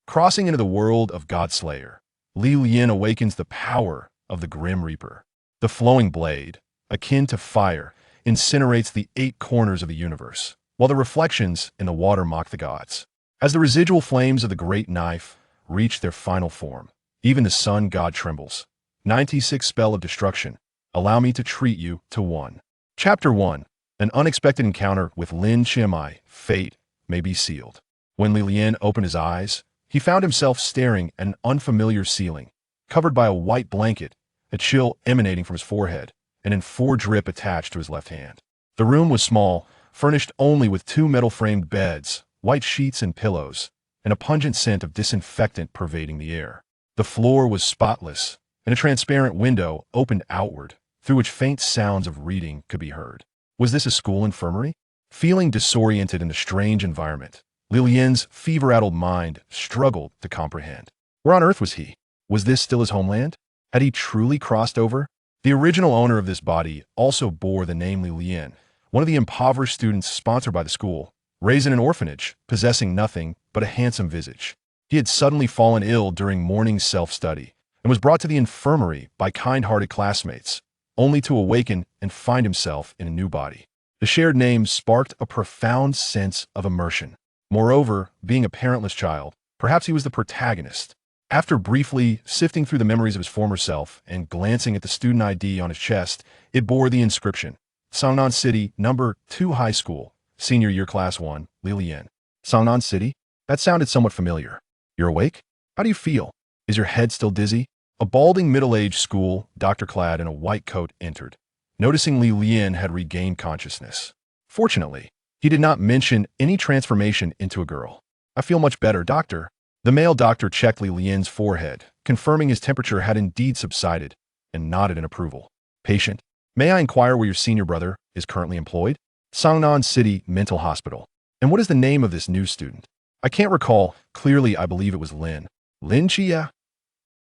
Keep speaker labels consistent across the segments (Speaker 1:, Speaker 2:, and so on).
Speaker 1: Crossing into the world of Godslayer, Lian awakens the power of the Grim Reaper. The flowing blade, akin to fire, incinerates the 8 corners of the universe, while the reflections in the water mock the gods. As the residual flames of the great knife reach their final form, even the sun god trembles. 96 Spell of Destruction. Allow me to treat you to one. Chapter 1. An unexpected encounter with Lin Qiye. Fate may be sealed. When Lian opened his eyes, he found himself staring at an unfamiliar ceiling, covered by a white blanket, a chill emanating from his forehead, and an 4 drip attached to his left hand. The room was small, furnished only with 2 metal-framed beds, white sheets and pillows, and a pungent scent of disinfectant pervading the air. The floor was spotless, and a transparent window opened outward, through which faint sounds of reading could be heard. Was this a school infirmary? Feeling disoriented in the strange environment, Lian's fever-addled mind struggled to comprehend. Where on earth was he? Was this still his homeland? Had he truly crossed over? The original owner of this body also bore the name Lian, one of the impoverished students sponsored by the school, raised in an orphanage, possessing nothing but a handsome visage. He had suddenly fallen ill during morning self-study and was brought to the infirmary by kind-hearted classmates, only to awaken and find himself in a new body. The shared name sparked a profound sense of immersion. Moreover, being a parentless child, perhaps he was the protagonist. After briefly sifting through the memories of his former self and glancing at the student ID on his chest, it bore the inscription, Sangnan City, Number 2 High School, Senior Year Class 1, Lian. Sangnan City? That sounded somewhat familiar. You're awake? How do you feel? Is your head still dizzy? A balding middle-aged school doctor clad in a white coat entered. Noticing Lian had regained consciousness. Fortunately, he did not mention any transformation into a girl. I feel much better, doctor. The male doctor checked Lian's forehead, confirming his temperature had indeed subsided, and nodded in approval. Patient, may I inquire where your senior brother is currently employed? Sangnan City Mental Hospital. And what is the name of this new student? I can't recall. Clearly, I believe it was Lin. Lin Qiye?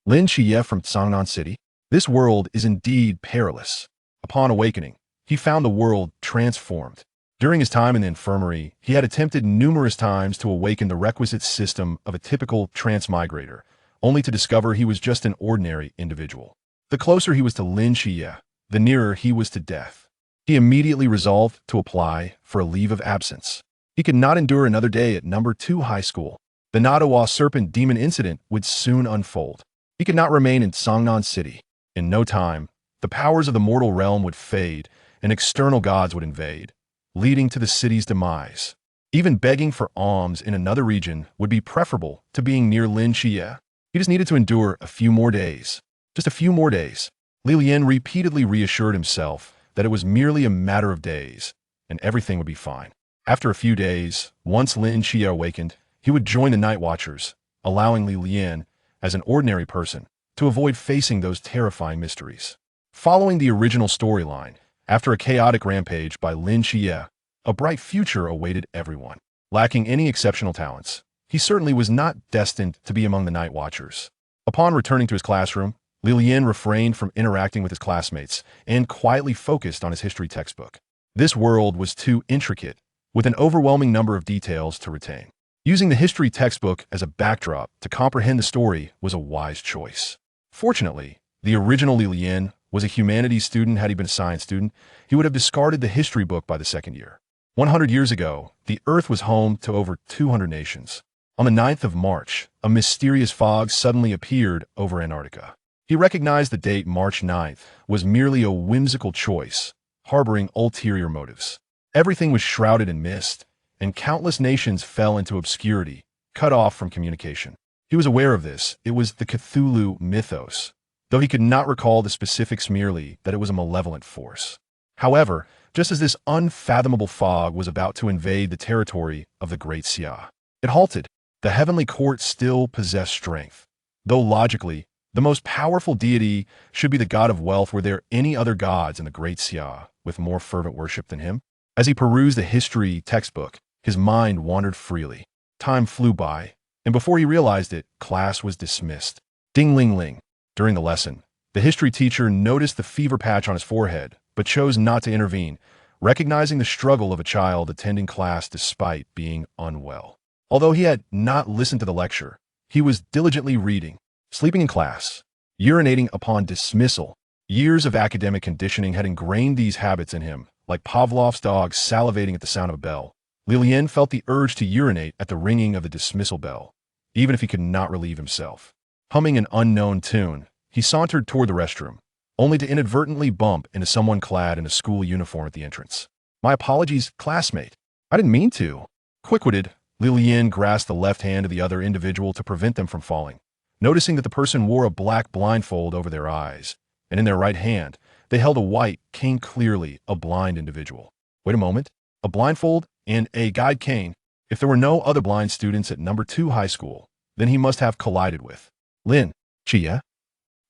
Speaker 1: Lin Qiye from Sangnan City? This world is indeed perilous. Upon awakening, he found the world transformed. During his time in the infirmary, he had attempted numerous times to awaken the requisite system of a typical transmigrator, only to discover he was just an ordinary individual. The closer he was to Lin Qiye, the nearer he was to death. He immediately resolved to apply for a leave of absence. He could not endure another day at Number 2 High School. The Nadawa Serpent Demon incident would soon unfold. He could not remain in Sangnan City. In no time, the powers of the mortal realm would fade, and external gods would invade, leading to the city's demise. Even begging for alms in another region would be preferable to being near Lin Qiye. He just needed to endure a few more days. Just a few more days. Lian repeatedly reassured himself that it was merely a matter of days, and everything would be fine. After a few days, once Lin Qiye awakened, he would join the Night Watchers, allowing Lian, as an ordinary person, to avoid facing those terrifying mysteries. Following the original storyline, after a chaotic rampage by Lin Qiye, a bright future awaited everyone. Lacking any exceptional talents, he certainly was not destined to be among the Night Watchers. Upon returning to his classroom, Lian refrained from interacting with his classmates and quietly focused on his history textbook. This world was too intricate, with an overwhelming number of details to retain. Using the history textbook as a backdrop to comprehend the story was a wise choice. Fortunately, the original Lian was a humanities student. Had he been a science student, he would have discarded the history book by the second year. 100 years ago, the Earth was home to over 200 nations. On the 9th of March, a mysterious fog suddenly appeared over Antarctica. He recognized the date March 9th was merely a whimsical choice, harboring ulterior motives. Everything was shrouded in mist, and countless nations fell into obscurity, cut off from communication. He was aware of this. It was the Cthulhu mythos, though he could not recall the specifics, merely that it was a malevolent force. However, just as this unfathomable fog was about to invade the territory of the Great Xia, it halted. The heavenly court still possessed strength. Though logically, the most powerful deity should be the god of wealth, were there any other gods in the Great Xia with more fervent worship than him? As he perused the history textbook, his mind wandered freely. Time flew by, and before he realized it, class was dismissed. Ding-ling-ling. During the lesson, the history teacher noticed the fever patch on his forehead, but chose not to intervene, recognizing the struggle of a child attending class despite being unwell. Although he had not listened to the lecture, He was diligently reading, sleeping in class, urinating upon dismissal. Years of academic conditioning had ingrained these habits in him, like Pavlov's dog salivating at the sound of a bell. Lian felt the urge to urinate at the ringing of the dismissal bell, even if he could not relieve himself. Humming an unknown tune, he sauntered toward the restroom, only to inadvertently bump into someone clad in a school uniform at the entrance. "My apologies, classmate. I didn't mean to." Quick-witted, Lian grasped the left hand of the other individual to prevent them from falling. Noticing that the person wore a black blindfold over their eyes, and in their right hand, they held a white cane, clearly a blind individual. Wait a moment, a blindfold and a guide cane. If there were no other blind students at number 2 high school, then he must have collided with Lin Qiye.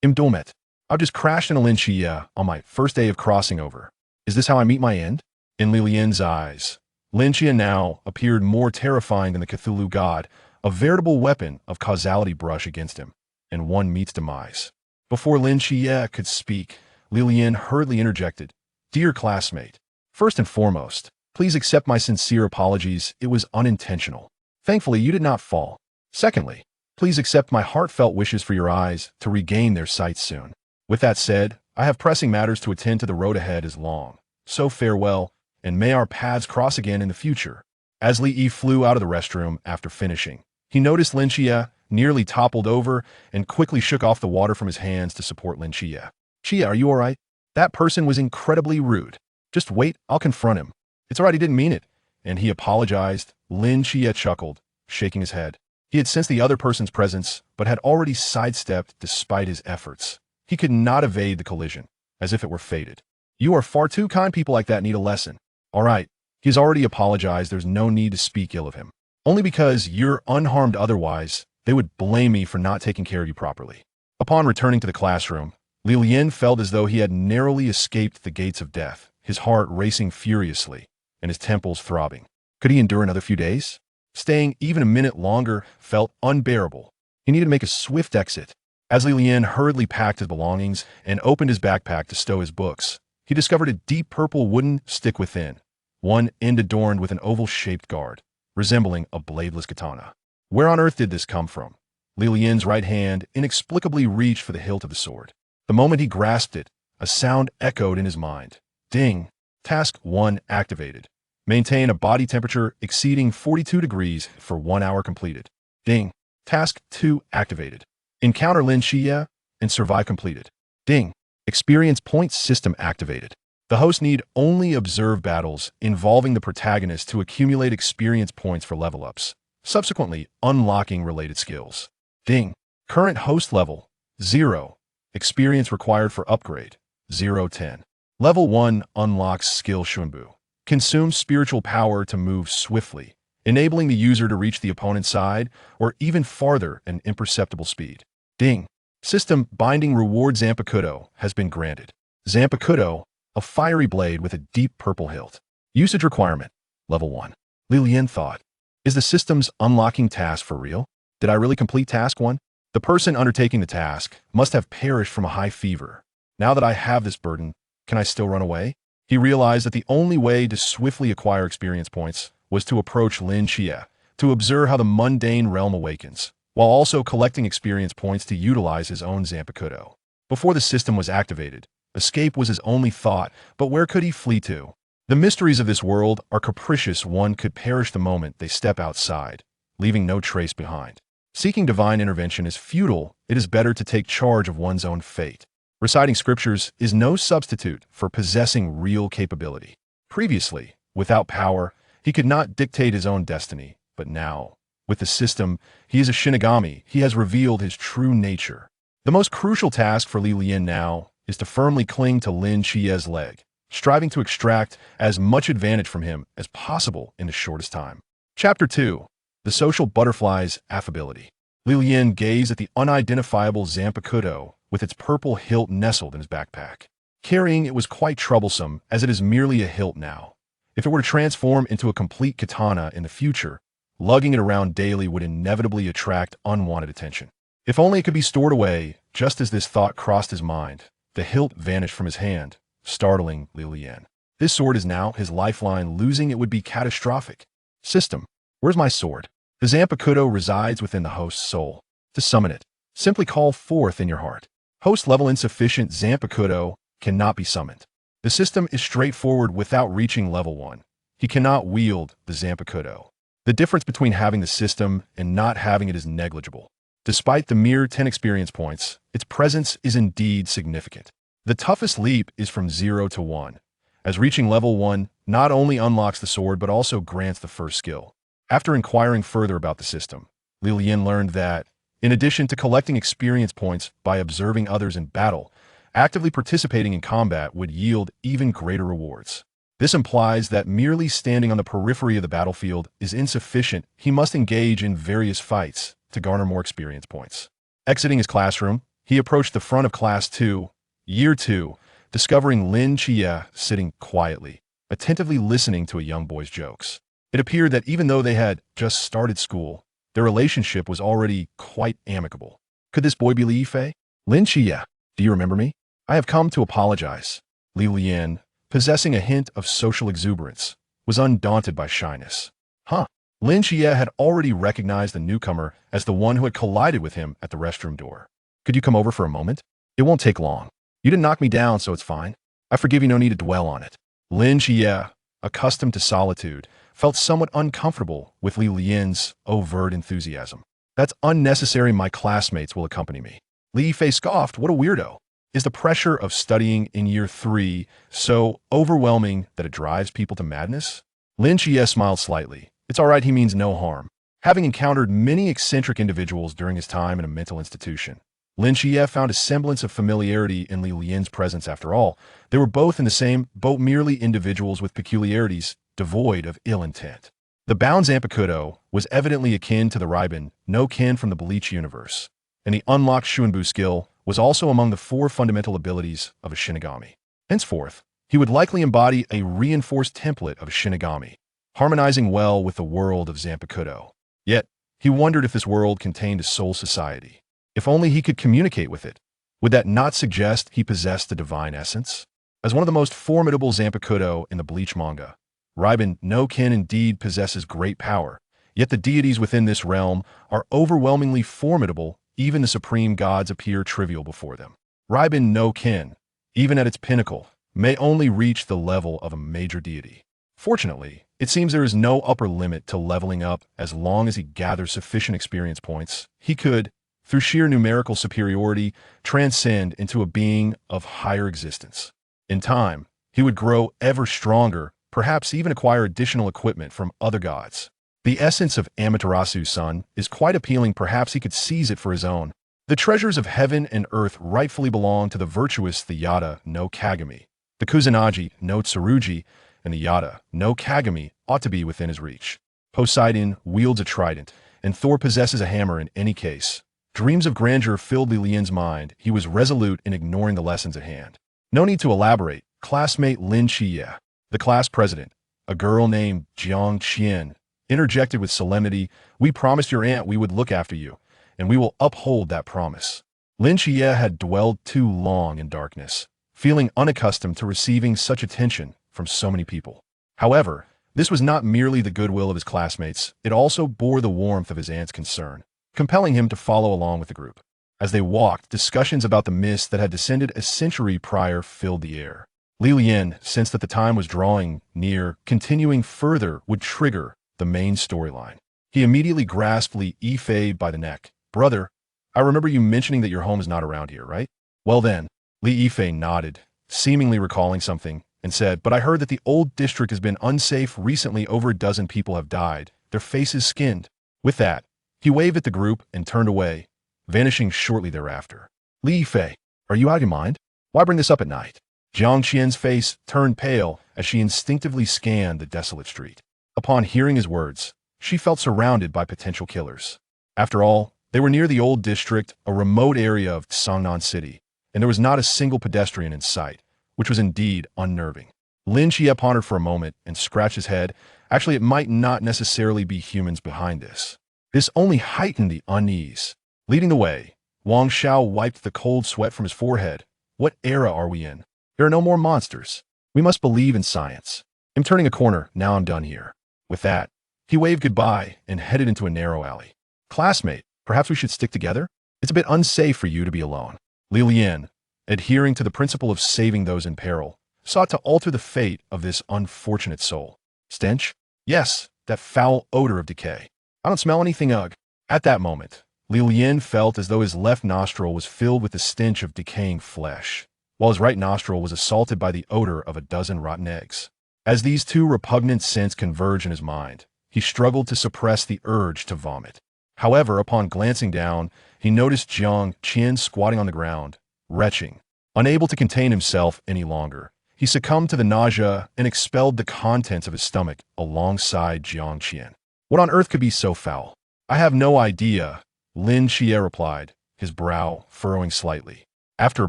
Speaker 1: Imdomet. I've just crashed into Lin Qiye on my first day of crossing over. Is this how I meet my end? In Lilian's eyes, Lin Qiye now appeared more terrifying than the Cthulhu god, a veritable weapon of causality brush against him, and one meets demise. Before Lin Qiye could speak, Lian hurriedly interjected, "Dear classmate, first and foremost, please accept my sincere apologies. It was unintentional. Thankfully, you did not fall. Secondly, please accept my heartfelt wishes for your eyes to regain their sight soon. With that said, I have pressing matters to attend to. The road ahead is long. So farewell, and may our paths cross again in the future." As Li flew out of the restroom after finishing, he noticed Lin Qiye nearly toppled over and quickly shook off the water from his hands to support Lin Qiye. "Qiye, are you all right? That person was incredibly rude. Just wait, I'll confront him." "It's all right, he didn't mean it." And he apologized. Lin Qiye chuckled, shaking his head. He had sensed the other person's presence, but had already sidestepped despite his efforts. He could not evade the collision, as if it were fated. "You are far too kind. People like that need a lesson." "All right, he's already apologized. There's no need to speak ill of him. Only because you're unharmed otherwise, they would blame me for not taking care of you properly." Upon returning to the classroom, Lian felt as though he had narrowly escaped the gates of death, his heart racing furiously and his temples throbbing. Could he endure another few days? Staying even a minute longer felt unbearable. He needed to make a swift exit. As Lian hurriedly packed his belongings and opened his backpack to stow his books, he discovered a deep purple wooden stick within, one end adorned with an oval-shaped guard, resembling a bladeless katana. Where on earth did this come from? Lian's right hand inexplicably reached for the hilt of the sword. The moment he grasped it, a sound echoed in his mind. Ding! Task 1 activated. Maintain a body temperature exceeding 42 degrees for 1 hour completed. Ding! Task 2 activated. Encounter Lin Qiye and survive completed. Ding! Experience points system activated. The host need only observe battles involving the protagonist to accumulate experience points for level ups, subsequently unlocking related skills. Ding! Current host level 0. Experience required for upgrade 0-10. Level 1 unlocks skill Shunbu. Consumes spiritual power to move swiftly, enabling the user to reach the opponent's side or even farther at an imperceptible speed. Ding! System binding reward Zanpakuto has been granted. Zanpakuto, a fiery blade with a deep purple hilt. Usage requirement, level 1. Lian thought, is the system's unlocking task for real? Did I really complete task 1? The person undertaking the task must have perished from a high fever. Now that I have this burden, can I still run away? He realized that the only way to swiftly acquire experience points was to approach Lin Qiye, to observe how the mundane realm awakens, while also collecting experience points to utilize his own Zanpakuto. Before the system was activated, escape was his only thought, but where could he flee to? The mysteries of this world are capricious. One could perish the moment they step outside, leaving no trace behind. Seeking divine intervention is futile. It is better to take charge of one's own fate. Reciting scriptures is no substitute for possessing real capability. Previously, without power, he could not dictate his own destiny, but now, with the system, he is a Shinigami. He has revealed his true nature. The most crucial task for Lian now is to firmly cling to Lin Qiye's leg, striving to extract as much advantage from him as possible in the shortest time. Chapter 2. The Social Butterfly's Affability. Lian gazed at the unidentifiable Zanpakuto with its purple hilt nestled in his backpack. Carrying it was quite troublesome, as it is merely a hilt now. If it were to transform into a complete katana in the future, lugging it around daily would inevitably attract unwanted attention. If only it could be stored away. Just as this thought crossed his mind, the hilt vanished from his hand, startling Lian. This sword is now his lifeline. Losing it would be catastrophic. System. Where's my sword? The Zanpakuto resides within the host's soul. To summon it, simply call forth in your heart. Host-level insufficient Zanpakuto cannot be summoned. The system is straightforward without reaching level 1. He cannot wield the Zanpakuto. The difference between having the system and not having it is negligible. Despite the mere 10 experience points, its presence is indeed significant. The toughest leap is from 0 to 1, as reaching level 1 not only unlocks the sword but also grants the first skill. After inquiring further about the system, Lian learned that, in addition to collecting experience points by observing others in battle, actively participating in combat would yield even greater rewards. This implies that merely standing on the periphery of the battlefield is insufficient. He must engage in various fights to garner more experience points. Exiting his classroom, he approached the front of Class 2, Year 2, discovering Lin Qiye sitting quietly, attentively listening to a young boy's jokes. It appeared that even though they had just started school, their relationship was already quite amicable. Could this boy be Li Fei? Lin Qiye, do you remember me? I have come to apologize. Lian, possessing a hint of social exuberance, was undaunted by shyness. Huh. Lin Qiye had already recognized the newcomer as the one who had collided with him at the restroom door. Could you come over for a moment? It won't take long. You didn't knock me down, so it's fine. I forgive you, no need to dwell on it. Lin Qiye, accustomed to solitude, felt somewhat uncomfortable with Lian's overt enthusiasm. That's unnecessary, my classmates will accompany me. Li Fei scoffed, what a weirdo. Is the pressure of studying in Year 3 so overwhelming that it drives people to madness? Lin Qiye smiled slightly. It's all right, he means no harm. Having encountered many eccentric individuals during his time in a mental institution, Lin Qiye found a semblance of familiarity in Lian's presence. After all, they were both in the same boat, merely individuals with peculiarities devoid of ill intent. The bound Zanpakuto was evidently akin to the Ryujin, no kin from the Bleach universe, and the unlocked Shuinbu skill was also among the 4 fundamental abilities of a Shinigami. Henceforth, he would likely embody a reinforced template of a Shinigami, harmonizing well with the world of Zanpakuto. Yet, he wondered if this world contained a soul society. If only he could communicate with it. Would that not suggest he possessed the divine essence? As one of the most formidable Zanpakuto in the Bleach manga, Ryujin no kin indeed possesses great power, yet the deities within this realm are overwhelmingly formidable. Even the supreme gods appear trivial before them. Ryujin no kin, even at its pinnacle, may only reach the level of a major deity. Fortunately, it seems there is no upper limit to leveling up. As long as he gathers sufficient experience points, he could, through sheer numerical superiority, transcend into a being of higher existence. In time, he would grow ever stronger, perhaps even acquire additional equipment from other gods. The essence of Amaterasu's son is quite appealing. Perhaps he could seize it for his own. The treasures of heaven and earth rightfully belong to the virtuous, the Yada no Kagami. The Kusanagi no Tsurugi and the Yada no Kagami ought to be within his reach. Poseidon wields a trident, and Thor possesses a hammer. In any case, dreams of grandeur filled Lian's mind. He was resolute in ignoring the lessons at hand. No need to elaborate. Classmate Lin Qiye, the class president, a girl named Jiang Qian, interjected with solemnity, we promised your aunt we would look after you, and we will uphold that promise. Lin Qiye had dwelled too long in darkness, feeling unaccustomed to receiving such attention from so many people. However, this was not merely the goodwill of his classmates, it also bore the warmth of his aunt's concern, compelling him to follow along with the group. As they walked, discussions about the mist that had descended a century prior filled the air. Lian sensed that the time was drawing near. Continuing further would trigger the main storyline. He immediately grasped Li Fei by the neck. Brother, I remember you mentioning that your home is not around here, right? Well then, Li Fei nodded, seemingly recalling something, and said, but I heard that the old district has been unsafe recently. Over a dozen people have died, their faces skinned. With that, he waved at the group and turned away, vanishing shortly thereafter. Li Fei, are you out of your mind? Why bring this up at night? Jiang Qian's face turned pale as she instinctively scanned the desolate street. Upon hearing his words, she felt surrounded by potential killers. After all, they were near the old district, a remote area of Songnan City, and there was not a single pedestrian in sight, which was indeed unnerving. Lin Qiye pondered for a moment and scratched his head. Actually, it might not necessarily be humans behind this. This only heightened the unease. Leading the way, Wang Xiao wiped the cold sweat from his forehead. What era are we in? There are no more monsters. We must believe in science. I'm turning a corner, now I'm done here. With that, he waved goodbye and headed into a narrow alley. Classmate, Perhaps we should stick together? It's a bit unsafe for you to be alone. Lian, adhering to the principle of saving those in peril, sought to alter the fate of this unfortunate soul. Stench? Yes, that foul odor of decay. I don't smell anything, ugh. At that moment, Lian felt as though his left nostril was filled with the stench of decaying flesh, while his right nostril was assaulted by the odor of a dozen rotten eggs. As these two repugnant scents converged in his mind, he struggled to suppress the urge to vomit. However, upon glancing down, he noticed Jiang Qian squatting on the ground, retching. Unable to contain himself any longer, he succumbed to the nausea and expelled the contents of his stomach alongside Jiang Qian. What on earth could be so foul? I have no idea, Lin Qiye replied, his brow furrowing slightly. After a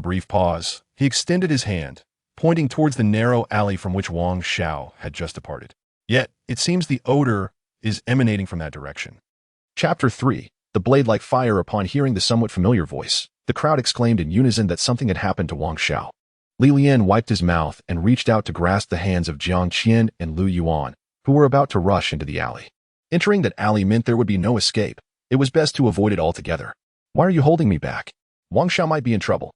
Speaker 1: brief pause, he extended his hand, pointing towards the narrow alley from which Wang Xiao had just departed. Yet, it seems the odor is emanating from that direction. Chapter 3. The blade like fire. Upon hearing the somewhat familiar voice, the crowd exclaimed in unison that something had happened to Wang Xiao. Lian wiped his mouth and reached out to grasp the hands of Jiang Qian and Lu Yuan, who were about to rush into the alley. Entering that alley meant there would be no escape. It was best to avoid it altogether. Why are you holding me back? Wang Xiao might be in trouble.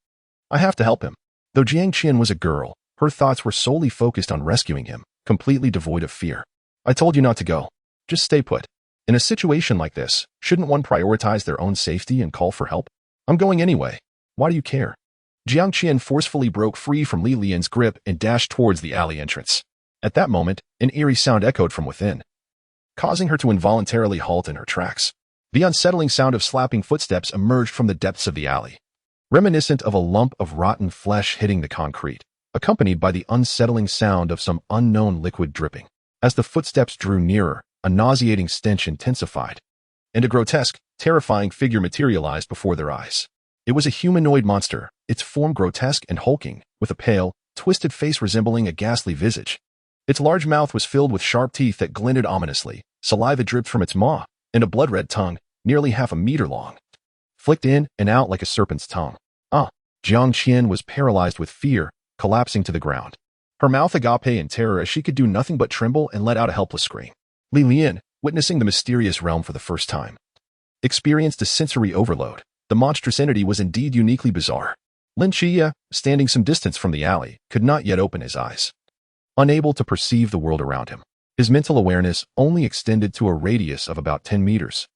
Speaker 1: I have to help him. Though Jiang Qian was a girl, her thoughts were solely focused on rescuing him, completely devoid of fear. I told you not to go. Just stay put. In a situation like this, shouldn't one prioritize their own safety and call for help? I'm going anyway. Why do you care? Jiang Qian forcefully broke free from Li Lian's grip and dashed towards the alley entrance. At that moment, an eerie sound echoed from within, causing her to involuntarily halt in her tracks. The unsettling sound of slapping footsteps emerged from the depths of the alley, reminiscent of a lump of rotten flesh hitting the concrete, accompanied by the unsettling sound of some unknown liquid dripping. As the footsteps drew nearer, a nauseating stench intensified, and a grotesque, terrifying figure materialized before their eyes. It was a humanoid monster, its form grotesque and hulking, with a pale, twisted face resembling a ghastly visage. Its large mouth was filled with sharp teeth that glinted ominously, saliva dripped from its maw, and a blood-red tongue, nearly half a meter long, flicked in and out like a serpent's tongue. Jiang Qian was paralyzed with fear, collapsing to the ground. Her mouth agape in terror as she could do nothing but tremble and let out a helpless scream. Lian, witnessing the mysterious realm for the first time, experienced a sensory overload. The monstrous entity was indeed uniquely bizarre. Lin Qiye, standing some distance from the alley, could not yet open his eyes, unable to perceive the world around him. His mental awareness only extended to a radius of about 10 meters,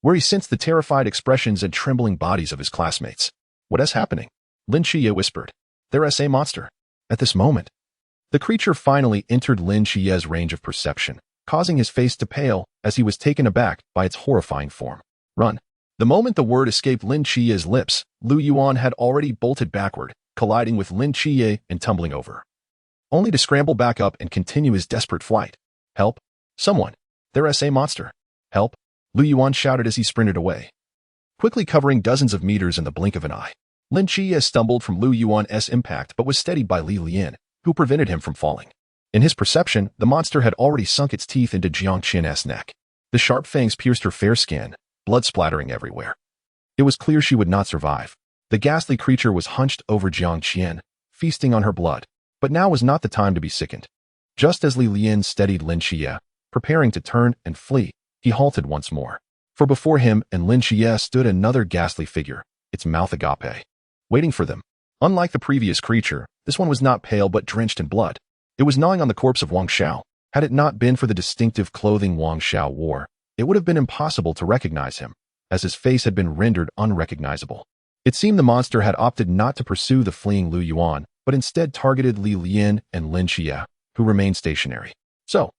Speaker 1: where he sensed the terrified expressions and trembling bodies of his classmates. What is happening? Lin Qiye whispered. There's a monster. At this moment, the creature finally entered Lin Qiye's range of perception, causing his face to pale as he was taken aback by its horrifying form. Run. The moment the word escaped Lin Qiye's lips, Lu Yuan had already bolted backward, colliding with Lin Qiye and tumbling over, only to scramble back up and continue his desperate flight. Help! Someone! There's a monster! Help! Lu Yuan shouted as he sprinted away, quickly covering dozens of meters in the blink of an eye. Lin Qiye stumbled from Lu Yuan's impact but was steadied by Li Lian, who prevented him from falling. In his perception, the monster had already sunk its teeth into Jiang Qian's neck. The sharp fangs pierced her fair skin, blood splattering everywhere. It was clear she would not survive. The ghastly creature was hunched over Jiang Qian, feasting on her blood, but now was not the time to be sickened. Just as Li Lian steadied Lin Qiye, preparing to turn and flee, he halted once more. For before him and Lin Qiye stood another ghastly figure, its mouth agape, waiting for them. Unlike the previous creature, this one was not pale but drenched in blood. It was gnawing on the corpse of Wang Xiao. Had it not been for the distinctive clothing Wang Xiao wore, it would have been impossible to recognize him, as his face had been rendered unrecognizable. It seemed the monster had opted not to pursue the fleeing Lu Yuan, but instead targeted Li Lian and Lin Qiye, who remained stationary. So,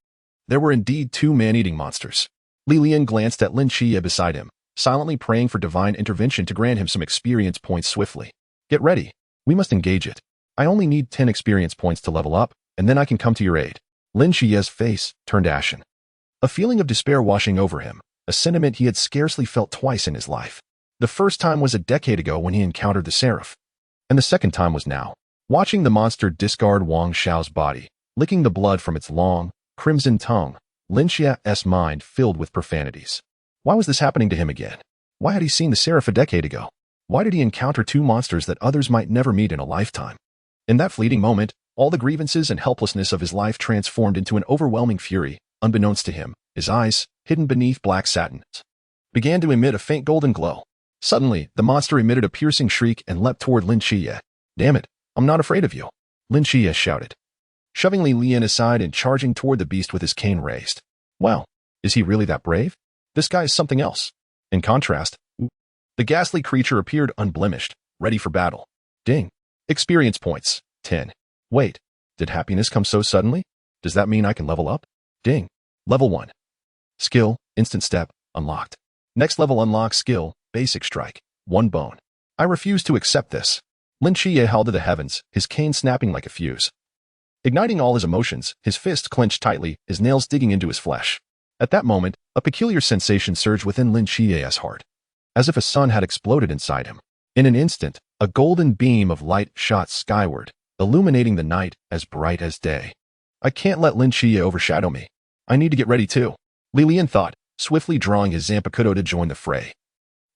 Speaker 1: there were indeed two man-eating monsters. Li Lian glanced at Lin Qiye beside him, silently praying for divine intervention to grant him some experience points swiftly. Get ready. We must engage it. I only need 10 experience points to level up, and then I can come to your aid. Lin Qiye's face turned ashen, a feeling of despair washing over him, a sentiment he had scarcely felt twice in his life. The first time was a decade ago when he encountered the Seraph, and the second time was now. Watching the monster discard Wang Xiao's body, licking the blood from its long, crimson tongue, Lin Qiye's mind filled with profanities. Why was this happening to him again? Why had he seen the Seraph a decade ago? Why did he encounter two monsters that others might never meet in a lifetime? In that fleeting moment, all the grievances and helplessness of his life transformed into an overwhelming fury. Unbeknownst to him, his eyes, hidden beneath black satins, began to emit a faint golden glow. Suddenly, the monster emitted a piercing shriek and leapt toward Lin Qiye. "Damn it, I'm not afraid of you," Lin Qiye shouted, shoving Lian aside and charging toward the beast with his cane raised. Well, is he really that brave? This guy is something else. In contrast, the ghastly creature appeared unblemished, ready for battle. Ding. Experience points, 10. Wait, did happiness come so suddenly? Does that mean I can level up? Ding. Level 1. Skill, instant step, unlocked. Next level unlock skill, basic strike, 1 bone. I refuse to accept this. Lin Qiye held to the heavens, his cane snapping like a fuse. Igniting all his emotions, his fist clenched tightly, his nails digging into his flesh. At that moment, a peculiar sensation surged within Lin Qiye's heart, as if a sun had exploded inside him. In an instant, a golden beam of light shot skyward, illuminating the night as bright as day. I can't let Lin Qiye overshadow me. I need to get ready too, Lian thought, swiftly drawing his Zanpakuto to join the fray.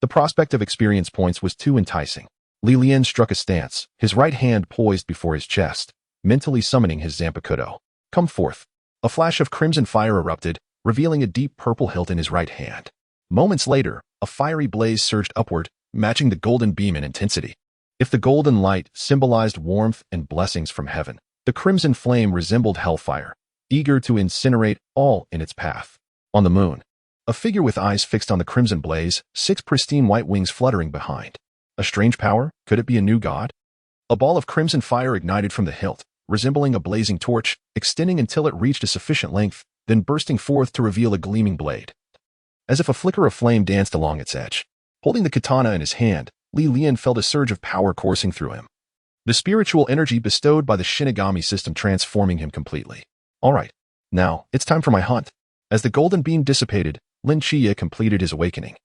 Speaker 1: The prospect of experience points was too enticing. Lian struck a stance, his right hand poised before his chest, mentally summoning his Zanpakuto. Come forth. A flash of crimson fire erupted, revealing a deep purple hilt in his right hand. Moments later, a fiery blaze surged upward, matching the golden beam in intensity. If the golden light symbolized warmth and blessings from heaven, the crimson flame resembled hellfire, eager to incinerate all in its path. On the moon, a figure with eyes fixed on the crimson blaze, 6 pristine white wings fluttering behind. A strange power? Could it be a new god? A ball of crimson fire ignited from the hilt, resembling a blazing torch, extending until it reached a sufficient length, then bursting forth to reveal a gleaming blade. As if a flicker of flame danced along its edge. Holding the katana in his hand, Lian felt a surge of power coursing through him. The spiritual energy bestowed by the Shinigami system transforming him completely. All right, now, it's time for my hunt. As the golden beam dissipated, Lin Qiye completed his awakening,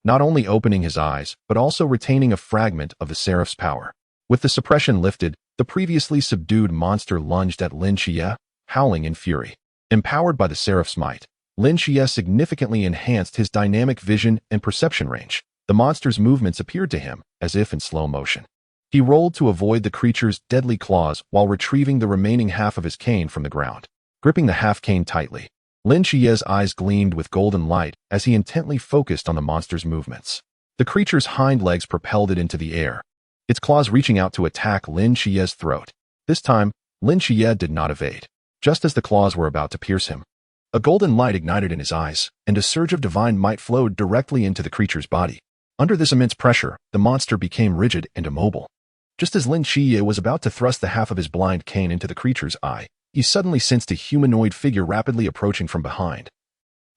Speaker 1: not only opening his eyes, but also retaining a fragment of the Seraph's power. With the suppression lifted, the previously subdued monster lunged at Lin Qiye, howling in fury. Empowered by the Seraph's might, Lin Qiye significantly enhanced his dynamic vision and perception range. The monster's movements appeared to him as if in slow motion. He rolled to avoid the creature's deadly claws while retrieving the remaining half of his cane from the ground. Gripping the half cane tightly, Lin Qiye's eyes gleamed with golden light as he intently focused on the monster's movements. The creature's hind legs propelled it into the air, its claws reaching out to attack Lin Qiye's throat. This time, Lin Qiye did not evade. Just as the claws were about to pierce him, a golden light ignited in his eyes, and a surge of divine might flowed directly into the creature's body. Under this immense pressure, the monster became rigid and immobile. Just as Lin Qiye was about to thrust the half of his blind cane into the creature's eye, he suddenly sensed a humanoid figure rapidly approaching from behind,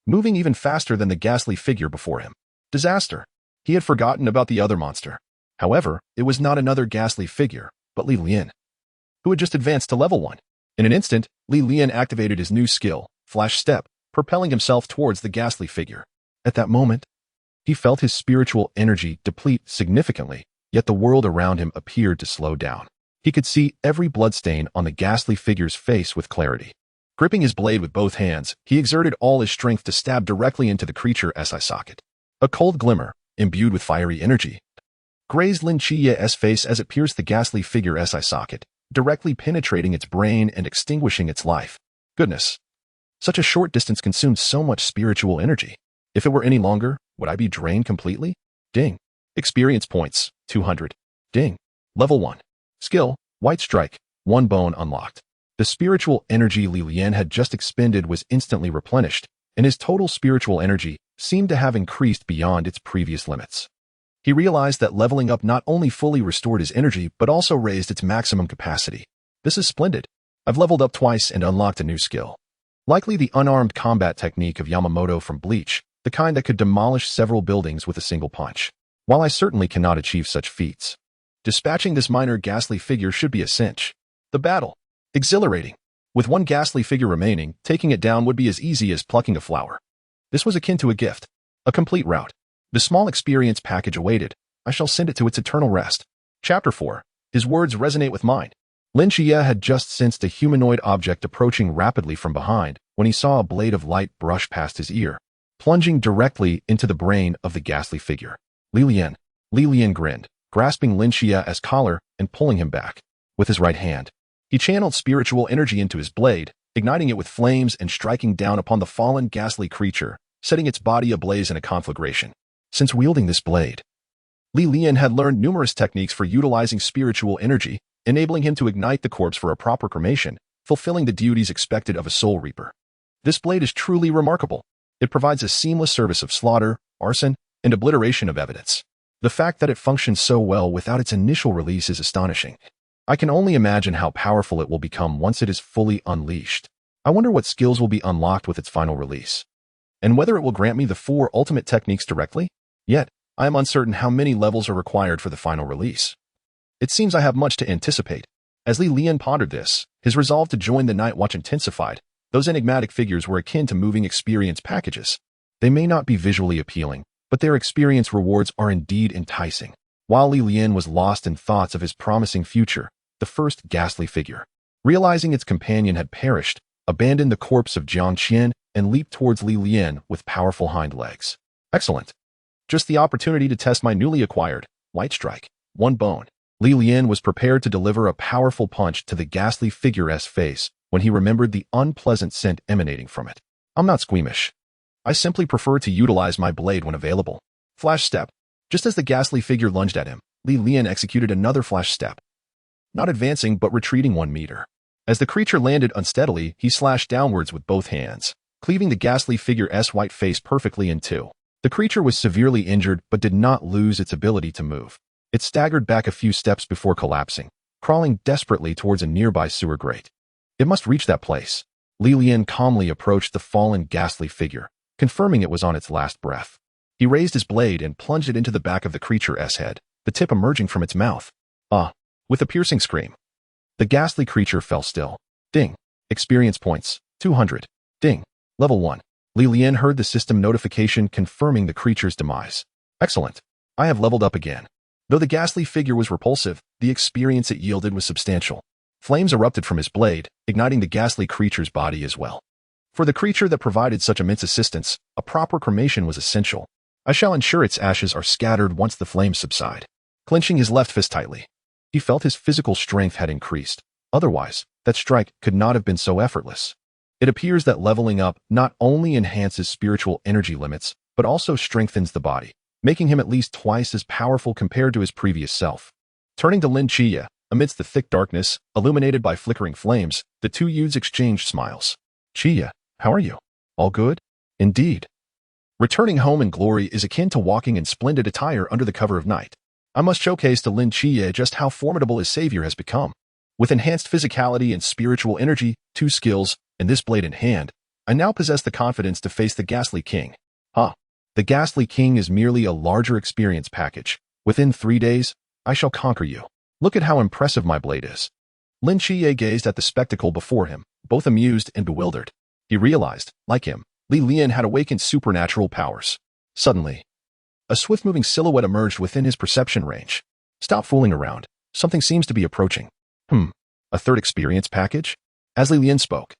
Speaker 1: moving even faster than the ghastly figure before him. Disaster! He had forgotten about the other monster. However, it was not another ghastly figure, but Lian, who had just advanced to level 1. In an instant, Lian activated his new skill, Flash Step, propelling himself towards the ghastly figure. At that moment, he felt his spiritual energy deplete significantly, yet the world around him appeared to slow down. He could see every bloodstain on the ghastly figure's face with clarity. Gripping his blade with both hands, he exerted all his strength to stab directly into the creature's eye socket. A cold glimmer, imbued with fiery energy, grazed Lin Qiye's face as it pierced the ghastly figure's eye socket, directly penetrating its brain and extinguishing its life. Goodness! Such a short distance consumed so much spiritual energy. If it were any longer, would I be drained completely? Ding. Experience points, 200. Ding. Level 1. Skill, White Strike, 1 bone unlocked. The spiritual energy Lian had just expended was instantly replenished, and his total spiritual energy seemed to have increased beyond its previous limits. He realized that leveling up not only fully restored his energy, but also raised its maximum capacity. This is splendid. I've leveled up twice and unlocked a new skill. Likely the unarmed combat technique of Yamamoto from Bleach, the kind that could demolish several buildings with a single punch. While I certainly cannot achieve such feats, dispatching this minor ghastly figure should be a cinch. The battle. Exhilarating. With one ghastly figure remaining, taking it down would be as easy as plucking a flower. This was akin to a gift. A complete rout. The small experience package awaited. I shall send it to its eternal rest. Chapter 4. His words resonate with mine. Lin Qiye had just sensed a humanoid object approaching rapidly from behind when he saw a blade of light brush past his ear, plunging directly into the brain of the ghastly figure. Lian grinned, grasping Lin Qiye's collar and pulling him back. With his right hand, he channeled spiritual energy into his blade, igniting it with flames and striking down upon the fallen ghastly creature, setting its body ablaze in a conflagration. Since wielding this blade, Lian had learned numerous techniques for utilizing spiritual energy, enabling him to ignite the corpse for a proper cremation, fulfilling the duties expected of a soul reaper. This blade is truly remarkable. It provides a seamless service of slaughter, arson, and obliteration of evidence. The fact that it functions so well without its initial release is astonishing. I can only imagine how powerful it will become once it is fully unleashed. I wonder what skills will be unlocked with its final release, and whether it will grant me the 4 ultimate techniques directly. Yet, I am uncertain how many levels are required for the final release. It seems I have much to anticipate. As Lian pondered this, his resolve to join the Night Watch intensified. Those enigmatic figures were akin to moving experience packages. They may not be visually appealing, but their experience rewards are indeed enticing. While Lian was lost in thoughts of his promising future, the first ghastly figure, realizing its companion had perished, abandoned the corpse of Jiang Qian and leaped towards Lian with powerful hind legs. Excellent. Just the opportunity to test my newly acquired White Strike, 1 bone. Lian was prepared to deliver a powerful punch to the ghastly figure's face when he remembered the unpleasant scent emanating from it. I'm not squeamish. I simply prefer to utilize my blade when available. Flash step. Just as the ghastly figure lunged at him, Lian executed another flash step, not advancing but retreating 1 meter. As the creature landed unsteadily, he slashed downwards with both hands, cleaving the ghastly figure's white face perfectly in 2. The creature was severely injured but did not lose its ability to move. It staggered back a few steps before collapsing, crawling desperately towards a nearby sewer grate. It must reach that place. Lian calmly approached the fallen ghastly figure, confirming it was on its last breath. He raised his blade and plunged it into the back of the creature's head, the tip emerging from its mouth. With a piercing scream, the ghastly creature fell still. Ding. Experience points, 200. Ding. Level 1. Lian heard the system notification confirming the creature's demise. Excellent. I have leveled up again. Though the ghastly figure was repulsive, the experience it yielded was substantial. Flames erupted from his blade, igniting the ghastly creature's body as well. For the creature that provided such immense assistance, a proper cremation was essential. I shall ensure its ashes are scattered once the flames subside. Clenching his left fist tightly, he felt his physical strength had increased. Otherwise, that strike could not have been so effortless. It appears that leveling up not only enhances spiritual energy limits, but also strengthens the body, making him at least twice as powerful compared to his previous self. Turning to Lin Qiye, amidst the thick darkness, illuminated by flickering flames, the 2 youths exchanged smiles. Qiye, how are you? All good? Indeed. Returning home in glory is akin to walking in splendid attire under the cover of night. I must showcase to Lin Qiye just how formidable his savior has become. With enhanced physicality and spiritual energy, 2 skills, and this blade in hand, I now possess the confidence to face the Ghastly King. The Ghastly King is merely a larger experience package. Within 3 days, I shall conquer you. Look at how impressive my blade is. Lin Qiye gazed at the spectacle before him, both amused and bewildered. He realized, like him, Lian had awakened supernatural powers. Suddenly, a swift-moving silhouette emerged within his perception range. Stop fooling around. Something seems to be approaching. A 3rd experience package? As Lian spoke,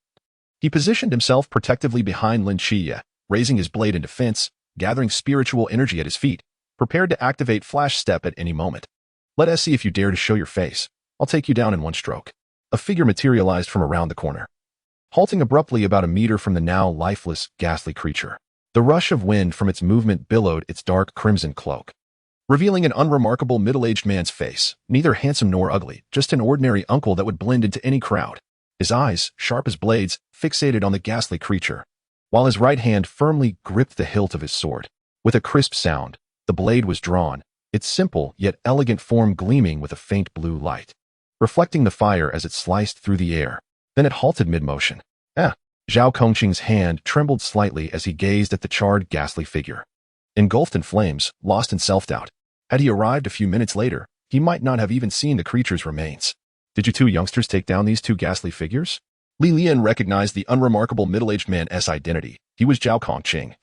Speaker 1: he positioned himself protectively behind Lin Qiye, raising his blade in defense, gathering spiritual energy at his feet, prepared to activate Flash Step at any moment. Let us see if you dare to show your face. I'll take you down in 1 stroke. A figure materialized from around the corner, halting abruptly about a meter from the now lifeless, ghastly creature. The rush of wind from its movement billowed its dark crimson cloak, revealing an unremarkable middle-aged man's face, neither handsome nor ugly, just an ordinary uncle that would blend into any crowd. His eyes, sharp as blades, fixated on the ghastly creature, while his right hand firmly gripped the hilt of his sword. With a crisp sound, the blade was drawn, its simple yet elegant form gleaming with a faint blue light, reflecting the fire as it sliced through the air. Then it halted mid-motion. Zhao Kongqing's hand trembled slightly as he gazed at the charred, ghastly figure, engulfed in flames, lost in self-doubt. Had he arrived a few minutes later, he might not have even seen the creature's remains. Did you 2 youngsters take down these 2 ghastly figures? Lian recognized the unremarkable middle-aged man's identity. He was Zhao Kongqing,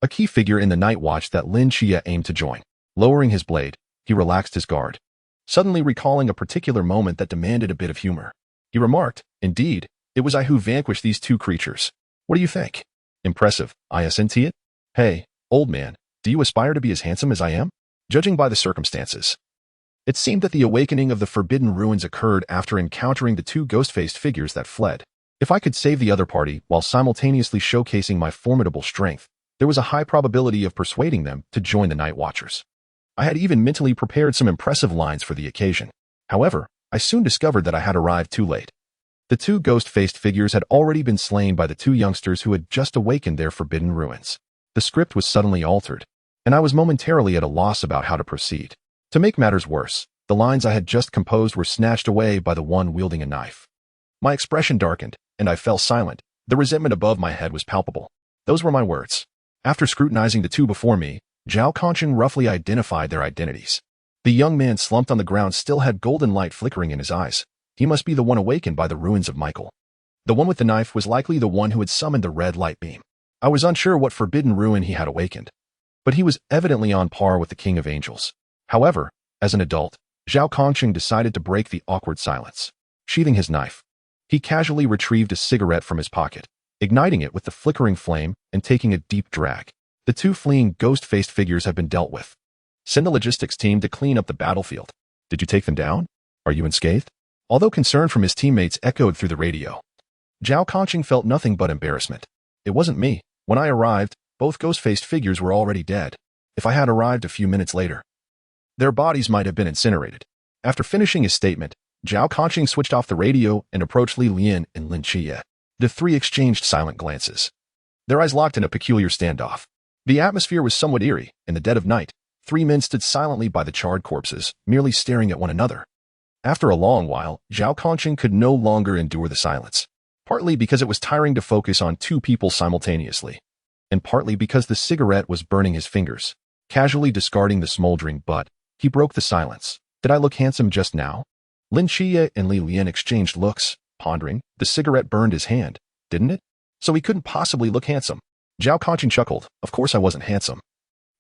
Speaker 1: a key figure in the Night Watch that Lin Qiye aimed to join. Lowering his blade, he relaxed his guard, suddenly recalling a particular moment that demanded a bit of humor. He remarked, "Indeed, it was I who vanquished these 2 creatures. What do you think? Impressive, isn't it? Hey, old man, do you aspire to be as handsome as I am?" Judging by the circumstances, it seemed that the awakening of the Forbidden Ruins occurred after encountering the 2 ghost-faced figures that fled. If I could save the other party while simultaneously showcasing my formidable strength, there was a high probability of persuading them to join the Night Watchers. I had even mentally prepared some impressive lines for the occasion. However, I soon discovered that I had arrived too late. The two ghost-faced figures had already been slain by the two youngsters who had just awakened their forbidden ruins. The script was suddenly altered, and I was momentarily at a loss about how to proceed. To make matters worse, the lines I had just composed were snatched away by the one wielding a knife. My expression darkened, and I fell silent. The resentment above my head was palpable. Those were my words. After scrutinizing the two before me, Zhao Kongqing roughly identified their identities. The young man slumped on the ground still had golden light flickering in his eyes. He must be the one awakened by the ruins of Michael. The one with the knife was likely the one who had summoned the red light beam. I was unsure what forbidden ruin he had awakened, but he was evidently on par with the King of Angels. However, as an adult, Zhao Kongqing decided to break the awkward silence. Sheathing his knife, he casually retrieved a cigarette from his pocket, igniting it with the flickering flame and taking a deep drag. The two fleeing ghost-faced figures have been dealt with. Send the logistics team to clean up the battlefield. Did you take them down? Are you unscathed? Although concern from his teammates echoed through the radio, Zhao Kongqing felt nothing but embarrassment. It wasn't me. When I arrived, both ghost-faced figures were already dead. If I had arrived a few minutes later, their bodies might have been incinerated. After finishing his statement, Zhao Kongqing switched off the radio and approached Lian and Lin Qiye. The three exchanged silent glances. Their eyes locked in a peculiar standoff. The atmosphere was somewhat eerie. In the dead of night, three men stood silently by the charred corpses, merely staring at one another. After a long while, Zhao Kongqing could no longer endure the silence, partly because it was tiring to focus on two people simultaneously, and partly because the cigarette was burning his fingers. Casually discarding the smoldering butt, he broke the silence. Did I look handsome just now? Lin Qiye and Lian exchanged looks, pondering. The cigarette burned his hand, didn't it? So he couldn't possibly look handsome. Zhao Kongqing chuckled. Of course I wasn't handsome.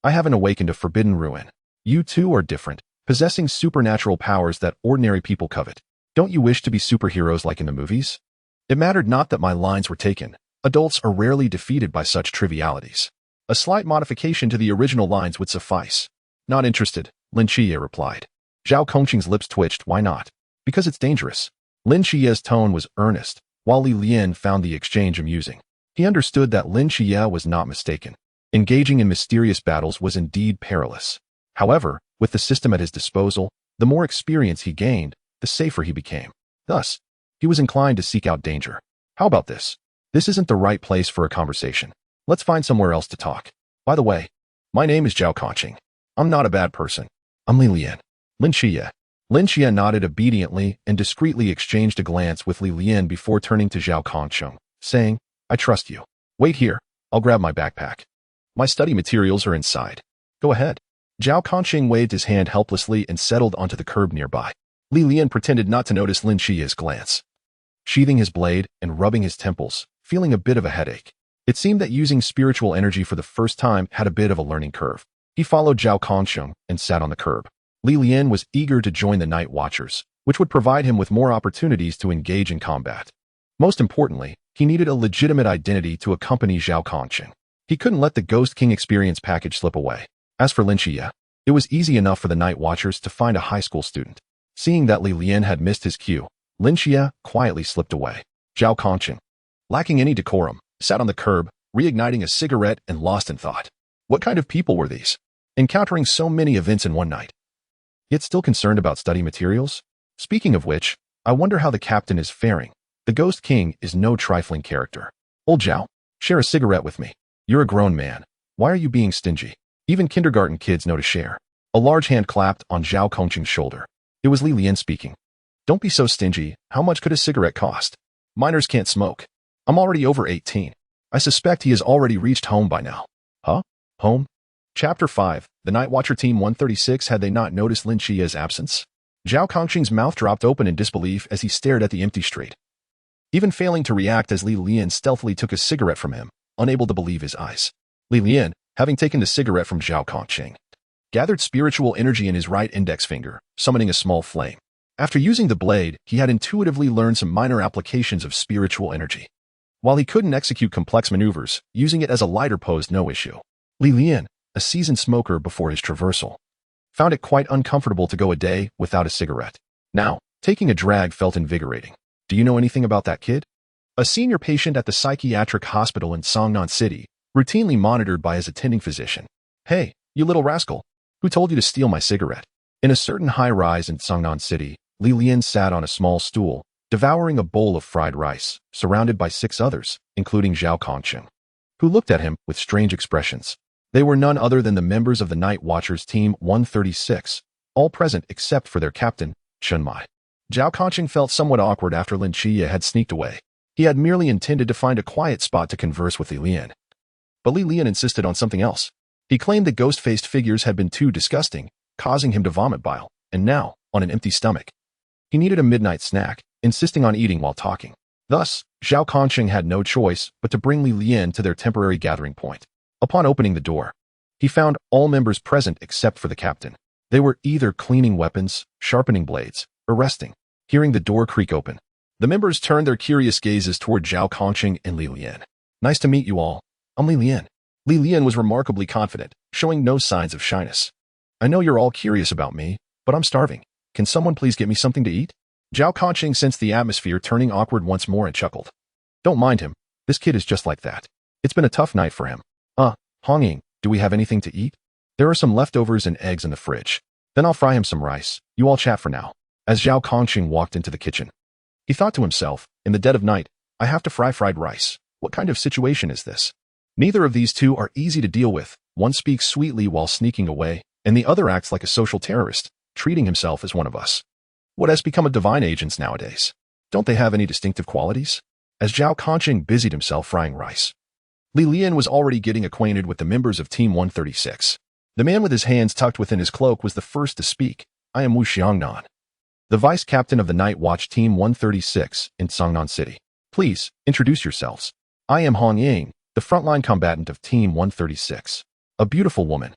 Speaker 1: I haven't awakened a forbidden ruin. You two are different, possessing supernatural powers that ordinary people covet. Don't you wish to be superheroes like in the movies? It mattered not that my lines were taken. Adults are rarely defeated by such trivialities. A slight modification to the original lines would suffice. Not interested, Lin Qiye replied. Zhao Kongqing's lips twitched. Why not? Because it's dangerous. Lin Qiye's tone was earnest, while Lian found the exchange amusing. He understood that Lin Qiye was not mistaken. Engaging in mysterious battles was indeed perilous. However, with the system at his disposal, the more experience he gained, the safer he became. Thus, he was inclined to seek out danger. How about this? This isn't the right place for a conversation. Let's find somewhere else to talk. By the way, my name is Zhao Kongqing. I'm not a bad person. I'm Lian. Lin Qiye. Lin Qiye nodded obediently and discreetly exchanged a glance with Lian before turning to Zhao Kongqing, saying, I trust you. Wait here. I'll grab my backpack. My study materials are inside. Go ahead. Zhao Kongqing waved his hand helplessly and settled onto the curb nearby. Lian pretended not to notice Lin Qiye's glance. Sheathing his blade and rubbing his temples, feeling a bit of a headache. It seemed that using spiritual energy for the first time had a bit of a learning curve. He followed Zhao Kongqing and sat on the curb. Lian was eager to join the Night Watchers, which would provide him with more opportunities to engage in combat. Most importantly, he needed a legitimate identity to accompany Zhao Kongqing. He couldn't let the Ghost King experience package slip away. As for Lin Qiye, it was easy enough for the Night Watchers to find a high school student. Seeing that Lian had missed his cue, Lin Qiye quietly slipped away. Zhao Kongqing, lacking any decorum, sat on the curb, reigniting a cigarette and lost in thought. What kind of people were these? Encountering so many events in one night. Yet still concerned about study materials? Speaking of which, I wonder how the captain is faring. The Ghost King is no trifling character. Old Zhao, share a cigarette with me. You're a grown man. Why are you being stingy? Even kindergarten kids know to share. A large hand clapped on Zhao Kongqing's shoulder. It was Lian speaking. Don't be so stingy. How much could a cigarette cost? Minors can't smoke. I'm already over 18. I suspect he has already reached home by now. Huh? Home? Chapter 5. The Night Watcher Team 136. Had they not noticed Lin Qiye's absence? Zhao Kongqing's mouth dropped open in disbelief as he stared at the empty street. Even failing to react as Lian stealthily took a cigarette from him, unable to believe his eyes. Lian, having taken the cigarette from Zhao Kongqing, gathered spiritual energy in his right index finger, summoning a small flame. After using the blade, he had intuitively learned some minor applications of spiritual energy. While he couldn't execute complex maneuvers, using it as a lighter posed no issue. Lian, a seasoned smoker before his traversal, found it quite uncomfortable to go a day without a cigarette. Now, taking a drag felt invigorating. Do you know anything about that kid? A senior patient at the psychiatric hospital in Songnan City, routinely monitored by his attending physician. Hey, you little rascal. Who told you to steal my cigarette? In a certain high-rise in Songnan City, Lian sat on a small stool, devouring a bowl of fried rice, surrounded by 6 others, including Zhao Kongqing, who looked at him with strange expressions. They were none other than the members of the Night Watchers Team 136, all present except for their captain, Chunmai. Zhao Kongqing felt somewhat awkward after Lin Qiye had sneaked away. He had merely intended to find a quiet spot to converse with Lian. But Lian insisted on something else. He claimed the ghost-faced figures had been too disgusting, causing him to vomit bile, and now, on an empty stomach, he needed a midnight snack, insisting on eating while talking. Thus, Zhao Kongqing had no choice but to bring Lian to their temporary gathering point. Upon opening the door, he found all members present except for the captain. They were either cleaning weapons, sharpening blades, or resting. Hearing the door creak open, the members turned their curious gazes toward Zhao Kongqing and Lian. Nice to meet you all. I'm Lian. Lian was remarkably confident, showing no signs of shyness. I know you're all curious about me, but I'm starving. Can someone please get me something to eat? Zhao Kongqing sensed the atmosphere turning awkward once more and chuckled. Don't mind him. This kid is just like that. It's been a tough night for him. Hongying, do we have anything to eat? There are some leftovers and eggs in the fridge. Then I'll fry him some rice. You all chat for now. As Zhao Kongqing walked into the kitchen, he thought to himself, in the dead of night, I have to fry fried rice. What kind of situation is this? Neither of these two are easy to deal with. One speaks sweetly while sneaking away, and the other acts like a social terrorist, treating himself as one of us. What has become of divine agents nowadays? Don't they have any distinctive qualities? As Zhao Kongqing busied himself frying rice, Lian was already getting acquainted with the members of Team 136. The man with his hands tucked within his cloak was the first to speak. I am Wu Xiangnan, the vice captain of the Night Watch Team 136 in Songnan City. Please, introduce yourselves. I am Hongying, the frontline combatant of Team 136. A beautiful woman,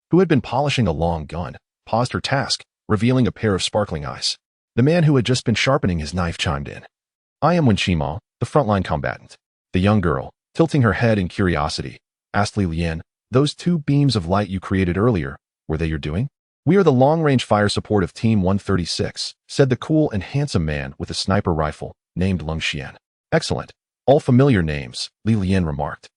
Speaker 1: who had been polishing a long gun, paused her task, revealing a pair of sparkling eyes. The man who had just been sharpening his knife chimed in. I am Wenqima, the frontline combatant. The young girl, tilting her head in curiosity, asked Lian, those 2 beams of light you created earlier, were they your doing? We are the long-range fire support of Team 136, said the cool and handsome man with a sniper rifle, named Lin Qiye. Excellent. All familiar names, Lian remarked.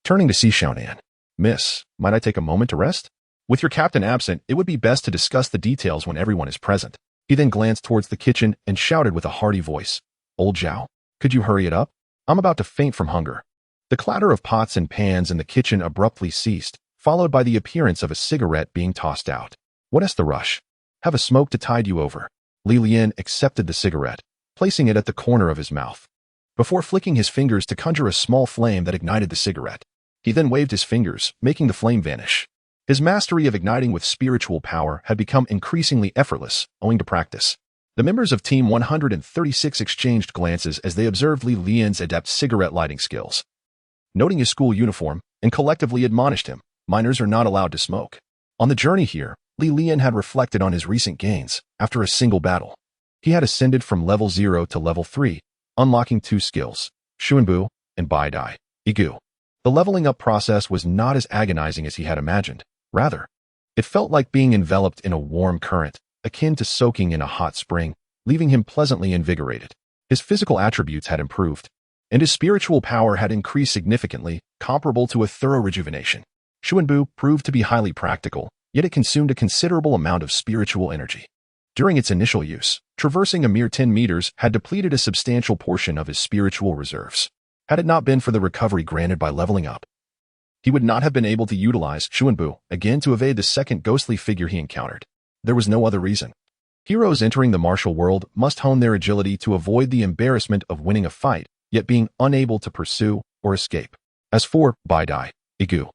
Speaker 1: Turning to Xiaonan. Miss, might I take a moment to rest? With your captain absent, it would be best to discuss the details when everyone is present. He then glanced towards the kitchen and shouted with a hearty voice. Old Zhao, could you hurry it up? I'm about to faint from hunger. The clatter of pots and pans in the kitchen abruptly ceased, followed by the appearance of a cigarette being tossed out. What is the rush? Have a smoke to tide you over. Lian accepted the cigarette, placing it at the corner of his mouth, before flicking his fingers to conjure a small flame that ignited the cigarette. He then waved his fingers, making the flame vanish. His mastery of igniting with spiritual power had become increasingly effortless, owing to practice. The members of Team 136 exchanged glances as they observed Lian's adept cigarette lighting skills. Noting his school uniform, and collectively admonished him, minors are not allowed to smoke. On the journey here, Lian had reflected on his recent gains. After a single battle, he had ascended from level 0 to level 3, unlocking 2 skills, Xuanbu and Baidai, Igu. The leveling up process was not as agonizing as he had imagined. Rather, it felt like being enveloped in a warm current, akin to soaking in a hot spring, leaving him pleasantly invigorated. His physical attributes had improved, and his spiritual power had increased significantly, comparable to a thorough rejuvenation. Xuanbu proved to be highly practical, yet it consumed a considerable amount of spiritual energy. During its initial use, traversing a mere 10 meters had depleted a substantial portion of his spiritual reserves. Had it not been for the recovery granted by leveling up, he would not have been able to utilize Xuanbu again to evade the second ghostly figure he encountered. There was no other reason. Heroes entering the martial world must hone their agility to avoid the embarrassment of winning a fight, yet being unable to pursue or escape. As for Baidai, Igu,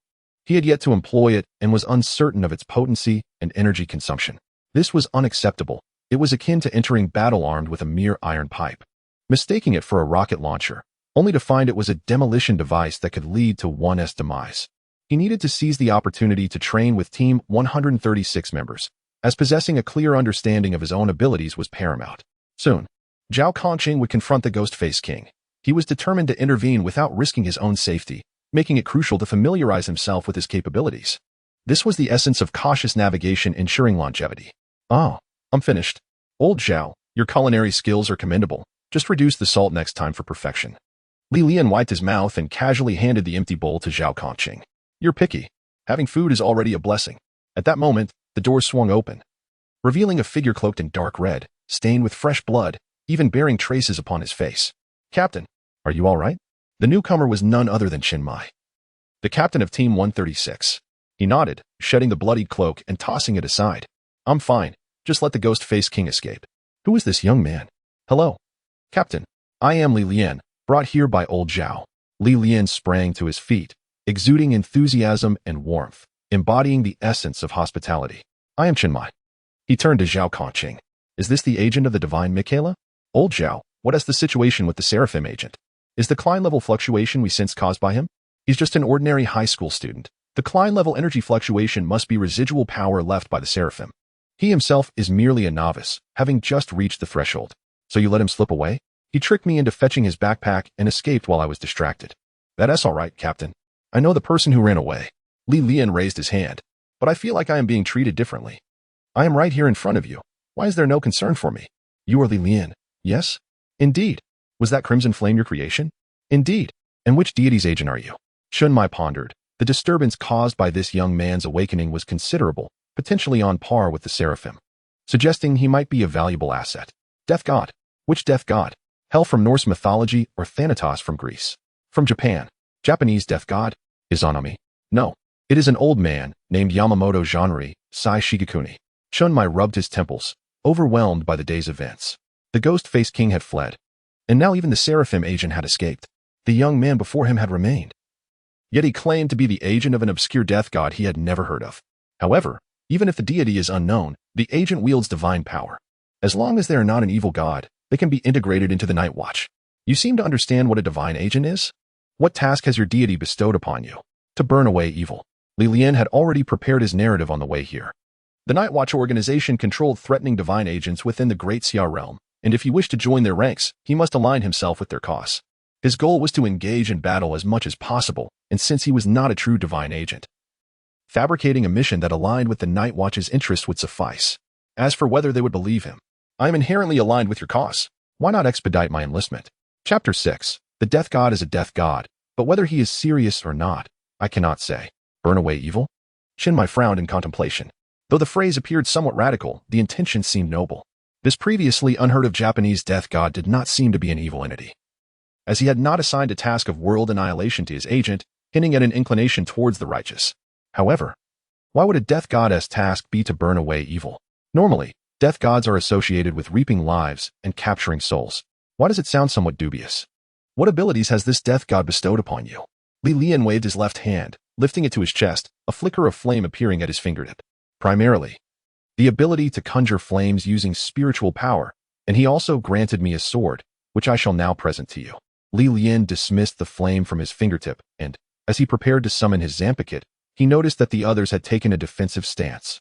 Speaker 1: he had yet to employ it and was uncertain of its potency and energy consumption. This was unacceptable. It was akin to entering battle armed with a mere iron pipe, mistaking it for a rocket launcher, only to find it was a demolition device that could lead to one's demise. He needed to seize the opportunity to train with Team 136 members, as possessing a clear understanding of his own abilities was paramount. Soon, Zhao Kongqing would confront the Ghost-Face King. He was determined to intervene without risking his own safety, making it crucial to familiarize himself with his capabilities. This was the essence of cautious navigation ensuring longevity. Oh, I'm finished. Old Zhao, your culinary skills are commendable. Just reduce the salt next time for perfection. Lian wiped his mouth and casually handed the empty bowl to Zhao Kongqing. You're picky. Having food is already a blessing. At that moment, The doors swung open, revealing a figure cloaked in dark red, stained with fresh blood, even bearing traces upon his face. "Captain, are you all right?" The newcomer was none other than Chinmai, the captain of Team 136. He nodded, shedding the bloodied cloak and tossing it aside. "I'm fine. Just let the ghost-faced king escape." "Who is this young man?" "Hello, Captain. I am Lian, brought here by old Zhao." Lian sprang to his feet, exuding enthusiasm and warmth, embodying the essence of hospitality. "I am Chinmai." He turned to Zhao Kongqing. "Is this the agent of the divine Michaela?" "Old Zhao, what is the situation with the Seraphim agent? Is the Klein level fluctuation we sense caused by him?" "He's just an ordinary high school student. The Klein level energy fluctuation must be residual power left by the Seraphim. He himself is merely a novice, having just reached the threshold. So you let him slip away? He tricked me into fetching his backpack and escaped while I was distracted." "That's all right, Captain. I know the person who ran away." Lian raised his hand. "But I feel like I am being treated differently. I am right here in front of you. Why is there no concern for me?" "You are Lian, yes?" "Indeed. Was that Crimson Flame your creation?" "Indeed. And which deity's agent are you?" Chinmai pondered. The disturbance caused by this young man's awakening was considerable, potentially on par with the Seraphim, suggesting he might be a valuable asset. "Death god." "Which death god? Hell from Norse mythology or Thanatos from Greece?" "From Japan." "Japanese death god? Izanami?" "No. It is an old man named Yamamoto Janri Sai Shigekuni." Chinmai rubbed his temples, overwhelmed by the day's events. The ghost-faced king had fled, and now even the Seraphim agent had escaped. The young man before him had remained. Yet he claimed to be the agent of an obscure death god he had never heard of. However, even if the deity is unknown, the agent wields divine power. As long as they are not an evil god, they can be integrated into the Night Watch. You seem to understand what a divine agent is? What task has your deity bestowed upon you? To burn away evil. Lian had already prepared his narrative on the way here. The Night Watch organization controlled threatening divine agents within the Great Xia realm, and if he wished to join their ranks, he must align himself with their cause. His goal was to engage in battle as much as possible, and since he was not a true divine agent, fabricating a mission that aligned with the Night Watch's interests would suffice. As for whether they would believe him, "I am inherently aligned with your cause. Why not expedite my enlistment?" Chapter 6. The death god is a death god, but whether he is serious or not, I cannot say. Burn away evil? Chinmai frowned in contemplation. Though the phrase appeared somewhat radical, the intention seemed noble. This previously unheard of Japanese death god did not seem to be an evil entity, as he had not assigned a task of world annihilation to his agent, hinting at an inclination towards the righteous. However, why would a death god's task be to burn away evil? Normally, death gods are associated with reaping lives and capturing souls. Why does it sound somewhat dubious? What abilities has this death god bestowed upon you? Lian waved his left hand, lifting it to his chest, a flicker of flame appearing at his fingertip. Primarily, the ability to conjure flames using spiritual power, and he also granted me a sword, which I shall now present to you. Lian dismissed the flame from his fingertip, and, as he prepared to summon his Zanpakuto, he noticed that the others had taken a defensive stance.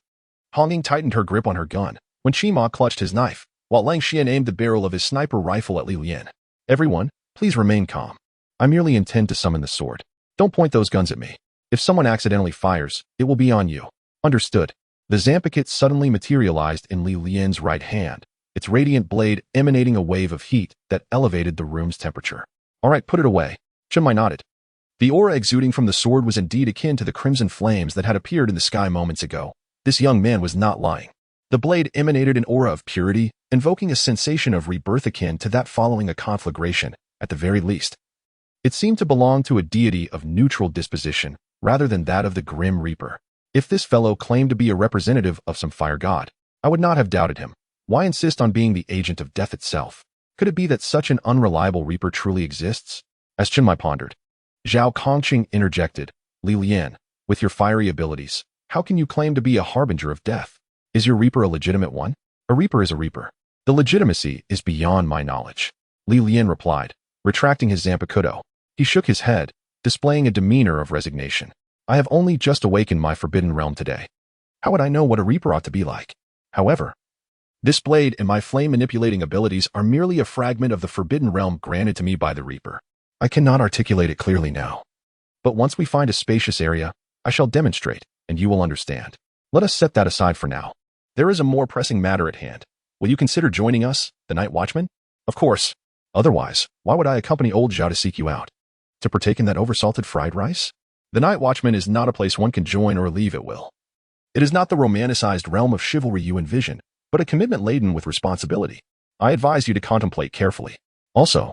Speaker 1: Honging tightened her grip on her gun, when Chima clutched his knife, while Lin Qiye aimed the barrel of his sniper rifle at Lian. "Everyone, please remain calm. I merely intend to summon the sword. Don't point those guns at me. If someone accidentally fires, it will be on you." "Understood." The Zanpakuto suddenly materialized in Lian's right hand, its radiant blade emanating a wave of heat that elevated the room's temperature. "All right, put it away." Chinmai nodded. The aura exuding from the sword was indeed akin to the crimson flames that had appeared in the sky moments ago. This young man was not lying. The blade emanated an aura of purity, invoking a sensation of rebirth akin to that following a conflagration, at the very least. It seemed to belong to a deity of neutral disposition, rather than that of the Grim Reaper. If this fellow claimed to be a representative of some fire god, I would not have doubted him. Why insist on being the agent of death itself? Could it be that such an unreliable reaper truly exists? As Chinmai pondered, Zhao Kongqing interjected, "Lian, with your fiery abilities, how can you claim to be a harbinger of death? Is your reaper a legitimate one?" "A reaper is a reaper. The legitimacy is beyond my knowledge," Lian replied, retracting his Zanpakuto. He shook his head, displaying a demeanor of resignation. "I have only just awakened my forbidden realm today. How would I know what a reaper ought to be like? However, this blade and my flame-manipulating abilities are merely a fragment of the forbidden realm granted to me by the Reaper. I cannot articulate it clearly now. But once we find a spacious area, I shall demonstrate, and you will understand. Let us set that aside for now. There is a more pressing matter at hand. Will you consider joining us, the Night Watchman?" "Of course. Otherwise, why would I accompany old Zhao to seek you out? To partake in that oversalted fried rice? The Night Watchman is not a place one can join or leave at will." It is not the romanticized realm of chivalry you envision, but a commitment laden with responsibility. I advise you to contemplate carefully. Also,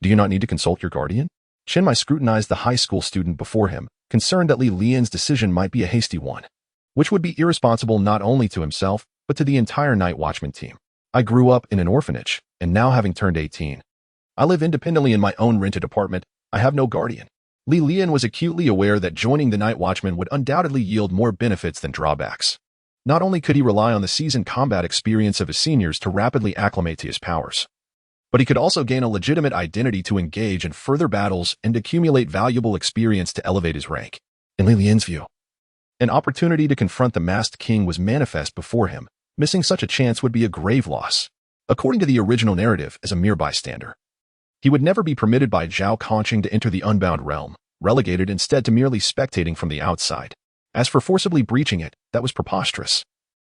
Speaker 1: do you not need to consult your guardian? Chinmai scrutinized the high school student before him, concerned that Li Lian's decision might be a hasty one, which would be irresponsible not only to himself, but to the entire Night Watchman team. I grew up in an orphanage, and now having turned 18, I live independently in my own rented apartment. I have no guardian. Li Lian was acutely aware that joining the Night Watchman would undoubtedly yield more benefits than drawbacks. Not only could he rely on the seasoned combat experience of his seniors to rapidly acclimate to his powers, but he could also gain a legitimate identity to engage in further battles and accumulate valuable experience to elevate his rank. In Li Lian's view, an opportunity to confront the Masked King was manifest before him. Missing such a chance would be a grave loss. According to the original narrative, as a mere bystander, he would never be permitted by Zhao Conqing to enter the Unbound Realm, relegated instead to merely spectating from the outside. As for forcibly breaching it, that was preposterous.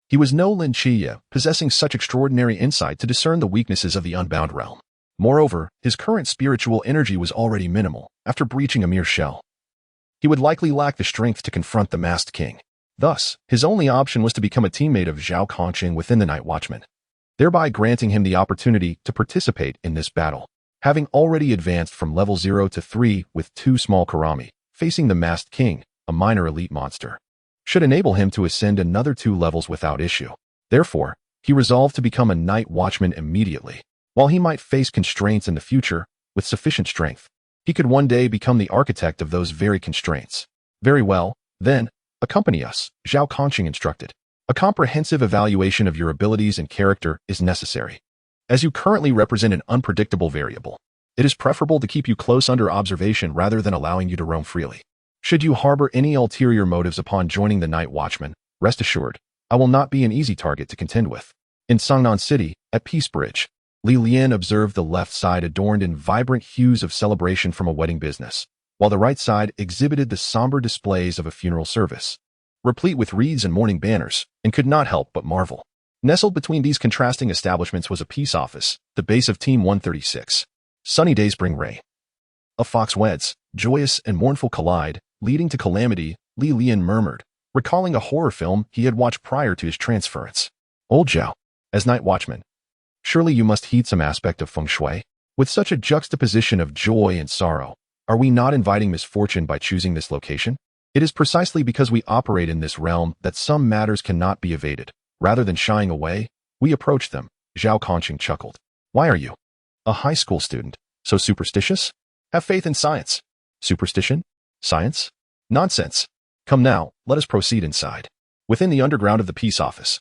Speaker 1: He was no Lin Qiye, possessing such extraordinary insight to discern the weaknesses of the Unbound Realm. Moreover, his current spiritual energy was already minimal. After breaching a mere shell, he would likely lack the strength to confront the Masked King. Thus, his only option was to become a teammate of Zhao Conqing within the Night Watchman, thereby granting him the opportunity to participate in this battle. Having already advanced from level 0 to 3 with 2 small Karami, facing the Masked King, a minor elite monster, should enable him to ascend another 2 levels without issue. Therefore, he resolved to become a Night Watchman immediately. While he might face constraints in the future, with sufficient strength, he could one day become the architect of those very constraints. Very well, then, accompany us, Zhao Conqing instructed. A comprehensive evaluation of your abilities and character is necessary. As you currently represent an unpredictable variable, it is preferable to keep you close under observation rather than allowing you to roam freely. Should you harbor any ulterior motives upon joining the Night Watchman, rest assured, I will not be an easy target to contend with. In Sangnan City, at Peace Bridge, Li Lian observed the left side adorned in vibrant hues of celebration from a wedding business, while the right side exhibited the somber displays of a funeral service, replete with wreaths and mourning banners, and could not help but marvel. Nestled between these contrasting establishments was a peace office, the base of Team 136. Sunny days bring rain. A fox weds, joyous and mournful collide, leading to calamity, Li Lian murmured, recalling a horror film he had watched prior to his transference. Old Zhao, as Night Watchman, surely you must heed some aspect of feng shui? With such a juxtaposition of joy and sorrow, are we not inviting misfortune by choosing this location? It is precisely because we operate in this realm that some matters cannot be evaded. Rather than shying away, we approach them. Zhao Conqing chuckled. Why are you, a high school student, so superstitious? Have faith in science. Superstition? Science? Nonsense. Come now, let us proceed inside. Within the underground of the peace office,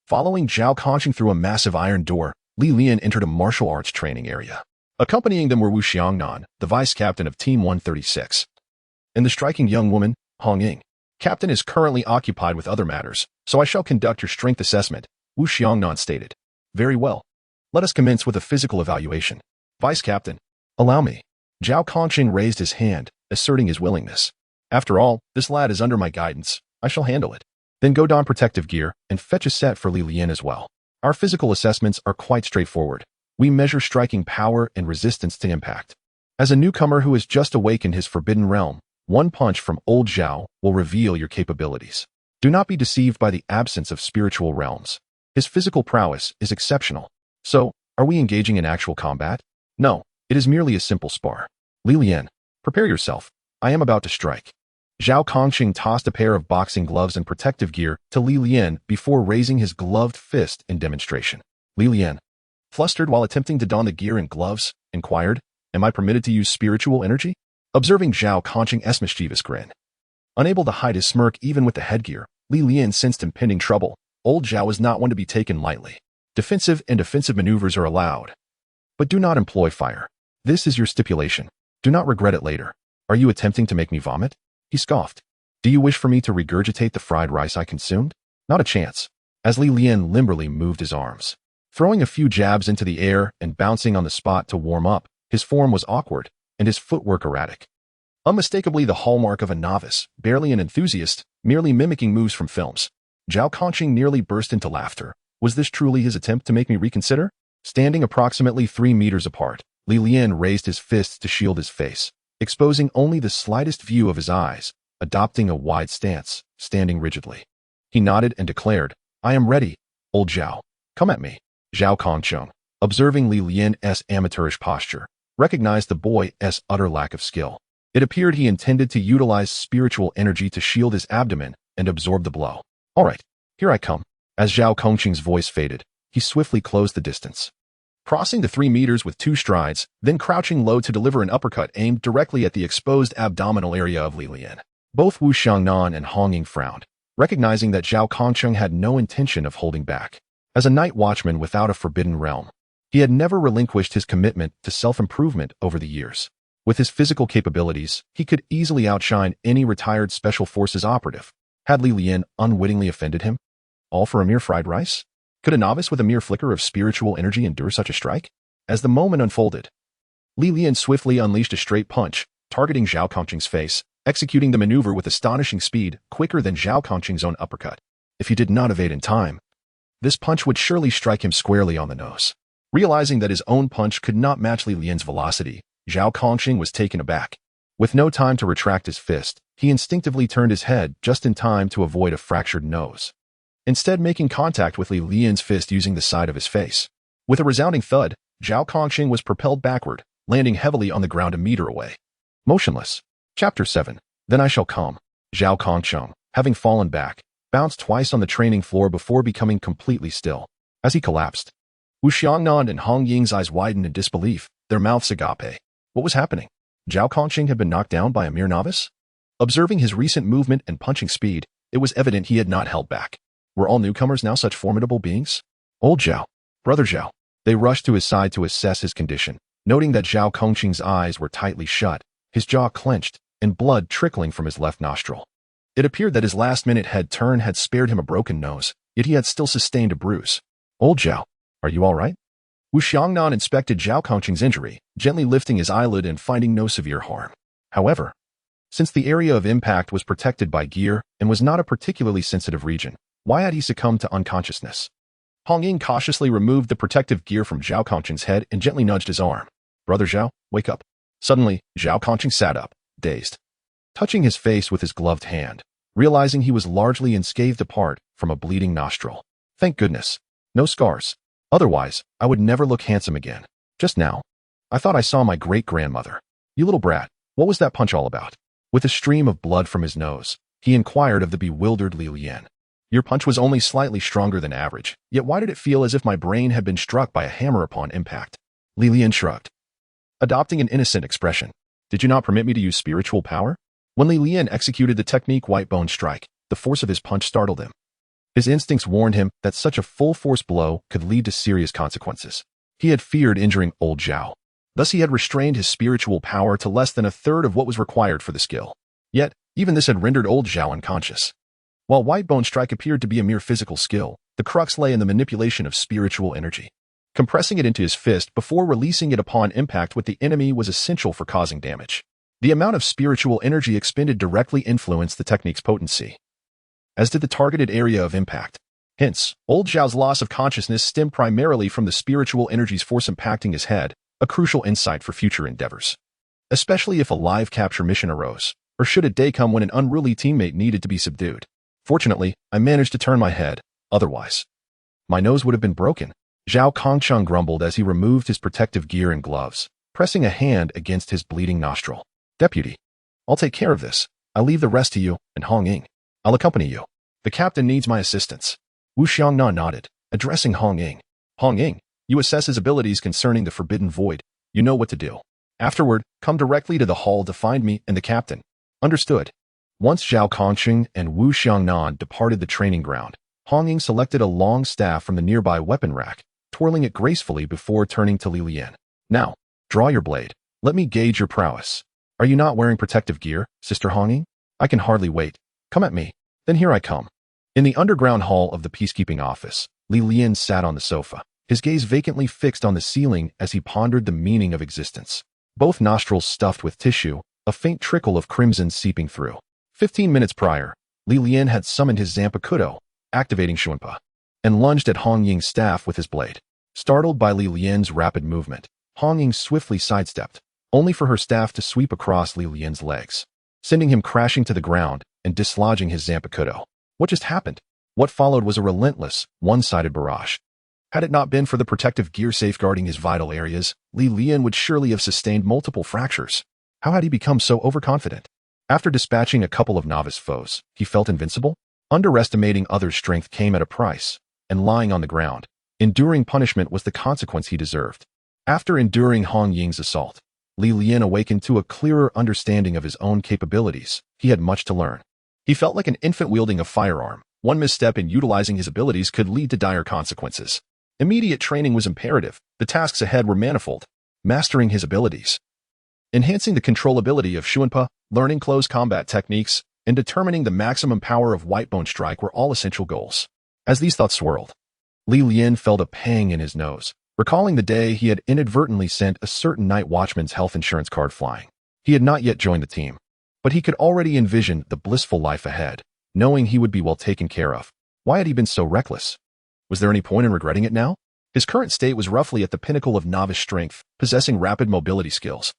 Speaker 1: following Zhao Conqing through a massive iron door, Li Lian entered a martial arts training area. Accompanying them were Wu Xiangnan, the vice captain of Team 136, and the striking young woman, Hong Ying. Captain is currently occupied with other matters, so I shall conduct your strength assessment, Wu Xiangnan stated. Very well. Let us commence with a physical evaluation. Vice Captain, allow me. Zhao Conqing raised his hand, asserting his willingness. After all, this lad is under my guidance. I shall handle it. Then go don protective gear and fetch a set for Li Lian as well. Our physical assessments are quite straightforward. We measure striking power and resistance to impact. As a newcomer who has just awakened his forbidden realm, one punch from old Zhao will reveal your capabilities. Do not be deceived by the absence of spiritual realms. His physical prowess is exceptional. So, are we engaging in actual combat? No, it is merely a simple spar. Li Lian, prepare yourself. I am about to strike. Zhao Conqing tossed a pair of boxing gloves and protective gear to Li Lian before raising his gloved fist in demonstration. Li Lian, flustered while attempting to don the gear and gloves, inquired, am I permitted to use spiritual energy? Observing Zhao Conqing's mischievous grin. Unable to hide his smirk even with the headgear, Li Lian sensed impending trouble. Old Zhao is not one to be taken lightly. Defensive and offensive maneuvers are allowed, but do not employ fire. This is your stipulation. Do not regret it later. Are you attempting to make me vomit? He scoffed. Do you wish for me to regurgitate the fried rice I consumed? Not a chance. As Li Lian limberly moved his arms, throwing a few jabs into the air and bouncing on the spot to warm up, his form was awkward and his footwork erratic. Unmistakably the hallmark of a novice, barely an enthusiast, merely mimicking moves from films. Zhao Conqing nearly burst into laughter. Was this truly his attempt to make me reconsider? Standing approximately 3 meters apart, Li Lian raised his fists to shield his face, exposing only the slightest view of his eyes, adopting a wide stance, standing rigidly. He nodded and declared, I am ready, old Zhao. Come at me. Zhao Kongcheng, observing Li Lian's amateurish posture, recognized the boy's utter lack of skill. It appeared he intended to utilize spiritual energy to shield his abdomen and absorb the blow. All right, here I come. As Zhao Kongcheng's voice faded, he swiftly closed the distance, crossing the 3 meters with 2 strides, then crouching low to deliver an uppercut aimed directly at the exposed abdominal area of Li Lian. Both Wu Xiangnan and Hong Ying frowned, recognizing that Zhao Kongcheng had no intention of holding back. As a night watchman without a forbidden realm, he had never relinquished his commitment to self-improvement over the years. With his physical capabilities, he could easily outshine any retired Special Forces operative. Had Li Lian unwittingly offended him? All for a mere fried rice? Could a novice with a mere flicker of spiritual energy endure such a strike? As the moment unfolded, Li Lian swiftly unleashed a straight punch, targeting Zhao Kongcheng's face, executing the maneuver with astonishing speed, quicker than Zhao Kongcheng's own uppercut. If he did not evade in time, this punch would surely strike him squarely on the nose. Realizing that his own punch could not match Li Lian's velocity, Zhao Kongcheng was taken aback. With no time to retract his fist, he instinctively turned his head just in time to avoid a fractured nose, instead making contact with Li Lian's fist using the side of his face. With a resounding thud, Zhao Kongcheng was propelled backward, landing heavily on the ground a meter away. Motionless. Chapter 7. Then I shall come. Zhao Kongcheng, having fallen back, bounced twice on the training floor before becoming completely still. As he collapsed, Wu Xiangnan and Hong Ying's eyes widened in disbelief, their mouths agape. What was happening? Zhao Kongcheng had been knocked down by a mere novice? Observing his recent movement and punching speed, it was evident he had not held back. Were all newcomers now such formidable beings? Old Zhao. Brother Zhao. They rushed to his side to assess his condition, noting that Zhao Kongcheng's eyes were tightly shut, his jaw clenched, and blood trickling from his left nostril. It appeared that his last-minute head turn had spared him a broken nose, yet he had still sustained a bruise. Old Zhao, are you all right? Wu Xiangnan inspected Zhao Kongcheng's injury, gently lifting his eyelid and finding no severe harm. However, since the area of impact was protected by gear and was not a particularly sensitive region, why had he succumbed to unconsciousness? Hong Ying cautiously removed the protective gear from Zhao Kongcheng's head and gently nudged his arm. Brother Zhao, wake up. Suddenly, Zhao Kongcheng sat up, dazed, touching his face with his gloved hand, realizing he was largely unscathed apart from a bleeding nostril. Thank goodness. No scars. Otherwise, I would never look handsome again. Just now, I thought I saw my great-grandmother. You little brat, what was that punch all about? With a stream of blood from his nose, he inquired of the bewildered Li Lian. Your punch was only slightly stronger than average, yet why did it feel as if my brain had been struck by a hammer upon impact? Li Lian shrugged, adopting an innocent expression. Did you not permit me to use spiritual power? When Li Lian executed the technique White Bone Strike, the force of his punch startled him. His instincts warned him that such a full-force blow could lead to serious consequences. He had feared injuring old Zhao. Thus he had restrained his spiritual power to less than a third of what was required for the skill. Yet, even this had rendered old Zhao unconscious. While White Bone Strike appeared to be a mere physical skill, the crux lay in the manipulation of spiritual energy. Compressing it into his fist before releasing it upon impact with the enemy was essential for causing damage. The amount of spiritual energy expended directly influenced the technique's potency, as did the targeted area of impact. Hence, old Zhao's loss of consciousness stemmed primarily from the spiritual energy's force impacting his head, a crucial insight for future endeavors. Especially if a live capture mission arose, or should a day come when an unruly teammate needed to be subdued. Fortunately, I managed to turn my head, otherwise my nose would have been broken. Zhao Kongcheng grumbled as he removed his protective gear and gloves, pressing a hand against his bleeding nostril. Deputy, I'll take care of this. I'll leave the rest to you and Hong Ying. I'll accompany you. The captain needs my assistance. Wu Xiangnan nodded, addressing Hong Ying. Hong Ying, you assess his abilities concerning the Forbidden Void. You know what to do. Afterward, come directly to the hall to find me and the captain. Understood. Once Zhao Kongcheng and Wu Xiangnan departed the training ground, Hong Ying selected a long staff from the nearby weapon rack, twirling it gracefully before turning to Li Lian. Now, draw your blade. Let me gauge your prowess. Are you not wearing protective gear, Sister Hong Ying? I can hardly wait. Come at me. Then here I come. In the underground hall of the peacekeeping office, Li Lian sat on the sofa, his gaze vacantly fixed on the ceiling as he pondered the meaning of existence. Both nostrils stuffed with tissue, a faint trickle of crimson seeping through. 15 minutes prior, Li Lian had summoned his Zanpakuto, activating Shunpa, and lunged at Hong Ying's staff with his blade. Startled by Li Lian's rapid movement, Hong Ying swiftly sidestepped, only for her staff to sweep across Li Lian's legs, sending him crashing to the ground and dislodging his Zanpakuto. What just happened? What followed was a relentless, one-sided barrage. Had it not been for the protective gear safeguarding his vital areas, Lian would surely have sustained multiple fractures. How had he become so overconfident? After dispatching a couple of novice foes, he felt invincible? Underestimating others' strength came at a price, and lying on the ground, enduring punishment was the consequence he deserved. After enduring Hong Ying's assault, Lian awakened to a clearer understanding of his own capabilities. He had much to learn. He felt like an infant wielding a firearm. One misstep in utilizing his abilities could lead to dire consequences. Immediate training was imperative. The tasks ahead were manifold. Mastering his abilities, enhancing the controllability of Shuanpa, learning close combat techniques, and determining the maximum power of Whitebone Strike were all essential goals. As these thoughts swirled, Lian felt a pang in his nose, recalling the day he had inadvertently sent a certain night watchman's health insurance card flying. He had not yet joined the team, but he could already envision the blissful life ahead, knowing he would be well taken care of. Why had he been so reckless? Was there any point in regretting it now? His current state was roughly at the pinnacle of novice strength, possessing rapid mobility skills,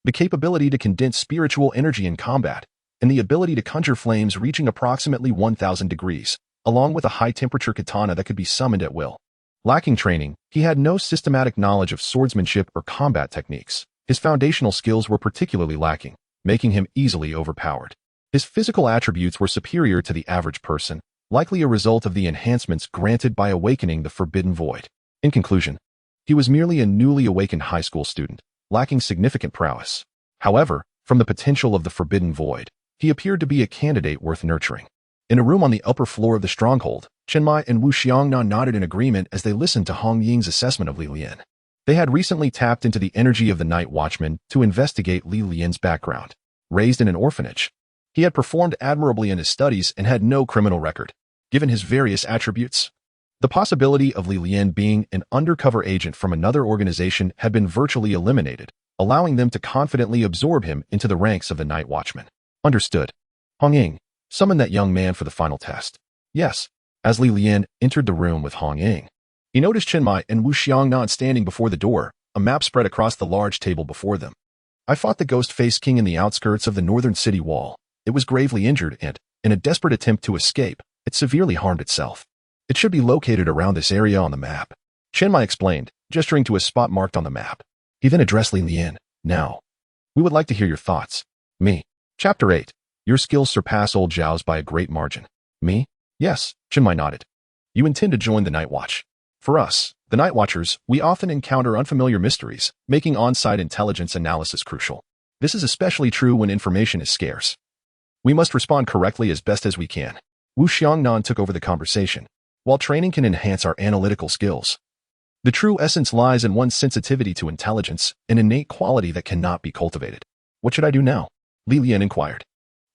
Speaker 1: the capability to condense spiritual energy in combat, and the ability to conjure flames reaching approximately 1,000 degrees, along with a high-temperature katana that could be summoned at will. Lacking training, he had no systematic knowledge of swordsmanship or combat techniques. His foundational skills were particularly lacking, making him easily overpowered. His physical attributes were superior to the average person, likely a result of the enhancements granted by awakening the Forbidden Void. In conclusion, he was merely a newly awakened high school student, lacking significant prowess. However, from the potential of the Forbidden Void, he appeared to be a candidate worth nurturing. In a room on the upper floor of the stronghold, Chenmai and Wu Xiangnan nodded in agreement as they listened to Hong Ying's assessment of Li Lian. They had recently tapped into the energy of the Night Watchman to investigate Li Lian's background. Raised in an orphanage, he had performed admirably in his studies and had no criminal record. Given his various attributes, the possibility of Li Lian being an undercover agent from another organization had been virtually eliminated, allowing them to confidently absorb him into the ranks of the Night Watchman. Understood. Hong Ying, summon that young man for the final test. Yes. As Li Lian entered the room with Hong Ying, he noticed Chenmai and Wu Xiangnan standing before the door, a map spread across the large table before them. I fought the Ghost-Faced King in the outskirts of the northern city wall. It was gravely injured and, in a desperate attempt to escape, it severely harmed itself. It should be located around this area on the map. Chenmai explained, gesturing to a spot marked on the map. He then addressed Li Lian. Now, we would like to hear your thoughts. Me. Chapter 8. Your skills surpass old Zhao's by a great margin. Me? Yes, Chenmai nodded. You intend to join the Night Watch. For us, the Night Watchers, we often encounter unfamiliar mysteries, making on-site intelligence analysis crucial. This is especially true when information is scarce. We must respond correctly as best as we can. Wu Xiangnan took over the conversation. While training can enhance our analytical skills, the true essence lies in one's sensitivity to intelligence, an innate quality that cannot be cultivated. What should I do now? Li Lian inquired.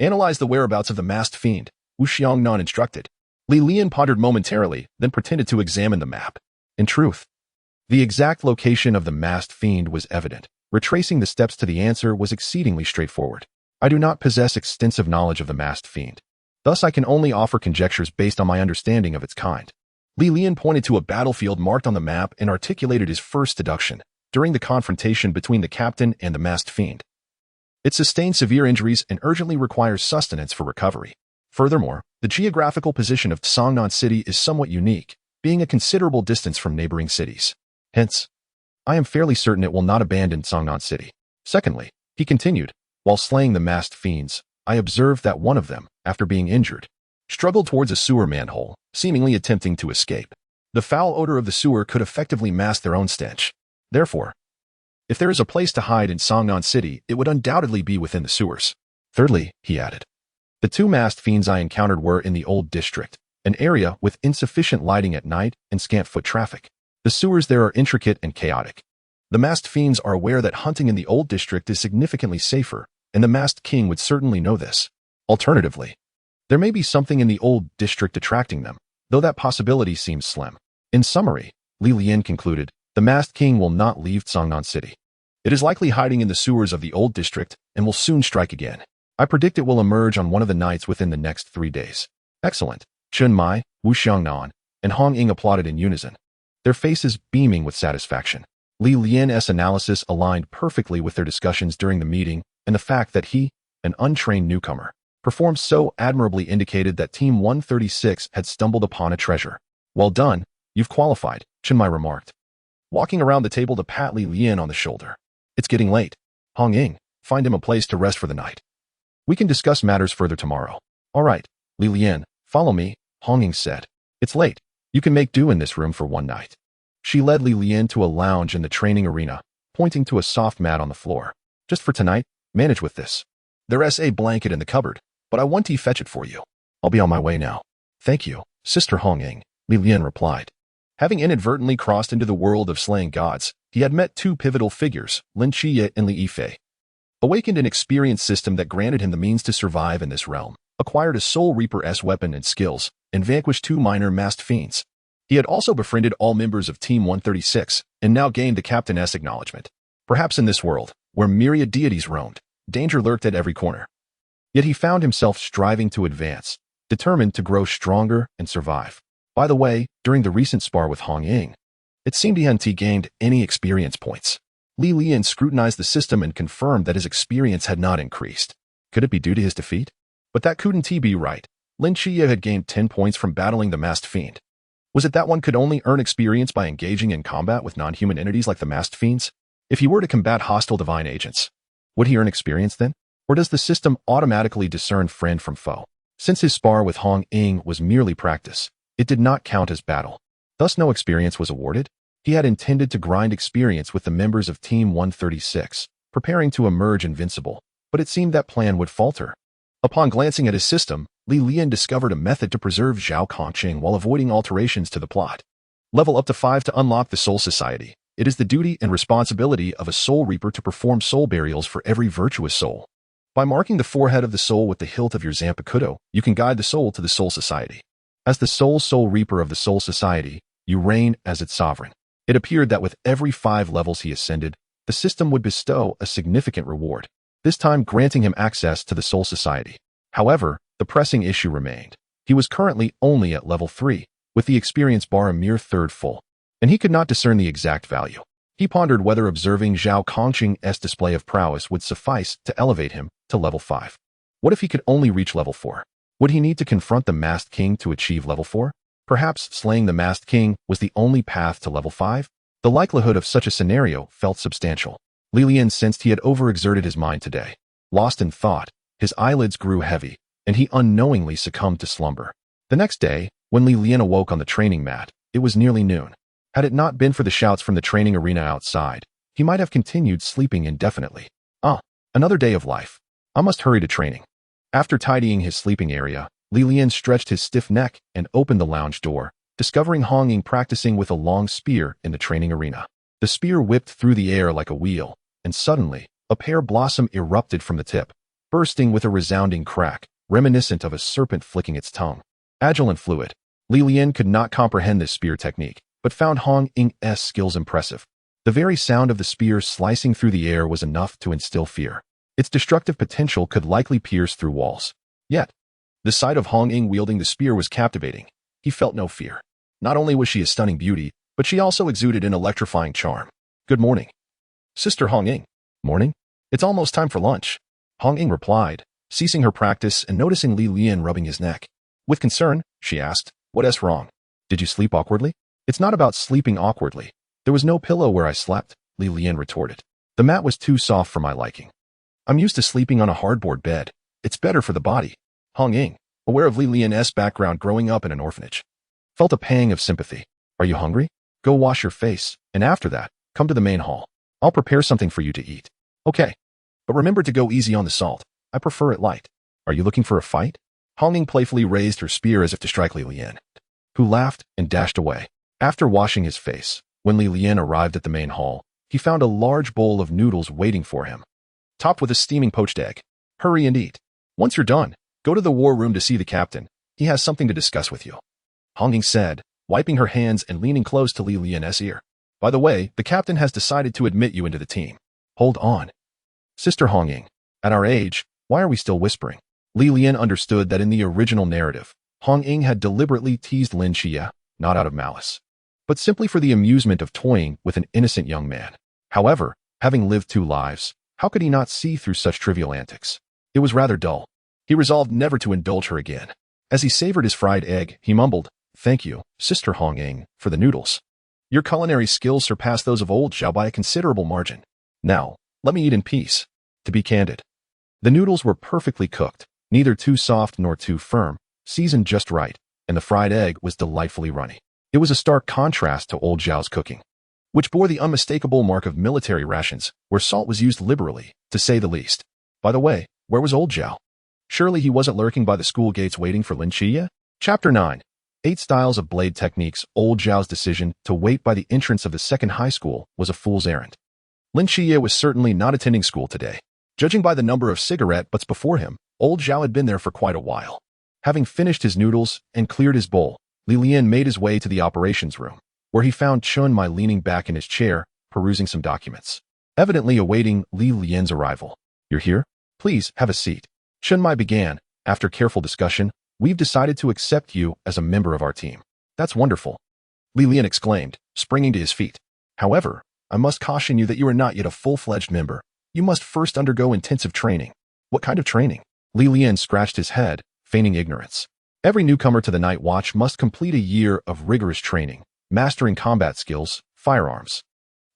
Speaker 1: Analyze the whereabouts of the masked fiend, Wu Xiangnan instructed. Li Lian pondered momentarily, then pretended to examine the map. In truth, the exact location of the masked fiend was evident. Retracing the steps to the answer was exceedingly straightforward. I do not possess extensive knowledge of the masked fiend. Thus, I can only offer conjectures based on my understanding of its kind. Li Lian pointed to a battlefield marked on the map and articulated his first deduction during the confrontation between the captain and the masked fiend. It sustained severe injuries and urgently requires sustenance for recovery. Furthermore, the geographical position of Songnan City is somewhat unique, being a considerable distance from neighboring cities. Hence, I am fairly certain it will not abandon Songnan City. Secondly, he continued, while slaying the masked fiends, I observed that one of them, after being injured, struggled towards a sewer manhole, seemingly attempting to escape. The foul odor of the sewer could effectively mask their own stench. Therefore, if there is a place to hide in Songnan City, it would undoubtedly be within the sewers. Thirdly, he added, the two masked fiends I encountered were in the Old District, an area with insufficient lighting at night and scant foot traffic. The sewers there are intricate and chaotic. The masked fiends are aware that hunting in the Old District is significantly safer, and the masked king would certainly know this. Alternatively, there may be something in the Old District attracting them, though that possibility seems slim. In summary, Li Lian concluded, the masked king will not leave Songnan City. It is likely hiding in the sewers of the Old District and will soon strike again. I predict it will emerge on one of the nights within the next 3 days. Excellent. Chenmai, Wu Xiangnan, and Hong Ying applauded in unison, their faces beaming with satisfaction. Li Lian's analysis aligned perfectly with their discussions during the meeting and the fact that he, an untrained newcomer, performed so admirably indicated that Team 136 had stumbled upon a treasure. Well done, you've qualified, Chenmai remarked, walking around the table to pat Lian on the shoulder. It's getting late. Hong Ying, find him a place to rest for the night. We can discuss matters further tomorrow. All right, Lian, follow me, Hong Ying said. It's late. You can make do in this room for one night. She led Lian to a lounge in the training arena, pointing to a soft mat on the floor. Just for tonight, manage with this. There's a blanket in the cupboard, but I want to fetch it for you. I'll be on my way now. Thank you, Sister Hong Ying, Lian replied. Having inadvertently crossed into the world of slaying gods, he had met two pivotal figures, Lin Qiye and Lin Qiye. Awakened an experience system that granted him the means to survive in this realm, acquired a Soul Reaper-esque weapon and skills, and vanquished two minor masked fiends. He had also befriended all members of Team 136, and now gained the Captain-esque acknowledgement. Perhaps in this world, where myriad deities roamed, danger lurked at every corner. Yet he found himself striving to advance, determined to grow stronger and survive. By the way, during the recent spar with Hong Ying, it seemed he hadn't gained any experience points. Lian scrutinized the system and confirmed that his experience had not increased. Could it be due to his defeat? But that couldn't be right. Lin Qiye had gained 10 points from battling the masked fiend. Was it that one could only earn experience by engaging in combat with non-human entities like the masked fiends? If he were to combat hostile divine agents, would he earn experience then? Or does the system automatically discern friend from foe? Since his spar with Hong Ying was merely practice, it did not count as battle. Thus no experience was awarded. He had intended to grind experience with the members of Team 136, preparing to emerge invincible, but it seemed that plan would falter. Upon glancing at his system, Lian discovered a method to preserve Zhao Kongqing while avoiding alterations to the plot. Level up to 5 to unlock the Soul Society. It is the duty and responsibility of a Soul Reaper to perform soul burials for every virtuous soul. By marking the forehead of the soul with the hilt of your Zanpakuto, you can guide the soul to the Soul Society. As the Soul Reaper of the Soul Society, you reign as its sovereign. It appeared that with every 5 levels he ascended, the system would bestow a significant reward, this time granting him access to the Soul Society. However, the pressing issue remained. He was currently only at level 3, with the experience bar a mere third full, and he could not discern the exact value. He pondered whether observing Zhao Kongqing's display of prowess would suffice to elevate him to level 5. What if he could only reach level 4? Would he need to confront the Masked King to achieve level 4? Perhaps slaying the Masked King was the only path to level 5? The likelihood of such a scenario felt substantial. Lian sensed he had overexerted his mind today. Lost in thought, his eyelids grew heavy, and he unknowingly succumbed to slumber. The next day, when Lian awoke on the training mat, it was nearly noon. Had it not been for the shouts from the training arena outside, he might have continued sleeping indefinitely. Another day of life. I must hurry to training. After tidying his sleeping area, Lian stretched his stiff neck and opened the lounge door, discovering Hong Ying practicing with a long spear in the training arena. The spear whipped through the air like a wheel, and suddenly, a pear blossom erupted from the tip, bursting with a resounding crack, reminiscent of a serpent flicking its tongue. Agile and fluid, Lian could not comprehend this spear technique, but found Hong Ying's skills impressive. The very sound of the spear slicing through the air was enough to instill fear. Its destructive potential could likely pierce through walls. Yet, the sight of Hong Ying wielding the spear was captivating. He felt no fear. Not only was she a stunning beauty, but she also exuded an electrifying charm. Good morning, Sister Hong Ying. Morning? It's almost time for lunch, Hong Ying replied, ceasing her practice and noticing Lian rubbing his neck. With concern, she asked, "What's wrong? Did you sleep awkwardly?" "It's not about sleeping awkwardly. There was no pillow where I slept," Lian retorted. "The mat was too soft for my liking. I'm used to sleeping on a hardboard bed. It's better for the body." Hong Ying, aware of Lian's background growing up in an orphanage, felt a pang of sympathy. "Are you hungry? Go wash your face, and after that, come to the main hall. I'll prepare something for you to eat." "Okay. But remember to go easy on the salt. I prefer it light." "Are you looking for a fight?" Hong Ying playfully raised her spear as if to strike Lian, who laughed and dashed away. After washing his face, when Lian arrived at the main hall, he found a large bowl of noodles waiting for him, topped with a steaming poached egg. "Hurry and eat. Once you're done, go to the war room to see the captain. He has something to discuss with you," Hong Ying said, wiping her hands and leaning close to Lian's ear. "By the way, the captain has decided to admit you into the team." "Hold on. Sister Hong Ying, at our age, why are we still whispering?" Lian understood that in the original narrative, Hong Ying had deliberately teased Lin Qiye, not out of malice, but simply for the amusement of toying with an innocent young man. However, having lived 2 lives, how could he not see through such trivial antics? It was rather dull. He resolved never to indulge her again. As he savored his fried egg, he mumbled, "Thank you, Sister Hong-Ing, for the noodles. Your culinary skills surpass those of old Zhao by a considerable margin. Now, let me eat in peace." To be candid, the noodles were perfectly cooked, neither too soft nor too firm, seasoned just right, and the fried egg was delightfully runny. It was a stark contrast to old Zhao's cooking, which bore the unmistakable mark of military rations, where salt was used liberally, to say the least. By the way, where was old Zhao? Surely he wasn't lurking by the school gates waiting for Lin Qiye? Chapter 9. 8 Styles of Blade Techniques. Old Zhao's decision to wait by the entrance of the second high school was a fool's errand. Lin Qiye was certainly not attending school today. Judging by the number of cigarette butts before him, old Zhao had been there for quite a while. Having finished his noodles and cleared his bowl, Lian made his way to the operations room, where he found Chunmai leaning back in his chair, perusing some documents, evidently awaiting Lian's arrival. "You're here? Please, have a seat." Chunmai began. "After careful discussion, we've decided to accept you as a member of our team." "That's wonderful," Lian exclaimed, springing to his feet. "However, I must caution you that you are not yet a full-fledged member. You must first undergo intensive training." "What kind of training?" Lian scratched his head, feigning ignorance. "Every newcomer to the Night Watch must complete a year of rigorous training, mastering combat skills, firearms,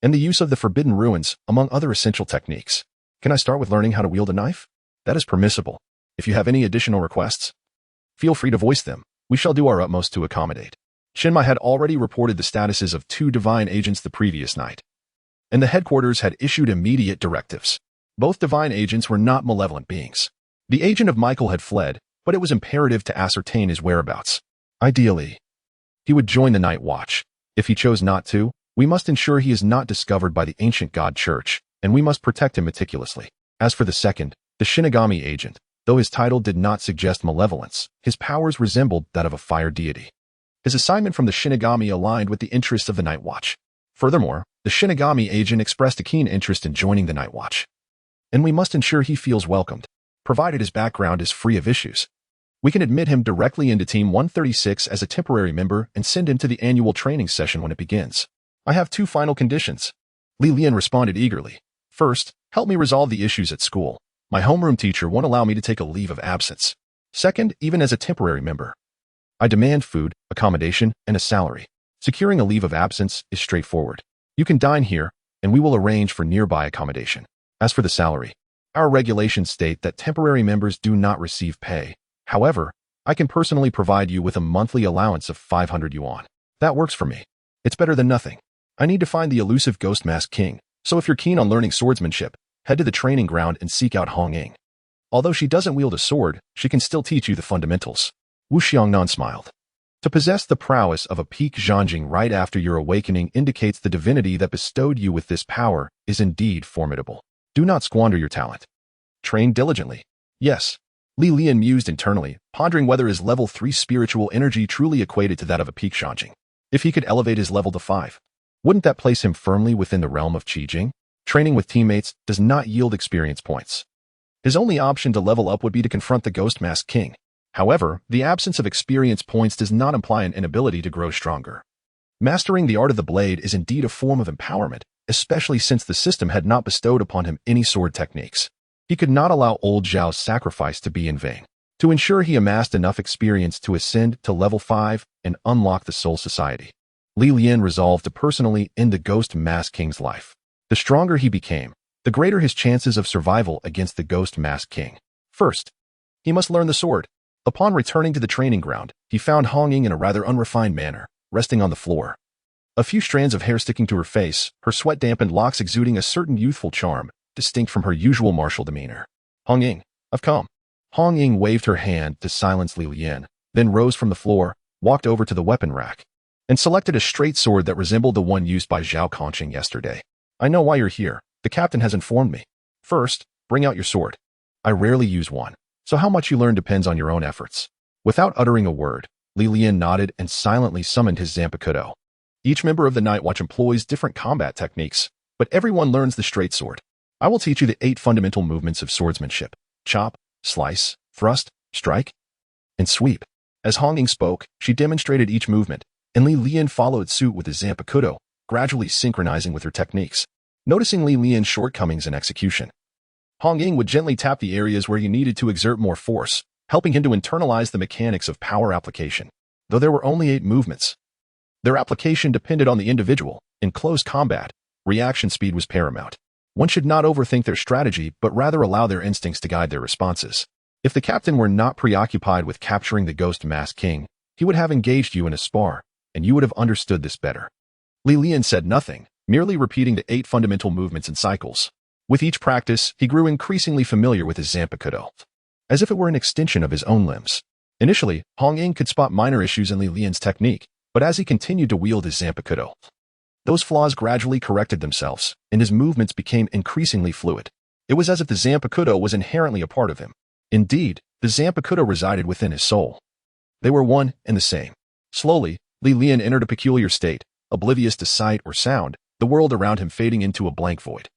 Speaker 1: and the use of the Forbidden Ruins, among other essential techniques. Can I start with learning how to wield a knife?" "That is permissible. If you have any additional requests, feel free to voice them. We shall do our utmost to accommodate." Chunmai had already reported the statuses of 2 divine agents the previous night, and the headquarters had issued immediate directives. Both divine agents were not malevolent beings. The agent of Michael had fled, but it was imperative to ascertain his whereabouts. Ideally, he would join the Night Watch. If he chose not to, we must ensure he is not discovered by the ancient God Church, and we must protect him meticulously. As for the second, the Shinigami agent, though his title did not suggest malevolence, his powers resembled that of a fire deity. His assignment from the Shinigami aligned with the interests of the Night Watch. Furthermore, the Shinigami agent expressed a keen interest in joining the Night Watch, and we must ensure he feels welcomed, provided his background is free of issues. We can admit him directly into Team 136 as a temporary member and send him to the annual training session when it begins. "I have 2 final conditions," Lian responded eagerly. "First, help me resolve the issues at school. My homeroom teacher won't allow me to take a leave of absence. Second, even as a temporary member, I demand food, accommodation, and a salary. Securing a leave of absence is straightforward. You can dine here, and we will arrange for nearby accommodation. As for the salary, our regulations state that temporary members do not receive pay. However, I can personally provide you with a monthly allowance of 500 yuan. That works for me. It's better than nothing. I need to find the elusive Ghost Mask King, so if you're keen on learning swordsmanship, head to the training ground and seek out Hong-Ing. Although she doesn't wield a sword, she can still teach you the fundamentals." Wu Xiangnan smiled. To possess the prowess of a peak Zhanjing right after your awakening indicates the divinity that bestowed you with this power is indeed formidable. Do not squander your talent. Train diligently. Yes. Lian mused internally, pondering whether his level 3 spiritual energy truly equated to that of a peak Zhanjing. If he could elevate his level to 5, wouldn't that place him firmly within the realm of Qijing? Training with teammates does not yield experience points. His only option to level up would be to confront the Ghost Mask King. However, the absence of experience points does not imply an inability to grow stronger. Mastering the art of the blade is indeed a form of empowerment, especially since the system had not bestowed upon him any sword techniques. He could not allow old Zhao's sacrifice to be in vain. To ensure he amassed enough experience to ascend to level 5 and unlock the Soul Society, Lian resolved to personally end the Ghost Mask King's life. The stronger he became, the greater his chances of survival against the Ghost Mask King. First, he must learn the sword. Upon returning to the training ground, he found Hong-Ing in a rather unrefined manner, resting on the floor. A few strands of hair sticking to her face, her sweat-dampened locks exuding a certain youthful charm, distinct from her usual martial demeanor. "Hong-Ing, I've come." Hong-Ing waved her hand to silence Lian, then rose from the floor, walked over to the weapon rack, and selected a straight sword that resembled the one used by Zhao Conching yesterday. "I know why you're here. The captain has informed me. First, bring out your sword. I rarely use one, so how much you learn depends on your own efforts." Without uttering a word, Lian nodded and silently summoned his Zanpakuto. Each member of the Night Watch employs different combat techniques, but everyone learns the straight sword. I will teach you the 8 fundamental movements of swordsmanship: chop, slice, thrust, strike, and sweep. As Hong-Ing spoke, she demonstrated each movement, and Lian followed suit with his Zanpakuto, gradually synchronizing with her techniques. Noticing Lian's shortcomings in execution, Hong Ying would gently tap the areas where he needed to exert more force, helping him to internalize the mechanics of power application. Though there were only 8 movements, their application depended on the individual. In close combat, reaction speed was paramount. One should not overthink their strategy, but rather allow their instincts to guide their responses. If the captain were not preoccupied with capturing the Ghost Mask King, he would have engaged you in a spar, and you would have understood this better. Lian said nothing, merely repeating the 8 fundamental movements and cycles. With each practice, he grew increasingly familiar with his Zanpakuto, as if it were an extension of his own limbs. Initially, Hong Ying could spot minor issues in Lian's technique, but as he continued to wield his Zanpakuto, those flaws gradually corrected themselves, and his movements became increasingly fluid. It was as if the Zanpakuto was inherently a part of him. Indeed, the Zanpakuto resided within his soul. They were one and the same. Slowly, Lian entered a peculiar state, oblivious to sight or sound, the world around him fading into a blank void,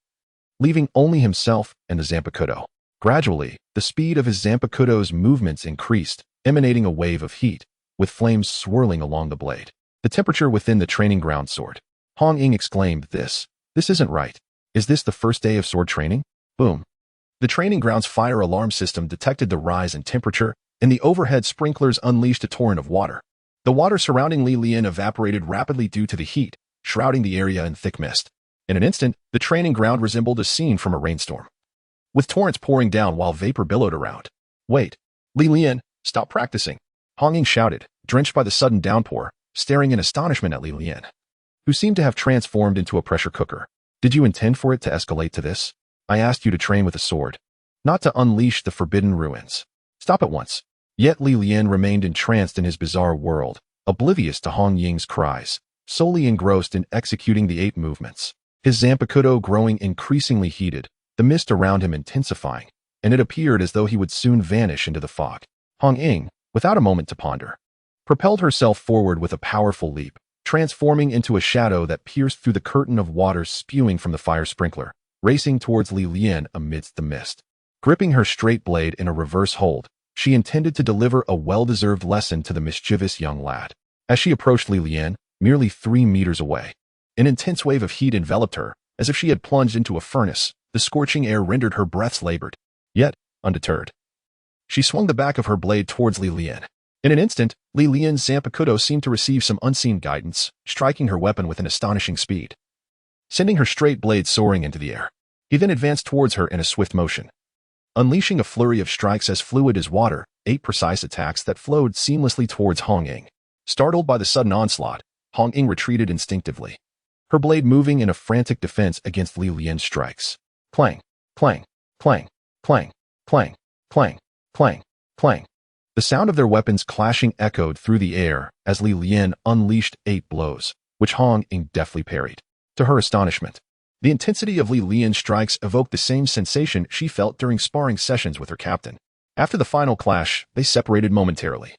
Speaker 1: leaving only himself and the Zanpakuto. Gradually, the speed of his Zanpakuto's movements increased, emanating a wave of heat, with flames swirling along the blade. The temperature within the training ground soared. Hong Ying exclaimed, This isn't right. Is this the first day of sword training? Boom. The training ground's fire alarm system detected the rise in temperature, and the overhead sprinklers unleashed a torrent of water. The water surrounding Lian evaporated rapidly due to the heat, shrouding the area in thick mist. In an instant, the training ground resembled a scene from a rainstorm, with torrents pouring down while vapor billowed around. Wait, Lian, stop practicing. Hong Ying shouted, drenched by the sudden downpour, staring in astonishment at Lian, who seemed to have transformed into a pressure cooker. Did you intend for it to escalate to this? I asked you to train with a sword, not to unleash the forbidden ruins. Stop at once. Yet Lian remained entranced in his bizarre world, oblivious to Hong Ying's cries, solely engrossed in executing the 8 movements. His Zanpakuto growing increasingly heated, the mist around him intensifying, and it appeared as though he would soon vanish into the fog. Hong Ying, without a moment to ponder, propelled herself forward with a powerful leap, transforming into a shadow that pierced through the curtain of water spewing from the fire sprinkler, racing towards Lian amidst the mist. Gripping her straight blade in a reverse hold, she intended to deliver a well-deserved lesson to the mischievous young lad. As she approached Lian, merely 3 meters away, an intense wave of heat enveloped her, as if she had plunged into a furnace. The scorching air rendered her breaths labored. Yet, undeterred, she swung the back of her blade towards Lian. In an instant, Lian's Zanpakuto seemed to receive some unseen guidance, striking her weapon with an astonishing speed, sending her straight blade soaring into the air. He then advanced towards her in a swift motion, unleashing a flurry of strikes as fluid as water, 8 precise attacks that flowed seamlessly towards Hong Ying. Startled by the sudden onslaught, Hong Ying retreated instinctively, her blade moving in a frantic defense against Lian's strikes. Clang, clang, clang, clang, clang, clang, clang, clang. The sound of their weapons clashing echoed through the air as Lian unleashed 8 blows, which Hong Ying deftly parried. To her astonishment, the intensity of Lian's strikes evoked the same sensation she felt during sparring sessions with her captain. After the final clash, they separated momentarily,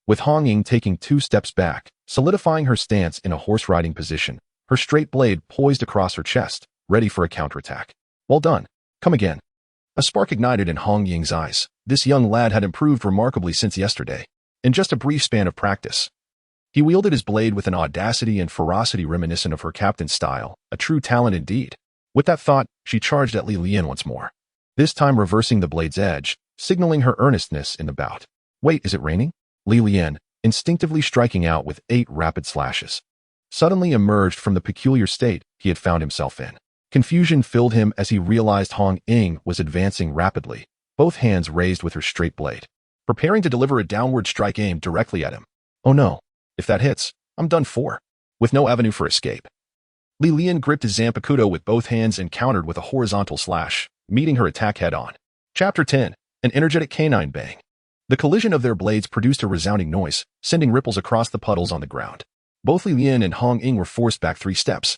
Speaker 1: with Hong Ying taking 2 steps back, solidifying her stance in a horse-riding position, her straight blade poised across her chest, ready for a counterattack. Well done. Come again. A spark ignited in Hong Ying's eyes. This young lad had improved remarkably since yesterday. In just a brief span of practice, he wielded his blade with an audacity and ferocity reminiscent of her captain's style, a true talent indeed. With that thought, she charged at Lian once more, this time reversing the blade's edge, signaling her earnestness in the bout. Wait, is it raining? Lian, instinctively striking out with 8 rapid slashes, suddenly emerged from the peculiar state he had found himself in. Confusion filled him as he realized Hong Ying was advancing rapidly, both hands raised with her straight blade, preparing to deliver a downward strike aimed directly at him. Oh no, if that hits, I'm done for. With no avenue for escape, Lian gripped his Zanpakuto with both hands and countered with a horizontal slash, meeting her attack head-on. Chapter 10. An energetic canine bang. The collision of their blades produced a resounding noise, sending ripples across the puddles on the ground. Both Lian and Hong Ying were forced back 3 steps,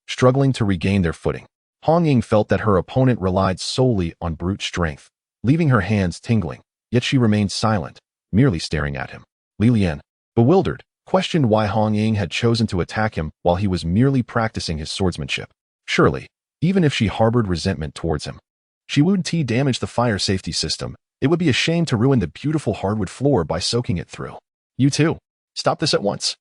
Speaker 1: struggling to regain their footing. Hong Ying felt that her opponent relied solely on brute strength, leaving her hands tingling, yet she remained silent, merely staring at him. Lian, bewildered, questioned why Hong Ying had chosen to attack him while he was merely practicing his swordsmanship. Surely, even if she harbored resentment towards him, she wouldn't damage the fire safety system. It would be a shame to ruin the beautiful hardwood floor by soaking it through. You too. Stop this at once.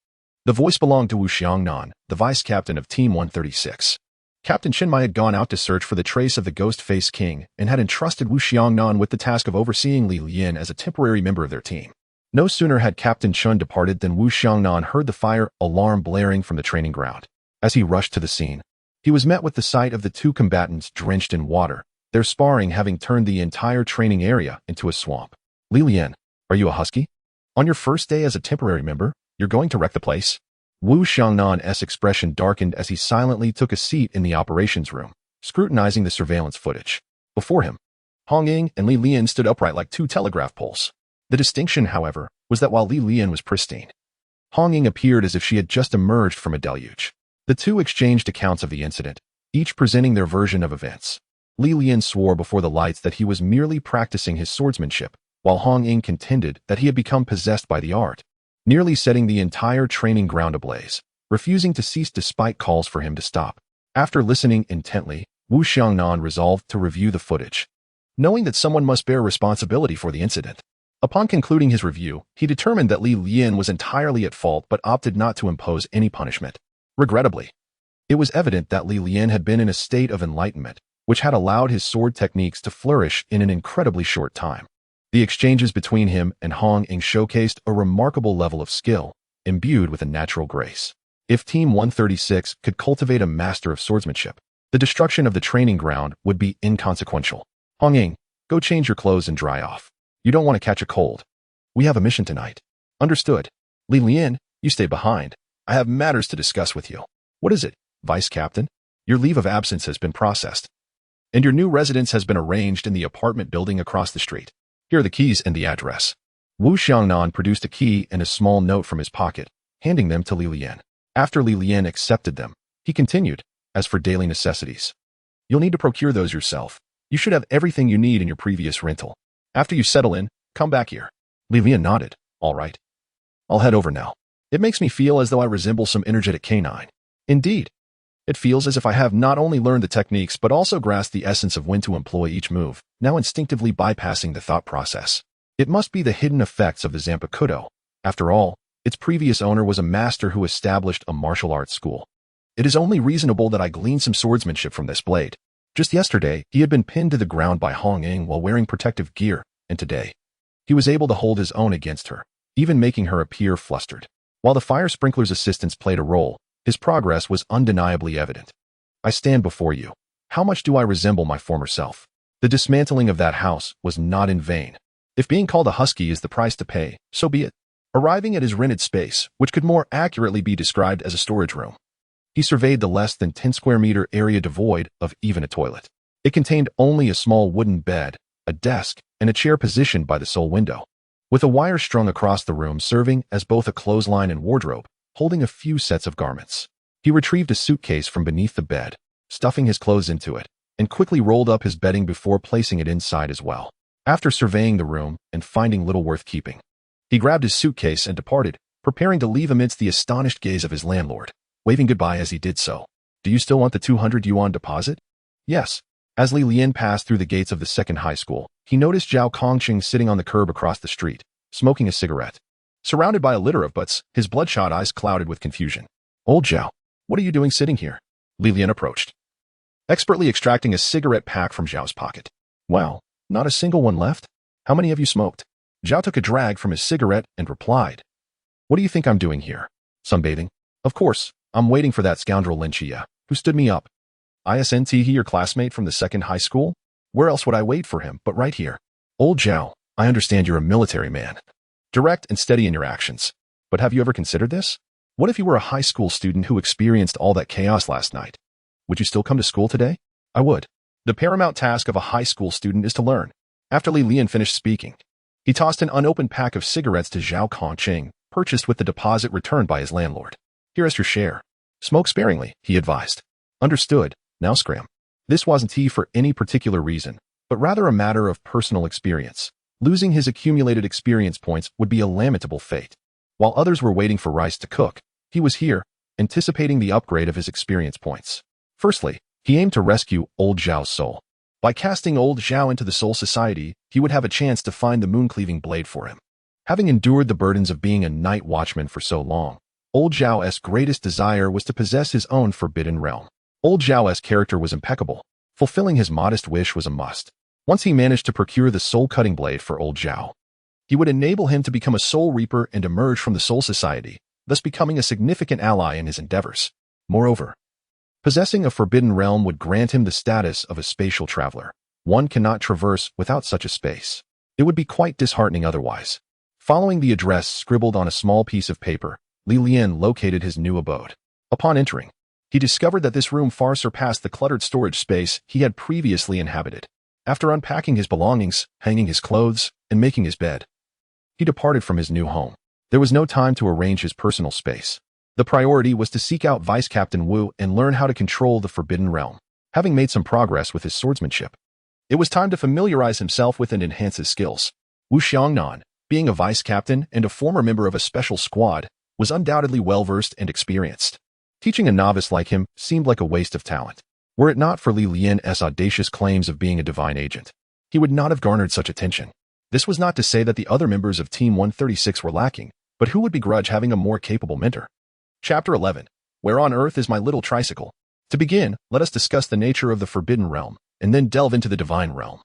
Speaker 1: The voice belonged to Wu Xiangnan, the vice captain of Team 136. Captain Chinmai had gone out to search for the trace of the Ghost-Face King and had entrusted Wu Xiangnan with the task of overseeing Li Lian as a temporary member of their team. No sooner had Captain Chun departed than Wu Xiangnan heard the fire alarm blaring from the training ground. As he rushed to the scene, he was met with the sight of the two combatants drenched in water, their sparring having turned the entire training area into a swamp. Li Lian, are you a husky? On your first day as a temporary member, you're going to wreck the place? Wu Xiangnan's expression darkened as he silently took a seat in the operations room, scrutinizing the surveillance footage. Before him, Hong Ying and Li Lian stood upright like two telegraph poles. The distinction, however, was that while Li Lian was pristine, Hong Ying appeared as if she had just emerged from a deluge. The two exchanged accounts of the incident, each presenting their version of events. Li Lian swore before the lights that he was merely practicing his swordsmanship, while Hong Ying contended that he had become possessed by the art, nearly setting the entire training ground ablaze, refusing to cease despite calls for him to stop. After listening intently, Wu Xiangnan resolved to review the footage, knowing that someone must bear responsibility for the incident. Upon concluding his review, he determined that Li Lian was entirely at fault but opted not to impose any punishment. Regrettably, it was evident that Li Lian had been in a state of enlightenment, which had allowed his sword techniques to flourish in an incredibly short time. The exchanges between him and Hong Ying showcased a remarkable level of skill, imbued with a natural grace. If Team 136 could cultivate a master of swordsmanship, the destruction of the training ground would be inconsequential. Hong Ying, go change your clothes and dry off. You don't want to catch a cold. We have a mission tonight. Understood. Li Lian, you stay behind. I have matters to discuss with you. What is it, Vice Captain? Your leave of absence has been processed, and your new residence has been arranged in the apartment building across the street. Here are the keys and the address. Wu Xiangnan produced a key and a small note from his pocket, handing them to Li Lian. After Li Lian accepted them, he continued, as for daily necessities, you'll need to procure those yourself. You should have everything you need in your previous rental. After you settle in, come back here. Li Lian nodded. All right. I'll head over now. It makes me feel as though I resemble some energetic canine. Indeed. It feels as if I have not only learned the techniques but also grasped the essence of when to employ each move, now instinctively bypassing the thought process. It must be the hidden effects of the Zanpakuto. After all, its previous owner was a master who established a martial arts school. It is only reasonable that I glean some swordsmanship from this blade. Just yesterday, he had been pinned to the ground by Hong Ying while wearing protective gear, and today, he was able to hold his own against her, even making her appear flustered. While the fire sprinkler's assistance played a role, his progress was undeniably evident. I stand before you. How much do I resemble my former self? The dismantling of that house was not in vain. If being called a husky is the price to pay, so be it. Arriving at his rented space, which could more accurately be described as a storage room, he surveyed the less than 10 square meter area devoid of even a toilet. It contained only a small wooden bed, a desk, and a chair positioned by the sole window, with a wire strung across the room serving as both a clothesline and wardrobe, holding a few sets of garments. He retrieved a suitcase from beneath the bed, stuffing his clothes into it, and quickly rolled up his bedding before placing it inside as well. After surveying the room and finding little worth keeping, he grabbed his suitcase and departed, preparing to leave amidst the astonished gaze of his landlord, waving goodbye as he did so. Do you still want the 200 yuan deposit? Yes. As Li Lian passed through the gates of the second high school, he noticed Zhao Kongqing sitting on the curb across the street, smoking a cigarette. Surrounded by a litter of butts, his bloodshot eyes clouded with confusion. Old Zhao, what are you doing sitting here? Li Lian approached, expertly extracting a cigarette pack from Zhao's pocket. Wow, not a single one left? How many have you smoked? Zhao took a drag from his cigarette and replied, what do you think I'm doing here? Sunbathing? Of course, I'm waiting for that scoundrel Lin Qiye, who stood me up. Isn't he your classmate from the second high school? Where else would I wait for him but right here? Old Zhao, I understand you're a military man, direct and steady in your actions. But have you ever considered this? What if you were a high school student who experienced all that chaos last night? Would you still come to school today? I would. The paramount task of a high school student is to learn. After Li Lian finished speaking, he tossed an unopened pack of cigarettes to Zhao Kongqing, purchased with the deposit returned by his landlord. Here is your share. Smoke sparingly, he advised. Understood. Now scram. This wasn't he for any particular reason, but rather a matter of personal experience. Losing his accumulated experience points would be a lamentable fate. While others were waiting for rice to cook, he was here, anticipating the upgrade of his experience points. Firstly, he aimed to rescue Old Zhao's soul. By casting Old Zhao into the Soul Society, he would have a chance to find the moon-cleaving blade for him. Having endured the burdens of being a night watchman for so long, Old Zhao's greatest desire was to possess his own forbidden realm. Old Zhao's character was impeccable. Fulfilling his modest wish was a must. Once he managed to procure the soul-cutting blade for Old Zhao, he would enable him to become a Soul Reaper and emerge from the Soul Society, thus becoming a significant ally in his endeavors. Moreover, possessing a forbidden realm would grant him the status of a spatial traveler. One cannot traverse without such a space. It would be quite disheartening otherwise. Following the address scribbled on a small piece of paper, Lian located his new abode. Upon entering, he discovered that this room far surpassed the cluttered storage space he had previously inhabited. After unpacking his belongings, hanging his clothes, and making his bed, he departed from his new home. There was no time to arrange his personal space. The priority was to seek out Vice Captain Wu and learn how to control the Forbidden Realm. Having made some progress with his swordsmanship, it was time to familiarize himself with and enhance his skills. Wu Xiangnan, being a vice captain and a former member of a special squad, was undoubtedly well-versed and experienced. Teaching a novice like him seemed like a waste of talent. Were it not for Lian's audacious claims of being a divine agent, he would not have garnered such attention. This was not to say that the other members of Team 136 were lacking, but who would begrudge having a more capable mentor? Chapter 11. Where on earth is my little tricycle? To begin, let us discuss the nature of the Forbidden Realm, and then delve into the Divine Realm,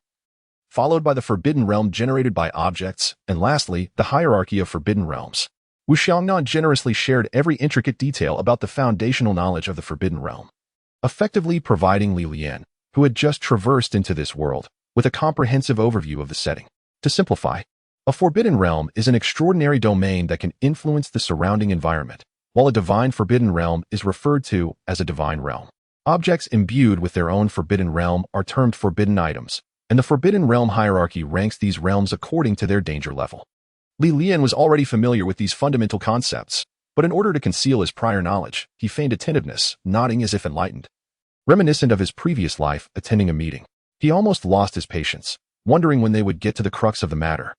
Speaker 1: followed by the Forbidden Realm generated by objects, and lastly, the hierarchy of Forbidden Realms. Wu Xiangnan generously shared every intricate detail about the foundational knowledge of the Forbidden Realm, effectively providing Lian, who had just traversed into this world, with a comprehensive overview of the setting. To simplify, a Forbidden Realm is an extraordinary domain that can influence the surrounding environment, while a Divine Forbidden Realm is referred to as a Divine Realm. Objects imbued with their own Forbidden Realm are termed Forbidden Items, and the Forbidden Realm hierarchy ranks these realms according to their danger level. Lian was already familiar with these fundamental concepts, but in order to conceal his prior knowledge, he feigned attentiveness, nodding as if enlightened. Reminiscent of his previous life attending a meeting, he almost lost his patience, wondering when they would get to the crux of the matter.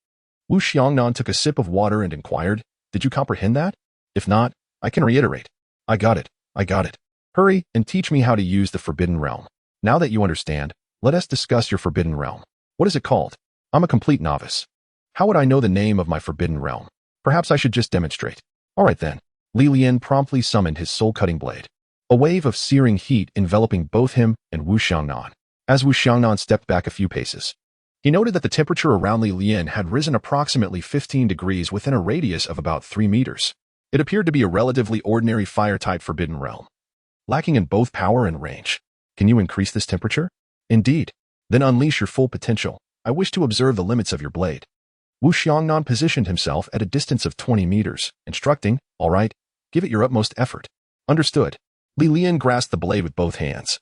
Speaker 1: Wu Xiangnan took a sip of water and inquired, "Did you comprehend that? If not, I can reiterate. I got it. Hurry and teach me how to use the Forbidden Realm. Now that you understand, let us discuss your Forbidden Realm. What is it called? I'm a complete novice. How would I know the name of my Forbidden Realm? Perhaps I should just demonstrate." All right then. Lian promptly summoned his soul-cutting blade. A wave of searing heat enveloping both him and Wu Xiangnan. As Wu Xiangnan stepped back a few paces, he noted that the temperature around Lian had risen approximately 15 degrees within a radius of about 3 meters. It appeared to be a relatively ordinary fire-type Forbidden Realm, lacking in both power and range. Can you increase this temperature? Indeed. Then unleash your full potential. I wish to observe the limits of your blade. Wu Xiangnan positioned himself at a distance of 20 meters, instructing, "All right, give it your utmost effort." Understood. Lian grasped the blade with both hands,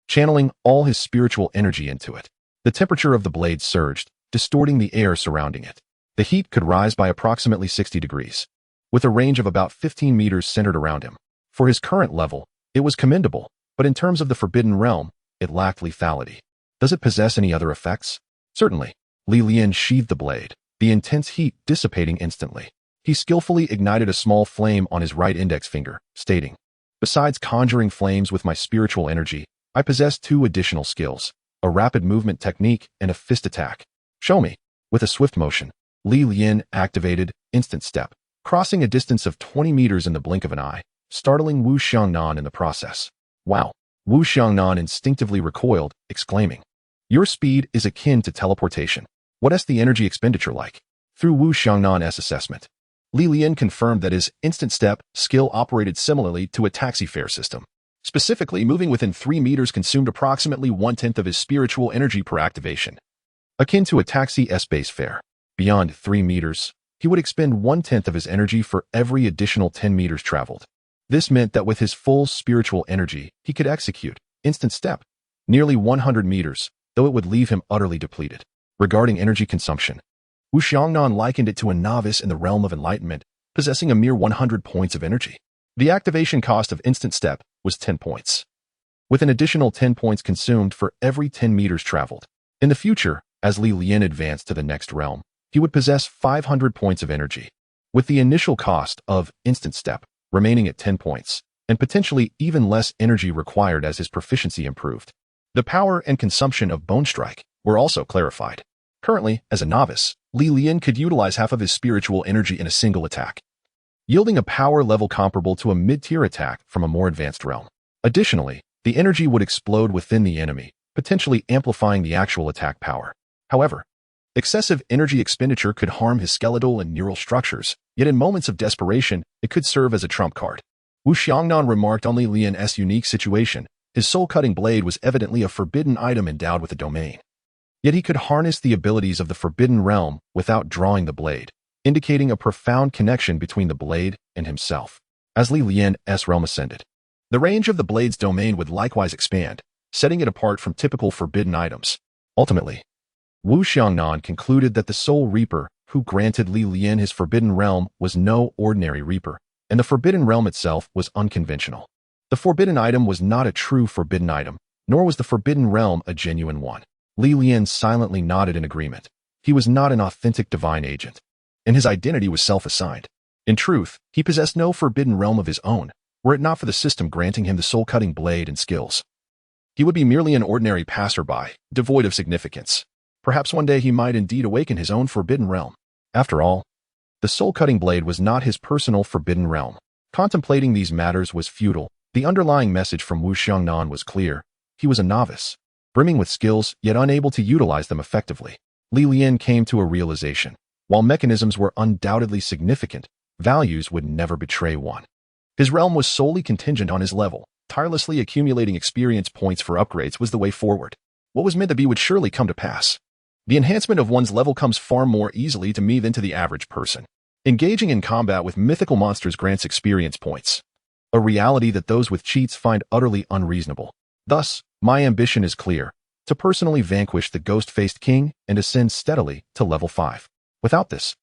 Speaker 1: channeling all his spiritual energy into it. The temperature of the blade surged, distorting the air surrounding it. The heat could rise by approximately 60 degrees, with a range of about 15 meters centered around him. For his current level, it was commendable, but in terms of the Forbidden Realm, it lacked lethality. Does it possess any other effects? Certainly. Lian sheathed the blade, the intense heat dissipating instantly. He skillfully ignited a small flame on his right index finger, stating, "Besides conjuring flames with my spiritual energy, I possess 2 additional skills, a rapid movement technique and a fist attack. Show me." With a swift motion, Lian activated Instant Step, crossing a distance of 20 meters in the blink of an eye, startling Wu Xiangnan in the process. Wow! Wu Xiangnan instinctively recoiled, exclaiming, "Your speed is akin to teleportation. What is the energy expenditure like?" Through Wu Xiangnan's assessment, Lian confirmed that his Instant Step skill operated similarly to a taxi fare system. Specifically, moving within 3 meters consumed approximately 1/10 of his spiritual energy per activation, akin to a taxi S-base fare. Beyond 3 meters, he would expend 1/10 of his energy for every additional 10 meters traveled. This meant that with his full spiritual energy, he could execute Instant Step nearly 100 meters, though it would leave him utterly depleted. Regarding energy consumption, Wu Xiangnan likened it to a novice in the realm of enlightenment, possessing a mere 100 points of energy. The activation cost of Instant Step was 10 points, with an additional 10 points consumed for every 10 meters traveled. In the future, as Lian advanced to the next realm, he would possess 500 points of energy, with the initial cost of Instant Step remaining at 10 points, and potentially even less energy required as his proficiency improved. The power and consumption of Bone Strike were also clarified. Currently, as a novice, Lian could utilize half of his spiritual energy in a single attack, yielding a power level comparable to a mid-tier attack from a more advanced realm. Additionally, The energy would explode within the enemy, potentially amplifying the actual attack power. However, excessive energy expenditure could harm his skeletal and neural structures, yet in moments of desperation, it could serve as a trump card. Wu Xiangnan remarked on Li Lian's unique situation. His soul-cutting blade was evidently a forbidden item endowed with a domain. Yet he could harness the abilities of the forbidden realm without drawing the blade, indicating a profound connection between the blade and himself. As Li Lian's realm ascended, the range of the blade's domain would likewise expand, setting it apart from typical forbidden items. Ultimately, Wu Xiangnan concluded that the Soul Reaper, who granted Li Lian his forbidden realm, was no ordinary Reaper, and the forbidden realm itself was unconventional. The forbidden item was not a true forbidden item, nor was the forbidden realm a genuine one. Li Lian silently nodded in agreement. He was not an authentic divine agent, and his identity was self-assigned. In truth, he possessed no forbidden realm of his own, were it not for the system granting him the soul-cutting blade and skills. He would be merely an ordinary passerby, devoid of significance. Perhaps one day he might indeed awaken his own forbidden realm. After all, the soul-cutting blade was not his personal forbidden realm. Contemplating these matters was futile. The underlying message from Wu Xiangnan was clear. He was a novice, brimming with skills, yet unable to utilize them effectively. Li Lian came to a realization. While mechanisms were undoubtedly significant, values would never betray one. His realm was solely contingent on his level. Tirelessly accumulating experience points for upgrades was the way forward. What was meant to be would surely come to pass. The enhancement of one's level comes far more easily to me than to the average person. Engaging in combat with mythical monsters grants experience points, a reality that those with cheats find utterly unreasonable. Thus, my ambition is clear, to personally vanquish the ghost-faced king and ascend steadily to level 5. Without this,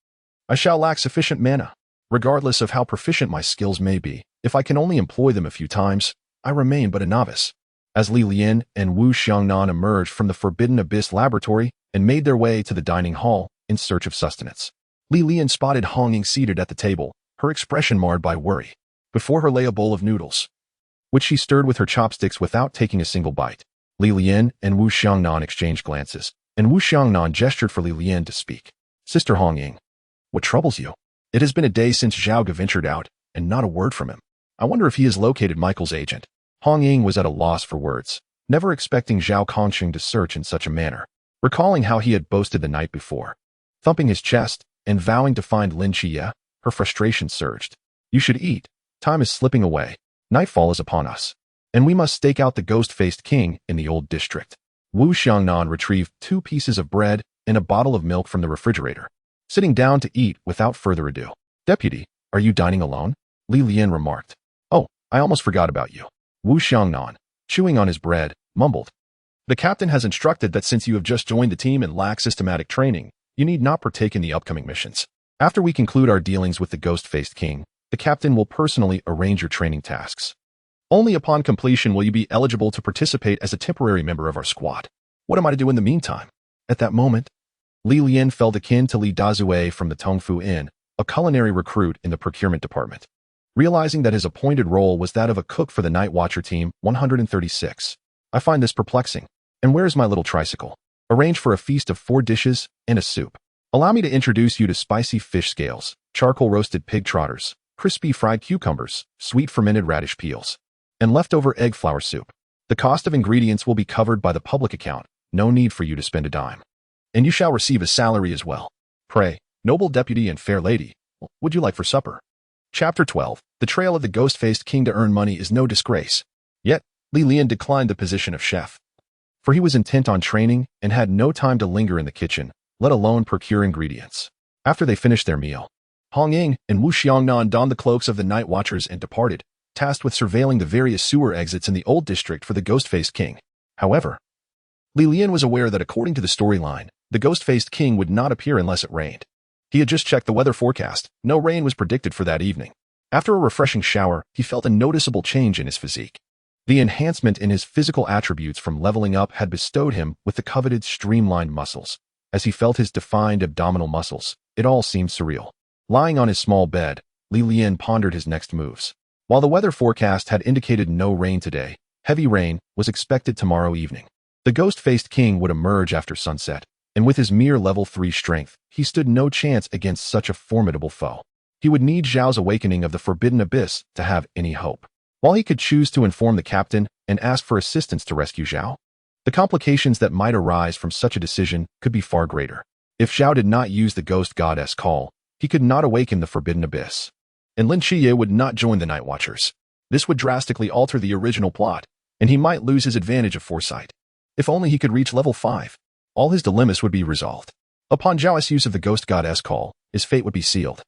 Speaker 1: I shall lack sufficient mana. Regardless of how proficient my skills may be, if I can only employ them a few times, I remain but a novice. As Li Lian and Wu Xiangnan emerged from the Forbidden Abyss laboratory and made their way to the dining hall in search of sustenance, Li Lian spotted Hongying seated at the table, her expression marred by worry. Before her lay a bowl of noodles, which she stirred with her chopsticks without taking a single bite. Li Lian and Wu Xiangnan exchanged glances, and Wu Xiangnan gestured for Li Lian to speak. Sister Hongying, what troubles you? It has been a day since Zhao Ge ventured out, and not a word from him. I wonder if he has located Michael's agent. Hongying was at a loss for words, never expecting Zhao Kongqing to search in such a manner. Recalling how he had boasted the night before, thumping his chest and vowing to find Lin Qiye, her frustration surged. You should eat. Time is slipping away. Nightfall is upon us, and we must stake out the ghost-faced king in the old district. Wu Xiangnan retrieved 2 pieces of bread and a bottle of milk from the refrigerator, sitting down to eat without further ado. Deputy, are you dining alone? Li Lian remarked. Oh, I almost forgot about you. Wu Xiangnan, chewing on his bread, mumbled. The captain has instructed that since you have just joined the team and lack systematic training, you need not partake in the upcoming missions. After we conclude our dealings with the ghost-faced king, the captain will personally arrange your training tasks. Only upon completion will you be eligible to participate as a temporary member of our squad. What am I to do in the meantime? At that moment, Li Lian felt akin to Li Dazue from the Tongfu Inn, a culinary recruit in the procurement department. Realizing that his appointed role was that of a cook for the Night Watcher Team 136. I find this perplexing. And where is my little tricycle? Arrange for a feast of 4 dishes and a soup. Allow me to introduce you to spicy fish scales, charcoal roasted pig trotters, crispy fried cucumbers, sweet fermented radish peels, and leftover egg flour soup. The cost of ingredients will be covered by the public account. No need for you to spend a dime. And you shall receive a salary as well. Pray, noble deputy and fair lady, what would you like for supper? Chapter 12. The trail of the ghost-faced king to earn money is no disgrace. Yet, Li Lian declined the position of chef, for he was intent on training and had no time to linger in the kitchen, let alone procure ingredients. After they finished their meal, Hongying and Wu Xiangnan donned the cloaks of the Night Watchers and departed, tasked with surveilling the various sewer exits in the old district for the ghost-faced king. However, Li Lian was aware that according to the storyline, the ghost-faced king would not appear unless it rained. He had just checked the weather forecast. No rain was predicted for that evening. After a refreshing shower, he felt a noticeable change in his physique. The enhancement in his physical attributes from leveling up had bestowed him with the coveted streamlined muscles. As he felt his defined abdominal muscles, it all seemed surreal. Lying on his small bed, Li Lian pondered his next moves. While the weather forecast had indicated no rain today, heavy rain was expected tomorrow evening. The ghost-faced king would emerge after sunset, and with his mere level 3 strength, he stood no chance against such a formidable foe. He would need Zhao's awakening of the Forbidden Abyss to have any hope. While he could choose to inform the captain and ask for assistance to rescue Zhao, the complications that might arise from such a decision could be far greater. If Zhao did not use the ghost goddess call, he could not awaken the Forbidden Abyss, and Lin Qiye would not join the Night Watchers. This would drastically alter the original plot, and he might lose his advantage of foresight. If only he could reach level 5, all his dilemmas would be resolved. Upon Zhao's use of the ghost goddess call, his fate would be sealed.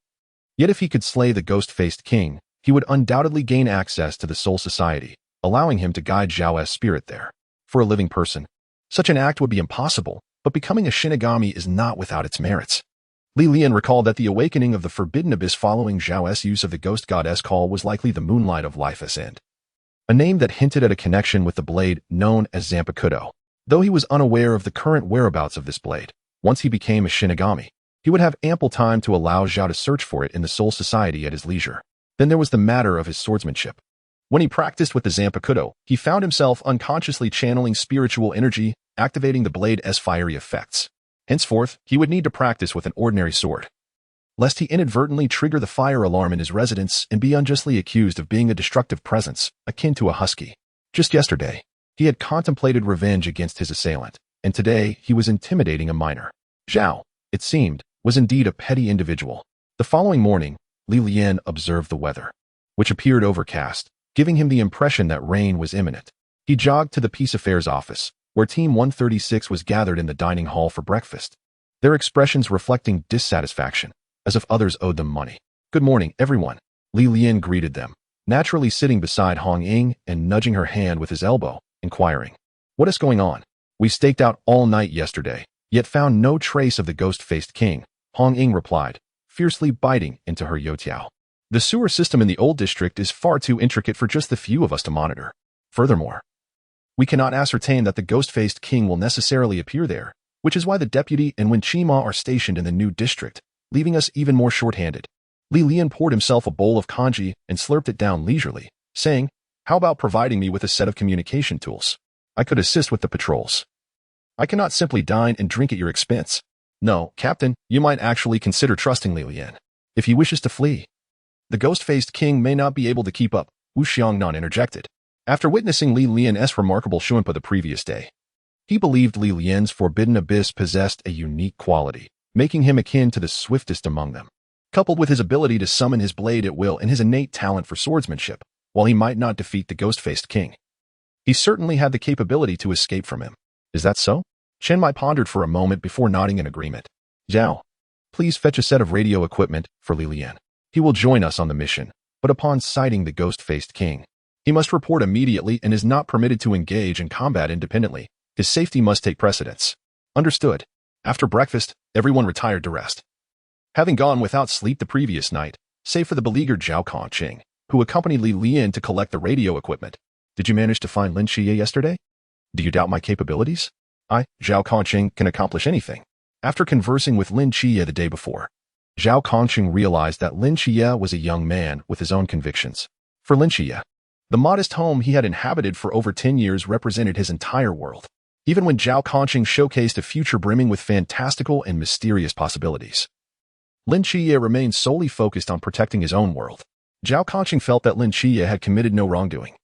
Speaker 1: Yet if he could slay the ghost-faced king, he would undoubtedly gain access to the Soul Society, allowing him to guide Zhao's spirit there. For a living person, such an act would be impossible, but becoming a Shinigami is not without its merits. Lian recalled that the awakening of the Forbidden Abyss following Zhao's use of the ghost goddess call was likely the Moonlight of Life's End, a name that hinted at a connection with the blade known as Zanpakuto. Though he was unaware of the current whereabouts of this blade, once he became a Shinigami, he would have ample time to allow Zhao to search for it in the Soul Society at his leisure. Then there was the matter of his swordsmanship. When he practiced with the Zanpakuto, he found himself unconsciously channeling spiritual energy, activating the blade's fiery effects. Henceforth, he would need to practice with an ordinary sword, lest he inadvertently trigger the fire alarm in his residence and be unjustly accused of being a destructive presence, akin to a husky. Just yesterday, he had contemplated revenge against his assailant, and today he was intimidating a minor. Zhao, it seemed, was indeed a petty individual. The following morning, Lian observed the weather, which appeared overcast, giving him the impression that rain was imminent. He jogged to the Peace Affairs office, where Team 136 was gathered in the dining hall for breakfast, their expressions reflecting dissatisfaction, as if others owed them money. "Good morning, everyone," Lian greeted them, naturally sitting beside Hong Ying and nudging her hand with his elbow, inquiring, "What is going on? We staked out all night yesterday, yet found no trace of the ghost-faced king," Hong Ying replied, fiercely biting into her youtiao. "The sewer system in the old district is far too intricate for just the few of us to monitor. Furthermore, we cannot ascertain that the ghost-faced king will necessarily appear there, which is why the deputy and Lin Qiye are stationed in the new district, leaving us even more short-handed." Lian poured himself a bowl of kanji and slurped it down leisurely, saying, "How about providing me with a set of communication tools? I could assist with the patrols. I cannot simply dine and drink at your expense." "No, Captain, you might actually consider trusting Lian. If he wishes to flee, the ghost-faced king may not be able to keep up," Wu Xiangnan interjected. After witnessing Lian's remarkable Shuanpa the previous day, he believed Lian's Forbidden Abyss possessed a unique quality, making him akin to the swiftest among them. Coupled with his ability to summon his blade at will and his innate talent for swordsmanship, while he might not defeat the ghost-faced king, he certainly had the capability to escape from him. "Is that so?" Chen Mai pondered for a moment before nodding in agreement. "Zhao, please fetch a set of radio equipment for Lian. He will join us on the mission, but upon sighting the ghost-faced king, he must report immediately and is not permitted to engage in combat independently. His safety must take precedence." "Understood." After breakfast, everyone retired to rest, having gone without sleep the previous night, save for the beleaguered Zhao Kongqing, who accompanied Lian to collect the radio equipment. "Did you manage to find Lin Qiye yesterday? Do you doubt my capabilities? Zhao Kongqing, can accomplish anything." After conversing with Lin Qiye the day before, Zhao Kongqing realized that Lin Qiye was a young man with his own convictions. For Lin Qiye, the modest home he had inhabited for over 10 years represented his entire world. Even when Zhao Kongqing showcased a future brimming with fantastical and mysterious possibilities, Lin Qiye remained solely focused on protecting his own world. Zhao Kongqing felt that Lin Qiye had committed no wrongdoing.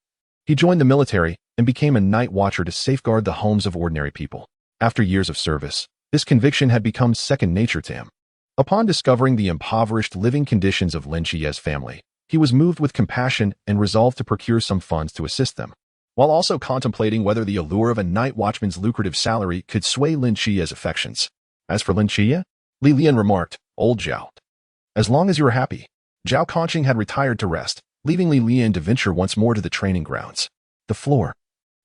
Speaker 1: He joined the military and became a night watcher to safeguard the homes of ordinary people. After years of service, this conviction had become second nature to him. Upon discovering the impoverished living conditions of Lin Qiye's family, he was moved with compassion and resolved to procure some funds to assist them, while also contemplating whether the allure of a night watchman's lucrative salary could sway Lin Qiye's affections. As for Lin Qiye, Lian remarked, "Old Zhao, as long as you are happy." Zhao Kongqing had retired to rest, leaving Lian to venture once more to the training grounds. The floor,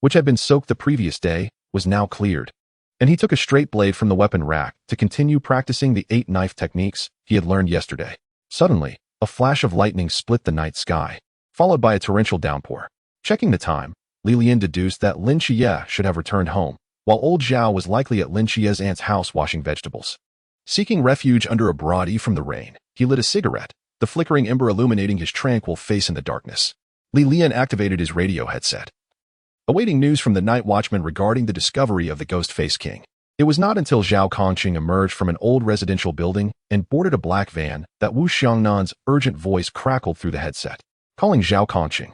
Speaker 1: which had been soaked the previous day, was now cleared, and he took a straight blade from the weapon rack to continue practicing the 8-knife techniques he had learned yesterday. Suddenly, a flash of lightning split the night sky, followed by a torrential downpour. Checking the time, Lian deduced that Lin Qiye should have returned home, while old Zhao was likely at Lin Qiye's aunt's house washing vegetables. Seeking refuge under a broad from the rain, he lit a cigarette, the flickering ember illuminating his tranquil face in the darkness. Lian activated his radio headset, awaiting news from the night watchman regarding the discovery of the ghost-faced king. It was not until Zhao Kongqing emerged from an old residential building and boarded a black van that Wu Xiangnan's urgent voice crackled through the headset, calling Zhao Kongqing.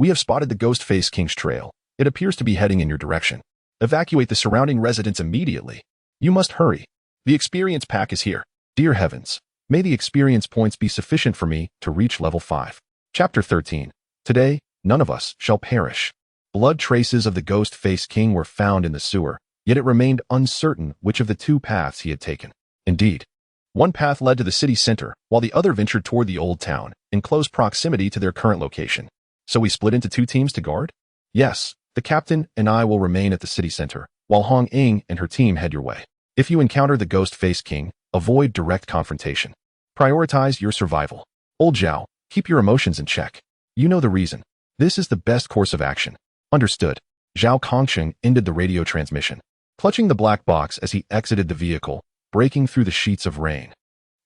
Speaker 1: We have spotted the Ghost Face King's trail. It appears to be heading in your direction. Evacuate the surrounding residents immediately. You must hurry. The experience pack is here. Dear heavens, may the experience points be sufficient for me to reach level 5. Chapter 13. Today, none of us shall perish. Blood traces of the Ghost Face King were found in the sewer, yet it remained uncertain which of the two paths he had taken. Indeed, one path led to the city center, while the other ventured toward the old town, in close proximity to their current location. So we split into 2 teams to guard? Yes, the captain and I will remain at the city center, while Hong Ying and her team head your way. If you encounter the Ghost Face King, avoid direct confrontation. Prioritize your survival. Old Zhao, keep your emotions in check. You know the reason. This is the best course of action. Understood. Zhao Kongsheng ended the radio transmission, clutching the black box as he exited the vehicle, breaking through the sheets of rain,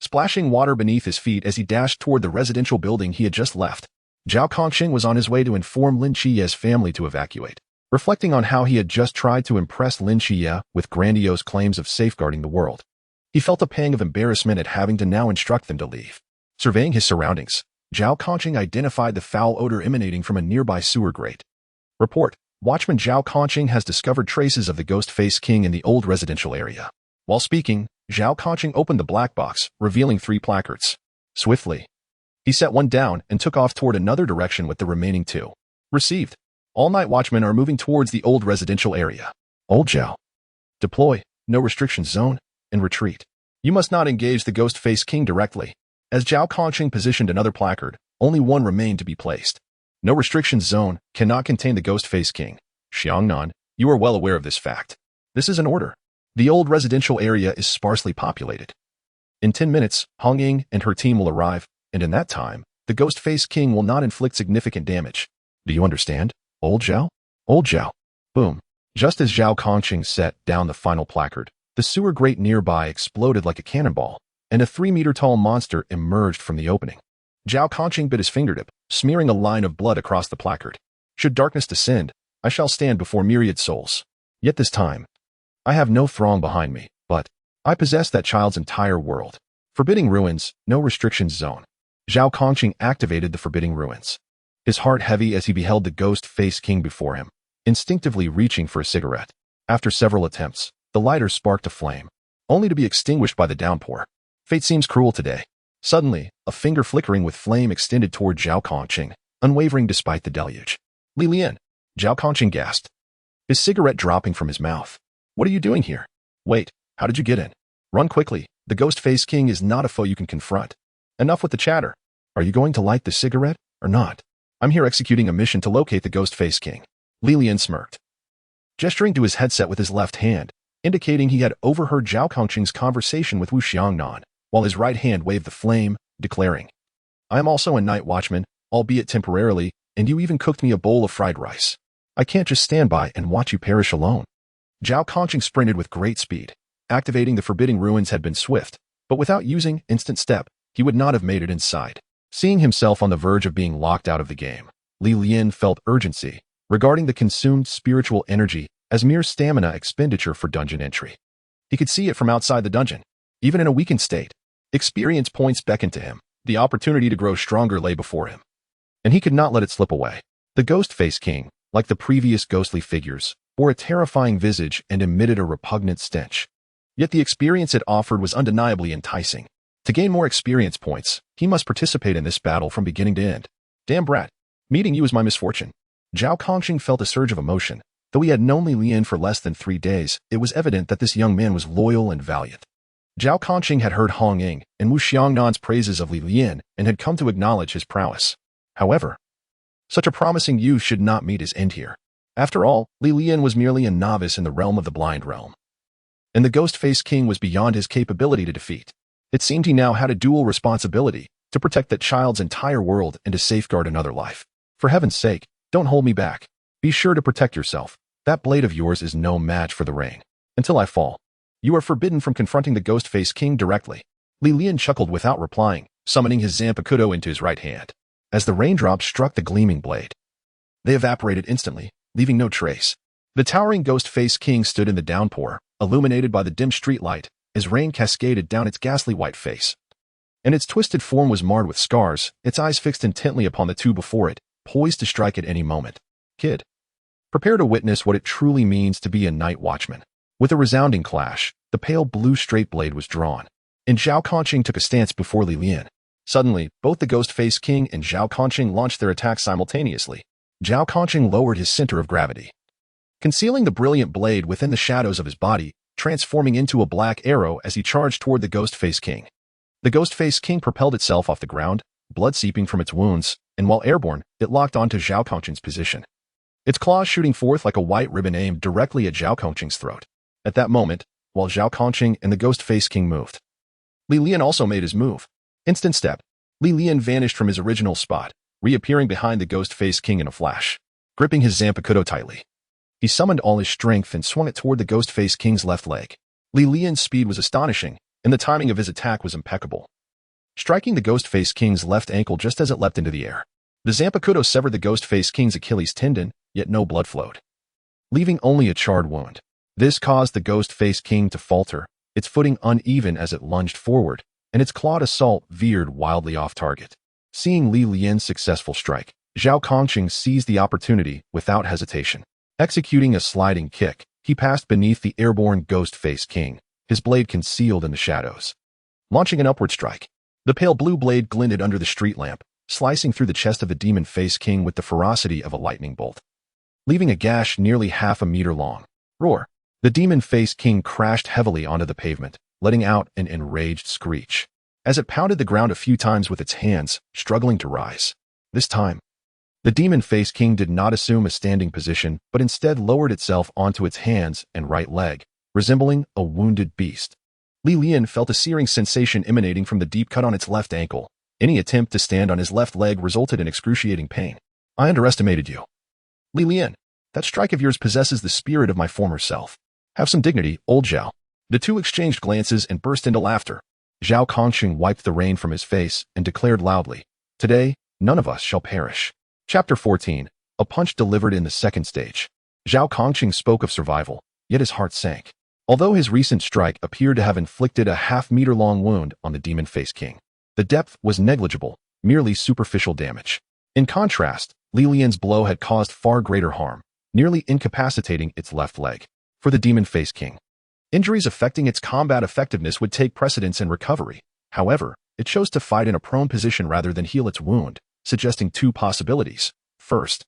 Speaker 1: splashing water beneath his feet as he dashed toward the residential building he had just left. Zhao Kongsheng was on his way to inform Lin Qiye's family to evacuate, reflecting on how he had just tried to impress Lin Qiye with grandiose claims of safeguarding the world. He felt a pang of embarrassment at having to now instruct them to leave. Surveying his surroundings, Zhao Kongsheng identified the foul odor emanating from a nearby sewer grate. Report: Watchman Zhao Kongsheng has discovered traces of the Ghost Face King in the old residential area. While speaking, Zhao Kongsheng opened the black box, revealing 3 placards. Swiftly, he set one down and took off toward another direction with the remaining 2. Received. All night watchmen are moving towards the old residential area. Old Zhao. Deploy, no restrictions zone, and retreat. You must not engage the Ghost Face King directly. As Zhao Kongsheng positioned another placard, only one remained to be placed. No restrictions zone cannot contain the Ghost Face King. Xiangnan, you are well aware of this fact. This is an order. The old residential area is sparsely populated. In 10 minutes, Hong Ying and her team will arrive, and in that time, the Ghost Face King will not inflict significant damage. Do you understand, Old Zhao? Old Zhao. Boom. Just as Zhao Kongsheng set down the final placard, the sewer grate nearby exploded like a cannonball, and a 3-meter-tall monster emerged from the opening. Zhao Kongsheng bit his fingertip, smearing a line of blood across the placard. Should darkness descend, I shall stand before myriad souls. Yet this time, I have no throng behind me, but I possess that child's entire world. Forbidding ruins, no restrictions zone. Zhao Kongsheng activated the forbidding ruins, his heart heavy as he beheld the Ghost Face King before him, instinctively reaching for a cigarette. After several attempts, the lighter sparked a flame, only to be extinguished by the downpour. Fate seems cruel today. Suddenly, a finger flickering with flame extended toward Zhao Kongsheng, unwavering despite the deluge. Lian, Zhao Kongsheng gasped, his cigarette dropping from his mouth. What are you doing here? Wait, how did you get in? Run quickly. The Ghost Face King is not a foe you can confront. Enough with the chatter. Are you going to light the cigarette, or not? I'm here executing a mission to locate the Ghost Face King. Lian smirked, gesturing to his headset with his left hand, indicating he had overheard Zhao Kongsheng's conversation with Wu Xiangnan, while his right hand waved the flame, declaring, I am also a night watchman, albeit temporarily, and you even cooked me a bowl of fried rice. I can't just stand by and watch you perish alone. Zhao Kongsheng sprinted with great speed. Activating the forbidding ruins had been swift, but without using instant step, he would not have made it inside. Seeing himself on the verge of being locked out of the game, Lian felt urgency regarding the consumed spiritual energy as mere stamina expenditure for dungeon entry. He could see it from outside the dungeon. Even in a weakened state, experience points beckoned to him. The opportunity to grow stronger lay before him, and he could not let it slip away. The Ghost Face King, like the previous ghostly figures, bore a terrifying visage and emitted a repugnant stench. Yet the experience it offered was undeniably enticing. To gain more experience points, he must participate in this battle from beginning to end. Damn brat, meeting you is my misfortune. Zhao Kongsheng felt a surge of emotion. Though he had known Lian for less than 3 days, it was evident that this young man was loyal and valiant. Zhao Kongsheng had heard Hong Ying and Wu Xiangnan's praises of Lian and had come to acknowledge his prowess. However, such a promising youth should not meet his end here. After all, Lian was merely a novice in the realm of the blind realm, and the Ghost Face King was beyond his capability to defeat. It seemed he now had a dual responsibility, to protect that child's entire world and to safeguard another life. For heaven's sake, don't hold me back. Be sure to protect yourself. That blade of yours is no match for the rain. Until I fall, you are forbidden from confronting the Ghost Face King directly. Lian chuckled without replying, summoning his Zanpakuto into his right hand. As the raindrops struck the gleaming blade, they evaporated instantly, leaving no trace. The towering Ghost Face King stood in the downpour, illuminated by the dim streetlight, as rain cascaded down its ghastly white face. And its twisted form was marred with scars, its eyes fixed intently upon the two before it, poised to strike at any moment. Kid, prepare to witness what it truly means to be a night watchman. With a resounding clash, the pale blue straight blade was drawn, and Zhao Conqing took a stance before Lian. Suddenly, both the Ghost-Face King and Zhao Conqing launched their attacks simultaneously. Zhao Conqing lowered his center of gravity, concealing the brilliant blade within the shadows of his body, transforming into a black arrow as he charged toward the Ghost-Face King. The Ghost-Face King propelled itself off the ground, blood seeping from its wounds, and while airborne, it locked onto Zhao Conqing's position, its claws shooting forth like a white ribbon aimed directly at Zhao Conqing's throat. At that moment, while Zhao Conqing and the Ghost-Face King moved, Lian also made his move. Instant step, Lian vanished from his original spot, reappearing behind the Ghost-Face King in a flash, gripping his Zanpakuto tightly. He summoned all his strength and swung it toward the Ghost-Face King's left leg. Lian's speed was astonishing, and the timing of his attack was impeccable, striking the Ghost-Face King's left ankle just as it leapt into the air. The Zanpakuto severed the Ghost-Face King's Achilles tendon, yet no blood flowed, leaving only a charred wound. This caused the Ghost-Face King to falter, its footing uneven as it lunged forward, and its clawed assault veered wildly off target. Seeing Lian's successful strike, Zhao Conqing seized the opportunity without hesitation. Executing a sliding kick, he passed beneath the airborne Ghost-Face King, his blade concealed in the shadows. Launching an upward strike, the pale blue blade glinted under the street lamp, slicing through the chest of the Demon-Face King with the ferocity of a lightning bolt, leaving a gash nearly half a meter long. Roar! The Demon-Face King crashed heavily onto the pavement, letting out an enraged screech as it pounded the ground a few times with its hands, struggling to rise. This time, the Demon-Face King did not assume a standing position, but instead lowered itself onto its hands and right leg, resembling a wounded beast. Lian felt a searing sensation emanating from the deep cut on its left ankle. Any attempt to stand on his left leg resulted in excruciating pain. I underestimated you. Lian, that strike of yours possesses the spirit of my former self. Have some dignity, old Zhao. The two exchanged glances and burst into laughter. Zhao Conqing wiped the rain from his face and declared loudly, "Today, none of us shall perish." Chapter 14, a punch delivered in the second stage. Zhao Conqing spoke of survival, yet his heart sank. Although his recent strike appeared to have inflicted a half-meter-long wound on the Demon-Face King, the depth was negligible, merely superficial damage. In contrast, Lian's blow had caused far greater harm, nearly incapacitating its left leg. For the Demon-Face King, injuries affecting its combat effectiveness would take precedence in recovery. However, it chose to fight in a prone position rather than heal its wound, suggesting two possibilities. First,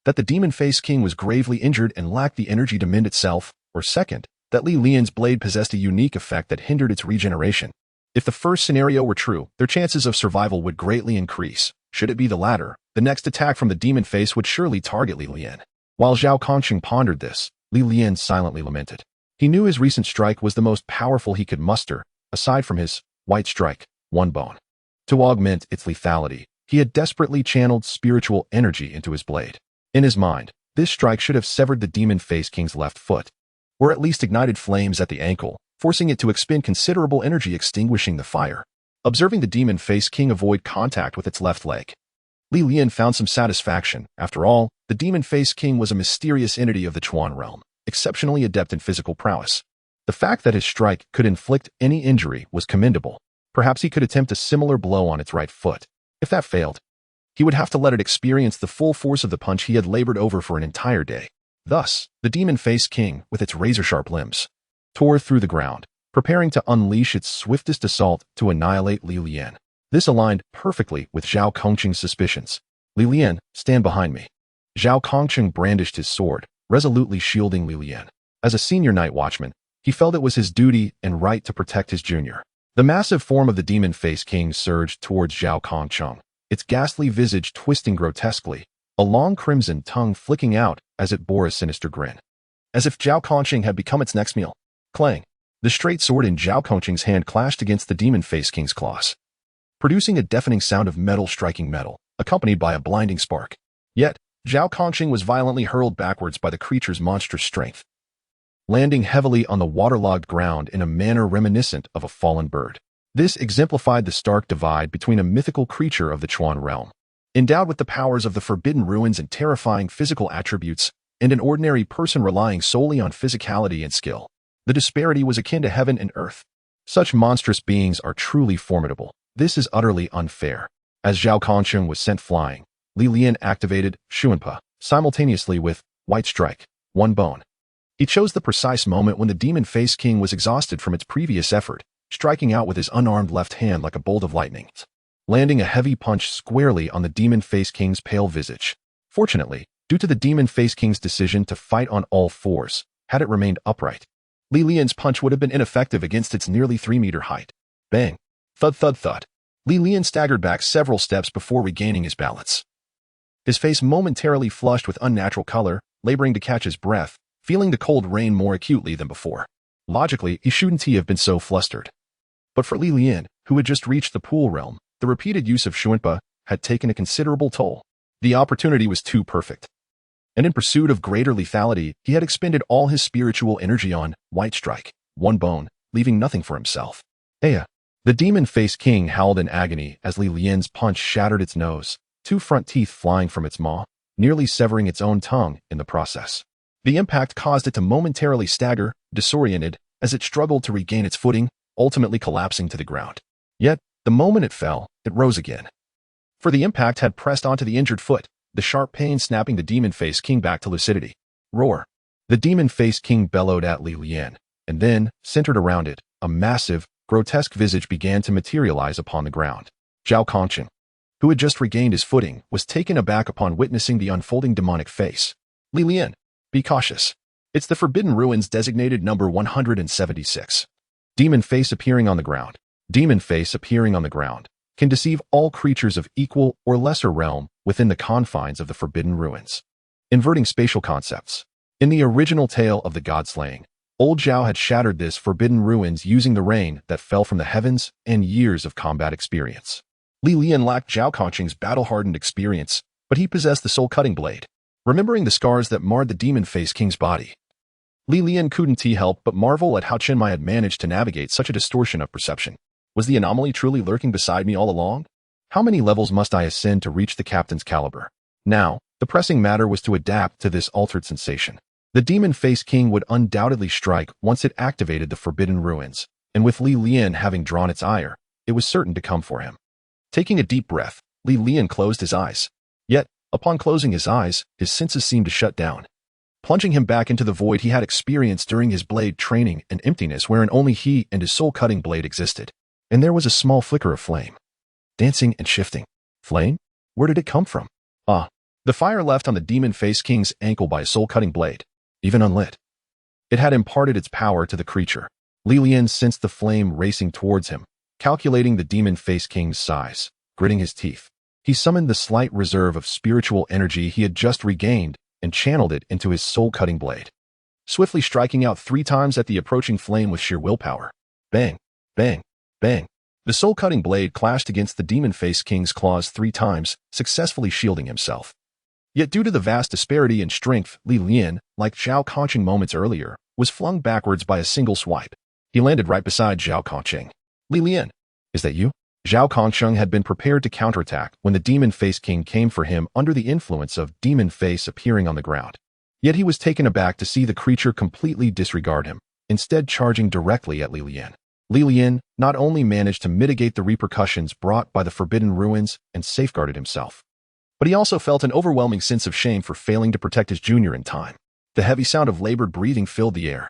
Speaker 1: that the Demon-Face King was gravely injured and lacked the energy to mend itself, or second, that Lian's blade possessed a unique effect that hindered its regeneration. If the first scenario were true, their chances of survival would greatly increase. Should it be the latter, the next attack from the Demon-Face would surely target Lian. While Zhao Conqing pondered this, Lian silently lamented. He knew his recent strike was the most powerful he could muster, aside from his white strike, one bone. To augment its lethality, he had desperately channeled spiritual energy into his blade. In his mind, this strike should have severed the Demon-Face King's left foot, or at least ignited flames at the ankle, forcing it to expend considerable energy extinguishing the fire. Observing the Demon-Face King avoid contact with its left leg, Lian found some satisfaction. After all, the Demon-Face King was a mysterious entity of the Chuan realm, exceptionally adept in physical prowess. The fact that his strike could inflict any injury was commendable. Perhaps he could attempt a similar blow on its right foot. If that failed, he would have to let it experience the full force of the punch he had labored over for an entire day. Thus, the Demon-Face King, with its razor-sharp limbs, tore through the ground, preparing to unleash its swiftest assault to annihilate Lian. This aligned perfectly with Zhao Conqing's suspicions. Lian, stand behind me. Zhao Conqing brandished his sword, resolutely shielding Lian. As a senior night watchman, he felt it was his duty and right to protect his junior. The massive form of the Demon-Face King surged towards Zhao Conqing, its ghastly visage twisting grotesquely, a long crimson tongue flicking out as it bore a sinister grin. As if Zhao Conqing had become its next meal. Clang! The straight sword in Zhao Conqing's hand clashed against the Demon-Face King's claws, producing a deafening sound of metal striking metal, accompanied by a blinding spark. Yet, Zhao Conqing was violently hurled backwards by the creature's monstrous strength, landing heavily on the waterlogged ground in a manner reminiscent of a fallen bird. This exemplified the stark divide between a mythical creature of the Chuan realm, endowed with the powers of the forbidden ruins and terrifying physical attributes, and an ordinary person relying solely on physicality and skill. The disparity was akin to heaven and earth. Such monstrous beings are truly formidable. This is utterly unfair. As Zhao Conqing was sent flying, Lian activated Shuanpa simultaneously with White Strike, one bone. He chose the precise moment when the Demon Face King was exhausted from its previous effort, striking out with his unarmed left hand like a bolt of lightning, landing a heavy punch squarely on the Demon Face King's pale visage. Fortunately, due to the Demon Face King's decision to fight on all fours, had it remained upright, Lian's punch would have been ineffective against its nearly 3-meter height. Bang! Thud thud thud. Lian staggered back several steps before regaining his balance. His face momentarily flushed with unnatural color, laboring to catch his breath, feeling the cold rain more acutely than before. Logically, he shouldn't have been so flustered. But for Lian, who had just reached the pool realm, the repeated use of Shuanpa had taken a considerable toll. The opportunity was too perfect. And in pursuit of greater lethality, he had expended all his spiritual energy on White Strike, one bone, leaving nothing for himself. Aya! The Demon Face King howled in agony as Lian's punch shattered its nose, 2 front teeth flying from its maw, nearly severing its own tongue in the process. The impact caused it to momentarily stagger, disoriented, as it struggled to regain its footing, ultimately collapsing to the ground. Yet, the moment it fell, it rose again. For the impact had pressed onto the injured foot, the sharp pain snapping the Demon Face King back to lucidity. Roar! The Demon Face King bellowed at Lian, and then, centered around it, a massive, grotesque visage began to materialize upon the ground. Zhao Kongqing, who had just regained his footing, was taken aback upon witnessing the unfolding demonic face. Lian, be cautious. It's the Forbidden Ruins designated number 176. Demon Face appearing on the ground. Demon Face appearing on the ground can deceive all creatures of equal or lesser realm within the confines of the Forbidden Ruins. Inverting spatial concepts. In the original tale of the Godslaying, Old Zhao had shattered this Forbidden Ruins using the rain that fell from the heavens and years of combat experience. Lian lacked Zhao Kongqing's battle-hardened experience, but he possessed the soul-cutting blade. Remembering the scars that marred the Demon Face King's body, Lian couldn't help but marvel at how Chenmai had managed to navigate such a distortion of perception. Was the anomaly truly lurking beside me all along? How many levels must I ascend to reach the captain's caliber? Now, the pressing matter was to adapt to this altered sensation. The Demon Face King would undoubtedly strike once it activated the Forbidden Ruins, and with Lian having drawn its ire, it was certain to come for him. Taking a deep breath, Lian closed his eyes. Yet, upon closing his eyes, his senses seemed to shut down, plunging him back into the void he had experienced during his blade training, an emptiness wherein only he and his soul-cutting blade existed. And there was a small flicker of flame, dancing and shifting. Flame? Where did it come from? Ah, the fire left on the Demon Face King's ankle by a soul-cutting blade, even unlit. It had imparted its power to the creature. Lian sensed the flame racing towards him, calculating the Demon Face King's size. Gritting his teeth, he summoned the slight reserve of spiritual energy he had just regained and channeled it into his soul-cutting blade, swiftly striking out 3 times at the approaching flame with sheer willpower. Bang! Bang! Bang! The soul-cutting blade clashed against the Demon Face King's claws 3 times, successfully shielding himself. Yet due to the vast disparity in strength, Lian, like Zhao Kongqing moments earlier, was flung backwards by a single swipe. He landed right beside Zhao Kongqing. Lian, is that you? Zhao Kongqing had been prepared to counterattack when the Demon Face King came for him under the influence of Demon Face appearing on the ground. Yet he was taken aback to see the creature completely disregard him, instead charging directly at Lian. Lian not only managed to mitigate the repercussions brought by the Forbidden Ruins and safeguarded himself, but he also felt an overwhelming sense of shame for failing to protect his junior in time. The heavy sound of labored breathing filled the air,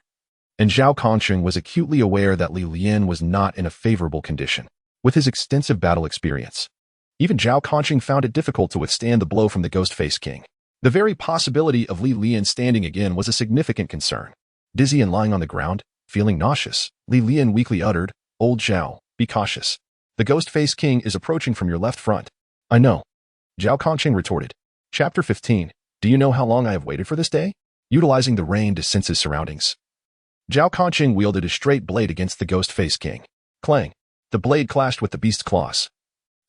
Speaker 1: and Zhao Kongqing was acutely aware that Lian was not in a favorable condition. With his extensive battle experience, even Zhao Kongqing found it difficult to withstand the blow from the Ghost Face King. The very possibility of Lian standing again was a significant concern. Dizzy and lying on the ground, feeling nauseous, Lian weakly uttered, "Old Zhao, be cautious. The Ghost Face King is approaching from your left front." "I know," Zhao Kongqing retorted. Chapter 15. Do you know how long I have waited for this day? Utilizing the rain to sense his surroundings, Zhao Kongqing wielded a straight blade against the Ghost Face King. Clang! The blade clashed with the beast's claws,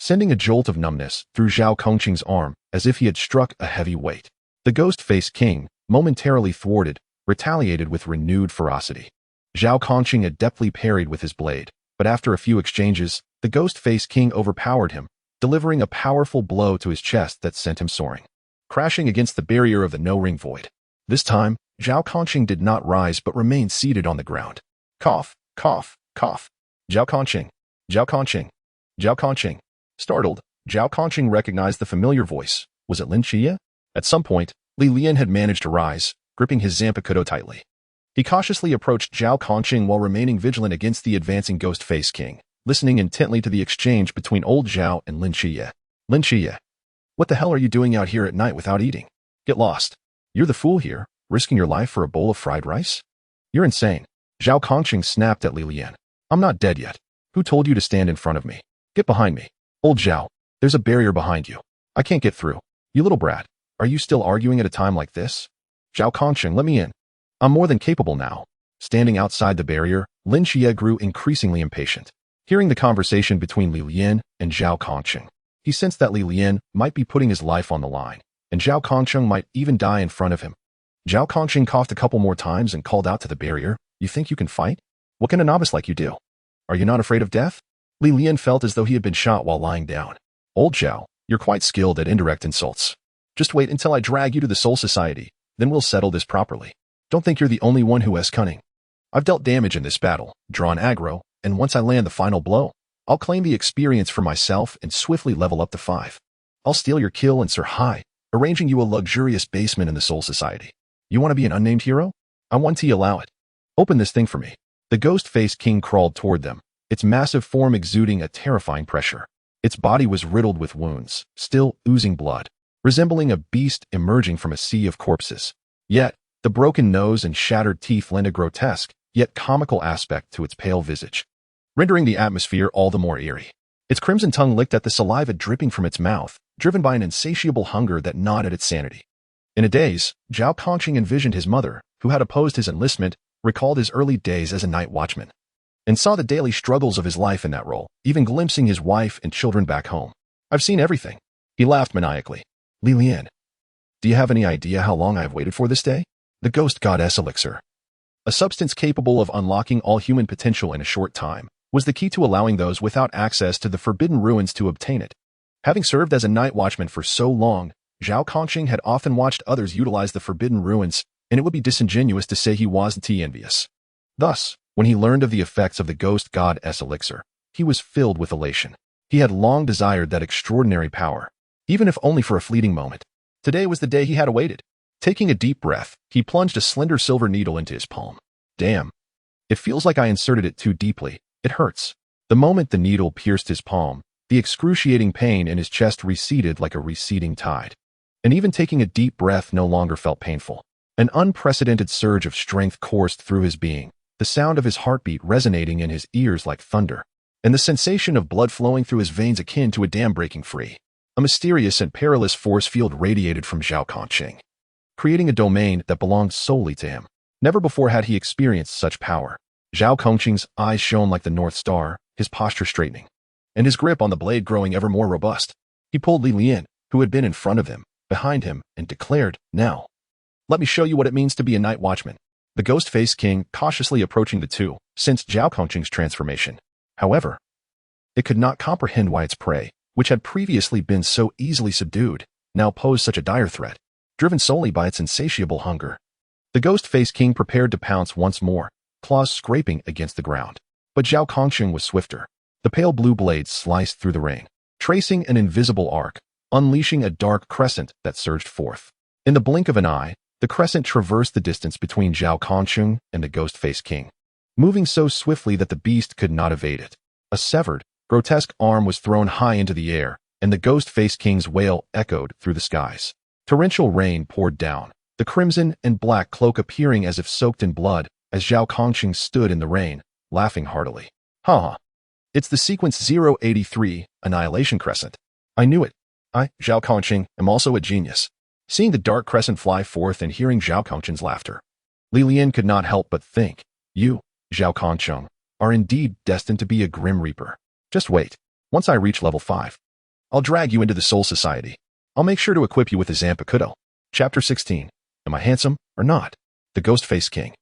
Speaker 1: sending a jolt of numbness through Zhao Kongqing's arm as if he had struck a heavy weight. The Ghost Face King, momentarily thwarted, retaliated with renewed ferocity. Zhao Kongqing adeptly parried with his blade, but after a few exchanges, the Ghost Face King overpowered him, delivering a powerful blow to his chest that sent him soaring, crashing against the barrier of the no-ring void. This time, Zhao Kongqing did not rise but remained seated on the ground. Cough, cough, cough. Zhao Kongqing, Zhao Kongqing, Zhao Kongqing. Startled, Zhao Kongqing recognized the familiar voice. Was it Lin Qiye? At some point, Lian had managed to rise, gripping his Zanpakuto tightly. He cautiously approached Zhao Kongqing while remaining vigilant against the advancing Ghost-Face King, listening intently to the exchange between old Zhao and Lin Qiye. Lin Qiye, what the hell are you doing out here at night without eating? Get lost. You're the fool here, risking your life for a bowl of fried rice? You're insane. Zhao Kongqing snapped at Lian. I'm not dead yet. Who told you to stand in front of me? Get behind me. Old Zhao, there's a barrier behind you. I can't get through. You little brat, are you still arguing at a time like this? Zhao Kongqing, let me in. I'm more than capable now. Standing outside the barrier, Lin Qiye grew increasingly impatient. Hearing the conversation between Lian and Zhao Kongqing, he sensed that Lian might be putting his life on the line, and Zhao Kongqing might even die in front of him. Zhao Kongqing coughed a couple more times and called out to the barrier, You think you can fight? What can a novice like you do? Are you not afraid of death? Lian felt as though he had been shot while lying down. Old Zhao, you're quite skilled at indirect insults. Just wait until I drag you to the Soul Society, then we'll settle this properly. Don't think you're the only one who has cunning. I've dealt damage in this battle, drawn aggro, and once I land the final blow, I'll claim the experience for myself and swiftly level up to 5. I'll steal your kill and Sir High, arranging you a luxurious basement in the Soul Society. You want to be an unnamed hero? I want to allow it. Open this thing for me. The Ghost-Faced King crawled toward them, its massive form exuding a terrifying pressure. Its body was riddled with wounds, still oozing blood, resembling a beast emerging from a sea of corpses. Yet, the broken nose and shattered teeth lent a grotesque, yet comical aspect to its pale visage, rendering the atmosphere all the more eerie. Its crimson tongue licked at the saliva dripping from its mouth, driven by an insatiable hunger that gnawed at its sanity. In a daze, Zhao Kongqing envisioned his mother, who had opposed his enlistment, recalled his early days as a night watchman, and saw the daily struggles of his life in that role, even glimpsing his wife and children back home. I've seen everything. He laughed maniacally. Lian, do you have any idea how long I have waited for this day? The Ghost Goddess Elixir, a substance capable of unlocking all human potential in a short time, was the key to allowing those without access to the Forbidden Ruins to obtain it. Having served as a night watchman for so long, Zhao Kongqing had often watched others utilize the Forbidden Ruins, and it would be disingenuous to say he wasn't envious. Thus, when he learned of the effects of the Ghost Goddess Elixir, he was filled with elation. He had long desired that extraordinary power, even if only for a fleeting moment. Today was the day he had awaited. Taking a deep breath, he plunged a slender silver needle into his palm. Damn. It feels like I inserted it too deeply. It hurts. The moment the needle pierced his palm, the excruciating pain in his chest receded like a receding tide. And even taking a deep breath no longer felt painful. An unprecedented surge of strength coursed through his being, the sound of his heartbeat resonating in his ears like thunder, and the sensation of blood flowing through his veins akin to a dam breaking free. A mysterious and perilous force field radiated from Zhao Kongqing, creating a domain that belonged solely to him. Never before had he experienced such power. Zhao Kongqing's eyes shone like the North Star, his posture straightening, and his grip on the blade growing ever more robust. He pulled Lian, who had been in front of him, behind him, and declared, Now, let me show you what it means to be a night watchman. The Ghost-Faced King cautiously approaching the two, sensed Zhao Kongqing's transformation. However, it could not comprehend why its prey, which had previously been so easily subdued, now posed such a dire threat, driven solely by its insatiable hunger. The Ghost-Faced King prepared to pounce once more, claws scraping against the ground. But Zhao Kongqing was swifter. The pale blue blade sliced through the rain, tracing an invisible arc, unleashing a dark crescent that surged forth. In the blink of an eye, the crescent traversed the distance between Zhao Kongqing and the Ghost-Faced King, moving so swiftly that the beast could not evade it. A severed, grotesque arm was thrown high into the air, and the Ghost-Faced King's wail echoed through the skies. Torrential rain poured down, the crimson and black cloak appearing as if soaked in blood, as Zhao Kongqing stood in the rain, laughing heartily. Ha! It's the sequence 083, Annihilation Crescent. I knew it. I, Zhao Kongqing, am also a genius. Seeing the dark crescent fly forth and hearing Zhao Kongqing's laughter, Lian could not help but think, You, Zhao Kongqing, are indeed destined to be a Grim Reaper. Just wait. Once I reach level 5, I'll drag you into the Soul Society. I'll make sure to equip you with a Zanpakuto. Chapter 16. Am I handsome or not? The Ghost-Faced King,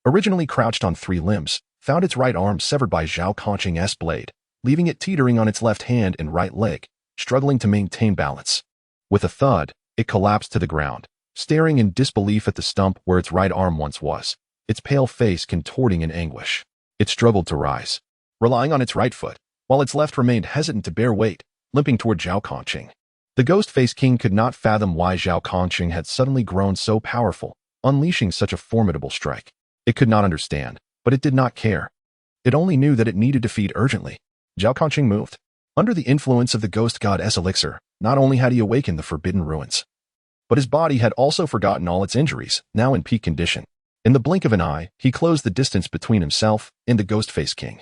Speaker 1: originally crouched on 3 limbs, found its right arm severed by Zhao Kongqing's blade, leaving it teetering on its left hand and right leg, struggling to maintain balance. With a thud, it collapsed to the ground, staring in disbelief at the stump where its right arm once was, its pale face contorting in anguish. It struggled to rise, relying on its right foot, while its left remained hesitant to bear weight, limping toward Zhao Kongqing. The Ghost-Faced King could not fathom why Zhao Kongqing had suddenly grown so powerful, unleashing such a formidable strike. It could not understand, but it did not care. It only knew that it needed to feed urgently. Zhao Kongqing moved. Under the influence of the Ghost Goddess elixir, not only had he awakened the Forbidden Ruins, but his body had also forgotten all its injuries, now in peak condition. In the blink of an eye, he closed the distance between himself and the Ghost-Faced King,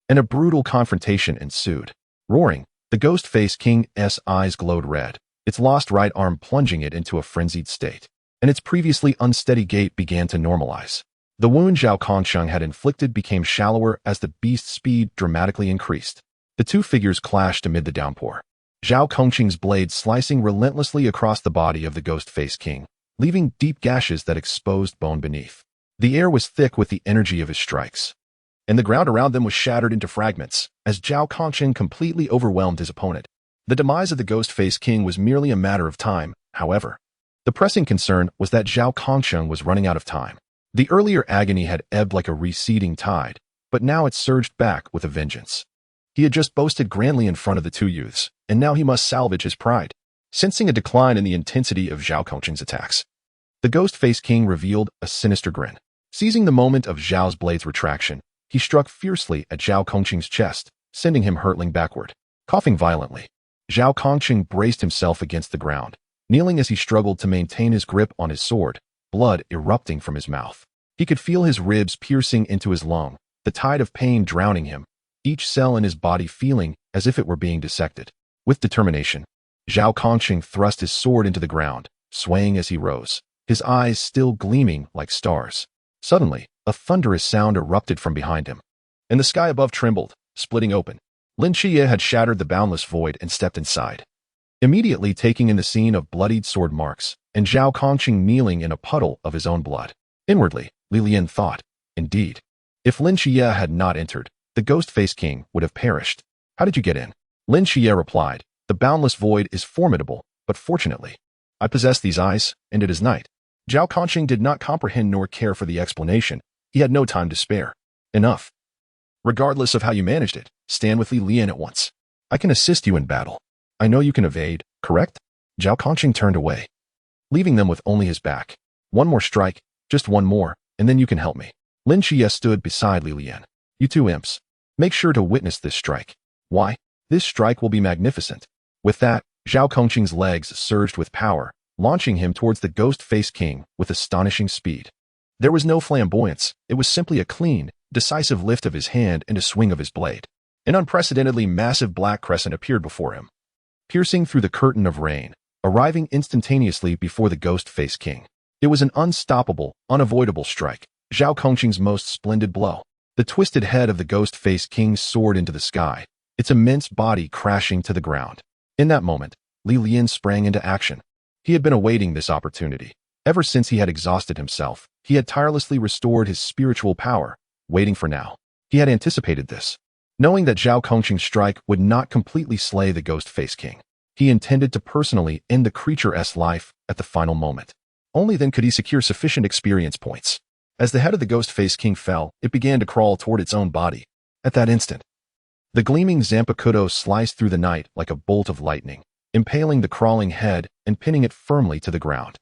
Speaker 1: and a brutal confrontation ensued. Roaring, the Ghost-Faced King's eyes glowed red, its lost right arm plunging it into a frenzied state, and its previously unsteady gait began to normalize. The wound Zhao Kongqing had inflicted became shallower as the beast's speed dramatically increased. The two figures clashed amid the downpour. Zhao Kongqing's blade slicing relentlessly across the body of the Ghost-Faced King, leaving deep gashes that exposed bone beneath. The air was thick with the energy of his strikes, and the ground around them was shattered into fragments as Zhao Kongqing completely overwhelmed his opponent. The demise of the Ghost-Faced King was merely a matter of time, however. The pressing concern was that Zhao Kongqing was running out of time. The earlier agony had ebbed like a receding tide, but now it surged back with a vengeance. He had just boasted grandly in front of the two youths, and now he must salvage his pride. Sensing a decline in the intensity of Zhao Kongqing's attacks, the Ghost-Faced King revealed a sinister grin. Seizing the moment of Zhao's blade's retraction, he struck fiercely at Zhao Kongqing's chest, sending him hurtling backward. Coughing violently, Zhao Kongqing braced himself against the ground, kneeling as he struggled to maintain his grip on his sword, blood erupting from his mouth. He could feel his ribs piercing into his lung, the tide of pain drowning him, each cell in his body feeling as if it were being dissected. With determination, Zhao Kongqing thrust his sword into the ground, swaying as he rose, his eyes still gleaming like stars. Suddenly, a thunderous sound erupted from behind him, and the sky above trembled, splitting open. Lin Qiye had shattered the boundless void and stepped inside, immediately taking in the scene of bloodied sword marks, and Zhao Kongqing kneeling in a puddle of his own blood. Inwardly, Lian thought, indeed, if Lin Qiye had not entered, the Ghost-Faced King would have perished. How did you get in? Lin Qiye replied, the boundless void is formidable, but fortunately, I possess these eyes, and it is night. Zhao Kongqing did not comprehend nor care for the explanation. He had no time to spare. Enough. Regardless of how you managed it, stand with Lian at once. I can assist you in battle. I know you can evade, correct? Zhao Kongqing turned away, leaving them with only his back. One more strike, just one more, and then you can help me. Lin Qiye stood beside Lian. You two imps, make sure to witness this strike. Why? This strike will be magnificent. With that, Zhao Kongqing's legs surged with power, launching him towards the Ghost-Faced King with astonishing speed. There was no flamboyance, it was simply a clean, decisive lift of his hand and a swing of his blade. An unprecedentedly massive black crescent appeared before him, piercing through the curtain of rain, arriving instantaneously before the Ghost-Faced King. It was an unstoppable, unavoidable strike, Zhao Kongqing's most splendid blow. The twisted head of the Ghost-Faced King soared into the sky, its immense body crashing to the ground. In that moment, Lian sprang into action. He had been awaiting this opportunity. Ever since he had exhausted himself, he had tirelessly restored his spiritual power, waiting for now. He had anticipated this. Knowing that Zhao Kongqing's strike would not completely slay the Ghost-Faced King, he intended to personally end the creature's life at the final moment. Only then could he secure sufficient experience points. As the head of the Ghost-Faced King fell, it began to crawl toward its own body. At that instant, the gleaming Zanpakuto sliced through the night like a bolt of lightning, impaling the crawling head and pinning it firmly to the ground.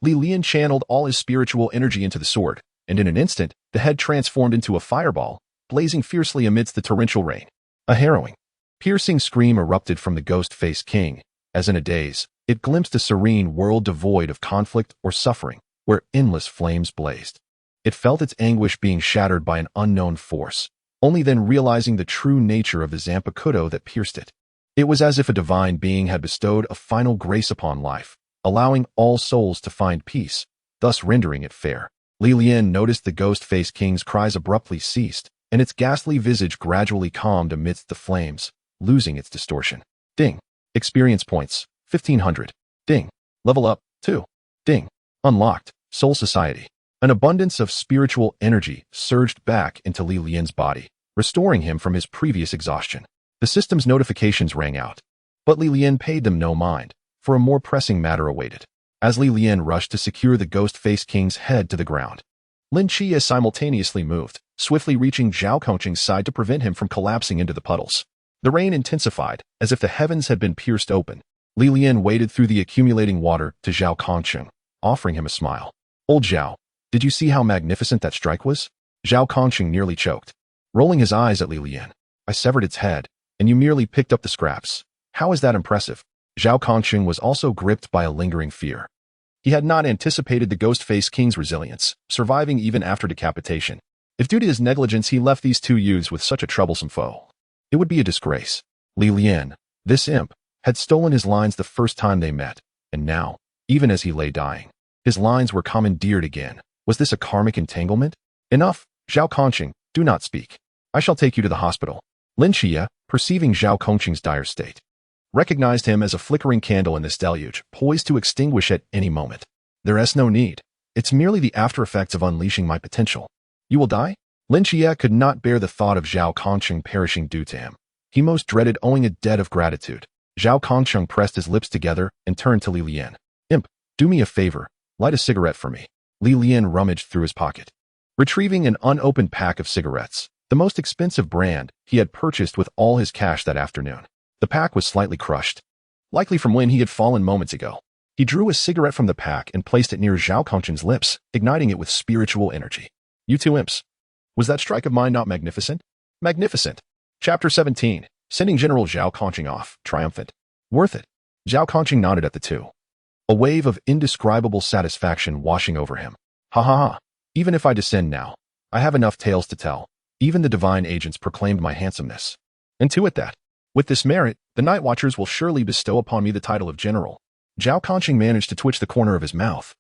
Speaker 1: Lian channeled all his spiritual energy into the sword, and in an instant, the head transformed into a fireball, blazing fiercely amidst the torrential rain. A harrowing, piercing scream erupted from the Ghost-Faced King, as in a daze, it glimpsed a serene world devoid of conflict or suffering, where endless flames blazed. It felt its anguish being shattered by an unknown force, only then realizing the true nature of the Zanpakuto that pierced it. It was as if a divine being had bestowed a final grace upon life, allowing all souls to find peace, thus rendering it fair. Lian noticed the Ghost-Faced King's cries abruptly ceased, and its ghastly visage gradually calmed amidst the flames, losing its distortion. Ding. Experience points, 1500. Ding. Level up, 2. Ding. Unlocked, Soul Society. An abundance of spiritual energy surged back into Lian's body, restoring him from his previous exhaustion. The system's notifications rang out, but Lian paid them no mind, for a more pressing matter awaited. As Lian rushed to secure the Ghost-Faced King's head to the ground, Lin Qiye simultaneously moved, swiftly reaching Zhao Kongqing's side to prevent him from collapsing into the puddles. The rain intensified, as if the heavens had been pierced open, Lian waded through the accumulating water to Zhao Kongqing, offering him a smile. Old Zhao, did you see how magnificent that strike was? Zhao Kongqing nearly choked, rolling his eyes at Lian. I severed its head, and you merely picked up the scraps. How is that impressive? Zhao Kongqing was also gripped by a lingering fear. He had not anticipated the Ghost-Face King's resilience, surviving even after decapitation. If due to his negligence he left these two youths with such a troublesome foe, it would be a disgrace. Lian, this imp, had stolen his lines the first time they met, and now, even as he lay dying, his lines were commandeered again. Was this a karmic entanglement? Enough, Zhao Kongqing, do not speak. I shall take you to the hospital. Lin Qiye, perceiving Zhao Kongqing's dire state, recognized him as a flickering candle in this deluge, poised to extinguish at any moment. There is no need. It's merely the after-effects of unleashing my potential. You will die? Lin Qiye could not bear the thought of Zhao Kongqing perishing due to him. He most dreaded owing a debt of gratitude. Zhao Kongqing pressed his lips together and turned to Lian. Imp, do me a favor. Light a cigarette for me. Lian rummaged through his pocket, retrieving an unopened pack of cigarettes, the most expensive brand he had purchased with all his cash that afternoon. The pack was slightly crushed, likely from when he had fallen moments ago. He drew a cigarette from the pack and placed it near Zhao Kongqing's lips, igniting it with spiritual energy. You two imps. Was that strike of mine not magnificent? Magnificent. Chapter 17. Sending General Zhao Kongqing off, triumphant. Worth it. Zhao Kongqing nodded at the two, a wave of indescribable satisfaction washing over him. Ha ha ha. Even if I descend now, I have enough tales to tell. Even the divine agents proclaimed my handsomeness. And to it that, with this merit, the Night Watchers will surely bestow upon me the title of general. Zhao Kongqing managed to twitch the corner of his mouth,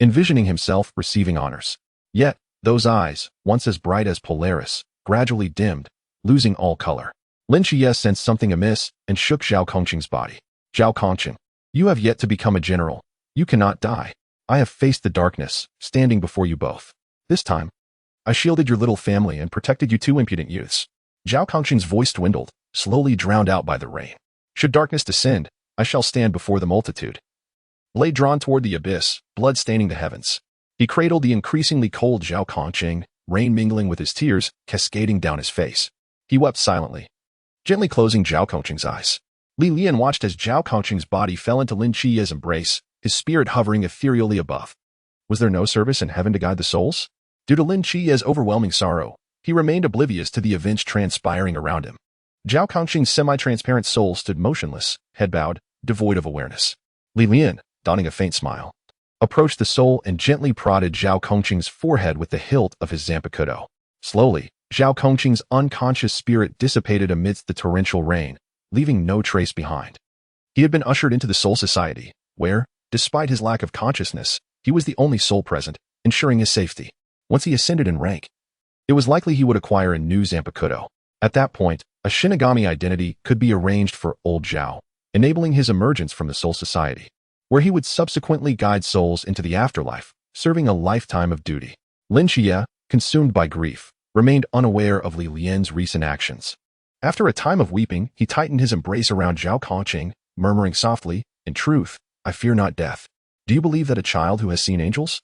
Speaker 1: envisioning himself receiving honors. Yet, those eyes, once as bright as Polaris, gradually dimmed, losing all color. Lin Qiye sensed something amiss and shook Zhao Kongqing's body. Zhao Kongqing, you have yet to become a general. You cannot die. I have faced the darkness, standing before you both. This time, I shielded your little family and protected you two impudent youths. Zhao Kongqing's voice dwindled, slowly drowned out by the rain. Should darkness descend, I shall stand before the multitude. Blade drawn toward the abyss, blood staining the heavens. He cradled the increasingly cold Zhao Kongqing, rain mingling with his tears, cascading down his face. He wept silently, gently closing Zhao Kongqing's eyes. Lian watched as Zhao Kongqing's body fell into Lin Qiye's embrace, his spirit hovering ethereally above. Was there no service in heaven to guide the souls? Due to Lin Qiye's overwhelming sorrow, he remained oblivious to the events transpiring around him. Zhao Kongqing's semi-transparent soul stood motionless, head bowed, devoid of awareness. Lian, donning a faint smile, approached the soul and gently prodded Zhao Kongqing's forehead with the hilt of his Zanpakuto. Slowly, Zhao Kongqing's unconscious spirit dissipated amidst the torrential rain, leaving no trace behind. He had been ushered into the soul society, where, despite his lack of consciousness, he was the only soul present, ensuring his safety. Once he ascended in rank, it was likely he would acquire a new Zanpakuto. At that point, a Shinigami identity could be arranged for old Zhao, enabling his emergence from the soul society, where he would subsequently guide souls into the afterlife, serving a lifetime of duty. Lin Qiye, consumed by grief, remained unaware of Lian's recent actions. After a time of weeping, he tightened his embrace around Zhao Kongqing, murmuring softly, "In truth, I fear not death. Do you believe that a child who has seen angels,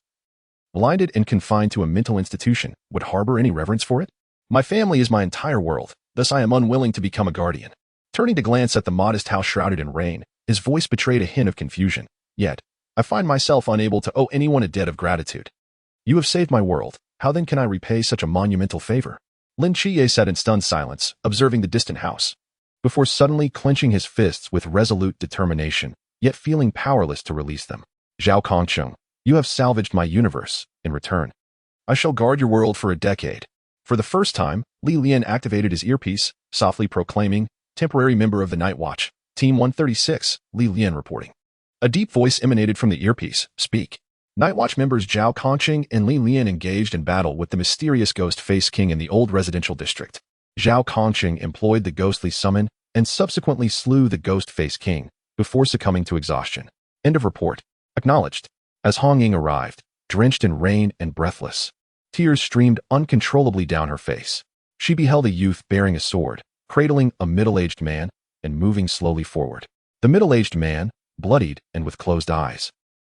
Speaker 1: blinded and confined to a mental institution, would harbor any reverence for it? My family is my entire world, thus I am unwilling to become a guardian." Turning to glance at the modest house shrouded in rain, his voice betrayed a hint of confusion. Yet, I find myself unable to owe anyone a debt of gratitude. You have saved my world. How then can I repay such a monumental favor? Lin Qiye sat in stunned silence, observing the distant house, before suddenly clenching his fists with resolute determination, yet feeling powerless to release them. Zhao Kongqing, you have salvaged my universe. In return, I shall guard your world for a decade. For the first time, Lian activated his earpiece, softly proclaiming, "Temporary member of the Night Watch, Team 136, Lian reporting." A deep voice emanated from the earpiece. "Speak." Night Watch members Zhao Kongqing and Lian engaged in battle with the mysterious Ghost-Face King in the old residential district. Zhao Kongqing employed the ghostly summon and subsequently slew the Ghost-Face King before succumbing to exhaustion. End of report. Acknowledged. As Hong Ying arrived, drenched in rain and breathless, tears streamed uncontrollably down her face. She beheld a youth bearing a sword, cradling a middle-aged man, and moving slowly forward. The middle-aged man, bloodied and with closed eyes,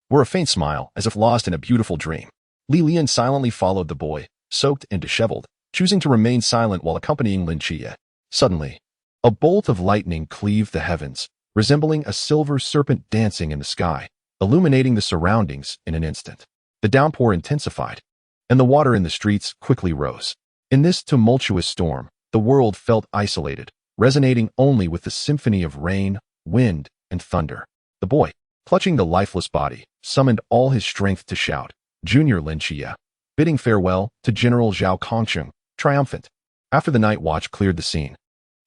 Speaker 1: wore a faint smile as if lost in a beautiful dream. Lian silently followed the boy, soaked and disheveled, choosing to remain silent while accompanying Lin Qiye. Suddenly, a bolt of lightning cleaved the heavens, resembling a silver serpent dancing in the sky, illuminating the surroundings in an instant. The downpour intensified, and the water in the streets quickly rose. In this tumultuous storm, the world felt isolated, resonating only with the symphony of rain, wind, and thunder. The boy, clutching the lifeless body, summoned all his strength to shout, "Junior Lin Qiye," bidding farewell to General Zhao Kongcheng, triumphant. After the night watch cleared the scene,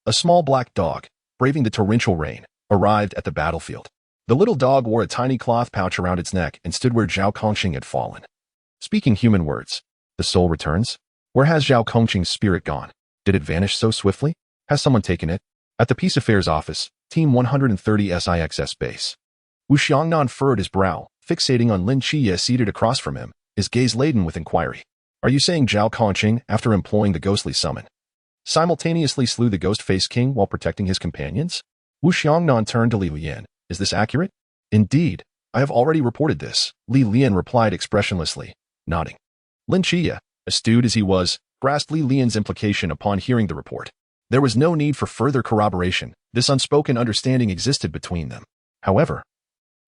Speaker 1: a small black dog, braving the torrential rain, arrived at the battlefield. The little dog wore a tiny cloth pouch around its neck and stood where Zhao Kongcheng had fallen. Speaking human words, "The soul returns? Where has Zhao Kongcheng's spirit gone? Did it vanish so swiftly? Has someone taken it?" At the Peace Affairs office, Team 130 SIXS base. Wu Xiangnan furrowed his brow, fixating on Lin Qiye seated across from him, his gaze laden with inquiry. "Are you saying Zhao Kongcheng, after employing the ghostly summon, simultaneously slew the Ghost-Face King while protecting his companions?" Wu Xiangnan turned to Li Lian. "Is this accurate?" "Indeed, I have already reported this," Li Lian replied expressionlessly, nodding. Lin Qiye, astute as he was, grasped Li Lian's implication upon hearing the report. There was no need for further corroboration. This unspoken understanding existed between them. However,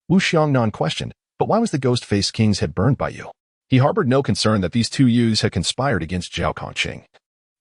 Speaker 1: Wu Xiangnan questioned, "But why was the Ghost-Face King's head burned by you?" He harbored no concern that these two youths had conspired against Zhao Kongcheng,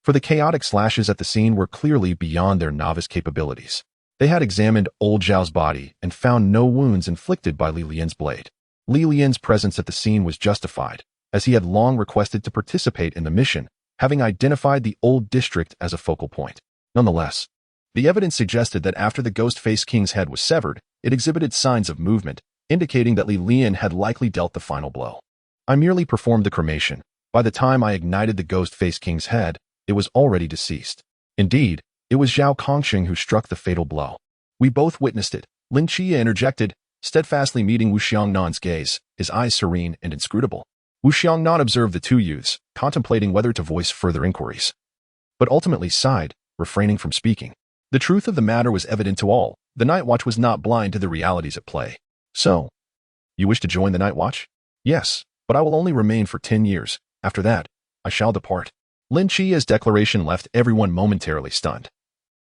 Speaker 1: for the chaotic slashes at the scene were clearly beyond their novice capabilities. They had examined old Zhao's body and found no wounds inflicted by Li Lian's blade. Li Lian's presence at the scene was justified, as he had long requested to participate in the mission, having identified the old district as a focal point. Nonetheless, the evidence suggested that after the Ghost-Face King's head was severed, it exhibited signs of movement, indicating that Li Lian had likely dealt the final blow. "I merely performed the cremation. By the time I ignited the Ghost-Face King's head, it was already deceased. Indeed, it was Zhao Kongcheng who struck the fatal blow. We both witnessed it," Lin Qiye interjected, steadfastly meeting Wu Xiangnan's gaze, his eyes serene and inscrutable. Wu Xiangnan observed the two youths, contemplating whether to voice further inquiries, but ultimately sighed, refraining from speaking. The truth of the matter was evident to all. The Night Watch was not blind to the realities at play. "So, you wish to join the Night Watch?" "Yes, but I will only remain for 10 years. After that, I shall depart." Lin Qiye's declaration left everyone momentarily stunned,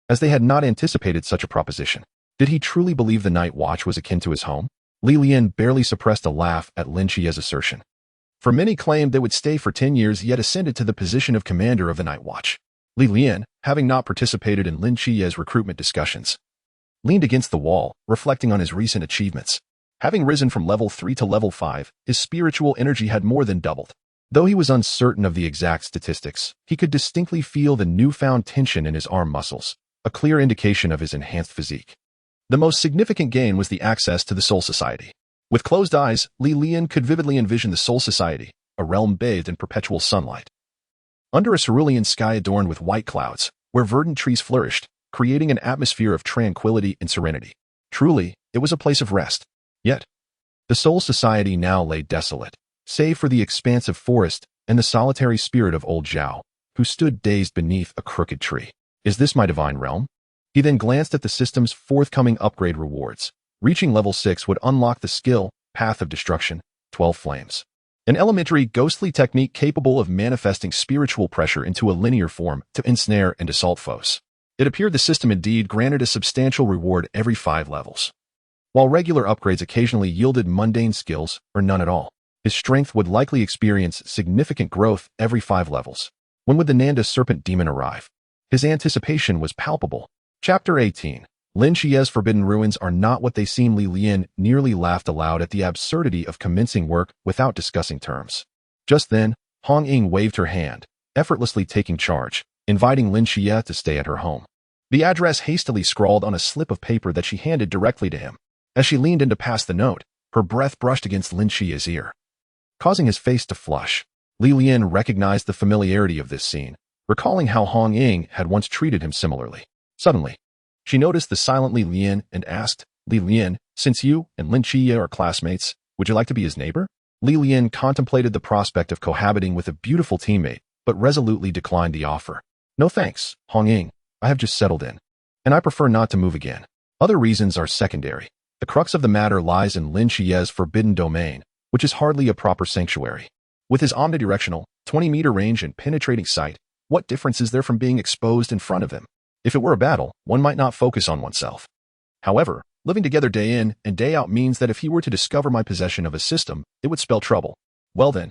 Speaker 1: as they had not anticipated such a proposition. Did he truly believe the Night Watch was akin to his home? Li Lian barely suppressed a laugh at Lin Qiye's assertion. For many claimed they would stay for 10 years yet ascended to the position of commander of the Night Watch. Li Lian, having not participated in Lin Qiye's recruitment discussions, leaned against the wall, reflecting on his recent achievements. Having risen from level 3 to level 5, his spiritual energy had more than doubled. Though he was uncertain of the exact statistics, he could distinctly feel the newfound tension in his arm muscles, a clear indication of his enhanced physique. The most significant gain was the access to the Soul Society. With closed eyes, Li Lian could vividly envision the Soul Society, a realm bathed in perpetual sunlight. Under a cerulean sky adorned with white clouds, where verdant trees flourished, creating an atmosphere of tranquility and serenity. Truly, it was a place of rest. Yet, the Soul Society now lay desolate, save for the expansive forest and the solitary spirit of old Zhao, who stood dazed beneath a crooked tree. "Is this my divine realm?" He then glanced at the system's forthcoming upgrade rewards. Reaching level 6 would unlock the skill, Path of Destruction, 12 Flames. An elementary ghostly technique capable of manifesting spiritual pressure into a linear form to ensnare and assault foes. It appeared the system indeed granted a substantial reward every 5 levels. While regular upgrades occasionally yielded mundane skills, or none at all, his strength would likely experience significant growth every 5 levels. When would the Nanda Serpent Demon arrive? His anticipation was palpable. Chapter 18. Lin Qiye's Forbidden Ruins are not what they seem. Li Lian nearly laughed aloud at the absurdity of commencing work without discussing terms. Just then, Hong Ying waved her hand, effortlessly taking charge, inviting Lin Qiye to stay at her home. The address hastily scrawled on a slip of paper that she handed directly to him. As she leaned in to pass the note, her breath brushed against Lin Qiye's ear, causing his face to flush. Li Lian recognized the familiarity of this scene, recalling how Hong Ying had once treated him similarly. Suddenly, she noticed the silent Li Lian and asked, "Li Lian, since you and Lin Qiye are classmates, would you like to be his neighbor?" Li Lian contemplated the prospect of cohabiting with a beautiful teammate, but resolutely declined the offer. "No thanks, Hong Ying. I have just settled in, and I prefer not to move again. Other reasons are secondary. The crux of the matter lies in Lin Qiye's forbidden domain, which is hardly a proper sanctuary. With his omnidirectional, 20-meter range and penetrating sight, what difference is there from being exposed in front of him? If it were a battle, one might not focus on oneself. However, Living together day in and day out means that if he were to discover my possession of a system, it would spell trouble. Well then,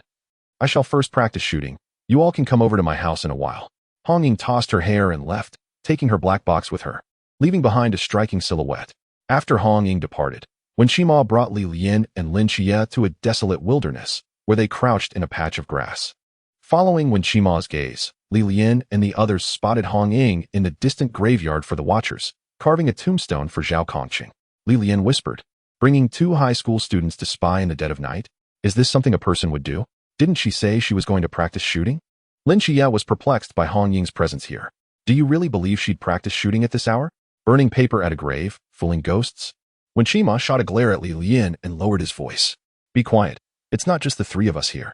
Speaker 1: I shall first practice shooting. You all can come over to my house in a while. Hong Ying tossed her hair and left, taking her black box with her, leaving behind a striking silhouette. After Hong Ying departed, Wen Qima brought Lian and Lin Qiye to a desolate wilderness, where they crouched in a patch of grass. Following Wen Qima's gaze, Lian and the others spotted Hong Ying in the distant graveyard for the Watchers, carving a tombstone for Zhao Kongqing. Lian whispered, bringing 2 high school students to spy in the dead of night? Is this something a person would do? Didn't she say she was going to practice shooting? Lin Qiye was perplexed by Hong Ying's presence here. Do you really believe she'd practice shooting at this hour? Burning paper at a grave, fooling ghosts? Wen Qima shot a glare at Lian and lowered his voice. Be quiet. It's not just the 3 of us here.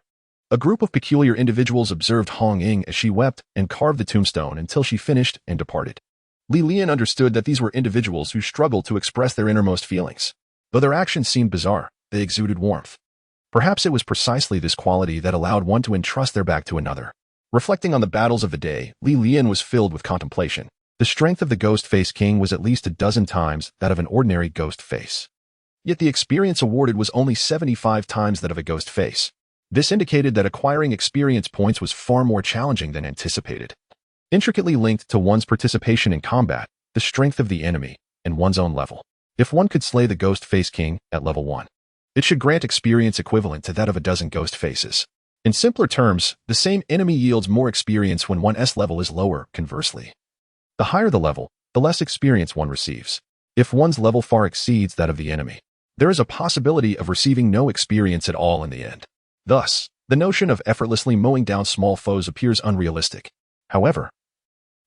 Speaker 1: A group of peculiar individuals observed Hong Ying as she wept and carved the tombstone until she finished and departed. Lian understood that these were individuals who struggled to express their innermost feelings. Though their actions seemed bizarre, they exuded warmth. Perhaps it was precisely this quality that allowed one to entrust their back to another. Reflecting on the battles of the day, Lian was filled with contemplation. The strength of the Ghost Face King was at least a dozen times that of an ordinary ghost face. Yet the experience awarded was only 75 times that of a ghost face. This indicated that acquiring experience points was far more challenging than anticipated. Intricately linked to one's participation in combat, the strength of the enemy, and one's own level. If one could slay the Ghost Face King at level 1, it should grant experience equivalent to that of a dozen ghost faces. In simpler terms, the same enemy yields more experience when one's level is lower, conversely. The higher the level, the less experience one receives. If one's level far exceeds that of the enemy, there is a possibility of receiving no experience at all in the end. Thus, the notion of effortlessly mowing down small foes appears unrealistic. However,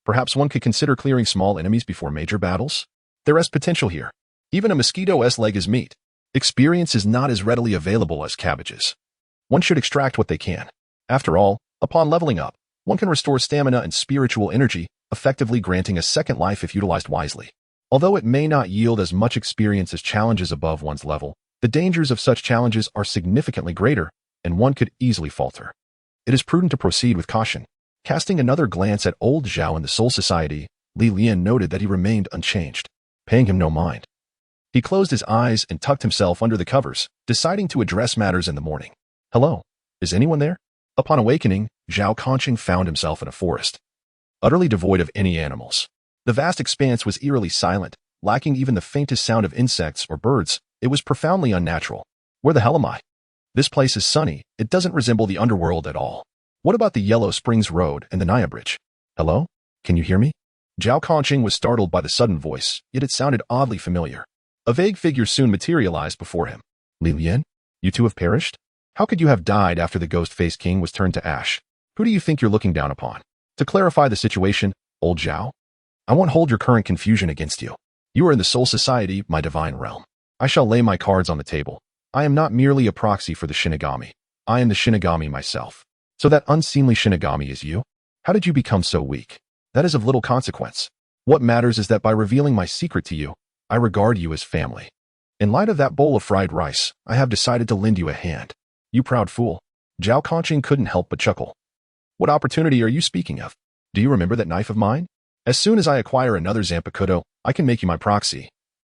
Speaker 1: perhaps one could consider clearing small enemies before major battles? There is potential here. Even a mosquito's leg is meat. Experience is not as readily available as cabbages. One should extract what they can. After all, upon leveling up, one can restore stamina and spiritual energy, effectively granting a second life if utilized wisely. Although it may not yield as much experience as challenges above one's level, the dangers of such challenges are significantly greater, and one could easily falter. It is prudent to proceed with caution. Casting another glance at old Zhao in the Soul Society, Lian noted that he remained unchanged, paying him no mind. He closed his eyes and tucked himself under the covers, deciding to address matters in the morning. Hello, is anyone there? Upon awakening, Zhao Kongqing found himself in a forest, utterly devoid of any animals. The vast expanse was eerily silent, lacking even the faintest sound of insects or birds. It was profoundly unnatural. Where the hell am I? This place is sunny. It doesn't resemble the underworld at all. What about the Yellow Springs Road and the Naya Bridge? Hello? Can you hear me? Zhao Kongqing was startled by the sudden voice, yet it sounded oddly familiar. A vague figure soon materialized before him. Lian, you two have perished? How could you have died after the Ghost Face King was turned to ash? Who do you think you're looking down upon? To clarify the situation, old Zhao, I won't hold your current confusion against you. You are in the Soul Society, my divine realm. I shall lay my cards on the table. I am not merely a proxy for the Shinigami. I am the Shinigami myself. So that unseemly Shinigami is you? How did you become so weak? That is of little consequence. What matters is that by revealing my secret to you, I regard you as family. In light of that bowl of fried rice, I have decided to lend you a hand. You proud fool. Zhao Kongqing couldn't help but chuckle. What opportunity are you speaking of? Do you remember that knife of mine? As soon as I acquire another Zanpakuto, I can make you my proxy.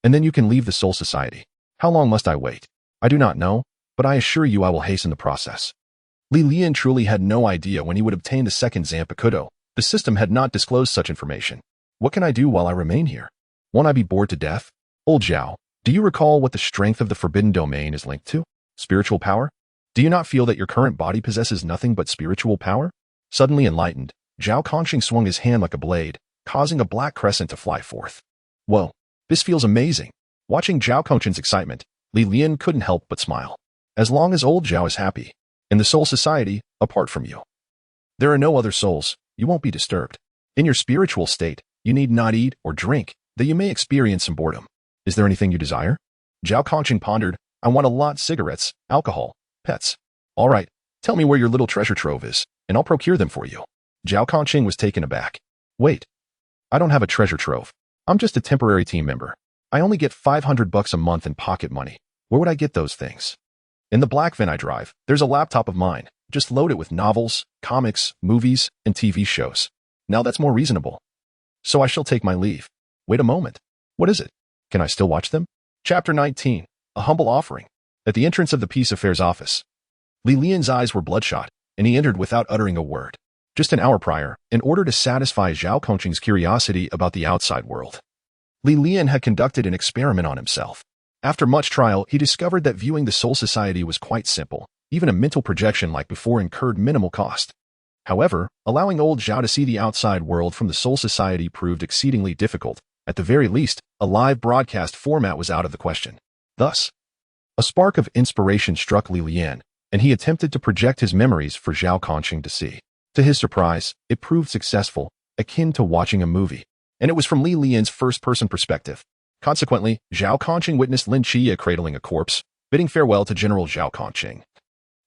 Speaker 1: And then you can leave the Soul Society. How long must I wait? I do not know, but I assure you I will hasten the process. Lian truly had no idea when he would obtain the second Zanpakuto. The system had not disclosed such information. What can I do while I remain here? Won't I be bored to death? Old Zhao, do you recall what the strength of the Forbidden Domain is linked to? Spiritual power? Do you not feel that your current body possesses nothing but spiritual power? Suddenly enlightened, Zhao Kongqing swung his hand like a blade, causing a black crescent to fly forth. Whoa, this feels amazing. Watching Zhao Kongqing's excitement, Lian couldn't help but smile. As long as old Zhao is happy, in the Soul Society, apart from you, there are no other souls. You won't be disturbed. In your spiritual state, you need not eat or drink, though you may experience some boredom. Is there anything you desire? Zhao Kongqing pondered. I want a lot cigarettes, alcohol, pets. All right, tell me where your little treasure trove is, and I'll procure them for you. Zhao Kongqing was taken aback. Wait, I don't have a treasure trove. I'm just a temporary team member. I only get $500 a month in pocket money. Where would I get those things? In the black van I drive, there's a laptop of mine. Just load it with novels, comics, movies, and TV shows. Now that's more reasonable. So I shall take my leave. Wait a moment. What is it? Can I still watch them? Chapter 19. A Humble Offering. At the entrance of the Peace Affairs office, Lian's eyes were bloodshot, and he entered without uttering a word. Just an hour prior, in order to satisfy Zhao Kongqing's curiosity about the outside world, Lian had conducted an experiment on himself. After much trial, he discovered that viewing the Soul Society was quite simple. Even a mental projection like before incurred minimal cost. However, allowing old Zhao to see the outside world from the Soul Society proved exceedingly difficult. At the very least, a live broadcast format was out of the question. Thus, a spark of inspiration struck Lian, and he attempted to project his memories for Zhao Kongqing to see. To his surprise, it proved successful, akin to watching a movie, and it was from Lian's first-person perspective. Consequently, Zhao Kongqing witnessed Lin Qiye cradling a corpse, bidding farewell to General Zhao Kongqing,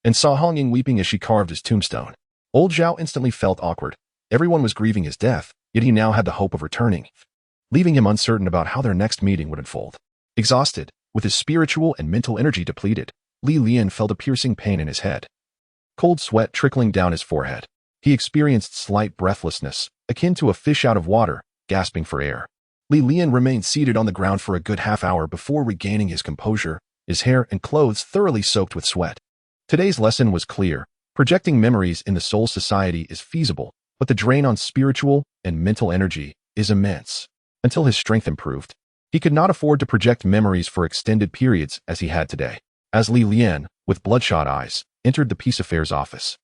Speaker 1: and saw Hong Ying weeping as she carved his tombstone. Old Zhao instantly felt awkward. Everyone was grieving his death, yet he now had the hope of returning, leaving him uncertain about how their next meeting would unfold. Exhausted, with his spiritual and mental energy depleted, Lian felt a piercing pain in his head. Cold sweat trickling down his forehead. He experienced slight breathlessness, akin to a fish out of water, gasping for air. Lian remained seated on the ground for a good half hour before regaining his composure, his hair and clothes thoroughly soaked with sweat. Today's lesson was clear. Projecting memories in the Soul Society is feasible, but the drain on spiritual and mental energy is immense. Until his strength improved, he could not afford to project memories for extended periods as he had today. As Lian, with bloodshot eyes, entered the Peace Affairs office,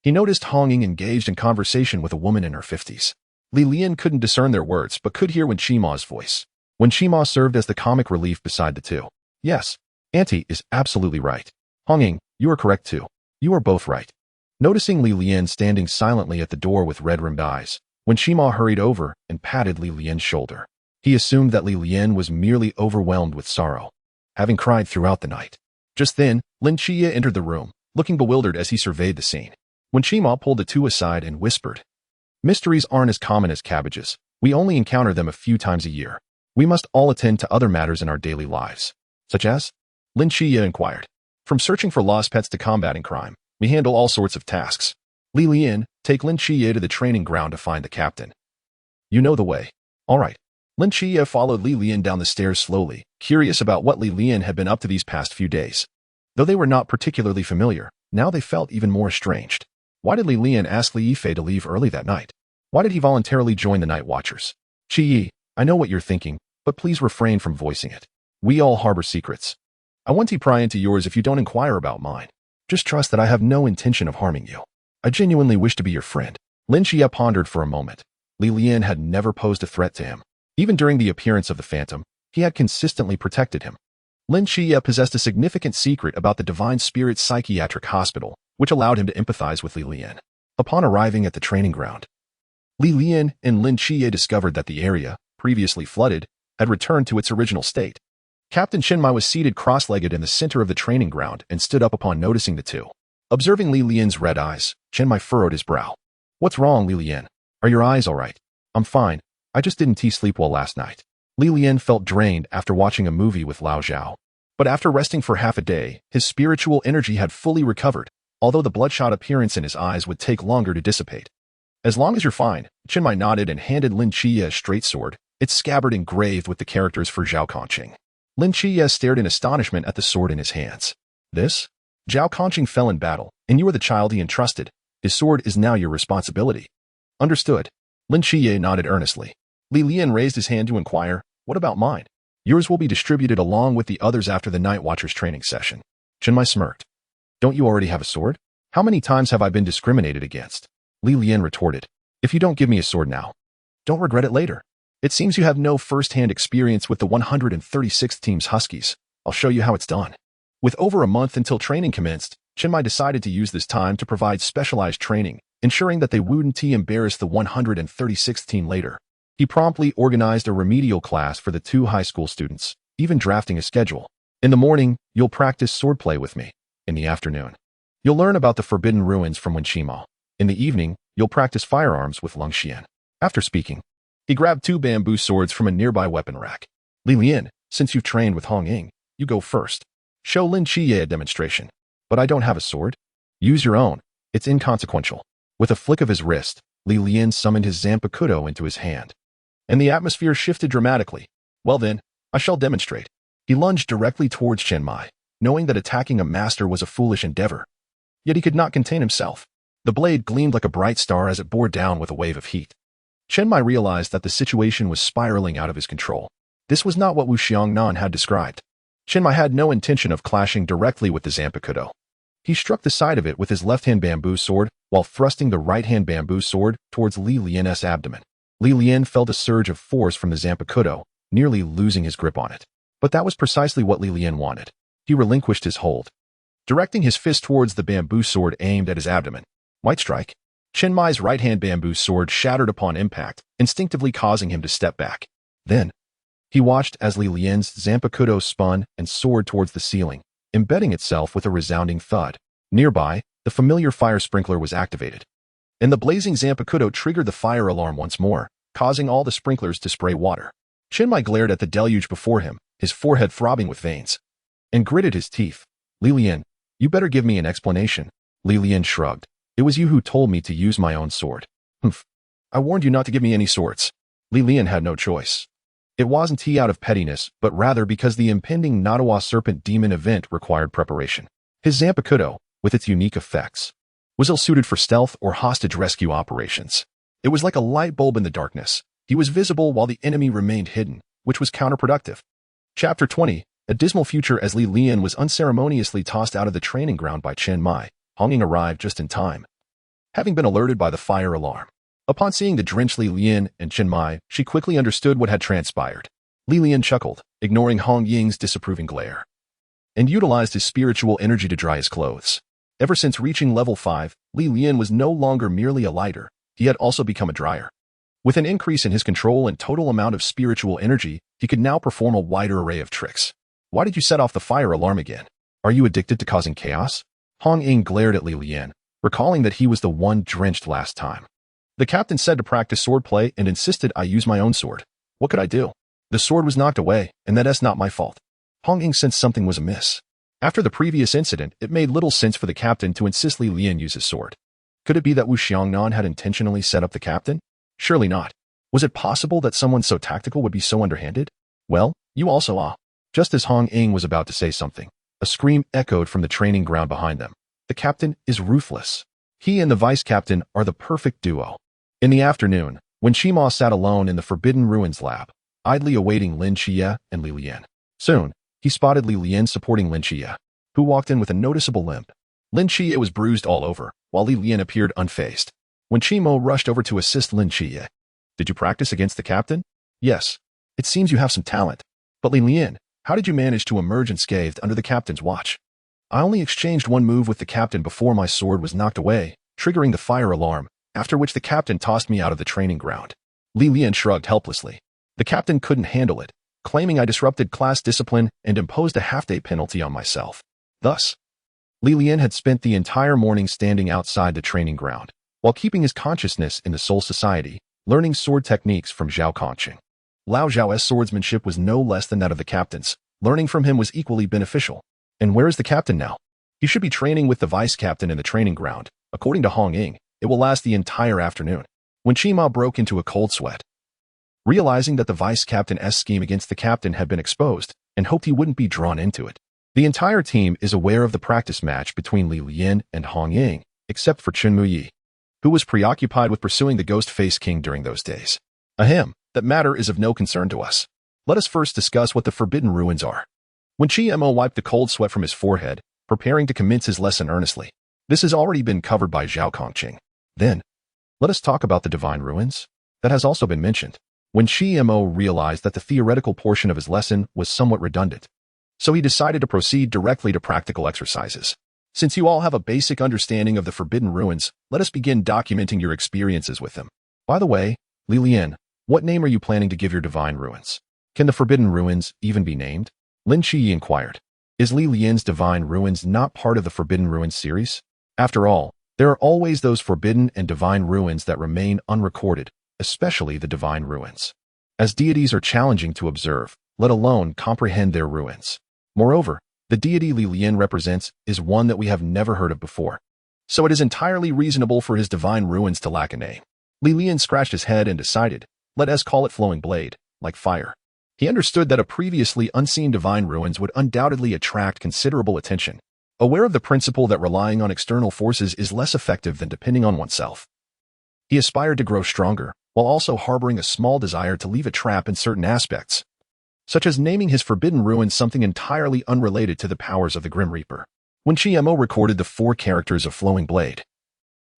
Speaker 1: he noticed Hong Ying engaged in conversation with a woman in her 50s. Lian couldn't discern their words but could hear Wen Qima's voice. Wen Qima served as the comic relief beside the two. Yes, Auntie is absolutely right. Hong Ying, you are correct too. You are both right. Noticing Lian standing silently at the door with red-rimmed eyes, Wen Qima hurried over and patted Lian's shoulder. He assumed that Lian was merely overwhelmed with sorrow, having cried throughout the night. Just then, Lin Qiye entered the room, looking bewildered as he surveyed the scene. Wen Qima pulled the two aside and whispered, "Mysteries aren't as common as cabbages. We only encounter them a few times a year. We must all attend to other matters in our daily lives." "Such as?" Lin Qiye inquired. "From searching for lost pets to combating crime, we handle all sorts of tasks. Lian, take Lin Qiye to the training ground to find the captain. You know the way." "All right." Lin Qiye followed Lian down the stairs slowly, curious about what Lian had been up to these past few days. Though they were not particularly familiar, now they felt even more estranged. Why did Lian ask Yifei to leave early that night? Why did he voluntarily join the Night Watchers? "Qiye, I know what you're thinking, but please refrain from voicing it. We all harbor secrets. I won't pry into yours if you don't inquire about mine. Just trust that I have no intention of harming you. I genuinely wish to be your friend." Lin Qiye pondered for a moment. Lian had never posed a threat to him. Even during the appearance of the Phantom, he had consistently protected him. Lin Qiye possessed a significant secret about the Divine Spirit Psychiatric Hospital, which allowed him to empathize with Lian. Upon arriving at the training ground, Lian and Lin Qiye discovered that the area, previously flooded, had returned to its original state. Captain Chenmai was seated cross-legged in the center of the training ground and stood up upon noticing the two. Observing Lian's red eyes, Chenmai furrowed his brow. "What's wrong, Lian? Are your eyes all right?" "I'm fine. I just didn't sleep well last night." Lian felt drained after watching a movie with Lao Zhao. But after resting for half a day, his spiritual energy had fully recovered, although the bloodshot appearance in his eyes would take longer to dissipate. "As long as you're fine," Chenmai nodded and handed Lin Qiye a straight sword, its scabbard engraved with the characters for Zhao Kongqing. Lin Qiye stared in astonishment at the sword in his hands. "This? Zhao Kongqing fell in battle, and you are the child he entrusted. His sword is now your responsibility." "Understood." Lin Qiye nodded earnestly. Lian raised his hand to inquire, "What about mine?" "Yours will be distributed along with the others after the Night Watchers training session." Chenmai smirked. "Don't you already have a sword? How many times have I been discriminated against?" Lian retorted. "If you don't give me a sword now, don't regret it later. It seems you have no first-hand experience with the 136th Team's Huskies. I'll show you how it's done." With over a month until training commenced, Chenmai decided to use this time to provide specialized training, ensuring that they wouldn't embarrass the 136th Team later. He promptly organized a remedial class for the two high school students, even drafting a schedule. "In the morning, you'll practice swordplay with me. In the afternoon, you'll learn about the Forbidden Ruins from Wen Qima. In the evening, you'll practice firearms with Lin Qiye." After speaking, he grabbed two bamboo swords from a nearby weapon rack. "Lian, since you've trained with Hong Ying, you go first. Show Lin Qiye a demonstration." "But I don't have a sword." "Use your own. It's inconsequential." With a flick of his wrist, Lian summoned his Zanpakuto into his hand, and the atmosphere shifted dramatically. "Well then, I shall demonstrate." He lunged directly towards Chenmai, knowing that attacking a master was a foolish endeavor. Yet he could not contain himself. The blade gleamed like a bright star as it bore down with a wave of heat. Chenmai realized that the situation was spiraling out of his control. This was not what Wu Xiongnan had described. Chenmai had no intention of clashing directly with the Zanpakuto. He struck the side of it with his left-hand bamboo sword while thrusting the right-hand bamboo sword towards Li Lian's abdomen. Li Lian felt a surge of force from the Zanpakuto, nearly losing his grip on it. But that was precisely what Li Lian wanted. He relinquished his hold. Directing his fist towards the bamboo sword aimed at his abdomen. White strike. Chenmai's right-hand bamboo sword shattered upon impact, instinctively causing him to step back. Then, he watched as Li Lian's Zanpakuto spun and soared towards the ceiling, embedding itself with a resounding thud. Nearby, the familiar fire sprinkler was activated. And the blazing Zanpakuto triggered the fire alarm once more, causing all the sprinklers to spray water. Chenmai glared at the deluge before him, his forehead throbbing with veins, and gritted his teeth. Li Lian, you better give me an explanation. Li Lian shrugged. It was you who told me to use my own sword. Humph. I warned you not to give me any swords. Li Lian had no choice. It wasn't he out of pettiness, but rather because the impending Nadawa Serpent Demon event required preparation. His Zanpakuto, with its unique effects, was ill-suited for stealth or hostage rescue operations. It was like a light bulb in the darkness. He was visible while the enemy remained hidden, which was counterproductive. Chapter 20, a dismal future. As Li Lian was unceremoniously tossed out of the training ground by Chenmai, Hong Ying arrived just in time, having been alerted by the fire alarm. Upon seeing the drenched Li Lian and Chenmai, she quickly understood what had transpired. Li Lian chuckled, ignoring Hong Ying's disapproving glare, and utilized his spiritual energy to dry his clothes. Ever since reaching level 5, Li Lian was no longer merely a lighter, he had also become a dryer. With an increase in his control and total amount of spiritual energy, he could now perform a wider array of tricks. Why did you set off the fire alarm again? Are you addicted to causing chaos? Hong Ying glared at Li Lian, recalling that he was the one drenched last time. The captain said to practice swordplay and insisted I use my own sword. What could I do? The sword was knocked away, and that's not my fault. Hong Ying sensed something was amiss. After the previous incident, it made little sense for the captain to insist Li Lian use his sword. Could it be that Wu Xiongnan had intentionally set up the captain? Surely not. Was it possible that someone so tactical would be so underhanded? Well, you also are. Just as Hong Ying was about to say something, a scream echoed from the training ground behind them. The captain is ruthless. He and the vice captain are the perfect duo. In the afternoon, when Shima sat alone in the Forbidden Ruins lab, idly awaiting Lin Qiye and Li Lian. Soon, he spotted Li Lian supporting Lin Qiye, who walked in with a noticeable limp. Lin Qiye was bruised all over, while Li Lian appeared unfazed. When Shimo rushed over to assist Lin Qiye, did you practice against the captain? Yes. It seems you have some talent. But Li Lian, how did you manage to emerge unscathed under the captain's watch? I only exchanged one move with the captain before my sword was knocked away, triggering the fire alarm, after which the captain tossed me out of the training ground. Li Lian shrugged helplessly. The captain couldn't handle it, claiming I disrupted class discipline and imposed a half-day penalty on myself. Thus, Li Lian had spent the entire morning standing outside the training ground, while keeping his consciousness in the Soul Society, learning sword techniques from Zhao Kongqing. Lao Zhao's swordsmanship was no less than that of the captain's. Learning from him was equally beneficial. And where is the captain now? He should be training with the vice captain in the training ground. According to Hong Ying, it will last the entire afternoon. When Shima broke into a cold sweat, realizing that the vice captain's scheme against the captain had been exposed, and hoped he wouldn't be drawn into it. The entire team is aware of the practice match between Li Lian and Hong Ying, except for Chen Muyi, who was preoccupied with pursuing the Ghost Face King during those days. Ahem, that matter is of no concern to us. Let us first discuss what the Forbidden Ruins are. When Chi-Mo wiped the cold sweat from his forehead, preparing to commence his lesson earnestly. This has already been covered by Zhao Kongqing. Then, let us talk about the Divine Ruins. That has also been mentioned. When Chi-Mo realized that the theoretical portion of his lesson was somewhat redundant, so he decided to proceed directly to practical exercises. Since you all have a basic understanding of the Forbidden Ruins, let us begin documenting your experiences with them. By the way, Li Lian, what name are you planning to give your Divine Ruins? Can the Forbidden Ruins even be named? Lin Qiye inquired. Is Li Lian's Divine Ruins not part of the Forbidden Ruins series? After all, there are always those Forbidden and Divine Ruins that remain unrecorded, especially the Divine Ruins, as deities are challenging to observe, let alone comprehend their ruins. Moreover, the deity Li Lian represents is one that we have never heard of before, so it is entirely reasonable for his Divine Ruins to lack a name. Li Lian scratched his head and decided, let us call it Flowing Blade, like fire. He understood that a previously unseen divine ruins would undoubtedly attract considerable attention. Aware of the principle that relying on external forces is less effective than depending on oneself, he aspired to grow stronger, while also harboring a small desire to leave a trap in certain aspects, such as naming his forbidden ruin something entirely unrelated to the powers of the Grim Reaper. When Qiye recorded the 4 characters of Flowing Blade,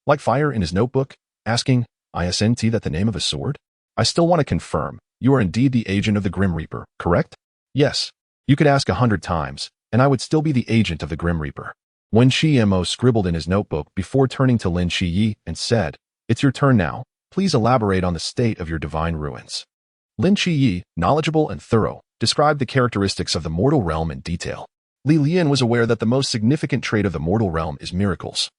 Speaker 1: like fire in his notebook, asking, "Isn't that the name of a sword? I still want to confirm, you are indeed the agent of the Grim Reaper, correct?" "Yes. You could ask 100 times, and I would still be the agent of the Grim Reaper." When Qiye scribbled in his notebook before turning to Lin Qiye and said, "It's your turn now. Please elaborate on the state of your divine ruins." Lin Qiye, knowledgeable and thorough, described the characteristics of the mortal realm in detail. Lian was aware that the most significant trait of the mortal realm is miracles.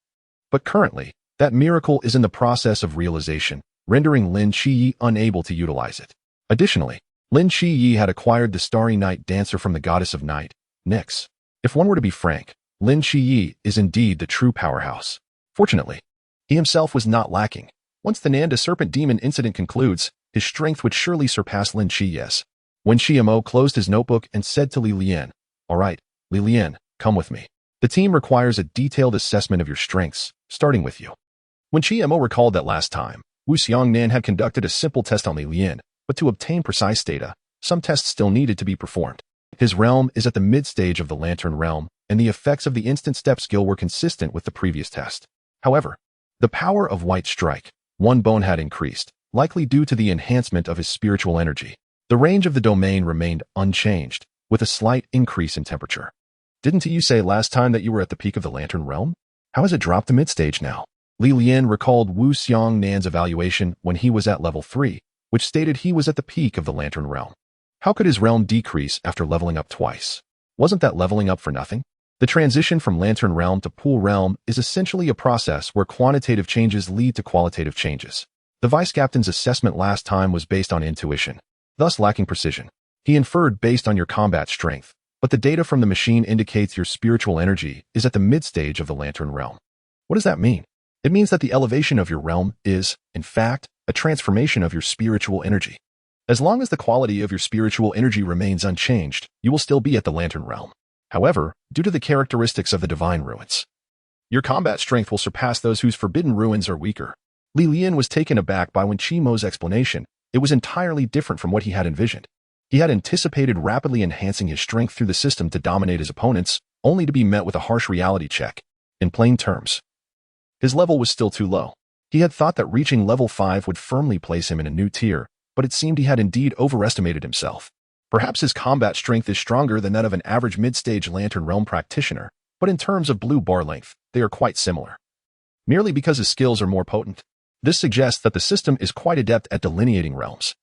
Speaker 1: But currently, that miracle is in the process of realization, rendering Lin Qiye unable to utilize it. Additionally, Lin Qiye had acquired the Starry Night Dancer from the Goddess of Night, Nyx. If one were to be frank, Lin Qiye is indeed the true powerhouse. Fortunately, he himself was not lacking. Once the Nanda Serpent Demon incident concludes, his strength would surely surpass Lin Qiye's. When Qiye closed his notebook and said to Lian, "All right, Lian, come with me. The team requires a detailed assessment of your strengths, starting with you." When Qiye recalled that last time, Wu Xiongnan had conducted a simple test on Lian, but to obtain precise data, some tests still needed to be performed. His realm is at the mid-stage of the Lantern Realm, and the effects of the instant step skill were consistent with the previous test. However, the power of White Strike, one bone had increased, likely due to the enhancement of his spiritual energy. The range of the domain remained unchanged, with a slight increase in temperature. "Didn't you say last time that you were at the peak of the Lantern Realm? How has it dropped to mid-stage now?" Lian recalled Wu Xiangnan's evaluation when he was at level 3, which stated he was at the peak of the Lantern Realm. How could his realm decrease after leveling up twice? Wasn't that leveling up for nothing? The transition from Lantern Realm to Pool Realm is essentially a process where quantitative changes lead to qualitative changes. The vice-captain's assessment last time was based on intuition, thus lacking precision. He inferred based on your combat strength, but the data from the machine indicates your spiritual energy is at the mid-stage of the Lantern Realm. What does that mean? It means that the elevation of your realm is, in fact, a transformation of your spiritual energy. As long as the quality of your spiritual energy remains unchanged, you will still be at the Lantern Realm. However, due to the characteristics of the divine ruins, your combat strength will surpass those whose forbidden ruins are weaker. Lian was taken aback by when Qiye's explanation. It was entirely different from what he had envisioned. He had anticipated rapidly enhancing his strength through the system to dominate his opponents, only to be met with a harsh reality check. In plain terms, his level was still too low. He had thought that reaching level 5 would firmly place him in a new tier, but it seemed he had indeed overestimated himself. Perhaps his combat strength is stronger than that of an average mid-stage Lantern Realm practitioner, but in terms of blue bar length, they are quite similar. Merely because his skills are more potent, this suggests that the system is quite adept at delineating realms.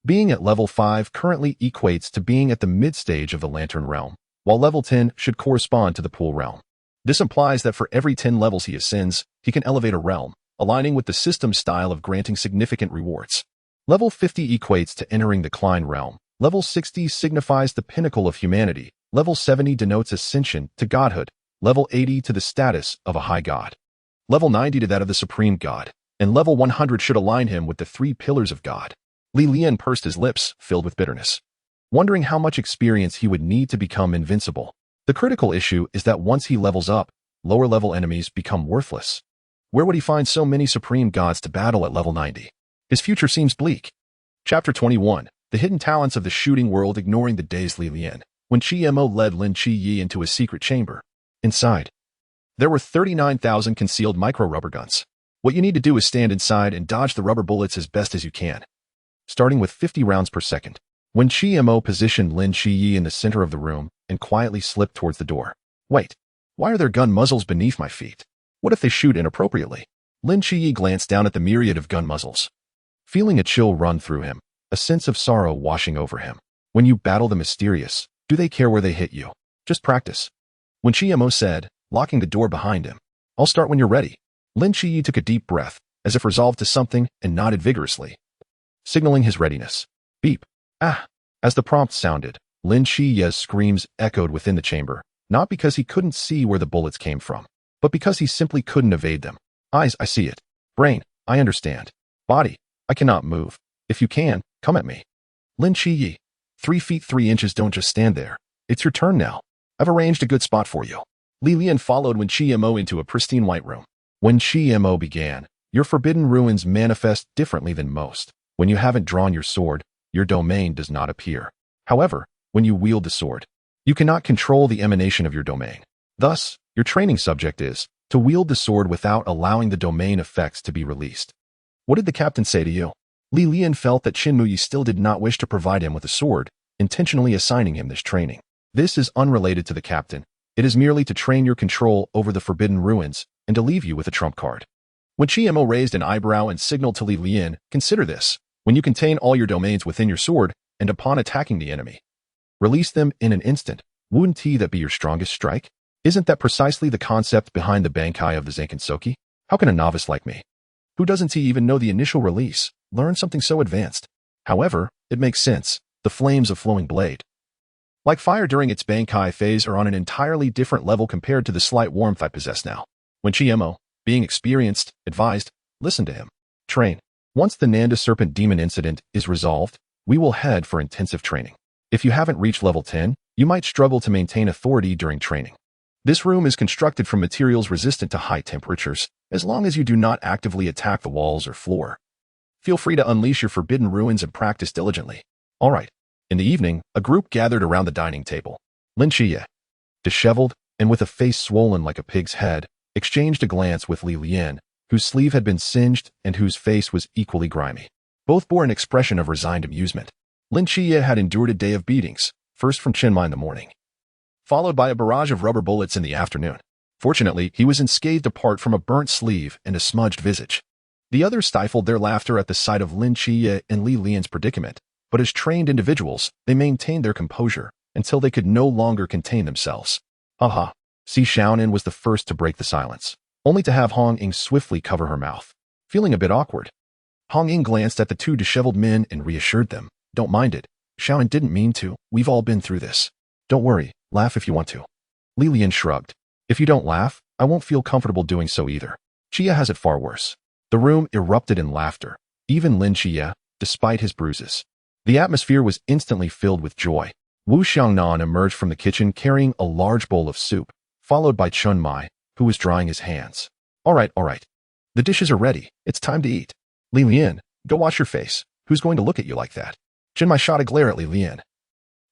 Speaker 1: Being at level 5 currently equates to being at the mid-stage of the Lantern Realm, while level 10 should correspond to the Pool Realm. This implies that for every 10 levels he ascends, he can elevate a realm, aligning with the system's style of granting significant rewards. Level 50 equates to entering the Klein Realm. Level 60 signifies the pinnacle of humanity. Level 70 denotes ascension to godhood. Level 80 to the status of a high god. Level 90 to that of the supreme god. And level 100 should align him with the 3 pillars of God. Lian pursed his lips, filled with bitterness, wondering how much experience he would need to become invincible. The critical issue is that once he levels up, lower-level enemies become worthless. Where would he find so many supreme gods to battle at level 90? His future seems bleak. Chapter 21. The Hidden Talents of the Shooting World. Ignoring the dazed Lian, when Qiye led Lin Qiye into a secret chamber. Inside, there were 39,000 concealed micro-rubber guns. What you need to do is stand inside and dodge the rubber bullets as best as you can, starting with 50 rounds per second. When Qiye positioned Lin Qiye in the center of the room and quietly slipped towards the door. Wait, why are there gun muzzles beneath my feet? What if they shoot inappropriately? Lin Qiye glanced down at the myriad of gun muzzles, feeling a chill run through him, a sense of sorrow washing over him. When you battle the mysterious, do they care where they hit you? Just practice. When Qiye said, locking the door behind him, I'll start when you're ready. Lin Qiye took a deep breath, as if resolved to something, and nodded vigorously, signaling his readiness. Beep. Ah! As the prompt sounded, Lin Qiye's screams echoed within the chamber, not because he couldn't see where the bullets came from, but because he simply couldn't evade them. Eyes, I see it. Brain, I understand. Body, I cannot move. If you can, come at me. Lin Qiye, 3 feet 3 inches, don't just stand there. It's your turn now. I've arranged a good spot for you. Lian followed Lin Qiye into a pristine white room. When Qiye began, your forbidden ruins manifest differently than most. When you haven't drawn your sword, your domain does not appear. However, when you wield the sword, you cannot control the emanation of your domain. Thus, your training subject is to wield the sword without allowing the domain effects to be released. What did the captain say to you? Lian felt that Shinmuyi still did not wish to provide him with a sword, intentionally assigning him this training. This is unrelated to the captain. It is merely to train your control over the forbidden ruins and to leave you with a trump card. When Qiye raised an eyebrow and signaled to Lian, consider this. When you contain all your domains within your sword, and upon attacking the enemy, release them in an instant, wouldn't that be your strongest strike? Isn't that precisely the concept behind the Bankai of the Zankinsoki? How can a novice like me, who doesn't even know the initial release, learn something so advanced? However, it makes sense. The flames of flowing blade, like fire during its Bankai phase, are on an entirely different level compared to the slight warmth I possess now. When Qiye, being experienced, advised, listen to him. Train. Once the Nanda Serpent Demon incident is resolved, we will head for intensive training. If you haven't reached level 10, you might struggle to maintain authority during training. This room is constructed from materials resistant to high temperatures, as long as you do not actively attack the walls or floor. Feel free to unleash your forbidden ruins and practice diligently. All right. In the evening, a group gathered around the dining table. Lin Qiye, disheveled and with a face swollen like a pig's head, exchanged a glance with Lian, whose sleeve had been singed and whose face was equally grimy. Both bore an expression of resigned amusement. Lin Qiye had endured a day of beatings, first from Chinmai in the morning, followed by a barrage of rubber bullets in the afternoon. Fortunately, he was unscathed apart from a burnt sleeve and a smudged visage. The others stifled their laughter at the sight of Lin Qiye and Lian's predicament, but as trained individuals, they maintained their composure until they could no longer contain themselves. Haha. Si Xiaonan was the first to break the silence, only to have Hong Ying swiftly cover her mouth. Feeling a bit awkward, Hong Ying glanced at the two disheveled men and reassured them. Don't mind it. Xiaonan didn't mean to. We've all been through this. Don't worry. Laugh if you want to. Lian shrugged. If you don't laugh, I won't feel comfortable doing so either. Qiye has it far worse. The room erupted in laughter. Even Lin Qiye, despite his bruises. The atmosphere was instantly filled with joy. Wu Xiangnan emerged from the kitchen carrying a large bowl of soup, followed by Chunmai, who was drying his hands. All right. The dishes are ready. It's time to eat. Lian, go wash your face. Who's going to look at you like that? Chunmai shot a glare at Lian,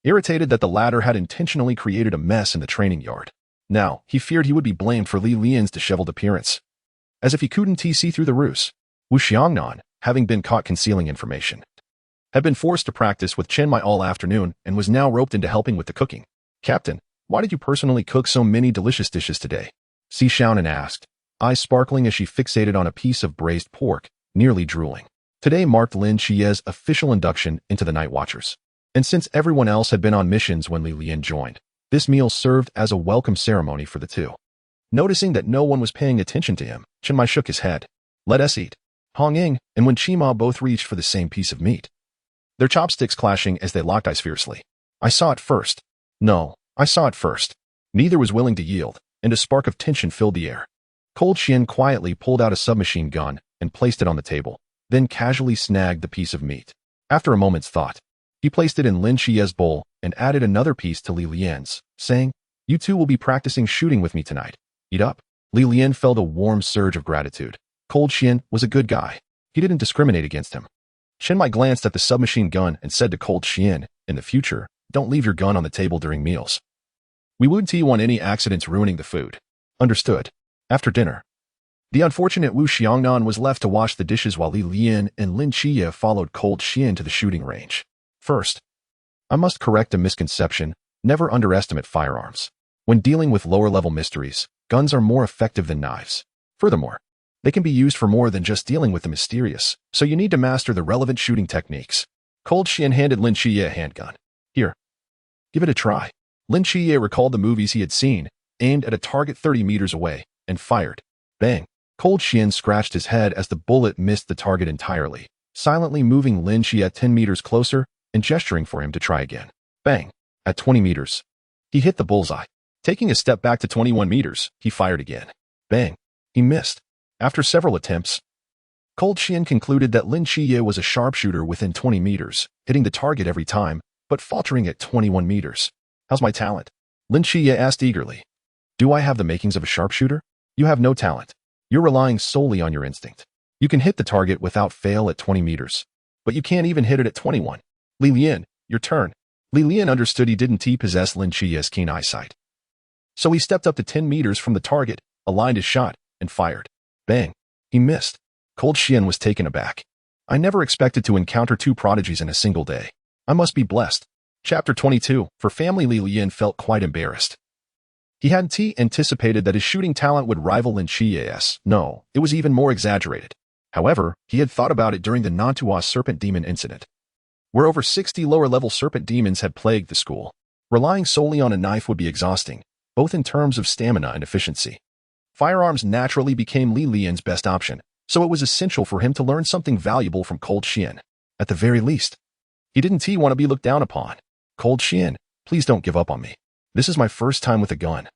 Speaker 1: irritated that the latter had intentionally created a mess in the training yard. Now, he feared he would be blamed for Lian's disheveled appearance. As if he couldn't see through the ruse. Wu Xiangnan, having been caught concealing information, had been forced to practice with Chenmai all afternoon and was now roped into helping with the cooking. Captain, why did you personally cook so many delicious dishes today? Si Xiaonan asked, eyes sparkling as she fixated on a piece of braised pork, nearly drooling. Today marked Lin Qiye's official induction into the Night Watchers. And since everyone else had been on missions when Lian joined, this meal served as a welcome ceremony for the two. Noticing that no one was paying attention to him, Chenmai shook his head. Let us eat. Hong Ying and Wen Qima both reached for the same piece of meat, their chopsticks clashing as they locked eyes fiercely. I saw it first. No, I saw it first. Neither was willing to yield, and a spark of tension filled the air. Cold Xian quietly pulled out a submachine gun and placed it on the table, then casually snagged the piece of meat. After a moment's thought, he placed it in Lin Qiye's bowl and added another piece to Lian's, saying, You two will be practicing shooting with me tonight. Eat up. Lian felt a warm surge of gratitude. Cold Xian was a good guy. He didn't discriminate against him. Chenmai glanced at the submachine gun and said to Cold Xian, in the future, don't leave your gun on the table during meals. We wouldn't want any accidents ruining the food. Understood. After dinner, the unfortunate Wu Xiangnan was left to wash the dishes while Lian and Lin Qiye followed Cold Xian to the shooting range. First, I must correct a misconception. Never underestimate firearms. When dealing with lower-level mysteries, guns are more effective than knives. Furthermore, they can be used for more than just dealing with the mysterious, so you need to master the relevant shooting techniques. Cold Xian handed Lin Qiye a handgun. Here, give it a try. Lin Qiye recalled the movies he had seen, aimed at a target 30 meters away, and fired. Bang. Cold Xian scratched his head as the bullet missed the target entirely, silently moving Lin Qiye 10 meters closer and gesturing for him to try again. Bang. At 20 meters, he hit the bullseye. Taking a step back to 21 meters, he fired again. Bang. He missed. After several attempts, Cold Xian concluded that Lin Qiye was a sharpshooter within 20 meters, hitting the target every time, but faltering at 21 meters. How's my talent? Lin Qiye asked eagerly. Do I have the makings of a sharpshooter? You have no talent. You're relying solely on your instinct. You can hit the target without fail at 20 meters, but you can't even hit it at 21. Lian, your turn. Lian understood he didn't possess Lin Qiye's keen eyesight. So he stepped up to 10 meters from the target, aligned his shot, and fired. Bang. He missed. Cold Xian was taken aback. I never expected to encounter two prodigies in a single day. I must be blessed. Chapter 22. For family, Lian felt quite embarrassed. He hadn't anticipated that his shooting talent would rival Lin Qiye's. No, it was even more exaggerated. However, he had thought about it during the Nantua Serpent Demon incident, where over 60 lower-level serpent demons had plagued the school. Relying solely on a knife would be exhausting, both in terms of stamina and efficiency. Firearms naturally became Lian's best option, so it was essential for him to learn something valuable from Cold Xian. At the very least, he didn't want to be looked down upon. Cold Xian, please don't give up on me. This is my first time with a gun.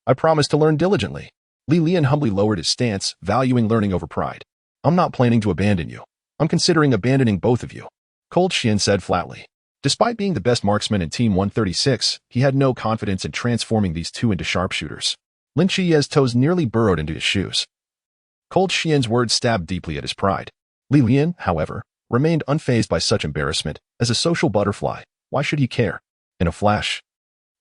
Speaker 1: I promise to learn diligently. Lian humbly lowered his stance, valuing learning over pride. I'm not planning to abandon you. I'm considering abandoning both of you. Cold Xian said flatly. Despite being the best marksman in Team 136, he had no confidence in transforming these two into sharpshooters. Lin Qiye's toes nearly burrowed into his shoes. Cold Xian's words stabbed deeply at his pride. Lian, however, remained unfazed by such embarrassment. As a social butterfly, why should he care? In a flash,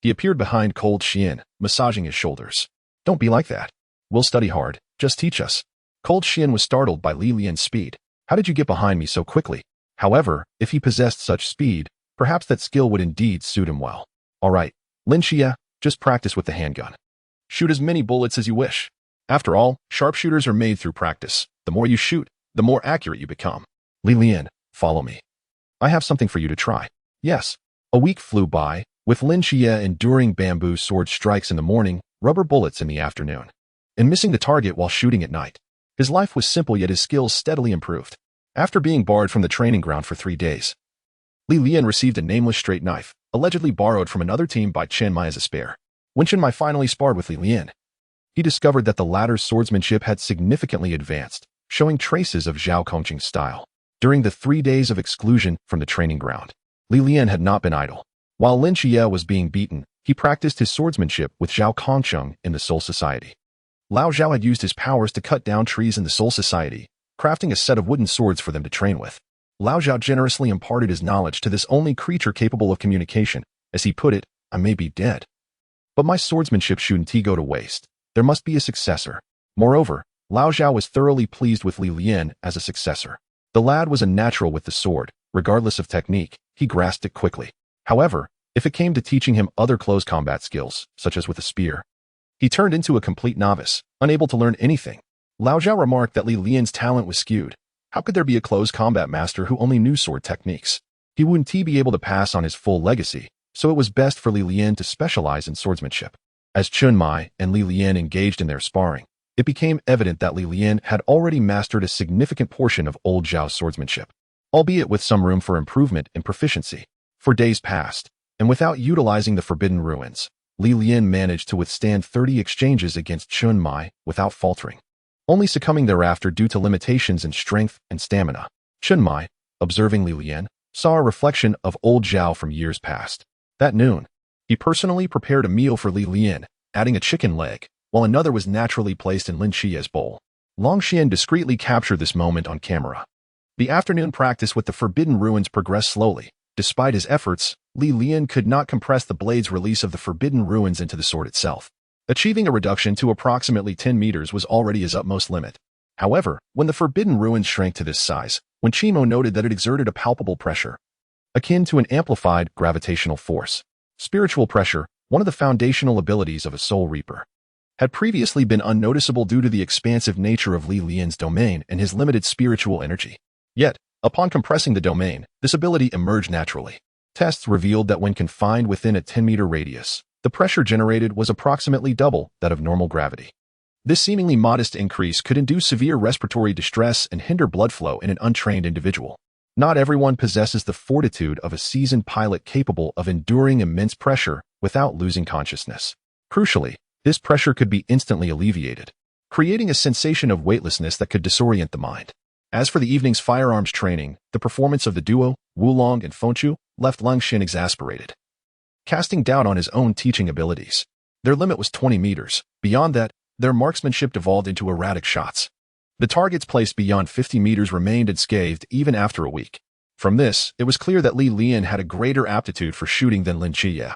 Speaker 1: he appeared behind Cold Xian, massaging his shoulders. Don't be like that. We'll study hard. Just teach us. Cold Xian was startled by Lian's speed. How did you get behind me so quickly? However, if he possessed such speed, perhaps that skill would indeed suit him well. All right, Lin Qiye, just practice with the handgun. Shoot as many bullets as you wish. After all, sharpshooters are made through practice. The more you shoot, the more accurate you become. Lian, follow me. I have something for you to try. Yes. A week flew by, with Lin Qiye enduring bamboo sword strikes in the morning, rubber bullets in the afternoon, and missing the target while shooting at night. His life was simple, yet his skills steadily improved. After being barred from the training ground for 3 days, Lian received a nameless straight knife, allegedly borrowed from another team by Chen Mai as a spare. When Chen Mai finally sparred with Lian, he discovered that the latter's swordsmanship had significantly advanced, showing traces of Zhao Kongqing's style. During the 3 days of exclusion from the training ground, Lian had not been idle. While Lin Qiye was being beaten, he practiced his swordsmanship with Zhao Kongqing in the Soul Society. Lao Zhao had used his powers to cut down trees in the Soul Society, crafting a set of wooden swords for them to train with. Lao Zhao generously imparted his knowledge to this only creature capable of communication. As he put it, I may be dead, but my swordsmanship shouldn't go to waste. There must be a successor. Moreover, Lao Zhao was thoroughly pleased with Lian as a successor. The lad was a natural with the sword. Regardless of technique, he grasped it quickly. However, if it came to teaching him other close combat skills, such as with a spear, he turned into a complete novice, unable to learn anything. Lao Zhao remarked that Lian's talent was skewed. How could there be a close combat master who only knew sword techniques? He wouldn't be able to pass on his full legacy, so it was best for Lian to specialize in swordsmanship. As Chen Mai and Lian engaged in their sparring, it became evident that Lian had already mastered a significant portion of old Zhao's swordsmanship, albeit with some room for improvement and proficiency. For days passed, and without utilizing the Forbidden Ruins, Lian managed to withstand 30 exchanges against Chen Mai without faltering, only succumbing thereafter due to limitations in strength and stamina. Chen Mai, observing Lian, saw a reflection of old Zhao from years past. That noon, he personally prepared a meal for Lian, adding a chicken leg, while another was naturally placed in Lin Qiye's bowl. Long Xian discreetly captured this moment on camera. The afternoon practice with the Forbidden Ruins progressed slowly. Despite his efforts, Lian could not compress the blade's release of the Forbidden Ruins into the sword itself. Achieving a reduction to approximately 10 meters was already his utmost limit. However, when the Forbidden Ruins shrank to this size, when Chimo noted that it exerted a palpable pressure, akin to an amplified gravitational force. Spiritual pressure, one of the foundational abilities of a Soul Reaper, had previously been unnoticeable due to the expansive nature of Lian's domain and his limited spiritual energy. Yet, upon compressing the domain, this ability emerged naturally. Tests revealed that when confined within a 10-meter radius, the pressure generated was approximately double that of normal gravity. This seemingly modest increase could induce severe respiratory distress and hinder blood flow in an untrained individual. Not everyone possesses the fortitude of a seasoned pilot capable of enduring immense pressure without losing consciousness. Crucially, this pressure could be instantly alleviated, creating a sensation of weightlessness that could disorient the mind. As for the evening's firearms training, the performance of the duo, Wulong and Fengchu, left Lin Qiye exasperated, casting doubt on his own teaching abilities. Their limit was 20 meters. Beyond that, their marksmanship devolved into erratic shots. The targets placed beyond 50 meters remained unscathed even after a week. From this, it was clear that Lian had a greater aptitude for shooting than Lin Qiye.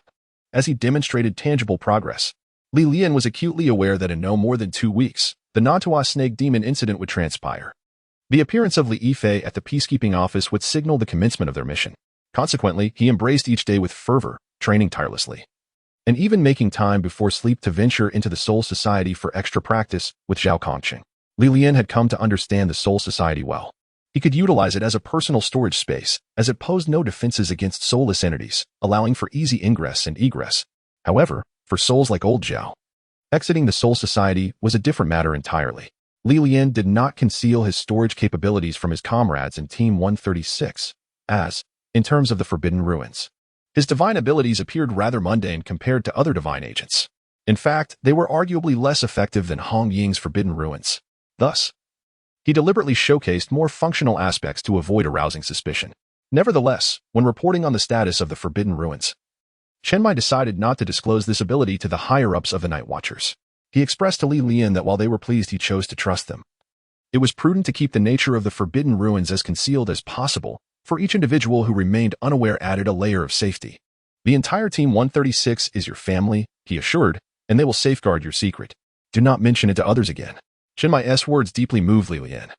Speaker 1: As he demonstrated tangible progress, Lian was acutely aware that in no more than 2 weeks, the Nantua Snake Demon incident would transpire. The appearance of Lin Qiye at the peacekeeping office would signal the commencement of their mission. Consequently, he embraced each day with fervor, training tirelessly, and even making time before sleep to venture into the Soul Society for extra practice with Zhao Kongqing. Lian had come to understand the Soul Society well. He could utilize it as a personal storage space, as it posed no defenses against soulless entities, allowing for easy ingress and egress. However, for souls like old Zhao, exiting the Soul Society was a different matter entirely. Lian did not conceal his storage capabilities from his comrades in Team 136, as, in terms of the Forbidden Ruins, his divine abilities appeared rather mundane compared to other divine agents. In fact, they were arguably less effective than Hong Ying's Forbidden Ruins. Thus, he deliberately showcased more functional aspects to avoid arousing suspicion. Nevertheless, when reporting on the status of the Forbidden Ruins, Chenmai decided not to disclose this ability to the higher-ups of the Night Watchers. He expressed to Lian that while they were pleased he chose to trust them, it was prudent to keep the nature of the Forbidden Ruins as concealed as possible. For each individual who remained unaware added a layer of safety. The entire Team 136 is your family, he assured, and they will safeguard your secret. Do not mention it to others again. Chenmai's words deeply moved Lian.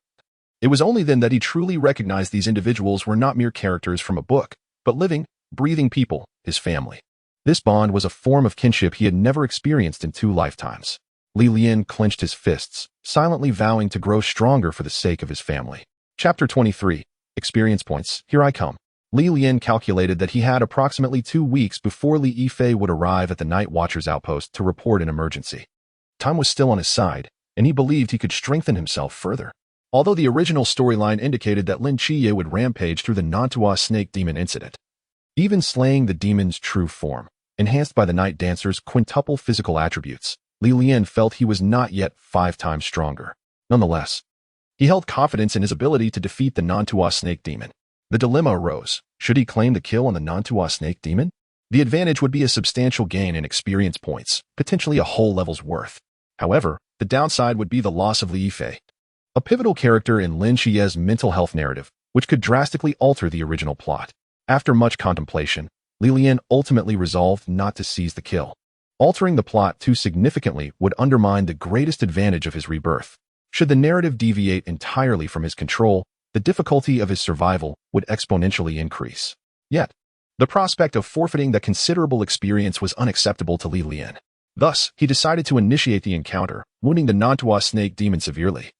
Speaker 1: It was only then that he truly recognized these individuals were not mere characters from a book, but living, breathing people, his family. This bond was a form of kinship he had never experienced in 2 lifetimes. Lian clenched his fists, silently vowing to grow stronger for the sake of his family. Chapter 23. Experience points, here I come. Lian calculated that he had approximately 2 weeks before Lin Qiye would arrive at the Night Watcher's outpost to report an emergency. Time was still on his side, and he believed he could strengthen himself further. Although the original storyline indicated that Lin Qiye would rampage through the Nantua Snake Demon incident, even slaying the demon's true form, enhanced by the Night Dancer's quintuple physical attributes, Lian felt he was not yet 5 times stronger. Nonetheless, he held confidence in his ability to defeat the Nantua Snake Demon. The dilemma arose. Should he claim the kill on the Nantua Snake Demon? The advantage would be a substantial gain in experience points, potentially a whole level's worth. However, the downside would be the loss of Lin Qiye, a pivotal character in Lin Qiye's mental health narrative, which could drastically alter the original plot. After much contemplation, Lian ultimately resolved not to seize the kill. Altering the plot too significantly would undermine the greatest advantage of his rebirth. Should the narrative deviate entirely from his control, the difficulty of his survival would exponentially increase. Yet, the prospect of forfeiting that considerable experience was unacceptable to Lian. Thus, he decided to initiate the encounter, wounding the Nantua Snake Demon severely,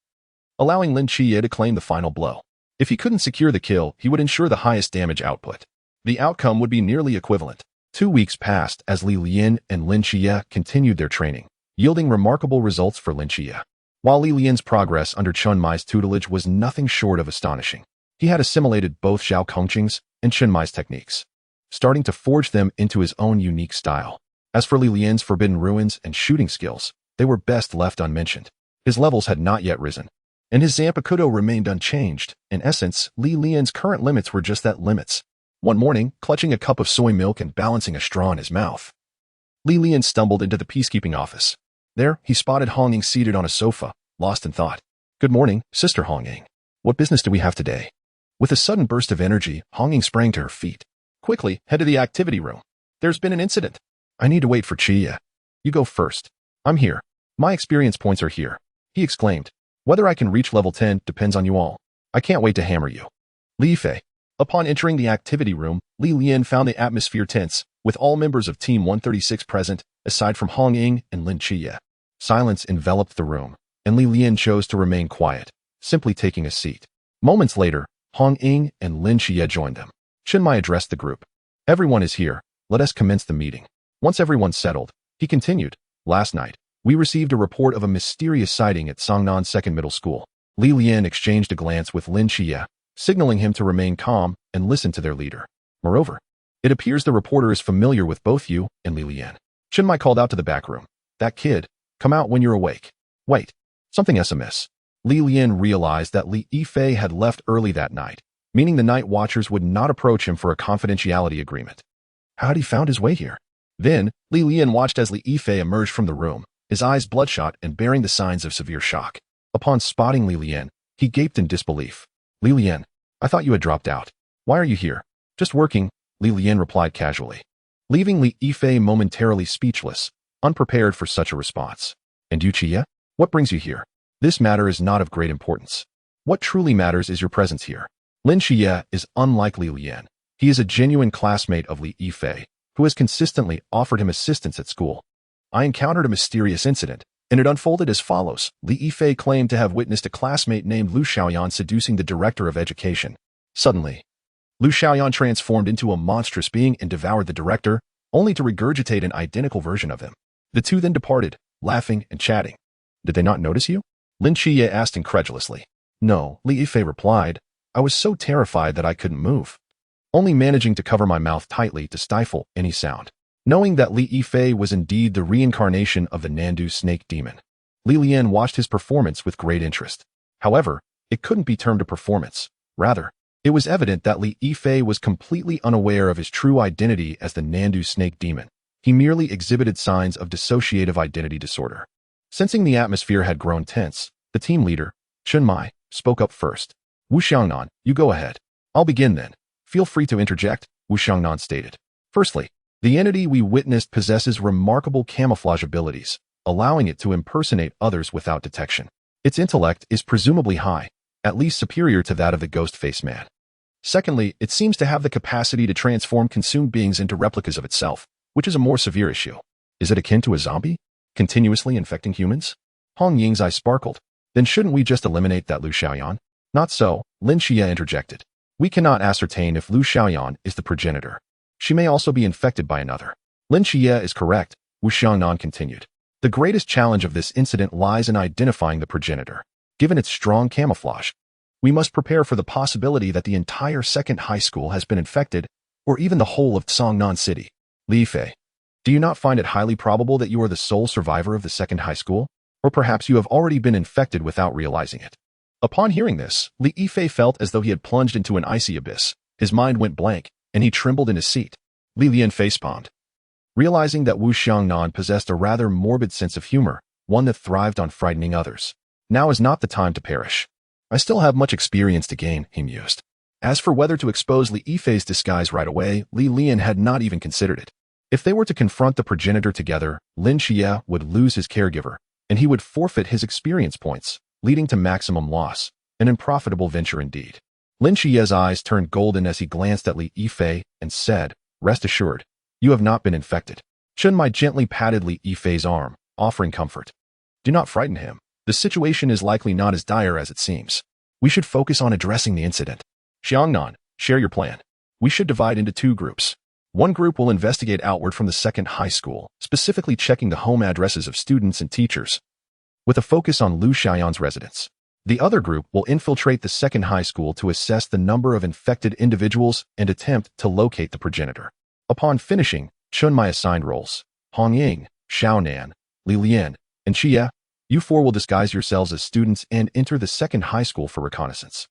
Speaker 1: allowing Lin Qiye to claim the final blow. If he couldn't secure the kill, he would ensure the highest damage output. The outcome would be nearly equivalent. 2 weeks passed as Lian and Lin Qiye continued their training, yielding remarkable results for Lin Qiye. While Lian's progress under Chenmai's tutelage was nothing short of astonishing, he had assimilated both Zhao Kongqing's and Chenmai's techniques, starting to forge them into his own unique style. As for Lian's Forbidden Ruins and shooting skills, they were best left unmentioned. His levels had not yet risen, and his Zanpakuto remained unchanged. In essence, Lian's current limits were just that, limits. One morning, clutching a cup of soy milk and balancing a straw in his mouth, Lian stumbled into the peacekeeping office. There, he spotted Hong Ying seated on a sofa, lost in thought. Good morning, Sister Hong Ying. What business do we have today? With a sudden burst of energy, Hong Ying sprang to her feet. Quickly, head to the activity room. There's been an incident. I need to wait for Qiye. You go first. I'm here. My experience points are here, he exclaimed. Whether I can reach level 10 depends on you all. I can't wait to hammer you. Lin Qiye. Upon entering the activity room, Lian found the atmosphere tense, with all members of Team 136 present, aside from Hong Ying and Lin Qiye. Silence enveloped the room, and Lian chose to remain quiet, simply taking a seat. Moments later, Hong Ying and Lin Qiye joined them. Chenmai addressed the group. Everyone is here. Let us commence the meeting. Once everyone settled, he continued. Last night, we received a report of a mysterious sighting at Songnan Second Middle School. Lian exchanged a glance with Lin Qiye, signaling him to remain calm and listen to their leader. Moreover, it appears the reporter is familiar with both you and Lian. Chenmai called out to the back room. That kid, come out when you're awake. Wait, something is amiss. Lian realized that Lin Qiye had left early that night, meaning the night watchers would not approach him for a confidentiality agreement. How had he found his way here? Then, Lian watched as Li Yifei emerged from the room, his eyes bloodshot and bearing the signs of severe shock. Upon spotting Lian, he gaped in disbelief. Lian, I thought you had dropped out. Why are you here? Just working, Lian replied casually, leaving Li Yifei momentarily speechless, unprepared for such a response. And you, Qiye? What brings you here? This matter is not of great importance. What truly matters is your presence here. Lin Qiye is unlike Lian. He is a genuine classmate of Li Yifei, who has consistently offered him assistance at school. I encountered a mysterious incident, and it unfolded as follows. Li Yifei claimed to have witnessed a classmate named Lu Xiaoyan seducing the director of education. Suddenly, Lu Xiaoyan transformed into a monstrous being and devoured the director, only to regurgitate an identical version of him. The two then departed, laughing and chatting. Did they not notice you? Lin Qiye asked incredulously. No, Li Yifei replied. I was so terrified that I couldn't move, only managing to cover my mouth tightly to stifle any sound. Knowing that Li Yifei was indeed the reincarnation of the Nandu snake demon, Lian watched his performance with great interest. However, it couldn't be termed a performance. Rather, it was evident that Li Yifei was completely unaware of his true identity as the Nandu snake demon. He merely exhibited signs of dissociative identity disorder. Sensing the atmosphere had grown tense, the team leader, Chunmai, spoke up first. Wu Xiangnan, you go ahead. I'll begin then. Feel free to interject, Wu Xiangnan stated. Firstly, the entity we witnessed possesses remarkable camouflage abilities, allowing it to impersonate others without detection. Its intellect is presumably high, at least superior to that of the ghost face man. Secondly, it seems to have the capacity to transform consumed beings into replicas of itself, which is a more severe issue. Is it akin to a zombie, continuously infecting humans? Hong Ying's eyes sparkled. Then shouldn't we just eliminate that Lu Xiaoyan? Not so, Lin Qiye interjected. We cannot ascertain if Lu Xiaoyan is the progenitor. She may also be infected by another. Lin Qiye is correct, Wu Xiangnan continued. The greatest challenge of this incident lies in identifying the progenitor. Given its strong camouflage, we must prepare for the possibility that the entire second high school has been infected, or even the whole of Songnan City. Li Yifei, do you not find it highly probable that you are the sole survivor of the second high school? Or perhaps you have already been infected without realizing it. Upon hearing this, Li Yifei felt as though he had plunged into an icy abyss. His mind went blank, and he trembled in his seat. Lian facepalmed. Realizing that Wu Xiangnan possessed a rather morbid sense of humor, one that thrived on frightening others. Now is not the time to perish. I still have much experience to gain, he mused. As for whether to expose Li Yifei's disguise right away, Lian had not even considered it. If they were to confront the progenitor together, Lin Qiye would lose his caregiver, and he would forfeit his experience points, leading to maximum loss, an unprofitable venture indeed. Lin Qiye's eyes turned golden as he glanced at Li Yifei and said, Rest assured, you have not been infected. Chunmai gently patted Li Yifei's arm, offering comfort. Do not frighten him. The situation is likely not as dire as it seems. We should focus on addressing the incident. Xiangnan, share your plan. We should divide into two groups. One group will investigate outward from the second high school, specifically checking the home addresses of students and teachers, with a focus on Lu Xiaoyan's residence. The other group will infiltrate the second high school to assess the number of infected individuals and attempt to locate the progenitor. Upon finishing, Chunmai assigned roles. Hong Ying, Xiaonan, Lian, and Qiye, you four will disguise yourselves as students and enter the second high school for reconnaissance.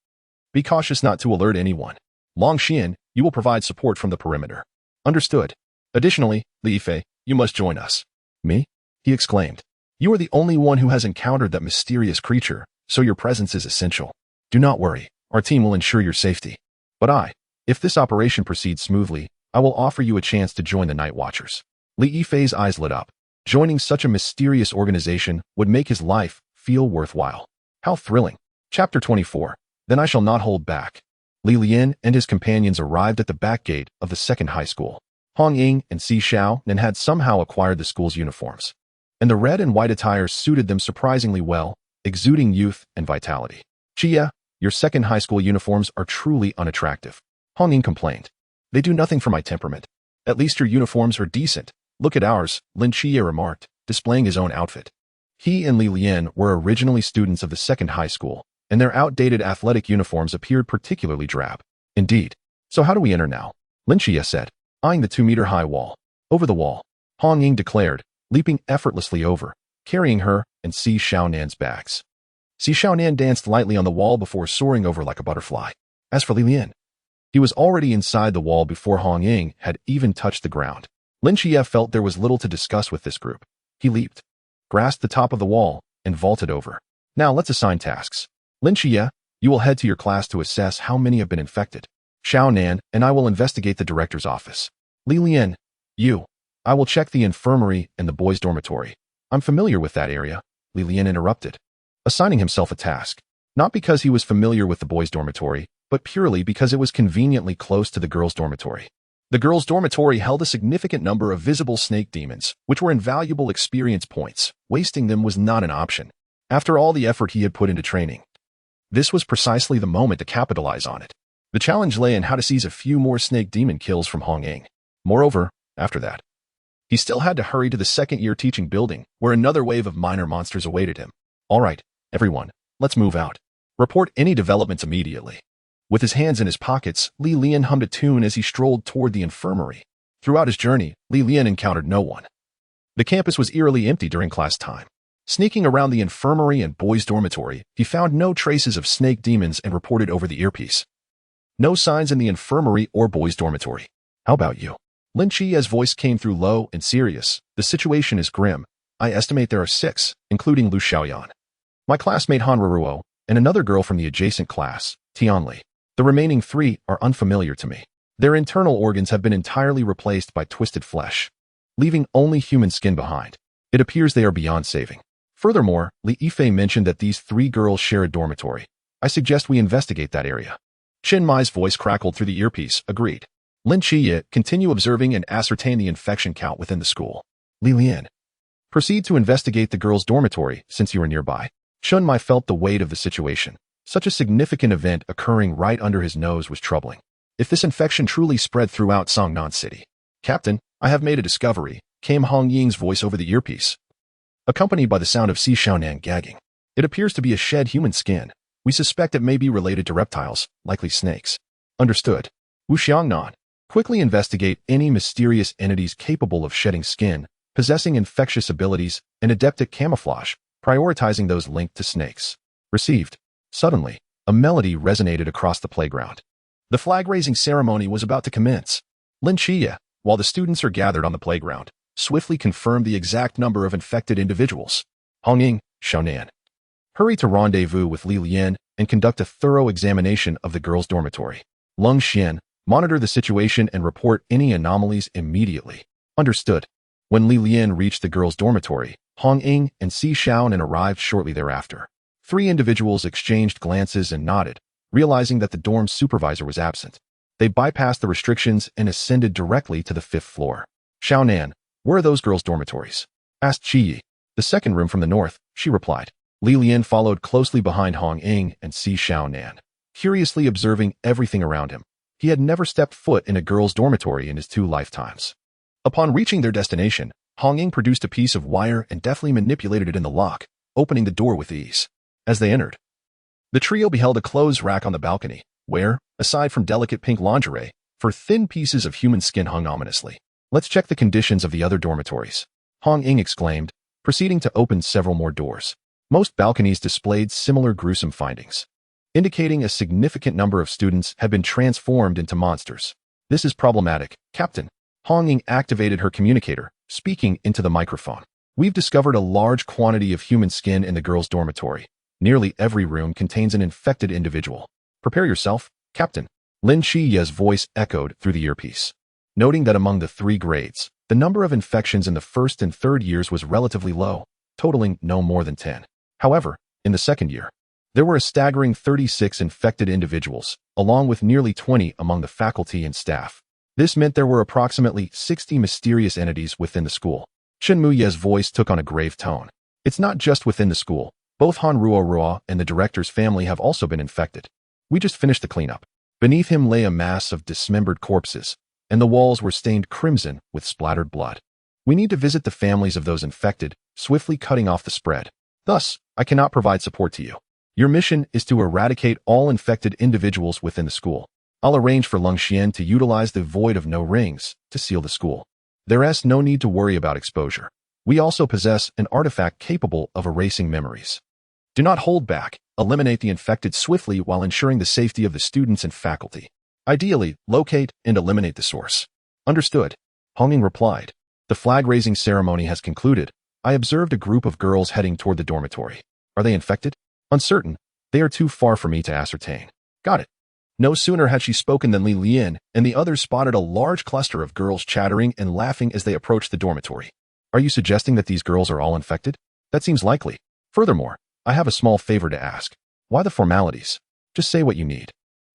Speaker 1: Be cautious not to alert anyone. Long Xian, you will provide support from the perimeter. Understood. Additionally, Li Yifei, you must join us. Me? He exclaimed. You are the only one who has encountered that mysterious creature, so your presence is essential. Do not worry, our team will ensure your safety. But if this operation proceeds smoothly, I will offer you a chance to join the Night Watchers. Li Yifei's eyes lit up. Joining such a mysterious organization would make his life feel worthwhile. How thrilling. Chapter 24. Then I shall not hold back. Lian and his companions arrived at the back gate of the second high school. Hong Ying and Si Xiaonan had somehow acquired the school's uniforms, and the red and white attires suited them surprisingly well, exuding youth and vitality. Qiye, your second high school uniforms are truly unattractive. Hong Ying complained. They do nothing for my temperament. At least your uniforms are decent. Look at ours, Lin Qiye remarked, displaying his own outfit. He and Lian were originally students of the second high school, and their outdated athletic uniforms appeared particularly drab. Indeed. So how do we enter now? Lin Qiye said, eyeing the 2-meter-high wall. Over the wall, Hong Ying declared, leaping effortlessly over, carrying her and Si Xiaonan's bags. Si Xiaonan danced lightly on the wall before soaring over like a butterfly. As for Lian, he was already inside the wall before Hong Ying had even touched the ground. Lin Qiye felt there was little to discuss with this group. He leaped, grasped the top of the wall, and vaulted over. Now let's assign tasks. Lin Qiye, you will head to your class to assess how many have been infected. Xiao Nan and I will investigate the director's office. Lian, I will check the infirmary and the boys' dormitory. I'm familiar with that area, Lian interrupted, assigning himself a task. Not because he was familiar with the boys' dormitory, but purely because it was conveniently close to the girls' dormitory. The girls' dormitory held a significant number of visible snake demons, which were invaluable experience points. Wasting them was not an option. After all the effort he had put into training, this was precisely the moment to capitalize on it. The challenge lay in how to seize a few more snake demon kills from Hong Ying. Moreover, after that, he still had to hurry to the second-year teaching building, where another wave of minor monsters awaited him. All right, everyone, let's move out. Report any developments immediately. With his hands in his pockets, Lian hummed a tune as he strolled toward the infirmary. Throughout his journey, Lian encountered no one. The campus was eerily empty during class time. Sneaking around the infirmary and boys' dormitory, he found no traces of snake demons and reported over the earpiece. No signs in the infirmary or boys' dormitory. How about you? Lin Qiye's voice came through low and serious. The situation is grim. I estimate there are 6, including Lu Xiaoyan, my classmate Han Ruruo, and another girl from the adjacent class, Tianli. The remaining 3 are unfamiliar to me. Their internal organs have been entirely replaced by twisted flesh, leaving only human skin behind. It appears they are beyond saving. Furthermore, Li Yifei mentioned that these 3 girls share a dormitory. I suggest we investigate that area. Chen Mai's voice crackled through the earpiece. Agreed. Lin Qiye, continue observing and ascertain the infection count within the school. Lian, proceed to investigate the girls' dormitory since you are nearby. Chen Mai felt the weight of the situation. Such a significant event occurring right under his nose was troubling. If this infection truly spread throughout Songnan City. Captain, I have made a discovery, came Hong Ying's voice over the earpiece, accompanied by the sound of Si Xiaonan gagging. It appears to be a shed human skin. We suspect it may be related to reptiles, likely snakes. Understood. Wu Xiangnan, quickly investigate any mysterious entities capable of shedding skin, possessing infectious abilities, and adept at camouflage, prioritizing those linked to snakes. Received. Suddenly, a melody resonated across the playground. The flag-raising ceremony was about to commence. Lin Qiye, while the students are gathered on the playground, swiftly confirmed the exact number of infected individuals. Hong Ying, Xiaonan, hurry to rendezvous with Lian and conduct a thorough examination of the girls' dormitory. Lung Xian, monitor the situation and report any anomalies immediately. Understood. When Lian reached the girls' dormitory, Hong Ying and Si Xiaonan arrived shortly thereafter. 3 individuals exchanged glances and nodded, realizing that the dorm's supervisor was absent. They bypassed the restrictions and ascended directly to the 5th floor. Xiaonan, where are those girls' dormitories? Asked Qiye. The second room from the north, she replied. Lian followed closely behind Hong Ying and Si Xiaonan, curiously observing everything around him. He had never stepped foot in a girls' dormitory in his 2 lifetimes. Upon reaching their destination, Hong Ying produced a piece of wire and deftly manipulated it in the lock, opening the door with ease. As they entered, the trio beheld a clothes rack on the balcony, where, aside from delicate pink lingerie, 4 thin pieces of human skin hung ominously. Let's check the conditions of the other dormitories, Hong Ying exclaimed, proceeding to open several more doors. Most balconies displayed similar gruesome findings, indicating a significant number of students had been transformed into monsters. This is problematic, Captain. Hong Ying activated her communicator, speaking into the microphone. We've discovered a large quantity of human skin in the girls' dormitory. Nearly every room contains an infected individual. Prepare yourself, Captain. Lin Qiye's voice echoed through the earpiece, noting that among the 3 grades, the number of infections in the 1st and 3rd years was relatively low, totaling no more than 10. However, in the 2nd year, there were a staggering 36 infected individuals, along with nearly 20 among the faculty and staff. This meant there were approximately 60 mysterious entities within the school. Chen Muye's voice took on a grave tone. It's not just within the school. Both Han Ruo and the director's family have also been infected. We just finished the cleanup. Beneath him lay a mass of dismembered corpses, and the walls were stained crimson with splattered blood. We need to visit the families of those infected, swiftly cutting off the spread. Thus, I cannot provide support to you. Your mission is to eradicate all infected individuals within the school. I'll arrange for Lung Xian to utilize the Void of No Rings to seal the school. There is no need to worry about exposure. We also possess an artifact capable of erasing memories. Do not hold back. Eliminate the infected swiftly while ensuring the safety of the students and faculty. Ideally, locate and eliminate the source. Understood. Honging replied. The flag-raising ceremony has concluded. I observed a group of girls heading toward the dormitory. Are they infected? Uncertain. They are too far for me to ascertain. Got it. No sooner had she spoken than Lian and the others spotted a large cluster of girls chattering and laughing as they approached the dormitory. Are you suggesting that these girls are all infected? That seems likely. Furthermore, I have a small favor to ask. Why the formalities? Just say what you need.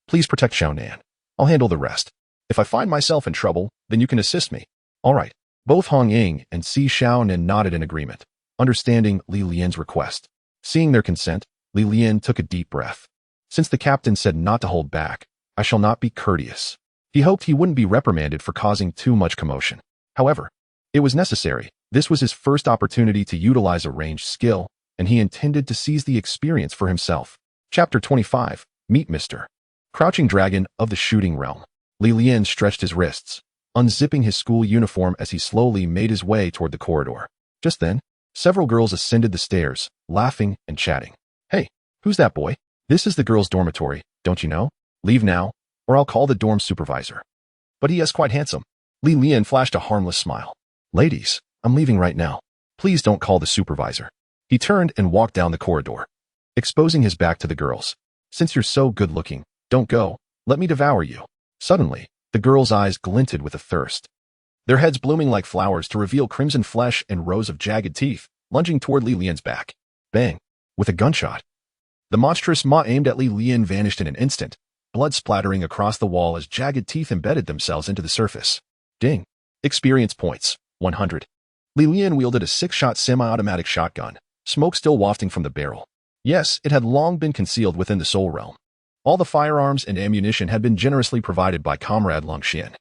Speaker 1: Please protect Xiaonan. I'll handle the rest. If I find myself in trouble, then you can assist me. All right. Both Hong Ying and Si Xiaonan nodded in agreement, understanding Li Lian's request. Seeing their consent, Li Lian took a deep breath. Since the captain said not to hold back, I shall not be courteous. He hoped he wouldn't be reprimanded for causing too much commotion. However, it was necessary. This was his first opportunity to utilize a ranged skill, and he intended to seize the experience for himself. Chapter 25. Meet Mr. Crouching Dragon of the Shooting Realm. Li Lian stretched his wrists, unzipping his school uniform as he slowly made his way toward the corridor. Just then, several girls ascended the stairs, laughing and chatting. Hey, who's that boy? This is the girls' dormitory, don't you know? Leave now, or I'll call the dorm supervisor. But he is quite handsome. Li Lian flashed a harmless smile. Ladies, I'm leaving right now. Please don't call the supervisor. He turned and walked down the corridor, exposing his back to the girls. Since you're so good-looking, don't go. Let me devour you. Suddenly, the girls' eyes glinted with a thirst. Their heads blooming like flowers to reveal crimson flesh and rows of jagged teeth, lunging toward Li Lian's back. Bang! With a gunshot. The monstrous maw aimed at Li Lian vanished in an instant, blood splattering across the wall as jagged teeth embedded themselves into the surface. Ding. Experience points, 100. Li Lian wielded a 6-shot semi-automatic shotgun, smoke still wafting from the barrel. Yes, it had long been concealed within the Soul Realm. All the firearms and ammunition had been generously provided by Comrade Lin Qiye.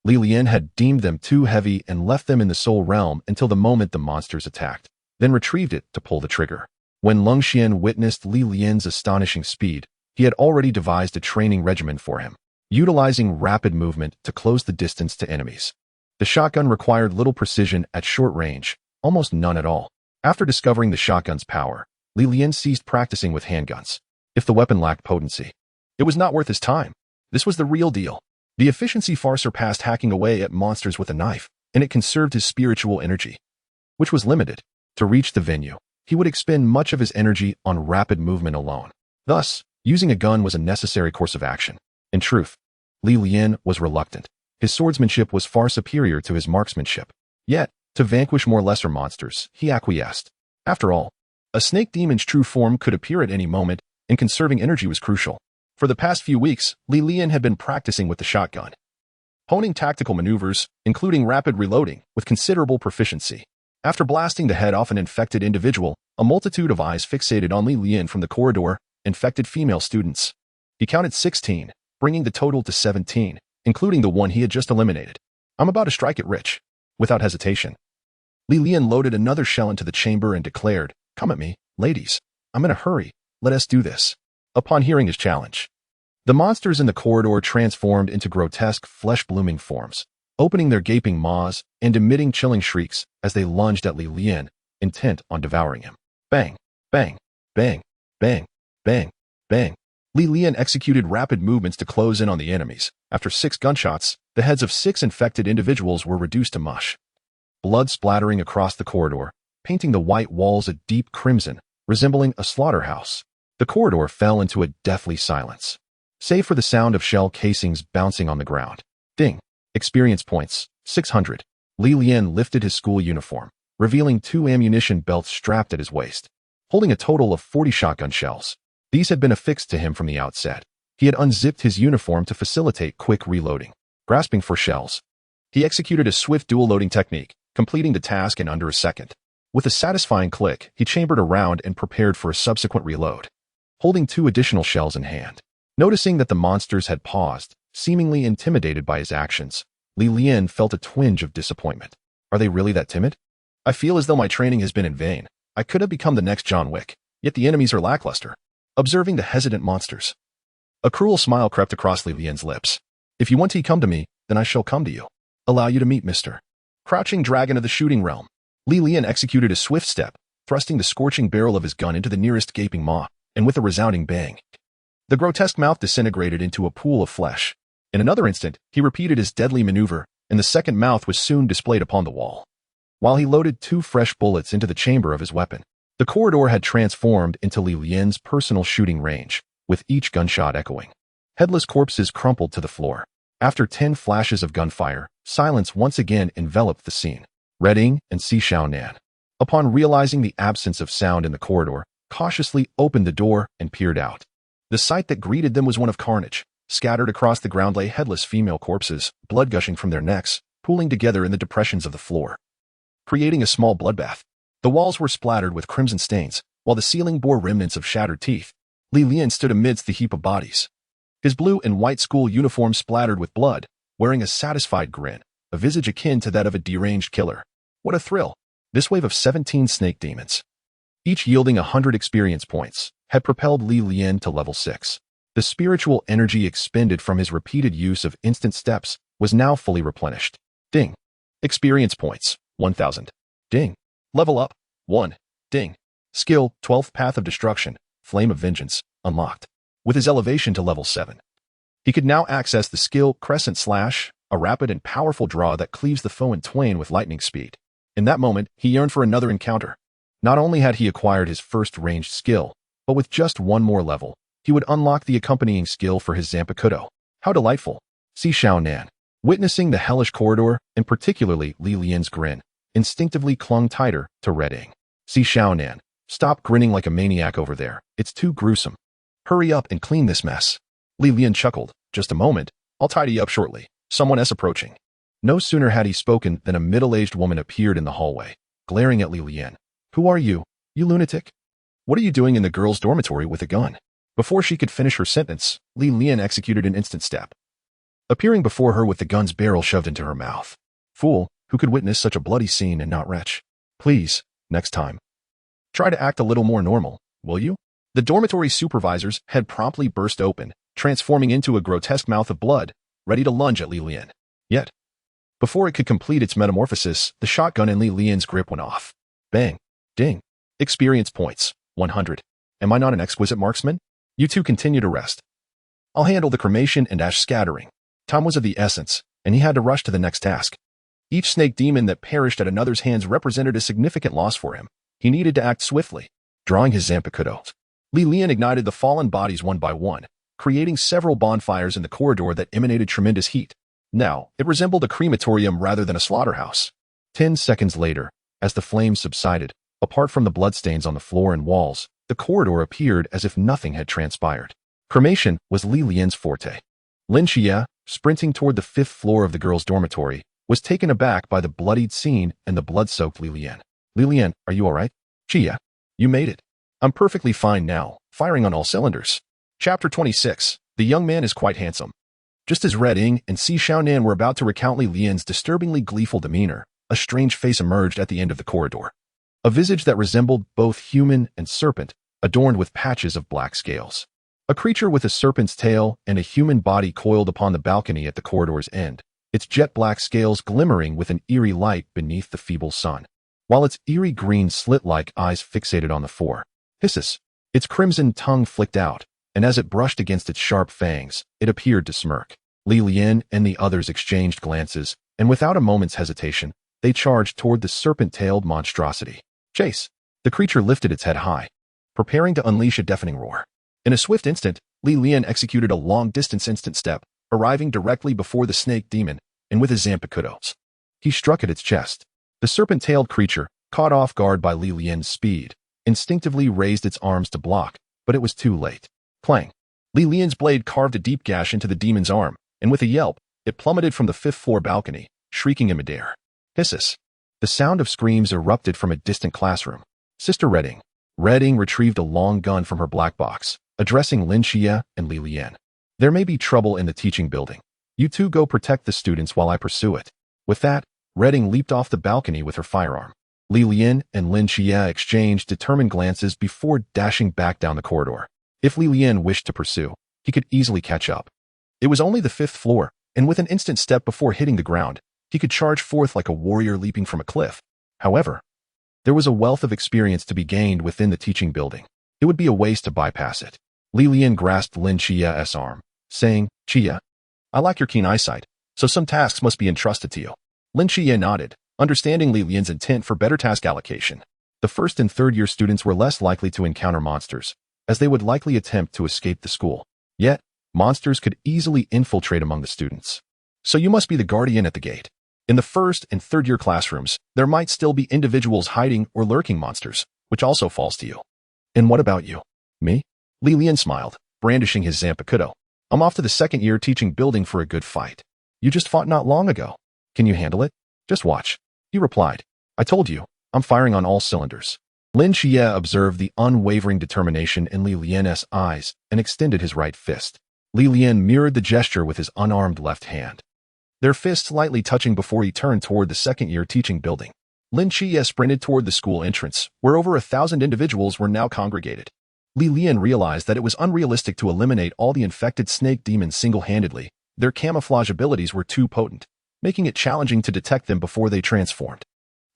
Speaker 1: Li Lian had deemed them too heavy and left them in the Soul Realm until the moment the monsters attacked, then retrieved it to pull the trigger. When Lin Qiye witnessed Li Lian's astonishing speed, he had already devised a training regimen for him, utilizing rapid movement to close the distance to enemies. The shotgun required little precision at short range, almost none at all. After discovering the shotgun's power, Li Lian ceased practicing with handguns. If the weapon lacked potency, it was not worth his time. This was the real deal. The efficiency far surpassed hacking away at monsters with a knife, and it conserved his spiritual energy, which was limited. To reach the venue, he would expend much of his energy on rapid movement alone. Thus, using a gun was a necessary course of action. In truth, Li Lian was reluctant. His swordsmanship was far superior to his marksmanship. Yet, to vanquish more lesser monsters, he acquiesced. After all, a snake demon's true form could appear at any moment, and conserving energy was crucial. For the past few weeks, Li Lian had been practicing with the shotgun, honing tactical maneuvers, including rapid reloading, with considerable proficiency. After blasting the head off an infected individual, a multitude of eyes fixated on Li Lian from the corridor, infected female students. He counted 16, bringing the total to 17, including the one he had just eliminated. I'm about to strike it rich. Without hesitation, Li Lian loaded another shell into the chamber and declared, "Come at me, ladies. I'm in a hurry. Let us do this." Upon hearing his challenge, the monsters in the corridor transformed into grotesque, flesh-blooming forms, opening their gaping maws and emitting chilling shrieks as they lunged at Li Lian, intent on devouring him. Bang, bang, bang, bang, bang, bang. Li Lian executed rapid movements to close in on the enemies. After 6 gunshots, the heads of 6 infected individuals were reduced to mush. Blood splattering across the corridor, painting the white walls a deep crimson, resembling a slaughterhouse. The corridor fell into a deathly silence, save for the sound of shell casings bouncing on the ground. Ding. Experience points, 600. Li Lian lifted his school uniform, revealing 2 ammunition belts strapped at his waist, holding a total of 40 shotgun shells. These had been affixed to him from the outset. He had unzipped his uniform to facilitate quick reloading. Grasping for shells, he executed a swift dual-loading technique, completing the task in under a second. With a satisfying click, he chambered a round and prepared for a subsequent reload, holding 2 additional shells in hand. Noticing that the monsters had paused, seemingly intimidated by his actions, Li Lian felt a twinge of disappointment. Are they really that timid? I feel as though my training has been in vain. I could have become the next John Wick, yet the enemies are lackluster. Observing the hesitant monsters, a cruel smile crept across Li Lian's lips. If you want to come to me, then I shall come to you. Allow you to meet Mr. Crouching Dragon of the Shooting Realm. Li Lian executed a swift step, thrusting the scorching barrel of his gun into the nearest gaping maw. and with a resounding bang, the grotesque mouth disintegrated into a pool of flesh. In another instant, he repeated his deadly maneuver, and the second mouth was soon displayed upon the wall. While he loaded 2 fresh bullets into the chamber of his weapon, the corridor had transformed into Lian's personal shooting range, with each gunshot echoing. Headless corpses crumpled to the floor. After 10 flashes of gunfire, silence once again enveloped the scene. Reding and Si Xiaonan, upon realizing the absence of sound in the corridor, cautiously opened the door and peered out. The sight that greeted them was one of carnage. Scattered across the ground lay headless female corpses, blood gushing from their necks, pooling together in the depressions of the floor, creating a small bloodbath. The walls were splattered with crimson stains, while the ceiling bore remnants of shattered teeth. Lian stood amidst the heap of bodies, his blue and white school uniform splattered with blood, wearing a satisfied grin, a visage akin to that of a deranged killer. What a thrill! This wave of 17 snake demons, each yielding 100 experience points, had propelled Lian to level 6. The spiritual energy expended from his repeated use of instant steps was now fully replenished. Ding. Experience points, 1000. Ding. Level up, 1. Ding. Skill, 12th Path of Destruction, Flame of Vengeance, unlocked. With his elevation to level 7, he could now access the skill Crescent Slash, a rapid and powerful draw that cleaves the foe in twain with lightning speed. In that moment, he yearned for another encounter. Not only had he acquired his first ranged skill, but with just one more level, he would unlock the accompanying skill for his Zanpakuto. How delightful! Si Xiaonan, witnessing the hellish corridor, and particularly Lian's grin, instinctively clung tighter to Reding. Si Xiaonan, stop grinning like a maniac over there. It's too gruesome. Hurry up and clean this mess. Lian chuckled. Just a moment. I'll tidy up shortly. Someone else approaching. No sooner had he spoken than a middle-aged woman appeared in the hallway, glaring at Lian. Who are you, you lunatic? What are you doing in the girls' dormitory with a gun? Before she could finish her sentence, Lian executed an instant step, appearing before her with the gun's barrel shoved into her mouth. Fool, who could witness such a bloody scene and not retch? Please, next time, try to act a little more normal, will you? The dormitory supervisor's head promptly burst open, transforming into a grotesque mouth of blood, ready to lunge at Lian. Yet, before it could complete its metamorphosis, the shotgun in Lian's grip went off. Bang. Ding. Experience points, 100. Am I not an exquisite marksman? You two continue to rest. I'll handle the cremation and ash scattering. Time was of the essence, and he had to rush to the next task. Each snake demon that perished at another's hands represented a significant loss for him. He needed to act swiftly. Drawing his Zanpakuto, Lian ignited the fallen bodies one by one, creating several bonfires in the corridor that emanated tremendous heat. Now, it resembled a crematorium rather than a slaughterhouse. 10 seconds later, as the flames subsided, apart from the bloodstains on the floor and walls, the corridor appeared as if nothing had transpired. Cremation was Lian's forte. Lin Qiye, sprinting toward the 5th floor of the girls' dormitory, was taken aback by the bloodied scene and the blood-soaked Lian. Lian, are you all right? Qiye, you made it. I'm perfectly fine now, firing on all cylinders. Chapter 26. The young man is quite handsome. Just as Reding and Si Xiaonan were about to recount Lian's disturbingly gleeful demeanor, a strange face emerged at the end of the corridor. A visage that resembled both human and serpent, adorned with patches of black scales. A creature with a serpent's tail and a human body coiled upon the balcony at the corridor's end, its jet-black scales glimmering with an eerie light beneath the feeble sun, while its eerie green slit-like eyes fixated on the four. Hisses. Its crimson tongue flicked out, and as it brushed against its sharp fangs, it appeared to smirk. Lian and the others exchanged glances, and without a moment's hesitation, they charged toward the serpent-tailed monstrosity. Chase! The creature lifted its head high, preparing to unleash a deafening roar. In a swift instant, Lian executed a long-distance instant step, arriving directly before the snake demon, and with his Zanpakuto, he struck at its chest. The serpent-tailed creature, caught off guard by Lian's speed, instinctively raised its arms to block, but it was too late. Clang! Lian's blade carved a deep gash into the demon's arm, and with a yelp, it plummeted from the 5th-floor balcony, shrieking in midair. Hisses! The sound of screams erupted from a distant classroom. Sister Reding. Reding retrieved a long gun from her black box, addressing Lin Qiye and Lian. There may be trouble in the teaching building. You two go protect the students while I pursue it. With that, Reding leaped off the balcony with her firearm. Lian and Lin Qiye exchanged determined glances before dashing back down the corridor. If Lian wished to pursue, he could easily catch up. It was only the 5th floor, and with an instant step before hitting the ground, he could charge forth like a warrior leaping from a cliff. However, there was a wealth of experience to be gained within the teaching building. It would be a waste to bypass it. Lian grasped Lin Qiye's arm, saying, Qiye, I like your keen eyesight, so some tasks must be entrusted to you. Lin Qiye nodded, understanding Lian's intent for better task allocation. The first and third year students were less likely to encounter monsters, as they would likely attempt to escape the school. Yet, monsters could easily infiltrate among the students. So you must be the guardian at the gate. In the first and third year classrooms, there might still be individuals hiding or lurking monsters, which also falls to you. And what about you? Me? Lian smiled, brandishing his Zanpakuto. I'm off to the second year teaching building for a good fight. You just fought not long ago. Can you handle it? Just watch. He replied. I told you, I'm firing on all cylinders. Lin Qiye observed the unwavering determination in Lian's eyes and extended his right fist. Lian mirrored the gesture with his unarmed left hand, their fists lightly touching before he turned toward the second-year teaching building. Lin Qiye sprinted toward the school entrance, where over 1,000 individuals were now congregated. Lian realized that it was unrealistic to eliminate all the infected snake demons single-handedly. Their camouflage abilities were too potent, making it challenging to detect them before they transformed.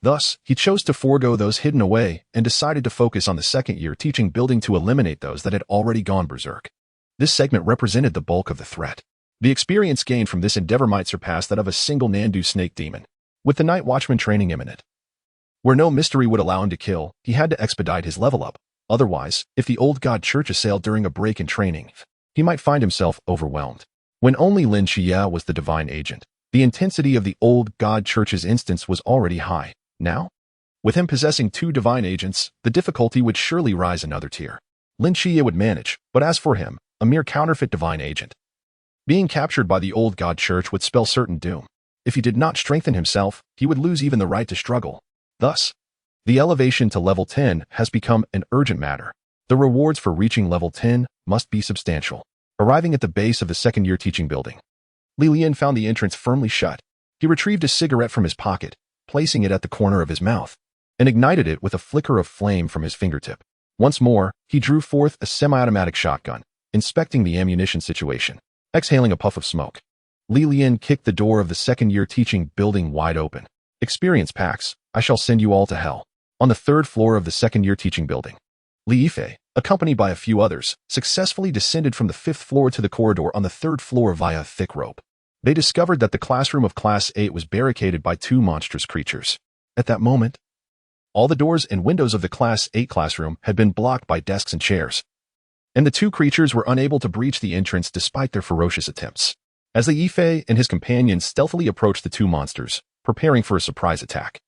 Speaker 1: Thus, he chose to forego those hidden away and decided to focus on the second-year teaching building to eliminate those that had already gone berserk. This segment represented the bulk of the threat. The experience gained from this endeavor might surpass that of a single Nandu snake demon. With the Night Watchman training imminent, where no mystery would allow him to kill, he had to expedite his level up. Otherwise, if the old god church assailed during a break in training, he might find himself overwhelmed. When only Lin Qiye was the divine agent, the intensity of the old god church's instance was already high. Now, with him possessing 2 divine agents, the difficulty would surely rise another tier. Lin Qiye would manage, but as for him, a mere counterfeit divine agent, being captured by the old god church would spell certain doom. If he did not strengthen himself, he would lose even the right to struggle. Thus, the elevation to level 10 has become an urgent matter. The rewards for reaching level 10 must be substantial. Arriving at the base of the second-year teaching building, Lian found the entrance firmly shut. He retrieved a cigarette from his pocket, placing it at the corner of his mouth, and ignited it with a flicker of flame from his fingertip. Once more, he drew forth a semi-automatic shotgun, inspecting the ammunition situation. Exhaling a puff of smoke, Lian kicked the door of the second-year teaching building wide open. Experience packs, I shall send you all to hell. On the 3rd floor of the second-year teaching building, Lin Qiye, accompanied by a few others, successfully descended from the 5th floor to the corridor on the 3rd floor via a thick rope. They discovered that the classroom of Class 8 was barricaded by 2 monstrous creatures. At that moment, all the doors and windows of the Class 8 classroom had been blocked by desks and chairs, and the 2 creatures were unable to breach the entrance despite their ferocious attempts. As Lin Qiye and his companions stealthily approached the 2 monsters, preparing for a surprise attack,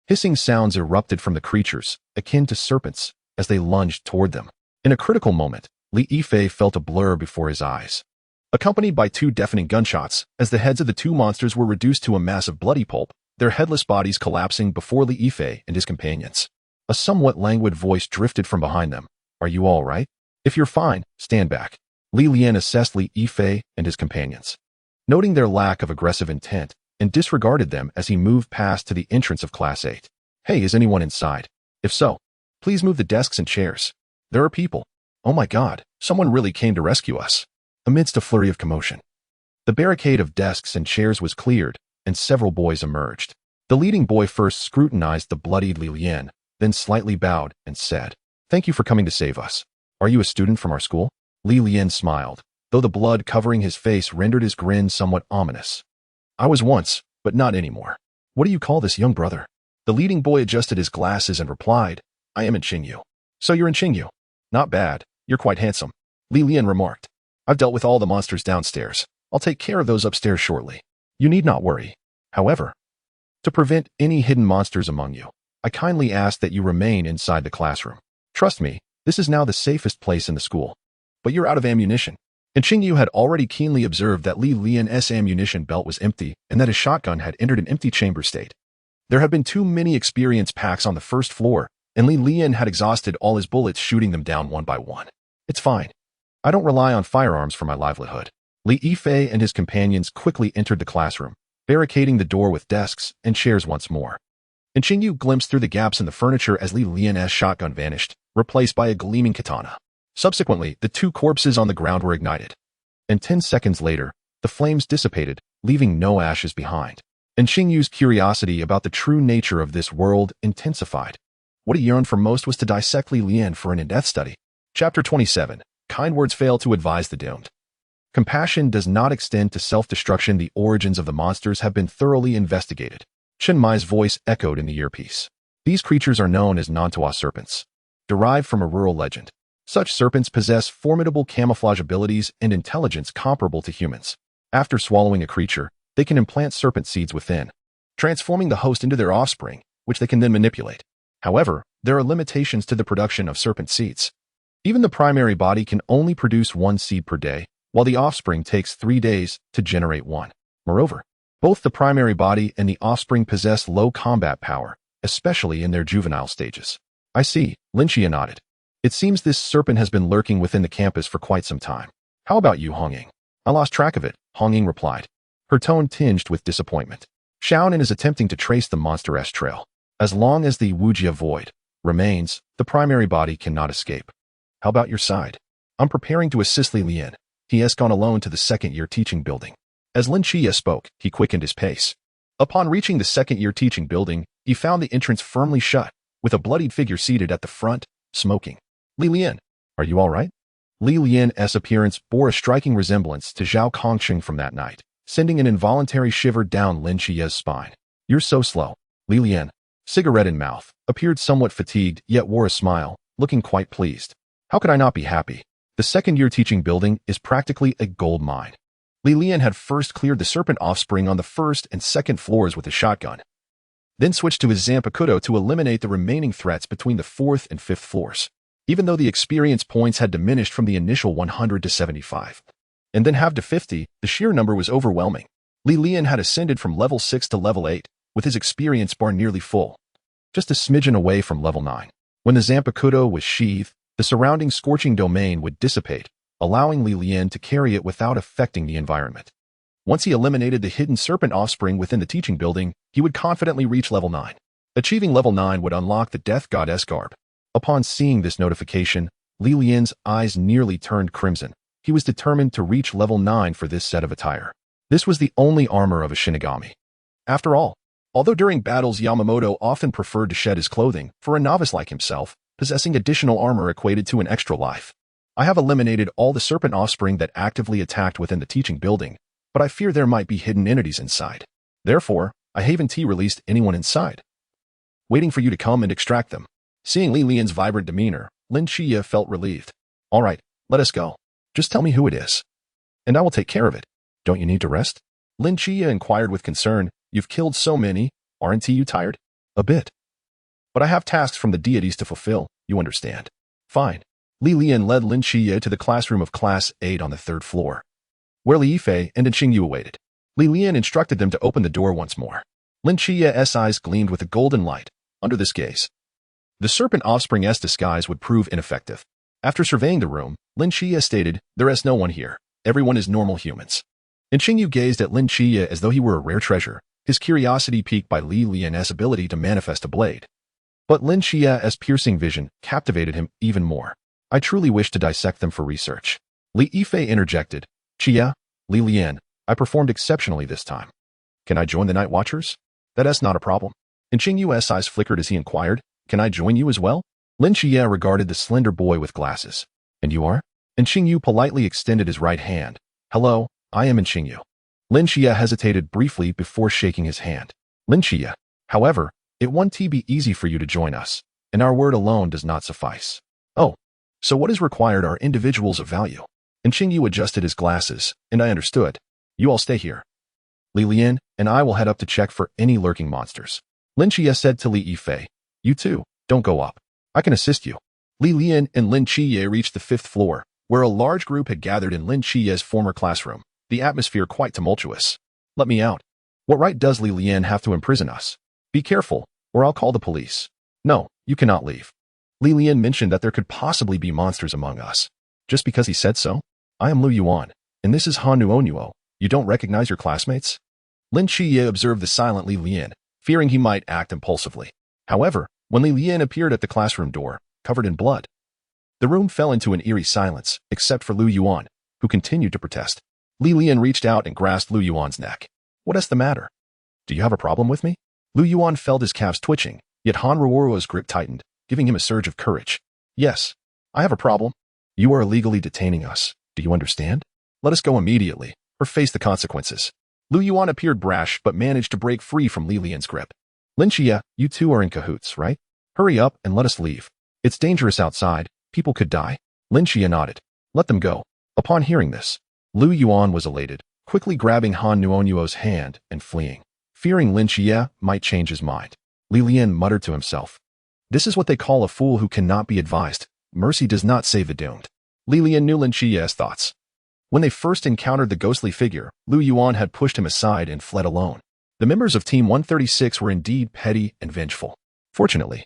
Speaker 1: hissing sounds erupted from the creatures, akin to serpents, as they lunged toward them. In a critical moment, Lin Qiye felt a blur before his eyes, accompanied by 2 deafening gunshots, as the heads of the 2 monsters were reduced to a mass of bloody pulp, their headless bodies collapsing before Lin Qiye and his companions. A somewhat languid voice drifted from behind them. Are you all right? If you're fine, stand back. Lian assessed Lin Qiye and his companions, noting their lack of aggressive intent, and disregarded them as he moved past to the entrance of Class 8. Hey, is anyone inside? If so, please move the desks and chairs. There are people. Oh my god, someone really came to rescue us. Amidst a flurry of commotion, the barricade of desks and chairs was cleared, and several boys emerged. The leading boy first scrutinized the bloodied Lian, then slightly bowed and said, Thank you for coming to save us. Are you a student from our school? Lian smiled, though the blood covering his face rendered his grin somewhat ominous. I was once, but not anymore. What do you call this young brother? The leading boy adjusted his glasses and replied, I am in Qingyu. So you're in Qingyu. Not bad, you're quite handsome. Lian remarked. I've dealt with all the monsters downstairs. I'll take care of those upstairs shortly. You need not worry. However, to prevent any hidden monsters among you, I kindly ask that you remain inside the classroom. Trust me, this is now the safest place in the school. But you're out of ammunition. And Qingyu had already keenly observed that Lian's ammunition belt was empty and that his shotgun had entered an empty chamber state. There had been too many experience packs on the 1st floor, and Lian had exhausted all his bullets shooting them down one by one. It's fine. I don't rely on firearms for my livelihood. Lin Qiye and his companions quickly entered the classroom, barricading the door with desks and chairs once more. And Qingyu glimpsed through the gaps in the furniture as Lian's shotgun vanished, replaced by a gleaming katana. Subsequently, the 2 corpses on the ground were ignited. And 10 seconds later, the flames dissipated, leaving no ashes behind. And Qingyu's curiosity about the true nature of this world intensified. What he yearned for most was to dissect Lian for an in-depth study. Chapter 27. Kind words fail to advise the doomed. Compassion does not extend to self-destruction. The origins of the monsters have been thoroughly investigated. Chen Mai's voice echoed in the earpiece. These creatures are known as Nantua serpents, derived from a rural legend. Such serpents possess formidable camouflage abilities and intelligence comparable to humans. After swallowing a creature, they can implant serpent seeds within, transforming the host into their offspring, which they can then manipulate. However, there are limitations to the production of serpent seeds. Even the primary body can only produce one seed per day, while the offspring takes 3 days to generate one. Moreover, both the primary body and the offspring possess low combat power, especially in their juvenile stages. I see, Lin Qiye nodded. It seems this serpent has been lurking within the campus for quite some time. How about you, Hongying? I lost track of it, Hongying replied, her tone tinged with disappointment. Xiaonan is attempting to trace the monster-esque trail. As long as the Wujia void remains, the primary body cannot escape. How about your side? I'm preparing to assist Lian. He has gone alone to the second-year teaching building. As Lin Qiye spoke, he quickened his pace. Upon reaching the second-year teaching building, he found the entrance firmly shut, with a bloodied figure seated at the front, smoking. Lian, are you all right? Lian's appearance bore a striking resemblance to Zhao Kongqing from that night, sending an involuntary shiver down Lin Qiye's spine. You're so slow. Lian, cigarette in mouth, appeared somewhat fatigued yet wore a smile, looking quite pleased. How could I not be happy? The second-year teaching building is practically a gold mine. Lian had first cleared the serpent offspring on the first and second floors with a shotgun, then switched to his Zanpakuto to eliminate the remaining threats between the fourth and fifth floors. Even though the experience points had diminished from the initial 100 to 75, and then halved to 50, the sheer number was overwhelming. Lian had ascended from level 6 to level 8, with his experience bar nearly full, just a smidgen away from level 9. When the Zanpakuto was sheathed, the surrounding scorching domain would dissipate, allowing Lian to carry it without affecting the environment. Once he eliminated the hidden serpent offspring within the teaching building, he would confidently reach level 9. Achieving level 9 would unlock the Death Goddess garb. Upon seeing this notification, Lian's eyes nearly turned crimson. He was determined to reach level 9 for this set of attire. This was the only armor of a Shinigami. After all, although during battles Yamamoto often preferred to shed his clothing, for a novice like himself, possessing additional armor equated to an extra life. I have eliminated all the serpent offspring that actively attacked within the teaching building, but I fear there might be hidden entities inside. Therefore, I haven't released anyone inside, waiting for you to come and extract them. Seeing Lian's vibrant demeanor, Lin Qiye felt relieved. All right, let us go. Just tell me who it is, and I will take care of it. Don't you need to rest? Lin Qiye inquired with concern. You've killed so many, aren't you tired? A bit. But I have tasks from the deities to fulfill, you understand. Fine. Lian led Lin Qiye to the classroom of Class 8 on the 3rd floor, where Li Yifei and Xingyu awaited. Lian instructed them to open the door once more. Lin Qiye's eyes gleamed with a golden light. Under this gaze, the serpent offspring's disguise would prove ineffective. After surveying the room, Lin Qiye stated, there is no one here. Everyone is normal humans. And Xingyu gazed at Lin Qiye as though he were a rare treasure, his curiosity piqued by Lian's ability to manifest a blade. But Lin Qiye's piercing vision captivated him even more. I truly wish to dissect them for research. Li Yifei interjected. Qiye, Lian, I performed exceptionally this time. Can I join the Night Watchers? That's not a problem. And Xingyu's eyes flickered as he inquired, can I join you as well? Lin Qiye regarded the slender boy with glasses. And you are? And Xingyu politely extended his right hand. Hello, I am Xingyu. Lin Qiye hesitated briefly before shaking his hand. Lin Qiye, however, it won't be easy for you to join us, and our word alone does not suffice. Oh, so what is required are individuals of value. And Xingyu adjusted his glasses, and I understood. You all stay here. Lian and I will head up to check for any lurking monsters. Lin Qiye said to Li Yifei, you too, don't go up. I can assist you. Lian and Lin Qiye reached the 5th floor, where a large group had gathered in Lin Qiye's former classroom, the atmosphere quite tumultuous. Let me out. What right does Lian have to imprison us? Be careful, or I'll call the police. No, you cannot leave. Lian mentioned that there could possibly be monsters among us. Just because he said so? I am Lu Yuan, and this is Han Nuonuo. You don't recognize your classmates? Lin Qiye observed the silent Lian, fearing he might act impulsively. However, when Lian appeared at the classroom door, covered in blood, the room fell into an eerie silence, except for Lu Yuan, who continued to protest. Lian reached out and grasped Lu Yuan's neck. What is the matter? Do you have a problem with me? Lu Yuan felt his calves twitching, yet Han Ruoro's grip tightened, giving him a surge of courage. Yes, I have a problem. You are illegally detaining us. Do you understand? Let us go immediately, or face the consequences. Lu Yuan appeared brash but managed to break free from Li Lian's grip. Lin Qiye, you two are in cahoots, right? Hurry up and let us leave. It's dangerous outside. People could die. Lin Qiye nodded. Let them go. Upon hearing this, Lu Yuan was elated, quickly grabbing Han Nuonyuo's hand and fleeing, fearing Lin Qiye might change his mind. Li Lian muttered to himself. This is what they call a fool who cannot be advised. Mercy does not save the doomed. Li Lian knew Lin Qiye's thoughts. When they first encountered the ghostly figure, Lu Yuan had pushed him aside and fled alone. The members of Team 136 were indeed petty and vengeful. Fortunately,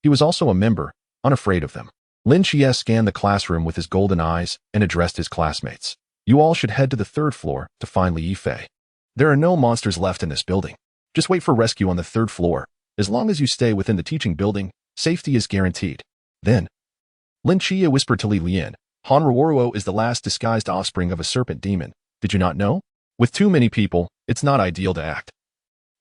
Speaker 1: he was also a member, unafraid of them. Lin Qiye scanned the classroom with his golden eyes and addressed his classmates. You all should head to the 3rd floor to find Li Yifei. There are no monsters left in this building. Just wait for rescue on the 3rd floor. As long as you stay within the teaching building, safety is guaranteed. Then, Lin Qiye whispered to Li Lian, Han Ruoruo is the last disguised offspring of a serpent demon. Did you not know? With too many people, it's not ideal to act.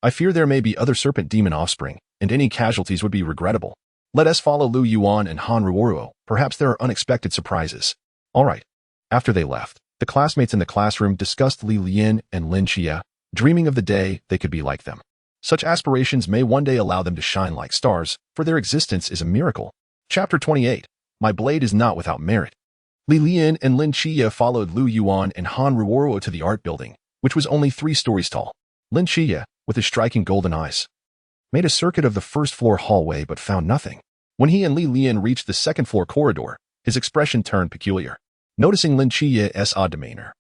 Speaker 1: I fear there may be other serpent demon offspring, and any casualties would be regrettable. Let us follow Lu Yuan and Han Ruoruo. Perhaps there are unexpected surprises. All right. After they left, the classmates in the classroom discussed Li Lian and Lin Qiye, dreaming of the day they could be like them. Such aspirations may one day allow them to shine like stars, for their existence is a miracle. Chapter 28. My blade is not without merit. Li Lian and Lin Qiye followed Lu Yuan and Han Ruoruo to the art building, which was only 3 stories tall. Lin Qiye, with his striking golden eyes, made a circuit of the 1st floor hallway but found nothing. When he and Li Lian reached the 2nd floor corridor, his expression turned peculiar. Noticing Lin Qiye's odd demeanor,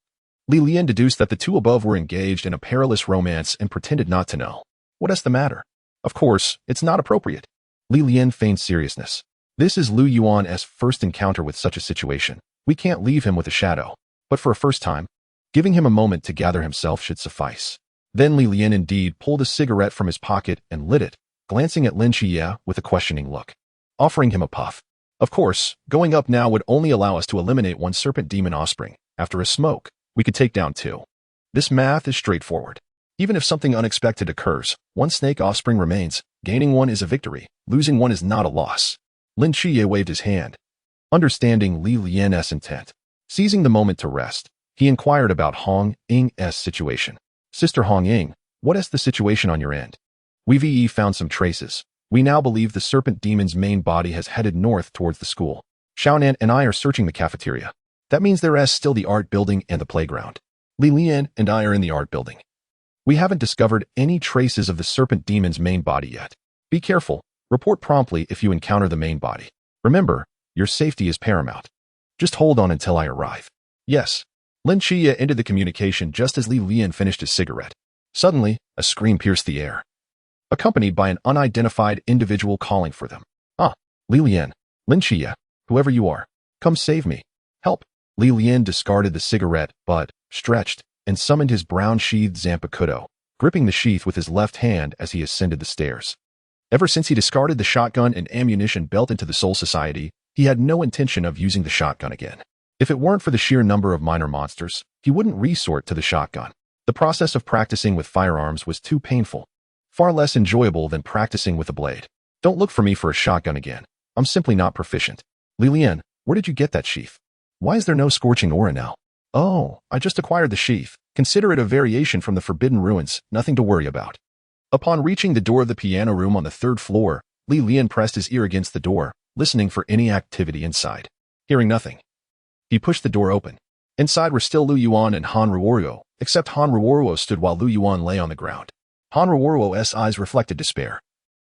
Speaker 1: Li Lian deduced that the two above were engaged in a perilous romance and pretended not to know. What is the matter? Of course, it's not appropriate. Li Lian feigned seriousness. This is Lu Yuan's first encounter with such a situation. We can't leave him with a shadow. But for a first time, giving him a moment to gather himself should suffice. Then Li Lian indeed pulled a cigarette from his pocket and lit it, glancing at Lin Qiye with a questioning look, offering him a puff. Of course, going up now would only allow us to eliminate 1 serpent demon offspring. After a smoke, we could take down 2. This math is straightforward. Even if something unexpected occurs, 1 snake offspring remains. Gaining 1 is a victory. Losing 1 is not a loss. Lin Qiye waved his hand, understanding Li Lian's intent. Seizing the moment to rest, he inquired about Hong Ying's situation. Sister Hong Ying, what is the situation on your end? We've found some traces. We now believe the serpent demon's main body has headed north towards the school. Xiaonan and I are searching the cafeteria. That means there is still the art building and the playground. Li Lian and I are in the art building. We haven't discovered any traces of the serpent demon's main body yet. Be careful. Report promptly if you encounter the main body. Remember, your safety is paramount. Just hold on until I arrive. Yes. Lin Qiye ended the communication just as Li Lian finished his cigarette. Suddenly, a scream pierced the air, accompanied by an unidentified individual calling for them. Ah, Li Lian, Lin Qiye, whoever you are, come save me. Help. Li Lian discarded the cigarette butt, stretched, and summoned his brown-sheathed Zanpakuto, gripping the sheath with his left hand as he ascended the stairs. Ever since he discarded the shotgun and ammunition belt into the Soul Society, he had no intention of using the shotgun again. If it weren't for the sheer number of minor monsters, he wouldn't resort to the shotgun. The process of practicing with firearms was too painful, far less enjoyable than practicing with a blade. Don't look for me for a shotgun again. I'm simply not proficient. Li Lian, where did you get that sheath? Why is there no scorching aura now? Oh, I just acquired the sheath. Consider it a variation from the Forbidden Ruins, nothing to worry about. Upon reaching the door of the piano room on the 3rd floor, Li Lian pressed his ear against the door, listening for any activity inside. Hearing nothing, he pushed the door open. Inside were still Lu Yuan and Han Ruoruo, except Han Ruoruo stood while Lu Yuan lay on the ground. Han Ruoruo's eyes reflected despair.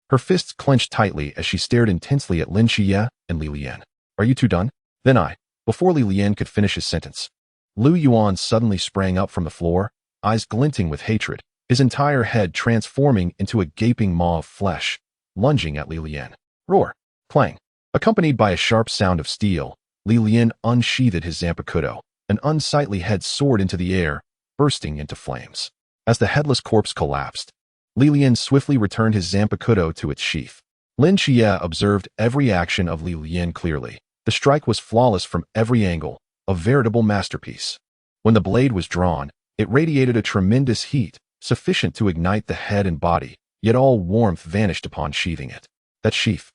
Speaker 1: Her fists clenched tightly as she stared intensely at Lin Qiye and Li Lian. Are you two done? Then before Li Lian could finish his sentence, Lu Yuan suddenly sprang up from the floor, eyes glinting with hatred, his entire head transforming into a gaping maw of flesh, lunging at Li Lian. Roar! Clang! Accompanied by a sharp sound of steel, Li Lian unsheathed his Zanpakuto. An unsightly head soared into the air, bursting into flames. As the headless corpse collapsed, Li Lian swiftly returned his Zanpakuto to its sheath. Lin Qiye observed every action of Li Lian clearly. The strike was flawless from every angle, a veritable masterpiece. When the blade was drawn, it radiated a tremendous heat, sufficient to ignite the head and body, yet all warmth vanished upon sheathing it. That sheath,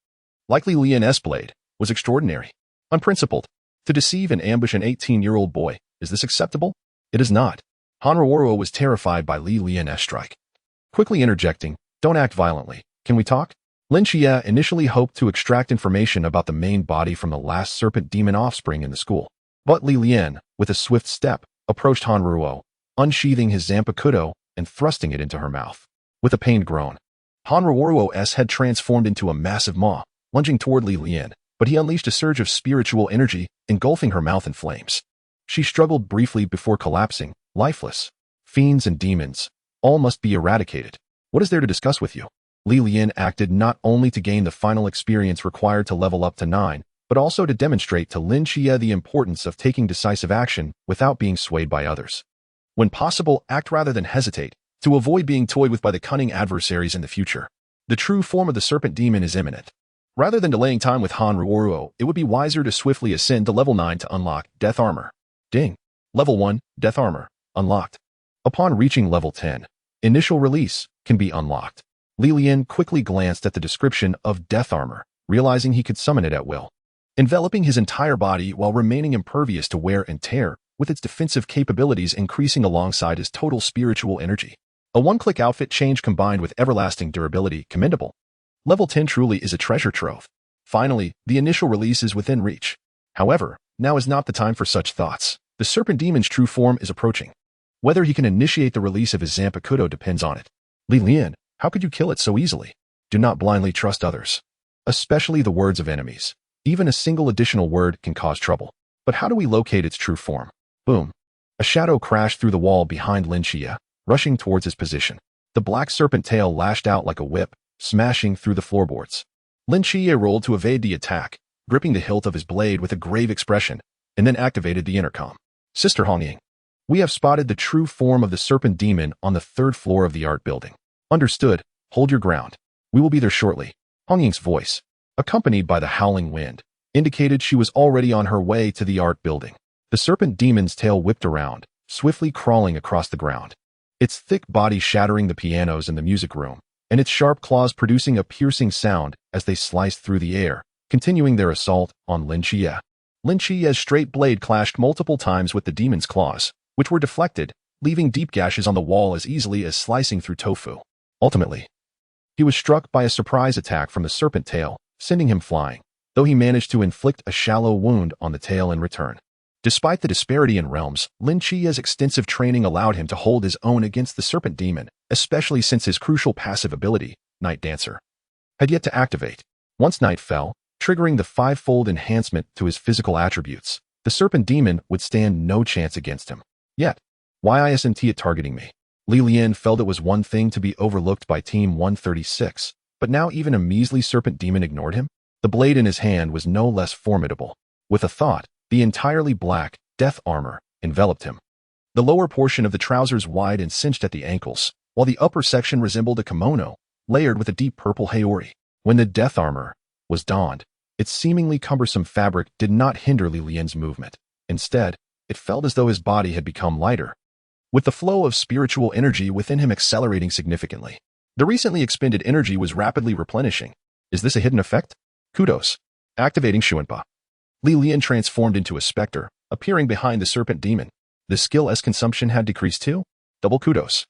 Speaker 1: like Li Lian's blade, was extraordinary, unprincipled, To deceive and ambush an 18-year-old boy, is this acceptable? It is not. Hanruoruo was terrified by Lian's strike. Quickly interjecting, don't act violently. Can we talk? Lin Qiye initially hoped to extract information about the main body from the last serpent demon offspring in the school. But Lian, with a swift step, approached Hanruo, unsheathing his Zanpakuto and thrusting it into her mouth. With a pained groan, Hanruoruo's head transformed into a massive maw, lunging toward Lian, but he unleashed a surge of spiritual energy, engulfing her mouth in flames. She struggled briefly before collapsing, lifeless. Fiends and demons, all must be eradicated. What is there to discuss with you? Lian acted not only to gain the final experience required to level up to 9, but also to demonstrate to Lin Qiye the importance of taking decisive action without being swayed by others. When possible, act rather than hesitate, to avoid being toyed with by the cunning adversaries in the future. The true form of the serpent demon is imminent. Rather than delaying time with Hanruoruo, it would be wiser to swiftly ascend to level 9 to unlock Death Armor. Ding. Level 1, Death Armor, unlocked. Upon reaching level 10, Initial Release can be unlocked. Lian quickly glanced at the description of Death Armor, realizing he could summon it at will, enveloping his entire body while remaining impervious to wear and tear, with its defensive capabilities increasing alongside his total spiritual energy. A one-click outfit change combined with everlasting durability, commendable. Level 10 truly is a treasure trove. Finally, the initial release is within reach. However, now is not the time for such thoughts. The serpent demon's true form is approaching. Whether he can initiate the release of his Zanpakuto depends on it. Lian, how could you kill it so easily? Do not blindly trust others, especially the words of enemies. Even a single additional word can cause trouble. But how do we locate its true form? Boom. A shadow crashed through the wall behind Lin Qiye, rushing towards his position. The black serpent tail lashed out like a whip, smashing through the floorboards. Lin Qiye rolled to evade the attack, gripping the hilt of his blade with a grave expression, and then activated the intercom. Sister Hongying, we have spotted the true form of the serpent demon on the 3rd floor of the art building. Understood. Hold your ground. We will be there shortly. Hongying's voice, accompanied by the howling wind, indicated she was already on her way to the art building. The serpent demon's tail whipped around, swiftly crawling across the ground. Its thick body shattering the pianos in the music room, and its sharp claws producing a piercing sound as they sliced through the air, continuing their assault on Lin Qiye. Lin Qiye's straight blade clashed multiple times with the demon's claws, which were deflected, leaving deep gashes on the wall as easily as slicing through tofu. Ultimately, he was struck by a surprise attack from the serpent tail, sending him flying, though he managed to inflict a shallow wound on the tail in return. Despite the disparity in realms, Lin Qiye's extensive training allowed him to hold his own against the serpent demon, especially since his crucial passive ability, Night Dancer, had yet to activate. Once night fell, triggering the 5-fold enhancement to his physical attributes, the serpent demon would stand no chance against him. Yet, why isn't it targeting me? Lian felt it was one thing to be overlooked by Team 136, but now even a measly serpent demon ignored him? The blade in his hand was no less formidable. With a thought, the entirely black death armor enveloped him. The lower portion of the trousers wide and cinched at the ankles, while the upper section resembled a kimono, layered with a deep purple haori. When the death armor was donned, its seemingly cumbersome fabric did not hinder Lian's movement. Instead, it felt as though his body had become lighter, with the flow of spiritual energy within him accelerating significantly. The recently expended energy was rapidly replenishing. Is this a hidden effect? Kudos. Activating Shuanpa. Lian transformed into a specter, appearing behind the serpent demon. The skill's consumption had decreased too? Double kudos.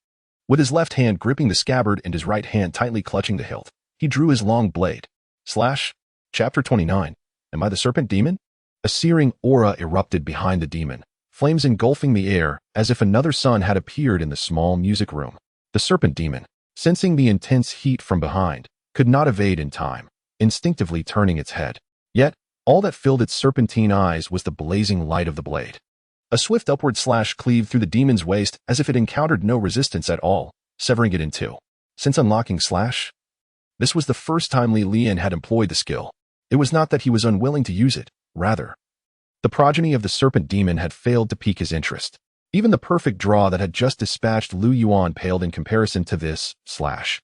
Speaker 1: With his left hand gripping the scabbard and his right hand tightly clutching the hilt, he drew his long blade. Slash. Chapter 29. Am I the serpent demon? A searing aura erupted behind the demon, flames engulfing the air as if another sun had appeared in the small music room. The serpent demon, sensing the intense heat from behind, could not evade in time, instinctively turning its head. Yet, all that filled its serpentine eyes was the blazing light of the blade. A swift upward slash cleaved through the demon's waist as if it encountered no resistance at all, severing it in two. Since unlocking slash, this was the first time Lian had employed the skill. It was not that he was unwilling to use it, rather, the progeny of the serpent demon had failed to pique his interest. Even the perfect draw that had just dispatched Lu Yuan paled in comparison to this slash.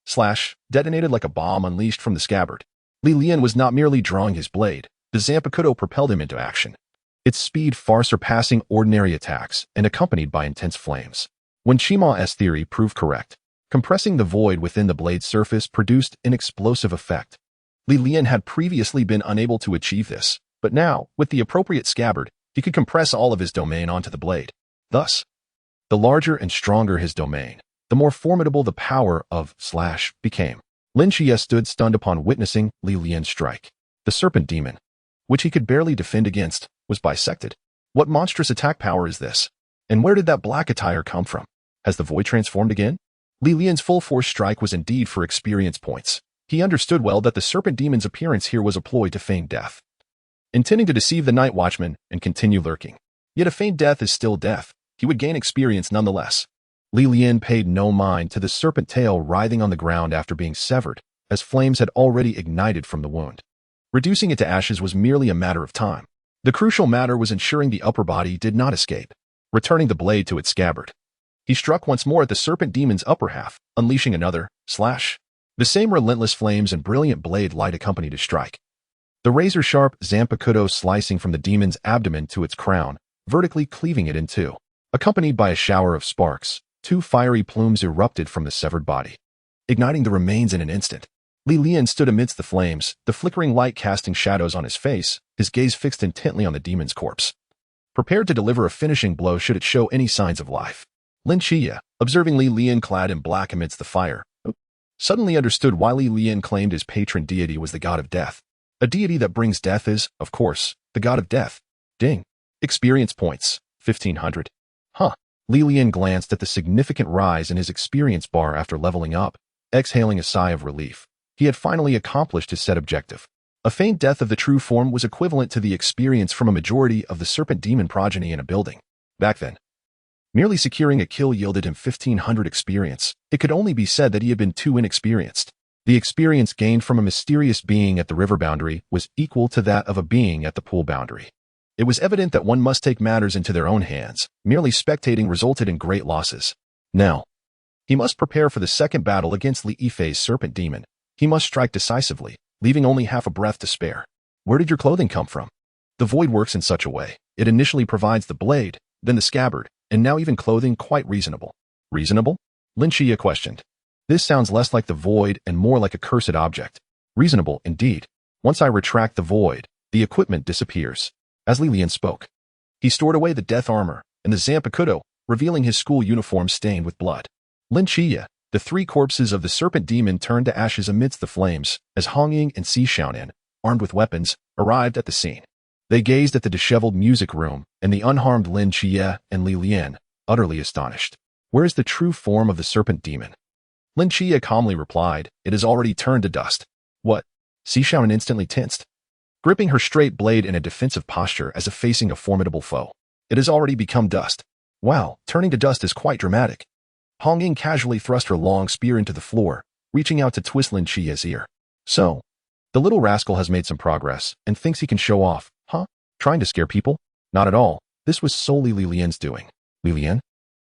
Speaker 1: Slash detonated like a bomb unleashed from the scabbard. Lian was not merely drawing his blade. The Zanpakuto propelled him into action, its speed far surpassing ordinary attacks and accompanied by intense flames. When Chima's theory proved correct, compressing the void within the blade's surface produced an explosive effect. Lian had previously been unable to achieve this, But now, with the appropriate scabbard, he could compress all of his domain onto the blade. Thus, the larger and stronger his domain, the more formidable the power of / became. Lin Qiye stood stunned upon witnessing Li Lian strike. The serpent demon, which he could barely defend against, was bisected. What monstrous attack power is this? And where did that black attire come from? Has the void transformed again? Li Lian's full-force strike was indeed for experience points. He understood well that the serpent demon's appearance here was a ploy to feign death, intending to deceive the night watchman and continue lurking. Yet a feigned death is still death. He would gain experience nonetheless. Li Lian paid no mind to the serpent tail writhing on the ground after being severed, as flames had already ignited from the wound. Reducing it to ashes was merely a matter of time. The crucial matter was ensuring the upper body did not escape. Returning the blade to its scabbard, he struck once more at the serpent demon's upper half, unleashing another slash. The same relentless flames and brilliant blade light accompanied his strike. The razor-sharp Zanpakuto slicing from the demon's abdomen to its crown, vertically cleaving it in two. Accompanied by a shower of sparks, 2 fiery plumes erupted from the severed body, igniting the remains in an instant. Li Lian stood amidst the flames, the flickering light casting shadows on his face, his gaze fixed intently on the demon's corpse, prepared to deliver a finishing blow should it show any signs of life. Lin Qiye, observing Li Lian clad in black amidst the fire, suddenly understood why Li Lian claimed his patron deity was the god of death. A deity that brings death is, of course, the god of death. Ding. Experience points, 1500. Huh. Li Lian glanced at the significant rise in his experience bar after leveling up, exhaling a sigh of relief. He had finally accomplished his set objective. A feigned death of the true form was equivalent to the experience from a majority of the serpent demon progeny in a building. Back then, merely securing a kill yielded him 1500 experience. It could only be said that he had been too inexperienced. The experience gained from a mysterious being at the river boundary was equal to that of a being at the pool boundary. It was evident that one must take matters into their own hands. Merely spectating resulted in great losses. Now, he must prepare for the second battle against Li Yifei's serpent demon. He must strike decisively, leaving only half a breath to spare. Where did your clothing come from? The void works in such a way. It initially provides the blade, then the scabbard, and now even clothing quite reasonable. Reasonable? Lin Qiye questioned. This sounds less like the void and more like a cursed object. Reasonable, indeed. Once I retract the void, the equipment disappears. As Li Lian spoke, he stored away the death armor and the Zanpakuto, revealing his school uniform stained with blood. Lin Qiye, the 3 corpses of the serpent demon turned to ashes amidst the flames as Hong Ying and Si Xiaonan, armed with weapons, arrived at the scene. They gazed at the disheveled music room and the unharmed Lin Qiye and Li Lian, utterly astonished. Where is the true form of the serpent demon? Lin Qiye calmly replied, it has already turned to dust. What? Si Xiaonan instantly tensed, gripping her straight blade in a defensive posture as if facing a formidable foe. It has already become dust. Wow, turning to dust is quite dramatic. Hong Ying casually thrust her long spear into the floor, reaching out to twist Lin Qiye's ear. So, the little rascal has made some progress and thinks he can show off, huh? Trying to scare people? Not at all. This was solely Li Lian's doing. Li Lian?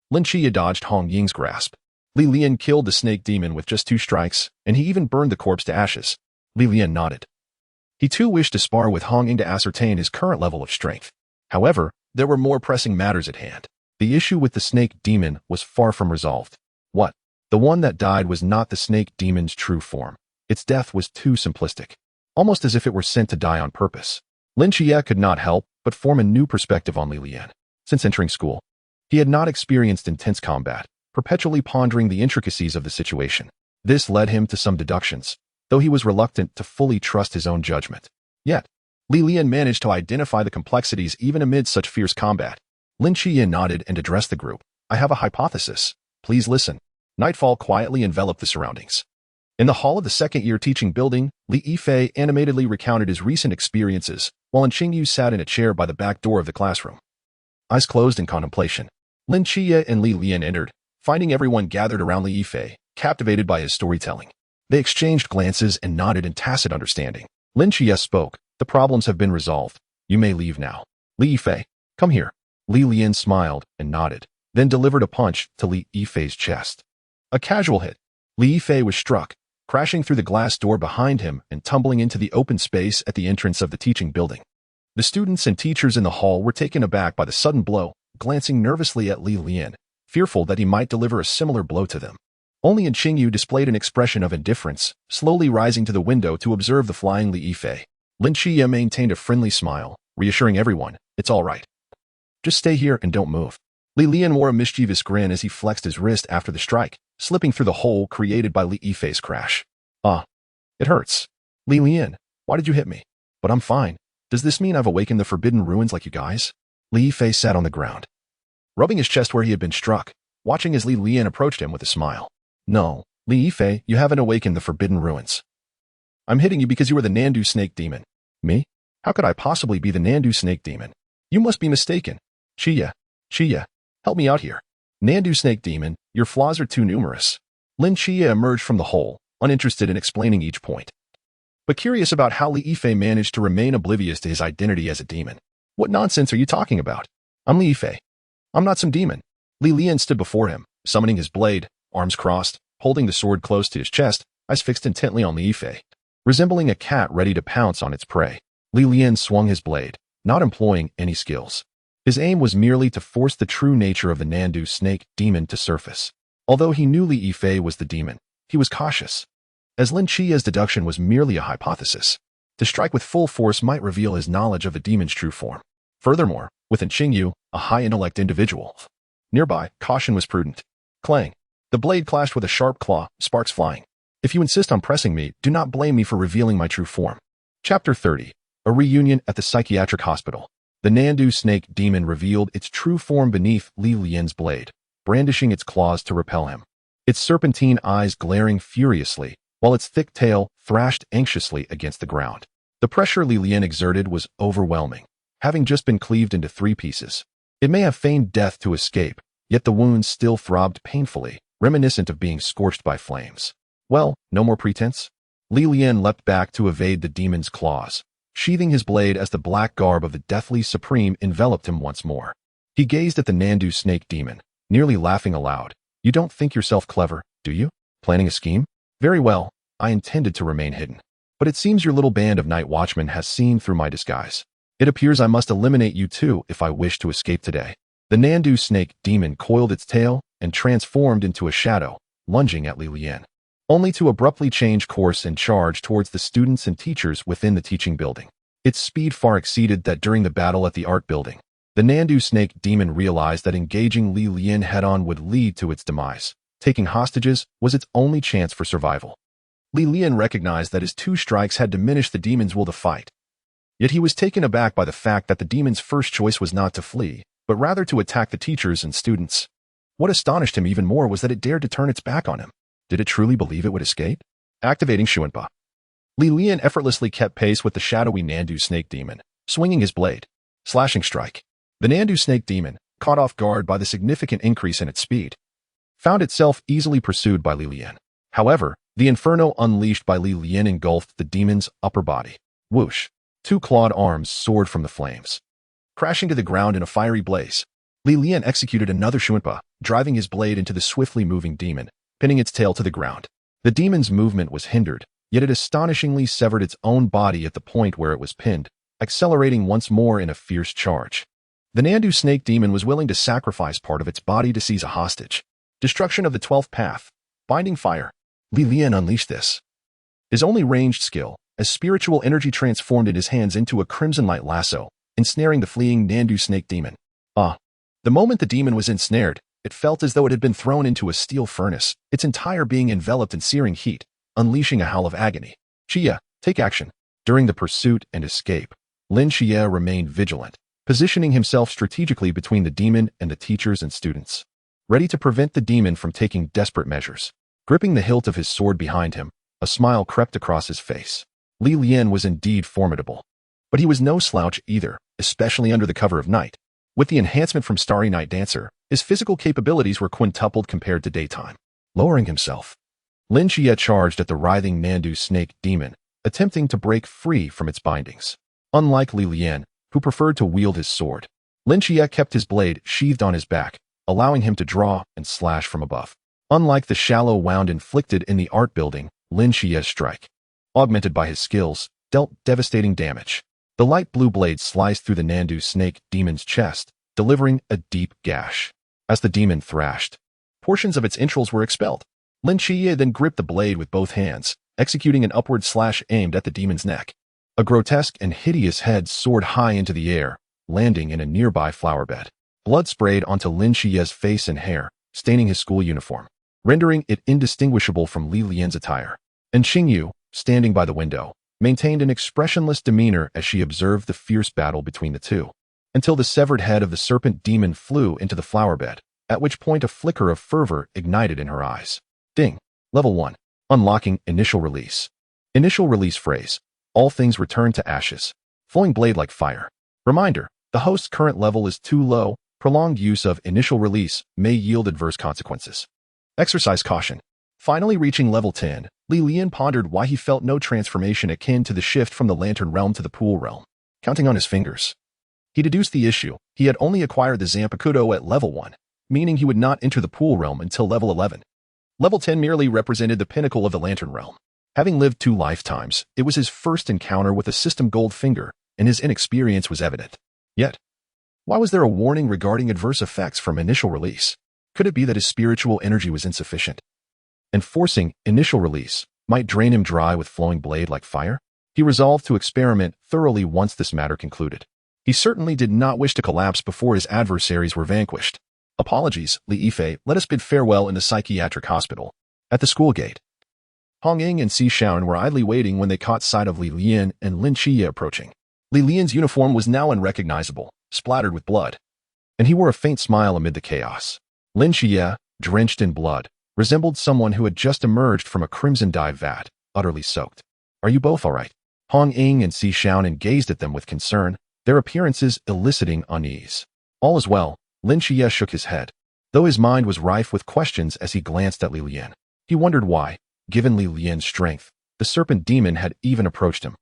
Speaker 1: Lin Qiye dodged Hong Ying's grasp. Li Lian killed the snake demon with just 2 strikes, and he even burned the corpse to ashes. Li Lian nodded. He too wished to spar with Hong Ying to ascertain his current level of strength. However, there were more pressing matters at hand. The issue with the snake demon was far from resolved. What? The one that died was not the snake demon's true form. Its death was too simplistic, almost as if it were sent to die on purpose. Lin Qiye could not help but form a new perspective on Li Lian. Since entering school, he had not experienced intense combat, perpetually pondering the intricacies of the situation. This led him to some deductions, though he was reluctant to fully trust his own judgment. Yet, Li Lian managed to identify the complexities even amid such fierce combat. Lin Qiye nodded and addressed the group. I have a hypothesis. Please listen. Nightfall quietly enveloped the surroundings. In the hall of the second-year teaching building, Li Yifei animatedly recounted his recent experiences, while Qingyu sat in a chair by the back door of the classroom, eyes closed in contemplation. Lin Qiye and Li Lian entered, finding everyone gathered around Li Yifei, captivated by his storytelling. They exchanged glances and nodded in tacit understanding. Lin Qiye spoke. The problems have been resolved. You may leave now. Li Yifei, come here. Li Lian smiled and nodded, then delivered a punch to Li Yifei's chest. A casual hit. Li Yifei was struck, crashing through the glass door behind him and tumbling into the open space at the entrance of the teaching building. The students and teachers in the hall were taken aback by the sudden blow, glancing nervously at Li Lian, fearful that he might deliver a similar blow to them. Only Qingyu displayed an expression of indifference, slowly rising to the window to observe the flying Li Yifei. Lin Qiye maintained a friendly smile, reassuring everyone, it's all right. Just stay here and don't move. Lian wore a mischievous grin as he flexed his wrist after the strike, slipping through the hole created by Li Yifei's crash. It hurts. Lian, why did you hit me? But I'm fine. Does this mean I've awakened the forbidden ruins like you guys? Li Yifei sat on the ground, rubbing his chest where he had been struck, watching as Lian approached him with a smile. No, Li Yifei, you haven't awakened the forbidden ruins. I'm hitting you because you are the Nandu Snake Demon. Me? How could I possibly be the Nandu Snake Demon? You must be mistaken. Qiye, help me out here. Nandu Snake Demon, your flaws are too numerous. Lin Qiye emerged from the hole, uninterested in explaining each point, but curious about how Li Yifei managed to remain oblivious to his identity as a demon. What nonsense are you talking about? I'm Li Yifei. I'm not some demon. Lian stood before him, summoning his blade, arms crossed, holding the sword close to his chest, eyes fixed intently on Li Yifei, resembling a cat ready to pounce on its prey. Lian swung his blade, not employing any skills. His aim was merely to force the true nature of the Nandu Snake Demon to surface. Although he knew Li Yifei was the demon, he was cautious, as Lin Qiye's deduction was merely a hypothesis. To strike with full force might reveal his knowledge of a demon's true form. Furthermore, within Qingyu, a high-intellect individual, nearby, caution was prudent. Clang. The blade clashed with a sharp claw, sparks flying. If you insist on pressing me, do not blame me for revealing my true form. Chapter 30. A reunion at the psychiatric hospital. The Nandu Snake Demon revealed its true form beneath Li Lian's blade, brandishing its claws to repel him. Its serpentine eyes glaring furiously, while its thick tail thrashed anxiously against the ground. The pressure Li Lian exerted was overwhelming, having just been cleaved into 3 pieces. It may have feigned death to escape, yet the wounds still throbbed painfully, reminiscent of being scorched by flames. Well, no more pretense? Li Lian leapt back to evade the demon's claws, sheathing his blade as the black garb of the deathly supreme enveloped him once more. He gazed at the Nandu Snake Demon, nearly laughing aloud. You don't think yourself clever, do you? Planning a scheme? Very well, I intended to remain hidden. But it seems your little band of night watchmen has seen through my disguise. It appears I must eliminate you too if I wish to escape today. The Nandu Snake Demon coiled its tail and transformed into a shadow, lunging at Li Lian, only to abruptly change course and charge towards the students and teachers within the teaching building. Its speed far exceeded that during the battle at the art building. The Nandu Snake Demon realized that engaging Li Lian head-on would lead to its demise. Taking hostages was its only chance for survival. Li Lian recognized that his 2 strikes had diminished the demon's will to fight. Yet he was taken aback by the fact that the demon's first choice was not to flee, but rather to attack the teachers and students. What astonished him even more was that it dared to turn its back on him. Did it truly believe it would escape? Activating Shuanpa. Li Lian effortlessly kept pace with the shadowy Nandu Snake Demon, swinging his blade. Slashing strike. The Nandu Snake Demon, caught off guard by the significant increase in its speed, found itself easily pursued by Li Lian. However, the inferno unleashed by Li Lian engulfed the demon's upper body. Whoosh. 2 clawed arms soared from the flames, crashing to the ground in a fiery blaze. Li Lian executed another Shuanpa, driving his blade into the swiftly moving demon, pinning its tail to the ground. The demon's movement was hindered, yet it astonishingly severed its own body at the point where it was pinned, accelerating once more in a fierce charge. The Nandu Snake Demon was willing to sacrifice part of its body to seize a hostage. Destruction of the 12th path. Binding fire. Li Lian unleashed this, his only ranged skill, as spiritual energy transformed in his hands into a crimson light lasso, ensnaring the fleeing Nandu Snake Demon. The moment the demon was ensnared, it felt as though it had been thrown into a steel furnace, its entire being enveloped in searing heat, unleashing a howl of agony. Qiye, take action. During the pursuit and escape, Lin Qiye remained vigilant, positioning himself strategically between the demon and the teachers and students, ready to prevent the demon from taking desperate measures. Gripping the hilt of his sword behind him, a smile crept across his face. Li Lian was indeed formidable, but he was no slouch either, especially under the cover of night. With the enhancement from Starry Night Dancer, his physical capabilities were quintupled compared to daytime. Lowering himself, Lin Qiye charged at the writhing Nandu Snake Demon, attempting to break free from its bindings. Unlike Li Lian, who preferred to wield his sword, Lin Qiye kept his blade sheathed on his back, allowing him to draw and slash from above. Unlike the shallow wound inflicted in the art building, Lin Qiye's strike, augmented by his skills, dealt devastating damage. The light blue blade sliced through the Nandu Snake Demon's chest, delivering a deep gash. As the demon thrashed, portions of its entrails were expelled. Lin Qiye then gripped the blade with both hands, executing an upward slash aimed at the demon's neck. A grotesque and hideous head soared high into the air, landing in a nearby flower bed. Blood sprayed onto Lin Qiye's face and hair, staining his school uniform, rendering it indistinguishable from Li Lian's attire. And Qingyu, standing by the window, maintained an expressionless demeanor as she observed the fierce battle between the two, until the severed head of the serpent demon flew into the flower bed, at which point a flicker of fervor ignited in her eyes. Ding. Level 1. Unlocking Initial Release. Initial Release phrase. All things return to ashes. Flowing blade like fire. Reminder. The host's current level is too low. Prolonged use of Initial Release may yield adverse consequences. Exercise caution. Finally reaching level 10, Li Lian pondered why he felt no transformation akin to the shift from the Lantern Realm to the Pool Realm. Counting on his fingers, he deduced the issue. He had only acquired the Zanpakuto at level 1, meaning he would not enter the Pool Realm until level 11. Level 10 merely represented the pinnacle of the Lantern Realm. Having lived 2 lifetimes, it was his first encounter with a system gold finger, and his inexperience was evident. Yet, why was there a warning regarding adverse effects from Initial Release? Could it be that his spiritual energy was insufficient? And forcing Initial Release might drain him dry with flowing blade like fire? He resolved to experiment thoroughly once this matter concluded. He certainly did not wish to collapse before his adversaries were vanquished. Apologies, Li Ife, let us bid farewell in the psychiatric hospital. At the school gate, Hong Ying and Si Shaon were idly waiting when they caught sight of Li Lian and Lin Qiye approaching. Li Lian's uniform was now unrecognizable, splattered with blood, and he wore a faint smile amid the chaos. Lin Qiye, drenched in blood, resembled someone who had just emerged from a crimson dye vat, utterly soaked. Are you both all right? Hong Ying and Si Shaon gazed at them with concern, their appearances eliciting unease. All is well, Lin Qiye shook his head, though his mind was rife with questions as he glanced at Li Lian. He wondered why, given Li Lian's strength, the serpent demon had even approached him.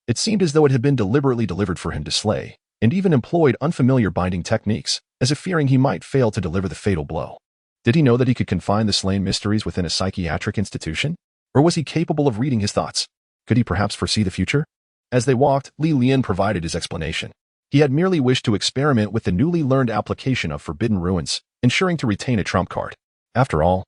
Speaker 1: It seemed as though it had been deliberately delivered for him to slay, and even employed unfamiliar binding techniques, as if fearing he might fail to deliver the fatal blow. Did he know that he could confine the slain mysteries within a psychiatric institution? Or was he capable of reading his thoughts? Could he perhaps foresee the future? As they walked, Li Lian provided his explanation. He had merely wished to experiment with the newly learned application of Forbidden Ruins, ensuring to retain a trump card. After all,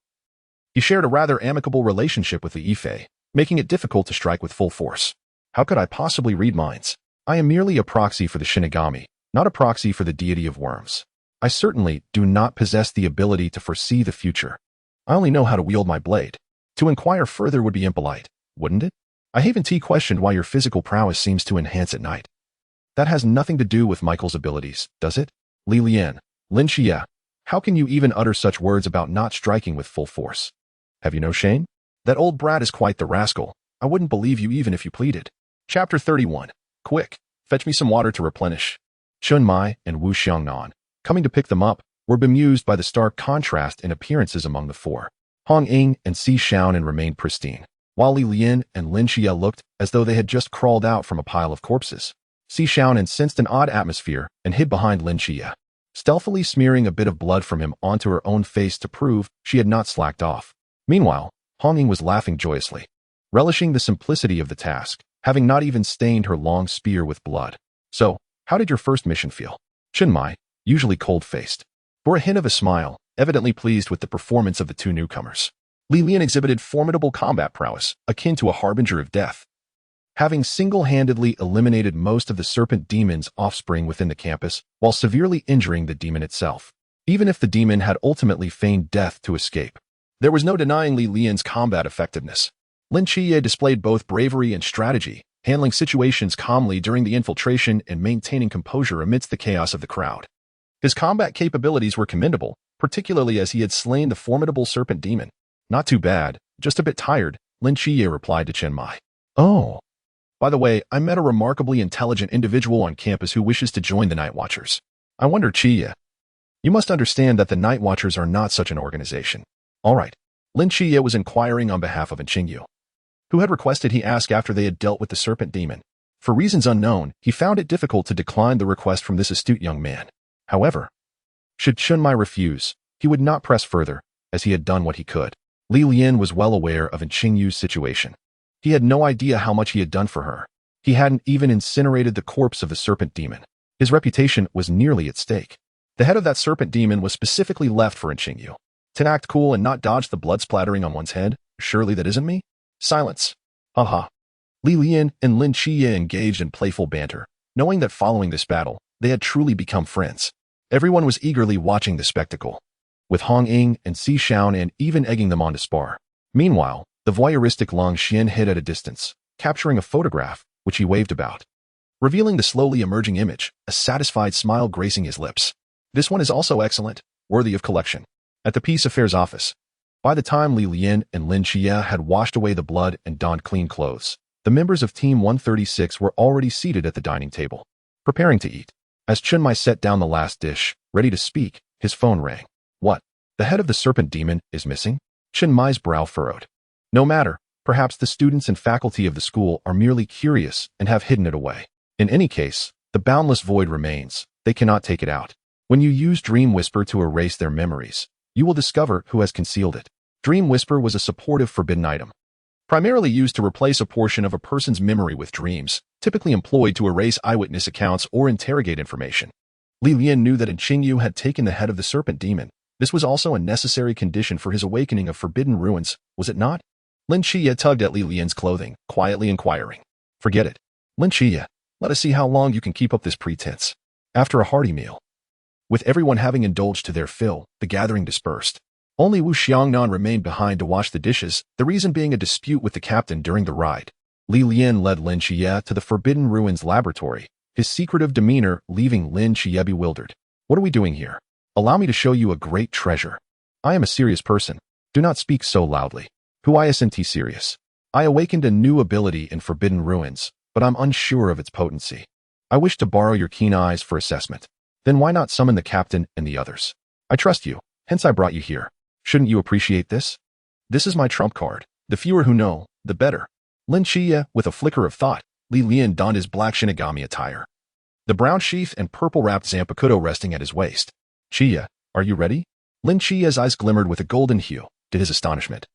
Speaker 1: he shared a rather amicable relationship with the Ife, making it difficult to strike with full force. How could I possibly read minds? I am merely a proxy for the Shinigami, not a proxy for the deity of worms. I certainly do not possess the ability to foresee the future. I only know how to wield my blade. To inquire further would be impolite, wouldn't it? I haven't questioned why your physical prowess seems to enhance at night. That has nothing to do with Michael's abilities, does it? Li Lian, Lin Qiye, how can you even utter such words about not striking with full force? Have you no shame? That old brat is quite the rascal. I wouldn't believe you even if you pleaded. Chapter 31. Quick, fetch me some water to replenish. Chun Mai and Wu Xiangnan, coming to pick them up, were bemused by the stark contrast in appearances among the four. Hong Ying and Si Shaonan remained pristine, while Li Lian and Lin Qiye looked as though they had just crawled out from a pile of corpses. Si Shaonan sensed an odd atmosphere and hid behind Lin Qiye, stealthily smearing a bit of blood from him onto her own face to prove she had not slacked off. Meanwhile, Hong Ying was laughing joyously, relishing the simplicity of the task, having not even stained her long spear with blood. So, how did your first mission feel? Chun Mai, usually cold-faced, bore a hint of a smile, evidently pleased with the performance of the two newcomers. Li Lian exhibited formidable combat prowess, akin to a harbinger of death, having single-handedly eliminated most of the serpent demon's offspring within the campus while severely injuring the demon itself. Even if the demon had ultimately feigned death to escape, there was no denying Li Lian's combat effectiveness. Lin Qiye displayed both bravery and strategy, handling situations calmly during the infiltration and maintaining composure amidst the chaos of the crowd. His combat capabilities were commendable, particularly as he had slain the formidable serpent demon. Not too bad, just a bit tired, Lin Qiye replied to Chen Mai. Oh. By the way, I met a remarkably intelligent individual on campus who wishes to join the Night Watchers. I wonder, Qiye. You must understand that the Night Watchers are not such an organization. All right. Lin Qiye was inquiring on behalf of Qingyu, who had requested he ask after they had dealt with the serpent demon. For reasons unknown, he found it difficult to decline the request from this astute young man. However, should Chun Mai refuse, he would not press further, as he had done what he could. Li Lian was well aware of Qingyu's situation. He had no idea how much he had done for her. He hadn't even incinerated the corpse of the serpent demon. His reputation was nearly at stake. The head of that serpent demon was specifically left for Qingyu. To act cool and not dodge the blood splattering on one's head, surely that isn't me? Silence. Haha. Lian and Lin Qiye engaged in playful banter, knowing that following this battle, they had truly become friends. Everyone was eagerly watching the spectacle, with Hong Ying and Si Xiaonan and even egging them on to spar. Meanwhile, the voyeuristic Long Xian hid at a distance, capturing a photograph, which he waved about, revealing the slowly emerging image, a satisfied smile gracing his lips. This one is also excellent, worthy of collection. At the Peace Affairs office, by the time Lian and Lin Qiye had washed away the blood and donned clean clothes, the members of Team 136 were already seated at the dining table, preparing to eat. As Chunmai set down the last dish, ready to speak, his phone rang. What? The head of the serpent demon is missing? Chunmai's brow furrowed. No matter, perhaps the students and faculty of the school are merely curious and have hidden it away. In any case, the boundless void remains. They cannot take it out. When you use Dream Whisper to erase their memories, you will discover who has concealed it. Dream Whisper was a supportive forbidden item, primarily used to replace a portion of a person's memory with dreams, typically employed to erase eyewitness accounts or interrogate information. Lian knew that Qingyu had taken the head of the serpent demon. This was also a necessary condition for his awakening of forbidden ruins, was it not? Lin Qiye tugged at Lian's clothing, quietly inquiring. Forget it. Lin Qiye, let us see how long you can keep up this pretense. After a hearty meal, with everyone having indulged to their fill, the gathering dispersed. Only Wu Xiangnan remained behind to wash the dishes, the reason being a dispute with the captain during the ride. Lian led Lin Qiye to the Forbidden Ruins laboratory, his secretive demeanor leaving Lin Qiye bewildered. What are we doing here? Allow me to show you a great treasure. I am a serious person. Do not speak so loudly. Who isn't serious? I awakened a new ability in Forbidden Ruins, but I'm unsure of its potency. I wish to borrow your keen eyes for assessment. Then why not summon the captain and the others? I trust you, hence I brought you here. Shouldn't you appreciate this? This is my trump card. The fewer who know, the better. Lin Qiye, with a flicker of thought, Lian donned his black Shinigami attire, the brown sheath and purple-wrapped Zanpakuto resting at his waist. Qiye, are you ready? Lin Qiye's eyes glimmered with a golden hue, to his astonishment.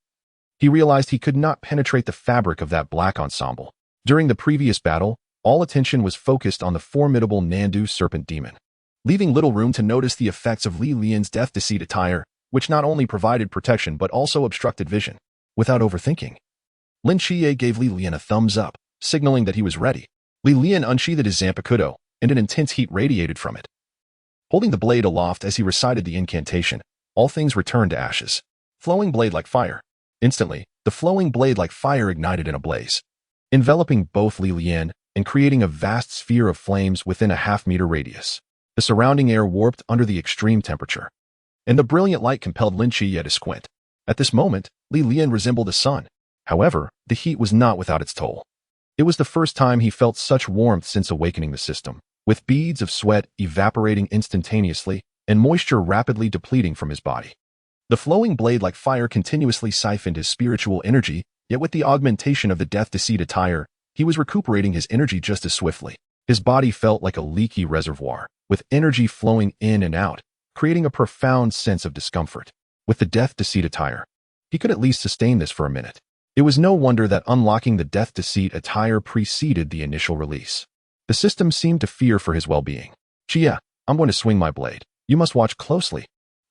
Speaker 1: He realized he could not penetrate the fabric of that black ensemble. During the previous battle, all attention was focused on the formidable Nandu serpent demon, leaving little room to notice the effects of Lian's death deceit attire, which not only provided protection but also obstructed vision. Without overthinking, Lin Qiye gave Lian a thumbs up, signaling that he was ready. Lian unsheathed his Zanpakuto, and an intense heat radiated from it. Holding the blade aloft as he recited the incantation, all things returned to ashes. Flowing blade like fire. Instantly, the flowing blade like fire ignited in a blaze, enveloping both Lian and creating a vast sphere of flames within a half-meter radius. The surrounding air warped under the extreme temperature, and the brilliant light compelled Lin Qiye to squint. At this moment, Lian resembled a sun. However, the heat was not without its toll. It was the first time he felt such warmth since awakening the system, with beads of sweat evaporating instantaneously and moisture rapidly depleting from his body. The flowing blade like fire continuously siphoned his spiritual energy, yet with the augmentation of the death deceit attire, he was recuperating his energy just as swiftly. His body felt like a leaky reservoir, with energy flowing in and out, creating a profound sense of discomfort. With the death deceit attire, he could at least sustain this for a minute. It was no wonder that unlocking the death deceit attire preceded the initial release. The system seemed to fear for his well-being. Qiye, I'm going to swing my blade. You must watch closely.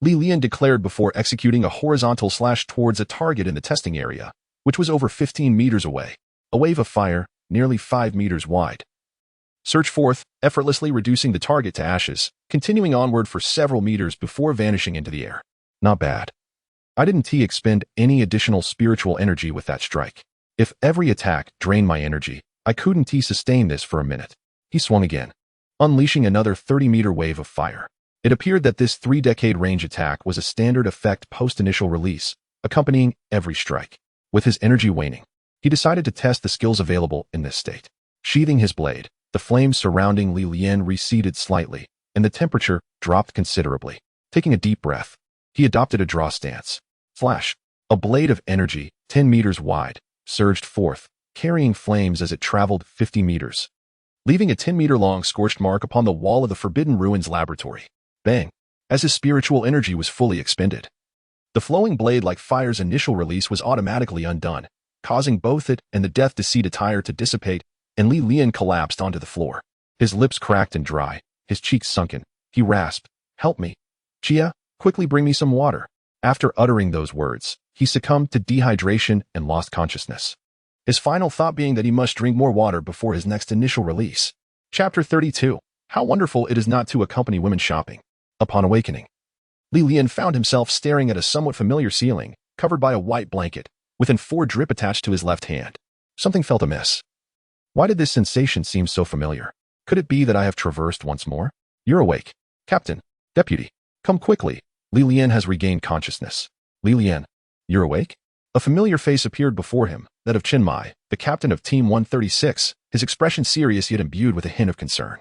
Speaker 1: Lian declared before executing a horizontal slash towards a target in the testing area, which was over 15 meters away. A wave of fire, nearly 5 meters wide, surged forth, effortlessly reducing the target to ashes, continuing onward for several meters before vanishing into the air. Not bad. I didn't expend any additional spiritual energy with that strike. If every attack drained my energy, I couldn't sustain this for a minute. He swung again, unleashing another 30-meter wave of fire. It appeared that this 3-decade range attack was a standard effect post-initial release, accompanying every strike. With his energy waning, he decided to test the skills available in this state. Sheathing his blade, the flames surrounding Lian receded slightly, and the temperature dropped considerably. Taking a deep breath, he adopted a draw stance. Flash! A blade of energy, 10 meters wide, surged forth, carrying flames as it traveled 50 meters, leaving a 10-meter-long scorched mark upon the wall of the Forbidden Ruins laboratory. Bang! As his spiritual energy was fully expended, the flowing blade like fire's initial release was automatically undone, causing both it and the death deceit attire to dissipate, and Lian collapsed onto the floor. His lips cracked and dry, his cheeks sunken. He rasped, "Help me. Qiye, quickly bring me some water." After uttering those words, he succumbed to dehydration and lost consciousness. his final thought being that he must drink more water before his next initial release. Chapter 32. How wonderful it is not to accompany women shopping. Upon awakening, Lian found himself staring at a somewhat familiar ceiling, covered by a white blanket, with an 4 drip attached to his left hand. Something felt amiss. Why did this sensation seem so familiar? Could it be that I have traversed once more? You're awake. Captain. Deputy. Come quickly. Lian has regained consciousness. Lian. You're awake? A familiar face appeared before him, that of Chinmai, the captain of Team 136, his expression serious yet imbued with a hint of concern.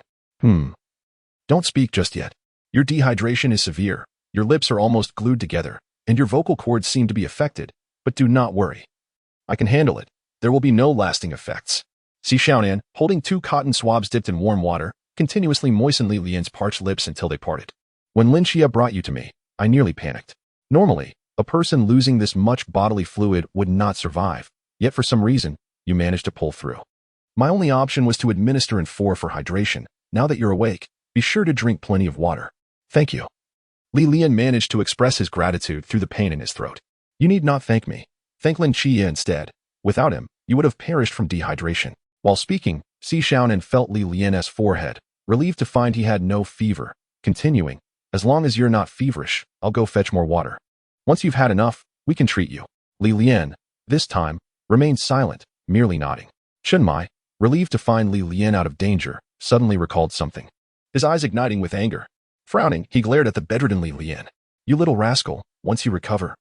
Speaker 1: Don't speak just yet. Your dehydration is severe, your lips are almost glued together, and your vocal cords seem to be affected, but do not worry. I can handle it. There will be no lasting effects. Si Xiaonan, holding 2 cotton swabs dipped in warm water, continuously moistened Lian's parched lips until they parted. When Lin Qiye brought you to me, I nearly panicked. Normally, a person losing this much bodily fluid would not survive, yet for some reason, you managed to pull through. My only option was to administer in-4 for hydration. Now that you're awake, be sure to drink plenty of water. Thank you. Lian managed to express his gratitude through the pain in his throat. You need not thank me. Thank Lin Qiye instead. Without him, you would have perished from dehydration. While speaking, Si Xiaonan felt Lian's forehead, relieved to find he had no fever. Continuing, as long as you're not feverish, I'll go fetch more water. Once you've had enough, we can treat you. Lian, this time, remained silent, merely nodding. Chinmai, relieved to find Lian out of danger, suddenly recalled something. His eyes igniting with anger. Frowning, he glared at the bedridden Lian. You little rascal, once you recover.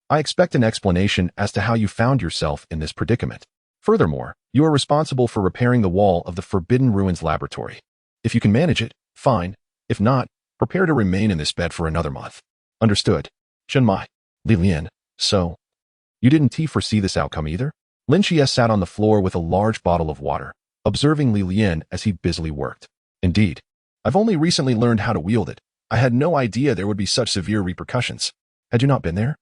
Speaker 1: I expect an explanation as to how you found yourself in this predicament. Furthermore, you are responsible for repairing the wall of the Forbidden Ruins laboratory. If you can manage it, fine. If not, prepare to remain in this bed for another month. Understood. Chinmai. Lian, so? You didn't foresee this outcome either? Lin Qiye sat on the floor with a large bottle of water, observing Lian as he busily worked. Indeed. I've only recently learned how to wield it. I had no idea there would be such severe repercussions. Had you not been there,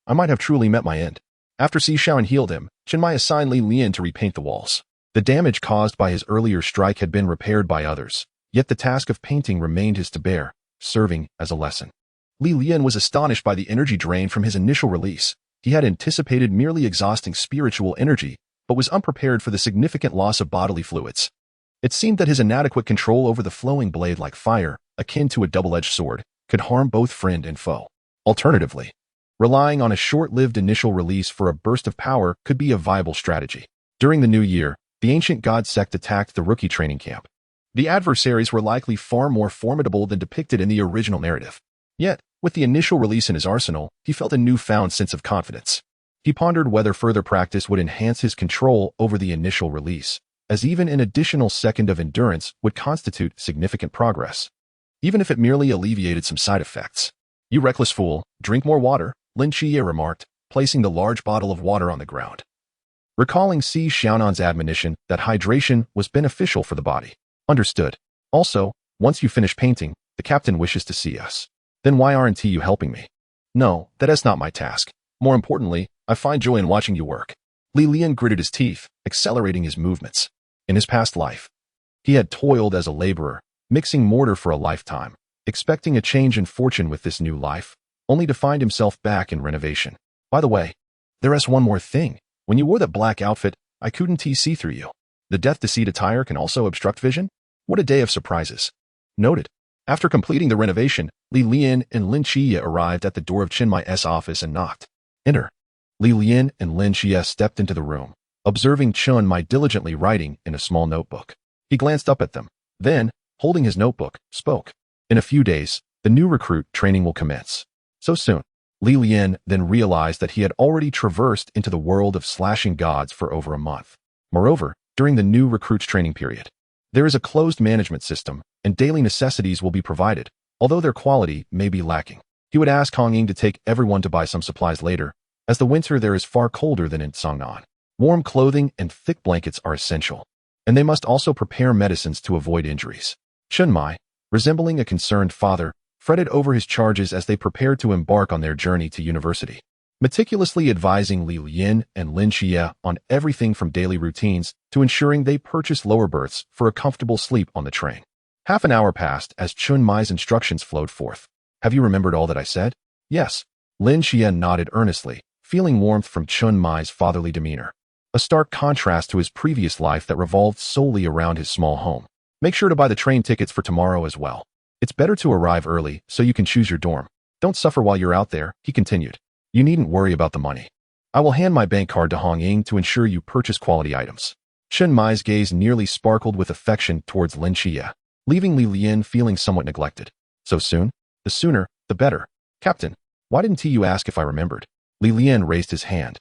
Speaker 1: I might have truly met my end. After Si Xiaonan healed him, Chinmai assigned Lian to repaint the walls. The damage caused by his earlier strike had been repaired by others, yet the task of painting remained his to bear, serving as a lesson. Lian was astonished by the energy drain from his initial release. He had anticipated merely exhausting spiritual energy, but was unprepared for the significant loss of bodily fluids. It seemed that his inadequate control over the flowing blade like fire, akin to a double-edged sword, could harm both friend and foe. Alternatively, relying on a short-lived initial release for a burst of power could be a viable strategy. During the new year, the ancient god sect attacked the rookie training camp. The adversaries were likely far more formidable than depicted in the original narrative. Yet, with the initial release in his arsenal, he felt a newfound sense of confidence. He pondered whether further practice would enhance his control over the initial release, as even an additional second of endurance would constitute significant progress, even if it merely alleviated some side effects. You reckless fool, drink more water, Lin Qiye remarked, placing the large bottle of water on the ground. Recalling Si Xiaonan's admonition that hydration was beneficial for the body. Understood. Also, once you finish painting, the captain wishes to see us. Then why aren't you helping me? No, that is not my task. More importantly, I find joy in watching you work. Lian gritted his teeth, accelerating his movements. In his past life, he had toiled as a laborer, mixing mortar for a lifetime, expecting a change in fortune with this new life, only to find himself back in renovation. By the way, there is one more thing. When you wore that black outfit, I couldn't see through you. The death-to-seed attire can also obstruct vision? What a day of surprises. Noted. After completing the renovation, Lian and Lin Qiye arrived at the door of Chinmai's office and knocked. Enter. Lian and Lin Qiye stepped into the room, observing Chinmai diligently writing in a small notebook. He glanced up at them, then, holding his notebook, spoke. In a few days, the new recruit training will commence. So soon. Lian then realized that he had already traversed into the world of slashing gods for over a month. Moreover, during the new recruits training period, there is a closed management system, and daily necessities will be provided, although their quality may be lacking. He would ask Hong Ying to take everyone to buy some supplies later, as the winter there is far colder than in Songnan. Warm clothing and thick blankets are essential, and they must also prepare medicines to avoid injuries. Chinmai, resembling a concerned father, fretted over his charges as they prepared to embark on their journey to university, meticulously advising Lian and Lin Qiye on everything from daily routines to ensuring they purchase lower berths for a comfortable sleep on the train. Half an hour passed as Chinmai's instructions flowed forth. Have you remembered all that I said? Yes. Lin Qiye nodded earnestly, feeling warmth from Chinmai's fatherly demeanor. a stark contrast to his previous life that revolved solely around his small home. Make sure to buy the train tickets for tomorrow as well. It's better to arrive early so you can choose your dorm. Don't suffer while you're out there, he continued. You needn't worry about the money. I will hand my bank card to Hong Ying to ensure you purchase quality items. Chen Mai's gaze nearly sparkled with affection towards Lin Qiye, leaving Li Lian feeling somewhat neglected. So soon? The sooner, the better. Captain, why didn't you ask if I remembered? Li Lian raised his hand,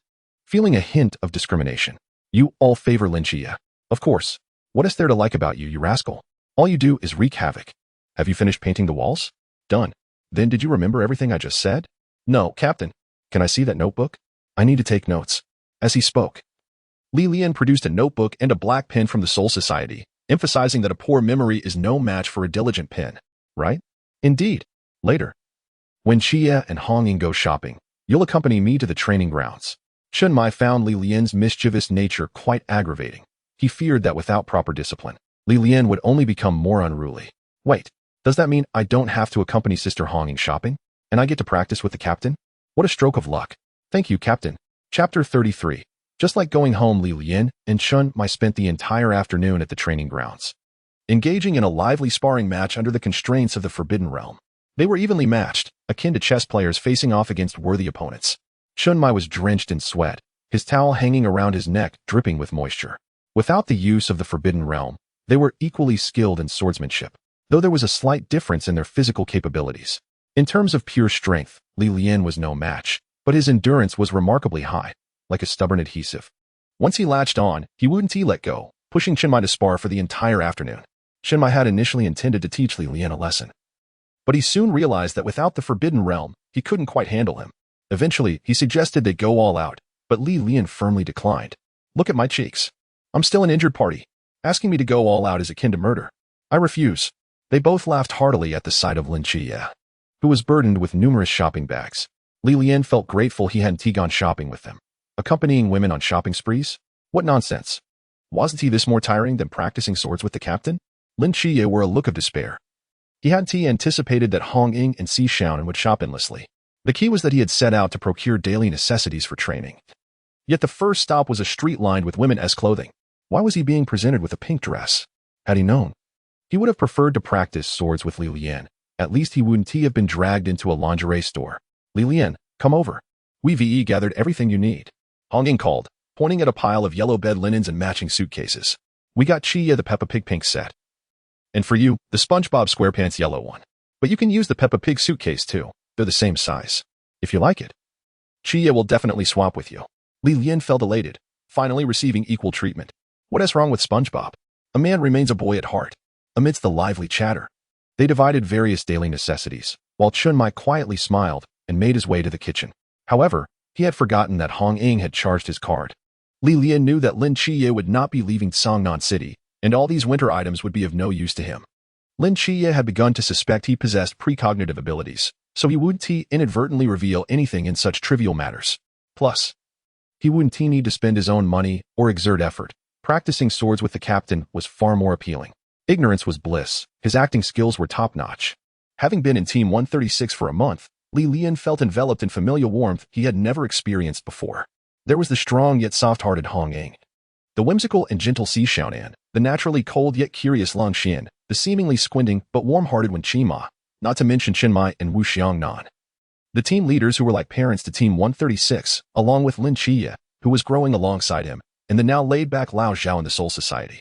Speaker 1: feeling a hint of discrimination. You all favor Lin Qiye. Of course. What is there to like about you, you rascal? All you do is wreak havoc. Have you finished painting the walls? Done. Then did you remember everything I just said? No, Captain. Can I see that notebook? I need to take notes. As he spoke, Li Lian produced a notebook and a black pen from the Soul Society, emphasizing that a poor memory is no match for a diligent pen. Right? Indeed. Later, when Qiye and Hong Ying go shopping, you'll accompany me to the training grounds. Chen Mai found Li Lian's mischievous nature quite aggravating. He feared that without proper discipline, Li Lian would only become more unruly. Wait, does that mean I don't have to accompany Sister Hong Ying shopping? And I get to practice with the captain? What a stroke of luck. Thank you, Captain. Chapter 33. Just like going home, Li Lian and Chen Mai spent the entire afternoon at the training grounds, engaging in a lively sparring match under the constraints of the Forbidden Realm. They were evenly matched, akin to chess players facing off against worthy opponents. Chen Mai was drenched in sweat, his towel hanging around his neck dripping with moisture. Without the use of the Forbidden Realm, they were equally skilled in swordsmanship, though there was a slight difference in their physical capabilities. In terms of pure strength, Li Lian was no match, but his endurance was remarkably high, like a stubborn adhesive. Once he latched on, he wouldn't let go, pushing Chen Mai to spar for the entire afternoon. Chen Mai had initially intended to teach Li Lian a lesson, but he soon realized that without the Forbidden Realm, he couldn't quite handle him. Eventually, he suggested they go all out, but Li Lian firmly declined. Look at my cheeks. I'm still an injured party. Asking me to go all out is akin to murder. I refuse. They both laughed heartily at the sight of Lin Qiye, who was burdened with numerous shopping bags. Li Lian felt grateful he hadn't gone shopping with them. Accompanying women on shopping sprees? What nonsense. Wasn't he this more tiring than practicing swords with the captain? Lin Qiye wore a look of despair. He hadn't anticipated that Hong Ying and Si Xiaonan would shop endlessly. The key was that he had set out to procure daily necessities for training. Yet the first stop was a street lined with women's clothing. Why was he being presented with a pink dress? Had he known, he would have preferred to practice swords with Li Lian. At least he wouldn't have been dragged into a lingerie store. Li Lian, come over. We've gathered everything you need. Hong Ying called, pointing at a pile of yellow bed linens and matching suitcases. We got Qiye the Peppa Pig pink set. And for you, the SpongeBob SquarePants yellow one. But you can use the Peppa Pig suitcase too. They're the same size. If you like it, Qiye will definitely swap with you. Li Lian felt elated, finally receiving equal treatment. What is wrong with SpongeBob? A man remains a boy at heart. Amidst the lively chatter, they divided various daily necessities, while Chen Mai quietly smiled and made his way to the kitchen. However, he had forgotten that Hong Ying had charged his card. Li Lian knew that Lin Qiye would not be leaving Songnan City, and all these winter items would be of no use to him. Lin Qiye had begun to suspect he possessed precognitive abilities, so he wouldn't inadvertently reveal anything in such trivial matters. Plus, he wouldn't need to spend his own money or exert effort. Practicing swords with the captain was far more appealing. Ignorance was bliss. His acting skills were top-notch. Having been in Team 136 for a month, Li Lian felt enveloped in familial warmth he had never experienced before. There was the strong yet soft-hearted Hong Ying, the whimsical and gentle Si Xiaonan, the naturally cold yet curious Lin Qiye, the seemingly squinting but warm-hearted Wen Qima, not to mention Chen Mai and Wu Xiangnan. The team leaders who were like parents to Team 136, along with Lin Qiye, who was growing alongside him, and the now laid-back Lao Zhao in the Soul Society.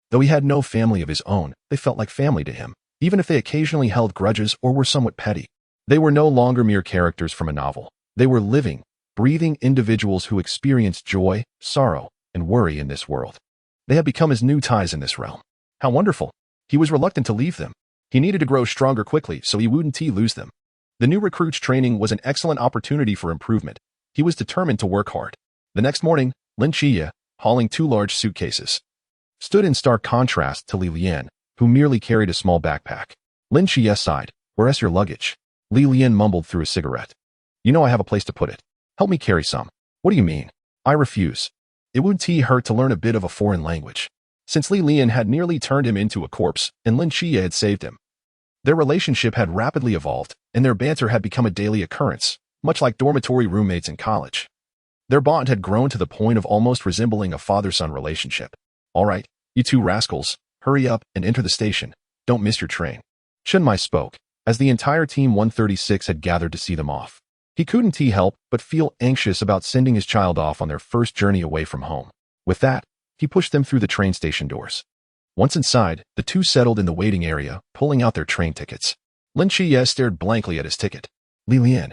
Speaker 1: Though he had no family of his own, they felt like family to him, even if they occasionally held grudges or were somewhat petty. They were no longer mere characters from a novel. They were living, breathing individuals who experienced joy, sorrow, and worry in this world. They had become his new ties in this realm. How wonderful. He was reluctant to leave them. He needed to grow stronger quickly so he wouldn't lose them. The new recruits' training was an excellent opportunity for improvement. He was determined to work hard. The next morning, Lin Qiye, hauling 2 large suitcases, stood in stark contrast to Li Lian, who merely carried a small backpack. Lin Qiye sighed. Where's your luggage? Li Lian mumbled through a cigarette. You know I have a place to put it. Help me carry some. What do you mean? I refuse. It wouldn't hurt to learn a bit of a foreign language. Since Li Lian had nearly turned him into a corpse and Lin Qiye had saved him, their relationship had rapidly evolved, and their banter had become a daily occurrence, much like dormitory roommates in college. Their bond had grown to the point of almost resembling a father-son relationship. "All right, you two rascals, hurry up and enter the station. Don't miss your train." Chunmai spoke, as the entire Team 136 had gathered to see them off. He couldn't help but feel anxious about sending his child off on their first journey away from home. With that, he pushed them through the train station doors. Once inside, the two settled in the waiting area, pulling out their train tickets. Lin Qiye stared blankly at his ticket. "Lian,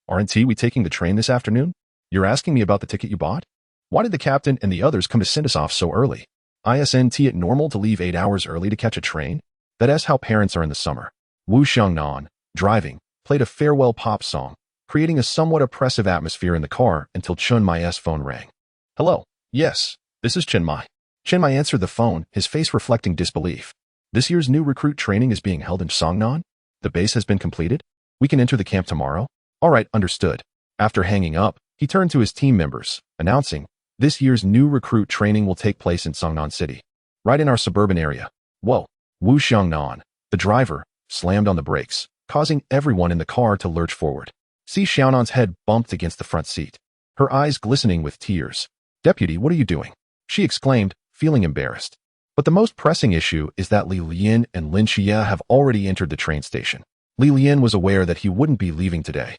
Speaker 1: aren't we taking the train this afternoon? You're asking me about the ticket you bought? Why did the captain and the others come to send us off so early? Isn't it normal to leave 8 hours early to catch a train? That's how parents are in the summer." Wu Xiangnan, driving, played a farewell pop song, creating a somewhat oppressive atmosphere in the car until Chunmai's phone rang. "Hello, yes, this is Chunmai." Chunmai answered the phone, his face reflecting disbelief. "This year's new recruit training is being held in Songnan? The base has been completed? We can enter the camp tomorrow? All right, understood." After hanging up, he turned to his team members, announcing, "This year's new recruit training will take place in Songnan City, right in our suburban area." Whoa! Wu Xiangnan, the driver, slammed on the brakes, causing everyone in the car to lurch forward. Si Xiaonan's head bumped against the front seat, her eyes glistening with tears. "Deputy, what are you doing?" she exclaimed, feeling embarrassed. But the most pressing issue is that Lian and Lin Qiye have already entered the train station. Lian was aware that he wouldn't be leaving today.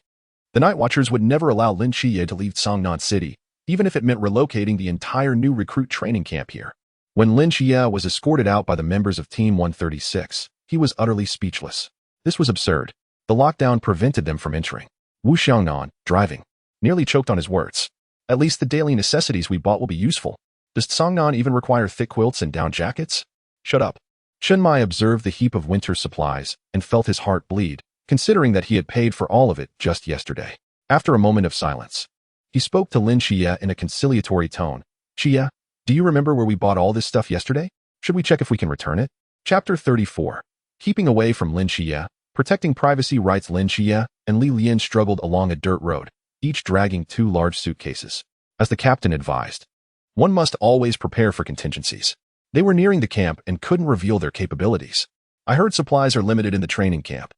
Speaker 1: The Night Watchers would never allow Lin Qiye to leave Songnan City, even if it meant relocating the entire new recruit training camp here. When Lin Qiye was escorted out by the members of Team 136, he was utterly speechless. This was absurd. The lockdown prevented them from entering. Wu Xiangnan, driving, nearly choked on his words. "At least the daily necessities we bought will be useful. Does Songnan even require thick quilts and down jackets?" "Shut up." Chunmai observed the heap of winter supplies and felt his heart bleed, considering that he had paid for all of it just yesterday. After a moment of silence, he spoke to Lin Qiye in a conciliatory tone. "Qiye, do you remember where we bought all this stuff yesterday? Should we check if we can return it?" Chapter 34. Keeping away from Lin Qiye, protecting privacy rights. Lin Qiye and Lian struggled along a dirt road, each dragging 2 large suitcases. As the captain advised, one must always prepare for contingencies. They were nearing the camp and couldn't reveal their capabilities. "I heard supplies are limited in the training camp.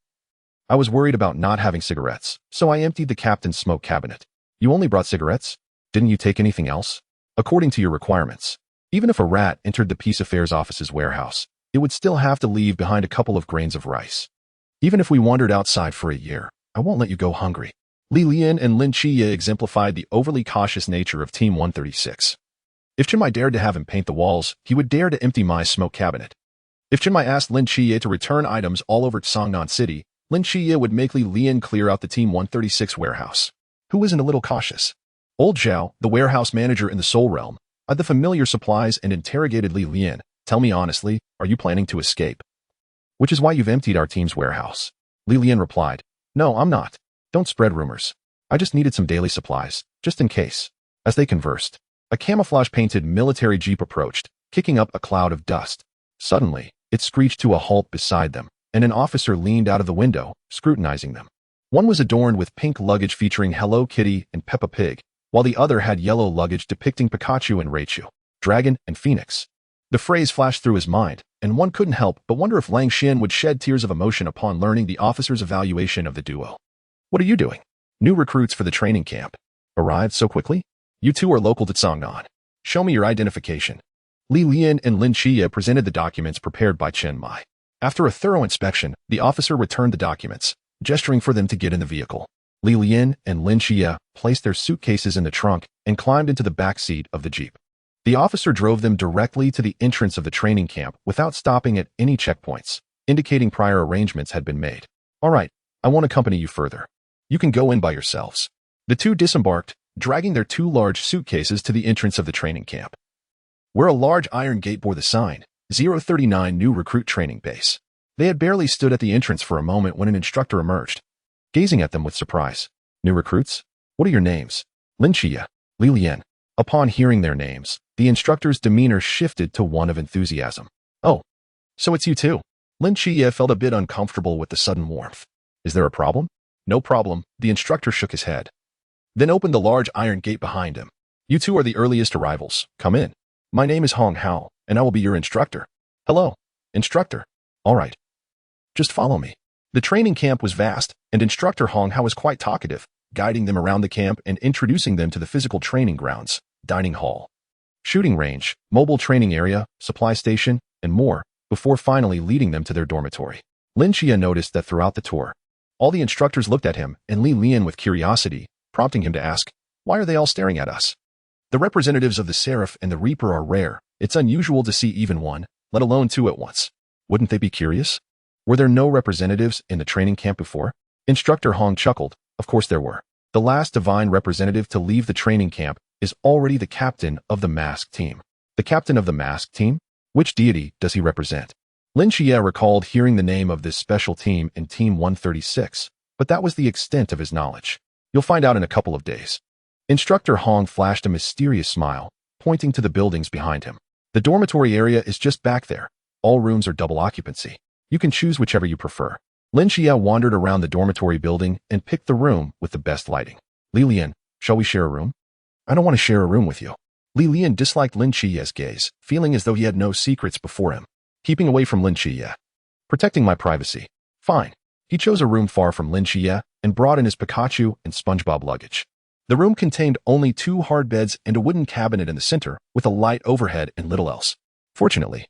Speaker 1: I was worried about not having cigarettes, so I emptied the captain's smoke cabinet." "You only brought cigarettes? Didn't you take anything else?" "According to your requirements, even if a rat entered the Peace Affairs Office's warehouse, it would still have to leave behind a couple of grains of rice. Even if we wandered outside for a year, I won't let you go hungry." Lian and Lin Qiye exemplified the overly cautious nature of Team 136. If Chunmai dared to have him paint the walls, he would dare to empty my smoke cabinet. If Chunmai asked Lin Qiye to return items all over Songnan City, Lin Qiye would make Lian clear out the Team 136 warehouse. Who isn't a little cautious? Old Zhao, the warehouse manager in the Soul Realm, eyed the familiar supplies and interrogated Lian. "Tell me honestly, are you planning to escape? Which is why you've emptied our team's warehouse." Lian replied, "No, I'm not. Don't spread rumors. I just needed some daily supplies, just in case." As they conversed, a camouflage-painted military jeep approached, kicking up a cloud of dust. Suddenly, it screeched to a halt beside them, and an officer leaned out of the window, scrutinizing them. One was adorned with pink luggage featuring Hello Kitty and Peppa Pig, while the other had yellow luggage depicting Pikachu and Raichu, Dragon and Phoenix. The phrase flashed through his mind, and one couldn't help but wonder if Lang Xin would shed tears of emotion upon learning the officer's evaluation of the duo. "What are you doing?" "New recruits for the training camp. Arrived so quickly? You two are local to Songnan. Show me your identification." Lian and Lin Qiye presented the documents prepared by Chunmai. After a thorough inspection, the officer returned the documents, gesturing for them to get in the vehicle. Lian and Lin Qiye placed their suitcases in the trunk and climbed into the back seat of the jeep. The officer drove them directly to the entrance of the training camp without stopping at any checkpoints, indicating prior arrangements had been made. "All right, I won't accompany you further. You can go in by yourselves." The two disembarked, dragging their 2 large suitcases to the entrance of the training camp, where a large iron gate bore the sign, 039 New Recruit Training Base. They had barely stood at the entrance for a moment when an instructor emerged, gazing at them with surprise. "New recruits? What are your names?" "Lin Qiye, Lian." Upon hearing their names, the instructor's demeanor shifted to one of enthusiasm. "Oh, so it's you too." Lin Qiye felt a bit uncomfortable with the sudden warmth. "Is there a problem?" "No problem," the instructor shook his head, then opened the large iron gate behind him. "You two are the earliest arrivals. Come in. My name is Hong Hao, and I will be your instructor." "Hello, instructor." "All right. Just follow me." The training camp was vast, and instructor Hong Hao was quite talkative, guiding them around the camp and introducing them to the physical training grounds, dining hall, shooting range, mobile training area, supply station, and more, before finally leading them to their dormitory. Lin Qiye noticed that throughout the tour, all the instructors looked at him and Lian with curiosity, prompting him to ask, "Why are they all staring at us?" The representatives of the Seraph and the Reaper are rare. It's unusual to see even one, let alone two at once. Wouldn't they be curious? Were there no representatives in the training camp before? Instructor Hong chuckled. Of course there were. The last divine representative to leave the training camp is already the captain of the masked team. The captain of the masked team? Which deity does he represent? Lin Qiye recalled hearing the name of this special team in Team 136, but that was the extent of his knowledge. You'll find out in a couple of days. Instructor Hong flashed a mysterious smile, pointing to the buildings behind him. The dormitory area is just back there. All rooms are double occupancy. You can choose whichever you prefer. Lin Qiye wandered around the dormitory building and picked the room with the best lighting. Lian, shall we share a room? I don't want to share a room with you. Lian disliked Lin Qiye's gaze, feeling as though he had no secrets before him. Keeping away from Lin Qiye. Protecting my privacy. Fine. He chose a room far from Lin Qiye and brought in his Pikachu and SpongeBob luggage. The room contained only 2 hard beds and a wooden cabinet in the center with a light overhead and little else. Fortunately,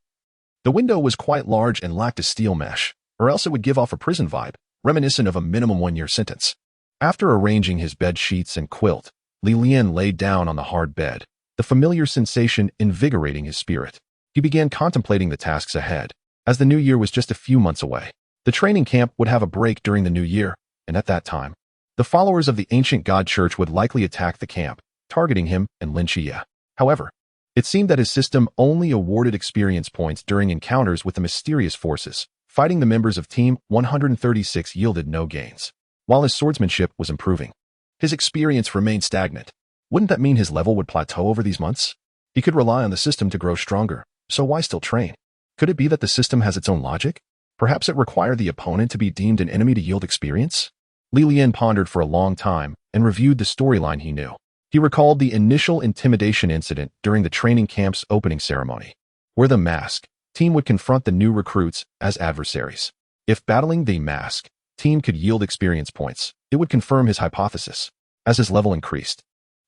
Speaker 1: the window was quite large and lacked a steel mesh, or else it would give off a prison vibe, reminiscent of a minimum 1-year sentence. After arranging his bed sheets and quilt, Lian laid down on the hard bed, the familiar sensation invigorating his spirit. He began contemplating the tasks ahead, as the new year was just a few months away. The training camp would have a break during the new year, and at that time, the followers of the ancient god church would likely attack the camp, targeting him and Lin Qiye. However, it seemed that his system only awarded experience points during encounters with the mysterious forces. Fighting the members of Team 136 yielded no gains, while his swordsmanship was improving. His experience remained stagnant. Wouldn't that mean his level would plateau over these months? He could rely on the system to grow stronger, so why still train? Could it be that the system has its own logic? Perhaps it required the opponent to be deemed an enemy to yield experience? Lian pondered for a long time and reviewed the storyline he knew. He recalled the initial intimidation incident during the training camp's opening ceremony, where the mask team would confront the new recruits as adversaries. If battling the mask team could yield experience points, it would confirm his hypothesis. As his level increased,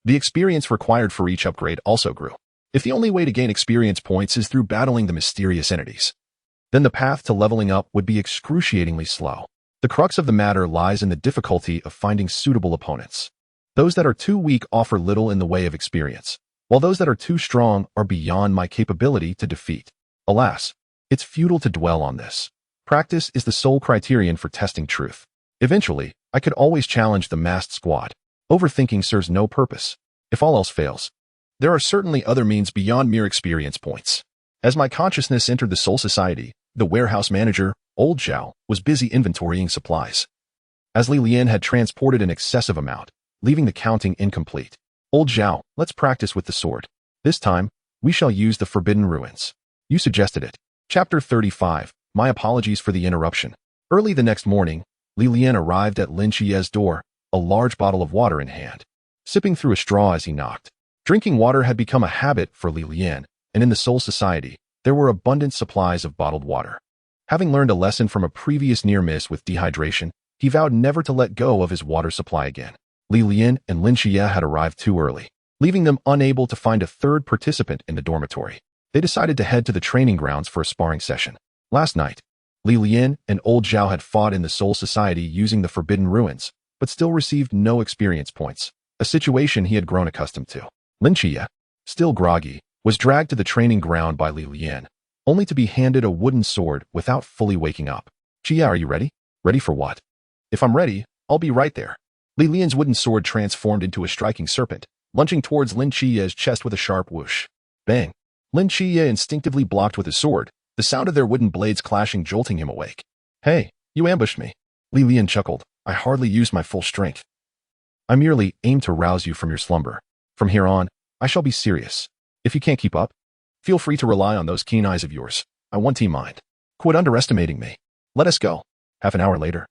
Speaker 1: the experience required for each upgrade also grew. If the only way to gain experience points is through battling the mysterious entities, then the path to leveling up would be excruciatingly slow. The crux of the matter lies in the difficulty of finding suitable opponents. Those that are too weak offer little in the way of experience, while those that are too strong are beyond my capability to defeat. Alas, it's futile to dwell on this. Practice is the sole criterion for testing truth. Eventually, I could always challenge the masked squad. Overthinking serves no purpose. If all else fails, there are certainly other means beyond mere experience points. As my consciousness entered the Soul Society, the warehouse manager, Old Zhao, was busy inventorying supplies. As Lian had transported an excessive amount, leaving the counting incomplete. Old Zhao, let's practice with the sword. This time, we shall use the Forbidden Ruins. You suggested it. Chapter 35. My apologies for the interruption. Early the next morning, Lian arrived at Lin Qiye's door, a large bottle of water in hand, sipping through a straw as he knocked. Drinking water had become a habit for Lian, and in the Soul Society, there were abundant supplies of bottled water. Having learned a lesson from a previous near miss with dehydration, he vowed never to let go of his water supply again. Lian and Lin Qiye had arrived too early, leaving them unable to find a third participant in the dormitory. They decided to head to the training grounds for a sparring session. Last night, Lian and Old Zhao had fought in the Soul Society using the Forbidden Ruins, but still received no experience points, a situation he had grown accustomed to. Lin Qiye, still groggy, was dragged to the training ground by Lian, only to be handed a wooden sword without fully waking up. Qiye, are you ready? Ready for what? If I'm ready, I'll be right there. Lian's wooden sword transformed into a striking serpent, lunging towards Lin Qiye's chest with a sharp whoosh. Bang! Lin Qiye instinctively blocked with his sword, the sound of their wooden blades clashing jolting him awake. Hey, you ambushed me. Lian chuckled. I hardly used my full strength. I merely aimed to rouse you from your slumber. From here on, I shall be serious. If you can't keep up, feel free to rely on those keen eyes of yours. I want you mind. Quit underestimating me. Let us go. Half an hour later,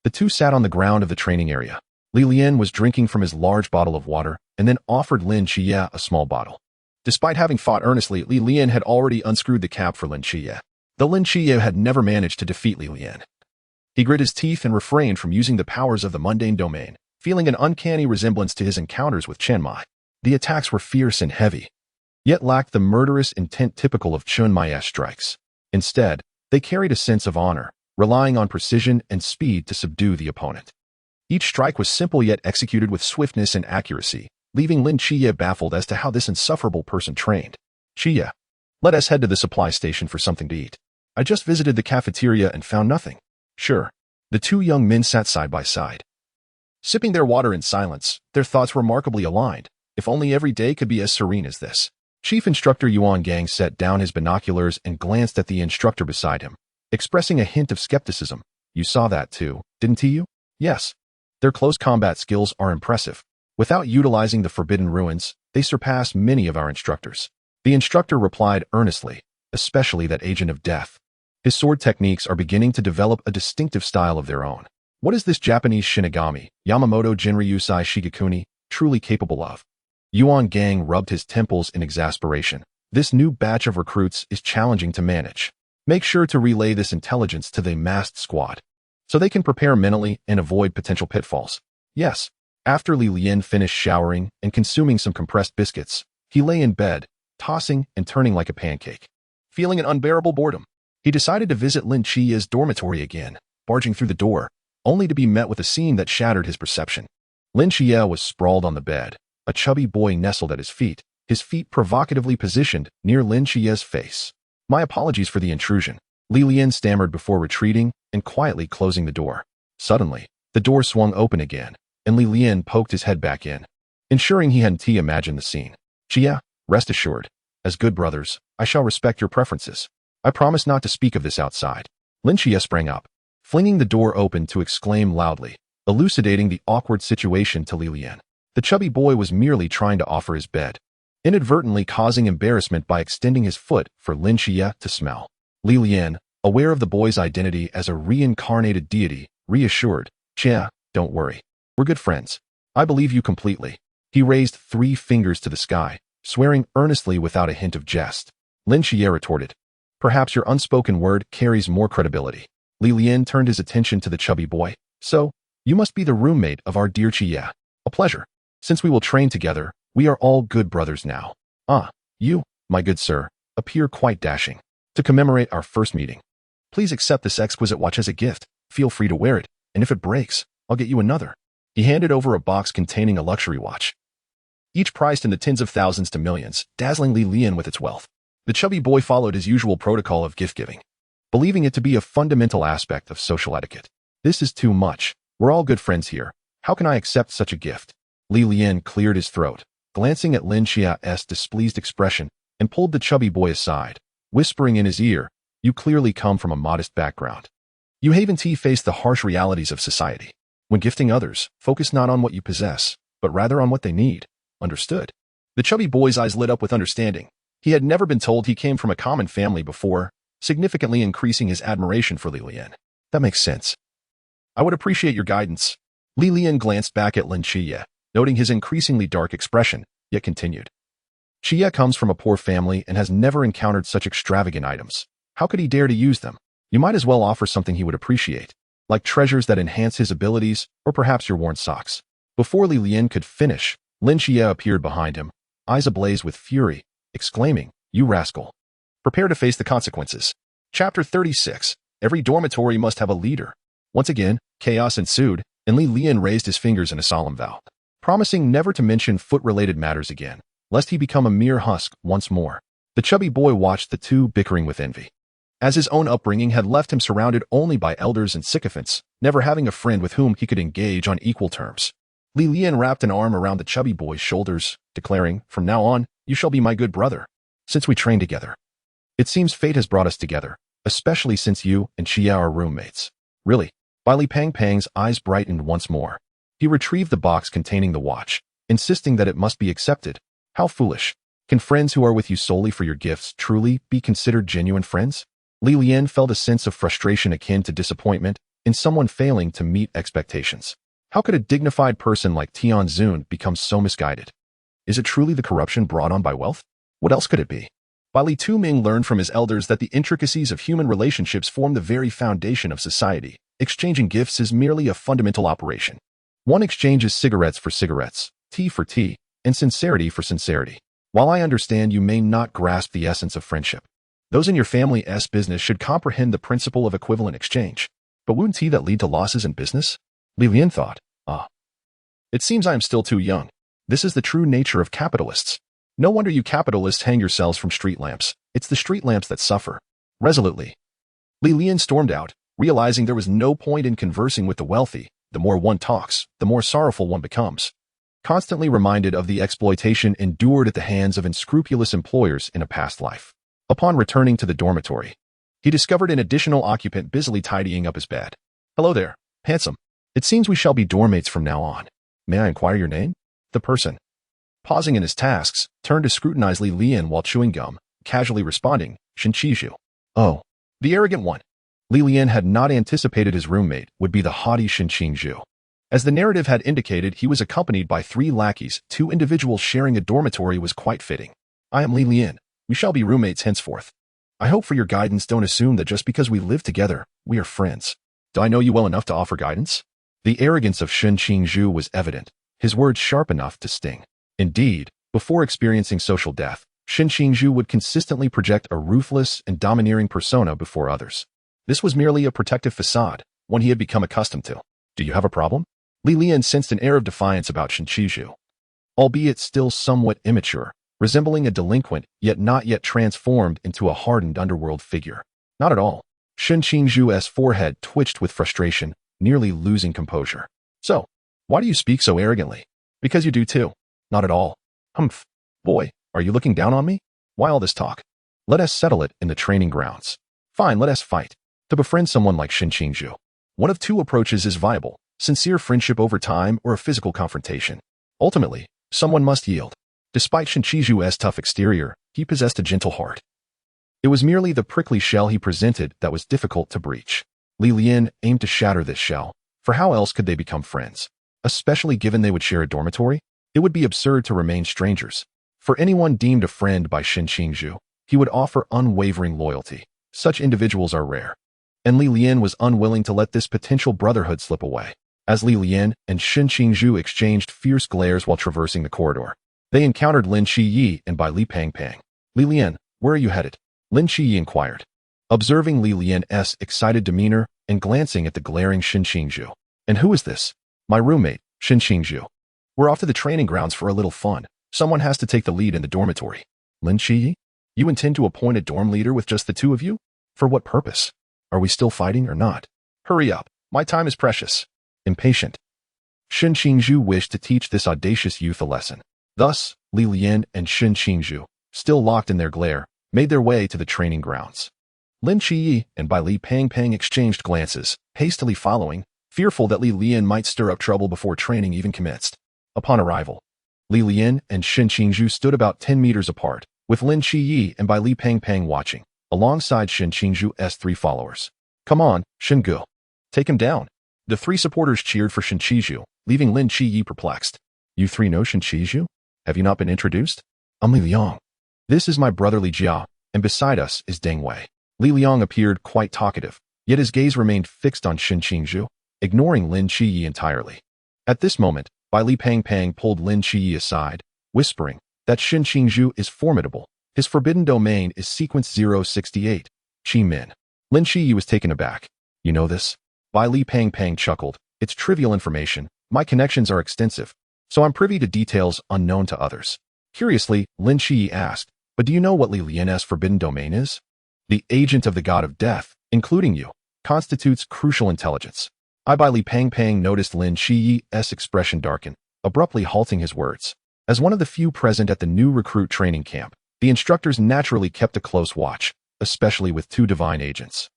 Speaker 1: the two sat on the ground of the training area. Lian was drinking from his large bottle of water and then offered Lin Qiye a small bottle. Despite having fought earnestly, Lian had already unscrewed the cap for Lin Qiye. Though Lin Qiye had never managed to defeat Lian, he grit his teeth and refrained from using the powers of the mundane domain, feeling an uncanny resemblance to his encounters with Chenmai. The attacks were fierce and heavy, yet lacked the murderous intent typical of Chenmai's strikes. Instead, they carried a sense of honor, relying on precision and speed to subdue the opponent. Each strike was simple yet executed with swiftness and accuracy, leaving Lin Qiye baffled as to how this insufferable person trained. Qiye, let us head to the supply station for something to eat. I just visited the cafeteria and found nothing. Sure. The two young men sat side by side, sipping their water in silence, their thoughts remarkably aligned. If only every day could be as serene as this. Chief Instructor Yuan Gang set down his binoculars and glanced at the instructor beside him, expressing a hint of skepticism. You saw that too, didn't you? Yes. Their close combat skills are impressive. Without utilizing the Forbidden Ruins, they surpass many of our instructors. The instructor replied earnestly, especially that Agent of Death. His sword techniques are beginning to develop a distinctive style of their own. What is this Japanese Shinigami, Yamamoto Jinryusai Shigekuni, truly capable of? Yuan Gang rubbed his temples in exasperation. This new batch of recruits is challenging to manage. Make sure to relay this intelligence to the massed squad, so they can prepare mentally and avoid potential pitfalls. Yes. After Lian finished showering and consuming some compressed biscuits, he lay in bed, tossing and turning like a pancake. Feeling an unbearable boredom, he decided to visit Lin Qiye's dormitory again, barging through the door, only to be met with a scene that shattered his perception. Lin Qiye was sprawled on the bed, a chubby boy nestled at his feet provocatively positioned near Lin Qiye's face. My apologies for the intrusion, Lian stammered before retreating and quietly closing the door. Suddenly, the door swung open again, and Lian poked his head back in, ensuring he hadn't imagined the scene. Qiye, rest assured, as good brothers, I shall respect your preferences. I promise not to speak of this outside. Lin Qiye sprang up, flinging the door open to exclaim loudly, elucidating the awkward situation to Lian. The chubby boy was merely trying to offer his bed, inadvertently causing embarrassment by extending his foot for Lin Qiye to smell. Lian, aware of the boy's identity as a reincarnated deity, reassured, Qiye, don't worry. We're good friends. I believe you completely. He raised 3 fingers to the sky, swearing earnestly without a hint of jest. Lin Qiye retorted, perhaps your unspoken word carries more credibility. Lian turned his attention to the chubby boy. So, you must be the roommate of our dear Qiye. A pleasure. Since we will train together, we are all good brothers now. Ah, you, my good sir, appear quite dashing. To commemorate our first meeting, please accept this exquisite watch as a gift. Feel free to wear it, and if it breaks, I'll get you another. He handed over a box containing a luxury watch, each priced in the tens of thousands to millions, dazzling Lian with its wealth. The chubby boy followed his usual protocol of gift-giving, believing it to be a fundamental aspect of social etiquette. This is too much. We're all good friends here. How can I accept such a gift? Lian cleared his throat, glancing at Lin Qiye's displeased expression, and pulled the chubby boy aside, whispering in his ear, you clearly come from a modest background. You haven't faced the harsh realities of society. When gifting others, focus not on what you possess, but rather on what they need. Understood? The chubby boy's eyes lit up with understanding. He had never been told he came from a common family before, significantly increasing his admiration for Lian. That makes sense. I would appreciate your guidance. Lian glanced back at Lin Qiye, noting his increasingly dark expression, yet continued. Qiye comes from a poor family and has never encountered such extravagant items. How could he dare to use them? You might as well offer something he would appreciate, like treasures that enhance his abilities, or perhaps your worn socks. Before Lian could finish, Lin Qiye appeared behind him, eyes ablaze with fury, exclaiming, you rascal. Prepare to face the consequences. Chapter 36. Every dormitory must have a leader. Once again, chaos ensued, and Lian raised his fingers in a solemn vow, promising never to mention foot-related matters again, lest he become a mere husk once more. The chubby boy watched the two bickering with envy, as his own upbringing had left him surrounded only by elders and sycophants, never having a friend with whom he could engage on equal terms. Lian wrapped an arm around the chubby boy's shoulders, declaring, from now on, you shall be my good brother, since we train together. It seems fate has brought us together, especially since you and Qiye are roommates. Really? Li Pang's eyes brightened once more. He retrieved the box containing the watch, insisting that it must be accepted. How foolish. Can friends who are with you solely for your gifts truly be considered genuine friends? Lian felt a sense of frustration akin to disappointment in someone failing to meet expectations. How could a dignified person like Tianzun become so misguided? Is it truly the corruption brought on by wealth? What else could it be? Li Tuming learned from his elders that the intricacies of human relationships form the very foundation of society. Exchanging gifts is merely a fundamental operation. One exchanges cigarettes for cigarettes, tea for tea, and sincerity for sincerity. While I understand you may not grasp the essence of friendship, those in your family's business should comprehend the principle of equivalent exchange. But wouldn't tea that lead to losses in business? Lian thought. It seems I am still too young. This is the true nature of capitalists. No wonder you capitalists hang yourselves from street lamps. It's the street lamps that suffer. Resolutely, Lian stormed out, realizing there was no point in conversing with the wealthy. The more one talks, the more sorrowful one becomes. Constantly reminded of the exploitation endured at the hands of unscrupulous employers in a past life. Upon returning to the dormitory, he discovered an additional occupant busily tidying up his bed. Hello there, handsome. It seems we shall be dormmates from now on. May I inquire your name? The person, pausing in his tasks, turned to scrutinize Lian while chewing gum, casually responding, Shinchiju. Oh, the arrogant one. Lian had not anticipated his roommate would be the haughty Shinchiju. As the narrative had indicated, he was accompanied by 3 lackeys. 2 individuals sharing a dormitory was quite fitting. I am Lian. We shall be roommates henceforth. I hope for your guidance don't assume that just because we live together, we are friends. Do I know you well enough to offer guidance? The arrogance of Shinchiju was evident, his words sharp enough to sting. Indeed, before experiencing social death, Shinchiju would consistently project a ruthless and domineering persona before others. This was merely a protective facade, one he had become accustomed to. Do you have a problem? Lian sensed an air of defiance about Shinchiju, albeit still somewhat immature, resembling a delinquent yet not yet transformed into a hardened underworld figure. Not at all. Shinchiju's forehead twitched with frustration, nearly losing composure. So, why do you speak so arrogantly? Because you do too. Not at all. Humph. Boy, are you looking down on me? Why all this talk? Let us settle it in the training grounds. Fine, let us fight. To befriend someone like Shinchiju, one of 2 approaches is viable: sincere friendship over time or a physical confrontation. Ultimately, someone must yield. Despite Shinchiju's tough exterior, he possessed a gentle heart. It was merely the prickly shell he presented that was difficult to breach. Lian aimed to shatter this shell, for how else could they become friends? Especially given they would share a dormitory? It would be absurd to remain strangers. For anyone deemed a friend by Shinchiju, he would offer unwavering loyalty. Such individuals are rare. And Lian was unwilling to let this potential brotherhood slip away. As Lian and Shinchiju exchanged fierce glares while traversing the corridor, they encountered Lin Qiye and Bai Li Pang Pang. Lian, where are you headed? Lin Qiye inquired, observing Lian's excited demeanor and glancing at the glaring Shinchiju. And who is this? My roommate, Shinchiju. We're off to the training grounds for a little fun. Someone has to take the lead in the dormitory. Lin Qiye? You intend to appoint a dorm leader with just the 2 of you? For what purpose? Are we still fighting or not? Hurry up. My time is precious. Impatient, Shinchiju wished to teach this audacious youth a lesson. Thus, Lian and Shinchiju, still locked in their glare, made their way to the training grounds. Lin Qiye and Bai Li Pang Pang exchanged glances, hastily following, fearful that Lian might stir up trouble before training even commenced. Upon arrival, Lian and Shinchiju stood about 10 meters apart, with Lin Qiye and Bai Li Pang Pang watching, alongside Shinchiju's 3 followers. Come on, Shingu. Take him down. The 3 supporters cheered for Shinchiju, leaving Lin Qiye perplexed. You 3 know Shinchiju? Have you not been introduced? I'm Li Liang. This is my brother Li Jia, and beside us is Deng Wei. Li Liang appeared quite talkative, yet his gaze remained fixed on Shinchiju, ignoring Lin Qiye entirely. At this moment, Bai Li Pang Pang pulled Lin Qiye aside, whispering that Shinchiju is formidable. His forbidden domain is sequence 068, Chi Min. Lin Qiye was taken aback. You know this? Bai Li Pang Pang chuckled. It's trivial information. My connections are extensive, so I'm privy to details unknown to others. Curiously, Lin Qiye asked, but do you know what Li Lian's forbidden domain is? The agent of the god of death, including you, constitutes crucial intelligence. Bai Li Pang Pang noticed Lin Qiye's expression darken, abruptly halting his words. As one of the few present at the new recruit training camp, the instructors naturally kept a close watch, especially with 2 divine agents.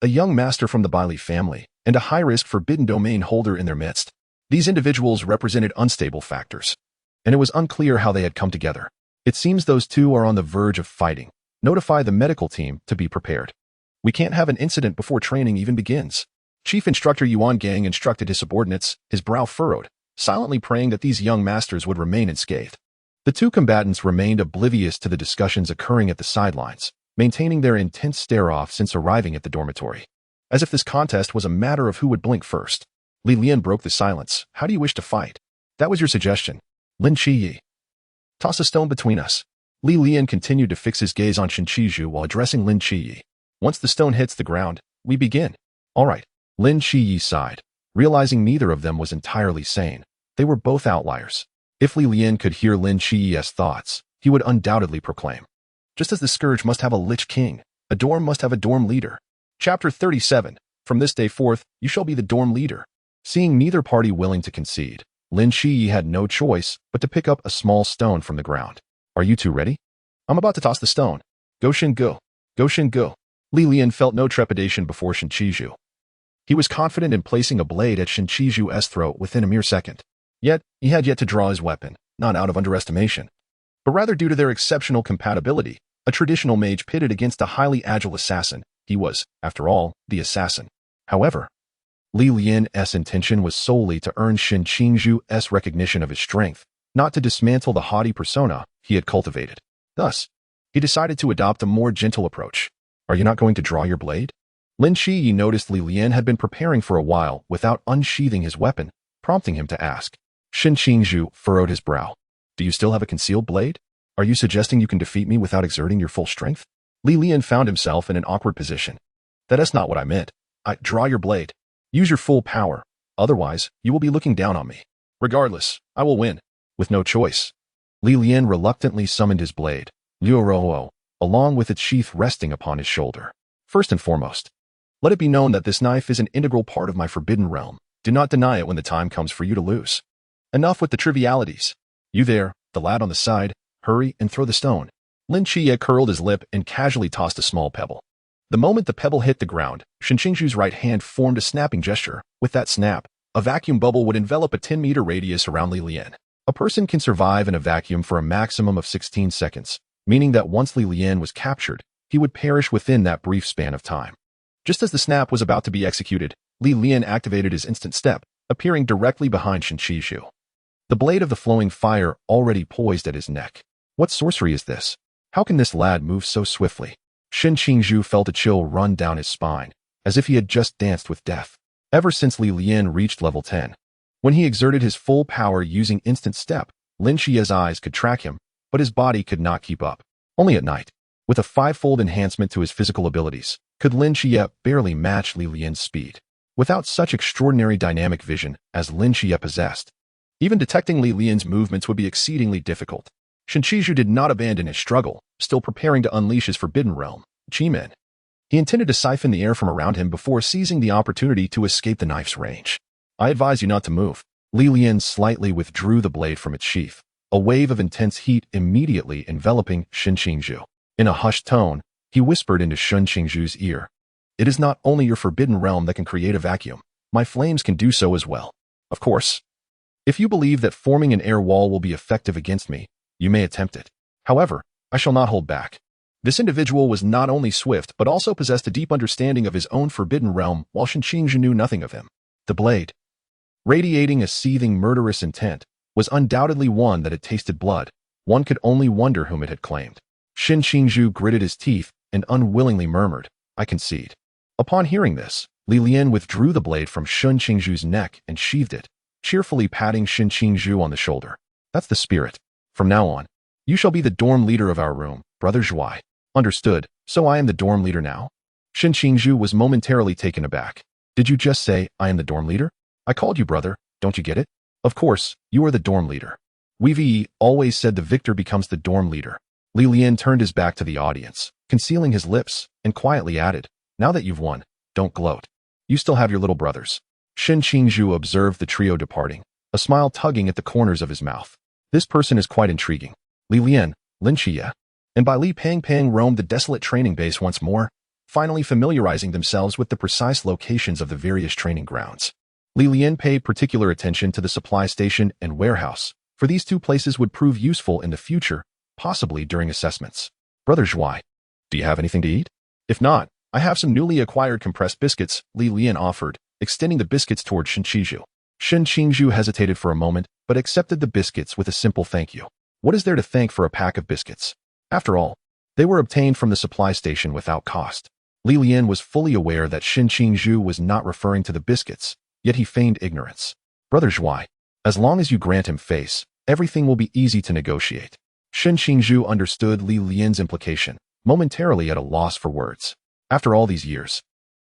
Speaker 1: A young master from the Bai Li family, and a high-risk forbidden domain holder in their midst. These individuals represented unstable factors, and it was unclear how they had come together. It seems those 2 are on the verge of fighting. Notify the medical team to be prepared. We can't have an incident before training even begins. Chief Instructor Yuan Gang instructed his subordinates, his brow furrowed, silently praying that these young masters would remain unscathed. The 2 combatants remained oblivious to the discussions occurring at the sidelines, maintaining their intense stare-off since arriving at the dormitory, as if this contest was a matter of who would blink first. Lian broke the silence. How do you wish to fight? That was your suggestion. Lin Qiye. Toss a stone between us. Lian continued to fix his gaze on Shinchiju while addressing Lin Qiye. Once the stone hits the ground, we begin. All right. Lin Qiye sighed, realizing neither of them was entirely sane. They were both outliers. If Lian could hear Lin Qiye's thoughts, he would undoubtedly proclaim. Just as the Scourge must have a Lich King, a dorm must have a dorm leader. Chapter 37. From this day forth, you shall be the dorm leader. Seeing neither party willing to concede, Lin Qiye had no choice but to pick up a small stone from the ground. Are you two ready? I'm about to toss the stone. Go Shin Go. Go Shin Go. Lian felt no trepidation before Shinchiju. He was confident in placing a blade at Shinchiju's throat within a mere second. Yet, he had yet to draw his weapon, not out of underestimation, but rather due to their exceptional compatibility. A traditional mage pitted against a highly agile assassin. He was, after all, the assassin. However, Lian's intention was solely to earn Shinchiju's recognition of his strength, not to dismantle the haughty persona he had cultivated. Thus, he decided to adopt a more gentle approach. Are you not going to draw your blade? Lin Qiye noticed Lian had been preparing for a while without unsheathing his weapon, prompting him to ask. Shinchiju furrowed his brow. Do you still have a concealed blade? Are you suggesting you can defeat me without exerting your full strength? Lian found himself in an awkward position. That is not what I meant. Draw your blade. Use your full power. Otherwise, you will be looking down on me. Regardless, I will win. With no choice. Lian reluctantly summoned his blade, Liurouo, along with its sheath resting upon his shoulder. First and foremost, let it be known that this knife is an integral part of my forbidden realm. Do not deny it when the time comes for you to lose. Enough with the trivialities. You there, the lad on the side, hurry and throw the stone. Lin Qiye curled his lip and casually tossed a small pebble. The moment the pebble hit the ground, Shinchiju's right hand formed a snapping gesture. With that snap, a vacuum bubble would envelop a 10-meter radius around Lian. A person can survive in a vacuum for a maximum of 16 seconds, meaning that once Lian was captured, he would perish within that brief span of time. Just as the snap was about to be executed, Lian activated his instant step, appearing directly behind Shinchiju. The blade of the flowing fire already poised at his neck. What sorcery is this? How can this lad move so swiftly? Shinchiju felt a chill run down his spine, as if he had just danced with death. Ever since Lian reached level 10. When he exerted his full power using instant step, Lin Qiye's eyes could track him, but his body could not keep up. Only at night, with a 5-fold enhancement to his physical abilities, could Lin Qiye barely match Lian's speed. Without such extraordinary dynamic vision as Lin Qiye possessed, even detecting Lian's movements would be exceedingly difficult. Shinchiju did not abandon his struggle, still preparing to unleash his forbidden realm, Chi-Men. He intended to siphon the air from around him before seizing the opportunity to escape the knife's range. I advise you not to move. Lian slightly withdrew the blade from its sheath, a wave of intense heat immediately enveloping Shinchiju. In a hushed tone, he whispered into Shinchiju's ear. It is not only your forbidden realm that can create a vacuum. My flames can do so as well. Of course. If you believe that forming an air wall will be effective against me, you may attempt it. However, I shall not hold back. This individual was not only swift but also possessed a deep understanding of his own forbidden realm while Shinchiju knew nothing of him. The blade, radiating a seething murderous intent, was undoubtedly one that had tasted blood. One could only wonder whom it had claimed. Shinchiju gritted his teeth and unwillingly murmured, I concede. Upon hearing this, Lian withdrew the blade from Shinchiju's neck and sheathed it, cheerfully patting Shinchiju on the shoulder. That's the spirit. From now on, you shall be the dorm leader of our room, Brother Zhuai. Understood, so I am the dorm leader now? Shinchiju was momentarily taken aback. Did you just say, I am the dorm leader? I called you brother, don't you get it? Of course, you are the dorm leader. We've always said the victor becomes the dorm leader. Lian turned his back to the audience, concealing his lips, and quietly added, now that you've won, don't gloat. You still have your little brothers. Shinchiju observed the trio departing, a smile tugging at the corners of his mouth. This person is quite intriguing. Lian, Lin Qiye, and by Li Pangpang roamed the desolate training base once more, finally familiarizing themselves with the precise locations of the various training grounds. Lian paid particular attention to the supply station and warehouse, for these two places would prove useful in the future, possibly during assessments. Brother Zhuai, do you have anything to eat? If not, I have some newly acquired compressed biscuits, Lian offered, extending the biscuits toward Shinchiju. Shinchiju hesitated for a moment, but accepted the biscuits with a simple thank you. What is there to thank for a pack of biscuits? After all, they were obtained from the supply station without cost. Lian was fully aware that Shinchiju was not referring to the biscuits, yet he feigned ignorance. Brother Zhuai, as long as you grant him face, everything will be easy to negotiate. Shen Qingzhu understood Li Lian's implication, momentarily at a loss for words. After all these years,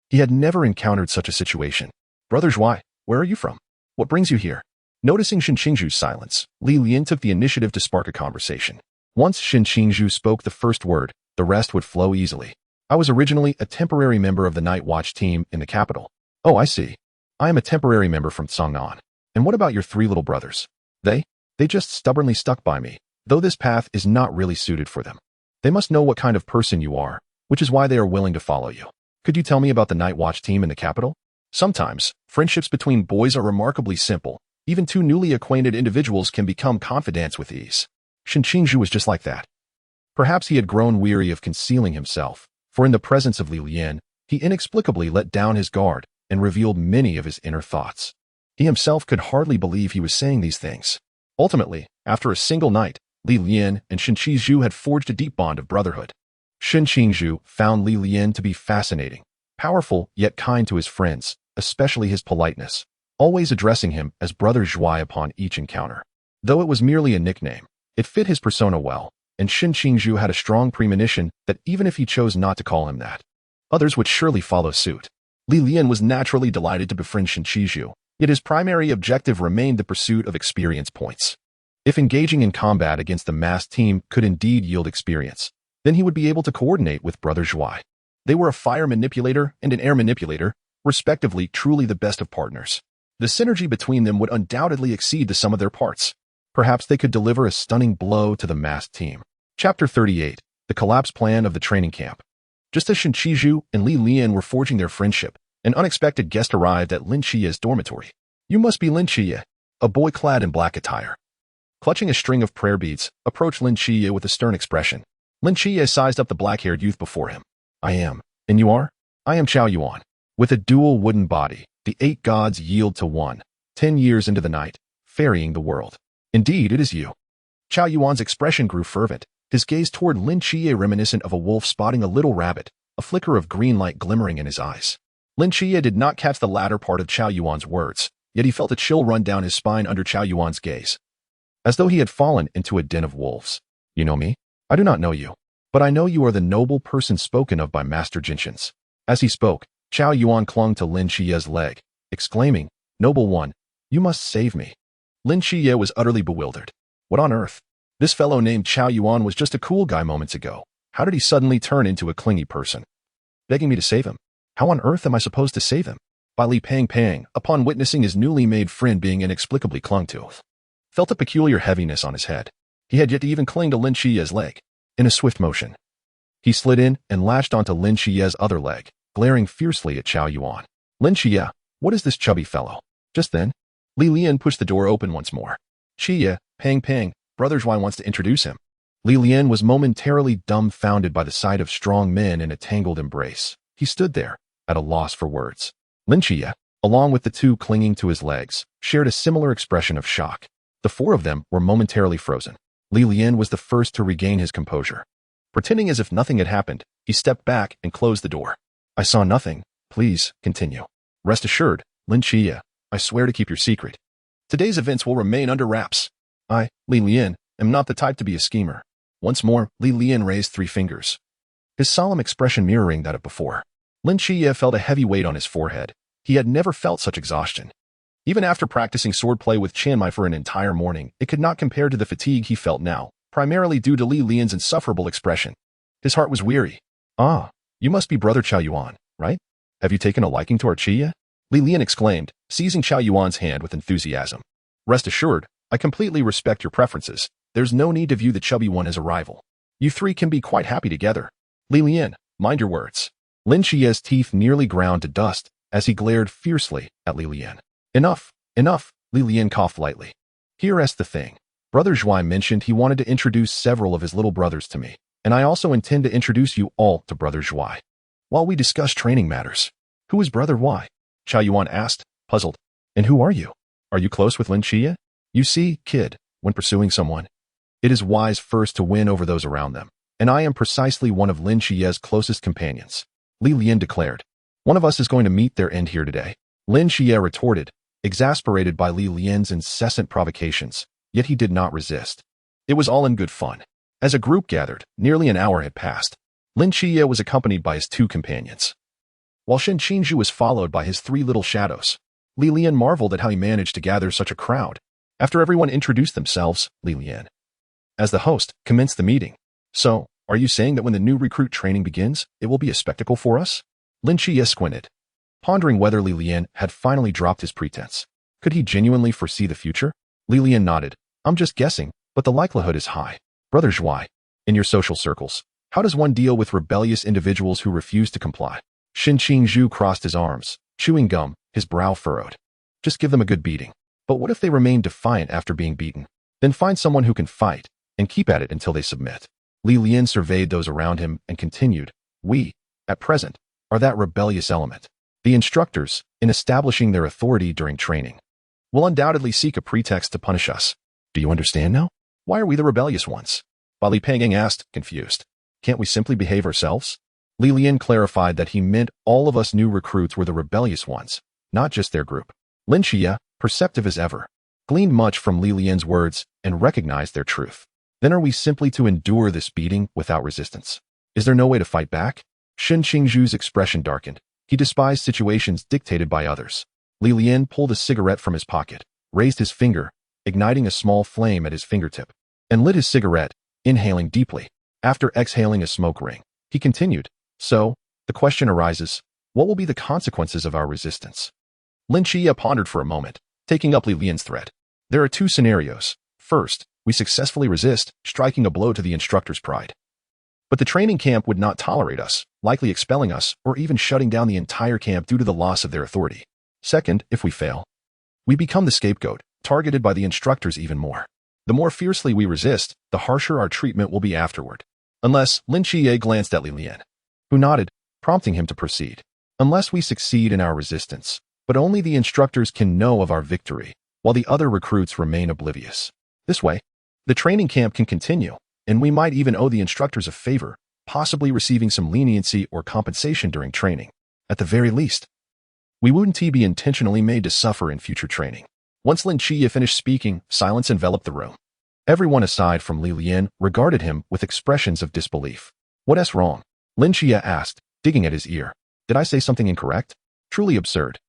Speaker 1: he had never encountered such a situation. Brother Zhuai, where are you from? What brings you here? Noticing Shen Qingzhu's silence, Li Lian took the initiative to spark a conversation. Once Shen Qingzhu spoke the first word, the rest would flow easily. I was originally a temporary member of the Night Watch team in the capital. Oh, I see. I am a temporary member from Songnan. And what about your 3 little brothers? They just stubbornly stuck by me, though this path is not really suited for them. They must know what kind of person you are, which is why they are willing to follow you. Could you tell me about the Night Watch team in the capital? Sometimes, friendships between boys are remarkably simple. Even 2 newly acquainted individuals can become confidants with ease. Shen Qingzhu was just like that. Perhaps he had grown weary of concealing himself, for in the presence of Li Lian, he inexplicably let down his guard and revealed many of his inner thoughts. He himself could hardly believe he was saying these things. Ultimately, after a single night, Li Lian and Shen Qingzhu had forged a deep bond of brotherhood. Shen Qingzhu found Li Lian to be fascinating, powerful yet kind to his friends, especially his politeness, always addressing him as Brother Zhuai upon each encounter. Though it was merely a nickname, it fit his persona well, and Shen Qingzhu had a strong premonition that even if he chose not to call him that, others would surely follow suit. Li Lian was naturally delighted to befriend Shen Qingzhu, yet his primary objective remained the pursuit of experience points. If engaging in combat against the masked team could indeed yield experience, then he would be able to coordinate with Brother Zhuai. They were a fire manipulator and an air manipulator, respectively, truly the best of partners. The synergy between them would undoubtedly exceed the sum of their parts. Perhaps they could deliver a stunning blow to the masked team. Chapter 38, The Collapse Plan of the Training Camp. Just as Shen Qingzhu and Li Lian were forging their friendship, an unexpected guest arrived at Lin Qiye's dormitory. You must be Lin Qiye, a boy clad in black attire. Clutching a string of prayer beads, approached Lin Qiye with a stern expression. Lin Qiye sized up the black-haired youth before him. I am. And you are? I am Chao Yuan. With a dual wooden body, the 8 gods yield to one, 10 years into the night, ferrying the world. Indeed, it is you. Chao Yuan's expression grew fervent, his gaze toward Lin Qiye reminiscent of a wolf spotting a little rabbit, a flicker of green light glimmering in his eyes. Lin Qiye did not catch the latter part of Chao Yuan's words, yet he felt a chill run down his spine under Chao Yuan's gaze. As though he had fallen into a den of wolves. You know me? I do not know you. But I know you are the noble person spoken of by Master Jinshins. As he spoke, Chao Yuan clung to Lin Qiye's leg, exclaiming, Noble one, you must save me. Lin Qiye was utterly bewildered. What on earth? This fellow named Chao Yuan was just a cool guy moments ago. How did he suddenly turn into a clingy person? Begging me to save him. How on earth am I supposed to save him? By Li Pang, upon witnessing his newly made friend being inexplicably clung to, felt a peculiar heaviness on his head. He had yet to even cling to Lin Qiye's leg. In a swift motion, he slid in and latched onto Lin Qiye's other leg, glaring fiercely at Chao Yuan. Lin Qiye, what is this chubby fellow? Just then, Li Lian pushed the door open once more. Qiye, Pang, Brother Zhuai wants to introduce him. Li Lian was momentarily dumbfounded by the sight of strong men in a tangled embrace. He stood there, at a loss for words. Lin Qiye, along with the 2 clinging to his legs, shared a similar expression of shock. The 4 of them were momentarily frozen. Li Lian was the first to regain his composure. Pretending as if nothing had happened, he stepped back and closed the door. I saw nothing. Please, continue. Rest assured, Lin Qiye, I swear to keep your secret. Today's events will remain under wraps. I, Li Lian, am not the type to be a schemer. Once more, Li Lian raised 3 fingers. His solemn expression mirroring that of before. Lin Qiye felt a heavy weight on his forehead. He had never felt such exhaustion. Even after practicing swordplay with Chanmai for an entire morning, it could not compare to the fatigue he felt now, primarily due to Li Lian's insufferable expression. His heart was weary. Ah, you must be Brother Chao Yuan, right? Have you taken a liking to our Qiye? Li Lian exclaimed, seizing Chao Yuan's hand with enthusiasm. Rest assured, I completely respect your preferences. There's no need to view the chubby one as a rival. You 3 can be quite happy together. Li Lian, mind your words. Lin Qiye's teeth nearly ground to dust as he glared fiercely at Li Lian. Enough, Li Lian coughed lightly. Here's the thing. Brother Zhuai mentioned he wanted to introduce several of his little brothers to me, and I also intend to introduce you all to Brother Zhuai. While we discuss training matters. Who is Brother Zhuai? Chao Yuan asked, puzzled. And who are you? Are you close with Lin Qiye? You see, kid, when pursuing someone, it is wise first to win over those around them, and I am precisely one of Lin Qiye's closest companions. Li Lian declared. One of us is going to meet their end here today. Lin Qiye retorted, exasperated by Li Lian's incessant provocations, yet he did not resist. It was all in good fun. As a group gathered, nearly an hour had passed. Lin Qiye was accompanied by his 2 companions, while Shen Qingzhu was followed by his 3 little shadows. Li Lian marveled at how he managed to gather such a crowd. After everyone introduced themselves, Li Lian, as the host, commenced the meeting. So, are you saying that when the new recruit training begins, it will be a spectacle for us? Lin Qiye squinted, pondering whether Li Lian had finally dropped his pretense. Could he genuinely foresee the future? Li Lian nodded. I'm just guessing, but the likelihood is high. Brother Zhuai, in your social circles, how does one deal with rebellious individuals who refuse to comply? Shen Qingzhu crossed his arms, chewing gum, his brow furrowed. Just give them a good beating. But what if they remain defiant after being beaten? Then find someone who can fight, and keep at it until they submit. Li Lian surveyed those around him and continued, we, at present, are that rebellious element. The instructors, in establishing their authority during training, will undoubtedly seek a pretext to punish us. Do you understand now? Why are we the rebellious ones? Li Pangang asked, confused. Can't we simply behave ourselves? Li Lian clarified that he meant all of us new recruits were the rebellious ones, not just their group. Lin Qiye, perceptive as ever, gleaned much from Li Lian's words and recognized their truth. Then are we simply to endure this beating without resistance? Is there no way to fight back? Shen Qingzhu's expression darkened. He despised situations dictated by others. Li Lian pulled a cigarette from his pocket, raised his finger, igniting a small flame at his fingertip, and lit his cigarette, inhaling deeply. After exhaling a smoke ring, he continued, so, the question arises, what will be the consequences of our resistance? Lin Qiye pondered for a moment, taking up Li Lian's thread. There are 2 scenarios. First, we successfully resist, striking a blow to the instructor's pride. But the training camp would not tolerate us, likely expelling us or even shutting down the entire camp due to the loss of their authority. Second, if we fail, we become the scapegoat, targeted by the instructors even more. The more fiercely we resist, the harsher our treatment will be afterward. Unless, Lin Qiye glanced at Li Lian, who nodded, prompting him to proceed. Unless we succeed in our resistance, but only the instructors can know of our victory, while the other recruits remain oblivious. This way, the training camp can continue, and we might even owe the instructors a favor, possibly receiving some leniency or compensation during training. At the very least, we wouldn't be intentionally made to suffer in future training. Once Lin Qiye finished speaking, silence enveloped the room. Everyone aside from Li Lian regarded him with expressions of disbelief. What's wrong? Lin Qiye asked, digging at his ear. Did I say something incorrect? Truly absurd.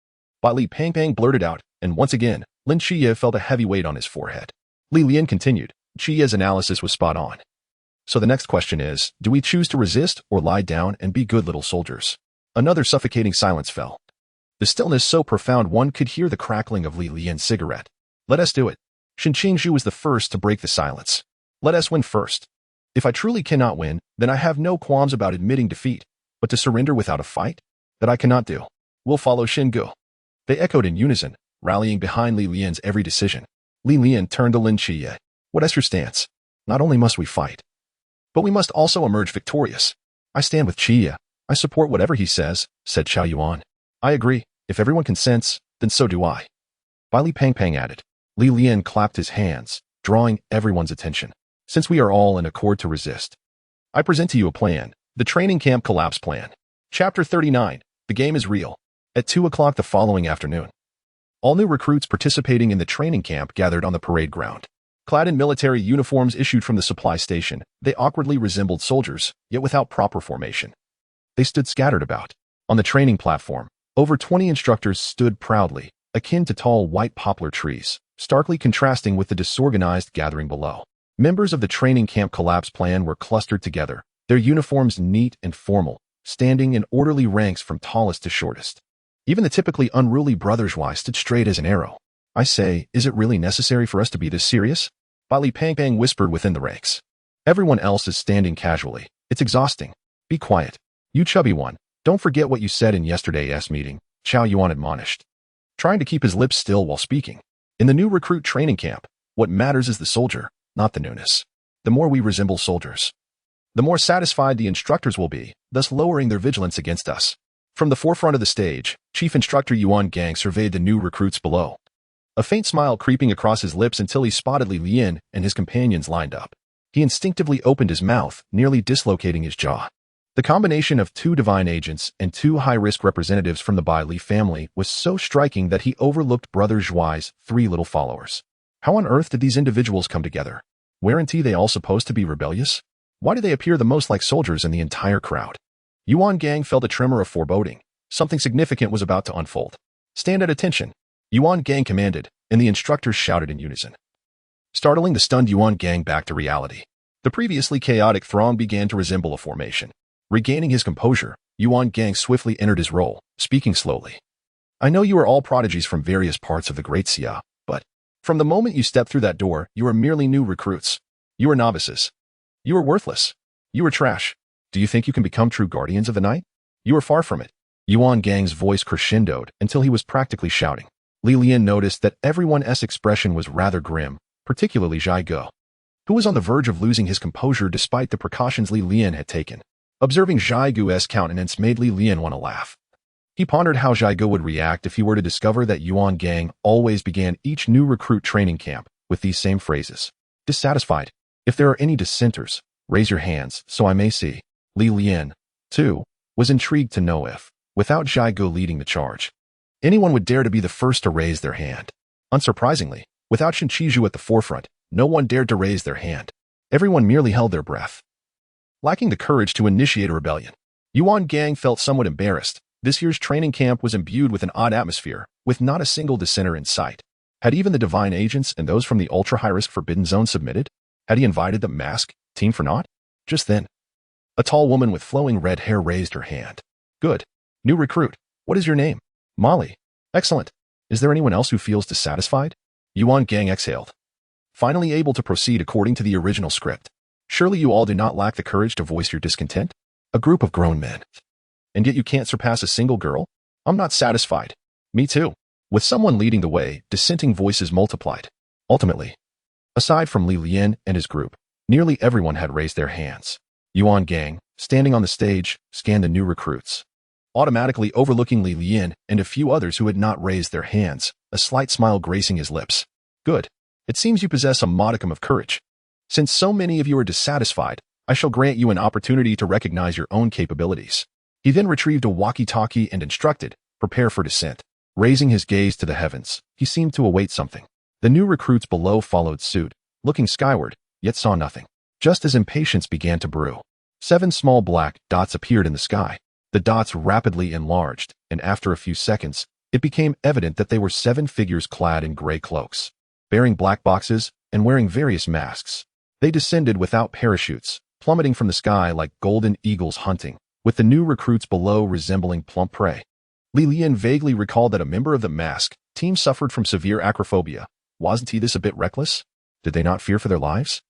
Speaker 1: Li Pangang blurted out, and once again, Lin Qiye felt a heavy weight on his forehead. Li Lian continued. Qiye's analysis was spot on. So the next question is, do we choose to resist or lie down and be good little soldiers? Another suffocating silence fell. The stillness so profound one could hear the crackling of Li Lian's cigarette. Let us do it. Shen Qingzhu was the first to break the silence. Let us win first. If I truly cannot win, then I have no qualms about admitting defeat, but to surrender without a fight? That I cannot do. We'll follow Shingu. They echoed in unison, rallying behind Li Lian's every decision. Li Lian turned to Lin Qiye. What is your stance? Not only must we fight, but we must also emerge victorious. I stand with Qiye. I support whatever he says, said Xiao Yuan. I agree. If everyone consents, then so do I. Li Pangpang added. Li Lian clapped his hands, drawing everyone's attention. Since we are all in accord to resist, I present to you a plan, the training camp collapse plan. Chapter 39, the game is real. At 2 o'clock the following afternoon, all new recruits participating in the training camp gathered on the parade ground. Clad in military uniforms issued from the supply station, they awkwardly resembled soldiers, yet without proper formation. They stood scattered about. On the training platform, over 20 instructors stood proudly, akin to tall white poplar trees, starkly contrasting with the disorganized gathering below. Members of the training camp collapse plan were clustered together, their uniforms neat and formal, standing in orderly ranks from tallest to shortest. Even the typically unruly Brother Zhuai stood straight as an arrow. I say, is it really necessary for us to be this serious? Li Pangpang whispered within the ranks. Everyone else is standing casually. It's exhausting. Be quiet. You chubby one, don't forget what you said in yesterday's meeting, Xiao Yuan admonished, trying to keep his lips still while speaking. In the new recruit training camp, what matters is the soldier, not the newness. The more we resemble soldiers, the more satisfied the instructors will be, thus lowering their vigilance against us. From the forefront of the stage, Chief Instructor Yuan Gang surveyed the new recruits below, a faint smile creeping across his lips until he spotted Li Lian and his companions lined up. He instinctively opened his mouth, nearly dislocating his jaw. The combination of 2 divine agents and 2 high-risk representatives from the Bai Li family was so striking that he overlooked Brother Zhuai's 3 little followers. How on earth did these individuals come together? Weren't they all supposed to be rebellious? Why do they appear the most like soldiers in the entire crowd? Yuan Gang felt a tremor of foreboding. Something significant was about to unfold. Stand at attention, Yuan Gang commanded, and the instructors shouted in unison. Startling the stunned Yuan Gang back to reality. The previously chaotic throng began to resemble a formation. Regaining his composure, Yuan Gang swiftly entered his role, speaking slowly. I know you are all prodigies from various parts of the Great Xia, but from the moment you step through that door, you are merely new recruits. You are novices. You are worthless. You are trash. Do you think you can become true guardians of the night? You are far from it. Yuan Gang's voice crescendoed until he was practically shouting. Lian noticed that everyone's expression was rather grim, particularly Zhai, who was on the verge of losing his composure despite the precautions Lian had taken. Observing Zhai's countenance made Lian want to laugh. He pondered how Zhai would react if he were to discover that Yuan Gang always began each new recruit training camp with these same phrases. Dissatisfied. If there are any dissenters, raise your hands so I may see. Lian, too, was intrigued to know if, without Zhai leading the charge, anyone would dare to be the first to raise their hand. Unsurprisingly, without Shinchiju at the forefront, no one dared to raise their hand. Everyone merely held their breath. Lacking the courage to initiate a rebellion, Yuan Gang felt somewhat embarrassed. This year's training camp was imbued with an odd atmosphere, with not a single dissenter in sight. Had even the divine agents and those from the ultra-high-risk Forbidden Zone submitted? Had he invited the mask team for naught? Just then, a tall woman with flowing red hair raised her hand. Good. New recruit. What is your name? Molly. Excellent. Is there anyone else who feels dissatisfied? Yuan Gang exhaled. Finally able to proceed according to the original script. Surely you all do not lack the courage to voice your discontent? A group of grown men. And yet you can't surpass a single girl? I'm not satisfied. Me too. With someone leading the way, dissenting voices multiplied. Ultimately, aside from Lian and his group, nearly everyone had raised their hands. Yuan Gang, standing on the stage, scanned the new recruits. Automatically overlooking Lian and a few others who had not raised their hands, a slight smile gracing his lips. Good. It seems you possess a modicum of courage. Since so many of you are dissatisfied, I shall grant you an opportunity to recognize your own capabilities. He then retrieved a walkie-talkie and instructed, prepare for descent. Raising his gaze to the heavens, he seemed to await something. The new recruits below followed suit, looking skyward, yet saw nothing. Just as impatience began to brew, 7 small black dots appeared in the sky. The dots rapidly enlarged, and after a few seconds, it became evident that they were 7 figures clad in gray cloaks, bearing black boxes, and wearing various masks. They descended without parachutes, plummeting from the sky like golden eagles hunting, with the new recruits below resembling plump prey. Lian vaguely recalled that a member of the mask team suffered from severe acrophobia. Wasn't he this a bit reckless? Did they not fear for their lives?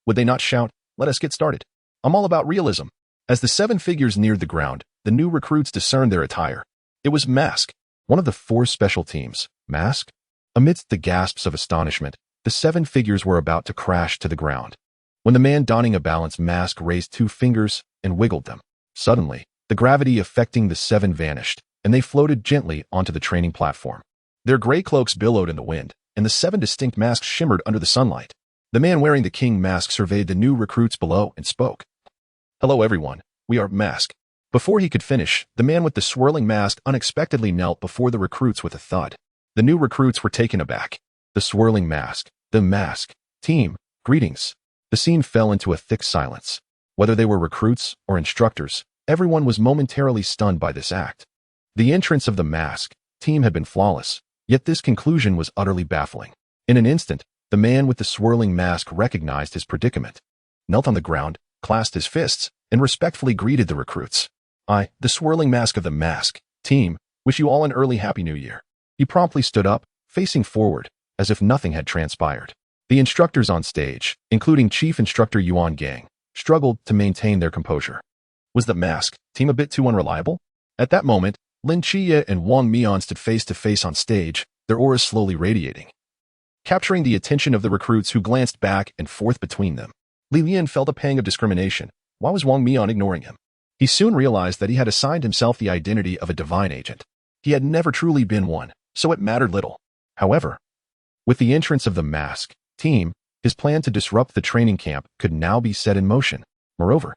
Speaker 1: Would they not shout, let us get started? I'm all about realism. As the 7 figures neared the ground, the new recruits discerned their attire. It was Mask, one of the 4 special teams. Mask? Amidst the gasps of astonishment, the 7 figures were about to crash to the ground. When the man donning a balanced mask raised 2 fingers and wiggled them, suddenly, the gravity affecting the 7 vanished, and they floated gently onto the training platform. Their gray cloaks billowed in the wind, and the 7 distinct masks shimmered under the sunlight. The man wearing the king mask surveyed the new recruits below and spoke. Hello everyone, we are Mask. Before he could finish, the man with the swirling mask unexpectedly knelt before the recruits with a thud. The new recruits were taken aback. The swirling mask, the mask, team, greetings. The scene fell into a thick silence. Whether they were recruits or instructors, everyone was momentarily stunned by this act. The entrance of the mask team had been flawless, yet this conclusion was utterly baffling. In an instant, the man with the swirling mask recognized his predicament, knelt on the ground, clasped his fists, and respectfully greeted the recruits. I, the swirling mask of the mask team, wish you all an early Happy New Year. He promptly stood up, facing forward, as if nothing had transpired. The instructors on stage, including Chief Instructor Yuan Gang, struggled to maintain their composure. Was the mask team a bit too unreliable? At that moment, Lin Qiye and Wang Mian stood face to face on stage, their auras slowly radiating, capturing the attention of the recruits who glanced back and forth between them. Lian felt a pang of discrimination. Why was Wang Mian ignoring him? He soon realized that he had assigned himself the identity of a divine agent. He had never truly been one, so it mattered little. However, with the entrance of the mask team, his plan to disrupt the training camp could now be set in motion. Moreover,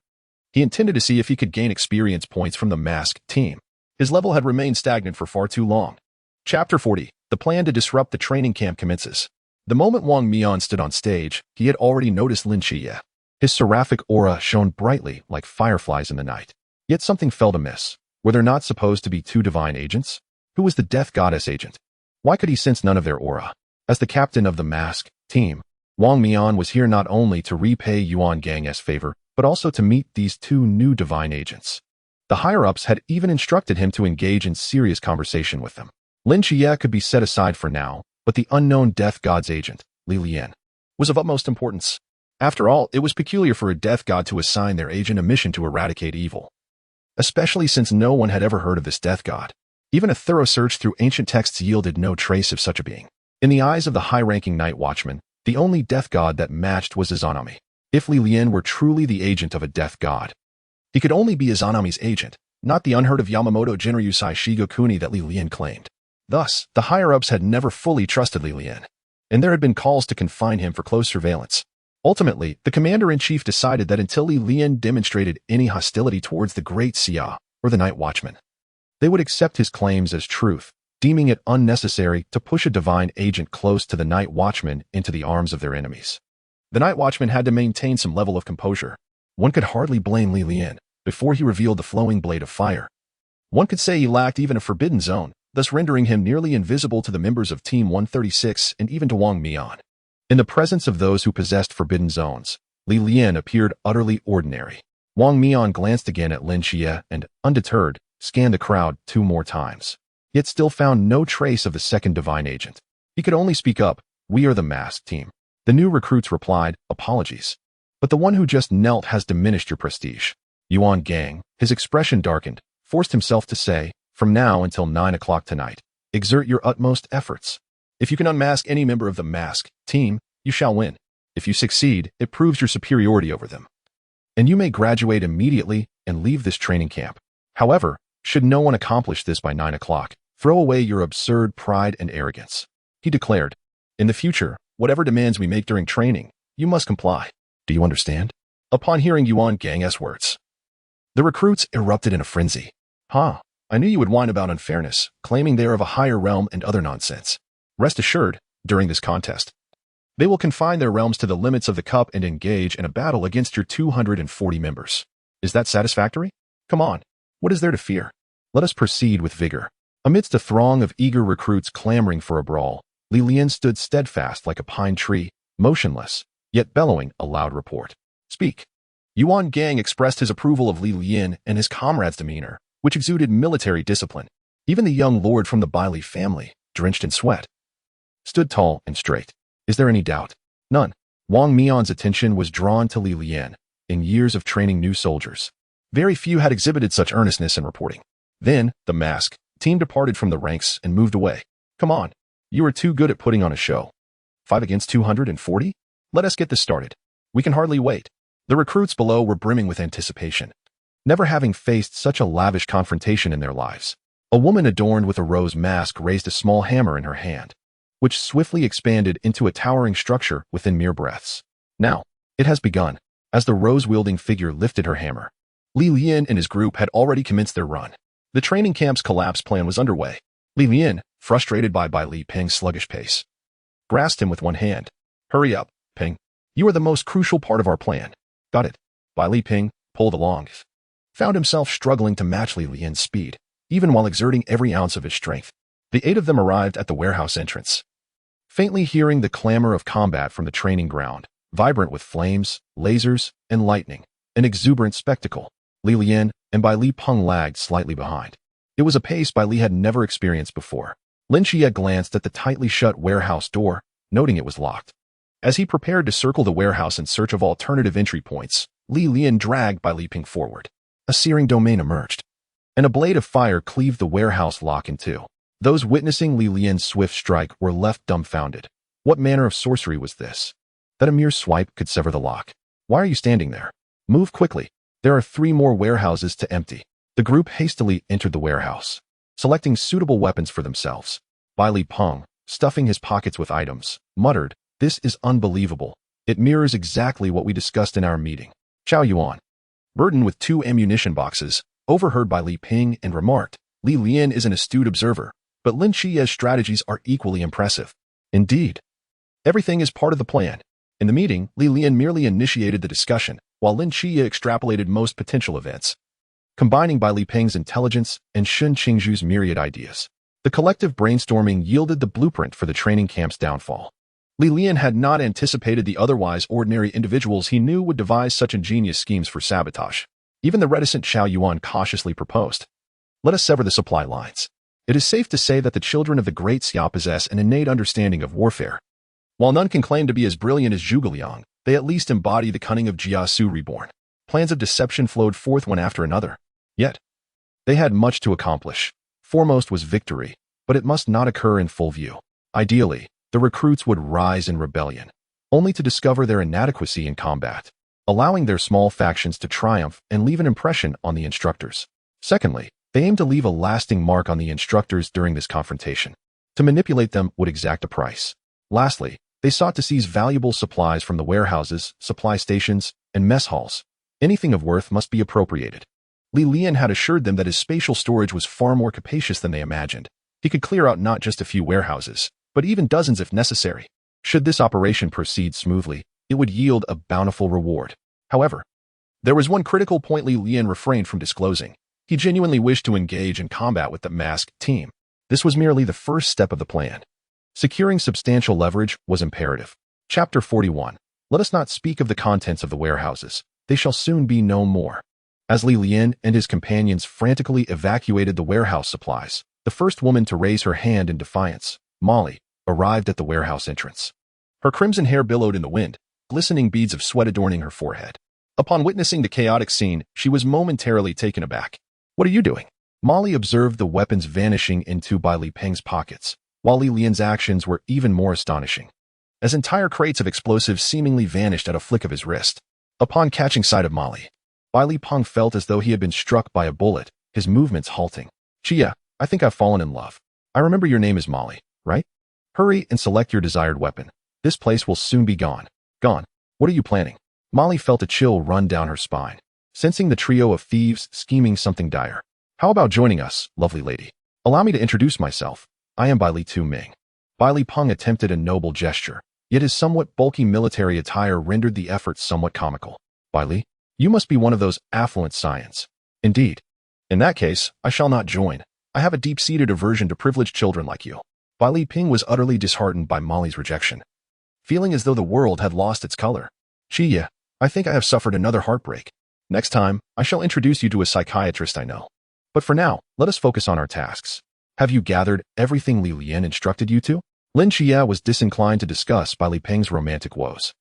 Speaker 1: He intended to see if he could gain experience points from the masked team. His level had remained stagnant for far too long. Chapter 40. The plan to disrupt the training camp commences. The moment Wang Mian stood on stage, he had already noticed Lin Qiye. His seraphic aura shone brightly like fireflies in the night. Yet something felt amiss. Were there not supposed to be two divine agents? Who was the death goddess agent? Why could he sense none of their aura? As the captain of the masked team, Wang Mian was here not only to repay Yuan Gang's favor, but also to meet these two new divine agents. The higher-ups had even instructed him to engage in serious conversation with them. Lin Qiye could be set aside for now, but the unknown death god's agent, Lian, was of utmost importance. After all, it was peculiar for a death god to assign their agent a mission to eradicate evil, especially since no one had ever heard of this death god. Even a thorough search through ancient texts yielded no trace of such a being. In the eyes of the high-ranking night watchman, the only death god that matched was Izanami. If Lian were truly the agent of a death god, he could only be Izanami's agent, not the unheard-of Yamamoto Jinryusai Shigokuni that Lian claimed. Thus, the higher-ups had never fully trusted Lian, and there had been calls to confine him for close surveillance. Ultimately, the commander-in-chief decided that until Lian demonstrated any hostility towards the Great Xia, or the Night Watchman, they would accept his claims as truth, deeming it unnecessary to push a divine agent close to the Night Watchman into the arms of their enemies. The Night Watchman had to maintain some level of composure. One could hardly blame Lian before he revealed the flowing blade of fire. One could say he lacked even a forbidden zone, thus rendering him nearly invisible to the members of Team 136 and even to Wang Mian. In the presence of those who possessed forbidden zones, Lian appeared utterly ordinary. Wang Mian glanced again at Lin Qiye and, undeterred, scanned the crowd 2 more times, yet still found no trace of the second divine agent. He could only speak up, "We are the masked team." The new recruits replied, "Apologies. But the one who just knelt has diminished your prestige." Yuan Gang, his expression darkened, forced himself to say, "From now until 9 o'clock tonight, exert your utmost efforts. If you can unmask any member of the masked team, you shall win. If you succeed, it proves your superiority over them, and you may graduate immediately and leave this training camp. However, should no one accomplish this by 9 o'clock, throw away your absurd pride and arrogance." He declared, "In the future, whatever demands we make during training, you must comply. Do you understand?" Upon hearing Yuan Gang's words, the recruits erupted in a frenzy. "Huh, I knew you would whine about unfairness, claiming they are of a higher realm and other nonsense. Rest assured, during this contest, they will confine their realms to the limits of the cup and engage in a battle against your 240 members. Is that satisfactory? Come on, what is there to fear? Let us proceed with vigor." Amidst a throng of eager recruits clamoring for a brawl, Lian stood steadfast like a pine tree, motionless, yet bellowing a loud report. "Speak." Yuan Gang expressed his approval of Lian and his comrades' demeanor, which exuded military discipline. Even the young lord from the Bailey family, drenched in sweat, stood tall and straight. Is there any doubt? None. Wang Mian's attention was drawn to Lian. In years of training new soldiers, very few had exhibited such earnestness in reporting. Then, the masked team departed from the ranks and moved away. "Come on, you are too good at putting on a show. 5 against 240? Let us get this started. We can hardly wait." The recruits below were brimming with anticipation, never having faced such a lavish confrontation in their lives. A woman adorned with a rose mask raised a small hammer in her hand, which swiftly expanded into a towering structure within mere breaths. Now, it has begun. As the rose-wielding figure lifted her hammer, Lian and his group had already commenced their run. The training camp's collapse plan was underway. Lian, frustrated by Li Ping's sluggish pace, grasped him with one hand. "Hurry up, Ping. You are the most crucial part of our plan." "Got it." Li Ping pulled along, found himself struggling to match Lian's speed, even while exerting every ounce of his strength. The 8 of them arrived at the warehouse entrance, faintly hearing the clamor of combat from the training ground, vibrant with flames, lasers, and lightning, an exuberant spectacle. Lian and Li Peng lagged slightly behind. It was a pace Li had never experienced before. Lin Qiye glanced at the tightly shut warehouse door, noting it was locked. As he prepared to circle the warehouse in search of alternative entry points, Lian dragged Li Peng forward. A searing domain emerged, and a blade of fire cleaved the warehouse lock in two. Those witnessing Lian's swift strike were left dumbfounded. What manner of sorcery was this, that a mere swipe could sever the lock? "Why are you standing there? Move quickly. There are 3 more warehouses to empty." The group hastily entered the warehouse, selecting suitable weapons for themselves. Li Peng, stuffing his pockets with items, muttered, "This is unbelievable. It mirrors exactly what we discussed in our meeting." Xiao Yuan, burdened with 2 ammunition boxes, overheard by Li Ping and remarked, Lian is an astute observer, but Lin Qiye's strategies are equally impressive. Indeed. Everything is part of the plan. In the meeting, Lian merely initiated the discussion, while Lin Qiye extrapolated most potential events, combining by Li Ping's intelligence and Shun Qingzhu's myriad ideas. The collective brainstorming yielded the blueprint for the training camp's downfall. Lian had not anticipated the otherwise ordinary individuals he knew would devise such ingenious schemes for sabotage. Even the reticent Xiao Yuan cautiously proposed, "Let us sever the supply lines." It is safe to say that the children of the Great Xiao possess an innate understanding of warfare. While none can claim to be as brilliant as Zhuge Liang, they at least embody the cunning of Jiasu reborn. Plans of deception flowed forth one after another. Yet, they had much to accomplish. Foremost was victory, but it must not occur in full view. Ideally, the recruits would rise in rebellion, only to discover their inadequacy in combat, allowing their small factions to triumph and leave an impression on the instructors. Secondly, they aimed to leave a lasting mark on the instructors during this confrontation. To manipulate them would exact a price. Lastly, they sought to seize valuable supplies from the warehouses, supply stations, and mess halls. Anything of worth must be appropriated. Lian had assured them that his spatial storage was far more capacious than they imagined. He could clear out not just a few warehouses, but even dozens if necessary. Should this operation proceed smoothly, it would yield a bountiful reward. However, there was one critical point Lian refrained from disclosing. He genuinely wished to engage in combat with the masked team. This was merely the first step of the plan. Securing substantial leverage was imperative. Chapter 41. Let us not speak of the contents of the warehouses. They shall soon be no more. As Lian and his companions frantically evacuated the warehouse supplies, the first woman to raise her hand in defiance, Molly, arrived at the warehouse entrance. Her crimson hair billowed in the wind, glistening beads of sweat adorning her forehead. Upon witnessing the chaotic scene, she was momentarily taken aback. "What are you doing?" Molly observed the weapons vanishing into by Li Ping's pockets, while Lian's actions were even more astonishing, as entire crates of explosives seemingly vanished at a flick of his wrist. Upon catching sight of Molly, Bai Li Peng felt as though he had been struck by a bullet, his movements halting. "Qiye, I think I've fallen in love. I remember your name is Molly, right? Hurry and select your desired weapon. This place will soon be gone." "Gone? What are you planning?" Molly felt a chill run down her spine, sensing the trio of thieves scheming something dire. "How about joining us, lovely lady? Allow me to introduce myself. I am Bai Li Tu Ming." Bai Li Peng attempted a noble gesture, yet his somewhat bulky military attire rendered the effort somewhat comical. "Bai Li, you must be one of those affluent scions." "Indeed. In that case, I shall not join. I have a deep-seated aversion to privileged children like you." Bai Li Ping was utterly disheartened by Molly's rejection, feeling as though the world had lost its color. "Qiye, I think I have suffered another heartbreak. Next time, I shall introduce you to a psychiatrist I know. But for now, let us focus on our tasks. Have you gathered everything Lian instructed you to?" Lin Qiye was disinclined to discuss Bai Li Ping's romantic woes.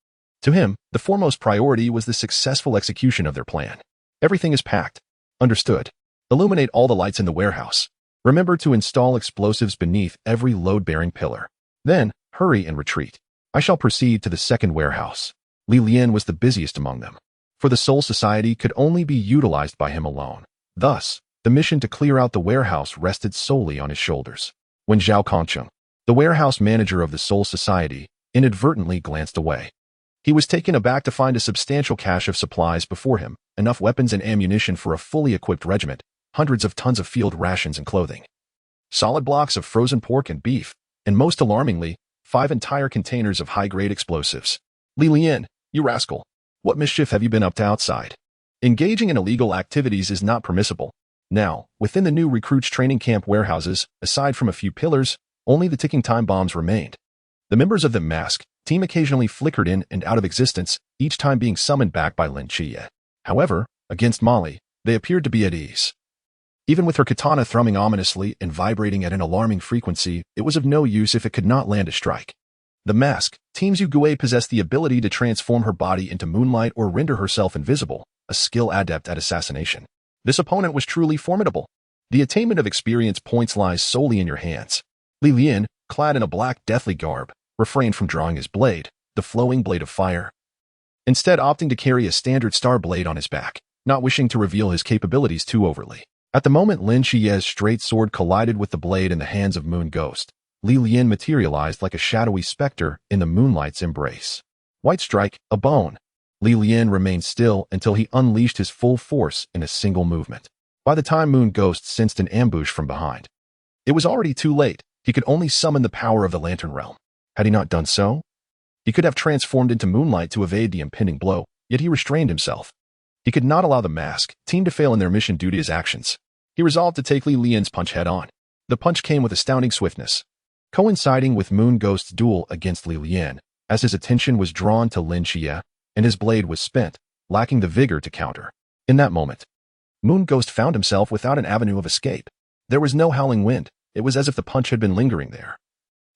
Speaker 1: To him, the foremost priority was the successful execution of their plan. "Everything is packed." "Understood. Illuminate all the lights in the warehouse. Remember to install explosives beneath every load-bearing pillar. Then, hurry and retreat. I shall proceed to the second warehouse." Lian was the busiest among them, for the Soul Society could only be utilized by him alone. Thus, the mission to clear out the warehouse rested solely on his shoulders. When Zhao Kongcheng, the warehouse manager of the Soul Society, inadvertently glanced away, he was taken aback to find a substantial cache of supplies before him, enough weapons and ammunition for a fully equipped regiment, hundreds of tons of field rations and clothing, solid blocks of frozen pork and beef, and most alarmingly, 5 entire containers of high-grade explosives. "Lian, you rascal, what mischief have you been up to outside? Engaging in illegal activities is not permissible." Now, within the new recruits training camp warehouses, aside from a few pillars, only the ticking time bombs remained. The members of the mask team occasionally flickered in and out of existence, each time being summoned back by Lin Qiye. However, against Molly, they appeared to be at ease. Even with her katana thrumming ominously and vibrating at an alarming frequency, it was of no use if it could not land a strike. The mask team's Yu possessed the ability to transform her body into moonlight or render herself invisible, a skill adept at assassination. This opponent was truly formidable. The attainment of experience points lies solely in your hands. Lian, clad in a black deathly garb, refrained from drawing his blade, the flowing blade of fire, instead opting to carry a standard star blade on his back, not wishing to reveal his capabilities too overtly. At the moment Lin Qiye's straight sword collided with the blade in the hands of Moon Ghost, Lian materialized like a shadowy specter in the moonlight's embrace. "White strike, a bone." Lian remained still until he unleashed his full force in a single movement. By the time Moon Ghost sensed an ambush from behind, it was already too late. He could only summon the power of the Lantern Realm. Had he not done so, he could have transformed into moonlight to evade the impending blow, yet he restrained himself. He could not allow the mask team to fail in their mission due to his actions. He resolved to take Lian's punch head-on. The punch came with astounding swiftness, coinciding with Moon Ghost's duel against Lian, as his attention was drawn to Lin Qiye, and his blade was spent, lacking the vigor to counter. In that moment, Moon Ghost found himself without an avenue of escape. There was no howling wind. It was as if the punch had been lingering there.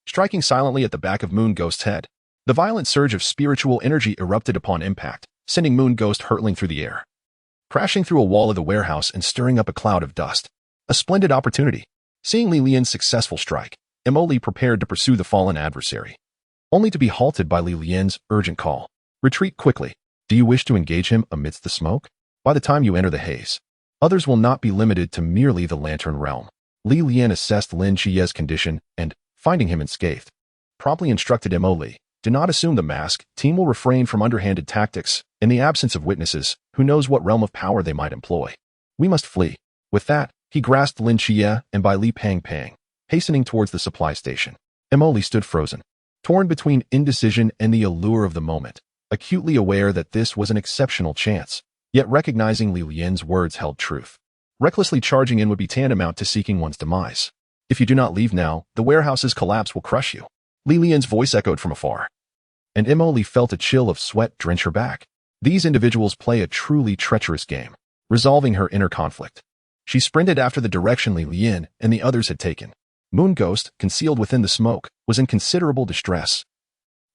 Speaker 1: Striking silently at the back of Moon Ghost's head, the violent surge of spiritual energy erupted upon impact, sending Moon Ghost hurtling through the air, crashing through a wall of the warehouse and stirring up a cloud of dust. A splendid opportunity. Seeing Lian's successful strike, Emily prepared to pursue the fallen adversary, only to be halted by Lian's urgent call. Retreat quickly. Do you wish to engage him amidst the smoke? By the time you enter the haze, others will not be limited to merely the Lantern Realm. Lian assessed Lin Qiye's condition and, finding him unscathed, promptly instructed Emily, do not assume the mask team will refrain from underhanded tactics. In the absence of witnesses, who knows what realm of power they might employ. We must flee. With that, he grasped Lin Qiye and by Li Pang, hastening towards the supply station. Emily stood frozen, torn between indecision and the allure of the moment, acutely aware that this was an exceptional chance, yet recognizing Lian's words held truth. Recklessly charging in would be tantamount to seeking one's demise. If you do not leave now, the warehouse's collapse will crush you. Lian's voice echoed from afar, and Emily felt a chill of sweat drench her back. These individuals play a truly treacherous game, resolving her inner conflict. She sprinted after the direction Lian and the others had taken. Moon Ghost, concealed within the smoke, was in considerable distress.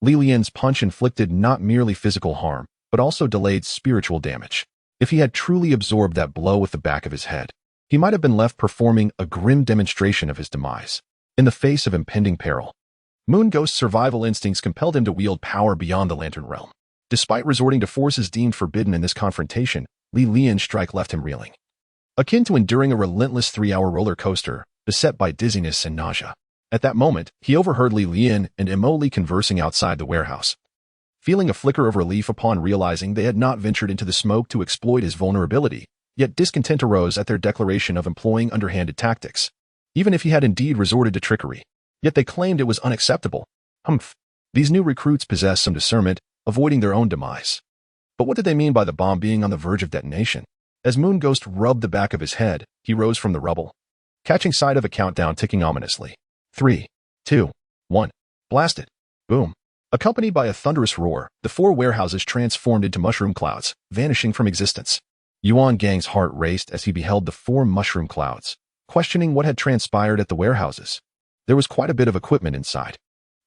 Speaker 1: Lian's punch inflicted not merely physical harm, but also delayed spiritual damage. If he had truly absorbed that blow with the back of his head, he might have been left performing a grim demonstration of his demise. In the face of impending peril, Moon Ghost's survival instincts compelled him to wield power beyond the Lantern Realm. Despite resorting to forces deemed forbidden in this confrontation, Lian's strike left him reeling, akin to enduring a relentless 3-hour roller coaster, beset by dizziness and nausea. At that moment, he overheard Lian and Emily conversing outside the warehouse. Feeling a flicker of relief upon realizing they had not ventured into the smoke to exploit his vulnerability, yet discontent arose at their declaration of employing underhanded tactics, even if he had indeed resorted to trickery. Yet they claimed it was unacceptable. Humph. These new recruits possessed some discernment, avoiding their own demise. But what did they mean by the bomb being on the verge of detonation? As Moon Ghost rubbed the back of his head, he rose from the rubble, catching sight of a countdown ticking ominously. 3, 2, 1. Blasted. Boom. Accompanied by a thunderous roar, the 4 warehouses transformed into mushroom clouds, vanishing from existence. Yuan Gang's heart raced as he beheld the 4 mushroom clouds, questioning what had transpired at the warehouses. There was quite a bit of equipment inside.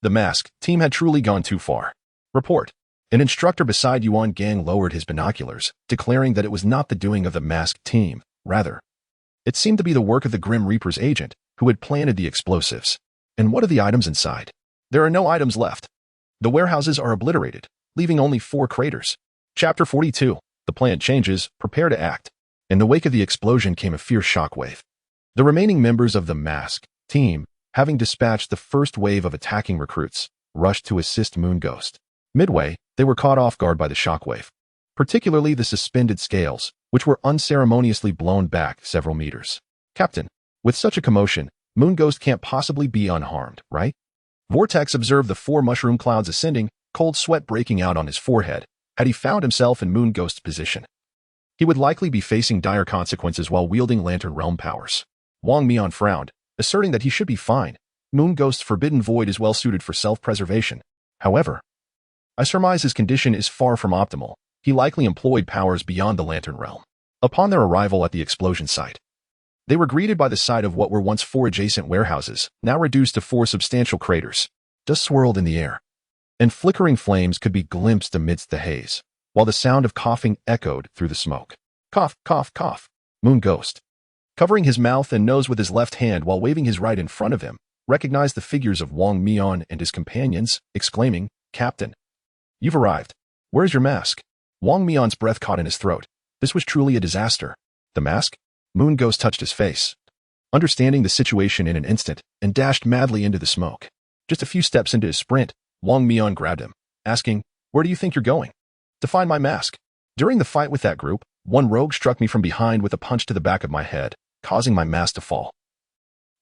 Speaker 1: The mask team had truly gone too far. Report. An instructor beside Yuan Gang lowered his binoculars, declaring that it was not the doing of the masked team. Rather, it seemed to be the work of the Grim Reaper's agent, who had planted the explosives. And what are the items inside? There are no items left. The warehouses are obliterated, leaving only 4 craters. Chapter 42. The plan changes, prepare to act. In the wake of the explosion came a fierce shockwave. The remaining members of the mask team, having dispatched the first wave of attacking recruits, rushed to assist Moon Ghost. Midway, they were caught off guard by the shockwave, particularly the suspended scales, which were unceremoniously blown back several meters. Captain, with such a commotion, Moon Ghost can't possibly be unharmed, right? Vortex observed the 4 mushroom clouds ascending, cold sweat breaking out on his forehead. Had he found himself in Moon Ghost's position, he would likely be facing dire consequences while wielding Lantern Realm powers. Wang Mian frowned, asserting that he should be fine. Moon Ghost's forbidden void is well suited for self-preservation. However, I surmise his condition is far from optimal. He likely employed powers beyond the Lantern Realm. Upon their arrival at the explosion site, they were greeted by the sight of what were once 4 adjacent warehouses, now reduced to 4 substantial craters. Dust swirled in the air, and flickering flames could be glimpsed amidst the haze, while the sound of coughing echoed through the smoke. Cough, cough, cough. Moon Ghost, covering his mouth and nose with his left hand while waving his right in front of him, recognized the figures of Wang Mian and his companions, exclaiming, Captain, you've arrived. Where's your mask? Wang Mian's breath caught in his throat. This was truly a disaster. The mask? Moon Ghost touched his face, understanding the situation in an instant, and dashed madly into the smoke. Just a few steps into his sprint, Wang Mian grabbed him, asking, Where do you think you're going? to find my mask. During the fight with that group, one rogue struck me from behind with a punch to the back of my head, causing my mask to fall.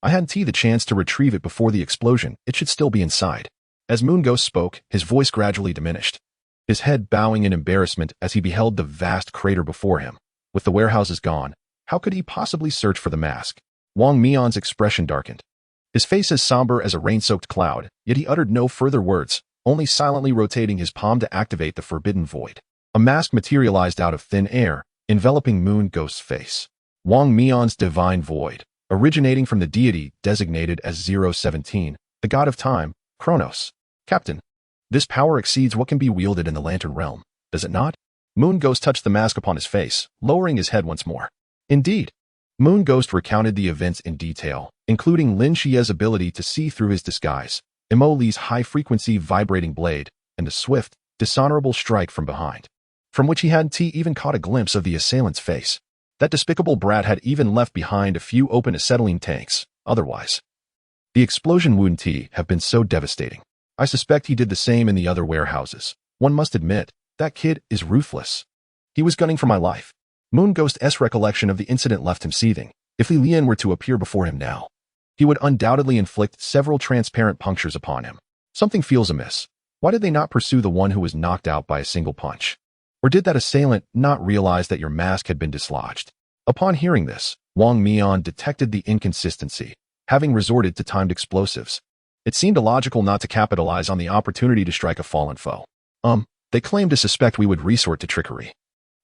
Speaker 1: I hadn't the chance to retrieve it before the explosion. It should still be inside. As Moon Ghost spoke, his voice gradually diminished, his head bowing in embarrassment as he beheld the vast crater before him. With the warehouses gone, how could he possibly search for the mask? Wang Mian's expression darkened, his face as somber as a rain-soaked cloud, yet he uttered no further words, only silently rotating his palm to activate the forbidden void. A mask materialized out of thin air, enveloping Moon Ghost's face. Wang Mian's divine void, originating from the deity designated as 017, the god of time, Chronos. Captain, this power exceeds what can be wielded in the Lantern Realm, does it not? Moon Ghost touched the mask upon his face, lowering his head once more. Indeed. Moon Ghost recounted the events in detail, including Lin Qiye's ability to see through his disguise, Imo Li's high-frequency vibrating blade, and a swift, dishonorable strike from behind, from which he hadn't even caught a glimpse of the assailant's face. That despicable brat had even left behind a few open acetylene tanks, otherwise. The explosion wouldn't have been so devastating. I suspect he did the same in the other warehouses. One must admit, that kid is ruthless. He was gunning for my life. Moon Ghost's recollection of the incident left him seething. If Lian were to appear before him now, he would undoubtedly inflict several transparent punctures upon him. Something feels amiss. Why did they not pursue the one who was knocked out by a single punch? Or did that assailant not realize that your mask had been dislodged? Upon hearing this, Wang Mian detected the inconsistency, having resorted to timed explosives. It seemed illogical not to capitalize on the opportunity to strike a fallen foe. They claimed to suspect we would resort to trickery.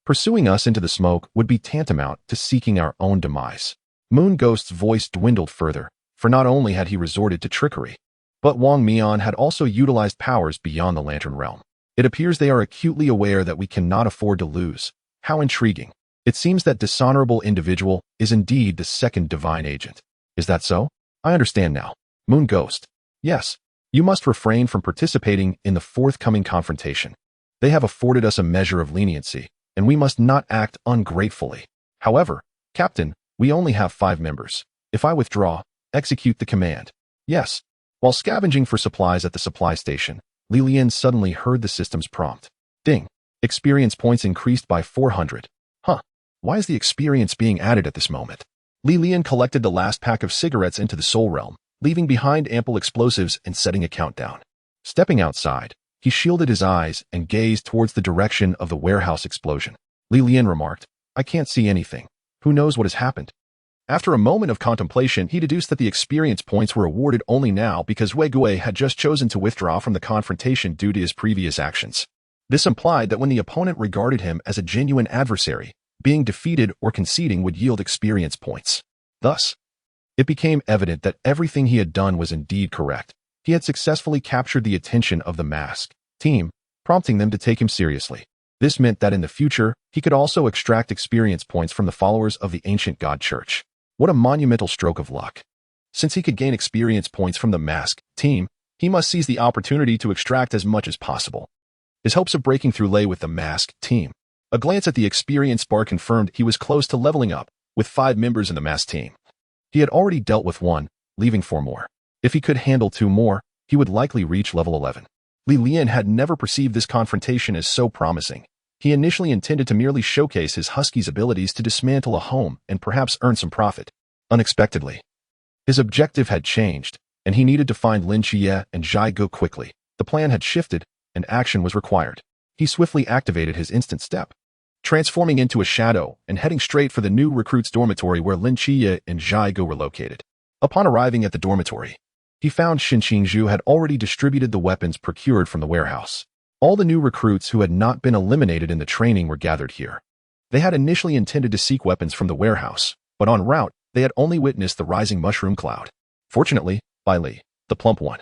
Speaker 1: Pursuing us into the smoke would be tantamount to seeking our own demise. Moon Ghost's voice dwindled further, for not only had he resorted to trickery, but Wang Mian had also utilized powers beyond the Lantern Realm. It appears they are acutely aware that we cannot afford to lose. How intriguing. It seems that dishonorable individual is indeed the second divine agent. Is that so? I understand now. Moon Ghost. Yes. You must refrain from participating in the forthcoming confrontation. They have afforded us a measure of leniency, and we must not act ungratefully. However, Captain, we only have 5 members. If I withdraw, execute the command. Yes. While scavenging for supplies at the supply station, Lian suddenly heard the system's prompt. Ding. Experience points increased by 400. Why is the experience being added at this moment? Lian collected the last pack of cigarettes into the Soul Realm, leaving behind ample explosives and setting a countdown. Stepping outside, he shielded his eyes and gazed towards the direction of the warehouse explosion. Lian remarked, I can't see anything. Who knows what has happened? After a moment of contemplation, he deduced that the experience points were awarded only now because Wei Gui had just chosen to withdraw from the confrontation due to his previous actions. This implied that when the opponent regarded him as a genuine adversary, being defeated or conceding would yield experience points. Thus, it became evident that everything he had done was indeed correct. He had successfully captured the attention of the mask team, prompting them to take him seriously. This meant that in the future, he could also extract experience points from the followers of the ancient god church. What a monumental stroke of luck. Since he could gain experience points from the mask team, he must seize the opportunity to extract as much as possible. His hopes of breaking through lay with the mask team. A glance at the experience bar confirmed he was close to leveling up, with 5 members in the mask team. He had already dealt with 1, leaving 4 more. If he could handle 2 more, he would likely reach level 11. Lian had never perceived this confrontation as so promising. He initially intended to merely showcase his husky's abilities to dismantle a home and perhaps earn some profit. Unexpectedly, his objective had changed, and he needed to find Lin Qiye and Zhai Ge quickly. The plan had shifted, and action was required. He swiftly activated his instant step, transforming into a shadow and heading straight for the new recruits' dormitory where Lin Qiye and Zhai Ge were located. Upon arriving at the dormitory, he found Xinqingzhu had already distributed the weapons procured from the warehouse. All the new recruits who had not been eliminated in the training were gathered here. They had initially intended to seek weapons from the warehouse, but en route, they had only witnessed the rising mushroom cloud. Fortunately, Bai Li, the plump one,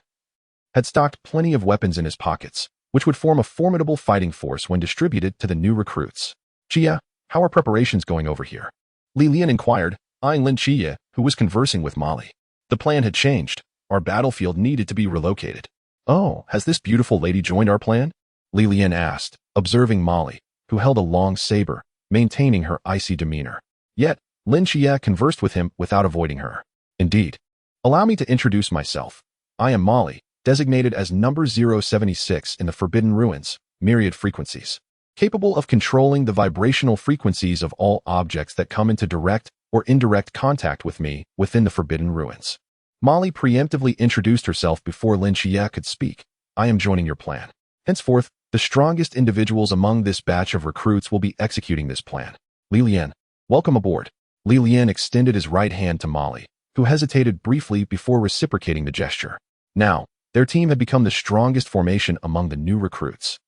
Speaker 1: had stocked plenty of weapons in his pockets, which would form a formidable fighting force when distributed to the new recruits. Qiye, how are preparations going over here? Lian inquired, eyeing Lin Qiye, who was conversing with Molly. The plan had changed. Our battlefield needed to be relocated. Oh, has this beautiful lady joined our plan? Lian asked, observing Molly, who held a long saber, maintaining her icy demeanor. Yet, Lin Qiye conversed with him without avoiding her. Indeed. Allow me to introduce myself. I am Molly, designated as number 076 in the Forbidden Ruins, Myriad Frequencies. capable of controlling the vibrational frequencies of all objects that come into direct or indirect contact with me within the Forbidden Ruins. Molly preemptively introduced herself before Lin Qiye could speak. I am joining your plan. Henceforth, the strongest individuals among this batch of recruits will be executing this plan. Lian, welcome aboard. Lian extended his right hand to Molly, who hesitated briefly before reciprocating the gesture. Now, their team had become the strongest formation among the new recruits.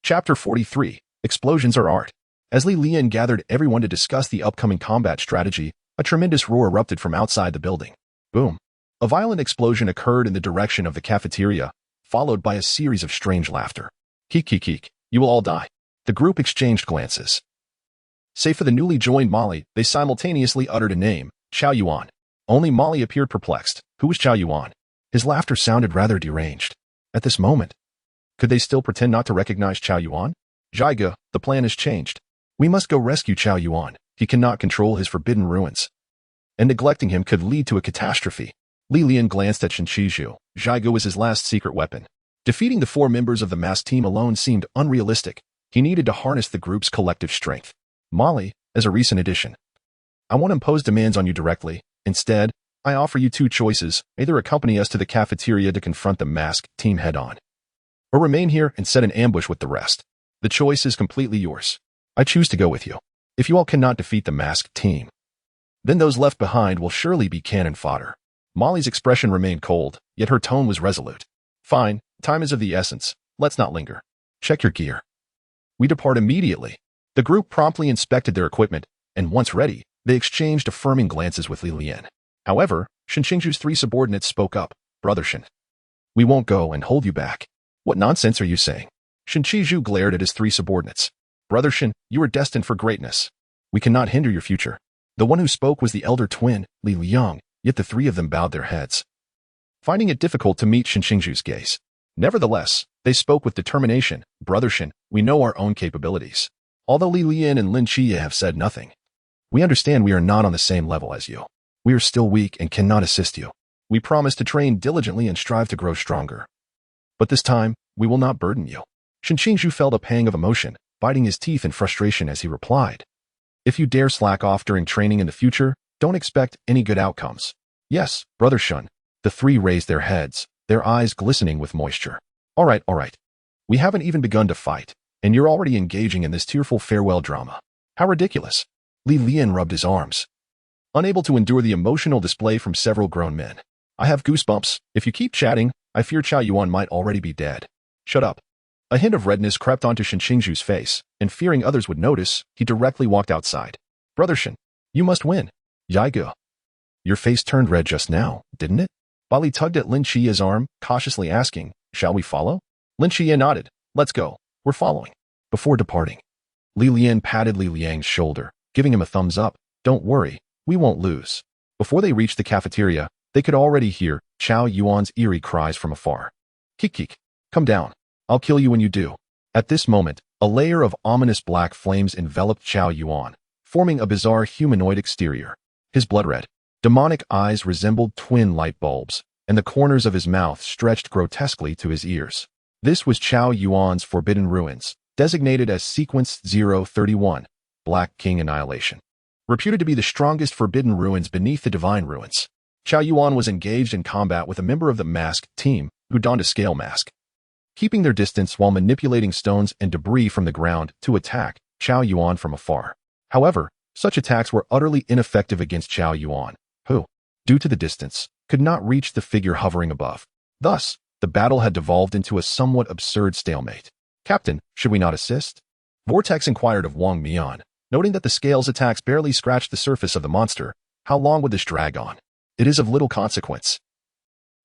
Speaker 1: Chapter 43, Explosions are Art. As Lian gathered everyone to discuss the upcoming combat strategy, a tremendous roar erupted from outside the building. Boom. A violent explosion occurred in the direction of the cafeteria, followed by a series of strange laughter. Keek, you will all die. The group exchanged glances. Save for the newly joined Molly, they simultaneously uttered a name, Chao Yuan. Only Molly appeared perplexed. Who was Chao Yuan? His laughter sounded rather deranged. At this moment, could they still pretend not to recognize Chao Yuan? Jiga, the plan has changed. We must go rescue Chao Yuan. He cannot control his forbidden ruins, and neglecting him could lead to a catastrophe. Lian glanced at Shinchiju. Jiga was his last secret weapon. Defeating the 4 members of the masked team alone seemed unrealistic. He needed to harness the group's collective strength. Molly, as a recent addition. I won't impose demands on you directly. Instead, I offer you 2 choices. Either accompany us to the cafeteria to confront the masked team head-on, or remain here and set an ambush with the rest. The choice is completely yours. I choose to go with you. If you all cannot defeat the masked team, then those left behind will surely be cannon fodder. Molly's expression remained cold, yet her tone was resolute. Fine, time is of the essence. Let's not linger. Check your gear. We depart immediately. The group promptly inspected their equipment, and once ready, they exchanged affirming glances with Lian. However, Shinchingju's 3 subordinates spoke up. Brother Shin, we won't go and hold you back. What nonsense are you saying? Shinchiju glared at his 3 subordinates. Brother Shin, you are destined for greatness. We cannot hinder your future. The one who spoke was the elder twin, Li Liang, yet the 3 of them bowed their heads, finding it difficult to meet Shinchingju's gaze. Nevertheless, they spoke with determination. Brother Shin, we know our own capabilities. Although Lian and Lin Qiye have said nothing, we understand we are not on the same level as you. We are still weak and cannot assist you. We promise to train diligently and strive to grow stronger. But this time, we will not burden you. Shinchingju felt a pang of emotion, biting his teeth in frustration as he replied. If you dare slack off during training in the future, don't expect any good outcomes. Yes, Brother Shun. The 3 raised their heads, their eyes glistening with moisture. All right. We haven't even begun to fight, and you're already engaging in this tearful farewell drama. How ridiculous. Lian rubbed his arms, unable to endure the emotional display from several grown men. I have goosebumps. If you keep chatting, I fear Chao Yuan might already be dead. Shut up. A hint of redness crept onto Shinchingju's face, and fearing others would notice, he directly walked outside. Brother Shin, you must win. Jiga. Your face turned red just now, didn't it? Bali tugged at Lin Qiye's arm, cautiously asking, shall we follow? Lin Qiye nodded. Let's go. We're following. Before departing, Lian patted Li Liang's shoulder, giving him a thumbs up. Don't worry, we won't lose. Before they reached the cafeteria, they could already hear Chao Yuan's eerie cries from afar. Keek, come down. I'll kill you when you do. At this moment, a layer of ominous black flames enveloped Chao Yuan, forming a bizarre humanoid exterior. His blood-red, demonic eyes resembled twin light bulbs, and the corners of his mouth stretched grotesquely to his ears. This was Chao Yuan's Forbidden Ruins, designated as Sequence 031, Black King Annihilation. Reputed to be the strongest Forbidden Ruins beneath the Divine Ruins, Chao Yuan was engaged in combat with a member of the masked team who donned a scale mask. Keeping their distance while manipulating stones and debris from the ground to attack Chao Yuan from afar. However, such attacks were utterly ineffective against Chao Yuan, who, due to the distance, could not reach the figure hovering above. Thus, the battle had devolved into a somewhat absurd stalemate. Captain, should we not assist? Vortex inquired of Wang Mian, noting that the scale's attacks barely scratched the surface of the monster. How long would this drag on? It is of little consequence.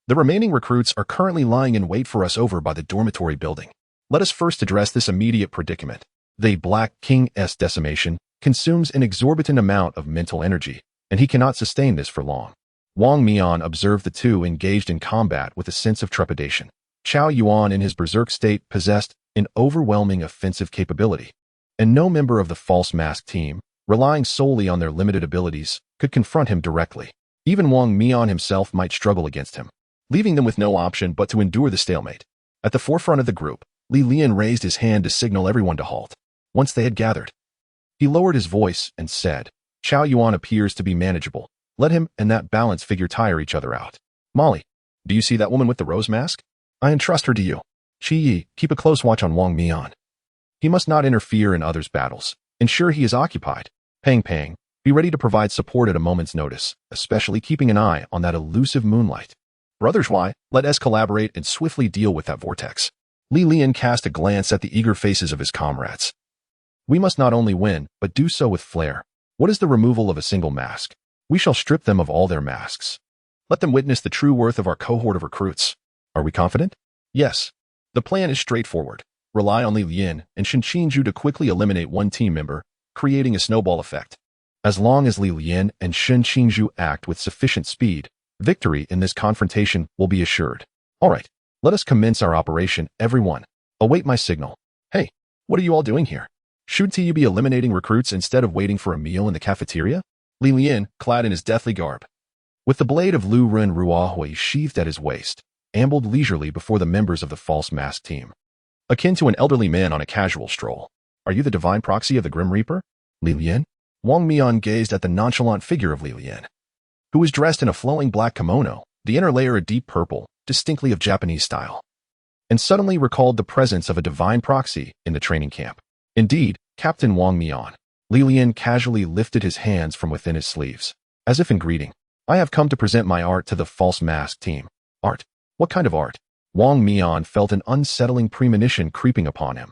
Speaker 1: The remaining recruits are currently lying in wait for us over by the dormitory building. Let us first address this immediate predicament. The Black King's decimation consumes an exorbitant amount of mental energy, and he cannot sustain this for long. Wang Mian observed the 2 engaged in combat with a sense of trepidation. Chao Yuan in his berserk state possessed an overwhelming offensive capability, and no member of the false mask team, relying solely on their limited abilities, could confront him directly. Even Wang Mian himself might struggle against him, leaving them with no option but to endure the stalemate. At the forefront of the group, Lian raised his hand to signal everyone to halt. once they had gathered. He lowered his voice and said, Chao Yuan appears to be manageable. Let him and that balance figure tire each other out. Molly, do you see that woman with the rose mask? I entrust her to you. Qiye, keep a close watch on Wang Mian. He must not interfere in others' battles. Ensure he is occupied. Pang Pang, be ready to provide support at a moment's notice, especially keeping an eye on that elusive moonlight. Brothers Y, let us collaborate and swiftly deal with that vortex. Lian cast a glance at the eager faces of his comrades. We must not only win, but do so with flair. What is the removal of a single mask? We shall strip them of all their masks. Let them witness the true worth of our cohort of recruits. Are we confident? Yes. The plan is straightforward. Rely on Lian and Shinqinju to quickly eliminate one team member, creating a snowball effect. As long as Lian and Shinqinju act with sufficient speed, victory in this confrontation will be assured. All right, let us commence our operation, everyone. Await my signal. Hey, what are you all doing here? Shouldn't you be eliminating recruits instead of waiting for a meal in the cafeteria? Lian, clad in his deathly garb, with the blade of Lu Ren Ruahui sheathed at his waist, ambled leisurely before the members of the false mask team. Akin to an elderly man on a casual stroll. Are you the divine proxy of the Grim Reaper? Lian? Wang Mian gazed at the nonchalant figure of Lian, who was dressed in a flowing black kimono, the inner layer a deep purple, distinctly of Japanese style, and suddenly recalled the presence of a divine proxy in the training camp. Indeed, Captain Wang Mian. Lian casually lifted his hands from within his sleeves, as if in greeting. I have come to present my art to the false mask team. Art? What kind of art? Wang Mian felt an unsettling premonition creeping upon him,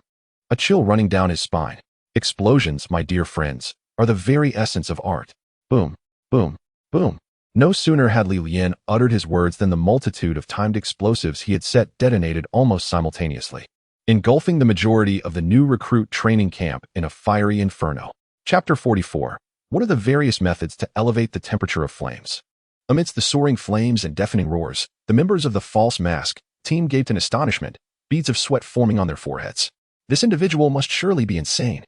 Speaker 1: a chill running down his spine. Explosions, my dear friends, are the very essence of art. Boom, boom, boom. No sooner had Lian uttered his words than the multitude of timed explosives he had set detonated almost simultaneously, engulfing the majority of the new recruit training camp in a fiery inferno. Chapter 44. What are the various methods to elevate the temperature of flames? Amidst the soaring flames and deafening roars, the members of the false mask team gaped in astonishment, beads of sweat forming on their foreheads. This individual must surely be insane.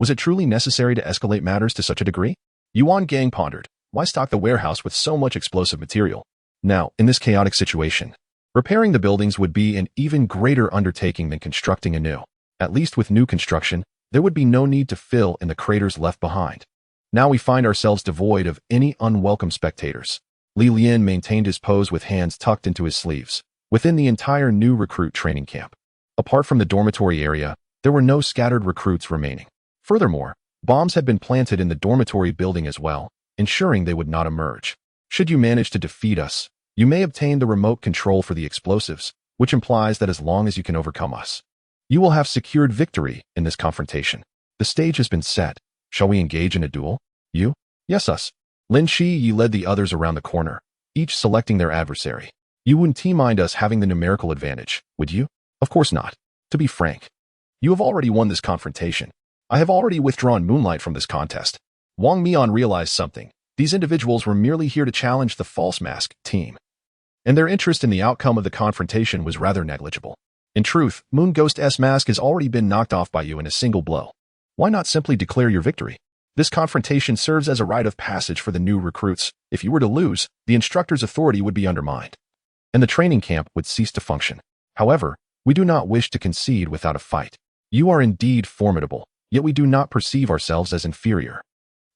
Speaker 1: Was it truly necessary to escalate matters to such a degree? Yuan Gang pondered, why stock the warehouse with so much explosive material? Now, in this chaotic situation, repairing the buildings would be an even greater undertaking than constructing anew. At least with new construction, there would be no need to fill in the craters left behind. Now we find ourselves devoid of any unwelcome spectators. Lian maintained his pose with hands tucked into his sleeves, within the entire new recruit training camp. Apart from the dormitory area, there were no scattered recruits remaining. Furthermore, bombs had been planted in the dormitory building as well, ensuring they would not emerge. Should you manage to defeat us, you may obtain the remote control for the explosives, which implies that as long as you can overcome us, you will have secured victory in this confrontation. The stage has been set. Shall we engage in a duel? You? Yes, us. Lin Qiye led the others around the corner, each selecting their adversary. You wouldn't mind us having the numerical advantage, would you? Of course not. To be frank, you have already won this confrontation. I have already withdrawn Moonlight from this contest. Wang Mian realized something. These individuals were merely here to challenge the false mask team, and their interest in the outcome of the confrontation was rather negligible. In truth, Moon Ghost's mask has already been knocked off by you in a single blow. Why not simply declare your victory? This confrontation serves as a rite of passage for the new recruits. If you were to lose, the instructor's authority would be undermined, and the training camp would cease to function. However, we do not wish to concede without a fight. You are indeed formidable, yet we do not perceive ourselves as inferior.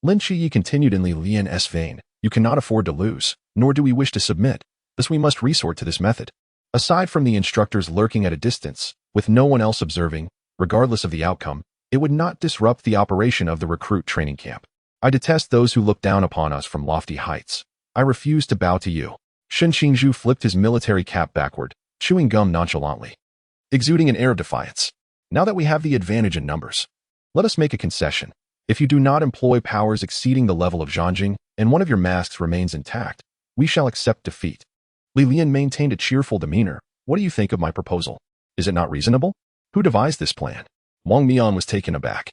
Speaker 1: Lin Qiye continued in Lian's vein. You cannot afford to lose, nor do we wish to submit. Thus we must resort to this method. Aside from the instructors lurking at a distance, with no one else observing, regardless of the outcome, it would not disrupt the operation of the recruit training camp. I detest those who look down upon us from lofty heights. I refuse to bow to you. Shinqinju flipped his military cap backward, chewing gum nonchalantly, exuding an air of defiance. Now that we have the advantage in numbers, let us make a concession. If you do not employ powers exceeding the level of Zhanjing, and one of your masks remains intact, we shall accept defeat. Lian maintained a cheerful demeanor. What do you think of my proposal? Is it not reasonable? Who devised this plan? Wang Mian was taken aback.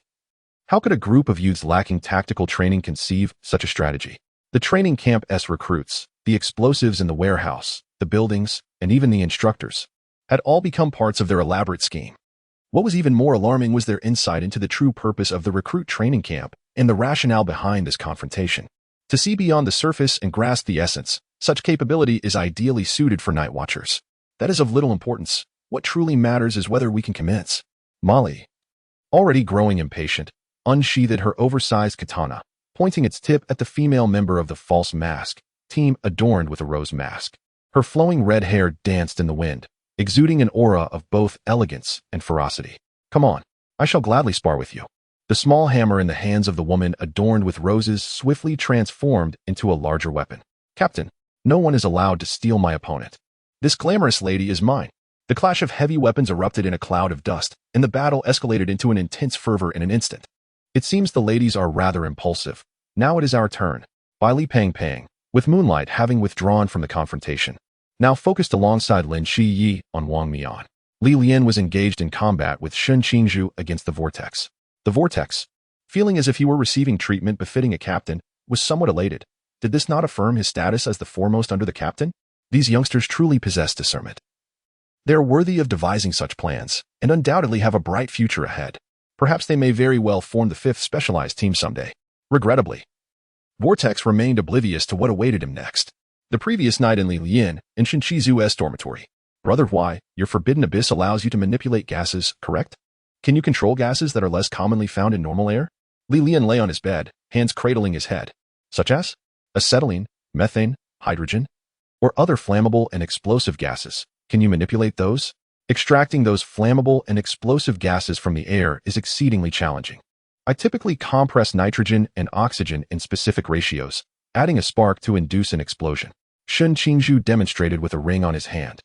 Speaker 1: How could a group of youths lacking tactical training conceive such a strategy? The training camp's recruits, the explosives in the warehouse, the buildings, and even the instructors had all become parts of their elaborate scheme. What was even more alarming was their insight into the true purpose of the recruit training camp and the rationale behind this confrontation. To see beyond the surface and grasp the essence, such capability is ideally suited for night watchers. That is of little importance. What truly matters is whether we can commence. Molly. Already growing impatient, unsheathed her oversized katana, pointing its tip at the female member of the false mask team adorned with a rose mask. Her flowing red hair danced in the wind, exuding an aura of both elegance and ferocity. Come on, I shall gladly spar with you. The small hammer in the hands of the woman adorned with roses swiftly transformed into a larger weapon. Captain, no one is allowed to steal my opponent. This glamorous lady is mine. The clash of heavy weapons erupted in a cloud of dust, and the battle escalated into an intense fervor in an instant. It seems the ladies are rather impulsive. Now it is our turn. By Li Pang, with Moonlight having withdrawn from the confrontation. Now focused alongside Lin Qiye on Wang Mian. Lian was engaged in combat with Sun Qingzhu against the Vortex. The Vortex, feeling as if he were receiving treatment befitting a captain, was somewhat elated. Did this not affirm his status as the foremost under the captain? These youngsters truly possess discernment. They are worthy of devising such plans, and undoubtedly have a bright future ahead. Perhaps they may very well form the 5th specialized team someday. Regrettably, Vortex remained oblivious to what awaited him next. The previous night in Lian, in Shinchizu's dormitory. Brother, why, your forbidden abyss allows you to manipulate gases, correct? Can you control gases that are less commonly found in normal air? Lian lay on his bed, hands cradling his head. Such as? Acetylene, methane, hydrogen, or other flammable and explosive gases. Can you manipulate those? Extracting those flammable and explosive gases from the air is exceedingly challenging. I typically compress nitrogen and oxygen in specific ratios, adding a spark to induce an explosion. Sun Qingzhu demonstrated with a ring on his hand,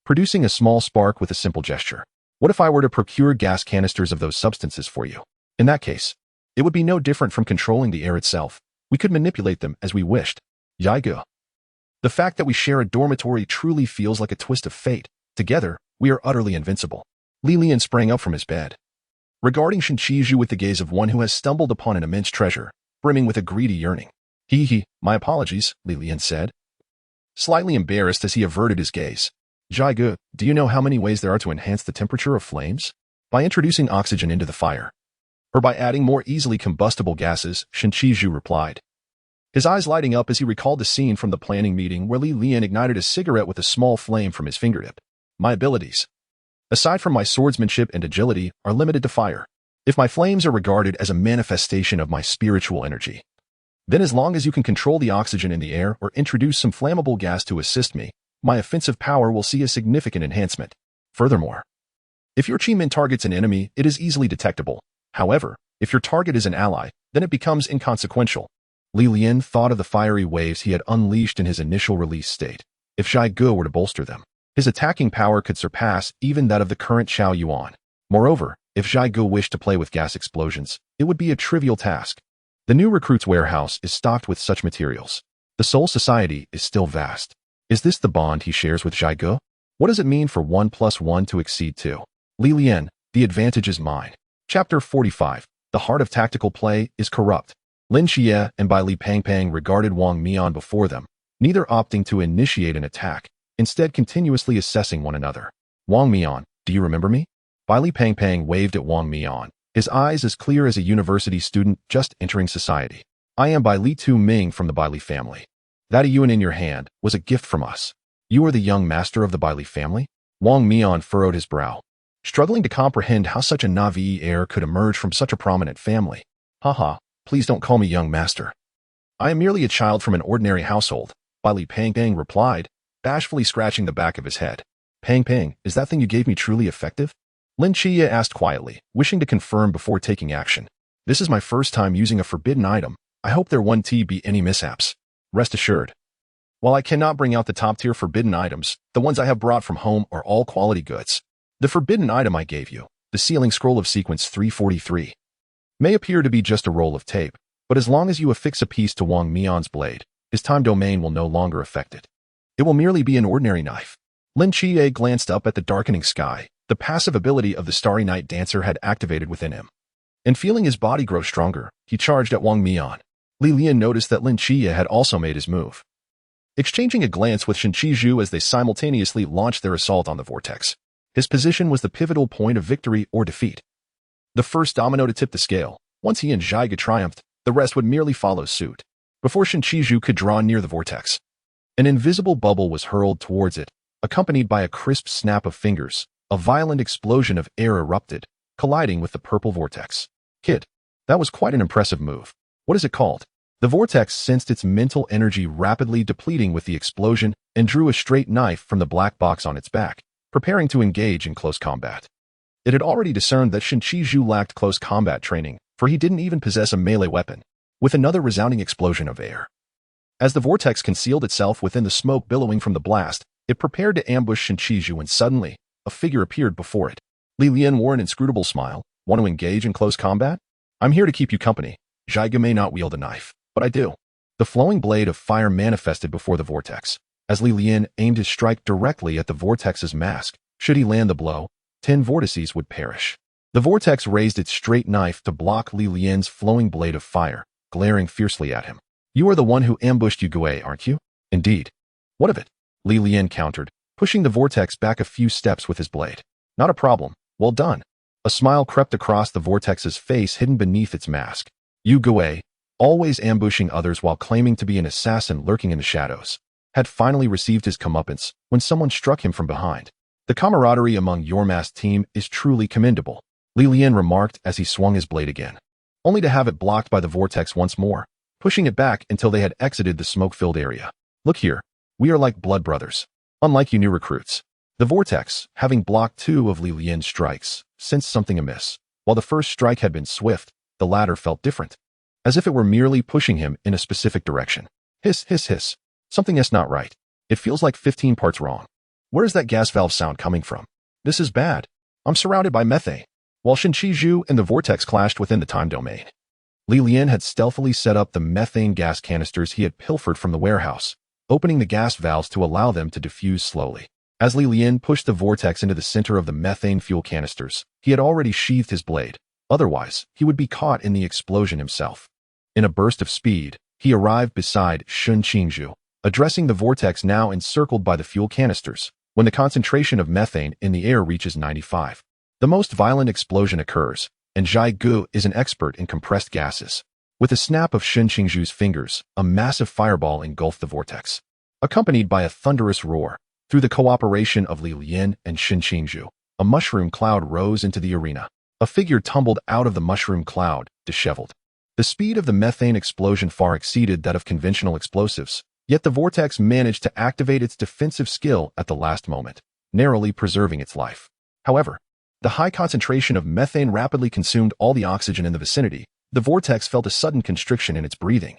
Speaker 1: producing a small spark with a simple gesture. What if I were to procure gas canisters of those substances for you? In that case, it would be no different from controlling the air itself. We could manipulate them as we wished. Yaigo. The fact that we share a dormitory truly feels like a twist of fate. Together, we are utterly invincible. Lian sprang up from his bed, regarding Shinchiju with the gaze of one who has stumbled upon an immense treasure, brimming with a greedy yearning. My apologies, Lian said, slightly embarrassed as he averted his gaze. Jaigu, do you know how many ways there are to enhance the temperature of flames? By introducing oxygen into the fire, or by adding more easily combustible gases, Shinchiju replied, his eyes lighting up as he recalled the scene from the planning meeting where Lian ignited a cigarette with a small flame from his fingertip. My abilities, aside from my swordsmanship and agility, are limited to fire. If my flames are regarded as a manifestation of my spiritual energy, then as long as you can control the oxygen in the air or introduce some flammable gas to assist me, my offensive power will see a significant enhancement. Furthermore, if your Chi-Min targets an enemy, it is easily detectable. However, if your target is an ally, then it becomes inconsequential. Lian thought of the fiery waves he had unleashed in his initial release state. If Gu were to bolster them, his attacking power could surpass even that of the current Xiao Yuan. Moreover, if Gu wished to play with gas explosions, it would be a trivial task. The new recruit's warehouse is stocked with such materials. The Soul Society is still vast. Is this the bond he shares with Gu? What does it mean for 1 + 1 to exceed 2? Lian, the advantage is mine. Chapter 45. The heart of tactical play is corrupt. Lin Qiye and Bai Li Pang regarded Wang Mian before them, neither opting to initiate an attack, instead continuously assessing one another. Wang Mian, do you remember me? Bai Li Pang waved at Wang Mian, his eyes as clear as a university student just entering society. I am Bai Li Tu Ming from the Bai Li family. That yuan in your hand was a gift from us. You are the young master of the Bai Li family? Wang Mian furrowed his brow, struggling to comprehend how such a Navi heir could emerge from such a prominent family. Haha, please don't call me young master. I am merely a child from an ordinary household, Bai Li Pang replied, bashfully scratching the back of his head. Pang, is that thing you gave me truly effective? Lin Qiye asked quietly, wishing to confirm before taking action. This is my first time using a forbidden item. I hope there won't be any mishaps. Rest assured. While I cannot bring out the top-tier forbidden items, the ones I have brought from home are all quality goods. The forbidden item I gave you, the sealing scroll of sequence 343, may appear to be just a roll of tape, but as long as you affix a piece to Wang Mian's blade, his time domain will no longer affect it. It will merely be an ordinary knife. Lin Qiye glanced up at the darkening sky. The passive ability of the Starry Night Dancer had activated within him. And feeling his body grow stronger, he charged at Wang Mian. Lian noticed that Lin Qiye had also made his move, exchanging a glance with Shinchiju as they simultaneously launched their assault on the vortex. His position was the pivotal point of victory or defeat. The first domino to tip the scale. Once he and Jaiga triumphed, the rest would merely follow suit. Before Shinchiju could draw near the vortex, an invisible bubble was hurled towards it, accompanied by a crisp snap of fingers. A violent explosion of air erupted, colliding with the purple vortex. Kid, that was quite an impressive move. What is it called? The vortex sensed its mental energy rapidly depleting with the explosion and drew a straight knife from the black box on its back, preparing to engage in close combat. It had already discerned that Shinchiju lacked close combat training, for he didn't even possess a melee weapon. With another resounding explosion of air. As the vortex concealed itself within the smoke billowing from the blast, it prepared to ambush Shinchiju when suddenly, a figure appeared before it. Lian wore an inscrutable smile. Want to engage in close combat? I'm here to keep you company. Jiga may not wield a knife, but I do. The flowing blade of fire manifested before the vortex. As Lian aimed his strike directly at the vortex's mask, should he land the blow, 10 vortices would perish. The vortex raised its straight knife to block Lian's flowing blade of fire, glaring fiercely at him. You are the one who ambushed Yugue, aren't you? Indeed. What of it? Lian countered, pushing the vortex back a few steps with his blade. Not a problem. Well done. A smile crept across the vortex's face hidden beneath its mask. Yugue, always ambushing others while claiming to be an assassin lurking in the shadows, had finally received his comeuppance when someone struck him from behind. The camaraderie among your masked team is truly commendable, Lian remarked as he swung his blade again, only to have it blocked by the vortex once more, pushing it back until they had exited the smoke-filled area. Look here, we are like blood brothers. Unlike you new recruits. The vortex, having blocked 2 of Lian's strikes, sensed something amiss. While the first strike had been swift, the latter felt different, as if it were merely pushing him in a specific direction. Hiss, hiss, hiss. Something is not right. It feels like 15 parts wrong. Where is that gas valve sound coming from? This is bad. I'm surrounded by methane. While Shinchiju and the vortex clashed within the time domain, Lian had stealthily set up the methane gas canisters he had pilfered from the warehouse, opening the gas valves to allow them to diffuse slowly. As Lian pushed the vortex into the center of the methane fuel canisters, he had already sheathed his blade. Otherwise, he would be caught in the explosion himself. In a burst of speed, he arrived beside Shinchiju, addressing the vortex now encircled by the fuel canisters. When the concentration of methane in the air reaches 95, the most violent explosion occurs, and Zhai Gu is an expert in compressed gases. With a snap of Shinchiju's fingers, a massive fireball engulfed the vortex. Accompanied by a thunderous roar, through the cooperation of Lian and Shinchiju, a mushroom cloud rose into the arena. A figure tumbled out of the mushroom cloud, disheveled. The speed of the methane explosion far exceeded that of conventional explosives, yet the vortex managed to activate its defensive skill at the last moment, narrowly preserving its life. However, the high concentration of methane rapidly consumed all the oxygen in the vicinity. The vortex felt a sudden constriction in its breathing,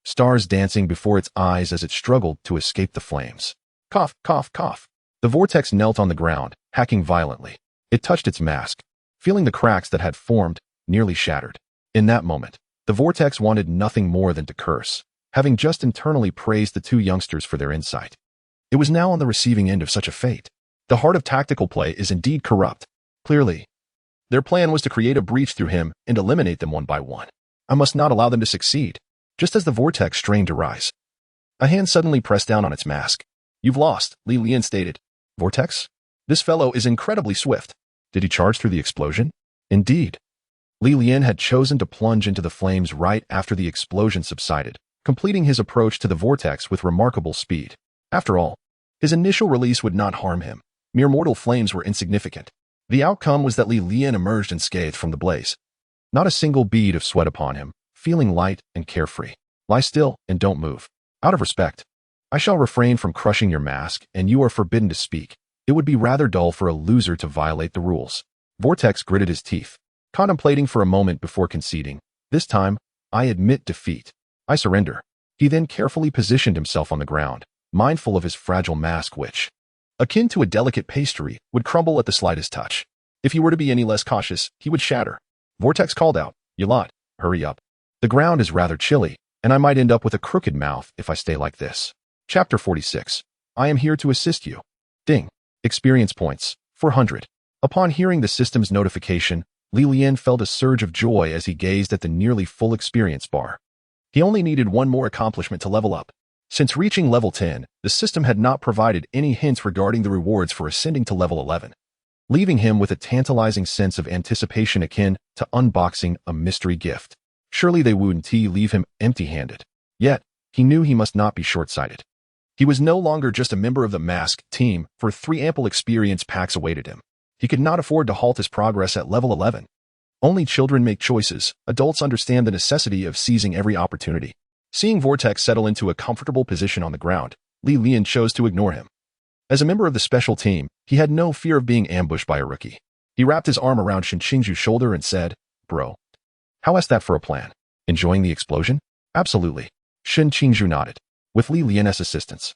Speaker 1: stars dancing before its eyes as it struggled to escape the flames. Cough, cough, cough. The vortex knelt on the ground, hacking violently. It touched its mask, feeling the cracks that had formed, nearly shattered. In that moment, the vortex wanted nothing more than to curse, having just internally praised the 2 youngsters for their insight. It was now on the receiving end of such a fate. The heart of tactical play is indeed corrupt. Clearly, their plan was to create a breach through him and eliminate them one by one. I must not allow them to succeed. Just as the vortex strained to rise, a hand suddenly pressed down on its mask. You've lost, Lian stated. Vortex? This fellow is incredibly swift. Did he charge through the explosion? Indeed. Lian had chosen to plunge into the flames right after the explosion subsided, completing his approach to the vortex with remarkable speed. After all, his initial release would not harm him. Mere mortal flames were insignificant. The outcome was that Lian emerged unscathed from the blaze. Not a single bead of sweat upon him, feeling light and carefree. Lie still and don't move. Out of respect, I shall refrain from crushing your mask, and you are forbidden to speak. It would be rather dull for a loser to violate the rules. Vortex gritted his teeth, contemplating for a moment before conceding. This time, I admit defeat. I surrender. He then carefully positioned himself on the ground, mindful of his fragile mask which, akin to a delicate pastry, would crumble at the slightest touch. If he were to be any less cautious, he would shatter. Vortex called out, "You lot, hurry up. The ground is rather chilly, and I might end up with a crooked mouth if I stay like this." Chapter 46. I am here to assist you. Ding. Experience points, 400. Upon hearing the system's notification, Lian felt a surge of joy as he gazed at the nearly full experience bar. He only needed one more accomplishment to level up. Since reaching level 10, the system had not provided any hints regarding the rewards for ascending to level 11, leaving him with a tantalizing sense of anticipation akin to unboxing a mystery gift. Surely they wouldn't leave him empty-handed. Yet, he knew he must not be short-sighted. He was no longer just a member of the masked team, for 3 ample experience packs awaited him. He could not afford to halt his progress at level 11. Only children make choices. Adults understand the necessity of seizing every opportunity. Seeing Vortex settle into a comfortable position on the ground, Lian chose to ignore him. As a member of the special team, he had no fear of being ambushed by a rookie. He wrapped his arm around Xingju's shoulder and said, "Bro, how's that for a plan? Enjoying the explosion?" "Absolutely." Xingju nodded, with Lian's assistance.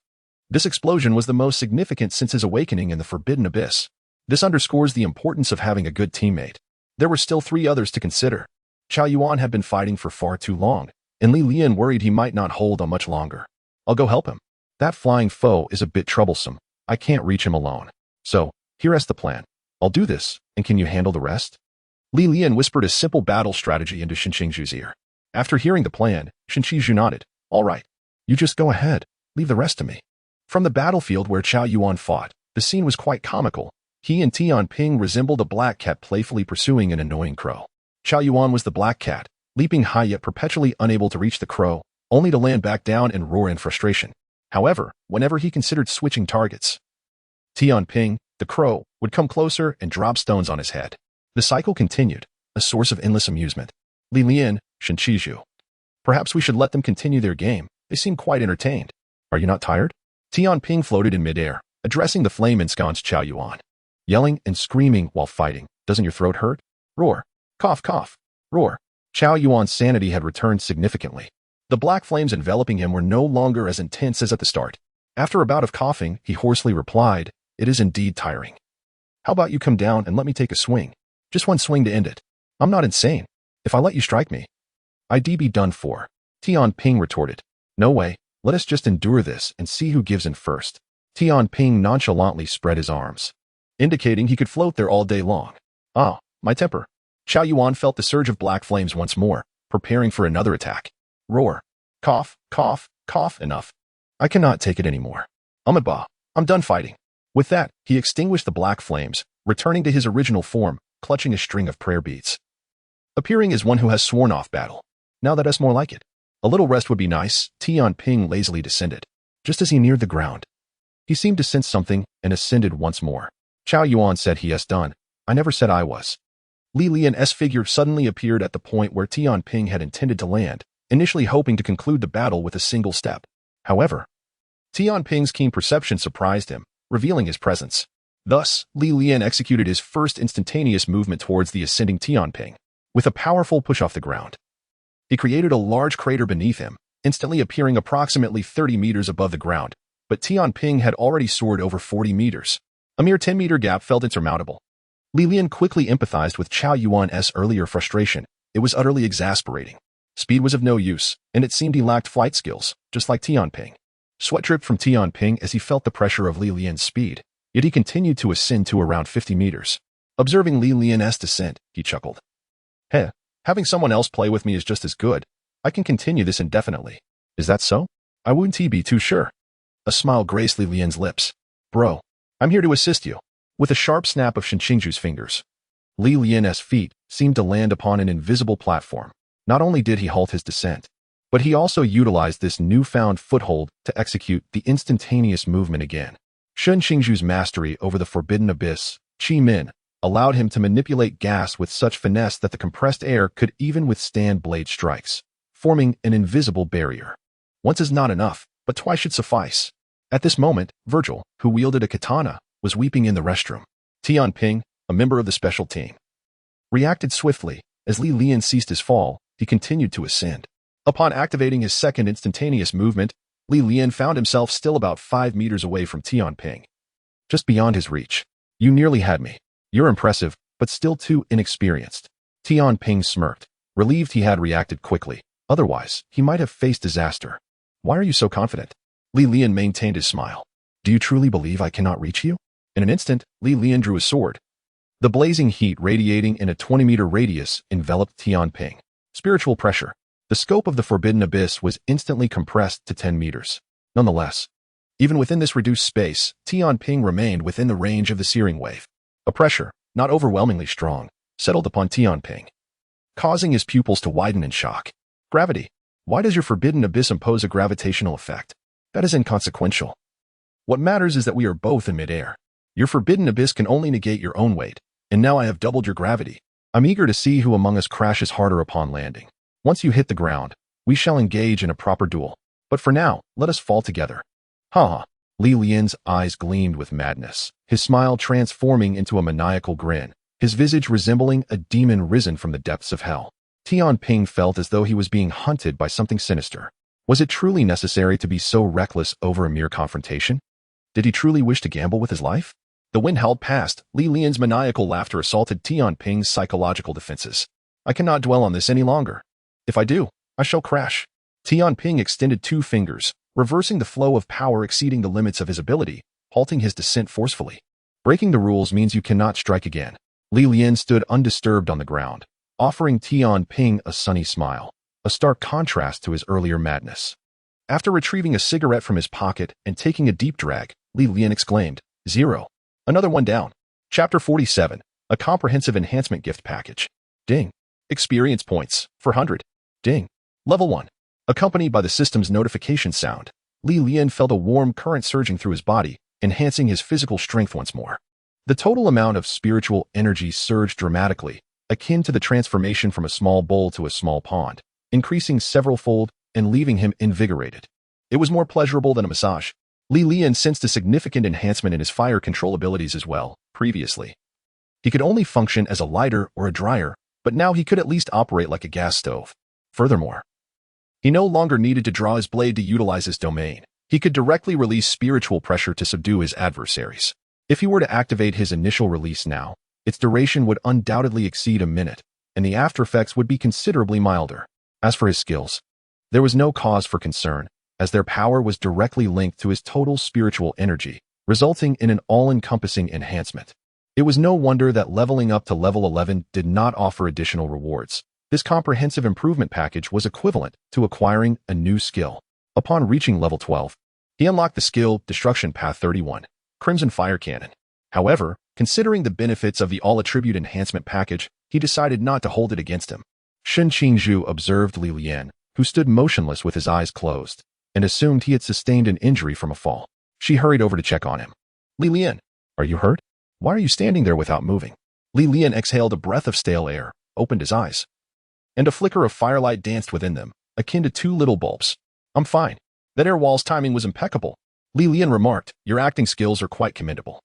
Speaker 1: This explosion was the most significant since his awakening in the Forbidden Abyss. This underscores the importance of having a good teammate. There were still 3 others to consider. Chao Yuan had been fighting for far too long, and Lian worried he might not hold on much longer. "I'll go help him. That flying foe is a bit troublesome. I can't reach him alone. So, here's the plan. I'll do this, and can you handle the rest?" Lian whispered a simple battle strategy into Xingju's ear. After hearing the plan, Xingju nodded. "All right. You just go ahead. Leave the rest to me." From the battlefield where Chao Yuan fought, the scene was quite comical. He and Tian Ping resembled a black cat playfully pursuing an annoying crow. Chao Yuan was the black cat, leaping high yet perpetually unable to reach the crow, only to land back down and roar in frustration. However, whenever he considered switching targets, Tian Ping, the crow, would come closer and drop stones on his head. The cycle continued, a source of endless amusement. Lian, Xingju. Perhaps we should let them continue their game. They seem quite entertained. Are you not tired? Tian Ping floated in midair, addressing the flame-ensconced Chao Yuan. Yelling and screaming while fighting. "Doesn't your throat hurt?" Roar. Cough, cough. Roar. Chao Yuan's sanity had returned significantly. The black flames enveloping him were no longer as intense as at the start. After a bout of coughing, he hoarsely replied, "It is indeed tiring. How about you come down and let me take a swing? Just one swing to end it. I'm not insane. If I let you strike me, I'd be done for." Tian Ping retorted, "No way. Let us just endure this and see who gives in first." Tian Ping nonchalantly spread his arms, indicating he could float there all day long. "Ah, my temper." Chao Yuan felt the surge of black flames once more, preparing for another attack. Roar. Cough, cough, cough. Enough. I cannot take it anymore. I'm done fighting. With that, he extinguished the black flames, returning to his original form, clutching a string of prayer beads. Appearing as one who has sworn off battle. Now that's more like it. A little rest would be nice. Tian Ping lazily descended. Just as he neared the ground, he seemed to sense something and ascended once more. Chao Yuan said he has done. I never said I was. Lian's figure suddenly appeared at the point where Tian Ping had intended to land, initially hoping to conclude the battle with a single step. However, Tian Ping's keen perception surprised him, revealing his presence. Thus, Lian executed his first instantaneous movement towards the ascending Tian Ping, with a powerful push off the ground. He created a large crater beneath him, instantly appearing approximately 30 meters above the ground, but Tian Ping had already soared over 40 meters. A mere 10-meter gap felt insurmountable. Lian quickly empathized with Chao Yuan's earlier frustration. It was utterly exasperating. Speed was of no use, and it seemed he lacked flight skills, just like Tian Ping. Sweat dripped from Tian Ping as he felt the pressure of Lian's speed, yet he continued to ascend to around 50 meters. Observing Lian's descent, he chuckled. Heh, having someone else play with me is just as good. I can continue this indefinitely. Is that so? I wouldn't be too sure. A smile graced Lian's lips. Bro, I'm here to assist you. With a sharp snap of Xingju's fingers, Lian's feet seemed to land upon an invisible platform. Not only did he halt his descent, but he also utilized this newfound foothold to execute the instantaneous movement again. Xingju's mastery over the Forbidden Abyss, Qi Min, allowed him to manipulate gas with such finesse that the compressed air could even withstand blade strikes, forming an invisible barrier. Once is not enough, but twice should suffice. At this moment, Virgil, who wielded a katana, was weeping in the restroom. Tian Ping, a member of the special team, reacted swiftly. As Lian ceased his fall, he continued to ascend. Upon activating his second instantaneous movement, Lian found himself still about 5 meters away from Tian Ping. Just beyond his reach. You nearly had me. You're impressive, but still too inexperienced. Tian Ping smirked, relieved he had reacted quickly. Otherwise, he might have faced disaster. Why are you so confident? Lian maintained his smile. Do you truly believe I cannot reach you? In an instant, Lian drew his sword. The blazing heat radiating in a 20-meter radius enveloped Tian Ping. Spiritual pressure. The scope of the Forbidden Abyss was instantly compressed to 10 meters. Nonetheless, even within this reduced space, Tian Ping remained within the range of the searing wave. A pressure, not overwhelmingly strong, settled upon Tian Ping, causing his pupils to widen in shock. Gravity. Why does your Forbidden Abyss impose a gravitational effect? That is inconsequential. What matters is that we are both in midair. Your forbidden abyss can only negate your own weight, and now I have doubled your gravity. I'm eager to see who among us crashes harder upon landing. Once you hit the ground, we shall engage in a proper duel. But for now, let us fall together. Ha ha. Lian's eyes gleamed with madness, his smile transforming into a maniacal grin, his visage resembling a demon risen from the depths of hell. Tianping felt as though he was being hunted by something sinister. Was it truly necessary to be so reckless over a mere confrontation? Did he truly wish to gamble with his life? The wind howled past. Lian's maniacal laughter assaulted Tianping's psychological defenses. I cannot dwell on this any longer. If I do, I shall crash. Tianping extended 2 fingers, reversing the flow of power exceeding the limits of his ability, halting his descent forcefully. Breaking the rules means you cannot strike again. Lian stood undisturbed on the ground, offering Tianping a sunny smile, a stark contrast to his earlier madness. After retrieving a cigarette from his pocket and taking a deep drag, Lian exclaimed, 0. Another one down. Chapter 47, a comprehensive enhancement gift package. Ding. Experience points, 400. Ding. Level 1. Accompanied by the system's notification sound, Lian felt a warm current surging through his body, enhancing his physical strength once more. The total amount of spiritual energy surged dramatically, akin to the transformation from a small bowl to a small pond, increasing several-fold and leaving him invigorated. It was more pleasurable than a massage. Lian sensed a significant enhancement in his fire control abilities as well. Previously, he could only function as a lighter or a dryer, but now he could at least operate like a gas stove. Furthermore, he no longer needed to draw his blade to utilize his domain. He could directly release spiritual pressure to subdue his adversaries. If he were to activate his initial release now, its duration would undoubtedly exceed a minute, and the aftereffects would be considerably milder. As for his skills, there was no cause for concern, as their power was directly linked to his total spiritual energy, resulting in an all-encompassing enhancement. It was no wonder that leveling up to level 11 did not offer additional rewards. This comprehensive improvement package was equivalent to acquiring a new skill. Upon reaching level 12, he unlocked the skill Destruction Path 31, Crimson Fire Cannon. However, considering the benefits of the all-attribute enhancement package, he decided not to hold it against him. Shen Qingzhu observed Lian, who stood motionless with his eyes closed, and assumed he had sustained an injury from a fall. She hurried over to check on him. Lian, are you hurt? Why are you standing there without moving? Lian exhaled a breath of stale air, opened his eyes, and a flicker of firelight danced within them, akin to 2 little bulbs. I'm fine. That air wall's timing was impeccable. Lian remarked, your acting skills are quite commendable.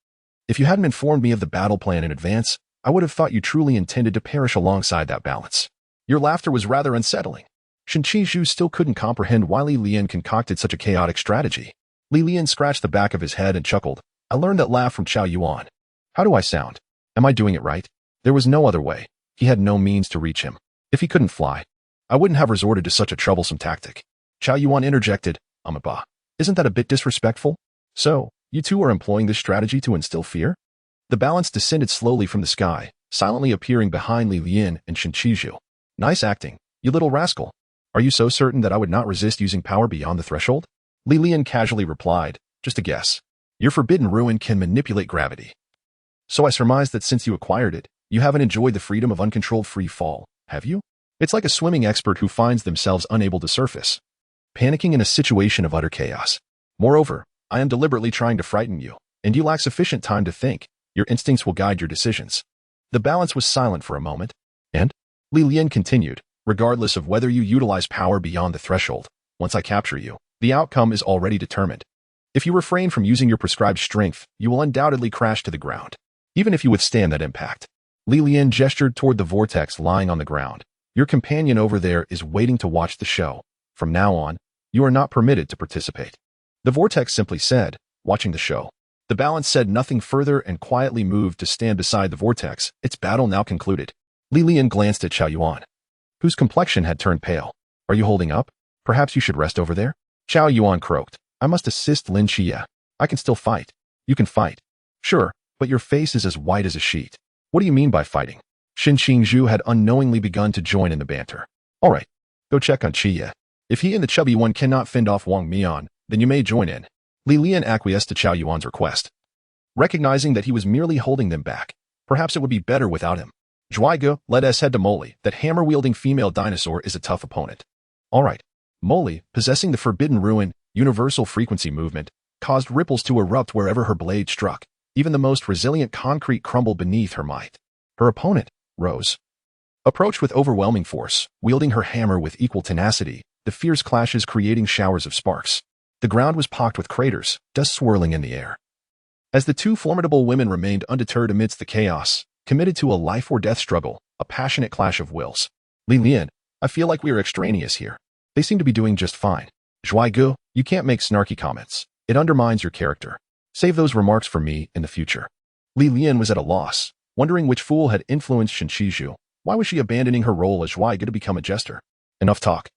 Speaker 1: If you hadn't informed me of the battle plan in advance, I would have thought you truly intended to perish alongside that balance. Your laughter was rather unsettling. Shen Qingzhu still couldn't comprehend why Lian concocted such a chaotic strategy. Lian scratched the back of his head and chuckled. I learned that laugh from Qiao Yuan. How do I sound? Am I doing it right? There was no other way. He had no means to reach him. If he couldn't fly, I wouldn't have resorted to such a troublesome tactic. Qiao Yuan interjected, Amaba. Isn't that a bit disrespectful? So, you two are employing this strategy to instill fear? The balance descended slowly from the sky, silently appearing behind Lian and Shen Qingzhu. Nice acting, you little rascal. Are you so certain that I would not resist using power beyond the threshold? Lian casually replied, just a guess. Your forbidden ruin can manipulate gravity. So I surmise that since you acquired it, you haven't enjoyed the freedom of uncontrolled free fall, have you? It's like a swimming expert who finds themselves unable to surface, panicking in a situation of utter chaos. Moreover, I am deliberately trying to frighten you, and you lack sufficient time to think. Your instincts will guide your decisions. The balance was silent for a moment, and Lian continued, regardless of whether you utilize power beyond the threshold, once I capture you, the outcome is already determined. If you refrain from using your prescribed strength, you will undoubtedly crash to the ground, even if you withstand that impact. Lian gestured toward the vortex lying on the ground. Your companion over there is waiting to watch the show. From now on, you are not permitted to participate. The vortex simply said, watching the show. The balance said nothing further and quietly moved to stand beside the vortex, its battle now concluded. Lian glanced at Qiao Yuan, whose complexion had turned pale. Are you holding up? Perhaps you should rest over there? Qiao Yuan croaked. I must assist Lin Qiye. I can still fight. You can fight. Sure, but your face is as white as a sheet. What do you mean by fighting? Shen Qingzhu had unknowingly begun to join in the banter. All right, go check on Qiye. If he and the chubby one cannot fend off Wang Mian, then you may join in. Lian acquiesced to Qiao Yuan's request, recognizing that he was merely holding them back. Perhaps it would be better without him. Zhuige, let us head to Molly. That hammer-wielding female dinosaur is a tough opponent. All right. Molly, possessing the Forbidden Ruin, universal frequency movement, caused ripples to erupt wherever her blade struck. Even the most resilient concrete crumbled beneath her might. Her opponent, Rose, approached with overwhelming force, wielding her hammer with equal tenacity, the fierce clashes creating showers of sparks. The ground was pocked with craters, dust swirling in the air. As the two formidable women remained undeterred amidst the chaos, committed to a life-or-death struggle, a passionate clash of wills. Lian, I feel like we are extraneous here. They seem to be doing just fine. Zhuaigu, you can't make snarky comments. It undermines your character. Save those remarks for me in the future. Lian was at a loss, wondering which fool had influenced Shinshiju. Why was she abandoning her role as Zhuaigu to become a jester? Enough talk.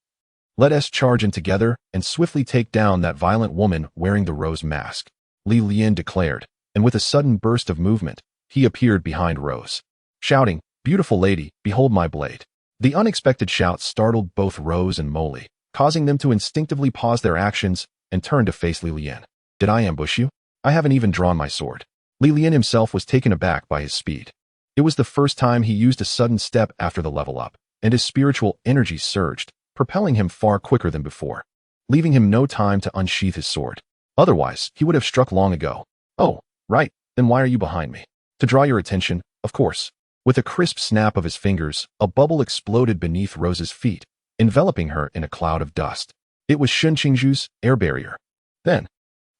Speaker 1: Let us charge in together and swiftly take down that violent woman wearing the rose mask, Lian declared, and with a sudden burst of movement, he appeared behind Rose, shouting, "Beautiful lady, behold my blade." The unexpected shout startled both Rose and Molly, causing them to instinctively pause their actions and turn to face Lian. Did I ambush you? I haven't even drawn my sword. Lian himself was taken aback by his speed. It was the first time he used a sudden step after the level up, and his spiritual energy surged, propelling him far quicker than before, leaving him no time to unsheath his sword. Otherwise, he would have struck long ago. Oh, right, then why are you behind me? To draw your attention, of course. With a crisp snap of his fingers, a bubble exploded beneath Rose's feet, enveloping her in a cloud of dust. It was Shinshingju's air barrier. Then,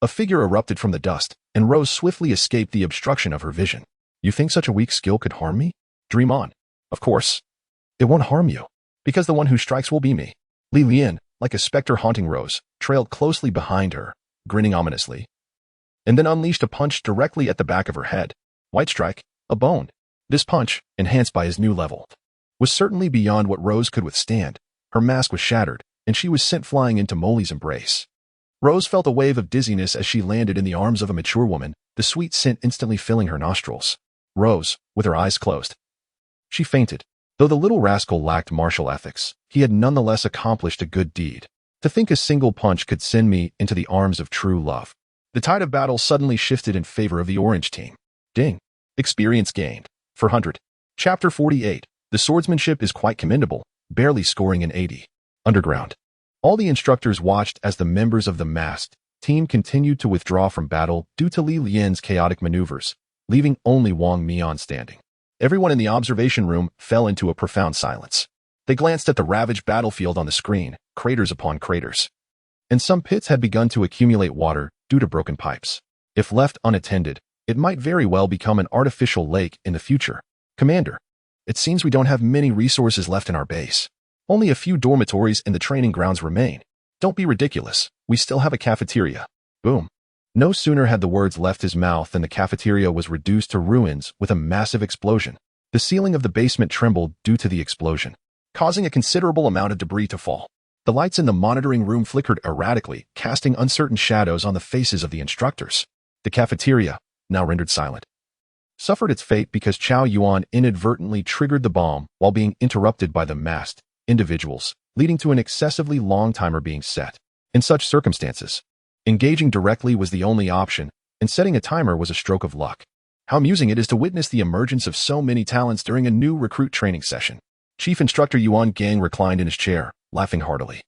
Speaker 1: a figure erupted from the dust, and Rose swiftly escaped the obstruction of her vision. You think such a weak skill could harm me? Dream on. Of course. It won't harm you, because the one who strikes will be me. Lian, like a specter haunting Rose, trailed closely behind her, grinning ominously, and then unleashed a punch directly at the back of her head. White strike, a bone. This punch, enhanced by his new level, was certainly beyond what Rose could withstand. Her mask was shattered, and she was sent flying into Molly's embrace. Rose felt a wave of dizziness as she landed in the arms of a mature woman, the sweet scent instantly filling her nostrils. Rose, with her eyes closed. She fainted. Though the little rascal lacked martial ethics, he had nonetheless accomplished a good deed. To think a single punch could send me into the arms of true love. The tide of battle suddenly shifted in favor of the orange team. Ding. Experience gained. 400. Chapter 48. The swordsmanship is quite commendable, barely scoring an 80. Underground. All the instructors watched as the members of the masked team continued to withdraw from battle due to Lian's chaotic maneuvers, leaving only Wang Mian standing. Everyone in the observation room fell into a profound silence. They glanced at the ravaged battlefield on the screen, craters upon craters. And some pits had begun to accumulate water due to broken pipes. If left unattended, it might very well become an artificial lake in the future. Commander, it seems we don't have many resources left in our base. Only a few dormitories and the training grounds remain. Don't be ridiculous. We still have a cafeteria. Boom. No sooner had the words left his mouth than the cafeteria was reduced to ruins with a massive explosion. The ceiling of the basement trembled due to the explosion, causing a considerable amount of debris to fall. The lights in the monitoring room flickered erratically, casting uncertain shadows on the faces of the instructors. The cafeteria, now rendered silent, suffered its fate because Chao Yuan inadvertently triggered the bomb while being interrupted by the masked individuals, leading to an excessively long timer being set. In such circumstances, engaging directly was the only option, and setting a timer was a stroke of luck. How amusing it is to witness the emergence of so many talents during a new recruit training session. Chief Instructor Yuan Gang reclined in his chair, laughing heartily.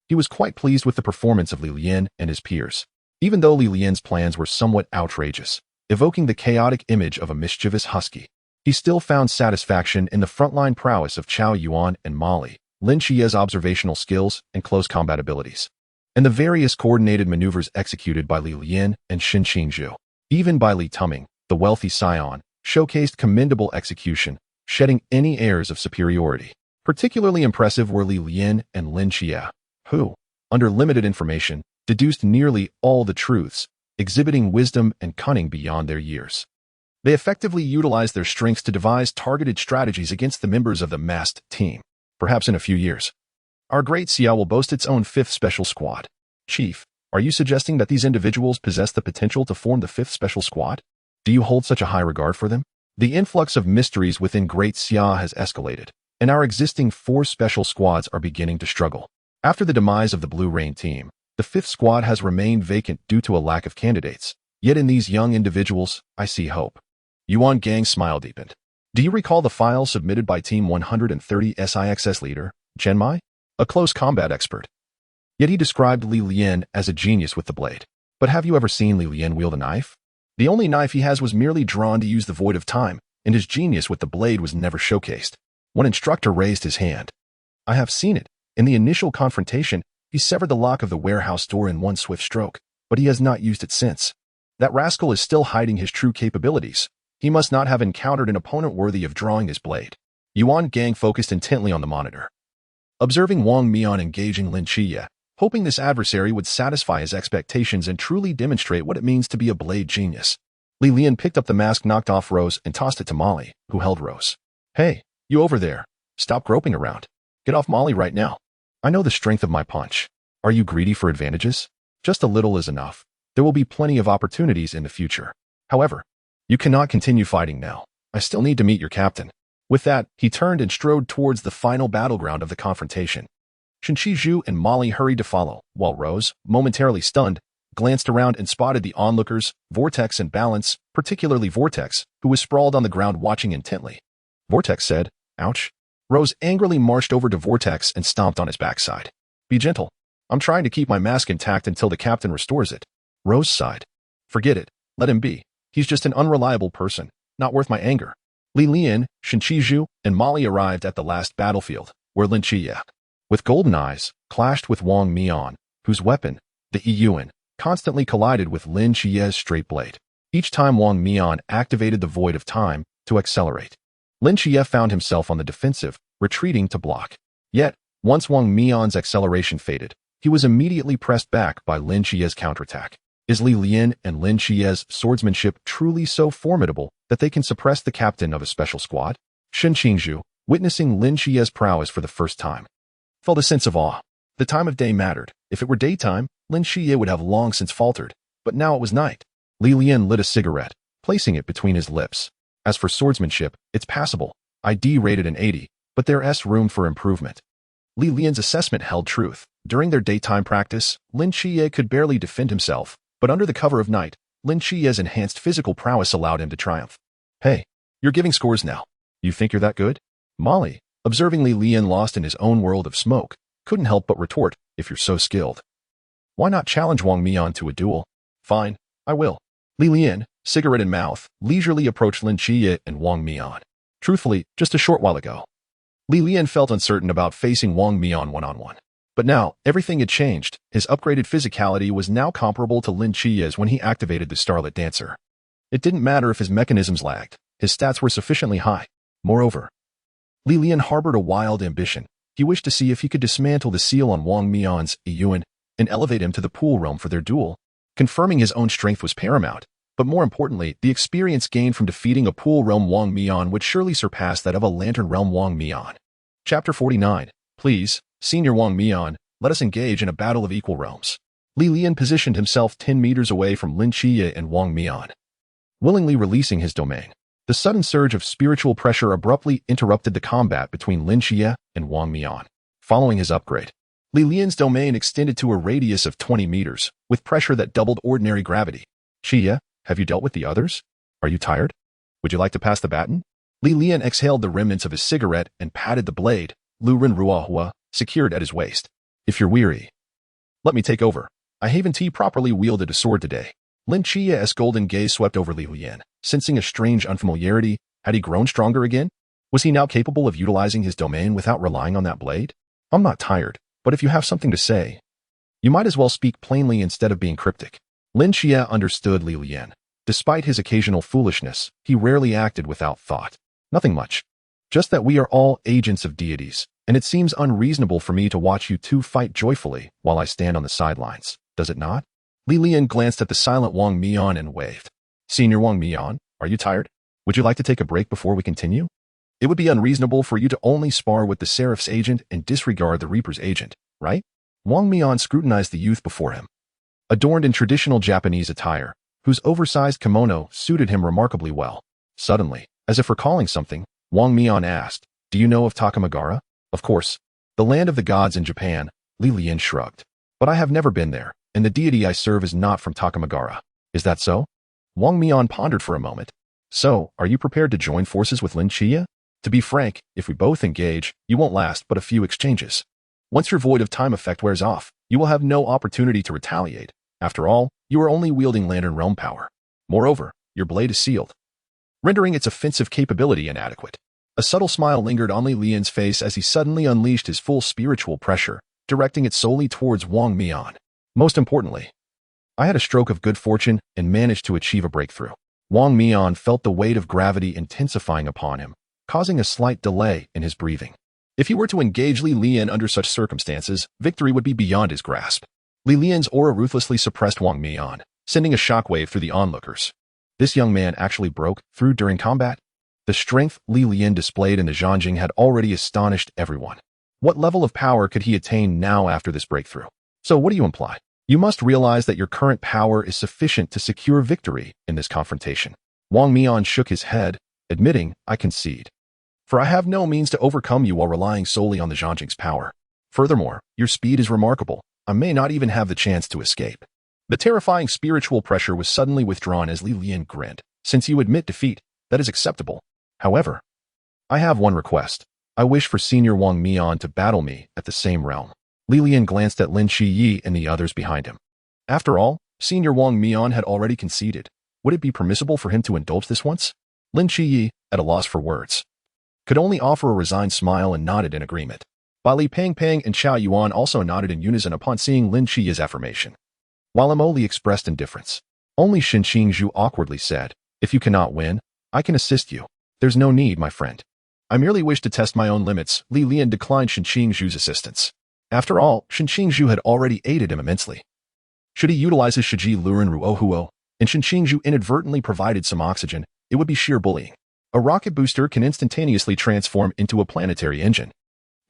Speaker 1: He was quite pleased with the performance of Lian and his peers, even though Lian's plans were somewhat outrageous, evoking the chaotic image of a mischievous husky. He still found satisfaction in the frontline prowess of Chao Yuan and Molly, Lin Qiye's observational skills and close combat abilities, and the various coordinated maneuvers executed by Lian and Shinshingju. Even by Li Tuming, the wealthy scion, showcased commendable execution, shedding any airs of superiority. Particularly impressive were Lian and Lin Qiye, who, under limited information, deduced nearly all the truths, exhibiting wisdom and cunning beyond their years. They effectively utilized their strengths to devise targeted strategies against the members of the masked team. Perhaps in a few years, our great Xia will boast its own 5th Special Squad. Chief, are you suggesting that these individuals possess the potential to form the 5th Special Squad? Do you hold such a high regard for them? The influx of mysteries within Great Xia has escalated, and our existing 4 special squads are beginning to struggle. After the demise of the Blue Rain team, the 5th squad has remained vacant due to a lack of candidates. Yet in these young individuals, I see hope. Yuan Gang's smile deepened. Do you recall the file submitted by Team 130 SIXS leader, Chen Mai? A close combat expert. Yet he described Lian as a genius with the blade. But have you ever seen Lian wield a knife? The only knife he has was merely drawn to use the void of time, and his genius with the blade was never showcased. One instructor raised his hand. I have seen it. In the initial confrontation, he severed the lock of the warehouse door in one swift stroke, but he has not used it since. That rascal is still hiding his true capabilities. He must not have encountered an opponent worthy of drawing his blade. Yuan Gang focused intently on the monitor, observing Wang Mian engaging Lin Qiye, hoping this adversary would satisfy his expectations and truly demonstrate what it means to be a blade genius. Lian picked up the mask knocked off Rose and tossed it to Molly, who held Rose. Hey, you over there. Stop groping around. Get off Molly right now. I know the strength of my punch. Are you greedy for advantages? Just a little is enough. There will be plenty of opportunities in the future. However, you cannot continue fighting now. I still need to meet your captain. With that, he turned and strode towards the final battleground of the confrontation. Shinchiju and Molly hurried to follow, while Rose, momentarily stunned, glanced around and spotted the onlookers, Vortex and Balance, particularly Vortex, who was sprawled on the ground watching intently. Vortex said, "Ouch." Rose angrily marched over to Vortex and stomped on his backside. "Be gentle. I'm trying to keep my mask intact until the captain restores it." Rose sighed. "Forget it. Let him be. He's just an unreliable person, not worth my anger." Lian, Shinchiju, and Molly arrived at the last battlefield, where Lin Qiye, with golden eyes, clashed with Wang Mian, whose weapon, the Yuan, constantly collided with Lin Qiye's straight blade. Each time Wang Mian activated the void of time to accelerate, Lin Qiye found himself on the defensive, retreating to block. Yet, once Wang Mian's acceleration faded, he was immediately pressed back by Lin Qiye's counterattack. Is Lian and Lin Qiye's swordsmanship truly so formidable that they can suppress the captain of a special squad? Shinchiju, witnessing Lin Qiye's prowess for the first time, felt a sense of awe. The time of day mattered. If it were daytime, Lin Qiye would have long since faltered, but now it was night. Lian lit a cigarette, placing it between his lips. As for swordsmanship, it's passable. ID rated an 80, but there's room for improvement. Lian's assessment held truth. During their daytime practice, Lin Qiye could barely defend himself, but under the cover of night, Lin Qiye's enhanced physical prowess allowed him to triumph. Hey, you're giving scores now. You think you're that good? Molly, observing Lian lost in his own world of smoke, couldn't help but retort, if you're so skilled, why not challenge Wang Mian to a duel? Fine, I will. Lian, cigarette in mouth, leisurely approached Lin Qiye and Wang Mian. Truthfully, just a short while ago, Lian felt uncertain about facing Wang Mian one-on-one. But now, everything had changed. His upgraded physicality was now comparable to Lin Qiye's when he activated the Starlit Dancer. It didn't matter if his mechanisms lagged. His stats were sufficiently high. Moreover, Lian harbored a wild ambition. He wished to see if he could dismantle the seal on Wang Mian's Yuan and elevate him to the pool realm for their duel. Confirming his own strength was paramount, but more importantly, the experience gained from defeating a pool realm Wang Mian would surely surpass that of a lantern realm Wang Mian. Chapter 49. Please, Senior Wang Mian, let us engage in a battle of equal realms. Lian positioned himself 10 meters away from Lin Qiye and Wang Mian, willingly releasing his domain. The sudden surge of spiritual pressure abruptly interrupted the combat between Lin Qiye and Wang Mian. Following his upgrade, Lian's domain extended to a radius of 20 meters, with pressure that doubled ordinary gravity. Qiye, have you dealt with the others? Are you tired? Would you like to pass the baton? Lian exhaled the remnants of his cigarette and patted the blade, Luren Ruahua, secured at his waist. If you're weary, let me take over. I haven't properly wielded a sword today. Lin Qiye's golden gaze swept over Lian, sensing a strange unfamiliarity. Had he grown stronger again? Was he now capable of utilizing his domain without relying on that blade? I'm not tired, but if you have something to say, you might as well speak plainly instead of being cryptic. Lin Qiye understood Lian. Despite his occasional foolishness, he rarely acted without thought. Nothing much. Just that we are all agents of deities, and it seems unreasonable for me to watch you two fight joyfully while I stand on the sidelines, does it not? Lian glanced at the silent Wang Mian and waved. Senior Wang Mian, are you tired? Would you like to take a break before we continue? It would be unreasonable for you to only spar with the Seraph's agent and disregard the Reaper's agent, right? Wang Mian scrutinized the youth before him, adorned in traditional Japanese attire, whose oversized kimono suited him remarkably well. Suddenly, as if recalling something, Wang Mian asked, do you know of Takamagara? Of course. The land of the gods in Japan, Lian shrugged. But I have never been there, and the deity I serve is not from Takamagara. Is that so? Wang Mian pondered for a moment. So, are you prepared to join forces with Lin Qiye? To be frank, if we both engage, you won't last but a few exchanges. Once your void of time effect wears off, you will have no opportunity to retaliate. After all, you are only wielding lantern realm power. Moreover, your blade is sealed, rendering its offensive capability inadequate. A subtle smile lingered on Li Lian's face as he suddenly unleashed his full spiritual pressure, directing it solely towards Wang Mian. Most importantly, I had a stroke of good fortune and managed to achieve a breakthrough. Wang Mian felt the weight of gravity intensifying upon him, causing a slight delay in his breathing. If he were to engage Li Lian under such circumstances, victory would be beyond his grasp. Li Lian's aura ruthlessly suppressed Wang Mian, sending a shockwave through the onlookers. This young man actually broke through during combat? The strength Li Lian displayed in the Zhanjing had already astonished everyone. What level of power could he attain now after this breakthrough? So what do you imply? You must realize that your current power is sufficient to secure victory in this confrontation. Wang Mian shook his head, admitting, I concede. For I have no means to overcome you while relying solely on the Zhanjing's power. Furthermore, your speed is remarkable. I may not even have the chance to escape. The terrifying spiritual pressure was suddenly withdrawn as Li Lian grinned. Since you admit defeat, that is acceptable. However, I have one request. I wish for Senior Wang Mian to battle me at the same realm. Li Lian glanced at Lin Qiye and the others behind him. After all, Senior Wang Mian had already conceded. Would it be permissible for him to indulge this once? Lin Qiye, at a loss for words, could only offer a resigned smile and nodded in agreement. Li Pangpang and Xiao Yuan also nodded in unison upon seeing Lin Qiye's affirmation. While Emoli expressed indifference, only Shin Qingzhu awkwardly said, if you cannot win, I can assist you. There's no need, my friend. I merely wish to test my own limits. Li Lian declined Shin Qingzhu's assistance. After all, Shin Qingzhu had already aided him immensely. Should he utilize his Shiji Luren Ruohuo, and Shin Qingzhu inadvertently provided some oxygen, it would be sheer bullying. A rocket booster can instantaneously transform into a planetary engine.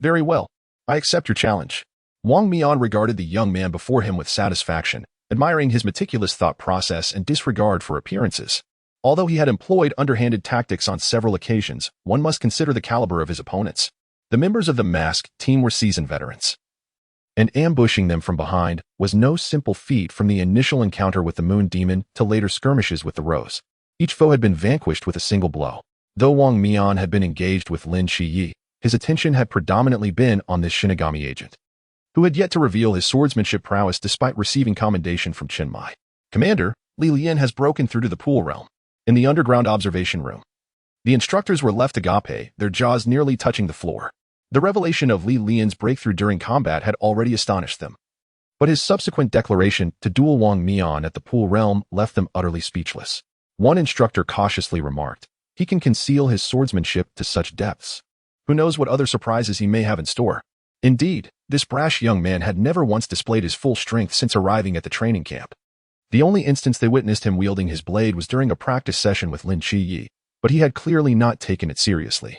Speaker 1: Very well. I accept your challenge. Wang Mian regarded the young man before him with satisfaction, admiring his meticulous thought process and disregard for appearances. Although he had employed underhanded tactics on several occasions, one must consider the caliber of his opponents. The members of the masked team were seasoned veterans, and ambushing them from behind was no simple feat. From the initial encounter with the Moon Demon to later skirmishes with the Rose, each foe had been vanquished with a single blow. Though Wang Mian had been engaged with Lin Qiye, his attention had predominantly been on this Shinigami agent, who had yet to reveal his swordsmanship prowess despite receiving commendation from Chinmai. Commander, Li Lian has broken through to the pool realm. In the underground observation room, the instructors were left agape, their jaws nearly touching the floor. The revelation of Li Lian's breakthrough during combat had already astonished them, but his subsequent declaration to duel Wang Mian at the pool realm left them utterly speechless. One instructor cautiously remarked, he can conceal his swordsmanship to such depths. Who knows what other surprises he may have in store? Indeed, this brash young man had never once displayed his full strength since arriving at the training camp. The only instance they witnessed him wielding his blade was during a practice session with Lin Qiye, but he had clearly not taken it seriously.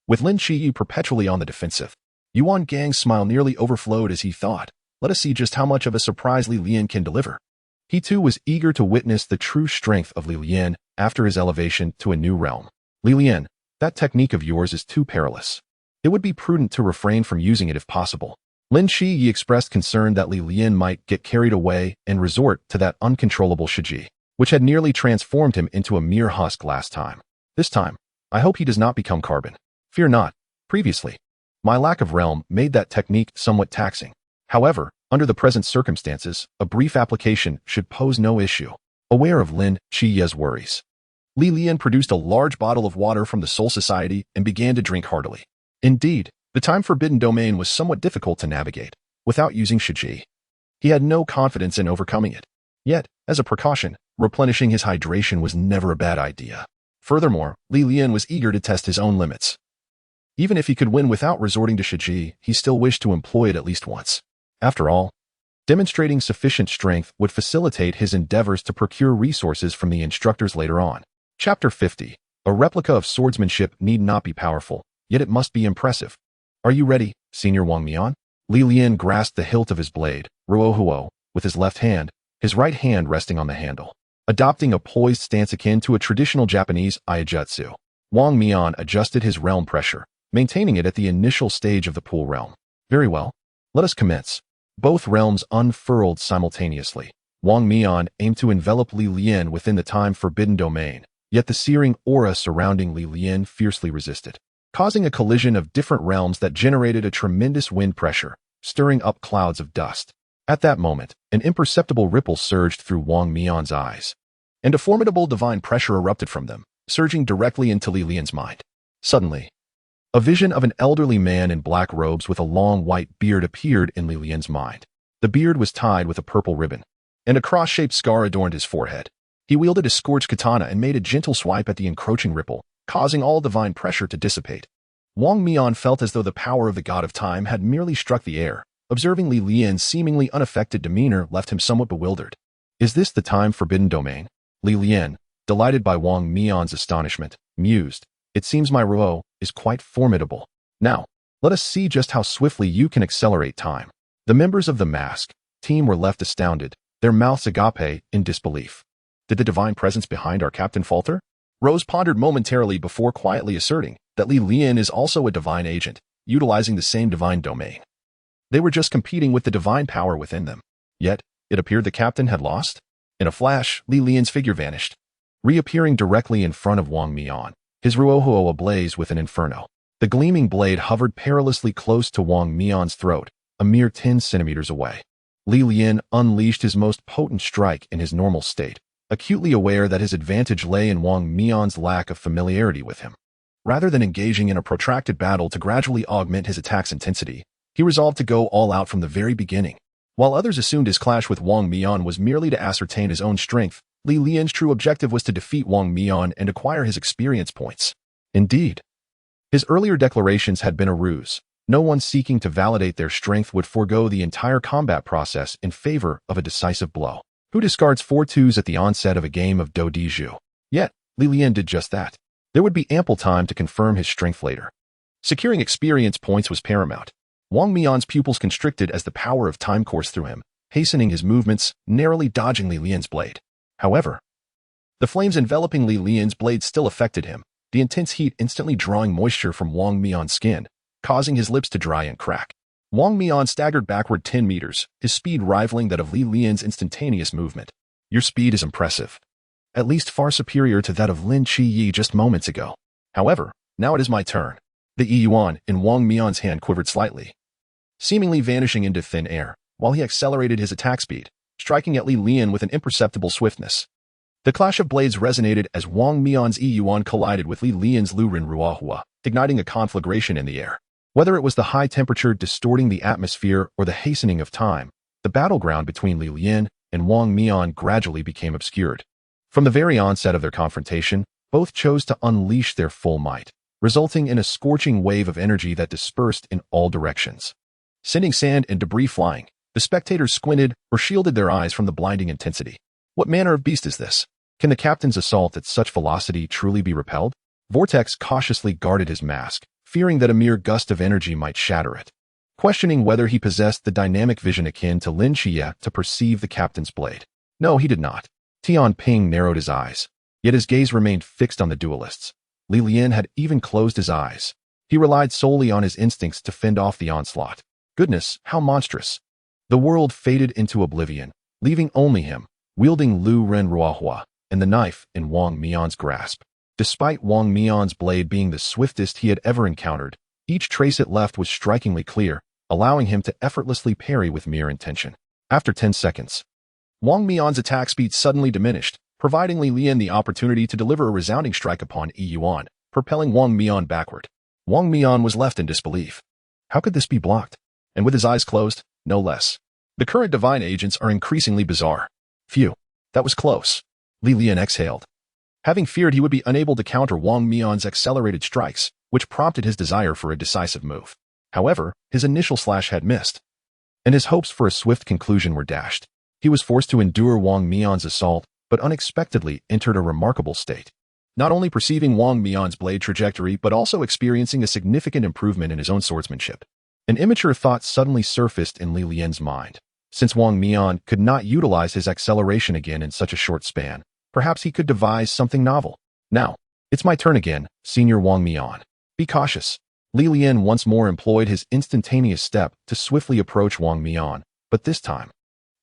Speaker 1: With Lin Qiye perpetually on the defensive, Yuan Gang's smile nearly overflowed as he thought, let us see just how much of a surprise Li Lian can deliver. He too was eager to witness the true strength of Li Lian after his elevation to a new realm. Li Lian, that technique of yours is too perilous. It would be prudent to refrain from using it if possible. Lin Qiye expressed concern that Li Lian might get carried away and resort to that uncontrollable Shiji, which had nearly transformed him into a mere husk last time. This time, I hope he does not become carbon. Fear not. Previously, my lack of realm made that technique somewhat taxing. However, under the present circumstances, a brief application should pose no issue. Aware of Lin Qiye's worries, Li Lian produced a large bottle of water from the Soul Society and began to drink heartily. Indeed, the time forbidden domain was somewhat difficult to navigate without using Shiji. He had no confidence in overcoming it. Yet, as a precaution, replenishing his hydration was never a bad idea. Furthermore, Li Lian was eager to test his own limits. Even if he could win without resorting to Shiji, he still wished to employ it at least once. After all, demonstrating sufficient strength would facilitate his endeavors to procure resources from the instructors later on. Chapter 50. A replica of swordsmanship need not be powerful, yet it must be impressive. Are you ready, Senior Wang Mian? Li Lian grasped the hilt of his blade, Ruohuo, with his left hand, his right hand resting on the handle. Adopting a poised stance akin to a traditional Japanese Aigetsu, Wang Mian adjusted his realm pressure, maintaining it at the initial stage of the pool realm. Very well. Let us commence. Both realms unfurled simultaneously. Wang Mian aimed to envelop Li Lian within the time forbidden domain, yet the searing aura surrounding Li Lian fiercely resisted, causing a collision of different realms that generated a tremendous wind pressure, stirring up clouds of dust. At that moment, an imperceptible ripple surged through Wang Mian's eyes. and a formidable divine pressure erupted from them, surging directly into Li Lian's mind. Suddenly, a vision of an elderly man in black robes with a long white beard appeared in Li Lian's mind. The beard was tied with a purple ribbon, and a cross-shaped scar adorned his forehead. He wielded a scorched katana and made a gentle swipe at the encroaching ripple, causing all divine pressure to dissipate. Wang Mian felt as though the power of the god of time had merely struck the air. Observing Li Lian's seemingly unaffected demeanor left him somewhat bewildered. Is this the time forbidden domain? Li Lian, delighted by Wang Mian's astonishment, mused. It seems my Ruo is quite formidable. Now, let us see just how swiftly you can accelerate time. The members of the mask team were left astounded, their mouths agape in disbelief. Did the divine presence behind our captain falter? Rose pondered momentarily before quietly asserting that Li Lian is also a divine agent, utilizing the same divine domain. They were just competing with the divine power within them. Yet, it appeared the captain had lost. In a flash, Li Lian's figure vanished, reappearing directly in front of Wang Mian, his ruohuo ablaze with an inferno. The gleaming blade hovered perilously close to Wang Mian's throat, a mere 10 centimeters away. Li Lian unleashed his most potent strike in his normal state, acutely aware that his advantage lay in Wang Mian's lack of familiarity with him. Rather than engaging in a protracted battle to gradually augment his attack's intensity, he resolved to go all out from the very beginning. While others assumed his clash with Wang Mian was merely to ascertain his own strength, Li Lian's true objective was to defeat Wang Mian and acquire his experience points. Indeed, his earlier declarations had been a ruse. No one seeking to validate their strength would forego the entire combat process in favor of a decisive blow. Who discards 4 twos at the onset of a game of Do Di Zhu? Yet, Li Lian did just that. There would be ample time to confirm his strength later. Securing experience points was paramount. Wang Mian's pupils constricted as the power of time coursed through him, hastening his movements, narrowly dodging Li Lian's blade. However, the flames enveloping Li Lian's blade still affected him, the intense heat instantly drawing moisture from Wang Mian's skin, causing his lips to dry and crack. Wang Mian staggered backward 10 meters, his speed rivaling that of Li Lian's instantaneous movement. Your speed is impressive. At least far superior to that of Lin Qiye just moments ago. However, now it is my turn. The yuan in Wang Mian's hand quivered slightly, seemingly vanishing into thin air, while he accelerated his attack speed, striking at Li Lian with an imperceptible swiftness. The clash of blades resonated as Wang Mian's yuan collided with Li Lian's Lurin Ruohua, igniting a conflagration in the air. Whether it was the high temperature distorting the atmosphere or the hastening of time, the battleground between Li Lian and Wang Mian gradually became obscured. From the very onset of their confrontation, both chose to unleash their full might, resulting in a scorching wave of energy that dispersed in all directions. Sending sand and debris flying, the spectators squinted or shielded their eyes from the blinding intensity. What manner of beast is this? Can the captain's assault at such velocity truly be repelled? Vortex cautiously guarded his mask, fearing that a mere gust of energy might shatter it, questioning whether he possessed the dynamic vision akin to Lin Qiye to perceive the captain's blade. No, he did not. Tian Ping narrowed his eyes, yet his gaze remained fixed on the duelists. Li Lian had even closed his eyes. He relied solely on his instincts to fend off the onslaught. Goodness, how monstrous. The world faded into oblivion, leaving only him, wielding Lu Ren Ruohua, and the knife in Wang Mian's grasp. Despite Wang Mian's blade being the swiftest he had ever encountered, each trace it left was strikingly clear, allowing him to effortlessly parry with mere intention. After 10 seconds, Wang Mian's attack speed suddenly diminished, providing Li Lian the opportunity to deliver a resounding strike upon Yuan, propelling Wang Mian backward. Wang Mian was left in disbelief. How could this be blocked? And with his eyes closed, no less. The current divine agents are increasingly bizarre. Phew, that was close. Li Lian exhaled, having feared he would be unable to counter Wang Mian's accelerated strikes, which prompted his desire for a decisive move. However, his initial slash had missed, and his hopes for a swift conclusion were dashed. He was forced to endure Wang Mian's assault, but unexpectedly entered a remarkable state. Not only perceiving Wang Mian's blade trajectory, but also experiencing a significant improvement in his own swordsmanship. An immature thought suddenly surfaced in Li Lian's mind. Since Wang Mian could not utilize his acceleration again in such a short span, perhaps he could devise something novel. Now, it's my turn again, Senior Wang Mian. Be cautious. Li Lian once more employed his instantaneous step to swiftly approach Wang Mian, but this time,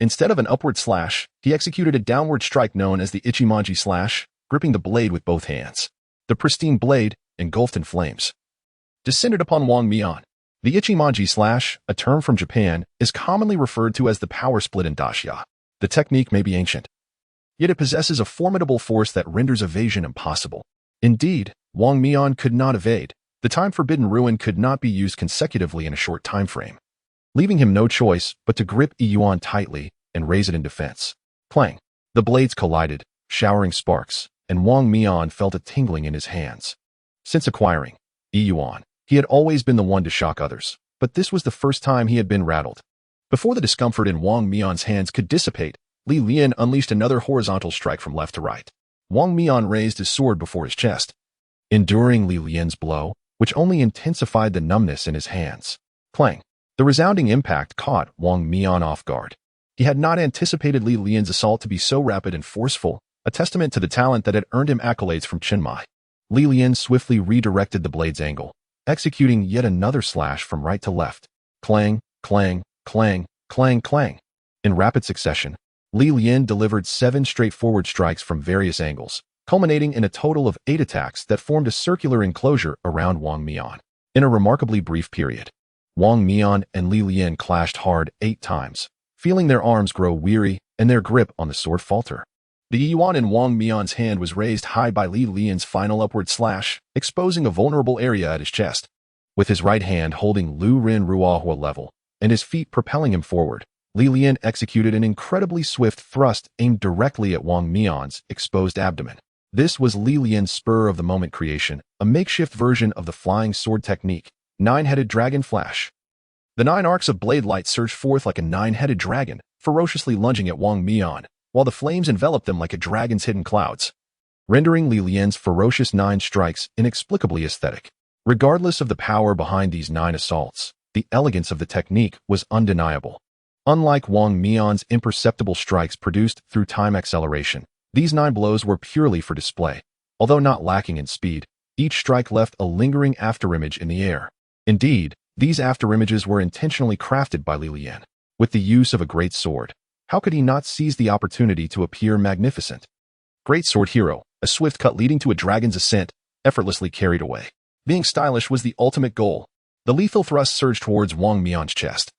Speaker 1: instead of an upward slash, he executed a downward strike known as the Ichimonji slash, gripping the blade with both hands. The pristine blade, engulfed in flames, descended upon Wang Mian. The Ichimonji slash, a term from Japan, is commonly referred to as the power split in Daxia. The technique may be ancient, yet it possesses a formidable force that renders evasion impossible. Indeed, Wang Mian could not evade. The time-forbidden ruin could not be used consecutively in a short time frame, leaving him no choice but to grip Yuan tightly and raise it in defense. Clang! The blades collided, showering sparks, and Wang Mian felt a tingling in his hands. Since acquiring Yuan, he had always been the one to shock others, but this was the first time he had been rattled. Before the discomfort in Wang Mian's hands could dissipate, Lian unleashed another horizontal strike from left to right. Wang Mian raised his sword before his chest, enduring Lian's blow, which only intensified the numbness in his hands. Clang! The resounding impact caught Wang Mian off guard. He had not anticipated Lian's assault to be so rapid and forceful, a testament to the talent that had earned him accolades from Chenmai. Lian swiftly redirected the blade's angle, executing yet another slash from right to left. Clang, clang, clang, clang, clang. In rapid succession, Lian delivered 7 straightforward strikes from various angles, culminating in a total of 8 attacks that formed a circular enclosure around Wang Mian. In a remarkably brief period, Wang Mian and Lian clashed hard 8 times, feeling their arms grow weary and their grip on the sword falter. The yuan in Wang Mian's hand was raised high by Lian's final upward slash, exposing a vulnerable area at his chest. With his right hand holding Lu Rin Ruahua level, and his feet propelling him forward, Lian executed an incredibly swift thrust aimed directly at Wang Mian's exposed abdomen. This was Lian's spur-of-the-moment creation, a makeshift version of the flying sword technique, Nine-Headed Dragon Flash. The 9 arcs of blade light surged forth like a 9-headed dragon, ferociously lunging at Wang Mian, while the flames enveloped them like a dragon's hidden clouds, rendering Lian's ferocious 9 strikes inexplicably aesthetic. Regardless of the power behind these 9 assaults, the elegance of the technique was undeniable. Unlike Wang Mian's imperceptible strikes produced through time acceleration, these 9 blows were purely for display. Although not lacking in speed, each strike left a lingering afterimage in the air. Indeed, these afterimages were intentionally crafted by Lian. With the use of a great sword, how could he not seize the opportunity to appear magnificent? Great sword hero, a swift cut leading to a dragon's ascent, effortlessly carried away. Being stylish was the ultimate goal. The lethal thrust surged towards Wang Mian's chest,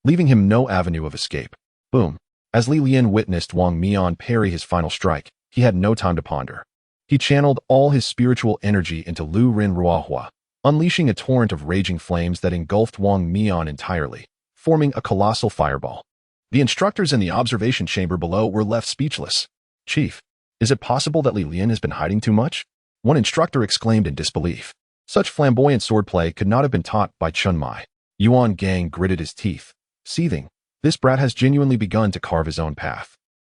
Speaker 1: leaving him no avenue of escape. Boom. As Lian witnessed Wang Mian parry his final strike, he had no time to ponder. He channeled all his spiritual energy into Lu Rin Ruahua, unleashing a torrent of raging flames that engulfed Wang Mian entirely, forming a colossal fireball. The instructors in the observation chamber below were left speechless. Chief, is it possible that Lian has been hiding too much? One instructor exclaimed in disbelief. Such flamboyant swordplay could not have been taught by Chenmai. Yuan Gang gritted his teeth, seething. This brat has genuinely begun to carve his own path.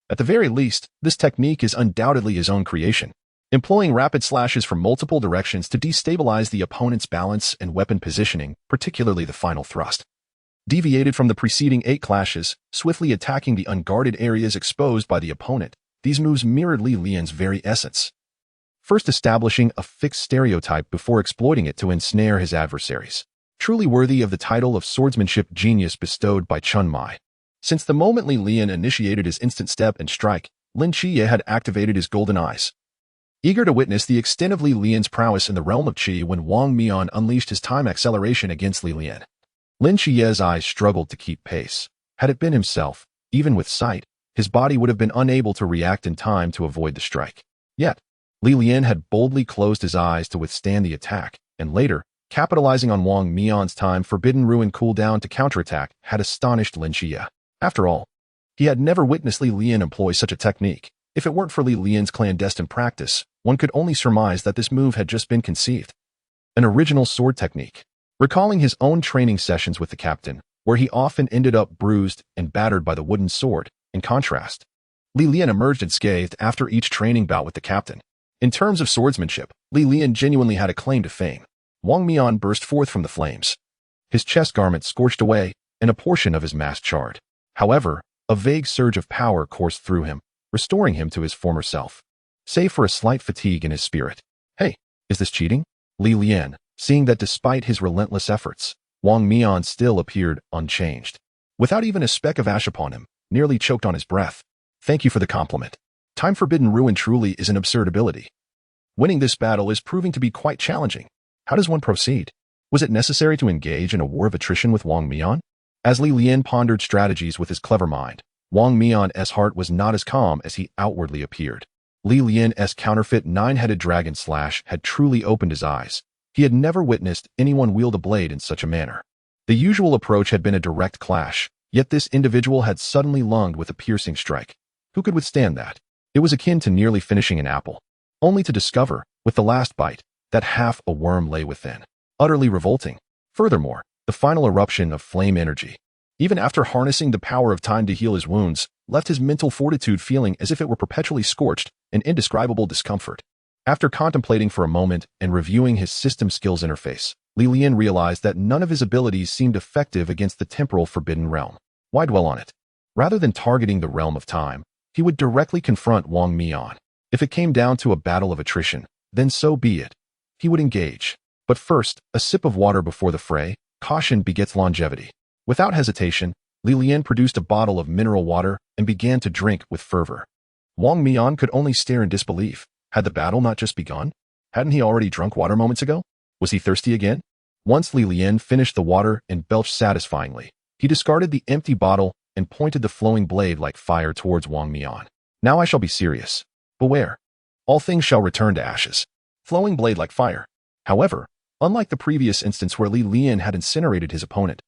Speaker 1: At the very least, this technique is undoubtedly his own creation, employing rapid slashes from multiple directions to destabilize the opponent's balance and weapon positioning, particularly the final thrust. Deviated from the preceding 8 clashes, swiftly attacking the unguarded areas exposed by the opponent, these moves mirrored Lian's very essence. First establishing a fixed stereotype before exploiting it to ensnare his adversaries. Truly worthy of the title of swordsmanship genius bestowed by Chenmai. Since the moment Lian initiated his instant step and strike, Lin Qiye had activated his golden eyes, eager to witness the extent of Lian's prowess in the realm of Qi when Wang Mian unleashed his time acceleration against Lian. Lin Qiye's eyes struggled to keep pace. Had it been himself, even with sight, his body would have been unable to react in time to avoid the strike. Yet, Lian had boldly closed his eyes to withstand the attack, and later, capitalizing on Wang Mian's time-forbidden ruin cooldown to counterattack, had astonished Lin Qiye. After all, he had never witnessed Lian employ such a technique. If it weren't for Lian's clandestine practice, one could only surmise that this move had just been conceived. An original sword technique. Recalling his own training sessions with the captain, where he often ended up bruised and battered by the wooden sword, in contrast, Lian emerged unscathed after each training bout with the captain. In terms of swordsmanship, Lian genuinely had a claim to fame. Wang Mian burst forth from the flames. His chest garment scorched away, and a portion of his mask charred. However, a vague surge of power coursed through him, restoring him to his former self, save for a slight fatigue in his spirit. Hey, is this cheating? Lian, seeing that despite his relentless efforts, Wang Mian still appeared unchanged. Without even a speck of ash upon him, nearly choked on his breath. Thank you for the compliment. Time-forbidden ruin truly is an absurd ability. Winning this battle is proving to be quite challenging. How does one proceed? Was it necessary to engage in a war of attrition with Wang Mian? As Lian pondered strategies with his clever mind, Wang Mian's heart was not as calm as he outwardly appeared. Lian's counterfeit nine-headed dragon slash had truly opened his eyes. He had never witnessed anyone wield a blade in such a manner. The usual approach had been a direct clash, yet this individual had suddenly lunged with a piercing strike. Who could withstand that? It was akin to nearly finishing an apple, only to discover, with the last bite, that half a worm lay within. Utterly revolting. Furthermore, the final eruption of flame energy, even after harnessing the power of time to heal his wounds, left his mental fortitude feeling as if it were perpetually scorched, an indescribable discomfort. After contemplating for a moment and reviewing his system skills interface, Lian realized that none of his abilities seemed effective against the temporal forbidden realm. Why dwell on it? Rather than targeting the realm of time, he would directly confront Wang Mian. If it came down to a battle of attrition, then so be it. He would engage. But first, a sip of water before the fray. Caution begets longevity. Without hesitation, Lian produced a bottle of mineral water and began to drink with fervor. Wang Mian could only stare in disbelief. Had the battle not just begun? Hadn't he already drunk water moments ago? Was he thirsty again? Once Lian finished the water and belched satisfyingly, he discarded the empty bottle and pointed the flowing blade like fire towards Wang Mian. Now I shall be serious. Beware. All things shall return to ashes. Flowing blade like fire. However, unlike the previous instance where Lian had incinerated his opponent,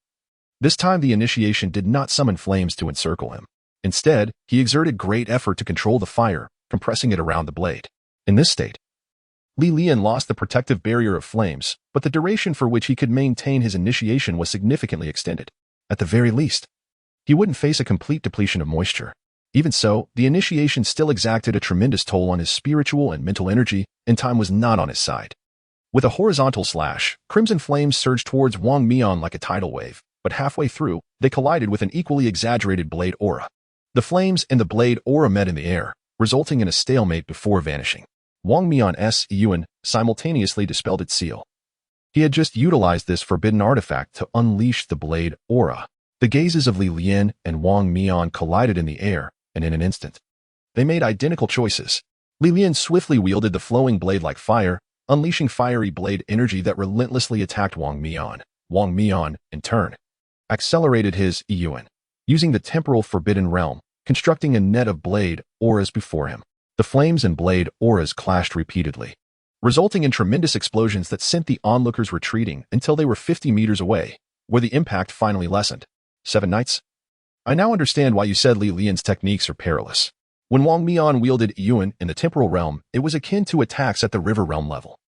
Speaker 1: this time the initiation did not summon flames to encircle him. Instead, he exerted great effort to control the fire, compressing it around the blade. In this state, Lian lost the protective barrier of flames, but the duration for which he could maintain his initiation was significantly extended. At the very least, he wouldn't face a complete depletion of moisture. Even so, the initiation still exacted a tremendous toll on his spiritual and mental energy, and time was not on his side. With a horizontal slash, crimson flames surged towards Wang Mian like a tidal wave, but halfway through, they collided with an equally exaggerated blade aura. The flames and the blade aura met in the air, resulting in a stalemate before vanishing. Wang Mian's Yuan simultaneously dispelled its seal. He had just utilized this forbidden artifact to unleash the blade aura. The gazes of Lian and Wang Mian collided in the air, and in an instant, they made identical choices. Lian swiftly wielded the flowing blade like fire, unleashing fiery blade energy that relentlessly attacked Wang Mian. Wang Mian, in turn, accelerated his Yuan, using the temporal forbidden realm, constructing a net of blade auras before him. The flames and blade auras clashed repeatedly, resulting in tremendous explosions that sent the onlookers retreating until they were 50 meters away, where the impact finally lessened. 7 Knights? I now understand why you said Lian's techniques are perilous. When Wang Mian wielded Yuan in the temporal realm, it was akin to attacks at the river realm level.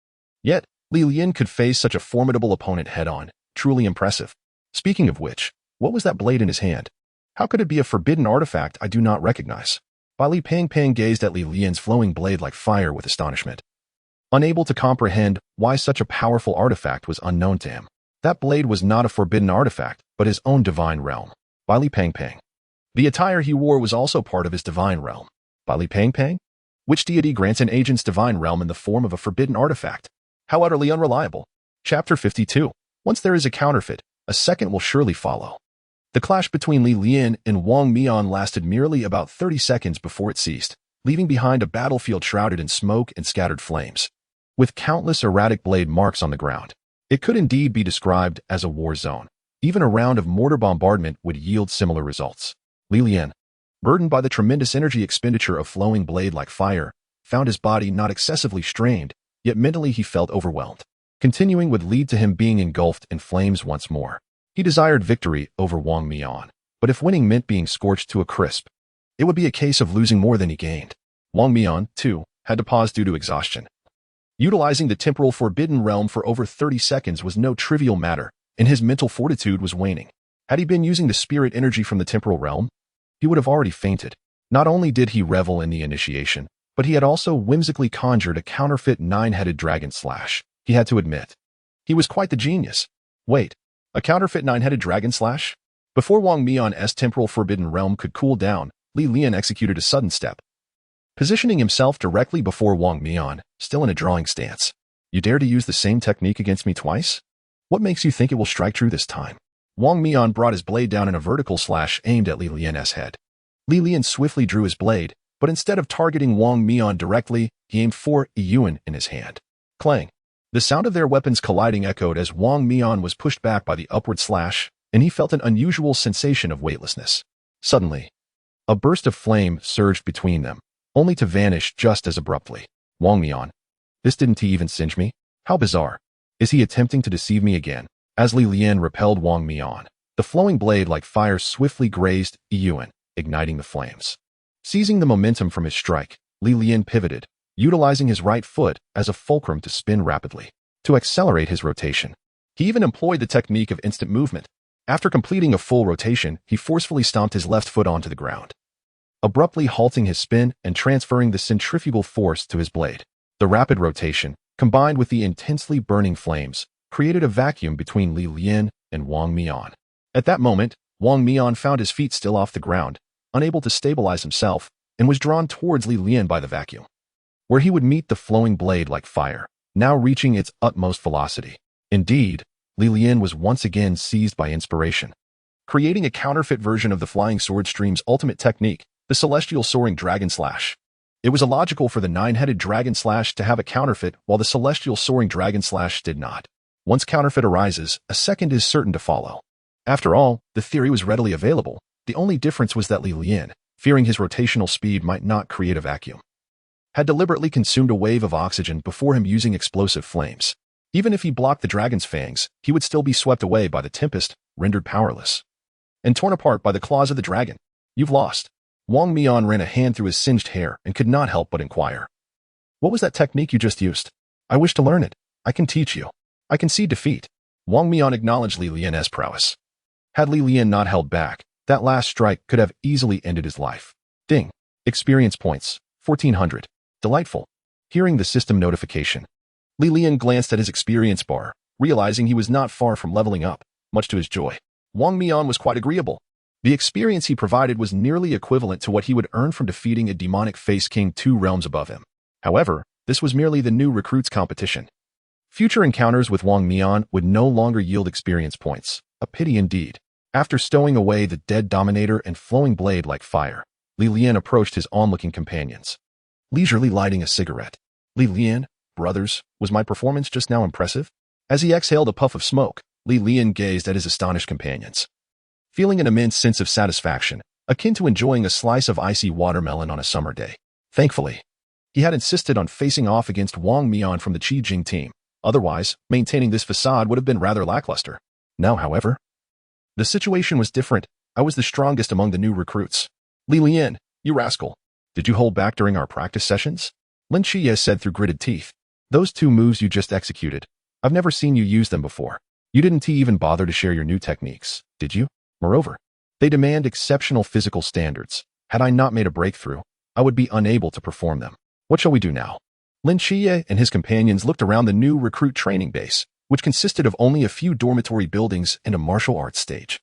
Speaker 1: Yet, Lian could face such a formidable opponent head-on, truly impressive. Speaking of which, what was that blade in his hand? How could it be a forbidden artifact I do not recognize? Li Pang gazed at Lian's flowing blade like fire with astonishment, unable to comprehend why such a powerful artifact was unknown to him. That blade was not a forbidden artifact, but his own divine realm. Li Pang. The attire he wore was also part of his divine realm. Li Pang? Which deity grants an agent's divine realm in the form of a forbidden artifact? How utterly unreliable. Chapter 52. Once there is a counterfeit, a second will surely follow. The clash between Lian and Wang Mian lasted merely about 30 seconds before it ceased, leaving behind a battlefield shrouded in smoke and scattered flames. With countless erratic blade marks on the ground, it could indeed be described as a war zone. Even a round of mortar bombardment would yield similar results. Lian, burdened by the tremendous energy expenditure of flowing blade like fire, found his body not excessively strained, yet mentally he felt overwhelmed. Continuing would lead to him being engulfed in flames once more. He desired victory over Wang Mian, but if winning meant being scorched to a crisp, it would be a case of losing more than he gained. Wang Mian, too, had to pause due to exhaustion. Utilizing the temporal forbidden realm for over 30 seconds was no trivial matter, and his mental fortitude was waning. Had he been using the spirit energy from the temporal realm, he would have already fainted. Not only did he revel in the initiation, but he had also whimsically conjured a counterfeit 9-headed dragon slash. He had to admit, he was quite the genius. Wait. A counterfeit 9-headed dragon slash? Before Wang Mian's temporal forbidden realm could cool down, Lian executed a sudden step, positioning himself directly before Wang Mian, still in a drawing stance. You dare to use the same technique against me twice? What makes you think it will strike true this time? Wang Mian brought his blade down in a vertical slash aimed at Lian's head. Lian swiftly drew his blade, but instead of targeting Wang Mian directly, he aimed for Yuan in his hand. Clang. The sound of their weapons colliding echoed as Wang Mian was pushed back by the upward slash, and he felt an unusual sensation of weightlessness. Suddenly, A burst of flame surged between them, only to vanish just as abruptly. Wang Mian. This didn't even singe me? How bizarre. Is he attempting to deceive me again? As Lian repelled Wang Mian, the flowing blade like fire swiftly grazed Yuan, igniting the flames. Seizing the momentum from his strike, Lian pivoted, utilizing his right foot as a fulcrum to spin rapidly. To accelerate his rotation, he even employed the technique of instant movement. After completing a full rotation, he forcefully stomped his left foot onto the ground, abruptly halting his spin and transferring the centrifugal force to his blade. The rapid rotation, combined with the intensely burning flames, created a vacuum between Lian and Wang Mian. At that moment, Wang Mian found his feet still off the ground, unable to stabilize himself, and was drawn towards Lian by the vacuum, where he would meet the flowing blade like fire, now reaching its utmost velocity. Indeed, Lian was once again seized by inspiration, creating a counterfeit version of the Flying Sword Stream's ultimate technique, the Celestial Soaring Dragon Slash. It was illogical for the nine-headed Dragon Slash to have a counterfeit while the Celestial Soaring Dragon Slash did not. Once counterfeit arises, a second is certain to follow. After all, the theory was readily available. The only difference was that Lian, fearing his rotational speed might not create a vacuum, had deliberately consumed a wave of oxygen before him using explosive flames. Even if he blocked the dragon's fangs, he would still be swept away by the tempest, rendered powerless, and torn apart by the claws of the dragon. You've lost. Wang Mian ran a hand through his singed hair and could not help but inquire. What was that technique you just used? I wish to learn it. I can teach you. I can see defeat. Wang Mian acknowledged Lian's prowess. Had Lian not held back, that last strike could have easily ended his life. Ding. Experience points. 1400. Delightful. Hearing the system notification, Lian glanced at his experience bar, realizing he was not far from leveling up, much to his joy. Wang Mian was quite agreeable. The experience he provided was nearly equivalent to what he would earn from defeating a demonic face king 2 realms above him. However, this was merely the new recruits competition. Future encounters with Wang Mian would no longer yield experience points. A pity indeed. After stowing away the dead dominator and flowing blade like fire, Lian approached his onlooking companions, leisurely lighting a cigarette. Lian, brothers, was my performance just now impressive? As he exhaled a puff of smoke, Lian gazed at his astonished companions, feeling an immense sense of satisfaction, akin to enjoying a slice of icy watermelon on a summer day. Thankfully, he had insisted on facing off against Wang Mian from the Qijing team. Otherwise, maintaining this facade would have been rather lackluster. Now, however, the situation was different. I was the strongest among the new recruits. Lian, you rascal. Did you hold back during our practice sessions? Lin Qiye said through gritted teeth. Those 2 moves you just executed, I've never seen you use them before. You didn't even bother to share your new techniques, did you? Moreover, they demand exceptional physical standards. Had I not made a breakthrough, I would be unable to perform them. What shall we do now? Lin Qiye and his companions looked around the new recruit training base, which consisted of only a few dormitory buildings and a martial arts stage.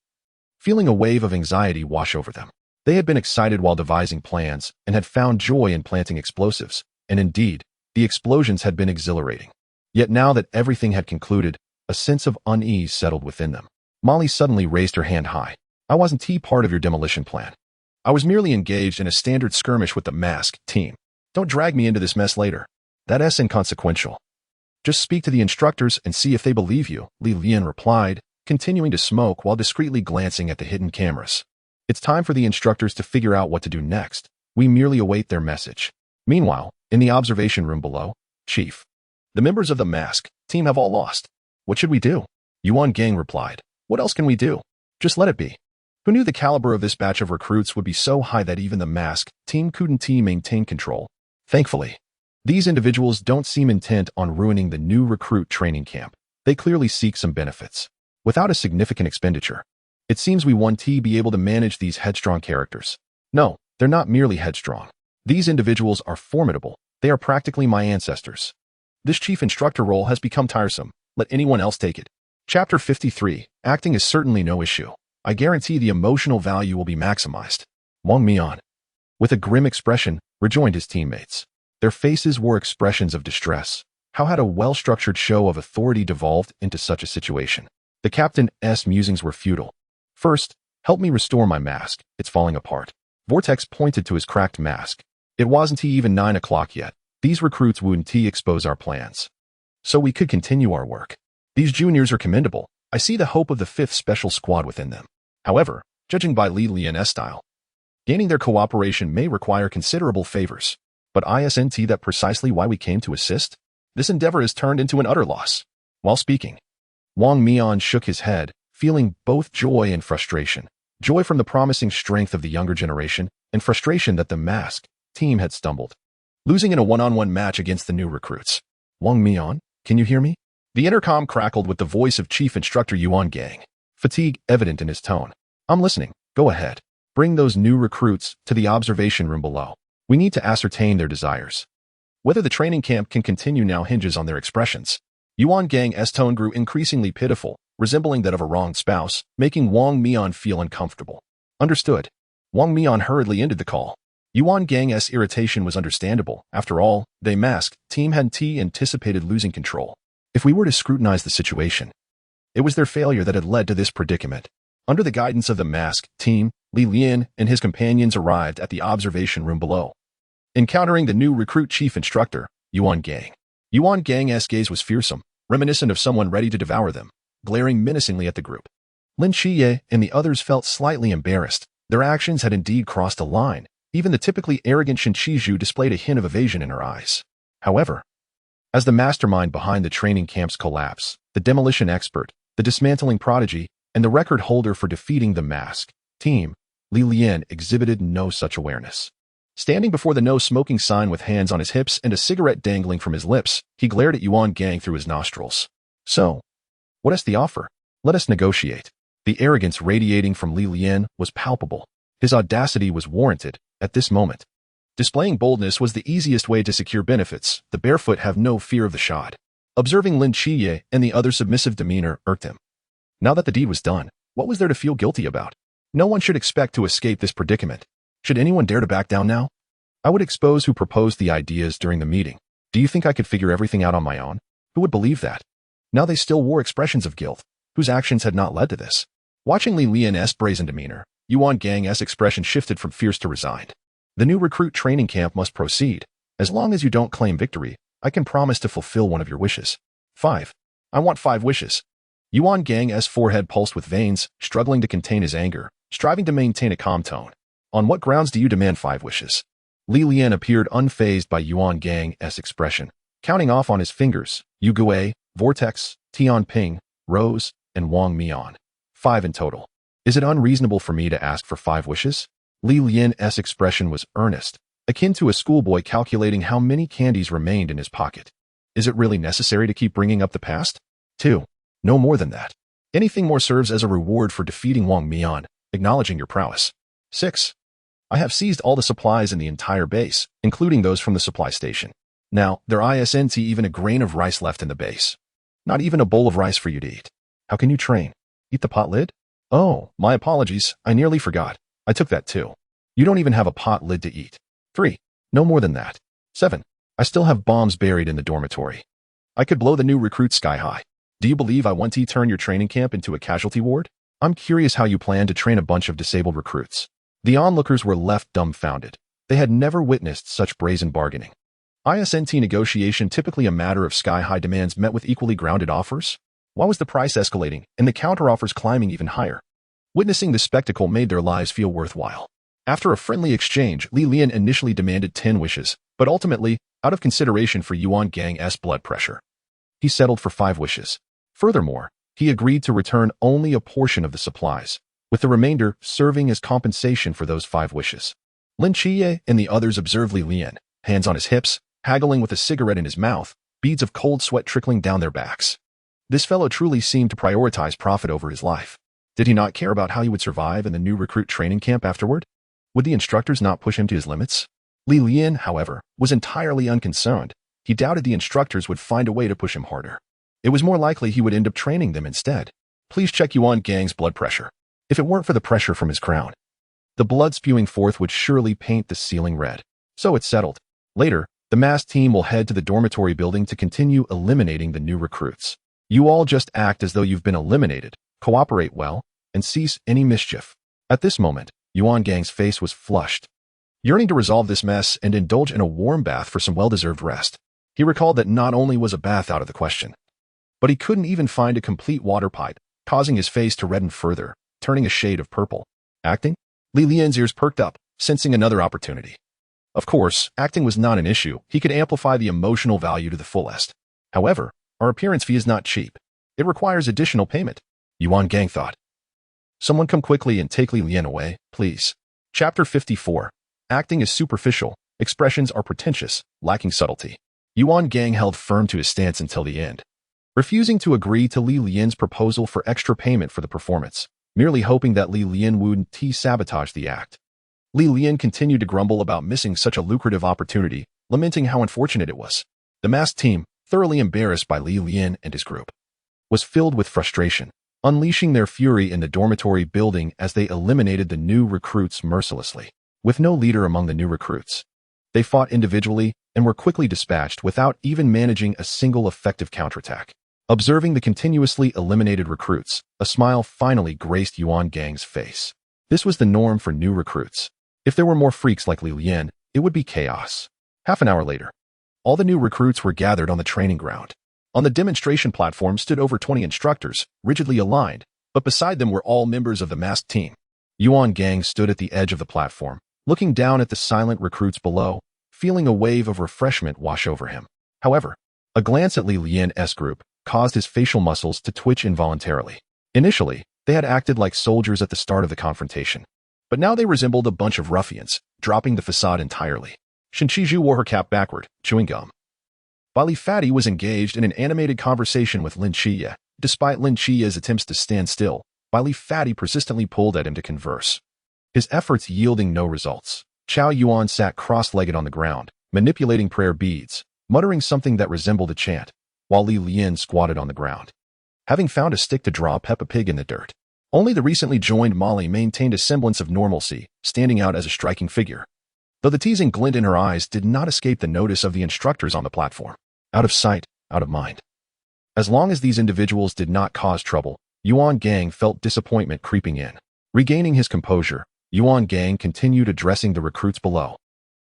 Speaker 1: Feeling a wave of anxiety wash over them, they had been excited while devising plans and had found joy in planting explosives, and indeed, the explosions had been exhilarating. Yet now that everything had concluded, a sense of unease settled within them. Molly suddenly raised her hand high. I wasn't part of your demolition plan. I was merely engaged in a standard skirmish with the mask team. Don't drag me into this mess later. That's inconsequential. Just speak to the instructors and see if they believe you, Lian replied, continuing to smoke while discreetly glancing at the hidden cameras. It's time for the instructors to figure out what to do next. We merely await their message. Meanwhile, in the observation room below, Chief, the members of the mask team have all lost. What should we do? Yuan Gang replied. What else can we do? Just let it be. Who knew the caliber of this batch of recruits would be so high that even the mask team couldn't maintain control? Thankfully, these individuals don't seem intent on ruining the new recruit training camp. They clearly seek some benefits. Without a significant expenditure, it seems we won't be able to manage these headstrong characters. No, they're not merely headstrong. These individuals are formidable. They are practically my ancestors. This chief instructor role has become tiresome. Let anyone else take it. Chapter 53. Acting is certainly no issue. I guarantee the emotional value will be maximized. Wang Mian, with a grim expression, rejoined his teammates. Their faces wore expressions of distress. How had a well-structured show of authority devolved into such a situation? The captain's musings were futile. First, help me restore my mask. It's falling apart. Vortex pointed to his cracked mask. It wasn't even 9 o'clock yet. These recruits wouldn't expose our plans, so we could continue our work. These juniors are commendable. I see the hope of the 5th Special Squad within them. However, judging by Lian's style, Gaining their cooperation may require considerable favors. But isn't that precisely why we came to assist? This endeavor is turned into an utter loss. While speaking, Wang Mian shook his head, feeling both joy and frustration. Joy from the promising strength of the younger generation, and frustration that the masked team had stumbled, losing in a one-on-one match against the new recruits. Wang Mian, can you hear me? The intercom crackled with the voice of Chief Instructor Yuan Gang, fatigue evident in his tone. I'm listening. Go ahead. Bring those new recruits to the observation room below. We need to ascertain their desires. Whether the training camp can continue now hinges on their expressions. Yuan Gang's tone grew increasingly pitiful, resembling that of a wronged spouse, making Wang Mian feel uncomfortable. Understood. Wang Mian hurriedly ended the call. Yuan Gang's irritation was understandable. After all, they masked team had anticipated losing control. If we were to scrutinize the situation, it was their failure that had led to this predicament. Under the guidance of the masked team, Lian and his companions arrived at the observation room below, encountering the new recruit chief instructor, Yuan Gang. Yuan Gang's gaze was fearsome, reminiscent of someone ready to devour them, glaring menacingly at the group. Lin Qiye and the others felt slightly embarrassed. Their actions had indeed crossed a line. Even the typically arrogant Shinchiju displayed a hint of evasion in her eyes. However, as the mastermind behind the training camp's collapse, the demolition expert, the dismantling prodigy, and the record holder for defeating the masked team, Lian exhibited no such awareness. Standing before the no-smoking sign with hands on his hips and a cigarette dangling from his lips, he glared at Yuan Gang through his nostrils. So, what is the offer? Let us negotiate. The arrogance radiating from Lian was palpable. His audacity was warranted at this moment. Displaying boldness was the easiest way to secure benefits. The barefoot have no fear of the shod. Observing Lin Qiye and the other's submissive demeanor irked him. Now that the deed was done, what was there to feel guilty about? No one should expect to escape this predicament. Should anyone dare to back down now? I would expose who proposed the ideas during the meeting. Do you think I could figure everything out on my own? Who would believe that? Now they still wore expressions of guilt, whose actions had not led to this. Watching Lian's brazen demeanor, Yuan Gang's expression shifted from fierce to resigned. The new recruit training camp must proceed. As long as you don't claim victory, I can promise to fulfill one of your wishes. 5. I want 5 wishes. Yuan Gang's forehead pulsed with veins, struggling to contain his anger, striving to maintain a calm tone. On what grounds do you demand 5 wishes? Lian appeared unfazed by Yuan Gang's expression, counting off on his fingers, Yugue, Vortex, Tianping, Rose, and Wang Mian. 5 in total. Is it unreasonable for me to ask for 5 wishes? Lian's expression was earnest, akin to a schoolboy calculating how many candies remained in his pocket. Is it really necessary to keep bringing up the past? 2. No more than that. Anything more serves as a reward for defeating Wang Mian, acknowledging your prowess. 6. I have seized all the supplies in the entire base, including those from the supply station. Now, there isn't even a grain of rice left in the base. Not even a bowl of rice for you to eat. How can you train? Eat the pot lid? Oh, my apologies, I nearly forgot. I took that too. You don't even have a pot lid to eat. 3. No more than that. 7. I still have bombs buried in the dormitory. I could blow the new recruits sky high. Do you believe I want to turn your training camp into a casualty ward? I'm curious how you plan to train a bunch of disabled recruits. The onlookers were left dumbfounded. They had never witnessed such brazen bargaining. Isn't negotiation typically a matter of sky-high demands met with equally grounded offers? Why was the price escalating and the counteroffers climbing even higher? Witnessing the spectacle made their lives feel worthwhile. After a friendly exchange, Lian initially demanded 10 wishes, but ultimately, out of consideration for Yuan Gang's blood pressure, he settled for 5 wishes. Furthermore, he agreed to return only a portion of the supplies, with the remainder serving as compensation for those 5 wishes. Lin Qiye and the others observed Lian, hands on his hips, haggling with a cigarette in his mouth, beads of cold sweat trickling down their backs. This fellow truly seemed to prioritize profit over his life. Did he not care about how he would survive in the new recruit training camp afterward? Would the instructors not push him to his limits? Lian, however, was entirely unconcerned. He doubted the instructors would find a way to push him harder. It was more likely he would end up training them instead. Please check Yuan Gang's blood pressure. If it weren't for the pressure from his crown, the blood spewing forth would surely paint the ceiling red. So it's settled. Later, the masked team will head to the dormitory building to continue eliminating the new recruits. You all just act as though you've been eliminated, cooperate well, and cease any mischief. At this moment, Yuan Gang's face was flushed, yearning to resolve this mess and indulge in a warm bath for some well-deserved rest. He recalled that not only was a bath out of the question, but he couldn't even find a complete water pipe, causing his face to redden further, turning a shade of purple. Acting? Lian's ears perked up, sensing another opportunity. Of course, acting was not an issue. He could amplify the emotional value to the fullest. However, our appearance fee is not cheap. It requires additional payment. Yuan Gang thought. Someone come quickly and take Lian away, please. Chapter 54. Acting is superficial. Expressions are pretentious, lacking subtlety. Yuan Gang held firm to his stance until the end, refusing to agree to Li Lian's proposal for extra payment for the performance, merely hoping that Li Lian wouldn't sabotage the act. Li Lian continued to grumble about missing such a lucrative opportunity, lamenting how unfortunate it was. The masked team, thoroughly embarrassed by Li Lian and his group, was filled with frustration, unleashing their fury in the dormitory building as they eliminated the new recruits mercilessly. With no leader among the new recruits, they fought individually and were quickly dispatched without even managing a single effective counterattack. Observing the continuously eliminated recruits, a smile finally graced Yuan Gang's face. This was the norm for new recruits. If there were more freaks like Li Lian, it would be chaos. Half an hour later, all the new recruits were gathered on the training ground. On the demonstration platform stood over 20 instructors, rigidly aligned, but beside them were all members of the masked team. Yuan Gang stood at the edge of the platform, looking down at the silent recruits below, feeling a wave of refreshment wash over him. However, a glance at Li Lian's group caused his facial muscles to twitch involuntarily. Initially, they had acted like soldiers at the start of the confrontation, but now they resembled a bunch of ruffians, dropping the facade entirely. Shinchiju wore her cap backward, chewing gum. Bali Fatty was engaged in an animated conversation with Lin Qiye. Despite Lin Qiye's attempts to stand still, Bali Fatty persistently pulled at him to converse. His efforts yielding no results, Chao Yuan sat cross-legged on the ground, manipulating prayer beads, muttering something that resembled a chant, while Li Lian squatted on the ground, having found a stick to draw Peppa Pig in the dirt. Only the recently joined Molly maintained a semblance of normalcy, standing out as a striking figure, though the teasing glint in her eyes did not escape the notice of the instructors on the platform. Out of sight, out of mind. As long as these individuals did not cause trouble, Yuan Gang felt disappointment creeping in. Regaining his composure, Yuan Gang continued addressing the recruits below.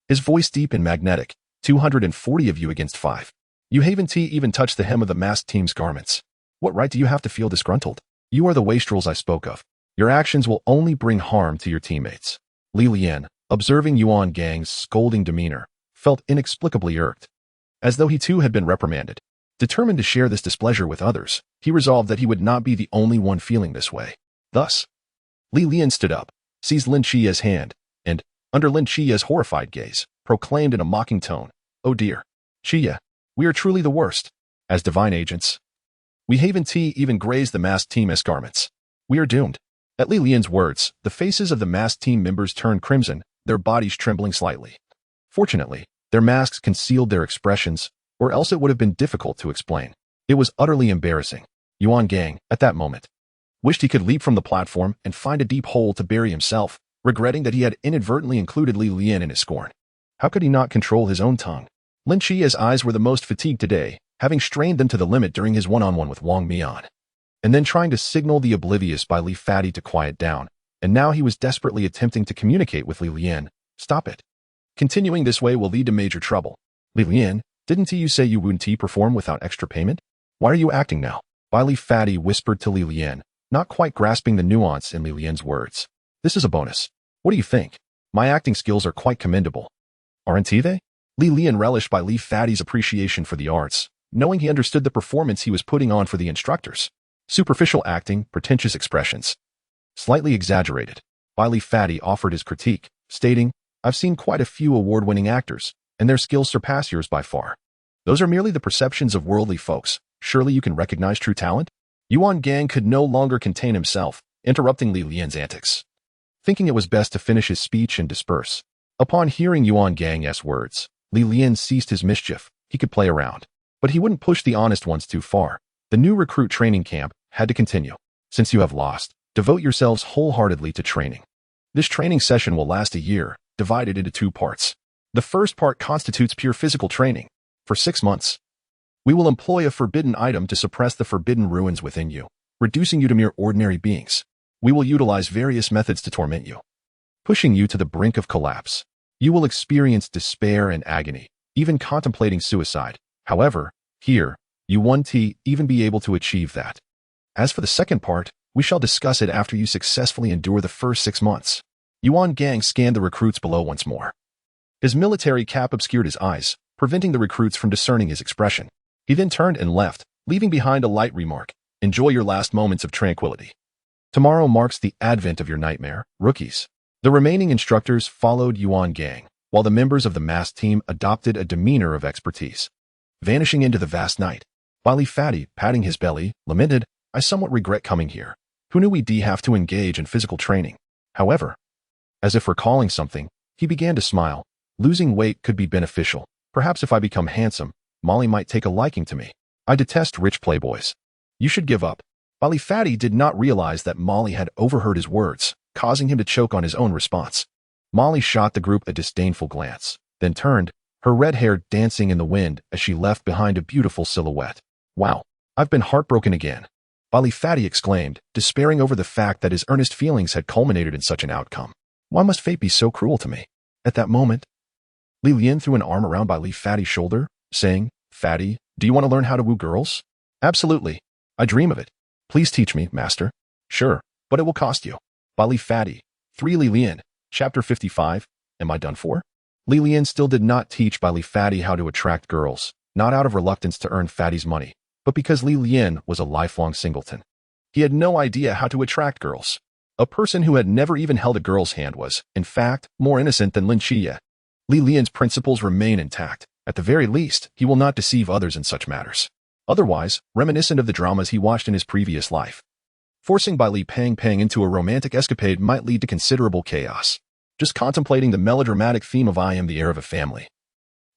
Speaker 1: His voice deep and magnetic, 240 of you against 5. You haven't even touched the hem of the masked team's garments. What right do you have to feel disgruntled? You are the wastrels I spoke of. Your actions will only bring harm to your teammates. Li Lian, observing Yuan Gang's scolding demeanor, felt inexplicably irked, as though he too had been reprimanded. Determined to share this displeasure with others, he resolved that he would not be the only one feeling this way. Thus, Li Lian stood up, seized Lin Qiye's hand, and, under Lin Qiye's horrified gaze, proclaimed in a mocking tone, "Oh dear, Qiye, we are truly the worst. As divine agents, we haven't even grazed the masked team's garments. We are doomed." At Li Lian's words, the faces of the masked team members turned crimson, their bodies trembling slightly. Fortunately, their masks concealed their expressions, or else it would have been difficult to explain. It was utterly embarrassing. Yuan Gang, at that moment, wished he could leap from the platform and find a deep hole to bury himself, regretting that he had inadvertently included Li Lian in his scorn. How could he not control his own tongue? Lin Qiye's eyes were the most fatigued today, having strained them to the limit during his one-on-one with Wang Mian, and then trying to signal the oblivious by Li Fatty to quiet down, and now he was desperately attempting to communicate with Li Lian. Stop it. Continuing this way will lead to major trouble. Li Lian, didn't you say you wouldn't perform without extra payment? Why are you acting now? Li Fatty whispered to Li Lian, not quite grasping the nuance in Li Lian's words. This is a bonus. What do you think? My acting skills are quite commendable. Aren't they? Li Lian relished by Li Fatty's appreciation for the arts, knowing he understood the performance he was putting on for the instructors. Superficial acting, pretentious expressions. Slightly exaggerated. Li Fatty offered his critique, stating, I've seen quite a few award-winning actors, and their skills surpass yours by far. Those are merely the perceptions of worldly folks. Surely you can recognize true talent? Yuan Gang could no longer contain himself, interrupting Li Lian's antics, thinking it was best to finish his speech and disperse. Upon hearing Yuan Gang's words, Li Lian ceased his mischief. He could play around, but he wouldn't push the honest ones too far. The new recruit training camp had to continue. Since you have lost, devote yourselves wholeheartedly to training. This training session will last a year, divided into 2 parts. The first part constitutes pure physical training. For 6 months, we will employ a forbidden item to suppress the forbidden ruins within you, reducing you to mere ordinary beings. We will utilize various methods to torment you, pushing you to the brink of collapse. You will experience despair and agony, even contemplating suicide. However, here, you won't even be able to achieve that. As for the second part, we shall discuss it after you successfully endure the first 6 months. Yuan Gang scanned the recruits below once more. His military cap obscured his eyes, preventing the recruits from discerning his expression. He then turned and left, leaving behind a light remark. Enjoy your last moments of tranquility. Tomorrow marks the advent of your nightmare, rookies. The remaining instructors followed Yuan Gang, while the members of the masked team adopted a demeanor of expertise. Vanishing into the vast night, Bali Fatty, patting his belly, lamented, I somewhat regret coming here. Who knew we'd have to engage in physical training? However, as if recalling something, he began to smile. Losing weight could be beneficial. Perhaps if I become handsome, Molly might take a liking to me. I detest rich playboys. You should give up. Bali Fatty did not realize that Molly had overheard his words, causing him to choke on his own response. Molly shot the group a disdainful glance, then turned, her red hair dancing in the wind as she left behind a beautiful silhouette. Wow, I've been heartbroken again. Bali Fatty exclaimed, despairing over the fact that his earnest feelings had culminated in such an outcome. Why must fate be so cruel to me? At that moment, Lian threw an arm around Bali Fatty's shoulder, saying, Fatty, do you want to learn how to woo girls? Absolutely. I dream of it. Please teach me, master. Sure, but it will cost you. Bali Fatty. 3 Lian. Chapter 55. Am I done for? Lian still did not teach Bali Fatty how to attract girls, not out of reluctance to earn Fatty's money, but because Lian was a lifelong singleton. He had no idea how to attract girls. A person who had never even held a girl's hand was, in fact, more innocent than Lin Qiye. Lian's principles remain intact. At the very least, he will not deceive others in such matters. Otherwise, reminiscent of the dramas he watched in his previous life. Forcing Li Pang into a romantic escapade might lead to considerable chaos. Just contemplating the melodramatic theme of I am the heir of a family.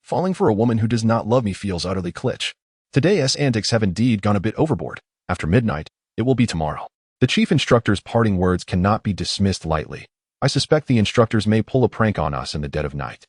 Speaker 1: Falling for a woman who does not love me feels utterly kitsch. Today's antics have indeed gone a bit overboard. After midnight, it will be tomorrow. The chief instructor's parting words cannot be dismissed lightly. I suspect the instructors may pull a prank on us in the dead of night.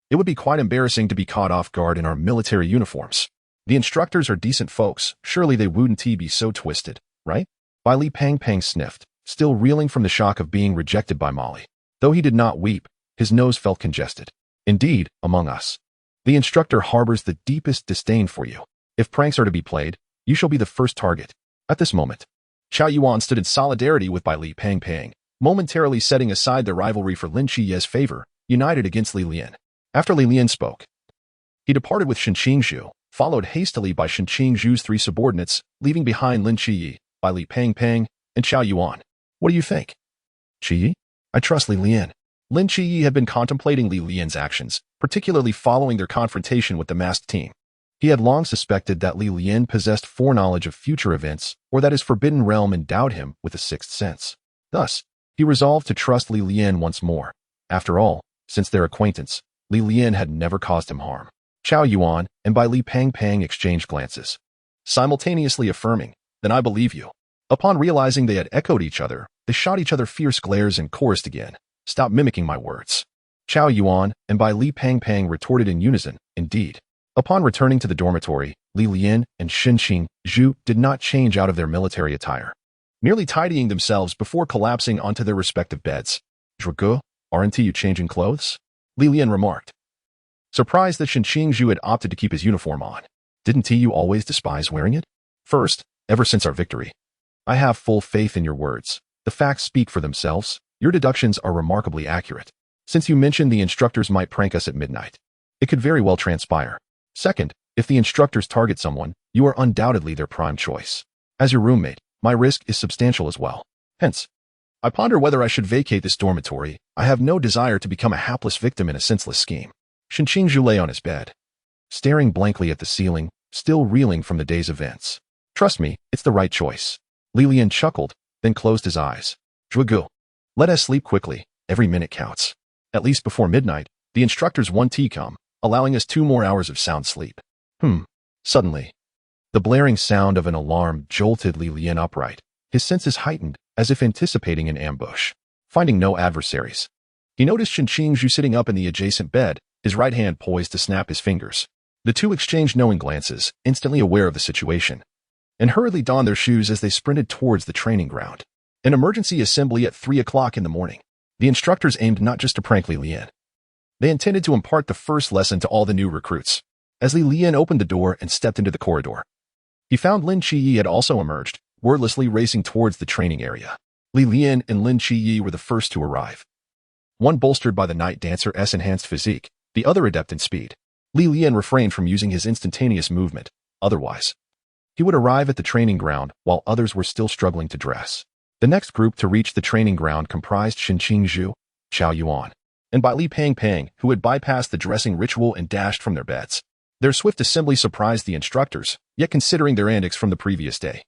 Speaker 1: It would be quite embarrassing to be caught off guard in our military uniforms. The instructors are decent folks, surely they wouldn't be so twisted, right? Li Pang sniffed, still reeling from the shock of being rejected by Molly. Though he did not weep, his nose felt congested. Indeed, among us, the instructor harbors the deepest disdain for you. If pranks are to be played, you shall be the first target. At this moment, Chao Yuan stood in solidarity with Li Pang, momentarily setting aside the rivalry for Lin Qiye's favor, united against Lian. After Lian spoke, he departed with Shinqingzhu, followed hastily by Shinqingzhu's 3 subordinates, leaving behind Lin Qiye, Li Pang, and Chao Yuan. What do you think? Qiye? I trust Lian. Lin Qiye had been contemplating Lian's actions, particularly following their confrontation with the masked team. He had long suspected that Lian possessed foreknowledge of future events, or that his forbidden realm endowed him with a sixth sense. Thus, he resolved to trust Lian once more. After all, since their acquaintance, Lian had never caused him harm. Chao Yuan and Li Pang exchanged glances, simultaneously affirming, then I believe you. Upon realizing they had echoed each other, they shot each other fierce glares and chorused again. Stop mimicking my words. Chao Yuan and Li Pang retorted in unison, indeed. Upon returning to the dormitory, Lian and Shinqingzhu did not change out of their military attire, merely tidying themselves before collapsing onto their respective beds. Zhuge, aren't you changing clothes? Lian remarked, surprised that Shinqingzhu had opted to keep his uniform on. Didn't you always despise wearing it? First, ever since our victory. I have full faith in your words. The facts speak for themselves. Your deductions are remarkably accurate. Since you mentioned the instructors might prank us at midnight, it could very well transpire. Second, if the instructors target someone, you are undoubtedly their prime choice. As your roommate, my risk is substantial as well. Hence, I ponder whether I should vacate this dormitory. I have no desire to become a hapless victim in a senseless scheme. Shinqingzhu lay on his bed, staring blankly at the ceiling, still reeling from the day's events. Trust me, it's the right choice. Lian chuckled, then closed his eyes. Zhuge, let us sleep quickly. Every minute counts. At least before midnight, the instructors won TCOM, allowing us 2 more hours of sound sleep. Suddenly, the blaring sound of an alarm jolted Lian upright, his senses heightened, as if anticipating an ambush. Finding no adversaries, he noticed Shinqingzhu sitting up in the adjacent bed, his right hand poised to snap his fingers. The two exchanged knowing glances, instantly aware of the situation, and hurriedly donned their shoes as they sprinted towards the training ground. An emergency assembly at 3 o'clock in the morning. The instructors aimed not just to prank Lian. They intended to impart the first lesson to all the new recruits. As Lian opened the door and stepped into the corridor, he found Lin Qiye had also emerged, wordlessly racing towards the training area. Lian and Lin Qiye were the first to arrive. one bolstered by the night dancer's enhanced physique, the other adept in speed. Lian refrained from using his instantaneous movement, otherwise he would arrive at the training ground while others were still struggling to dress. The next group to reach the training ground comprised Shin Qingzhu, Qiao Yuan, and by Li Pangpang, who had bypassed the dressing ritual and dashed from their beds. Their swift assembly surprised the instructors, yet considering their antics from the previous day,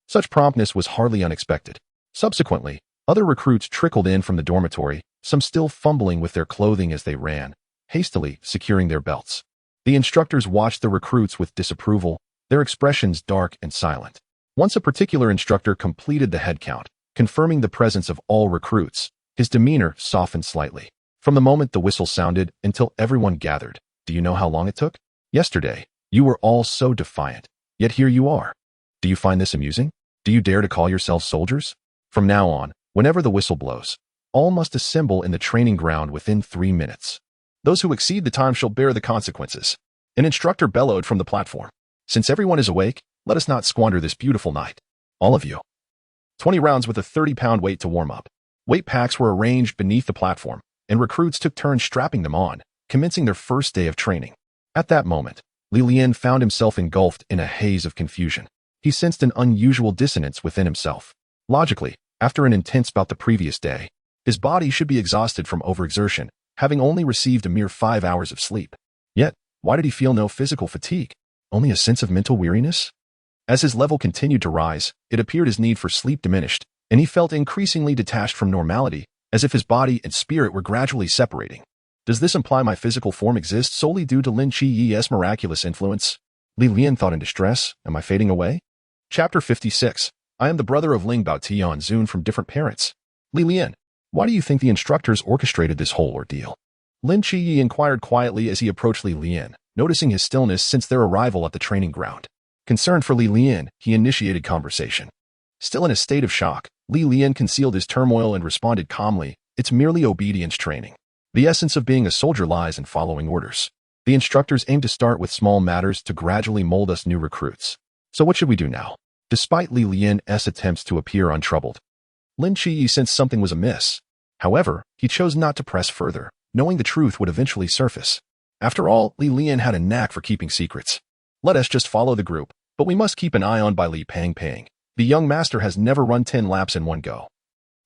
Speaker 1: such promptness was hardly unexpected. Subsequently, other recruits trickled in from the dormitory, some still fumbling with their clothing as they ran, hastily securing their belts. The instructors watched the recruits with disapproval, their expressions dark and silent. Once a particular instructor completed the head count, confirming the presence of all recruits, his demeanor softened slightly. From the moment the whistle sounded until everyone gathered, do you know how long it took? Yesterday, you were all so defiant, yet here you are. Do you find this amusing? Do you dare to call yourselves soldiers? From now on, whenever the whistle blows, all must assemble in the training ground within 3 minutes. Those who exceed the time shall bear the consequences. An instructor bellowed from the platform. Since everyone is awake, let us not squander this beautiful night. All of you. 20 rounds with a 30-pound weight to warm up. Weight packs were arranged beneath the platform, and recruits took turns strapping them on, commencing their first day of training. At that moment, Lian found himself engulfed in a haze of confusion. He sensed an unusual dissonance within himself. Logically, after an intense bout the previous day, his body should be exhausted from overexertion, having only received a mere 5 hours of sleep. Yet, why did he feel no physical fatigue? Only a sense of mental weariness? As his level continued to rise, it appeared his need for sleep diminished, and he felt increasingly detached from normality, as if his body and spirit were gradually separating. Does this imply my physical form exists solely due to Lin Qiye's miraculous influence? Lian thought in distress. Am I fading away? Chapter 56. I am the brother of Ling Baotian Zun from different parents. Lian, why do you think the instructors orchestrated this whole ordeal? Lin Qiye inquired quietly as he approached Lian, noticing his stillness since their arrival at the training ground. Concerned for Lian, he initiated conversation. Still in a state of shock, Lian concealed his turmoil and responded calmly, it's merely obedience training. The essence of being a soldier lies in following orders. The instructors aim to start with small matters to gradually mold us new recruits. So what should we do now? Despite Lian's attempts to appear untroubled, Lin Qiye sensed something was amiss. However, he chose not to press further, knowing the truth would eventually surface. After all, Lian had a knack for keeping secrets. Let us just follow the group, but we must keep an eye on by Li Pangpang. The young master has never run 10 laps in one go,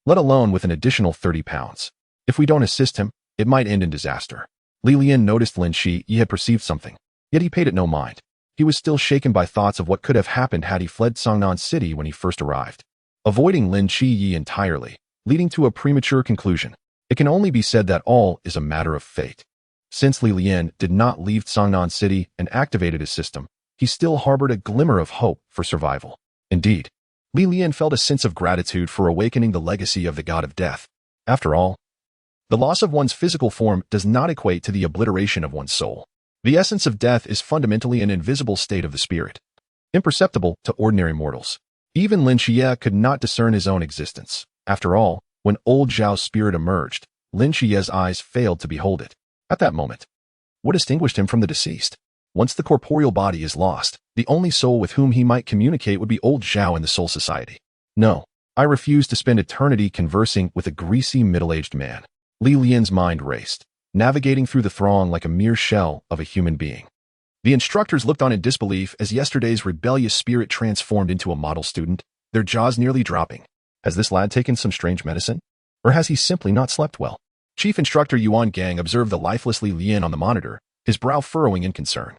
Speaker 1: let alone with an additional 30 pounds. If we don't assist him, it might end in disaster. Lian noticed Lin Qiye had perceived something, yet he paid it no mind. He was still shaken by thoughts of what could have happened had he fled Songnan City when he first arrived, avoiding Lin Qiye entirely, leading to a premature conclusion. It can only be said that all is a matter of fate. Since Lian did not leave Songnan City and activated his system, he still harbored a glimmer of hope for survival. Indeed, Lian felt a sense of gratitude for awakening the legacy of the god of death. After all, the loss of one's physical form does not equate to the obliteration of one's soul. The essence of death is fundamentally an invisible state of the spirit, imperceptible to ordinary mortals. Even Lin Qiye could not discern his own existence. After all, when old Zhao's spirit emerged, Lin Qiye's eyes failed to behold it. At that moment, what distinguished him from the deceased? Once the corporeal body is lost, the only soul with whom he might communicate would be old Zhao in the Soul Society. No, I refuse to spend eternity conversing with a greasy middle-aged man. Lian's mind raced, navigating through the throng like a mere shell of a human being. The instructors looked on in disbelief as yesterday's rebellious spirit transformed into a model student, their jaws nearly dropping. Has this lad taken some strange medicine? Or has he simply not slept well? Chief Instructor Yuan Gang observed the lifeless Lian on the monitor, his brow furrowing in concern.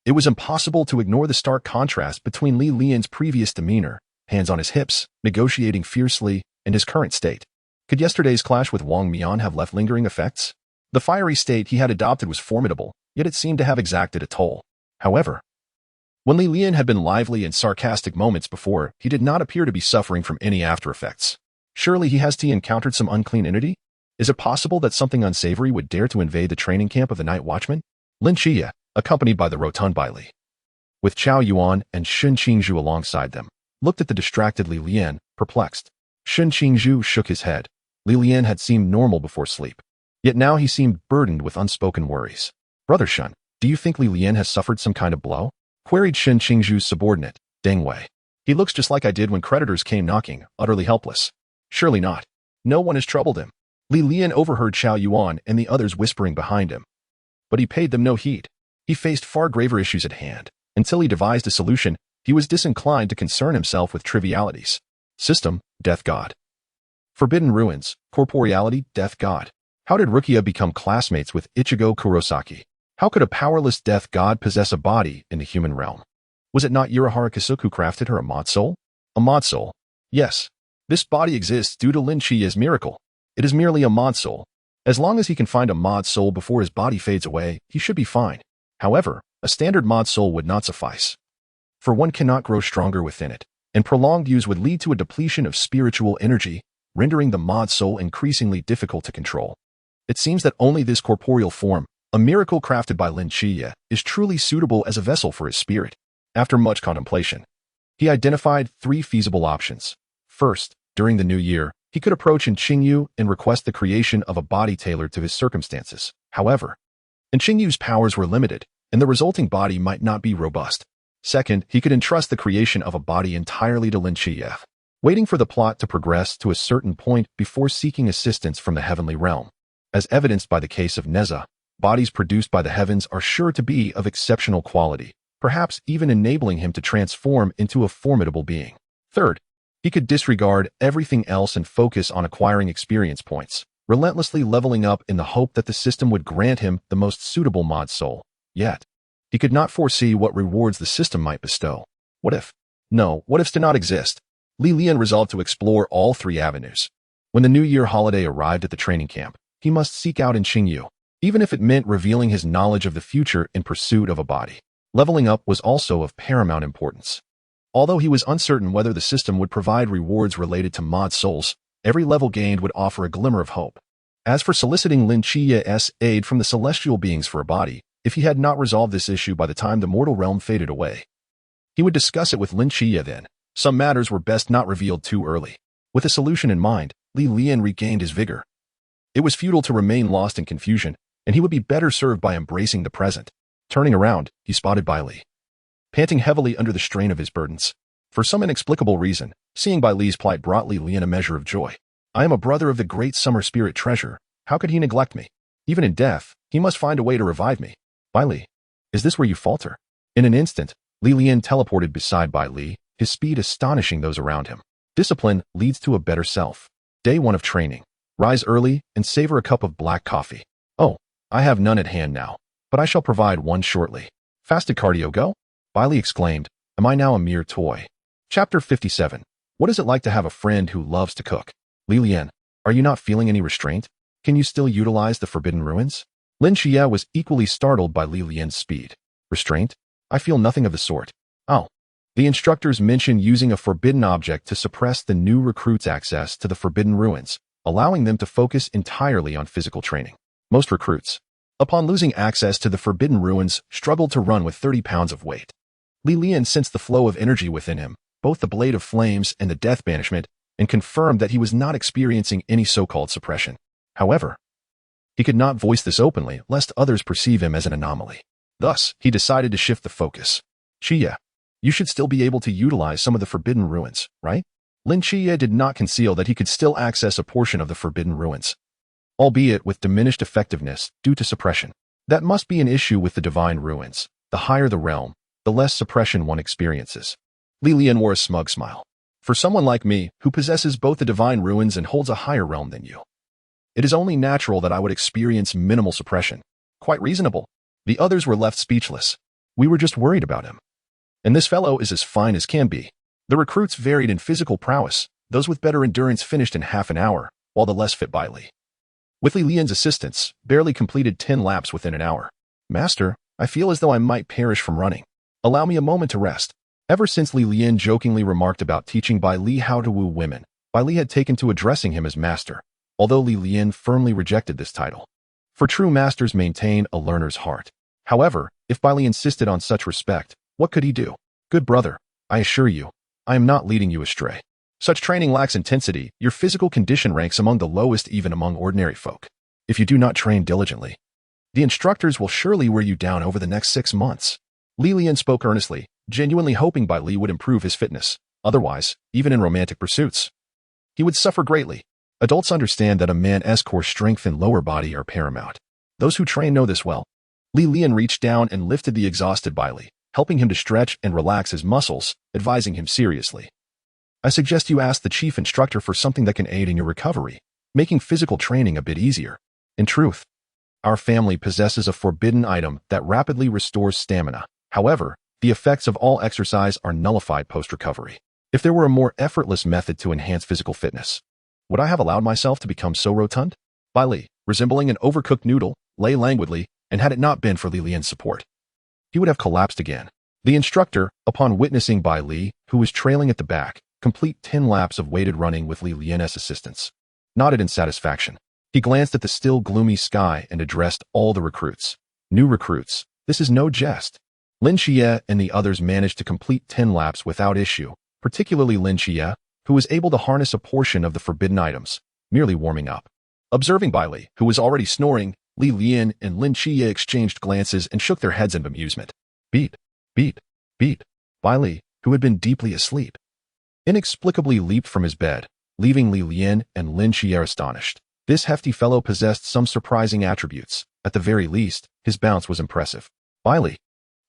Speaker 1: It was impossible to ignore the stark contrast between Lian's previous demeanor, hands on his hips, negotiating fiercely, and his current state. Could yesterday's clash with Wang Mian have left lingering effects? The fiery state he had adopted was formidable, yet it seemed to have exacted a toll. However, when Lian had been lively and sarcastic moments before, he did not appear to be suffering from any after-effects. Surely he has encountered some unclean entity? Is it possible that something unsavory would dare to invade the training camp of the Night Watchman? Lin Qiye, accompanied by the rotund Bai Li, with Qiao Yuan and Shin Qingzhu alongside them, looked at the distracted Lian, perplexed. Shin Qingzhu shook his head. Lian had seemed normal before sleep, yet now he seemed burdened with unspoken worries. Brother Shun, do you think Lian has suffered some kind of blow? Queried Shin Qingzhu's subordinate, Deng Wei. He looks just like I did when creditors came knocking, utterly helpless. Surely not. No one has troubled him. Lian overheard Xiao Yuan and the others whispering behind him. But he paid them no heed. He faced far graver issues at hand. Until he devised a solution, he was disinclined to concern himself with trivialities. System, Death God. Forbidden Ruins, Corporeality, Death God. How did Rukia become classmates with Ichigo Kurosaki? How could a powerless Death God possess a body in the human realm? Was it not Urahara Kisuke who crafted her a mod soul? A mod soul? Yes. This body exists due to Lin Qiye's miracle. It is merely a mod soul. As long as he can find a mod soul before his body fades away, he should be fine. However, a standard mod soul would not suffice. For one cannot grow stronger within it, and prolonged use would lead to a depletion of spiritual energy, rendering the mod soul increasingly difficult to control. It seems that only this corporeal form, a miracle crafted by Lin Qiye, is truly suitable as a vessel for his spirit. After much contemplation, he identified 3 feasible options. First, during the new year, he could approach Qingyu and request the creation of a body tailored to his circumstances. However, Qingyu's powers were limited, and the resulting body might not be robust. Second, he could entrust the creation of a body entirely to Lin Qiye, waiting for the plot to progress to a certain point before seeking assistance from the heavenly realm. As evidenced by the case of Neza, bodies produced by the heavens are sure to be of exceptional quality, perhaps even enabling him to transform into a formidable being. Third, he could disregard everything else and focus on acquiring experience points, relentlessly leveling up in the hope that the system would grant him the most suitable mod soul. Yet, he could not foresee what rewards the system might bestow. What if? No, what ifs did not exist. Lian resolved to explore all 3 avenues. When the New Year holiday arrived at the training camp, he must seek out Qingyu, even if it meant revealing his knowledge of the future in pursuit of a body. Leveling up was also of paramount importance. Although he was uncertain whether the system would provide rewards related to mod souls, every level gained would offer a glimmer of hope. As for soliciting Lin Qiye's aid from the celestial beings for a body, if he had not resolved this issue by the time the mortal realm faded away, he would discuss it with Lin Qiye then. Some matters were best not revealed too early. With a solution in mind, Lian regained his vigor. It was futile to remain lost in confusion, and he would be better served by embracing the present. Turning around, he spotted Bai Li, panting heavily under the strain of his burdens. For some inexplicable reason, seeing Bai Li's plight brought Lian a measure of joy. I am a brother of the great summer spirit treasure. How could he neglect me? Even in death, he must find a way to revive me. Bai Li, is this where you falter? In an instant, Lian teleported beside Bai Li, his speed astonishing those around him. Discipline leads to a better self. Day 1 of training. Rise early and savor a cup of black coffee. Oh, I have none at hand now, but I shall provide one shortly. Fasted cardio go? Bai Li exclaimed, am I now a mere toy? Chapter 57. What is it like to have a friend who loves to cook? Lian, are you not feeling any restraint? Can you still utilize the Forbidden Ruins? Lin Qiye was equally startled by Lian's speed. Restraint? I feel nothing of the sort. Oh. The instructors mentioned using a forbidden object to suppress the new recruits' access to the Forbidden Ruins, allowing them to focus entirely on physical training. Most recruits, upon losing access to the Forbidden Ruins, struggled to run with 30 pounds of weight. Lian sensed the flow of energy within him, both the Blade of Flames and the Death Banishment, and confirmed that he was not experiencing any so-called suppression. However, he could not voice this openly lest others perceive him as an anomaly. Thus, he decided to shift the focus. Qiye, you should still be able to utilize some of the Forbidden Ruins, right? Lin Qiye did not conceal that he could still access a portion of the Forbidden Ruins, albeit with diminished effectiveness due to suppression. That must be an issue with the Divine Ruins. The higher the realm, the less suppression one experiences. Lian wore a smug smile. For someone like me, who possesses both the Divine Ruins and holds a higher realm than you, it is only natural that I would experience minimal suppression. Quite reasonable. The others were left speechless. We were just worried about him. And this fellow is as fine as can be. The recruits varied in physical prowess. Those with better endurance finished in half an hour, while the less fit Bai Li, with Lian's assistance, barely completed 10 laps within an hour. Master, I feel as though I might perish from running. Allow me a moment to rest. Ever since Lian jokingly remarked about teaching Bai Li how to woo women, Bai Li had taken to addressing him as master, although Lian firmly rejected this title. For true masters maintain a learner's heart. However, if Bai Li insisted on such respect, what could he do? Good brother, I assure you, I am not leading you astray. Such training lacks intensity. Your physical condition ranks among the lowest even among ordinary folk. If you do not train diligently, the instructors will surely wear you down over the next 6 months. Lian spoke earnestly, genuinely hoping Bai Li would improve his fitness. Otherwise, even in romantic pursuits, he would suffer greatly. Adults understand that a man's core strength and lower body are paramount. Those who train know this well. Lian reached down and lifted the exhausted Bai Li, helping him to stretch and relax his muscles, advising him seriously. I suggest you ask the chief instructor for something that can aid in your recovery, making physical training a bit easier. In truth, our family possesses a forbidden item that rapidly restores stamina. However, the effects of all exercise are nullified post-recovery. If there were a more effortless method to enhance physical fitness, would I have allowed myself to become so rotund? Bai Li, resembling an overcooked noodle, lay languidly, and had it not been for Lian's support, he would have collapsed again. The instructor, upon witnessing Bai Li, who was trailing at the back, complete 10 laps of weighted running with Lian's assistance, nodded in satisfaction. He glanced at the still gloomy sky and addressed all the recruits. New recruits, this is no jest. Lin Qiye and the others managed to complete 10 laps without issue, particularly Lin Qiye, who was able to harness a portion of the forbidden items, merely warming up. Observing Bai Li, who was already snoring, Lian and Lin Qiye exchanged glances and shook their heads in amusement. Beat, beat, beat. Bai Li, who had been deeply asleep, inexplicably leaped from his bed, leaving Lian and Lin Qiye astonished. This hefty fellow possessed some surprising attributes. At the very least, his bounce was impressive. Bai Li,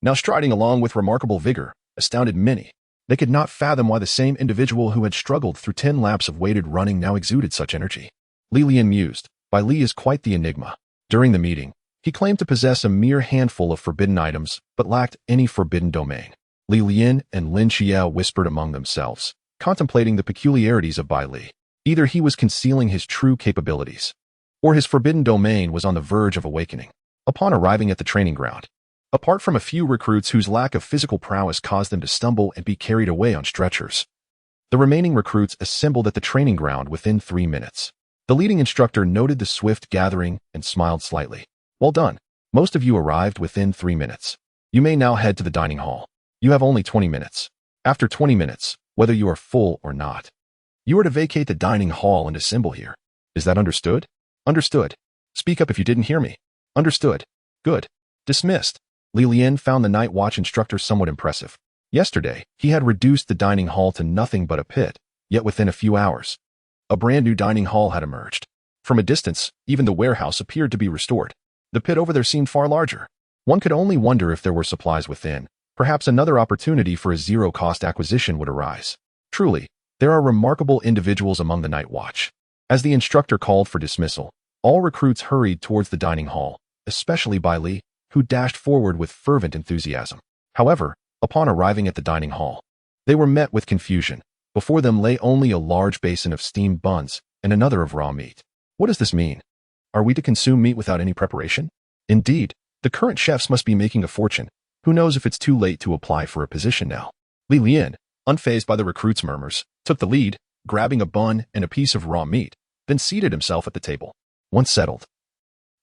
Speaker 1: now striding along with remarkable vigor, astounded many. They could not fathom why the same individual who had struggled through 10 laps of weighted running now exuded such energy. Lian mused, Bai Li is quite the enigma. During the meeting, he claimed to possess a mere handful of forbidden items, but lacked any forbidden domain. Lian and Lin Qiye whispered among themselves, contemplating the peculiarities of Bai Li. Either he was concealing his true capabilities, or his forbidden domain was on the verge of awakening. Upon arriving at the training ground, apart from a few recruits whose lack of physical prowess caused them to stumble and be carried away on stretchers, the remaining recruits assembled at the training ground within 3 minutes. The leading instructor noted the swift gathering and smiled slightly. Well done. Most of you arrived within 3 minutes. You may now head to the dining hall. You have only 20 minutes. After 20 minutes, whether you are full or not, you are to vacate the dining hall and assemble here. Is that understood? Understood. Speak up if you didn't hear me. Understood. Good. Dismissed. Lian found the night watch instructor somewhat impressive. Yesterday, he had reduced the dining hall to nothing but a pit, yet within a few hours, a brand new dining hall had emerged. From a distance, even the warehouse appeared to be restored. The pit over there seemed far larger. One could only wonder if there were supplies within. Perhaps another opportunity for a zero-cost acquisition would arise. Truly, there are remarkable individuals among the night watch. As the instructor called for dismissal, all recruits hurried towards the dining hall, especially Bai Li, who dashed forward with fervent enthusiasm. However, upon arriving at the dining hall, they were met with confusion. Before them lay only a large basin of steamed buns and another of raw meat. What does this mean? Are we to consume meat without any preparation? Indeed, the current chefs must be making a fortune. Who knows if it's too late to apply for a position now? Lian, unfazed by the recruits' murmurs, took the lead, grabbing a bun and a piece of raw meat, then seated himself at the table. Once settled,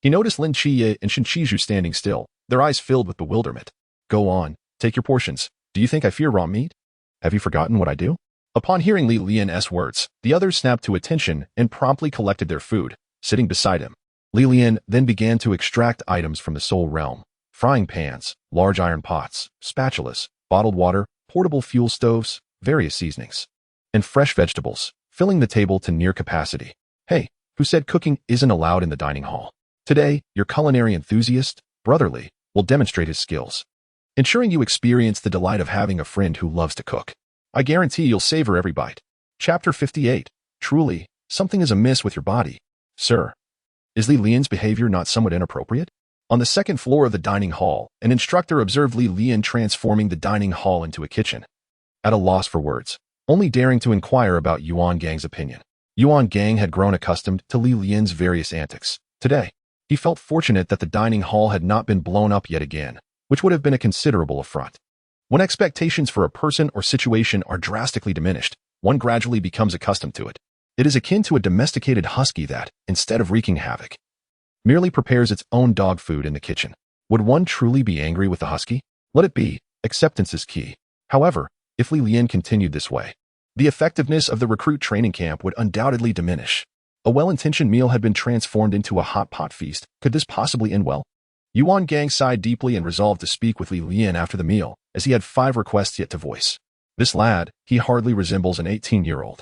Speaker 1: he noticed Lin Qiye and Shinshiju standing still, their eyes filled with bewilderment. Go on, take your portions. Do you think I fear raw meat? Have you forgotten what I do? Upon hearing Lian's words, the others snapped to attention and promptly collected their food, sitting beside him. Lian then began to extract items from the soul realm: frying pans, large iron pots, spatulas, bottled water, portable fuel stoves, various seasonings, and fresh vegetables, filling the table to near capacity. Hey, who said cooking isn't allowed in the dining hall? Today, your culinary enthusiast, Brotherly, will demonstrate his skills, ensuring you experience the delight of having a friend who loves to cook. I guarantee you'll savor every bite. Chapter 58. Truly, something is amiss with your body. Sir, is Lian's behavior not somewhat inappropriate? On the second floor of the dining hall, an instructor observed Lian transforming the dining hall into a kitchen. At a loss for words, only daring to inquire about Yuan Gang's opinion. Yuan Gang had grown accustomed to Lian's various antics. Today, he felt fortunate that the dining hall had not been blown up yet again, which would have been a considerable affront. When expectations for a person or situation are drastically diminished, one gradually becomes accustomed to it. It is akin to a domesticated husky that, instead of wreaking havoc, merely prepares its own dog food in the kitchen. Would one truly be angry with the husky? Let it be. Acceptance is key. However, if Lian continued this way, the effectiveness of the recruit training camp would undoubtedly diminish. A well-intentioned meal had been transformed into a hot pot feast. Could this possibly end well? Yuan Gang sighed deeply and resolved to speak with Lian after the meal, as he had 5 requests yet to voice. This lad, he hardly resembles an 18-year-old.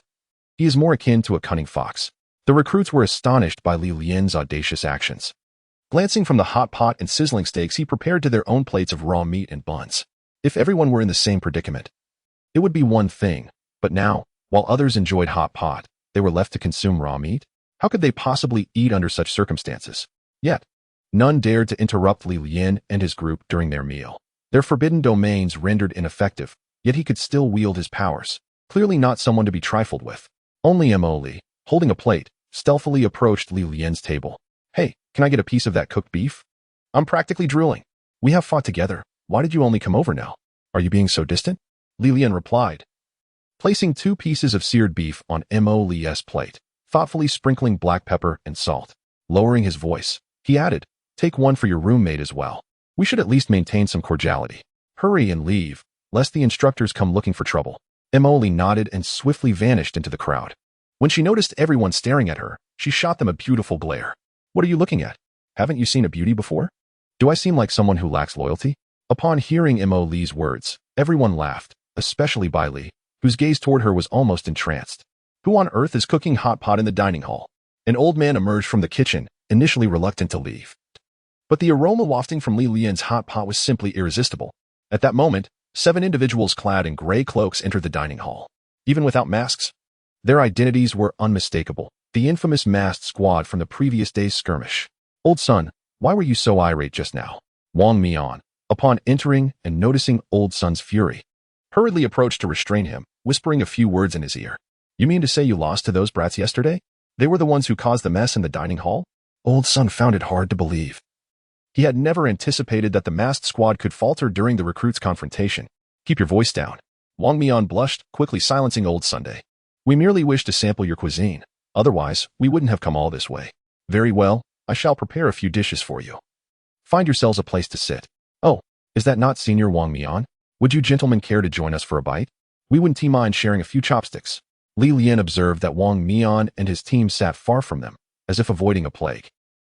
Speaker 1: He is more akin to a cunning fox. The recruits were astonished by Li Lian's audacious actions. Glancing from the hot pot and sizzling steaks he prepared to their own plates of raw meat and buns. If everyone were in the same predicament, it would be one thing, but now, while others enjoyed hot pot, they were left to consume raw meat? How could they possibly eat under such circumstances? Yet, none dared to interrupt Li Lian and his group during their meal. Their forbidden domains rendered ineffective, yet he could still wield his powers. Clearly not someone to be trifled with. Only Mo Li, holding a plate, stealthily approached Li Lian's table. Hey, can I get a piece of that cooked beef? I'm practically drooling. We have fought together. Why did you only come over now? Are you being so distant? Li Lian replied, placing 2 pieces of seared beef on Mo Li's plate, thoughtfully sprinkling black pepper and salt. Lowering his voice, he added, take one for your roommate as well. We should at least maintain some cordiality. Hurry and leave, lest the instructors come looking for trouble. Mo Li nodded and swiftly vanished into the crowd. When she noticed everyone staring at her, she shot them a beautiful glare. What are you looking at? Haven't you seen a beauty before? Do I seem like someone who lacks loyalty? Upon hearing Mo Li's words, everyone laughed, especially Bai Li, whose gaze toward her was almost entranced. Who on earth is cooking hot pot in the dining hall? An old man emerged from the kitchen, initially reluctant to leave. But the aroma wafting from Li Lian's hot pot was simply irresistible. At that moment, 7 individuals clad in gray cloaks entered the dining hall. Even without masks, their identities were unmistakable. The infamous masked squad from the previous day's skirmish. Old Sun, why were you so irate just now? Wang Mian, upon entering and noticing Old Sun's fury, hurriedly approached to restrain him, whispering a few words in his ear. You mean to say you lost to those brats yesterday? They were the ones who caused the mess in the dining hall? Old Sun found it hard to believe. He had never anticipated that the masked squad could falter during the recruits' confrontation. Keep your voice down. Wang Mian blushed, quickly silencing Old Sunday. We merely wish to sample your cuisine. Otherwise, we wouldn't have come all this way. Very well, I shall prepare a few dishes for you. Find yourselves a place to sit. Oh, is that not Senior Wang Mian? Would you gentlemen care to join us for a bite? We wouldn't mind sharing a few chopsticks. Li Lian observed that Wang Mian and his team sat far from them, as if avoiding a plague,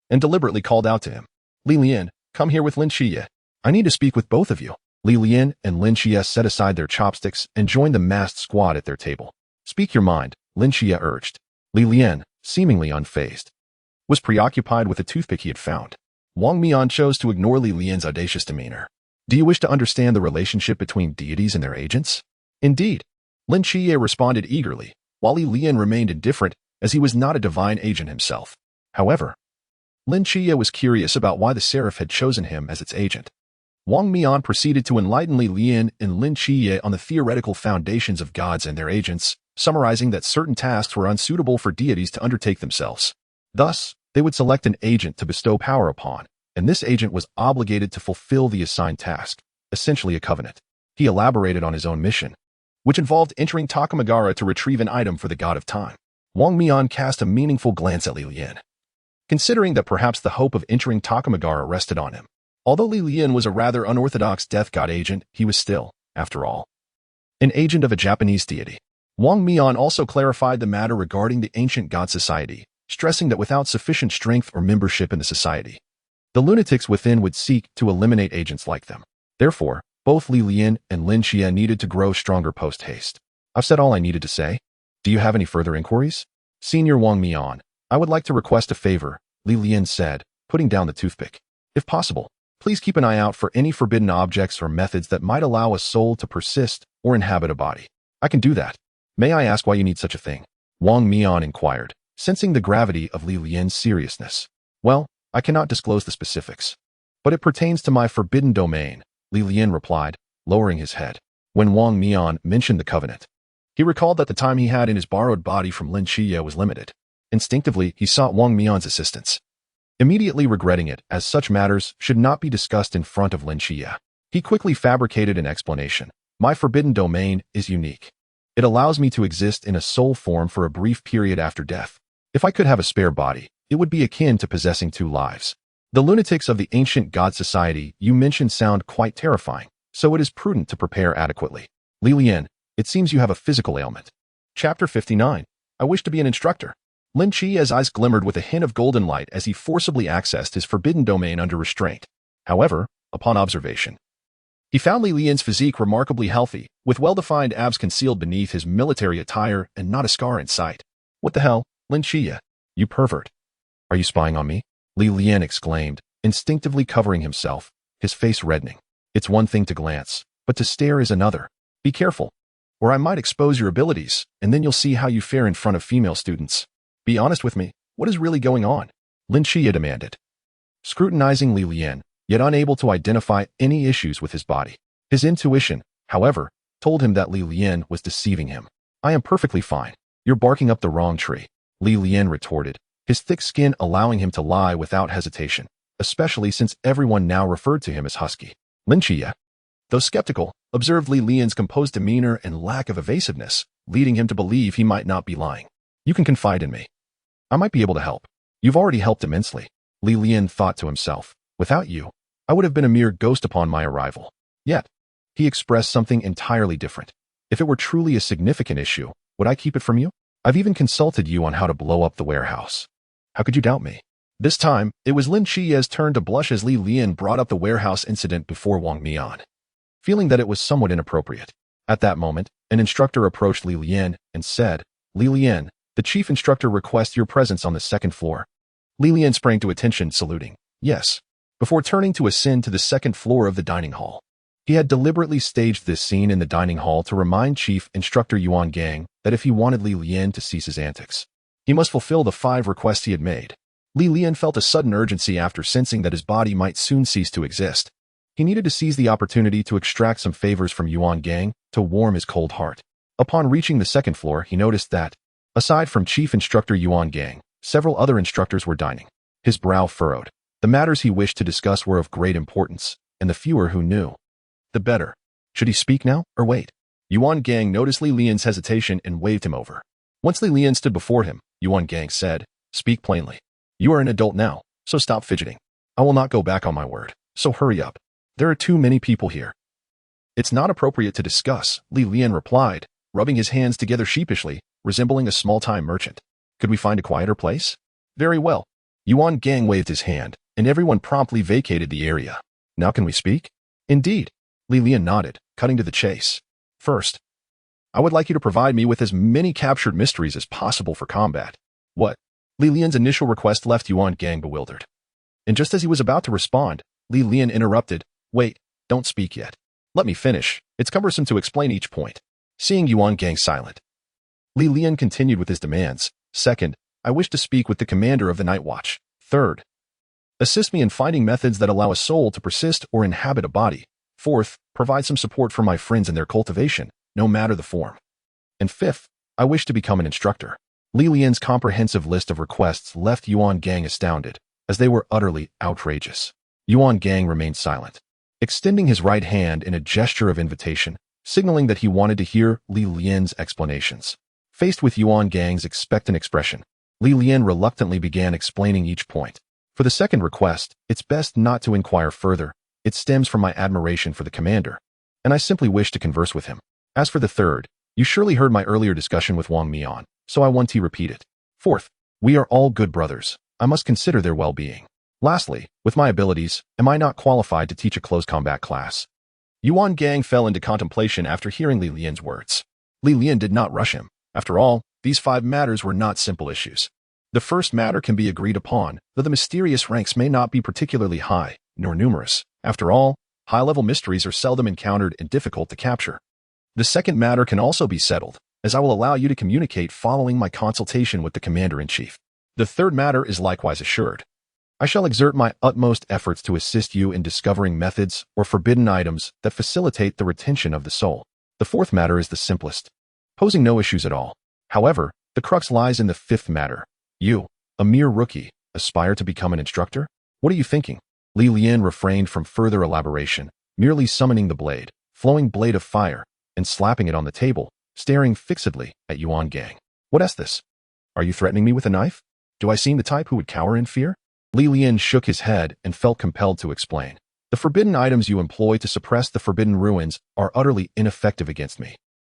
Speaker 1: and deliberately called out to him. Li Lian, come here with Lin Qiye. I need to speak with both of you. Li Lian and Lin Qiye set aside their chopsticks and joined the masked squad at their table. Speak your mind, Lin Qiye urged. Li Lian, seemingly unfazed, was preoccupied with a toothpick he had found. Wang Mian chose to ignore Li Lian's audacious demeanor. Do you wish to understand the relationship between deities and their agents? Indeed. Lin Qiye responded eagerly, while Li Lian remained indifferent as he was not a divine agent himself. However, Lin Qiye was curious about why the Seraph had chosen him as its agent. Wang Mian proceeded to enlighten Li Lian and Lin Qiye on the theoretical foundations of gods and their agents, summarizing that certain tasks were unsuitable for deities to undertake themselves. Thus, they would select an agent to bestow power upon, and this agent was obligated to fulfill the assigned task, essentially a covenant. He elaborated on his own mission, which involved entering Takamagara to retrieve an item for the god of time. Wang Mian cast a meaningful glance at Li Lian, considering that perhaps the hope of entering Takamagara rested on him. Although Li Lian was a rather unorthodox death god agent, he was still, after all, an agent of a Japanese deity. Wang Mian also clarified the matter regarding the ancient god society, stressing that without sufficient strength or membership in the society, the lunatics within would seek to eliminate agents like them. Therefore, both Li Lian and Lin Qiye needed to grow stronger post-haste. I've said all I needed to say. Do you have any further inquiries? Senior Wang Mian, I would like to request a favor, Li Lian said, putting down the toothpick. If possible, please keep an eye out for any forbidden objects or methods that might allow a soul to persist or inhabit a body. I can do that. May I ask why you need such a thing? Wang Mian inquired, sensing the gravity of Li Lian's seriousness. Well, I cannot disclose the specifics, but it pertains to my forbidden domain, Li Lian replied, lowering his head. When Wang Mian mentioned the covenant, he recalled that the time he had in his borrowed body from Lin Qiye was limited. Instinctively, he sought Wang Mian's assistance, immediately regretting it, as such matters should not be discussed in front of Lin Qiye. He quickly fabricated an explanation. My forbidden domain is unique. It allows me to exist in a soul form for a brief period after death. If I could have a spare body, it would be akin to possessing 2 lives. The lunatics of the ancient god society you mentioned sound quite terrifying, so it is prudent to prepare adequately. Li Lian, it seems you have a physical ailment. Chapter 59. I wish to be an instructor. Lin Qiye's eyes glimmered with a hint of golden light as he forcibly accessed his forbidden domain under restraint. However, upon observation, he found Li Lian's physique remarkably healthy, with well-defined abs concealed beneath his military attire and not a scar in sight. What the hell, Lin Qiye? You pervert. Are you spying on me? Lian exclaimed, instinctively covering himself, his face reddening. It's one thing to glance, but to stare is another. Be careful, or I might expose your abilities, and then you'll see how you fare in front of female students. Be honest with me, what is really going on? Lin Qiye demanded, scrutinizing Lian, yet unable to identify any issues with his body. His intuition, however, told him that Lian was deceiving him. I am perfectly fine. You're barking up the wrong tree, Lian retorted, his thick skin allowing him to lie without hesitation, especially since everyone now referred to him as husky. Lin Qiye, though skeptical, observed Lian's composed demeanor and lack of evasiveness, leading him to believe he might not be lying. You can confide in me. I might be able to help. You've already helped immensely, Lian thought to himself. Without you, I would have been a mere ghost upon my arrival. Yet, he expressed something entirely different. If it were truly a significant issue, would I keep it from you? I've even consulted you on how to blow up the warehouse. How could you doubt me? This time, it was Lin Qiye's turn to blush as Lian brought up the warehouse incident before Wang Mian, feeling that it was somewhat inappropriate. At that moment, an instructor approached Lian and said, Lian, the chief instructor requests your presence on the second floor. Lian sprang to attention, saluting, yes, before turning to ascend to the second floor of the dining hall. He had deliberately staged this scene in the dining hall to remind Chief Instructor Yuan Gang that if he wanted Lian to cease his antics, he must fulfill the 5 requests he had made. Lian felt a sudden urgency after sensing that his body might soon cease to exist. He needed to seize the opportunity to extract some favors from Yuan Gang to warm his cold heart. Upon reaching the second floor, he noticed that, aside from Chief Instructor Yuan Gang, several other instructors were dining. His brow furrowed. The matters he wished to discuss were of great importance, and the fewer who knew, the better. Should he speak now, or wait? Yuan Gang noticed Lian's hesitation and waved him over. Once Lian stood before him, Yuan Gang said, speak plainly. You are an adult now, so stop fidgeting. I will not go back on my word, so hurry up. There are too many people here. It's not appropriate to discuss, Lian replied, rubbing his hands together sheepishly, resembling a small-time merchant. Could we find a quieter place? Very well. Yuan Gang waved his hand, and everyone promptly vacated the area. Now can we speak? Indeed. Lian nodded, cutting to the chase. First, I would like you to provide me with as many captured mysteries as possible for combat. What? Lian's initial request left Yuan Gang bewildered. And just as he was about to respond, Lian interrupted, wait, don't speak yet. Let me finish. It's cumbersome to explain each point. Seeing Yuan Gang silent, Lian continued with his demands. Second, I wish to speak with the commander of the Night Watch. Third, assist me in finding methods that allow a soul to persist or inhabit a body. Fourth, provide some support for my friends in their cultivation, no matter the form. And fifth, I wish to become an instructor. Lian's comprehensive list of requests left Yuan Gang astounded, as they were utterly outrageous. Yuan Gang remained silent, extending his right hand in a gesture of invitation, signaling that he wanted to hear Lian's explanations. Faced with Yuan Gang's expectant expression, Lian reluctantly began explaining each point. For the second request, it's best not to inquire further. It stems from my admiration for the commander, and I simply wish to converse with him. As for the third, you surely heard my earlier discussion with Wang Mian, so I want to repeat it. Fourth, we are all good brothers. I must consider their well-being. Lastly, with my abilities, am I not qualified to teach a close combat class? Yuan Gang fell into contemplation after hearing Lian's words. Lian did not rush him. After all, these 5 matters were not simple issues. The first matter can be agreed upon, though the mysterious ranks may not be particularly high, nor numerous. After all, high-level mysteries are seldom encountered and difficult to capture. The second matter can also be settled, as I will allow you to communicate following my consultation with the Commander-in-Chief. The third matter is likewise assured. I shall exert my utmost efforts to assist you in discovering methods or forbidden items that facilitate the retention of the soul. The fourth matter is the simplest, posing no issues at all. However, the crux lies in the fifth matter. You, a mere rookie, aspire to become an instructor? What are you thinking? Lian refrained from further elaboration, merely summoning the blade, flowing blade of fire, and slapping it on the table, staring fixedly at Yuan Gang. What is this? Are you threatening me with a knife? Do I seem the type who would cower in fear? Lian shook his head and felt compelled to explain. The forbidden items you employ to suppress the forbidden ruins are utterly ineffective against me,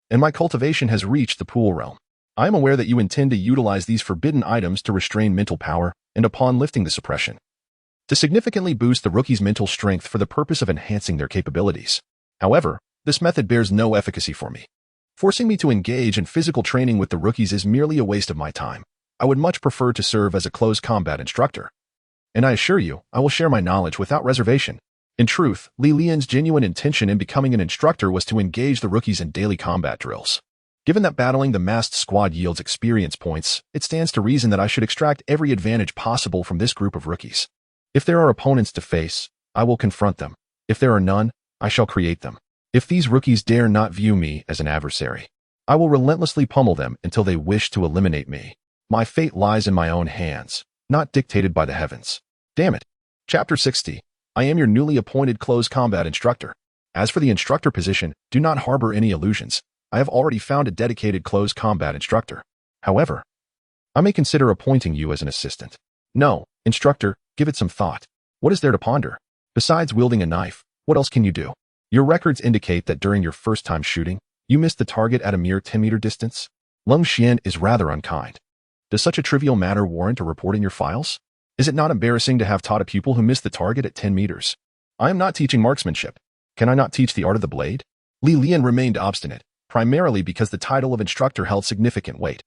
Speaker 1: and my cultivation has reached the pool realm. I am aware that you intend to utilize these forbidden items to restrain mental power and upon lifting the suppression, to significantly boost the rookie's mental strength for the purpose of enhancing their capabilities. However, this method bears no efficacy for me. Forcing me to engage in physical training with the rookies is merely a waste of my time. I would much prefer to serve as a close combat instructor. And I assure you, I will share my knowledge without reservation. In truth, Lian's genuine intention in becoming an instructor was to engage the rookies in daily combat drills. Given that battling the masked squad yields experience points, it stands to reason that I should extract every advantage possible from this group of rookies. If there are opponents to face, I will confront them. If there are none, I shall create them. If these rookies dare not view me as an adversary, I will relentlessly pummel them until they wish to eliminate me. My fate lies in my own hands, not dictated by the heavens. Damn it. Chapter 60. I am your newly appointed close combat instructor. As for the instructor position, do not harbor any illusions. I have already found a dedicated close combat instructor. However, I may consider appointing you as an assistant. No, instructor, give it some thought. What is there to ponder? Besides wielding a knife, what else can you do? Your records indicate that during your first time shooting, you missed the target at a mere 10-meter distance. Lin Qiye is rather unkind. Does such a trivial matter warrant a report in your files? Is it not embarrassing to have taught a pupil who missed the target at 10 meters? I am not teaching marksmanship. Can I not teach the art of the blade? Lian remained obstinate, primarily because the title of instructor held significant weight.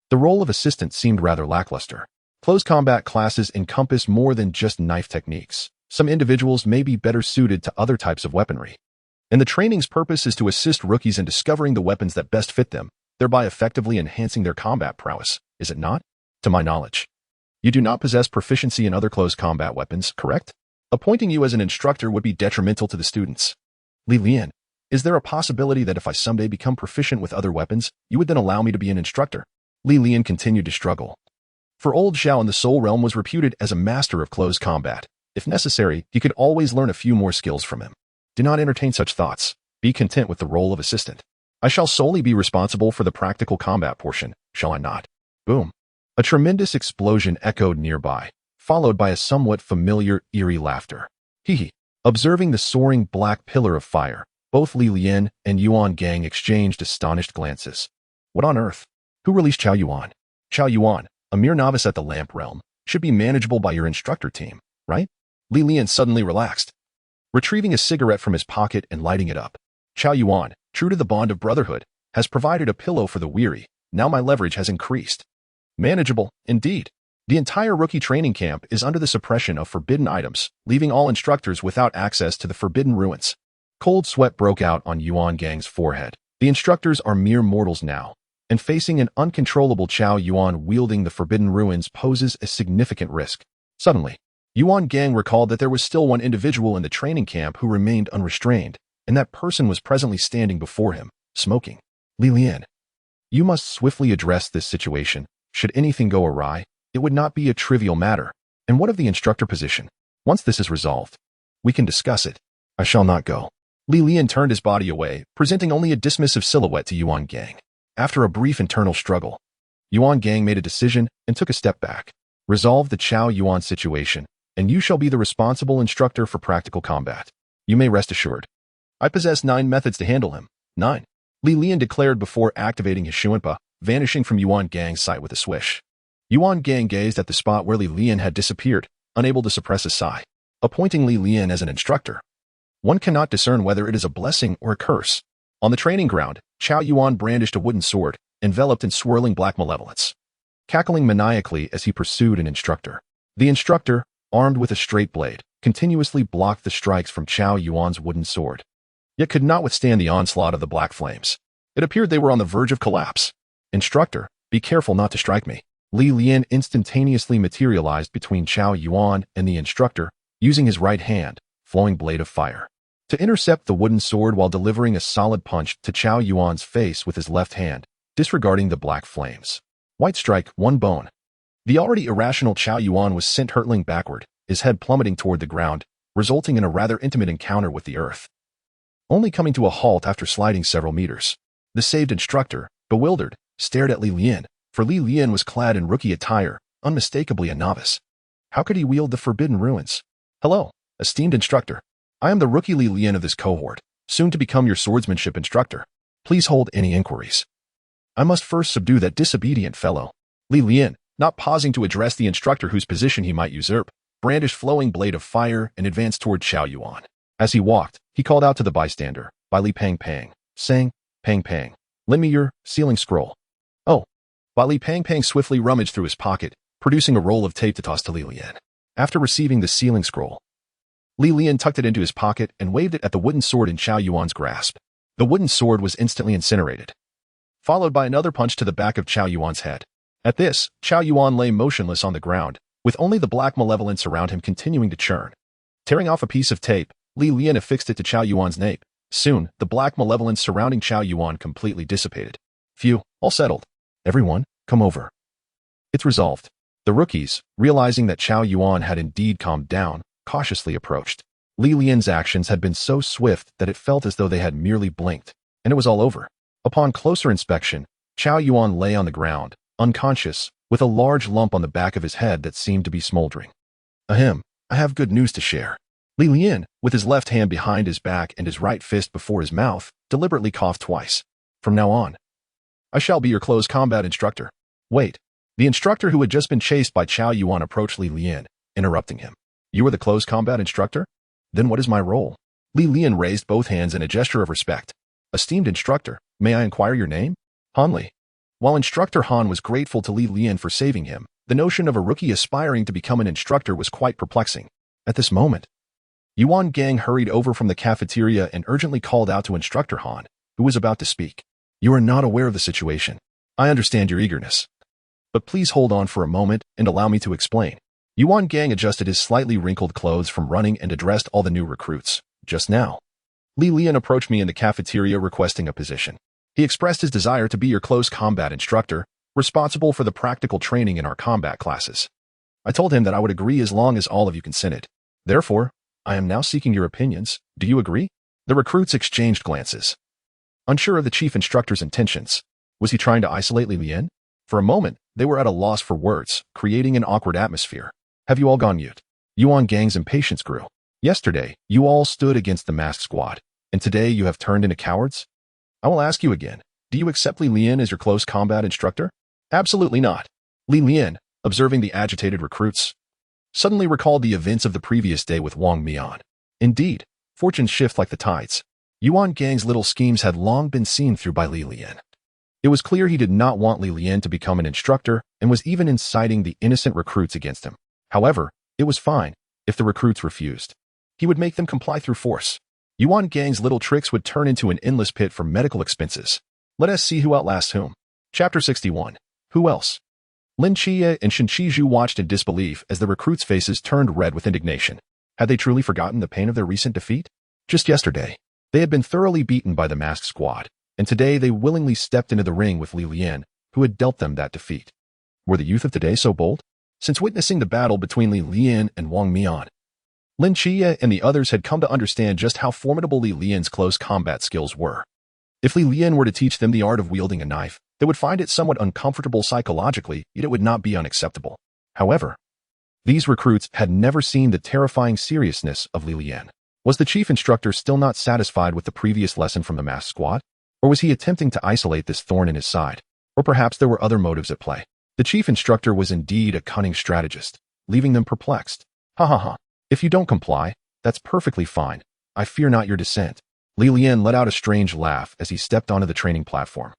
Speaker 1: The role of assistant seemed rather lackluster. Close combat classes encompass more than just knife techniques. Some individuals may be better suited to other types of weaponry. And the training's purpose is to assist rookies in discovering the weapons that best fit them, thereby effectively enhancing their combat prowess, is it not? To my knowledge, you do not possess proficiency in other close combat weapons, correct? Appointing you as an instructor would be detrimental to the students. Lian, is there a possibility that if I someday become proficient with other weapons, you would then allow me to be an instructor? Lian continued to struggle. For old Xiao in the Soul Realm was reputed as a master of close combat. If necessary, you could always learn a few more skills from him. Do not entertain such thoughts. Be content with the role of assistant. I shall solely be responsible for the practical combat portion, shall I not? Boom. A tremendous explosion echoed nearby, followed by a somewhat familiar, eerie laughter. Hee. Observing the soaring black pillar of fire, both Lian and Yuan Gang exchanged astonished glances. What on earth? Who released Qiao Yuan? Qiao Yuan, a mere novice at the Lamp Realm, should be manageable by your instructor team, right? Lian suddenly relaxed, retrieving a cigarette from his pocket and lighting it up. Qiao Yuan, true to the bond of brotherhood, has provided a pillow for the weary. Now my leverage has increased. Manageable, indeed. The entire rookie training camp is under the suppression of forbidden items, leaving all instructors without access to the forbidden ruins. Cold sweat broke out on Yuan Gang's forehead. The instructors are mere mortals now, and facing an uncontrollable Qiao Yuan wielding the forbidden ruins poses a significant risk. Suddenly, Yuan Gang recalled that there was still one individual in the training camp who remained unrestrained, and that person was presently standing before him, smoking. Lian, you must swiftly address this situation. Should anything go awry, it would not be a trivial matter. And what of the instructor position? Once this is resolved, we can discuss it. I shall not go. Lian turned his body away, presenting only a dismissive silhouette to Yuan Gang. After a brief internal struggle, Yuan Gang made a decision and took a step back. Resolve the Qiao Yuan situation, and you shall be the responsible instructor for practical combat. You may rest assured. I possess 9 methods to handle him. 9. Lian declared before activating his Shuanpa, vanishing from Yuan Gang's sight with a swish. Yuan Gang gazed at the spot where Lian had disappeared, unable to suppress a sigh. Appointing Lian as an instructor, one cannot discern whether it is a blessing or a curse. On the training ground, Qiao Yuan brandished a wooden sword, enveloped in swirling black malevolence, cackling maniacally as he pursued an instructor. The instructor, armed with a straight blade, continuously blocked the strikes from Qiao Yuan's wooden sword, yet could not withstand the onslaught of the black flames. It appeared they were on the verge of collapse. Instructor, be careful not to strike me. Lian instantaneously materialized between Qiao Yuan and the instructor, using his right hand, flowing blade of fire, to intercept the wooden sword while delivering a solid punch to Qiao Yuan's face with his left hand, disregarding the black flames. White strike, 1 bone. The already irrational Qiao Yuan was sent hurtling backward, his head plummeting toward the ground, resulting in a rather intimate encounter with the earth, only coming to a halt after sliding several meters. The saved instructor, bewildered, stared at Lian, for Lian was clad in rookie attire, unmistakably a novice. How could he wield the forbidden ruins? Hello, esteemed instructor. I am the rookie Lian of this cohort, soon to become your swordsmanship instructor. Please hold any inquiries. I must first subdue that disobedient fellow. Lian, not pausing to address the instructor whose position he might usurp, brandished flowing blade of fire and advanced toward Qiao Yuan. As he walked, he called out to the bystander, Bai Li Pang Pang, saying, Pang Pang, lend me your sealing scroll. Oh, while Li Pangpang swiftly rummaged through his pocket, producing a roll of tape to toss to Li Lian. After receiving the sealing scroll, Li Lian tucked it into his pocket and waved it at the wooden sword in Chao Yuan's grasp. The wooden sword was instantly incinerated, followed by another punch to the back of Chao Yuan's head. At this, Chao Yuan lay motionless on the ground, with only the black malevolence around him continuing to churn. Tearing off a piece of tape, Li Lian affixed it to Chao Yuan's nape. Soon, the black malevolence surrounding Chao Yuan completely dissipated. Phew, all settled. Everyone, come over. It's resolved. The rookies, realizing that Chao Yuan had indeed calmed down, cautiously approached. Li Lian's actions had been so swift that it felt as though they had merely blinked, and it was all over. Upon closer inspection, Chao Yuan lay on the ground, unconscious, with a large lump on the back of his head that seemed to be smoldering. Ahem, I have good news to share. Li Lian, with his left hand behind his back and his right fist before his mouth, deliberately coughed twice. From now on, I shall be your close combat instructor. Wait. The instructor who had just been chased by Chao Yuan approached Li Lian, interrupting him. You are the close combat instructor? Then what is my role? Li Lian raised both hands in a gesture of respect. Esteemed instructor, may I inquire your name? Han Li. While Instructor Han was grateful to Li Lian for saving him, the notion of a rookie aspiring to become an instructor was quite perplexing. At this moment, Yuan Gang hurried over from the cafeteria and urgently called out to Instructor Han, who was about to speak. You are not aware of the situation. I understand your eagerness. But please hold on for a moment and allow me to explain. Yuan Gang adjusted his slightly wrinkled clothes from running and addressed all the new recruits. Just now, Li Lian approached me in the cafeteria requesting a position. He expressed his desire to be your close combat instructor, responsible for the practical training in our combat classes. I told him that I would agree as long as all of you consented. Therefore, I am now seeking your opinions. Do you agree? The recruits exchanged glances, unsure of the chief instructor's intentions. Was he trying to isolate Li Lian? For a moment, they were at a loss for words, creating an awkward atmosphere. Have you all gone mute? Yuan Gang's impatience grew. Yesterday, you all stood against the masked squad, and today you have turned into cowards? I will ask you again, do you accept Li Lian as your close combat instructor? Absolutely not. Li Lian, observing the agitated recruits, suddenly recalled the events of the previous day with Wang Mian. Indeed, fortunes shift like the tides. Yuan Gang's little schemes had long been seen through by Li Lian. It was clear he did not want Li Lian to become an instructor and was even inciting the innocent recruits against him. However, it was fine if the recruits refused. He would make them comply through force. Yuan Gang's little tricks would turn into an endless pit for medical expenses. Let us see who outlasts whom. Chapter 61. Who else? Lin Qiye and Shen Qizhu watched in disbelief as the recruits' faces turned red with indignation. Had they truly forgotten the pain of their recent defeat? Just yesterday, they had been thoroughly beaten by the masked squad, and today they willingly stepped into the ring with Li Lian, who had dealt them that defeat. Were the youth of today so bold? Since witnessing the battle between Li Lian and Wang Mian, Lin Qiye and the others had come to understand just how formidable Li Lian's close combat skills were. If Li Lian were to teach them the art of wielding a knife, they would find it somewhat uncomfortable psychologically, yet it would not be unacceptable. However, these recruits had never seen the terrifying seriousness of Li Lian. Was the chief instructor still not satisfied with the previous lesson from the masked squad? Or was he attempting to isolate this thorn in his side? Or perhaps there were other motives at play. The chief instructor was indeed a cunning strategist, leaving them perplexed. Ha ha ha. If you don't comply, that's perfectly fine. I fear not your dissent. Li Lian let out a strange laugh as he stepped onto the training platform,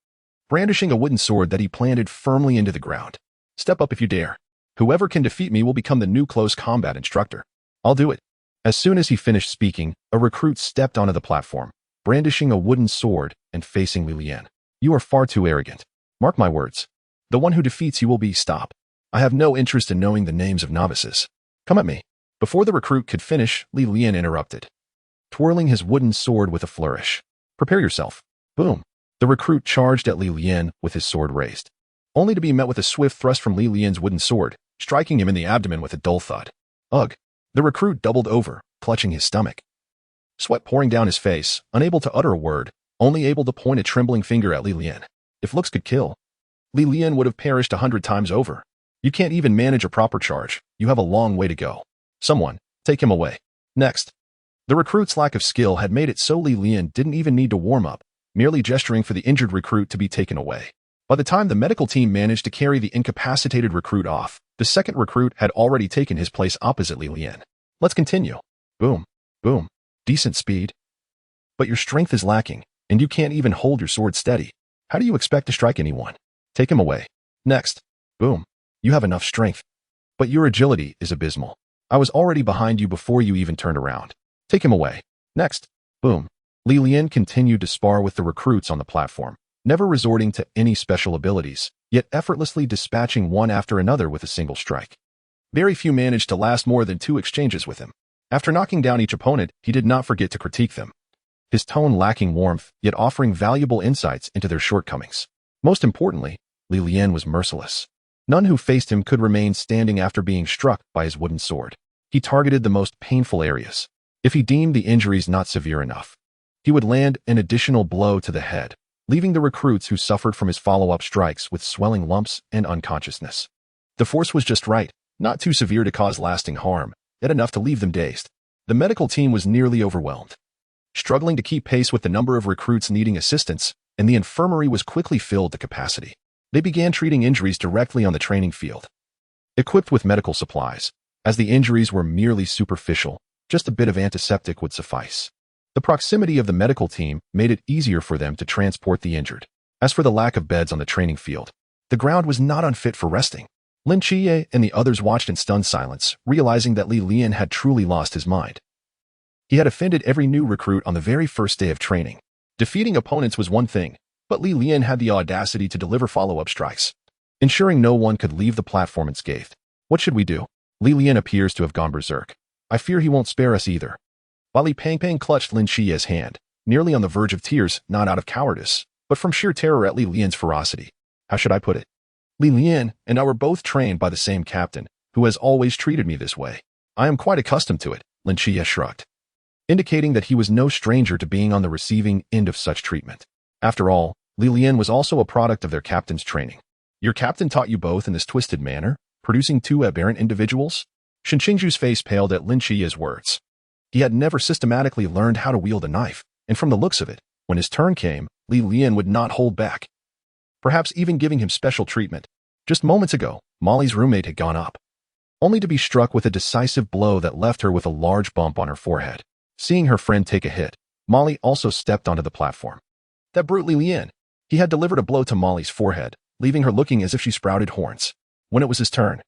Speaker 1: brandishing a wooden sword that he planted firmly into the ground. Step up if you dare. Whoever can defeat me will become the new close combat instructor. I'll do it. As soon as he finished speaking, a recruit stepped onto the platform, brandishing a wooden sword and facing Li Lian. You are far too arrogant. Mark my words. The one who defeats you will be stop. I have no interest in knowing the names of novices. Come at me. Before the recruit could finish, Li Lian interrupted, twirling his wooden sword with a flourish. Prepare yourself. Boom. The recruit charged at Li Lian with his sword raised, only to be met with a swift thrust from Li Lian's wooden sword, striking him in the abdomen with a dull thud. Ugh. The recruit doubled over, clutching his stomach, sweat pouring down his face, unable to utter a word, only able to point a trembling finger at Li Lian. If looks could kill, Li Lian would have perished 100 times over. You can't even manage a proper charge. You have a long way to go. Someone, take him away. Next. The recruit's lack of skill had made it so Li Lian didn't even need to warm up, merely gesturing for the injured recruit to be taken away. By the time the medical team managed to carry the incapacitated recruit off, the second recruit had already taken his place opposite Li Lian. Let's continue. Boom. Boom. Decent speed. But your strength is lacking, and you can't even hold your sword steady. How do you expect to strike anyone? Take him away. Next. Boom. You have enough strength. But your agility is abysmal. I was already behind you before you even turned around. Take him away. Next. Boom. Lian continued to spar with the recruits on the platform, never resorting to any special abilities, yet effortlessly dispatching one after another with a single strike. Very few managed to last more than 2 exchanges with him. After knocking down each opponent, he did not forget to critique them, his tone lacking warmth, yet offering valuable insights into their shortcomings. Most importantly, Lian was merciless. None who faced him could remain standing after being struck by his wooden sword. He targeted the most painful areas. If he deemed the injuries not severe enough, he would land an additional blow to the head, leaving the recruits who suffered from his follow-up strikes with swelling lumps and unconsciousness. The force was just right, not too severe to cause lasting harm, yet enough to leave them dazed. The medical team was nearly overwhelmed, struggling to keep pace with the number of recruits needing assistance, and the infirmary was quickly filled to capacity. They began treating injuries directly on the training field, equipped with medical supplies. As the injuries were merely superficial, just a bit of antiseptic would suffice. The proximity of the medical team made it easier for them to transport the injured. As for the lack of beds on the training field, the ground was not unfit for resting. Lin Qiye and the others watched in stunned silence, realizing that Lian had truly lost his mind. He had offended every new recruit on the very first day of training. Defeating opponents was one thing, but Lian had the audacity to deliver follow-up strikes, ensuring no one could leave the platform unscathed. What should we do? Lian appears to have gone berserk. I fear he won't spare us either. While Li Pangpang clutched Lin Qiye's hand, nearly on the verge of tears, not out of cowardice, but from sheer terror at Lian's ferocity. How should I put it? Lian and I were both trained by the same captain, who has always treated me this way. I am quite accustomed to it, Lin Qiye shrugged, indicating that he was no stranger to being on the receiving end of such treatment. After all, Lian was also a product of their captain's training. Your captain taught you both in this twisted manner, producing 2 aberrant individuals? Shinqingju's face paled at Lin Qiye's words. He had never systematically learned how to wield a knife, and from the looks of it, when his turn came, Lian would not hold back, perhaps even giving him special treatment. Just moments ago, Molly's roommate had gone up, only to be struck with a decisive blow that left her with a large bump on her forehead. Seeing her friend take a hit, Molly also stepped onto the platform. That brute Lian. He had delivered a blow to Molly's forehead, leaving her looking as if she sprouted horns. When it was his turn,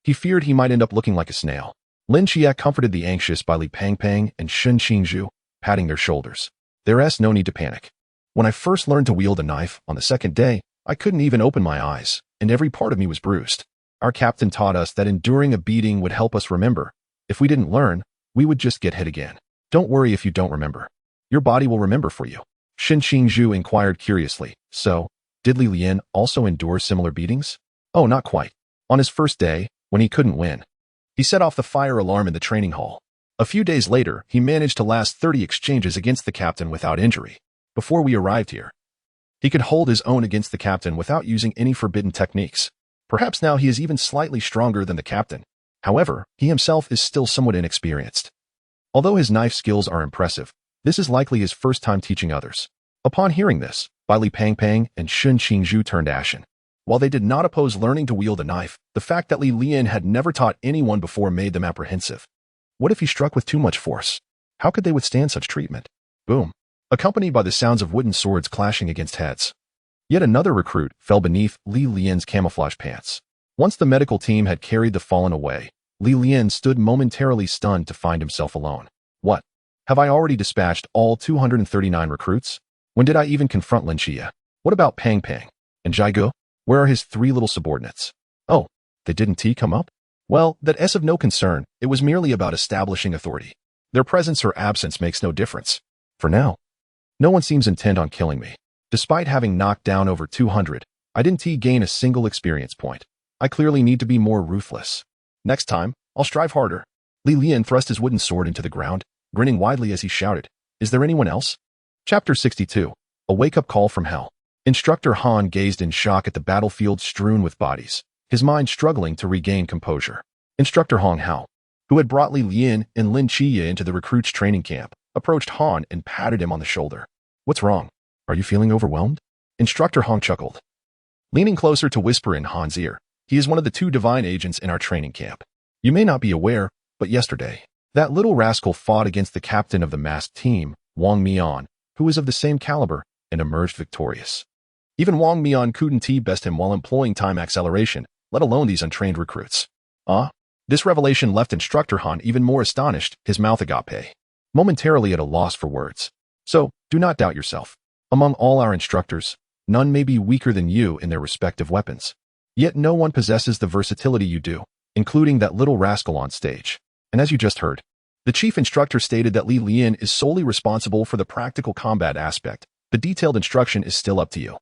Speaker 1: he feared he might end up looking like a snail. Lin Qiye comforted the anxious by Li Pangpang and Shinqingju, patting their shoulders. There's no need to panic. When I first learned to wield a knife on the second day, I couldn't even open my eyes, and every part of me was bruised. Our captain taught us that enduring a beating would help us remember. If we didn't learn, we would just get hit again. Don't worry if you don't remember. Your body will remember for you. Shinqingju inquired curiously. So, did Lian also endure similar beatings? Oh, not quite. On his first day, when he couldn't win, he set off the fire alarm in the training hall. A few days later, he managed to last 30 exchanges against the captain without injury. Before we arrived here, he could hold his own against the captain without using any forbidden techniques. Perhaps now he is even slightly stronger than the captain. However, he himself is still somewhat inexperienced. Although his knife skills are impressive, this is likely his first time teaching others. Upon hearing this, Li Pangpang and Shinqingju turned ashen. While they did not oppose learning to wield a knife, the fact that Lian had never taught anyone before made them apprehensive. What if he struck with too much force? How could they withstand such treatment? Boom. Accompanied by the sounds of wooden swords clashing against heads. Yet another recruit fell beneath Lian's camouflage pants. Once the medical team had carried the fallen away, Lian stood momentarily stunned to find himself alone. What? Have I already dispatched all 239 recruits? When did I even confront Lin Qiye? What about Pangpang? And Jiaige? Where are his 3 little subordinates? Oh, they didn't come up? Well, that's of no concern. It was merely about establishing authority. Their presence or absence makes no difference. For now, no one seems intent on killing me. Despite having knocked down over 200, I didn't gain a single experience point. I clearly need to be more ruthless. Next time, I'll strive harder. Lian thrust his wooden sword into the ground, grinning widely as he shouted, Is there anyone else? Chapter 62. A wake-up call from hell. Instructor Han gazed in shock at the battlefield strewn with bodies, his mind struggling to regain composure. Instructor Hong Hao, who had brought Lian and Lin Qiye into the recruits' training camp, approached Han and patted him on the shoulder. What's wrong? Are you feeling overwhelmed? Instructor Hong chuckled, leaning closer to whisper in Han's ear. He is one of the 2 divine agents in our training camp. You may not be aware, but yesterday, that little rascal fought against the captain of the masked team, Wang Mian, who is of the same caliber, and emerged victorious. Even Wang Mian couldn't best him while employing time acceleration, let alone these untrained recruits. This revelation left Instructor Han even more astonished, his mouth agape, momentarily at a loss for words. So, do not doubt yourself. Among all our instructors, none may be weaker than you in their respective weapons. Yet no one possesses the versatility you do, including that little rascal on stage. And as you just heard, the chief instructor stated that Lian is solely responsible for the practical combat aspect. The detailed instruction is still up to you.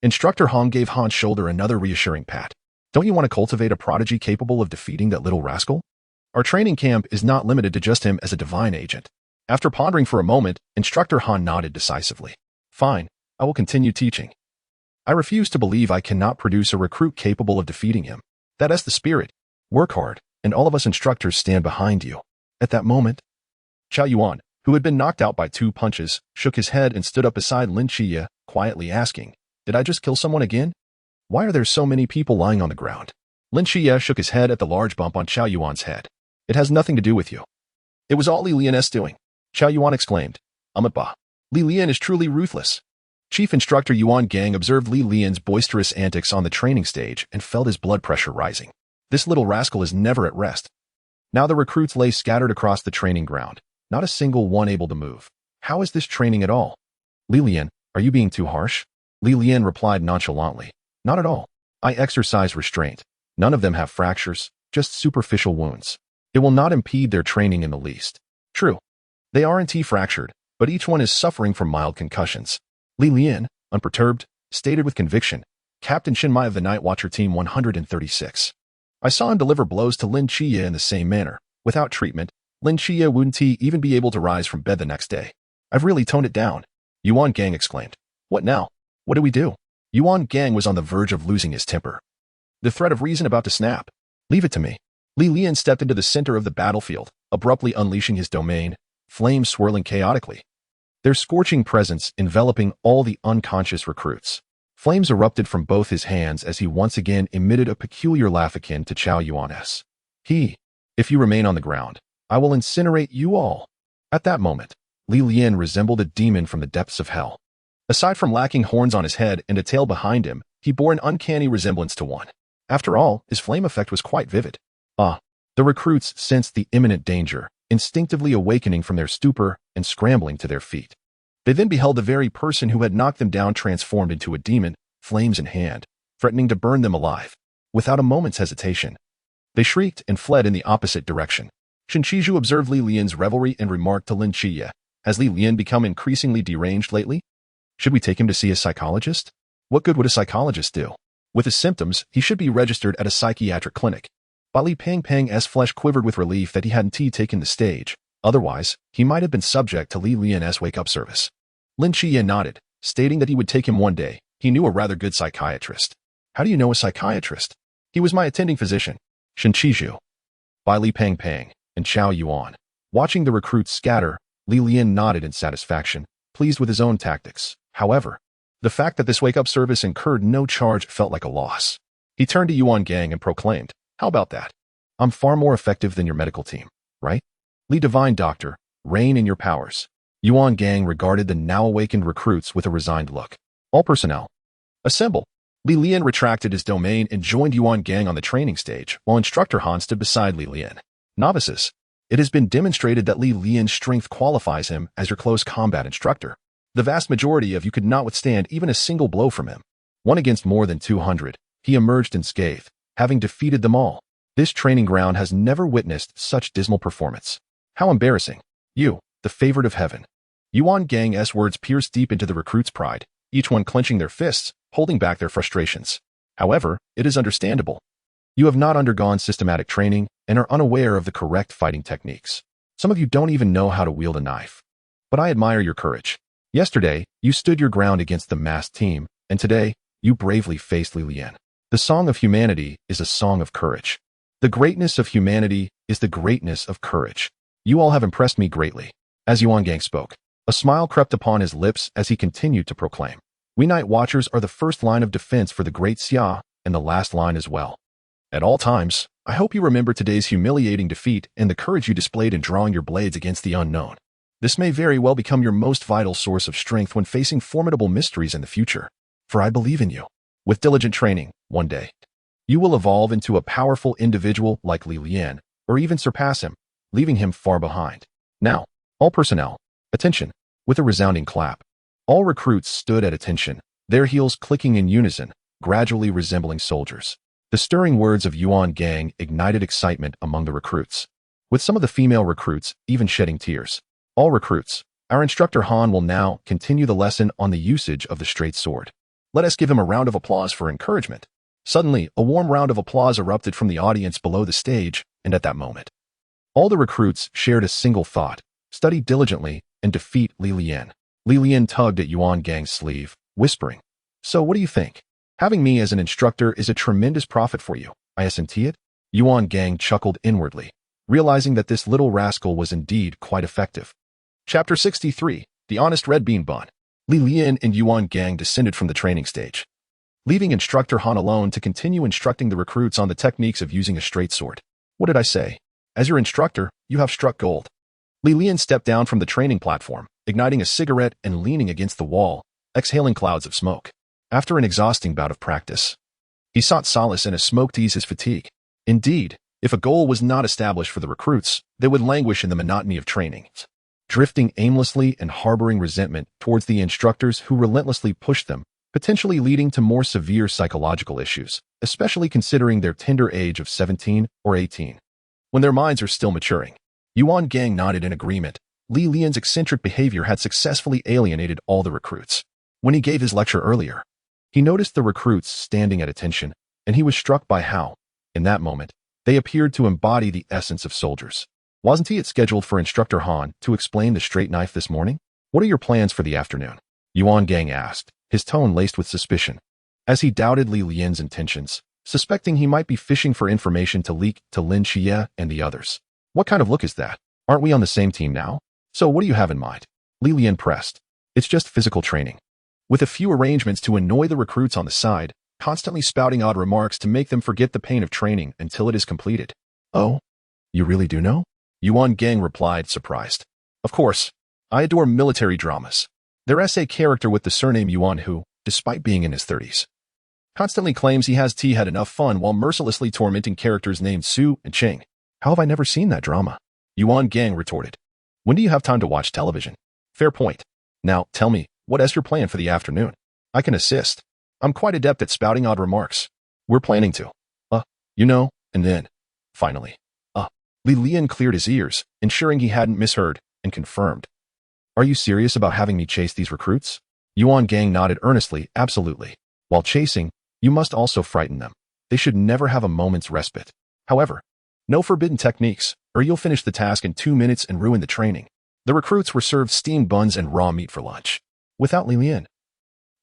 Speaker 1: Instructor Han gave Han's shoulder another reassuring pat. Don't you want to cultivate a prodigy capable of defeating that little rascal? Our training camp is not limited to just him as a divine agent. After pondering for a moment, Instructor Han nodded decisively. Fine, I will continue teaching. I refuse to believe I cannot produce a recruit capable of defeating him. That is the spirit. Work hard, and all of us instructors stand behind you. At that moment, Chao Yuan, who had been knocked out by 2 punches, shook his head and stood up beside Lin Qiye, quietly asking, Did I just kill someone again? Why are there so many people lying on the ground? Lin Qiye shook his head at the large bump on Chao Yuan's head. It has nothing to do with you. It was all Lian's doing. Chao Yuan exclaimed. Amatba. Lian is truly ruthless. Chief Instructor Yuan Gang observed Lian's boisterous antics on the training stage and felt his blood pressure rising. This little rascal is never at rest. Now the recruits lay scattered across the training ground, not a single one able to move. How is this training at all? Lian, are you being too harsh? Lian replied nonchalantly. Not at all. I exercise restraint. None of them have fractures, just superficial wounds. It will not impede their training in the least. True. They aren't fractured, but each one is suffering from mild concussions. Lian, unperturbed, stated with conviction, Captain Shinmai of the Night Watcher Team 136. I saw him deliver blows to Lin Qiye in the same manner. Without treatment, Lin Qiye wouldn't even be able to rise from bed the next day. I've really toned it down. Yuan Gang exclaimed. What now? What do we do? Yuan Gang was on the verge of losing his temper. The thread of reason about to snap. Leave it to me. Lian stepped into the center of the battlefield, abruptly unleashing his domain, flames swirling chaotically. Their scorching presence enveloping all the unconscious recruits. Flames erupted from both his hands as he once again emitted a peculiar laugh akin to Chao Yuan's. If you remain on the ground, I will incinerate you all. At that moment, Lian resembled a demon from the depths of hell. Aside from lacking horns on his head and a tail behind him, he bore an uncanny resemblance to one. After all, his flame effect was quite vivid. The recruits sensed the imminent danger, instinctively awakening from their stupor and scrambling to their feet. They then beheld the very person who had knocked them down transformed into a demon, flames in hand, threatening to burn them alive. Without a moment's hesitation, they shrieked and fled in the opposite direction. Shinchiju observed Lian's revelry and remarked to Lin Qiye, Has Lian become increasingly deranged lately? Should we take him to see a psychologist? What good would a psychologist do? With his symptoms, he should be registered at a psychiatric clinic. But Li Peng's flesh quivered with relief that he hadn't taken the stage. Otherwise, he might have been subject to Lian's wake-up service. Lin Qiye nodded, stating that he would take him one day. He knew a rather good psychiatrist. How do you know a psychiatrist? He was my attending physician. Shinchiju. By Li Peng and Chao Yuan. Watching the recruits scatter, Lian nodded in satisfaction, pleased with his own tactics. However, the fact that this wake-up service incurred no charge felt like a loss. He turned to Yuan Gang and proclaimed, How about that? I'm far more effective than your medical team, right? Li Divine Doctor, reign in your powers. Yuan Gang regarded the now-awakened recruits with a resigned look. All personnel, assemble. Lian retracted his domain and joined Yuan Gang on the training stage, while Instructor Han stood beside Lian. Novices, it has been demonstrated that Lian's strength qualifies him as your close combat instructor. The vast majority of you could not withstand even a single blow from him. One against more than 200, he emerged unscathed, having defeated them all. This training ground has never witnessed such dismal performance. How embarrassing. You, the favorite of heaven. Yuan Gang's words pierced deep into the recruits' pride, each one clenching their fists, holding back their frustrations. However, it is understandable. You have not undergone systematic training and are unaware of the correct fighting techniques. Some of you don't even know how to wield a knife. But I admire your courage. Yesterday, you stood your ground against the masked team, and today, you bravely faced Lian. The song of humanity is a song of courage. The greatness of humanity is the greatness of courage. You all have impressed me greatly. As Yuan Gang spoke, a smile crept upon his lips as he continued to proclaim. We Night Watchers are the first line of defense for the Great Xia, and the last line as well. At all times, I hope you remember today's humiliating defeat and the courage you displayed in drawing your blades against the unknown. This may very well become your most vital source of strength when facing formidable mysteries in the future. for I believe in you. With diligent training, one day, you will evolve into a powerful individual like Lian, or even surpass him, leaving him far behind. Now, all personnel, attention. With a resounding clap, all recruits stood at attention, their heels clicking in unison, gradually resembling soldiers. The stirring words of Yuan Gang ignited excitement among the recruits, with some of the female recruits even shedding tears. All recruits, our instructor Han will now continue the lesson on the usage of the straight sword. Let us give him a round of applause for encouragement. Suddenly, a warm round of applause erupted from the audience below the stage, and at that moment, all the recruits shared a single thought: study diligently and defeat Lian. Lian tugged at Yuan Gang's sleeve, whispering, "So what do you think? Having me as an instructor is a tremendous profit for you, isn't it?" Yuan Gang chuckled inwardly, realizing that this little rascal was indeed quite effective. Chapter 63, The Honest Red Bean Bun. Lian and Yuan Gang descended from the training stage, leaving instructor Han alone to continue instructing the recruits on the techniques of using a straight sword. What did I say? As your instructor, you have struck gold. Lian stepped down from the training platform, igniting a cigarette and leaning against the wall, exhaling clouds of smoke. After an exhausting bout of practice, he sought solace in a smoke to ease his fatigue. Indeed, if a goal was not established for the recruits, they would languish in the monotony of training, drifting aimlessly and harboring resentment towards the instructors who relentlessly pushed them, potentially leading to more severe psychological issues, especially considering their tender age of 17 or 18. When their minds are still maturing. Yuan Gang nodded in agreement. Lian's eccentric behavior had successfully alienated all the recruits. When he gave his lecture earlier, he noticed the recruits standing at attention, and he was struck by how, in that moment, they appeared to embody the essence of soldiers. Wasn't it scheduled for Instructor Han to explain the straight knife this morning? What are your plans for the afternoon? Yuan Gang asked, his tone laced with suspicion, as he doubted Lian's intentions, suspecting he might be fishing for information to leak to Lin Qiye and the others. What kind of look is that? Aren't we on the same team now? So what do you have in mind? Lian pressed. It's just physical training, with a few arrangements to annoy the recruits on the side, constantly spouting odd remarks to make them forget the pain of training until it is completed. Oh, you really do know? Yuan Gang replied, surprised. Of course, I adore military dramas. Their essay character with the surname Yuan who, despite being in his 30s, constantly claims he has had enough fun while mercilessly tormenting characters named Su and Cheng. How have I never seen that drama? Yuan Gang retorted. When do you have time to watch television? Fair point. Now, tell me, what is your plan for the afternoon? I can assist. I'm quite adept at spouting odd remarks. We're planning to. And then, finally. Lian cleared his ears, ensuring he hadn't misheard, and confirmed. Are you serious about having me chase these recruits? Yuan Gang nodded earnestly, absolutely. While chasing, you must also frighten them. They should never have a moment's respite. However, no forbidden techniques, or you'll finish the task in 2 minutes and ruin the training. The recruits were served steamed buns and raw meat for lunch. Without Lian,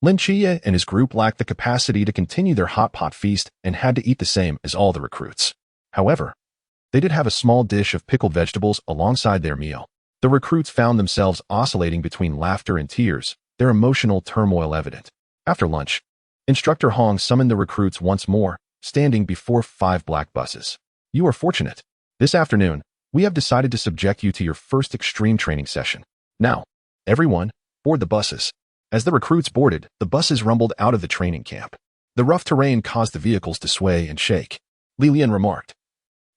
Speaker 1: Lin Qiye and his group lacked the capacity to continue their hot pot feast and had to eat the same as all the recruits. However, they did have a small dish of pickled vegetables alongside their meal. The recruits found themselves oscillating between laughter and tears, their emotional turmoil evident. After lunch, Instructor Hong summoned the recruits once more, standing before 5 black buses. You are fortunate. This afternoon, we have decided to subject you to your first extreme training session. Now, everyone, board the buses. As the recruits boarded, the buses rumbled out of the training camp. The rough terrain caused the vehicles to sway and shake. Lian remarked,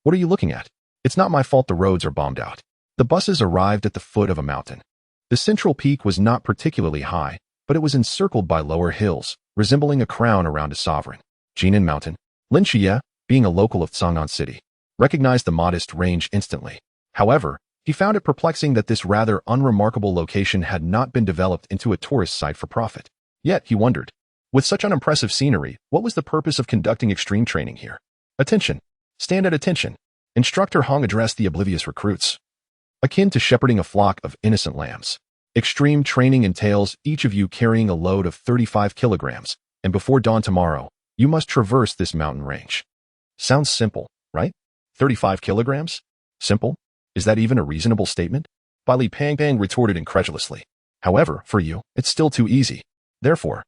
Speaker 1: "What are you looking at? It's not my fault the roads are bombed out." The buses arrived at the foot of a mountain. The central peak was not particularly high, but it was encircled by lower hills, resembling a crown around a sovereign. Jinan Mountain. Lin Qiye, being a local of Chang'an City, recognized the modest range instantly. However, he found it perplexing that this rather unremarkable location had not been developed into a tourist site for profit. Yet, he wondered, with such unimpressive scenery, what was the purpose of conducting extreme training here? Attention! Stand at attention! Instructor Hong addressed the oblivious recruits, akin to shepherding a flock of innocent lambs. Extreme training entails each of you carrying a load of 35 kilograms, and before dawn tomorrow, you must traverse this mountain range. Sounds simple, right? 35 kilograms? Simple? Is that even a reasonable statement? Li Pang retorted incredulously. However, for you, it's still too easy. Therefore,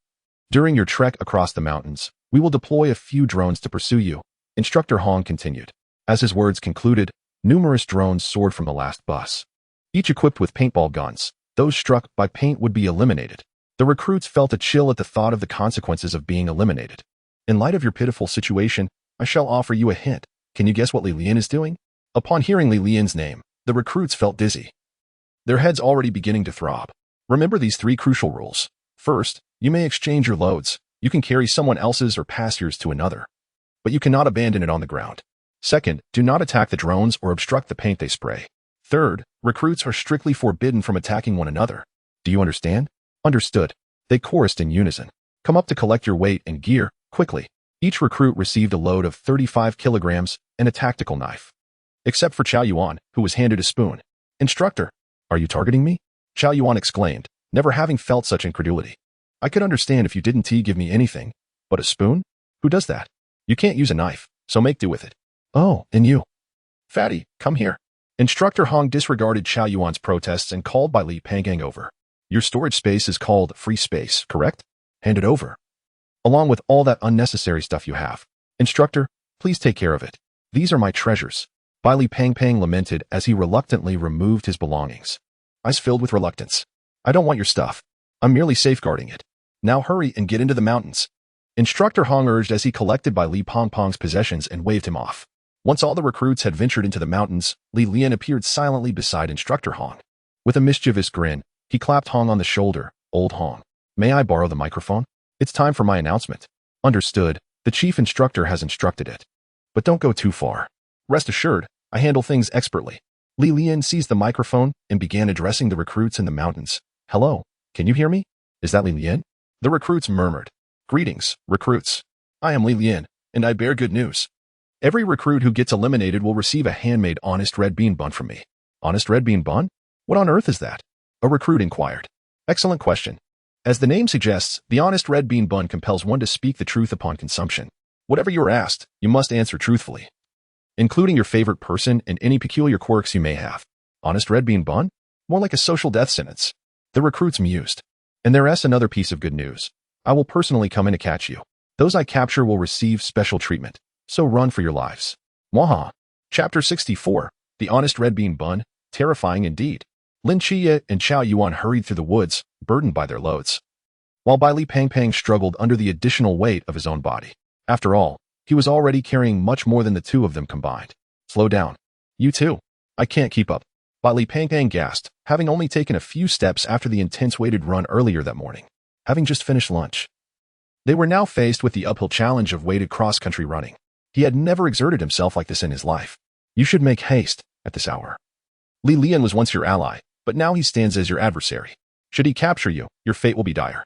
Speaker 1: during your trek across the mountains, we will deploy a few drones to pursue you, Instructor Hong continued. As his words concluded, numerous drones soared from the last bus, each equipped with paintball guns. Those struck by paint would be eliminated. The recruits felt a chill at the thought of the consequences of being eliminated. In light of your pitiful situation, I shall offer you a hint. Can you guess what Lian is doing? Upon hearing Lian's name, the recruits felt dizzy, their heads already beginning to throb. Remember these 3 crucial rules. First, you may exchange your loads. You can carry someone else's or pass yours to another, but you cannot abandon it on the ground. Second, do not attack the drones or obstruct the paint they spray. Third, recruits are strictly forbidden from attacking one another. Do you understand? Understood. They chorused in unison. Come up to collect your weight and gear, quickly. Each recruit received a load of 35 kilograms and a tactical knife. Except for Chao Yuan, who was handed a spoon. Instructor, are you targeting me? Chao Yuan exclaimed, never having felt such incredulity. I could understand if you didn't give me anything, but a spoon? Who does that? You can't use a knife, so make do with it. Oh, and you. Fatty, come here. Instructor Hong disregarded Chao Yuan's protests and called by Li Pangang over. Your storage space is called free space, correct? Hand it over. Along with all that unnecessary stuff you have. Instructor, please take care of it. These are my treasures. Bai Li Pang lamented as he reluctantly removed his belongings. Eyes filled with reluctance. I don't want your stuff. I'm merely safeguarding it. Now hurry and get into the mountains. Instructor Hong urged as he collected Bai Li Pang's possessions and waved him off. Once all the recruits had ventured into the mountains, Lian appeared silently beside Instructor Hong. With a mischievous grin, he clapped Hong on the shoulder. Old Hong, may I borrow the microphone? It's time for my announcement. Understood. The chief instructor has instructed it. But don't go too far. Rest assured, I handle things expertly. Lian seized the microphone and began addressing the recruits in the mountains. Hello, can you hear me? Is that Lian? The recruits murmured. Greetings, recruits. I am Lian, and I bear good news. Every recruit who gets eliminated will receive a handmade honest red bean bun from me. Honest red bean bun? What on earth is that? A recruit inquired. Excellent question. As the name suggests, the honest red bean bun compels one to speak the truth upon consumption. Whatever you are asked, you must answer truthfully, including your favorite person and any peculiar quirks you may have. Honest red bean bun? More like a social death sentence. The recruits mused. And there's another piece of good news. I will personally come in to catch you. Those I capture will receive special treatment, so run for your lives. Mwaha. Chapter 64. The Honest Red Bean Bun. Terrifying indeed. Lin Qiye and Chao Yuan hurried through the woods, burdened by their loads, while Bai Li Pang struggled under the additional weight of his own body. After all, he was already carrying much more than the two of them combined. Slow down. You too. I can't keep up. Bai Li Pang gasped, having only taken a few steps after the intense weighted run earlier that morning, having just finished lunch. They were now faced with the uphill challenge of weighted cross-country running. He had never exerted himself like this in his life. You should make haste at this hour. Lian was once your ally, but now he stands as your adversary. Should he capture you, your fate will be dire.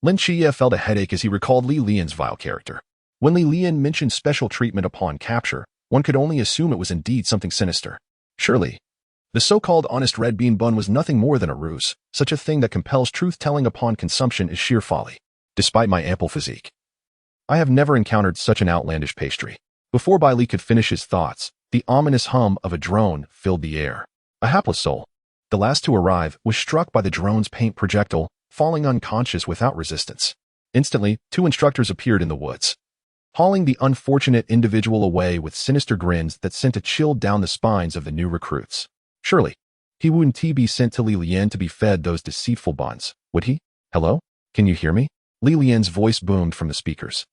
Speaker 1: Lin Qiye felt a headache as he recalled Lian's vile character. When Lian mentioned special treatment upon capture, one could only assume it was indeed something sinister. Surely, the so-called honest red bean bun was nothing more than a ruse. Such a thing that compels truth-telling upon consumption is sheer folly. Despite my ample physique, I have never encountered such an outlandish pastry. Before Bai Li could finish his thoughts, the ominous hum of a drone filled the air. A hapless soul, the last to arrive, was struck by the drone's paint projectile, falling unconscious without resistance. Instantly, two instructors appeared in the woods, hauling the unfortunate individual away with sinister grins that sent a chill down the spines of the new recruits. Surely, he wouldn't be sent to Lian to be fed those deceitful buns, would he? Hello? Can you hear me? Lian's voice boomed from the speakers,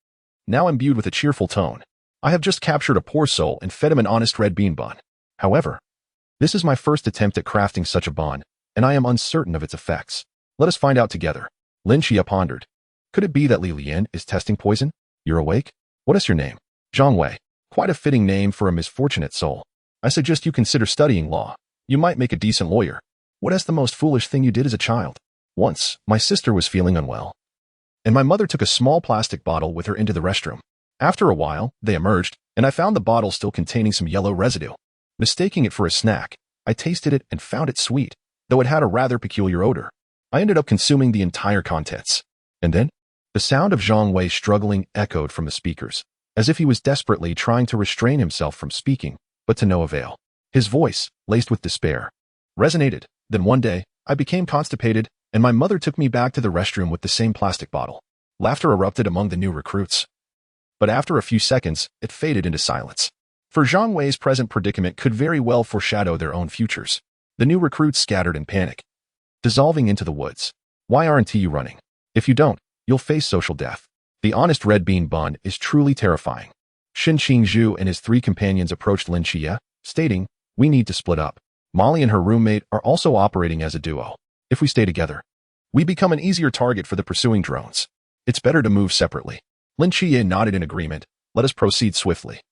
Speaker 1: now imbued with a cheerful tone. I have just captured a poor soul and fed him an honest red bean bun. However, this is my first attempt at crafting such a bun, and I am uncertain of its effects. Let us find out together. Lin Qiye pondered. Could it be that Lian is testing poison? You're awake? What is your name? Zhang Wei. Quite a fitting name for a misfortunate soul. I suggest you consider studying law. You might make a decent lawyer. What is the most foolish thing you did as a child? Once, my sister was feeling unwell, and my mother took a small plastic bottle with her into the restroom. After a while, they emerged, and I found the bottle still containing some yellow residue. Mistaking it for a snack, I tasted it and found it sweet, though it had a rather peculiar odor. I ended up consuming the entire contents. And then, the sound of Zhang Wei struggling echoed from the speakers, as if he was desperately trying to restrain himself from speaking, but to no avail. His voice, laced with despair, resonated. Then one day, I became constipated, and my mother took me back to the restroom with the same plastic bottle. Laughter erupted among the new recruits, but after a few seconds, it faded into silence. For Zhang Wei's present predicament could very well foreshadow their own futures. The new recruits scattered in panic, dissolving into the woods. Why aren't you running? If you don't, you'll face social death. The honest red bean bun is truly terrifying. Shin Qingzhu and his 3 companions approached Lin Qiye, stating, "We need to split up. Molly and her roommate are also operating as a duo. If we stay together, we become an easier target for the pursuing drones. It's better to move separately." Lin Qiye nodded in agreement. "Let us proceed swiftly.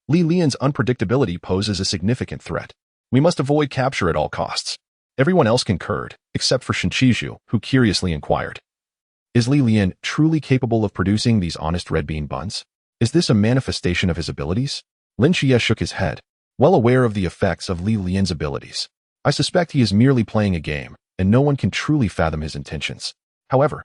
Speaker 1: Lian's unpredictability poses a significant threat. We must avoid capture at all costs." Everyone else concurred, except for Shin Qingzhu, who curiously inquired, "Is Lian truly capable of producing these honest red bean buns? Is this a manifestation of his abilities?" Lin Qiye shook his head, well aware of the effects of Lian's abilities. "I suspect he is merely playing a game, and no one can truly fathom his intentions. However,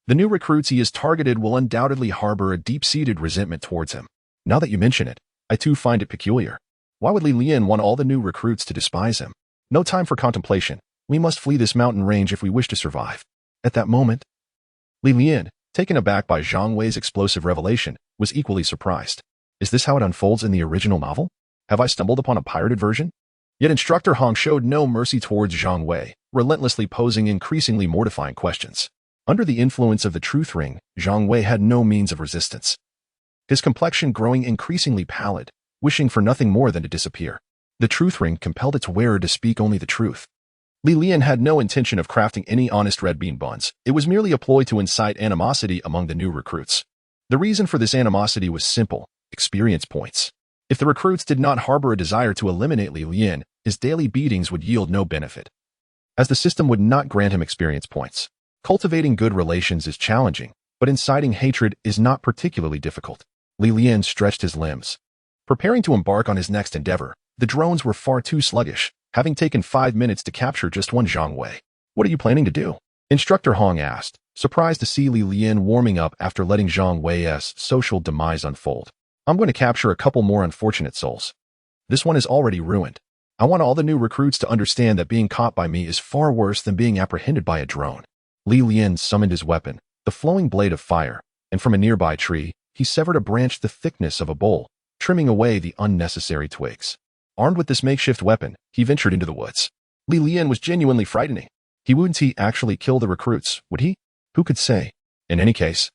Speaker 1: the new recruits he has targeted will undoubtedly harbor a deep-seated resentment towards him. Now that you mention it, I too find it peculiar. Why would Lian want all the new recruits to despise him? No time for contemplation. We must flee this mountain range if we wish to survive." At that moment, Lian, taken aback by Zhang Wei's explosive revelation, was equally surprised. Is this how it unfolds in the original novel? Have I stumbled upon a pirated version? Yet Instructor Hong showed no mercy towards Zhang Wei, relentlessly posing increasingly mortifying questions. Under the influence of the truth ring, Zhang Wei had no means of resistance. His complexion growing increasingly pallid, wishing for nothing more than to disappear. The truth ring compelled its wearer to speak only the truth. Lian had no intention of crafting any honest red bean buns. It was merely a ploy to incite animosity among the new recruits. The reason for this animosity was simple: experience points. If the recruits did not harbor a desire to eliminate Lian, his daily beatings would yield no benefit, as the system would not grant him experience points. Cultivating good relations is challenging, but inciting hatred is not particularly difficult. Lian stretched his limbs, preparing to embark on his next endeavor. The drones were far too sluggish, having taken 5 minutes to capture just one Zhang Wei. "What are you planning to do?" Instructor Hong asked, surprised to see Lian warming up after letting Zhang Wei's social demise unfold. "I'm going to capture a couple more unfortunate souls. This one is already ruined. I want all the new recruits to understand that being caught by me is far worse than being apprehended by a drone." Lian summoned his weapon, the flowing blade of fire, and from a nearby tree, he severed a branch the thickness of a bowl, trimming away the unnecessary twigs. Armed with this makeshift weapon, he ventured into the woods. Lian was genuinely frightening. Wouldn't he actually kill the recruits, would he? Who could say? In any case,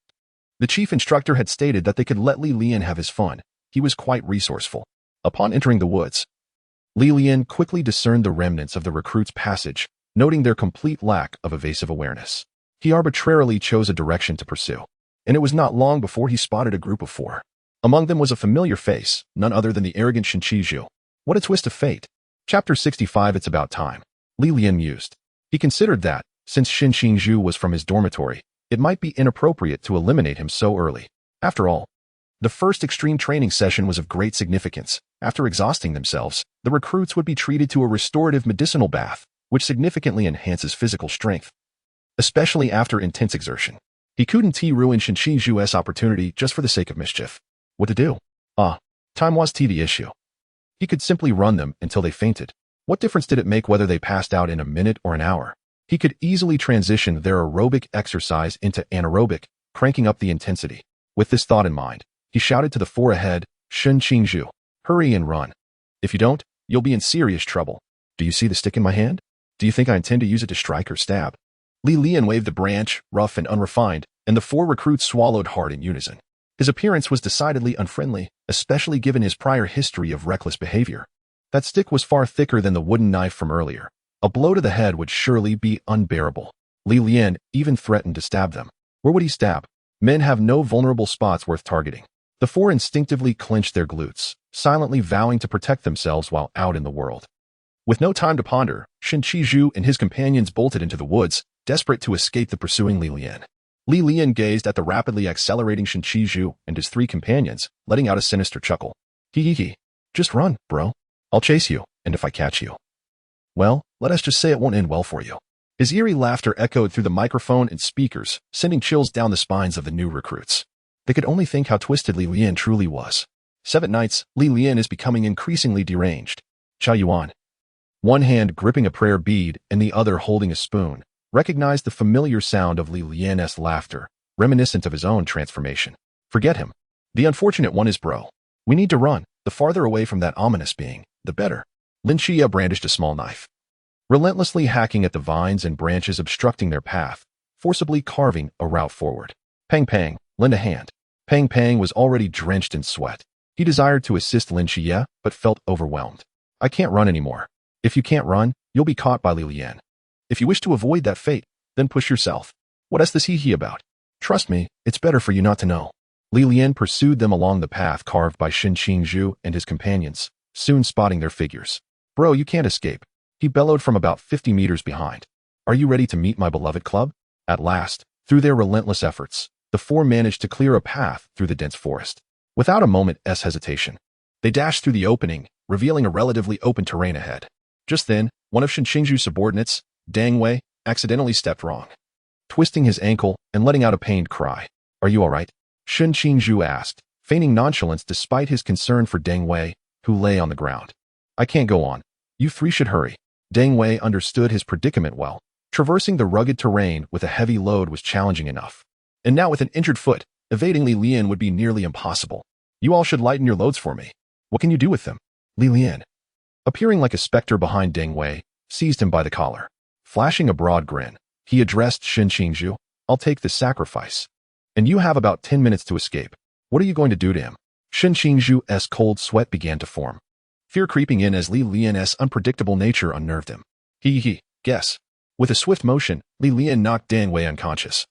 Speaker 1: the chief instructor had stated that they could let Lian have his fun. He was quite resourceful. Upon entering the woods, Lian quickly discerned the remnants of the recruits' passage, noting their complete lack of evasive awareness. He arbitrarily chose a direction to pursue, and it was not long before he spotted a group of 4. Among them was a familiar face, none other than the arrogant Shin Qingzhu. What a twist of fate. Chapter 65. It's about time. Lian mused. He considered that, since Shin Qingzhu was from his dormitory, it might be inappropriate to eliminate him so early. After all, the first extreme training session was of great significance. After exhausting themselves, the recruits would be treated to a restorative medicinal bath, which significantly enhances physical strength, especially after intense exertion. He couldn't ruin Shin Qingzhu's opportunity just for the sake of mischief. What to do? Time was the issue. He could simply run them until they fainted. What difference did it make whether they passed out in a minute or an hour? He could easily transition their aerobic exercise into anaerobic, cranking up the intensity. With this thought in mind, he shouted to the 4 ahead, "Shin Qingzhu, hurry and run. If you don't, you'll be in serious trouble. Do you see the stick in my hand? Do you think I intend to use it to strike or stab?" Lian waved the branch, rough and unrefined, and the 4 recruits swallowed hard in unison. His appearance was decidedly unfriendly, especially given his prior history of reckless behavior. That stick was far thicker than the wooden knife from earlier. A blow to the head would surely be unbearable. Lian even threatened to stab them. Where would he stab? Men have no vulnerable spots worth targeting. The 4 instinctively clenched their glutes, silently vowing to protect themselves while out in the world. With no time to ponder, Shin Qingzhu and his companions bolted into the woods, desperate to escape the pursuing Lian. Lian gazed at the rapidly accelerating Shin Qingzhu and his 3 companions, letting out a sinister chuckle. Hee. Just run, bro. I'll chase you, and if I catch you, well, let us just say it won't end well for you. His eerie laughter echoed through the microphone and speakers, sending chills down the spines of the new recruits. They could only think how twisted Lian truly was. 7 nights, Lian is becoming increasingly deranged. Chao Yuan, one hand gripping a prayer bead and the other holding a spoon, recognized the familiar sound of Lian's laughter, reminiscent of his own transformation. Forget him. The unfortunate one is bro. We need to run. The farther away from that ominous being, the better. Lin Qiye brandished a small knife, relentlessly hacking at the vines and branches obstructing their path, forcibly carving a route forward. Pang Pang, lend a hand. Pang Pang was already drenched in sweat. He desired to assist Lin Qiye, but felt overwhelmed. I can't run anymore. If you can't run, you'll be caught by Lian. If you wish to avoid that fate, then push yourself. What else is he about? Trust me, it's better for you not to know. Lian pursued them along the path carved by Shin Qingzhu and his companions, soon spotting their figures. Bro, you can't escape. He bellowed from about 50 meters behind. Are you ready to meet my beloved club? At last, through their relentless efforts, the four managed to clear a path through the dense forest. Without a moment's hesitation, they dashed through the opening, revealing a relatively open terrain ahead. Just then, one of Shin Qingzhu's subordinates, Dang Wei, accidentally stepped wrong, twisting his ankle and letting out a pained cry. Are you all right? Shin Qingzhu asked, feigning nonchalance despite his concern for Dang Wei, who lay on the ground. I can't go on. You three should hurry. Dang Wei understood his predicament well. Traversing the rugged terrain with a heavy load was challenging enough. And now with an injured foot, evading Lian would be nearly impossible. You all should lighten your loads for me. What can you do with them? Lian, appearing like a specter behind Dang Wei, seized him by the collar. Flashing a broad grin, he addressed Shin Qingzhu. I'll take the sacrifice. And you have about 10 minutes to escape. What are you going to do to him? Shin Qingzhu's cold sweat began to form. Fear creeping in as Lian's unpredictable nature unnerved him. Guess. With a swift motion, Lian knocked Dang Wei unconscious,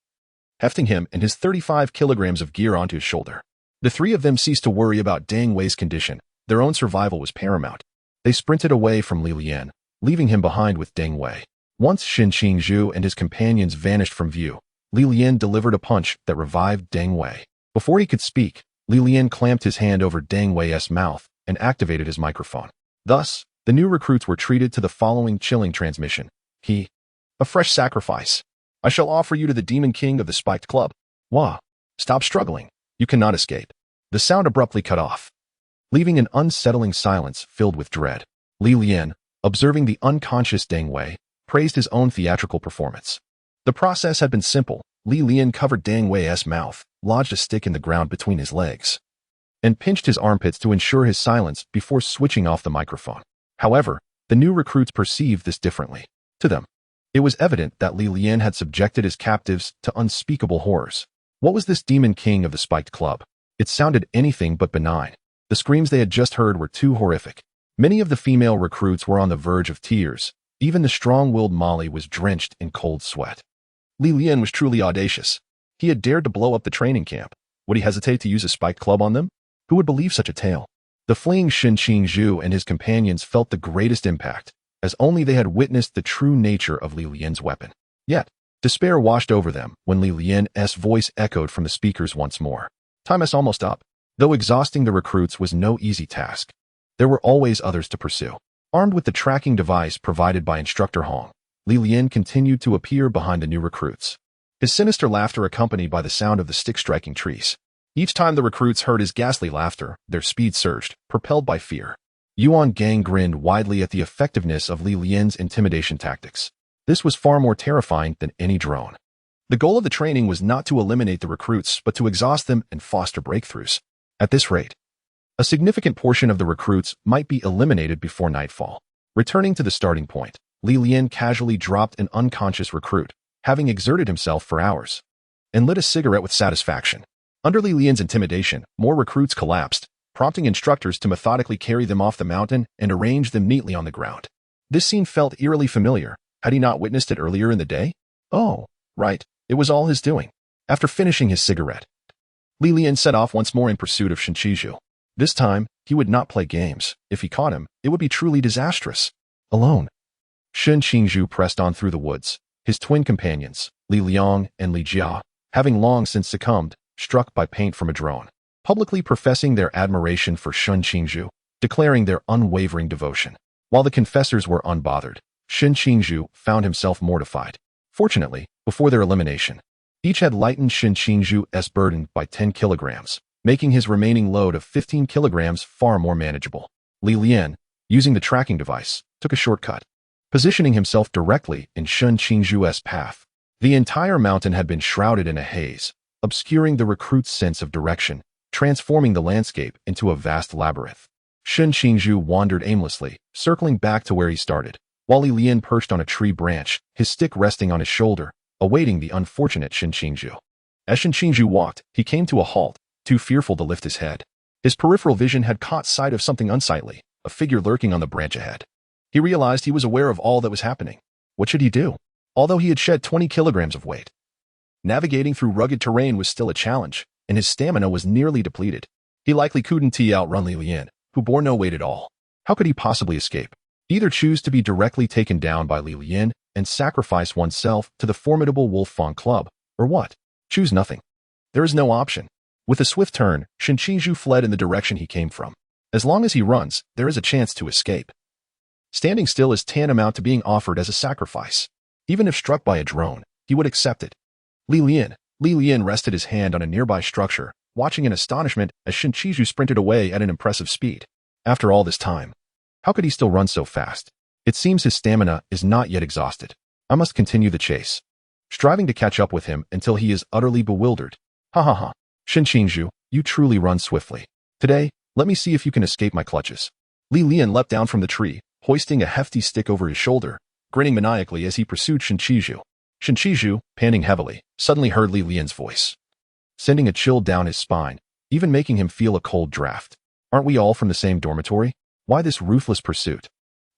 Speaker 1: hefting him and his 35 kilograms of gear onto his shoulder. The three of them ceased to worry about Dang Wei's condition. Their own survival was paramount. They sprinted away from Lian, leaving him behind with Dang Wei. Once Shin Qingzhu and his companions vanished from view, Lian delivered a punch that revived Dang Wei. Before he could speak, Lian clamped his hand over Dang Wei's mouth and activated his microphone. Thus, the new recruits were treated to the following chilling transmission. A fresh sacrifice. I shall offer you to the Demon King of the Spiked Club. Wah. Stop struggling. You cannot escape. The sound abruptly cut off, leaving an unsettling silence filled with dread. Lian, observing the unconscious Dang Wei, praised his own theatrical performance. The process had been simple. Lian covered Dang Wei's mouth, lodged a stick in the ground between his legs, and pinched his armpits to ensure his silence before switching off the microphone. However, the new recruits perceived this differently. To them, it was evident that Lian had subjected his captives to unspeakable horrors. What was this Demon King of the Spiked Club? It sounded anything but benign. The screams they had just heard were too horrific. Many of the female recruits were on the verge of tears. Even the strong-willed Molly was drenched in cold sweat. Lian was truly audacious. He had dared to blow up the training camp. Would he hesitate to use a Spiked Club on them? Who would believe such a tale? The fleeing Shin Qingzhu and his companions felt the greatest impact, as only they had witnessed the true nature of Lian's weapon. Yet, despair washed over them when Lian's voice echoed from the speakers once more. Time is almost up. Though exhausting the recruits was no easy task, there were always others to pursue. Armed with the tracking device provided by Instructor Hong, Lian continued to appear behind the new recruits, his sinister laughter accompanied by the sound of the stick striking trees. Each time the recruits heard his ghastly laughter, their speed surged, propelled by fear. Yuan Gang grinned widely at the effectiveness of Lian's intimidation tactics. This was far more terrifying than any drone. The goal of the training was not to eliminate the recruits, but to exhaust them and foster breakthroughs. At this rate, a significant portion of the recruits might be eliminated before nightfall. Returning to the starting point, Lian casually dropped an unconscious recruit, having exerted himself for hours, and lit a cigarette with satisfaction. Under Lian's intimidation, more recruits collapsed, prompting instructors to methodically carry them off the mountain and arrange them neatly on the ground. This scene felt eerily familiar. Had he not witnessed it earlier in the day? Oh, right, it was all his doing. After finishing his cigarette, Lian set off once more in pursuit of Shin Qingzhu. This time, he would not play games. If he caught him, it would be truly disastrous. Alone, Shin Qingzhu pressed on through the woods, his twin companions, Lian and Lin Qiye, having long since succumbed, struck by paint from a drone, publicly professing their admiration for Shin Qingzhu, declaring their unwavering devotion. While the confessors were unbothered, Shin Qingzhu found himself mortified. Fortunately, before their elimination, each had lightened Shin Qingzhu's burden by 10 kilograms, making his remaining load of 15 kilograms far more manageable. Lian, using the tracking device, took a shortcut, positioning himself directly in Shin Qingzhu's path. The entire mountain had been shrouded in a haze, obscuring the recruit's sense of direction, transforming the landscape into a vast labyrinth. Shin Qingzhu wandered aimlessly, circling back to where he started, while Lian perched on a tree branch, his stick resting on his shoulder, awaiting the unfortunate Shinchingju. As Shinchingju walked, he came to a halt, too fearful to lift his head. His peripheral vision had caught sight of something unsightly, a figure lurking on the branch ahead. He realized he was aware of all that was happening. What should he do? Although he had shed 20 kilograms of weight, navigating through rugged terrain was still a challenge, and his stamina was nearly depleted. He likely couldn't outrun Lian, who bore no weight at all. How could he possibly escape? Either choose to be directly taken down by Lian and sacrifice oneself to the formidable Wolf Fang Club, or what? Choose nothing. There is no option. With a swift turn, Shinchingju fled in the direction he came from. As long as he runs, there is a chance to escape. Standing still is tantamount to being offered as a sacrifice. Even if struck by a drone, he would accept it. Lian rested his hand on a nearby structure, watching in astonishment as Shinchingju sprinted away at an impressive speed. After all this time, how could he still run so fast? It seems his stamina is not yet exhausted. I must continue the chase, striving to catch up with him until he is utterly bewildered. Ha ha ha. Shinchingju, you truly run swiftly. Today, let me see if you can escape my clutches. Lian leapt down from the tree, hoisting a hefty stick over his shoulder, grinning maniacally as he pursued Shinchingju. Shinchingju, panting heavily, suddenly heard Lian's voice, sending a chill down his spine, even making him feel a cold draft. Aren't we all from the same dormitory? Why this ruthless pursuit?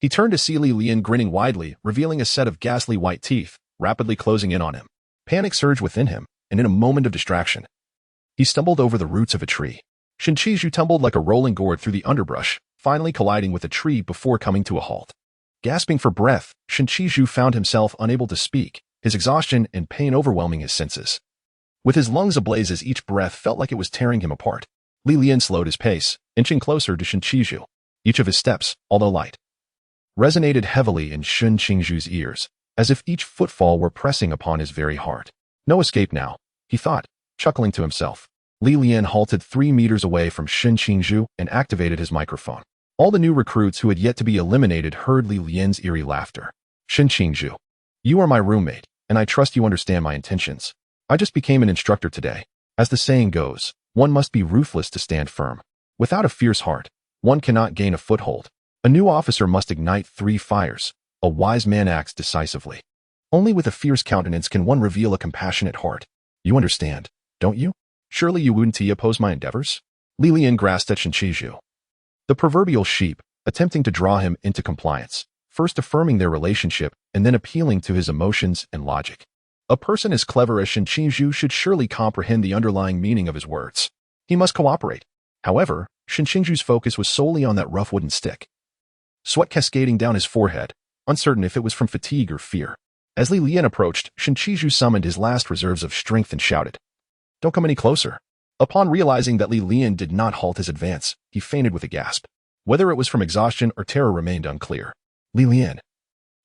Speaker 1: He turned to see Lian grinning widely, revealing a set of ghastly white teeth, rapidly closing in on him. Panic surged within him, and in a moment of distraction, he stumbled over the roots of a tree. Shinchingju tumbled like a rolling gourd through the underbrush, finally colliding with a tree before coming to a halt. Gasping for breath, Shinchingju found himself unable to speak, his exhaustion and pain overwhelming his senses. With his lungs ablaze as each breath felt like it was tearing him apart, Lian slowed his pace, inching closer to Shinchingju. Each of his steps, although light, resonated heavily in Shinchingju's ears, as if each footfall were pressing upon his very heart. No escape now, he thought, chuckling to himself. Lian halted 3 meters away from Shinchingju and activated his microphone. All the new recruits who had yet to be eliminated heard Lian's eerie laughter. Shinchingju, you are my roommate, and I trust you understand my intentions. I just became an instructor today. As the saying goes, one must be ruthless to stand firm. Without a fierce heart, one cannot gain a foothold. A new officer must ignite 3 fires. A wise man acts decisively. Only with a fierce countenance can one reveal a compassionate heart. You understand, don't you? Surely you wouldn't oppose my endeavors? Lian grasped at Shinchingju, the proverbial sheep, attempting to draw him into compliance, first affirming their relationship and then appealing to his emotions and logic. A person as clever as Shinchingju should surely comprehend the underlying meaning of his words. He must cooperate. However, Shinchingju's focus was solely on that rough wooden stick, sweat cascading down his forehead, uncertain if it was from fatigue or fear. As Lian approached, Shinchingju summoned his last reserves of strength and shouted, "Don't come any closer." Upon realizing that Lian did not halt his advance, he fainted with a gasp. Whether it was from exhaustion or terror remained unclear. Lian,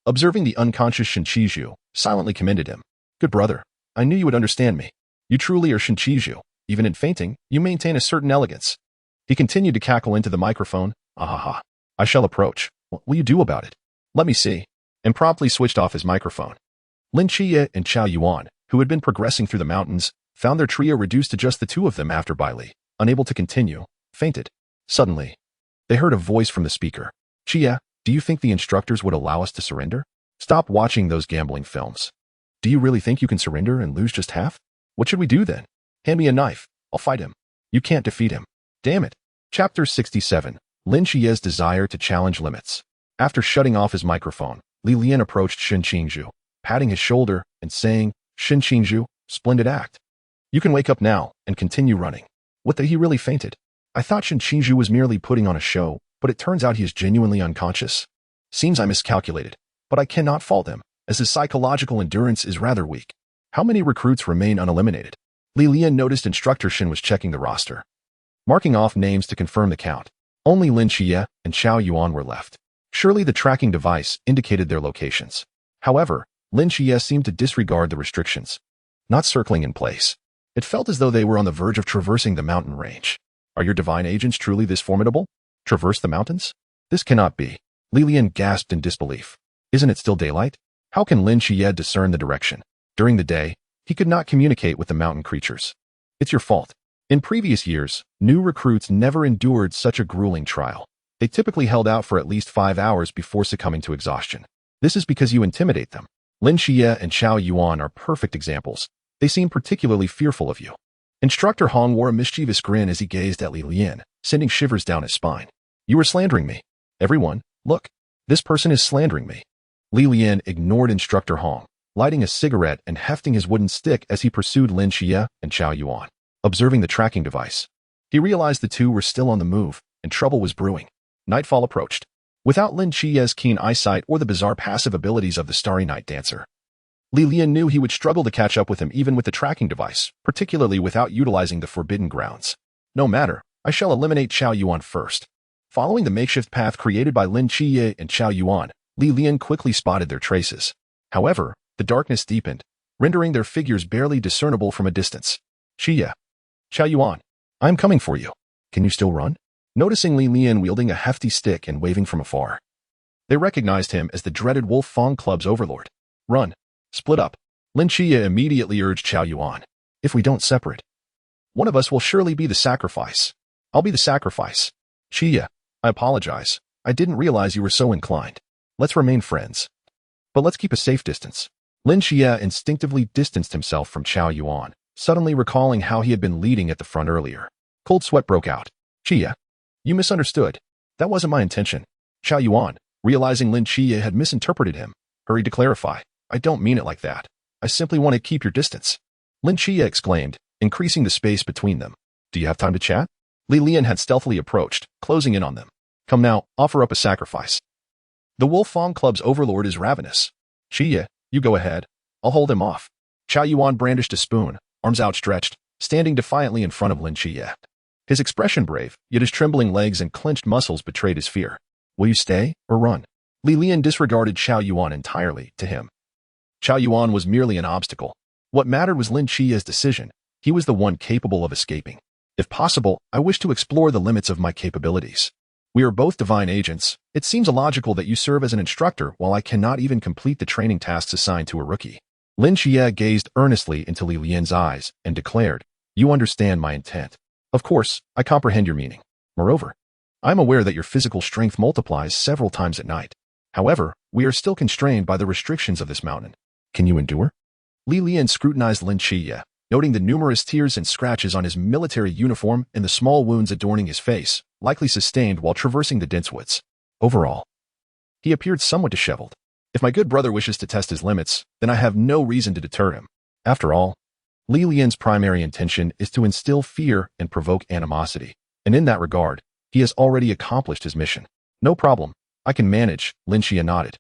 Speaker 1: observing the unconscious Shinchingju, silently commended him. "Good brother, I knew you would understand me. You truly are Shinchingju. Even in fainting, you maintain a certain elegance." He continued to cackle into the microphone. "Ahaha. I shall approach. What will you do about it? Let me see," and promptly switched off his microphone. Lin Qiye and Chao Yuan, who had been progressing through the mountains, found their trio reduced to just the 2 of them after Bailey, unable to continue, fainted. Suddenly, they heard a voice from the speaker. "Qiye, do you think the instructors would allow us to surrender? Stop watching those gambling films. Do you really think you can surrender and lose just half? What should we do then? Hand me a knife. I'll fight him. You can't defeat him. Damn it." Chapter 67. Lin Qiye's desire to challenge limits. After shutting off his microphone, Lian approached Shinchingju, patting his shoulder and saying, "Shinchingju, splendid act. You can wake up now and continue running." What the he really fainted? I thought Shinchingju was merely putting on a show, but it turns out he is genuinely unconscious. Seems I miscalculated, but I cannot fault him, as his psychological endurance is rather weak. How many recruits remain uneliminated? Lian noticed Instructor Shin was checking the roster, marking off names to confirm the count. Only Lin Qiye and Chao Yuan were left. Surely the tracking device indicated their locations. However, Lin Qiye seemed to disregard the restrictions, not circling in place. It felt as though they were on the verge of traversing the mountain range. Are your divine agents truly this formidable? Traverse the mountains? This cannot be. Lian gasped in disbelief. Isn't it still daylight? How can Lin Qiye discern the direction? During the day, he could not communicate with the mountain creatures. It's your fault. In previous years, new recruits never endured such a grueling trial. They typically held out for at least 5 hours before succumbing to exhaustion. This is because you intimidate them. Lin Qiye and Xiao Yuan are perfect examples. They seem particularly fearful of you. Instructor Hong wore a mischievous grin as he gazed at Li Lian, sending shivers down his spine. You are slandering me. Everyone, look. This person is slandering me. Li Lian ignored Instructor Hong, lighting a cigarette and hefting his wooden stick as he pursued Lin Qiye and Xiao Yuan. Observing the tracking device, he realized the two were still on the move, and trouble was brewing. Nightfall approached. Without Lin Qiye's keen eyesight or the bizarre passive abilities of the Starry Night Dancer, Li Lian knew he would struggle to catch up with him even with the tracking device, particularly without utilizing the Forbidden Grounds. No matter, I shall eliminate Xiao Yuan first. Following the makeshift path created by Lin Qiye and Xiao Yuan, Li Lian quickly spotted their traces. However, the darkness deepened, rendering their figures barely discernible from a distance. Qiye. Xiao Yuan. I am coming for you. Can you still run? Noticing Li Lian wielding a hefty stick and waving from afar, they recognized him as the dreaded Wolf Fang Club's overlord. Run. Split up. Lin Qiye immediately urged Xiao Yuan. If we don't separate, one of us will surely be the sacrifice. I'll be the sacrifice. Qiye, I apologize. I didn't realize you were so inclined. Let's remain friends. But let's keep a safe distance. Lin Qiye instinctively distanced himself from Xiao Yuan, suddenly recalling how he had been leading at the front earlier. Cold sweat broke out. Qiye, you misunderstood. That wasn't my intention. Xiao Yuan, realizing Lin Qiye had misinterpreted him, hurried to clarify. I don't mean it like that. I simply want to keep your distance. Lin Qiye exclaimed, increasing the space between them. Do you have time to chat? Li Lian had stealthily approached, closing in on them. Come now, offer up a sacrifice. The Wolf Fang Club's overlord is ravenous. Qiye, you go ahead. I'll hold him off. Xiao Yuan brandished a spoon, arms outstretched, standing defiantly in front of Lin Qiye. His expression brave, yet his trembling legs and clenched muscles betrayed his fear. Will you stay or run? Li Lian disregarded Xiao Yuan entirely. To him, Xiao Yuan was merely an obstacle. What mattered was Lin Qiye's decision. He was the one capable of escaping. If possible, I wish to explore the limits of my capabilities. We are both divine agents. It seems illogical that you serve as an instructor while I cannot even complete the training tasks assigned to a rookie. Lin Qiye gazed earnestly into Li Lian's eyes and declared, You understand my intent. Of course, I comprehend your meaning. Moreover, I am aware that your physical strength multiplies several times at night. However, we are still constrained by the restrictions of this mountain. Can you endure? Li Lian scrutinized Lin Qiye, noting the numerous tears and scratches on his military uniform and the small wounds adorning his face, likely sustained while traversing the dense woods. Overall, he appeared somewhat disheveled. If my good brother wishes to test his limits, then I have no reason to deter him. After all, Li Lian's primary intention is to instill fear and provoke animosity, and in that regard, he has already accomplished his mission. No problem. I can manage, Lin Qiye nodded,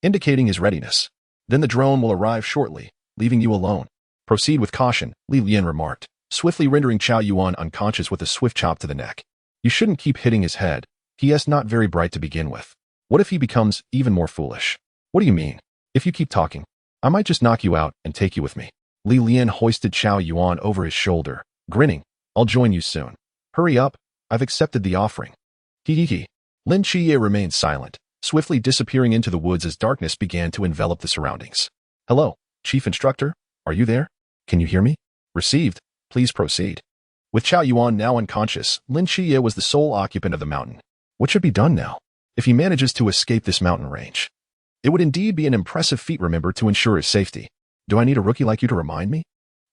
Speaker 1: indicating his readiness. Then the drone will arrive shortly, leaving you alone. Proceed with caution, Li Lian remarked, swiftly rendering Xiao Yuan unconscious with a swift chop to the neck. You shouldn't keep hitting his head. He is not very bright to begin with. What if he becomes even more foolish? What do you mean? If you keep talking, I might just knock you out and take you with me. Li Lian hoisted Xiao Yuan over his shoulder, grinning. I'll join you soon. Hurry up. I've accepted the offering. Hee. Lin Qiye remained silent, swiftly disappearing into the woods as darkness began to envelop the surroundings. Hello, Chief Instructor. Are you there? Can you hear me? Received. Please proceed. With Xiao Yuan now unconscious, Lin Qiye was the sole occupant of the mountain. What should be done now? If he manages to escape this mountain range, it would indeed be an impressive feat, remember, to ensure his safety. Do I need a rookie like you to remind me?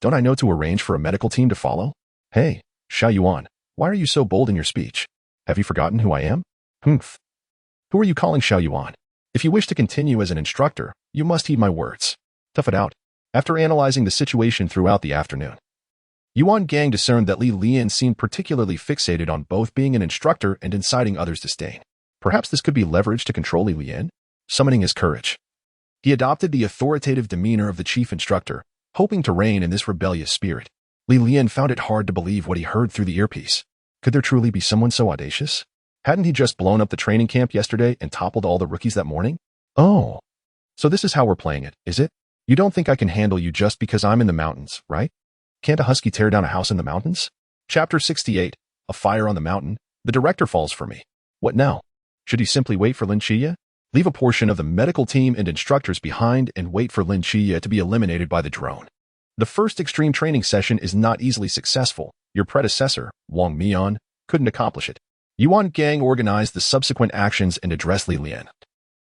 Speaker 1: Don't I know to arrange for a medical team to follow? Hey, Xiao Yuan, why are you so bold in your speech? Have you forgotten who I am? Humph. Who are you calling Xiao Yuan? If you wish to continue as an instructor, you must heed my words. Tough it out. After analyzing the situation throughout the afternoon, Yuan Gang discerned that Li Lian seemed particularly fixated on both being an instructor and inciting others' disdain. Perhaps this could be leveraged to control Li Lian? Summoning his courage, he adopted the authoritative demeanor of the chief instructor, hoping to rein in this rebellious spirit. Li Lian found it hard to believe what he heard through the earpiece. Could there truly be someone so audacious? Hadn't he just blown up the training camp yesterday and toppled all the rookies that morning? Oh, so this is how we're playing it, is it? You don't think I can handle you just because I'm in the mountains, right? Can't a husky tear down a house in the mountains? Chapter 68, A Fire on the Mountain. The director falls for me. What now? Should he simply wait for Lin Qiye? Leave a portion of the medical team and instructors behind and wait for Lin Qiye to be eliminated by the drone. The first extreme training session is not easily successful. Your predecessor, Wang Mian, couldn't accomplish it. Yuan Gang organized the subsequent actions and addressed Li Lian.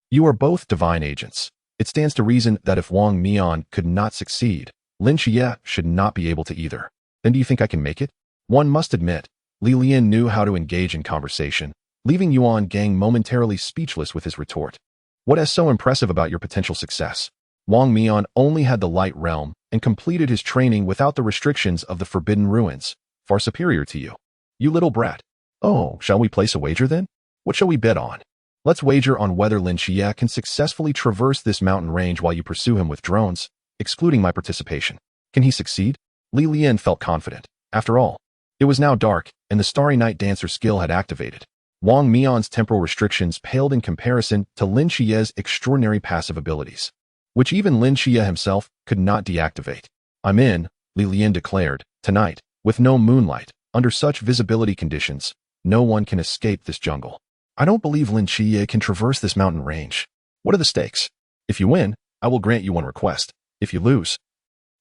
Speaker 1: You are both divine agents. It stands to reason that if Wang Mian could not succeed, Lin Qiye should not be able to either. Then do you think I can make it? One must admit, Lian knew how to engage in conversation, leaving Yuan Gang momentarily speechless with his retort. What is so impressive about your potential success? Wang Mian only had the light realm and completed his training without the restrictions of the Forbidden Ruins, far superior to you. You little brat. Oh, shall we place a wager then? What shall we bet on? Let's wager on whether Lin Qiye can successfully traverse this mountain range while you pursue him with drones, excluding my participation. Can he succeed? Lian felt confident. After all, it was now dark, and the Starry Night Dancer skill had activated. Wang Mian's temporal restrictions paled in comparison to Lin Qiye's extraordinary passive abilities, which even Lin Qiye himself could not deactivate. I'm in, Lian declared. Tonight, with no moonlight, under such visibility conditions, no one can escape this jungle. I don't believe Lin Qiye can traverse this mountain range. What are the stakes? If you win, I will grant you one request. If you lose,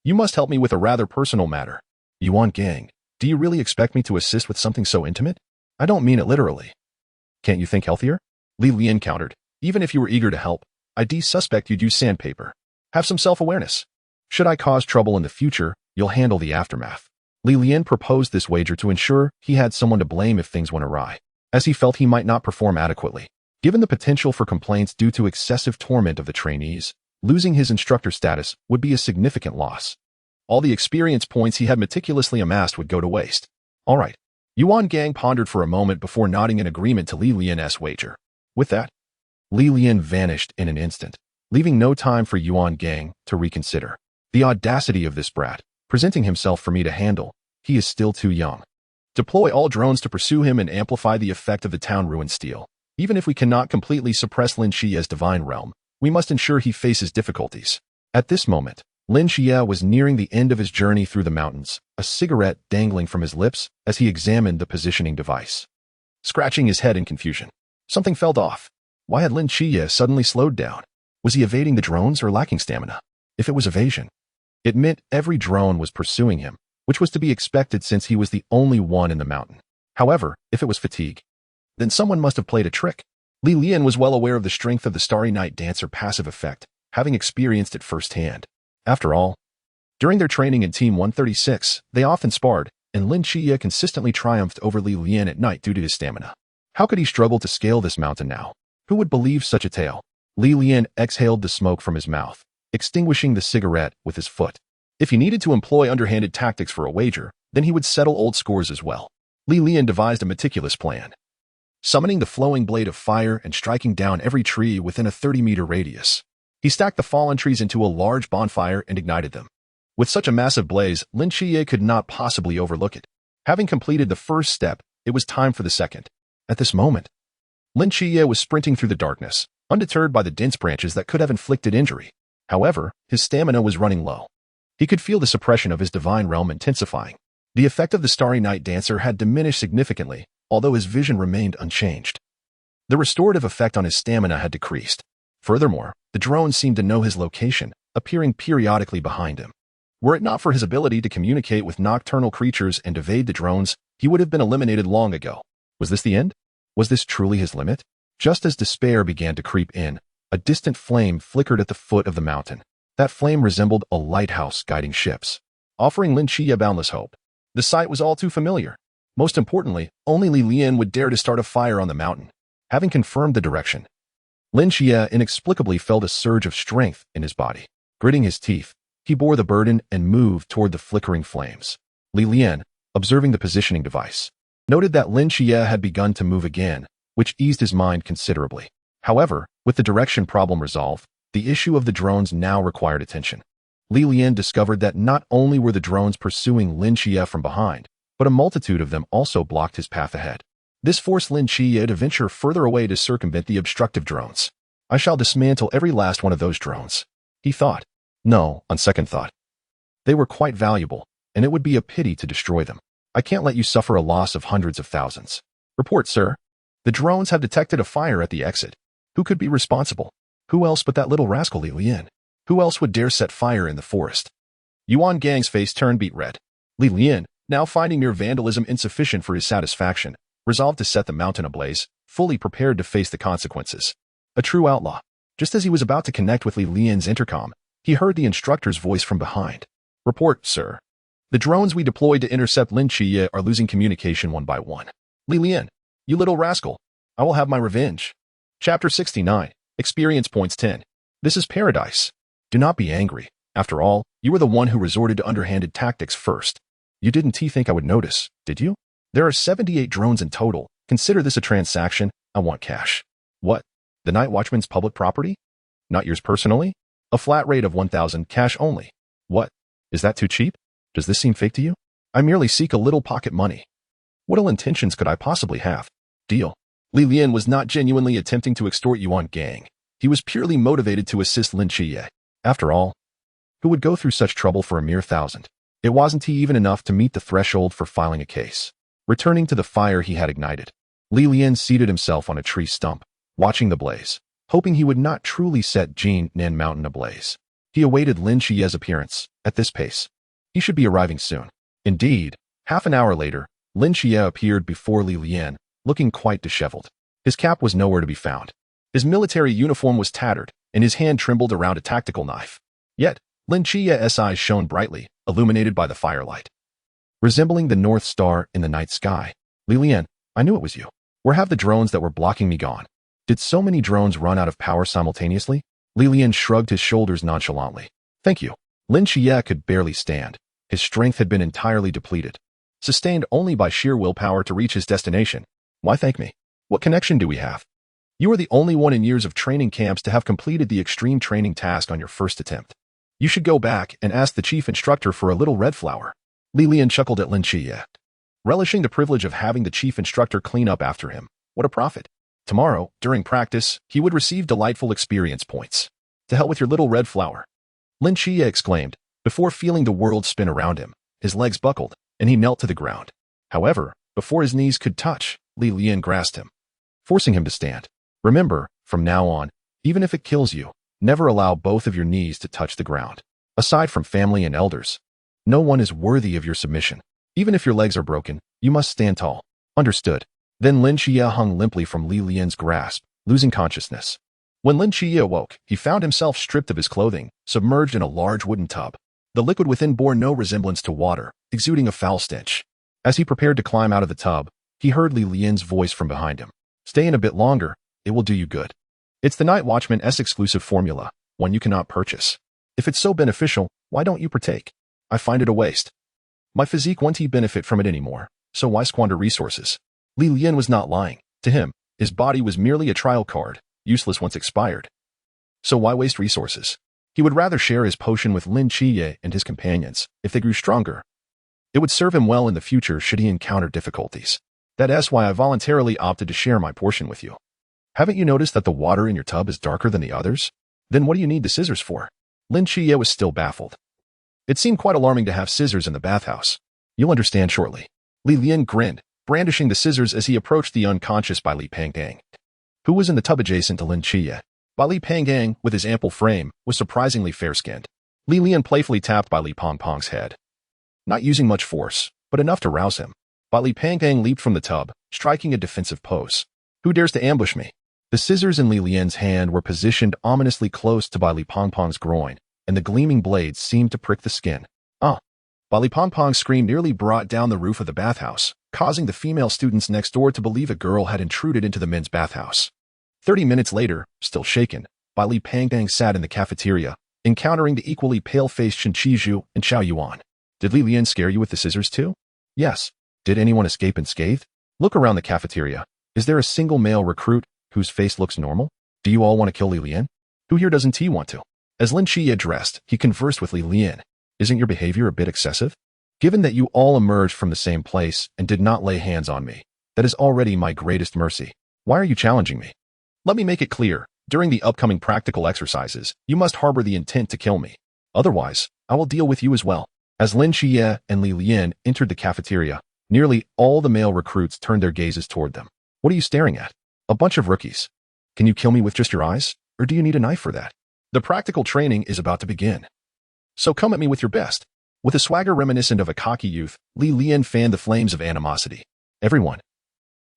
Speaker 1: you must help me with a rather personal matter. Yuan Gang, do you really expect me to assist with something so intimate? I don't mean it literally. Can't you think healthier? Lian countered. Even if you were eager to help, I suspect you'd use sandpaper. Have some self-awareness. Should I cause trouble in the future, you'll handle the aftermath. Lian proposed this wager to ensure he had someone to blame if things went awry, as he felt he might not perform adequately. Given the potential for complaints due to excessive torment of the trainees, losing his instructor status would be a significant loss. All the experience points he had meticulously amassed would go to waste. All right. Yuan Gang pondered for a moment before nodding in agreement to Lian's wager. With that, Lian vanished in an instant, leaving no time for Yuan Gang to reconsider. The audacity of this brat, presenting himself for me to handle. He is still too young. Deploy all drones to pursue him and amplify the effect of the town ruin steel. Even if we cannot completely suppress Lin Qiye's divine realm, we must ensure he faces difficulties. At this moment, Lin Qiye was nearing the end of his journey through the mountains, a cigarette dangling from his lips as he examined the positioning device. Scratching his head in confusion, something felt off. Why had Lin Qiye suddenly slowed down? Was he evading the drones or lacking stamina? If it was evasion, it meant every drone was pursuing him, which was to be expected since he was the only one in the mountain. However, if it was fatigue, then someone must have played a trick. Lian was well aware of the strength of the Starry Night Dancer passive effect, having experienced it firsthand. After all, during their training in Team 136, they often sparred, and Lin Qiye consistently triumphed over Lian at night due to his stamina. How could he struggle to scale this mountain now? Who would believe such a tale? Lian exhaled the smoke from his mouth, extinguishing the cigarette with his foot. If he needed to employ underhanded tactics for a wager, then he would settle old scores as well. Lian devised a meticulous plan, summoning the flowing blade of fire and striking down every tree within a 30-meter radius. He stacked the fallen trees into a large bonfire and ignited them. With such a massive blaze, Lin Qiye could not possibly overlook it. Having completed the first step, it was time for the second. At this moment, Lin Qiye was sprinting through the darkness, undeterred by the dense branches that could have inflicted injury. However, his stamina was running low. He could feel the suppression of his divine realm intensifying. The effect of the Starry Night Dancer had diminished significantly, although his vision remained unchanged. The restorative effect on his stamina had decreased. Furthermore, the drones seemed to know his location, appearing periodically behind him. Were it not for his ability to communicate with nocturnal creatures and evade the drones, he would have been eliminated long ago. Was this the end? Was this truly his limit? Just as despair began to creep in, a distant flame flickered at the foot of the mountain. That flame resembled a lighthouse guiding ships, offering Lin Qiye boundless hope. The sight was all too familiar. Most importantly, only Lian would dare to start a fire on the mountain. Having confirmed the direction, Lin Qiye inexplicably felt a surge of strength in his body. Gritting his teeth, he bore the burden and moved toward the flickering flames. Lian, observing the positioning device, noted that Lin Qiye had begun to move again, which eased his mind considerably. However, with the direction problem resolved, the issue of the drones now required attention. Lian discovered that not only were the drones pursuing Lin Qiye from behind, but a multitude of them also blocked his path ahead. This forced Lin Qiye to venture further away to circumvent the obstructive drones. I shall dismantle every last one of those drones, he thought. No, on second thought. They were quite valuable, and it would be a pity to destroy them. I can't let you suffer a loss of hundreds of thousands. Report, sir. The drones have detected a fire at the exit. Who could be responsible? Who else but that little rascal Lian? Who else would dare set fire in the forest? Yuan Gang's face turned beet red. Lian, now finding mere vandalism insufficient for his satisfaction, resolved to set the mountain ablaze, fully prepared to face the consequences. A true outlaw. Just as he was about to connect with Lian's intercom, he heard the instructor's voice from behind. Report, sir. The drones we deployed to intercept Lin Qiye are losing communication one by one. Lian, you little rascal. I will have my revenge. Chapter 69. Experience points 10. This is paradise. Do not be angry. After all, you were the one who resorted to underhanded tactics first. You didn't think I would notice, did you? There are 78 drones in total. Consider this a transaction. I want cash. What? The Night Watchman's public property? Not yours personally? A flat rate of 1,000 cash only. What? Is that too cheap? Does this seem fake to you? I merely seek a little pocket money. What ill intentions could I possibly have? Deal. Lian was not genuinely attempting to extort Yuan Gang. He was purely motivated to assist Lin Qiye. After all, who would go through such trouble for a mere 1,000? It wasn't even enough to meet the threshold for filing a case. Returning to the fire he had ignited, Lian seated himself on a tree stump, watching the blaze, hoping he would not truly set Jinnan Mountain ablaze. He awaited Lin Qiye's appearance. At this pace, he should be arriving soon. Indeed, half an hour later, Lin Qiye appeared before Lian, looking quite disheveled. His cap was nowhere to be found. His military uniform was tattered, and his hand trembled around a tactical knife. Yet, Lin Qiye's eyes shone brightly, illuminated by the firelight. Resembling the North Star in the night sky. Lian, I knew it was you. Where have the drones that were blocking me gone? Did so many drones run out of power simultaneously? Lian shrugged his shoulders nonchalantly. Thank you. Lin Qiye could barely stand. His strength had been entirely depleted. Sustained only by sheer willpower to reach his destination. Why thank me? What connection do we have? You are the only one in years of training camps to have completed the extreme training task on your first attempt. You should go back and ask the chief instructor for a little red flower. Lian chuckled at Lin Qiye, relishing the privilege of having the chief instructor clean up after him. What a profit. Tomorrow, during practice, he would receive delightful experience points. To hell with your little red flower. Lin Qiye exclaimed, before feeling the world spin around him. His legs buckled, and he knelt to the ground. However, before his knees could touch, Lian grasped him, forcing him to stand. Remember, from now on, even if it kills you, never allow both of your knees to touch the ground. Aside from family and elders, no one is worthy of your submission. Even if your legs are broken, you must stand tall. Understood. Then Lin Qiye hung limply from Lian's grasp, losing consciousness. When Lin Qiye awoke, he found himself stripped of his clothing, submerged in a large wooden tub. The liquid within bore no resemblance to water, exuding a foul stench. As he prepared to climb out of the tub, he heard Lian's voice from behind him. Stay in a bit longer, it will do you good. It's the Night Watchman's exclusive formula, one you cannot purchase. If it's so beneficial, why don't you partake? I find it a waste. My physique won't benefit from it anymore, so why squander resources? Lian was not lying. To him, his body was merely a trial card, useless once expired. So why waste resources? He would rather share his potion with Lin Qiye and his companions, if they grew stronger. It would serve him well in the future should he encounter difficulties. That's why I voluntarily opted to share my portion with you. Haven't you noticed that the water in your tub is darker than the others? Then what do you need the scissors for? Lin Qiye was still baffled. It seemed quite alarming to have scissors in the bathhouse. You'll understand shortly. Lian grinned, brandishing the scissors as he approached the unconscious Bai Li Pangang, who was in the tub adjacent to Lin Qiye. Bai Li Pangang, with his ample frame, was surprisingly fair-skinned. Lian playfully tapped Bai Li Pongpong's head. Not using much force, but enough to rouse him. Bai Li Pangang leaped from the tub, striking a defensive pose. Who dares to ambush me? The scissors in Lian's hand were positioned ominously close to Bai Li Pongpong's groin, and the gleaming blades seemed to prick the skin. Ah! Bai Li Pongpong's scream nearly brought down the roof of the bathhouse, causing the female students next door to believe a girl had intruded into the men's bathhouse. 30 minutes later, still shaken, Bai Li Pangang sat in the cafeteria, encountering the equally pale-faced Chen Qizhu and Xiao Yuan. Did Lian scare you with the scissors too? Yes. Did anyone escape unscathed? Look around the cafeteria. Is there a single male recruit whose face looks normal? Do you all want to kill Lian? Who here doesn't want to? As Lin Qiye addressed, he conversed with Lian. Isn't your behavior a bit excessive? Given that you all emerged from the same place and did not lay hands on me, that is already my greatest mercy. Why are you challenging me? Let me make it clear, during the upcoming practical exercises, you must harbor the intent to kill me. Otherwise, I will deal with you as well. As Lin Qiye and Lian entered the cafeteria, nearly all the male recruits turned their gazes toward them. What are you staring at? A bunch of rookies. Can you kill me with just your eyes? Or do you need a knife for that? The practical training is about to begin. So come at me with your best. With a swagger reminiscent of a cocky youth, Lian fanned the flames of animosity. Everyone,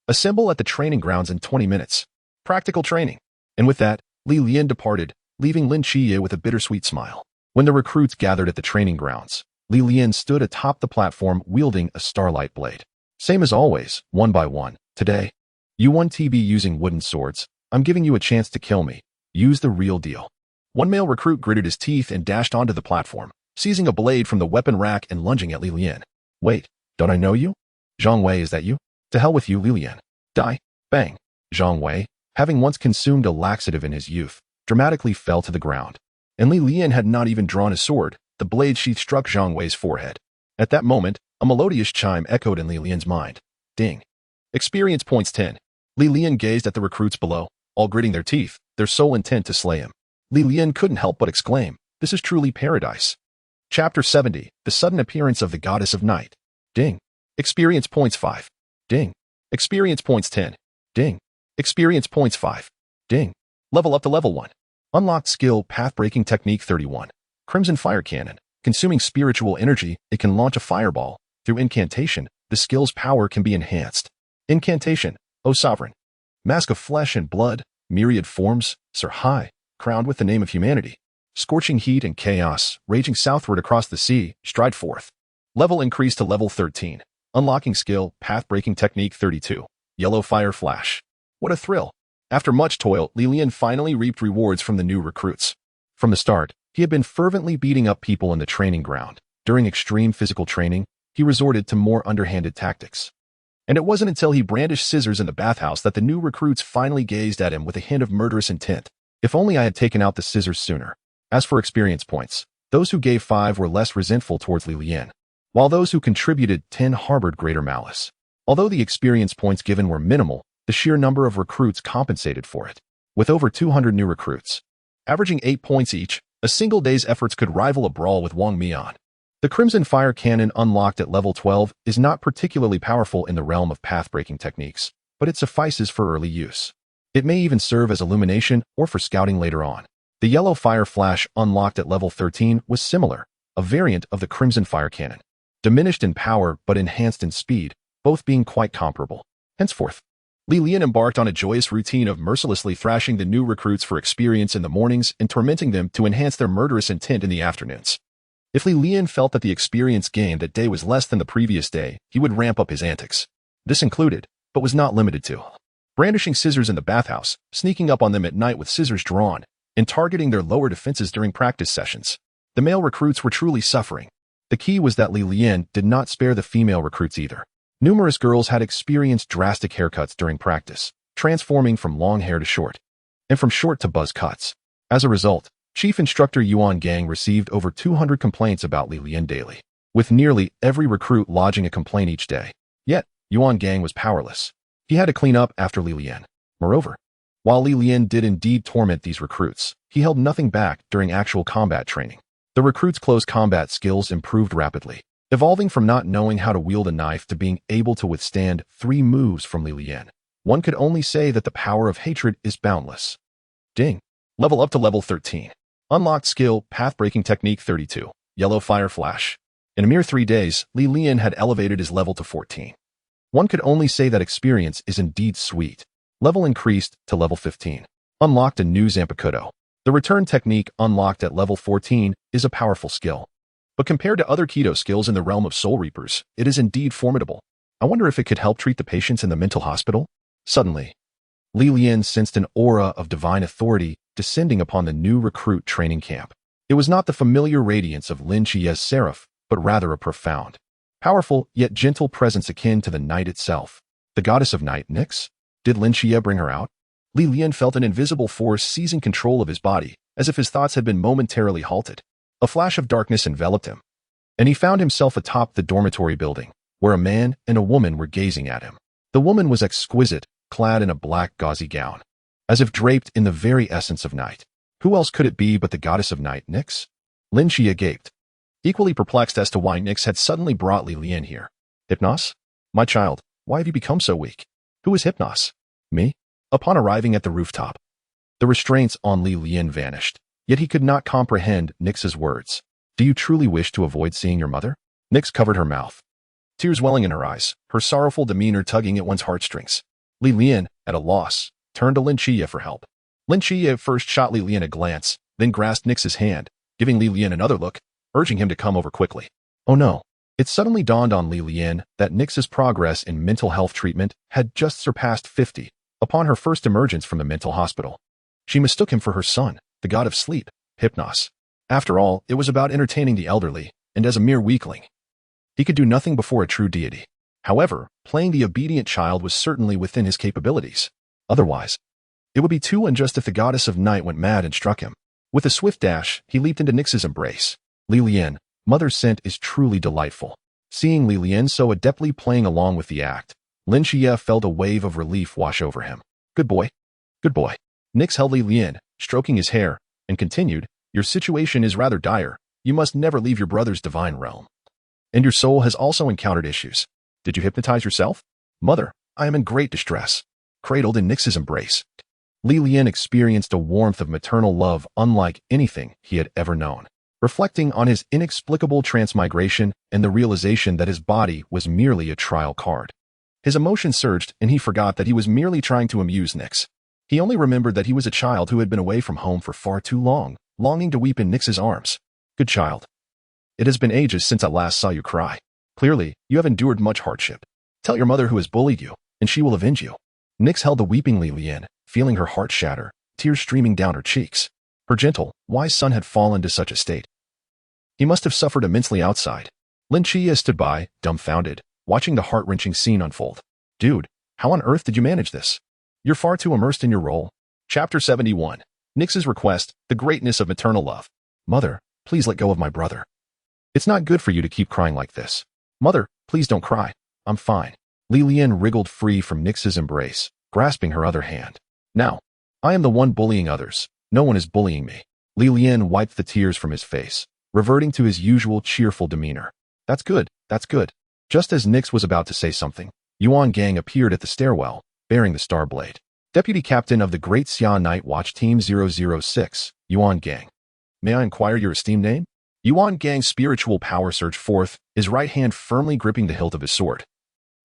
Speaker 1: assemble at the training grounds in 20 minutes. Practical training. And with that, Li Lian departed, leaving Lin Qiye with a bittersweet smile. When the recruits gathered at the training grounds, Li Lian stood atop the platform wielding a starlight blade. Same as always, one by one. Today, you won TB using wooden swords. I'm giving you a chance to kill me. Use the real deal. One male recruit gritted his teeth and dashed onto the platform, seizing a blade from the weapon rack and lunging at Li Lian. Wait, don't I know you? Zhang Wei, is that you? To hell with you, Li Lian. Die. Bang. Zhang Wei, having once consumed a laxative in his youth, dramatically fell to the ground. And Li Lian had not even drawn his sword. The blade sheath struck Zhang Wei's forehead. At that moment, a melodious chime echoed in Li Lian's mind. Ding. Experience points 10. Li Lian gazed at the recruits below, all gritting their teeth, their sole intent to slay him. Li Lian couldn't help but exclaim, this is truly paradise. Chapter 70, The Sudden Appearance of the Goddess of Night. Ding. Experience points 5. Ding. Experience points 10. Ding. Experience points 5. Ding. Level up to level 1. Unlocked skill Path-Breaking Technique 31. Crimson Fire Cannon. Consuming spiritual energy, it can launch a fireball. Through incantation, the skill's power can be enhanced. Incantation, O Sovereign. Mask of flesh and blood, myriad forms, Sir High, crowned with the name of humanity. Scorching heat and chaos, raging southward across the sea, stride forth. Level increased to level 13. Unlocking skill, Path-Breaking Technique 32. Yellow Fire Flash. What a thrill. After much toil, Li Lian finally reaped rewards from the new recruits. From the start, he had been fervently beating up people in the training ground. During extreme physical training, he resorted to more underhanded tactics. And it wasn't until he brandished scissors in the bathhouse that the new recruits finally gazed at him with a hint of murderous intent. If only I had taken out the scissors sooner. As for experience points, those who gave 5 were less resentful towards Li Lian, while those who contributed 10 harbored greater malice. Although the experience points given were minimal, the sheer number of recruits compensated for it. With over 200 new recruits, averaging 8 points each, a single day's efforts could rival a brawl with Wang Mian. The Crimson Fire Cannon unlocked at level 12 is not particularly powerful in the realm of path-breaking techniques, but it suffices for early use. It may even serve as illumination or for scouting later on. The Yellow Fire Flash unlocked at level 13 was similar, a variant of the Crimson Fire Cannon. Diminished in power but enhanced in speed, both being quite comparable. Henceforth, Li Lian embarked on a joyous routine of mercilessly thrashing the new recruits for experience in the mornings and tormenting them to enhance their murderous intent in the afternoons. If Li Lian felt that the experience gained that day was less than the previous day, he would ramp up his antics. This included, but was not limited to, brandishing scissors in the bathhouse, sneaking up on them at night with scissors drawn, and targeting their lower defenses during practice sessions. The male recruits were truly suffering. The key was that Li Lian did not spare the female recruits either. Numerous girls had experienced drastic haircuts during practice, transforming from long hair to short, and from short to buzz cuts. As a result, Chief Instructor Yuan Gang received over 200 complaints about Li Lian daily, with nearly every recruit lodging a complaint each day. Yet, Yuan Gang was powerless. He had to clean up after Li Lian. Moreover, while Li Lian did indeed torment these recruits, he held nothing back during actual combat training. The recruits' close combat skills improved rapidly, evolving from not knowing how to wield a knife to being able to withstand 3 moves from Li Lian. One could only say that the power of hatred is boundless. Ding. Level up to level 13. Unlocked skill, Path-Breaking Technique 32. Yellow Fire Flash. In a mere 3 days, Li Lian had elevated his level to 14. One could only say that experience is indeed sweet. Level increased to level 15. Unlocked a new Zanpakuto. The return technique unlocked at level 14 is a powerful skill. But compared to other Kido skills in the realm of Soul Reapers, it is indeed formidable. I wonder if it could help treat the patients in the mental hospital? Suddenly, Li Lian sensed an aura of divine authority descending upon the new recruit training camp. It was not the familiar radiance of Lin Qiye's seraph, but rather a profound, powerful yet gentle presence akin to the night itself. The goddess of night, Nyx? Did Lin Qiye bring her out? Li Lian felt an invisible force seizing control of his body, as if his thoughts had been momentarily halted. A flash of darkness enveloped him, and he found himself atop the dormitory building, where a man and a woman were gazing at him. The woman was exquisite, clad in a black gauzy gown, as if draped in the very essence of night. Who else could it be but the goddess of night, Nyx? Lin Qiye gaped, equally perplexed as to why Nyx had suddenly brought Li Lian here. Hypnos? My child, why have you become so weak? Who is Hypnos? Me? Upon arriving at the rooftop, the restraints on Li Lian vanished, yet he could not comprehend Nyx's words. Do you truly wish to avoid seeing your mother? Nyx covered her mouth, tears welling in her eyes, her sorrowful demeanor tugging at one's heartstrings. Li Lian, at a loss, turned to Lin Qiye for help. Lin Qiye first shot Li Lian a glance, then grasped Nix's hand, giving Li Lian another look, urging him to come over quickly. Oh no. It suddenly dawned on Li Lian that Nix's progress in mental health treatment had just surpassed 50 upon her first emergence from the mental hospital. She mistook him for her son, the god of sleep, Hypnos. After all, it was about entertaining the elderly, and as a mere weakling, he could do nothing before a true deity. However, playing the obedient child was certainly within his capabilities. Otherwise, it would be too unjust if the goddess of night went mad and struck him. With a swift dash, he leaped into Nix's embrace. Li Lian, mother's scent is truly delightful. Seeing Li Lian so adeptly playing along with the act, Lin Qiye felt a wave of relief wash over him. Good boy. Good boy. Nix held Li Lian, stroking his hair, and continued, your situation is rather dire. You must never leave your brother's divine realm. And your soul has also encountered issues. Did you hypnotize yourself? Mother, I am in great distress. Cradled in Nix's embrace, Li Lian experienced a warmth of maternal love unlike anything he had ever known. Reflecting on his inexplicable transmigration and the realization that his body was merely a trial card, his emotions surged and he forgot that he was merely trying to amuse Nix. He only remembered that he was a child who had been away from home for far too long, longing to weep in Nix's arms. Good child. It has been ages since I last saw you cry. Clearly, you have endured much hardship. Tell your mother who has bullied you, and she will avenge you. Nix held the weeping Li Lian, feeling her heart shatter, tears streaming down her cheeks. Her gentle, wise son had fallen to such a state. He must have suffered immensely outside. Lin Qiye stood by, dumbfounded, watching the heart-wrenching scene unfold. Dude, how on earth did you manage this? You're far too immersed in your role. Chapter 71. Nix's request, the greatness of maternal love. Mother, please let go of my brother. It's not good for you to keep crying like this. Mother, please don't cry. I'm fine. Li Lian wriggled free from Nix's embrace, grasping her other hand. Now, I am the one bullying others. No one is bullying me. Li Lian wiped the tears from his face, reverting to his usual cheerful demeanor. That's good, that's good. Just as Nix was about to say something, Yuan Gang appeared at the stairwell, bearing the star blade. Deputy Captain of the Great Xia Night Watch Team 006, Yuan Gang. May I inquire your esteemed name? Yuan Gang's spiritual power surged forth, his right hand firmly gripping the hilt of his sword,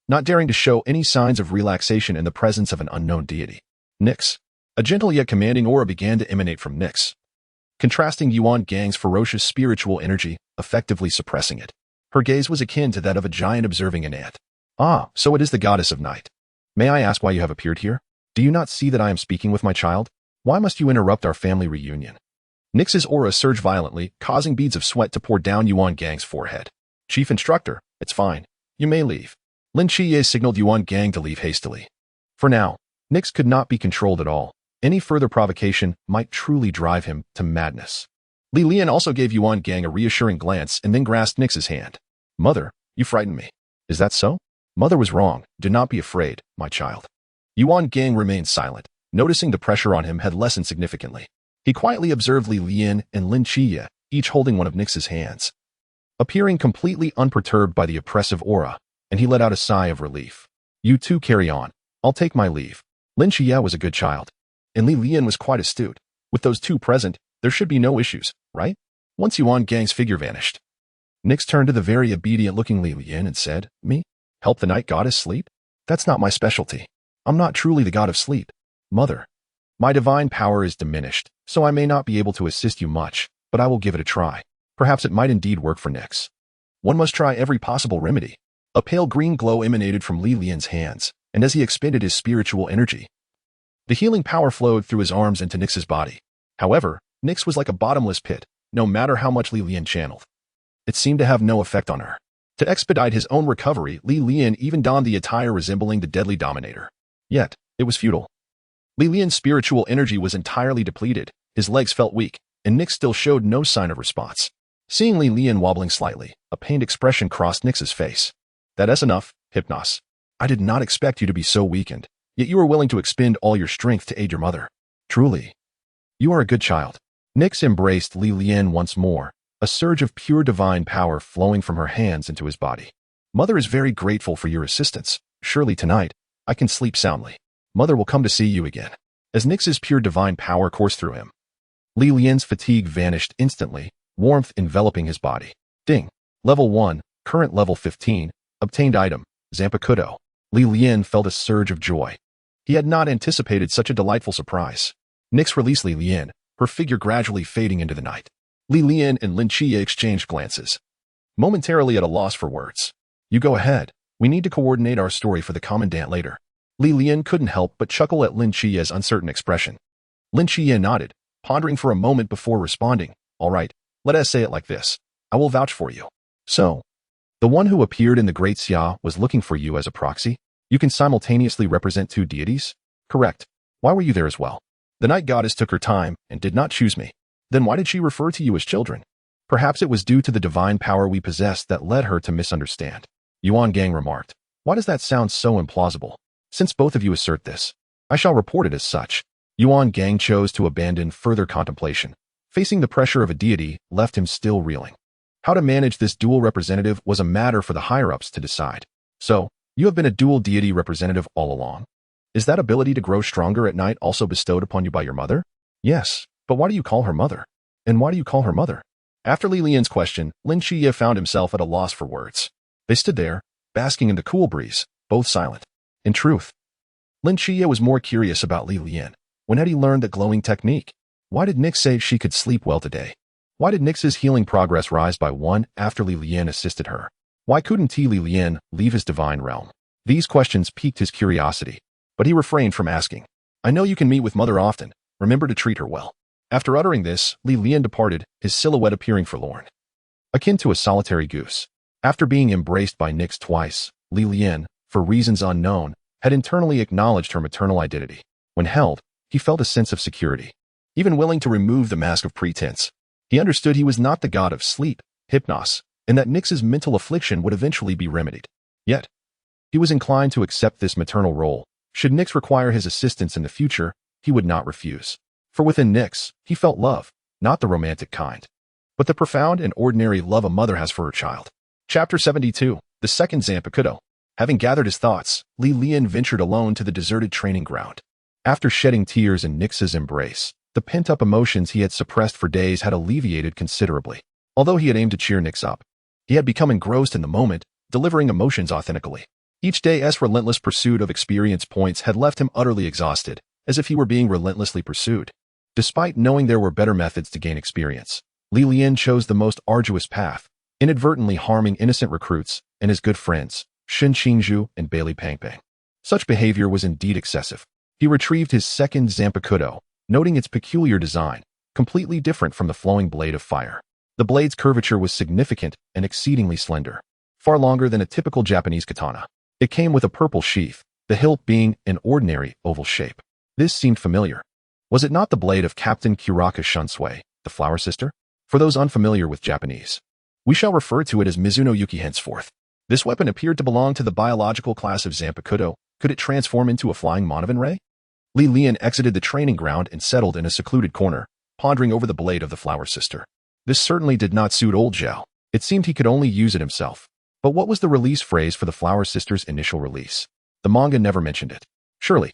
Speaker 1: not daring to show any signs of relaxation in the presence of an unknown deity. Nix. A gentle yet commanding aura began to emanate from Nix, contrasting Yuan Gang's ferocious spiritual energy, effectively suppressing it. Her gaze was akin to that of a giant observing an ant. Ah, so it is the goddess of night. May I ask why you have appeared here? Do you not see that I am speaking with my child? Why must you interrupt our family reunion? Nix's aura surged violently, causing beads of sweat to pour down Yuan Gang's forehead. Chief Instructor, it's fine. You may leave. Lin Qiye signaled Yuan Gang to leave hastily. For now, Nix could not be controlled at all. Any further provocation might truly drive him to madness. Li Lian also gave Yuan Gang a reassuring glance and then grasped Nix's hand. Mother, you frightened me. Is that so? Mother was wrong. Do not be afraid, my child. Yuan Gang remained silent, noticing the pressure on him had lessened significantly. He quietly observed Li Lian and Lin Qiye, each holding one of Nix's hands, appearing completely unperturbed by the oppressive aura, and he let out a sigh of relief. You two carry on. I'll take my leave. Lin Qiye was a good child, and Li Lian was quite astute. With those two present, there should be no issues, right? Once Yuan Gang's figure vanished, Nix turned to the very obedient-looking Li Lian and said, Me? Help the night goddess sleep? That's not my specialty. I'm not truly the god of sleep. Mother, my divine power is diminished, so I may not be able to assist you much, but I will give it a try. Perhaps it might indeed work for Nix. One must try every possible remedy. A pale green glow emanated from Li Lian's hands, and as he expended his spiritual energy, the healing power flowed through his arms into Nix's body. However, Nix was like a bottomless pit, no matter how much Li Lian channeled. It seemed to have no effect on her. To expedite his own recovery, Li Lian even donned the attire resembling the deadly Dominator. Yet, it was futile. Li Lian's spiritual energy was entirely depleted, his legs felt weak, and Nix still showed no sign of response. Seeing Li Lian wobbling slightly, a pained expression crossed Nix's face. That is enough, Hypnos. I did not expect you to be so weakened, yet you are willing to expend all your strength to aid your mother. Truly, you are a good child. Nix embraced Li Lian once more, a surge of pure divine power flowing from her hands into his body. Mother is very grateful for your assistance. Surely tonight, I can sleep soundly. Mother will come to see you again. As Nix's pure divine power coursed through him, Li Lian's fatigue vanished instantly, warmth enveloping his body. Ding. Level 1, current level 15, obtained item, Zanpakuto. Li Lian felt a surge of joy. He had not anticipated such a delightful surprise. Nyx released Li Lian, her figure gradually fading into the night. Li Lian and Lin Qiye exchanged glances, momentarily at a loss for words. You go ahead. We need to coordinate our story for the commandant later. Li Lian couldn't help but chuckle at Lin Qiye's uncertain expression. Lin Qiye nodded, pondering for a moment before responding. All right, let us say it like this. I will vouch for you. So, the one who appeared in the Great Xia was looking for you as a proxy? You can simultaneously represent two deities? Correct. Why were you there as well? The night goddess took her time and did not choose me. Then why did she refer to you as children? Perhaps it was due to the divine power we possessed that led her to misunderstand. Yuan Gang remarked. Why does that sound so implausible? Since both of you assert this, I shall report it as such. Yuan Gang chose to abandon further contemplation. Facing the pressure of a deity left him still reeling. How to manage this dual representative was a matter for the higher-ups to decide. So, you have been a dual deity representative all along? Is that ability to grow stronger at night also bestowed upon you by your mother? Yes, but why do you call her mother? And why do you call her mother? After Li Lian's question, Lin Qiye found himself at a loss for words. They stood there, basking in the cool breeze, both silent. In truth, Lin Qiye was more curious about Li Lian. When had he learned the glowing technique? Why did Nyx say she could sleep well today? Why did Nyx's healing progress rise by 1 after Li Lian assisted her? Why couldn't Li Lian leave his divine realm? These questions piqued his curiosity, but he refrained from asking. I know you can meet with mother often. Remember to treat her well. After uttering this, Li Lian departed, his silhouette appearing forlorn, akin to a solitary goose. After being embraced by Nyx twice, Li Lian, for reasons unknown, had internally acknowledged her maternal identity. When held, he felt a sense of security, even willing to remove the mask of pretense. He understood he was not the god of sleep, hypnos, and that Nyx's mental affliction would eventually be remedied. Yet, he was inclined to accept this maternal role. Should Nyx require his assistance in the future, he would not refuse. For within Nyx, he felt love, not the romantic kind, but the profound and ordinary love a mother has for her child. Chapter 72, the second Zanpakuto. Having gathered his thoughts, Li Lian ventured alone to the deserted training ground. After shedding tears in Nyx's embrace, the pent-up emotions he had suppressed for days had alleviated considerably. Although he had aimed to cheer Nyx up, he had become engrossed in the moment, delivering emotions authentically. Each day's relentless pursuit of experience points had left him utterly exhausted, as if he were being relentlessly pursued. Despite knowing there were better methods to gain experience, Li Lian chose the most arduous path, inadvertently harming innocent recruits and his good friends, Shen Qingzhu and Bailey Pangpang. Such behavior was indeed excessive. He retrieved his second Zanpakuto, noting its peculiar design, completely different from the flowing blade of fire. The blade's curvature was significant and exceedingly slender, far longer than a typical Japanese katana. It came with a purple sheath, the hilt being an ordinary oval shape. This seemed familiar. Was it not the blade of Captain Kyoka Suigetsu, the flower sister? For those unfamiliar with Japanese, we shall refer to it as Mizuno Yuki henceforth. This weapon appeared to belong to the biological class of Zanpakuto. Could it transform into a flying Monovan ray? Li Lian exited the training ground and settled in a secluded corner, pondering over the blade of the flower sister. This certainly did not suit old Zhao. It seemed he could only use it himself. But what was the release phrase for the flower sister's initial release? The manga never mentioned it. Surely,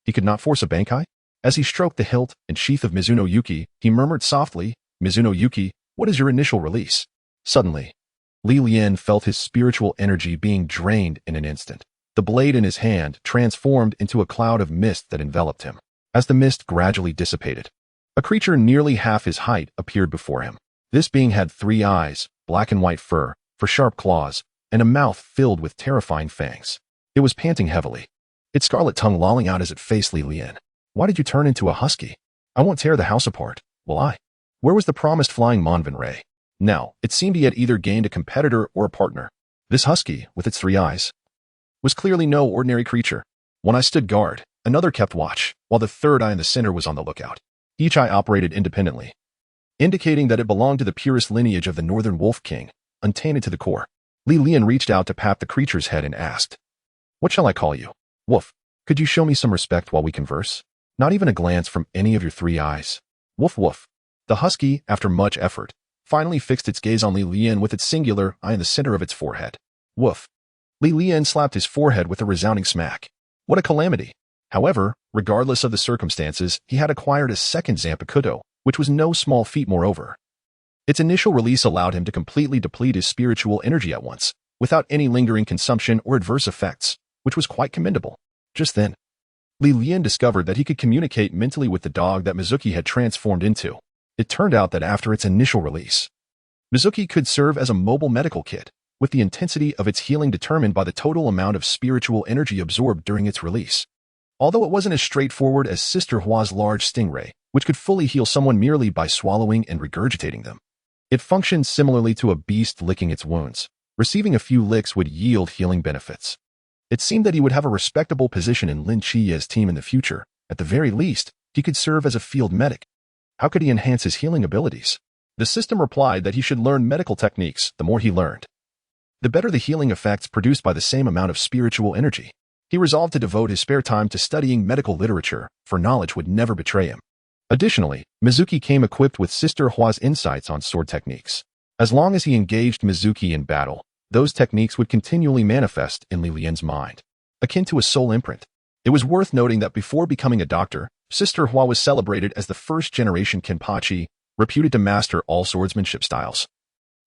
Speaker 1: he could not force a Bankai? As he stroked the hilt and sheath of Mizuno Yuki, he murmured softly, Mizuno Yuki, what is your initial release? Suddenly, Li Lian felt his spiritual energy being drained in an instant. The blade in his hand transformed into a cloud of mist that enveloped him. As the mist gradually dissipated, a creature nearly half his height appeared before him. This being had 3 eyes, black and white fur, for sharp claws, and a mouth filled with terrifying fangs. It was panting heavily, its scarlet tongue lolling out as it faced Li Lian. Why did you turn into a husky? I won't tear the house apart, will I? Where was the promised flying Monvan ray? Now, it seemed he had either gained a competitor or a partner. This husky, with its 3 eyes, was clearly no ordinary creature. When I stood guard, another kept watch, while the third eye in the center was on the lookout. Each eye operated independently, indicating that it belonged to the purest lineage of the Northern Wolf King, untainted to the core. Li Lian reached out to pat the creature's head and asked, what shall I call you? Wolf, could you show me some respect while we converse? Not even a glance from any of your 3 eyes. Woof woof. The husky, after much effort, finally fixed its gaze on Li Lian with its singular eye in the center of its forehead. Woof. Li Lian slapped his forehead with a resounding smack. What a calamity. However, regardless of the circumstances, he had acquired a second Zanpakuto, which was no small feat moreover. Its initial release allowed him to completely deplete his spiritual energy at once, without any lingering consumption or adverse effects, which was quite commendable. Just then, Lian discovered that he could communicate mentally with the dog that Mizuki had transformed into. It turned out that after its initial release, Mizuki could serve as a mobile medical kit, with the intensity of its healing determined by the total amount of spiritual energy absorbed during its release. Although it wasn't as straightforward as Sister Hua's large stingray, which could fully heal someone merely by swallowing and regurgitating them, it functioned similarly to a beast licking its wounds. Receiving a few licks would yield healing benefits. It seemed that he would have a respectable position in Lin Qiye's team in the future. At the very least, he could serve as a field medic. How could he enhance his healing abilities? The system replied that he should learn medical techniques. The more he learned, the better the healing effects produced by the same amount of spiritual energy. He resolved to devote his spare time to studying medical literature, for knowledge would never betray him. Additionally, Mizuki came equipped with Sister Hua's insights on sword techniques. As long as he engaged Mizuki in battle, those techniques would continually manifest in Lian's mind, akin to a soul imprint. It was worth noting that before becoming a doctor, Sister Hua was celebrated as the first-generation Kenpachi, reputed to master all swordsmanship styles,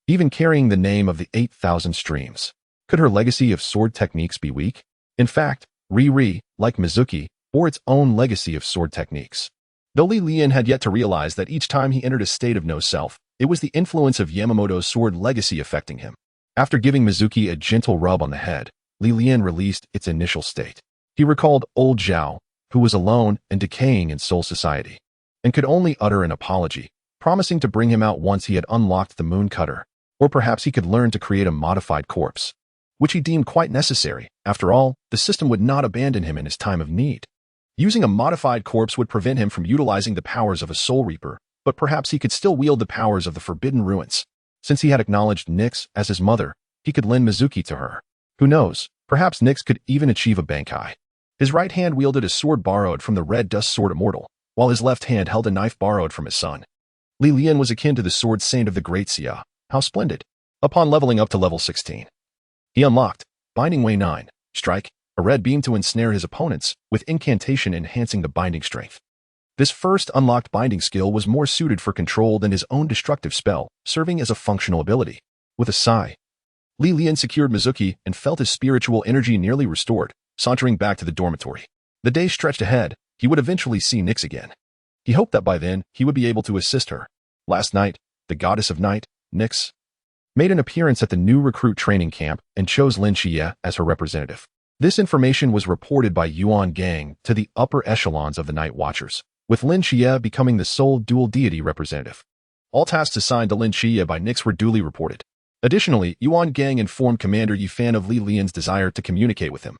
Speaker 1: even carrying the name of the 8,000 streams. Could her legacy of sword techniques be weak? In fact, Ri, like Mizuki, bore its own legacy of sword techniques. Though Lian had yet to realize that each time he entered a state of no-self, it was the influence of Yamamoto's sword legacy affecting him. After giving Mizuki a gentle rub on the head, Lian released its initial state. He recalled old Zhao, who was alone and decaying in soul society, and could only utter an apology, promising to bring him out once he had unlocked the moon cutter, or perhaps he could learn to create a modified corpse, which he deemed quite necessary. After all, the system would not abandon him in his time of need. Using a modified corpse would prevent him from utilizing the powers of a soul reaper, but perhaps he could still wield the powers of the Forbidden Ruins. Since he had acknowledged Nyx as his mother, he could lend Mizuki to her. Who knows, perhaps Nyx could even achieve a Bankai. His right hand wielded a sword borrowed from the Red Dust Sword Immortal, while his left hand held a knife borrowed from his son. Lian was akin to the Sword Saint of the Great Xia. How splendid! Upon leveling up to level 16, he unlocked Binding Way 9, Strike, a red beam to ensnare his opponents, with incantation enhancing the binding strength. This first unlocked binding skill was more suited for control than his own destructive spell, serving as a functional ability. With a sigh, Lian secured Mizuki and felt his spiritual energy nearly restored, sauntering back to the dormitory. The day stretched ahead. He would eventually see Nyx again. He hoped that by then, he would be able to assist her. Last night, the goddess of night, Nyx, made an appearance at the new recruit training camp and chose Lin Qiye as her representative. This information was reported by Yuan Gang to the upper echelons of the Night Watchers, with Lin Qiye becoming the sole dual deity representative. All tasks assigned to Lin Qiye by Nyx were duly reported. Additionally, Yuan Gang informed Commander Yifan of Lian's desire to communicate with him.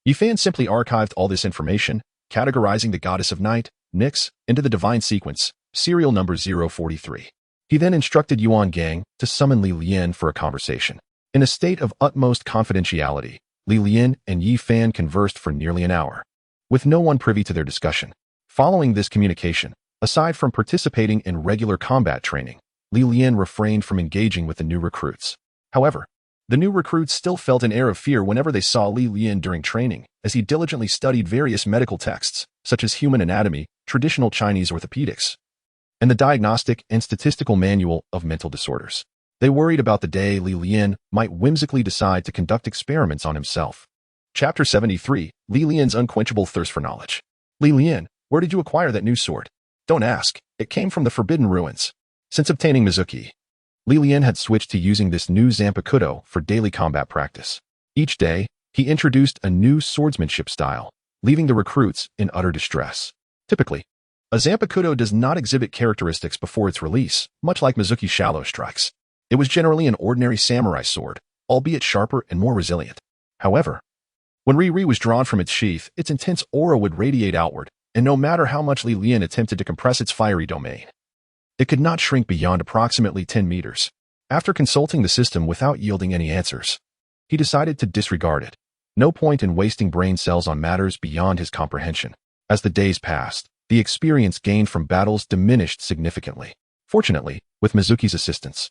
Speaker 1: Yifan simply archived all this information, categorizing the goddess of night, Nyx, into the divine sequence, serial number 043. He then instructed Yuan Gang to summon Lian for a conversation. In a state of utmost confidentiality, Lian and Yifan conversed for nearly an hour, with no one privy to their discussion. Following this communication, aside from participating in regular combat training, Lian refrained from engaging with the new recruits. However, the new recruits still felt an air of fear whenever they saw Lian during training, as he diligently studied various medical texts, such as human anatomy, traditional Chinese orthopedics, and the diagnostic and statistical manual of mental disorders. They worried about the day Lian might whimsically decide to conduct experiments on himself. Chapter 73, Lian's Unquenchable Thirst for Knowledge. Lian, where did you acquire that new sword? Don't ask. It came from the Forbidden Ruins. Since obtaining Mizuki, Lian had switched to using this new Zanpakuto for daily combat practice. Each day, he introduced a new swordsmanship style, leaving the recruits in utter distress. Typically, a Zanpakuto does not exhibit characteristics before its release, much like Mizuki's shallow strikes. It was generally an ordinary samurai sword, albeit sharper and more resilient. However, when Ri was drawn from its sheath, its intense aura would radiate outward, and no matter how much Lian attempted to compress its fiery domain, it could not shrink beyond approximately 10 meters. After consulting the system without yielding any answers, he decided to disregard it. No point in wasting brain cells on matters beyond his comprehension. As the days passed, the experience gained from battles diminished significantly. Fortunately, with Mizuki's assistance,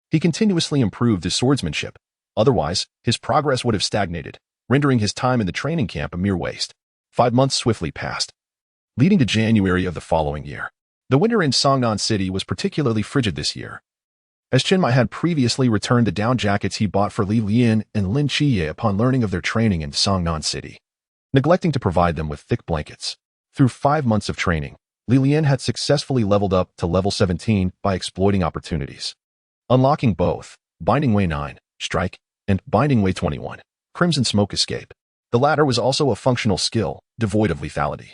Speaker 1: he continuously improved his swordsmanship. Otherwise, his progress would have stagnated, rendering his time in the training camp a mere waste. 5 months swiftly passed, leading to January of the following year. The winter in Songnan City was particularly frigid this year, as Chinmai had previously returned the down jackets he bought for Lian and Lin Qiye upon learning of their training in Songnan City. neglecting to provide them with thick blankets. Through 5 months of training, Lian had successfully leveled up to level 17 by exploiting opportunities. Unlocking both Binding Way 9, Strike, and Binding Way 21, Crimson Smoke Escape. The latter was also a functional skill, devoid of lethality.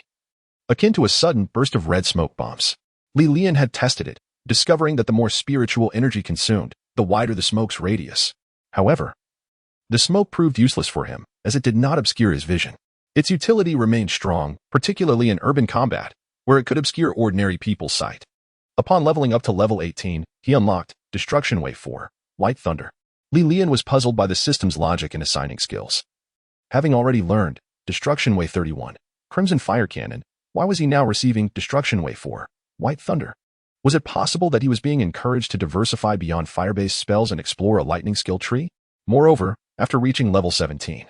Speaker 1: Akin to a sudden burst of red smoke bombs. Lian had tested it, discovering that the more spiritual energy consumed, the wider the smoke's radius. However, the smoke proved useless for him, as it did not obscure his vision. Its utility remained strong, particularly in urban combat, where it could obscure ordinary people's sight. Upon leveling up to level 18, he unlocked Destruction Way 4, White Thunder. Lian was puzzled by the system's logic in assigning skills. Having already learned Destruction Way 31, Crimson Fire Cannon, why was he now receiving Destruction Way 4, White Thunder? Was it possible that he was being encouraged to diversify beyond fire-based spells and explore a lightning skill tree? Moreover, after reaching level 17,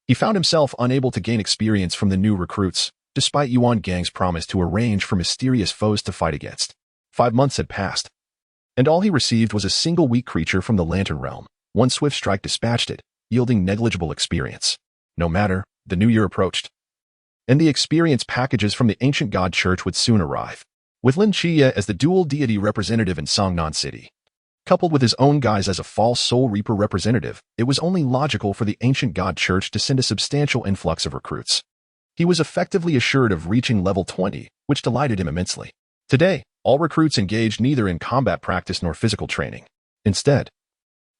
Speaker 1: he found himself unable to gain experience from the new recruits, despite Yuan Gang's promise to arrange for mysterious foes to fight against. 5 months had passed, and all he received was a single weak creature from the Lantern Realm. One swift strike dispatched it, yielding negligible experience. No matter, the new year approached, and the experience packages from the ancient god church would soon arrive. With Lin Qiye as the dual deity representative in Songnam City, coupled with his own guise as a false soul reaper representative, it was only logical for the ancient god church to send a substantial influx of recruits. He was effectively assured of reaching level 20, which delighted him immensely. Today, all recruits engaged neither in combat practice nor physical training. Instead,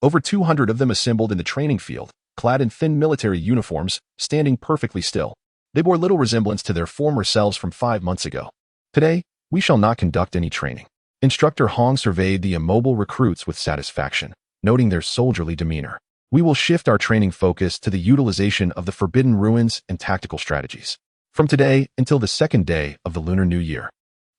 Speaker 1: over 200 of them assembled in the training field, clad in thin military uniforms, standing perfectly still. They bore little resemblance to their former selves from 5 months ago. Today, we shall not conduct any training. Instructor Hong surveyed the immobile recruits with satisfaction, noting their soldierly demeanor. We will shift our training focus to the utilization of the Forbidden Ruins and tactical strategies. From today until the second day of the Lunar New Year,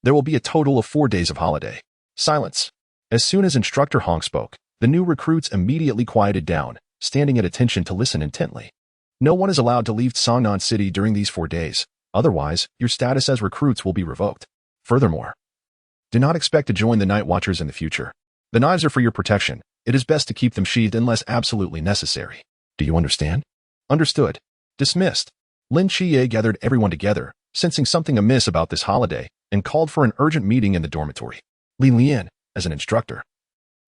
Speaker 1: there will be a total of 4 days of holiday. Silence. As soon as Instructor Hong spoke, the new recruits immediately quieted down, standing at attention to listen intently. No one is allowed to leave Songnam City during these 4 days, otherwise your status as recruits will be revoked. Furthermore, do not expect to join the Night Watchers in the future. The knives are for your protection. It is best to keep them sheathed unless absolutely necessary. Do you understand? Understood. Dismissed. Lin Qiye gathered everyone together, sensing something amiss about this holiday, and called for an urgent meeting in the dormitory. Lian, as an instructor,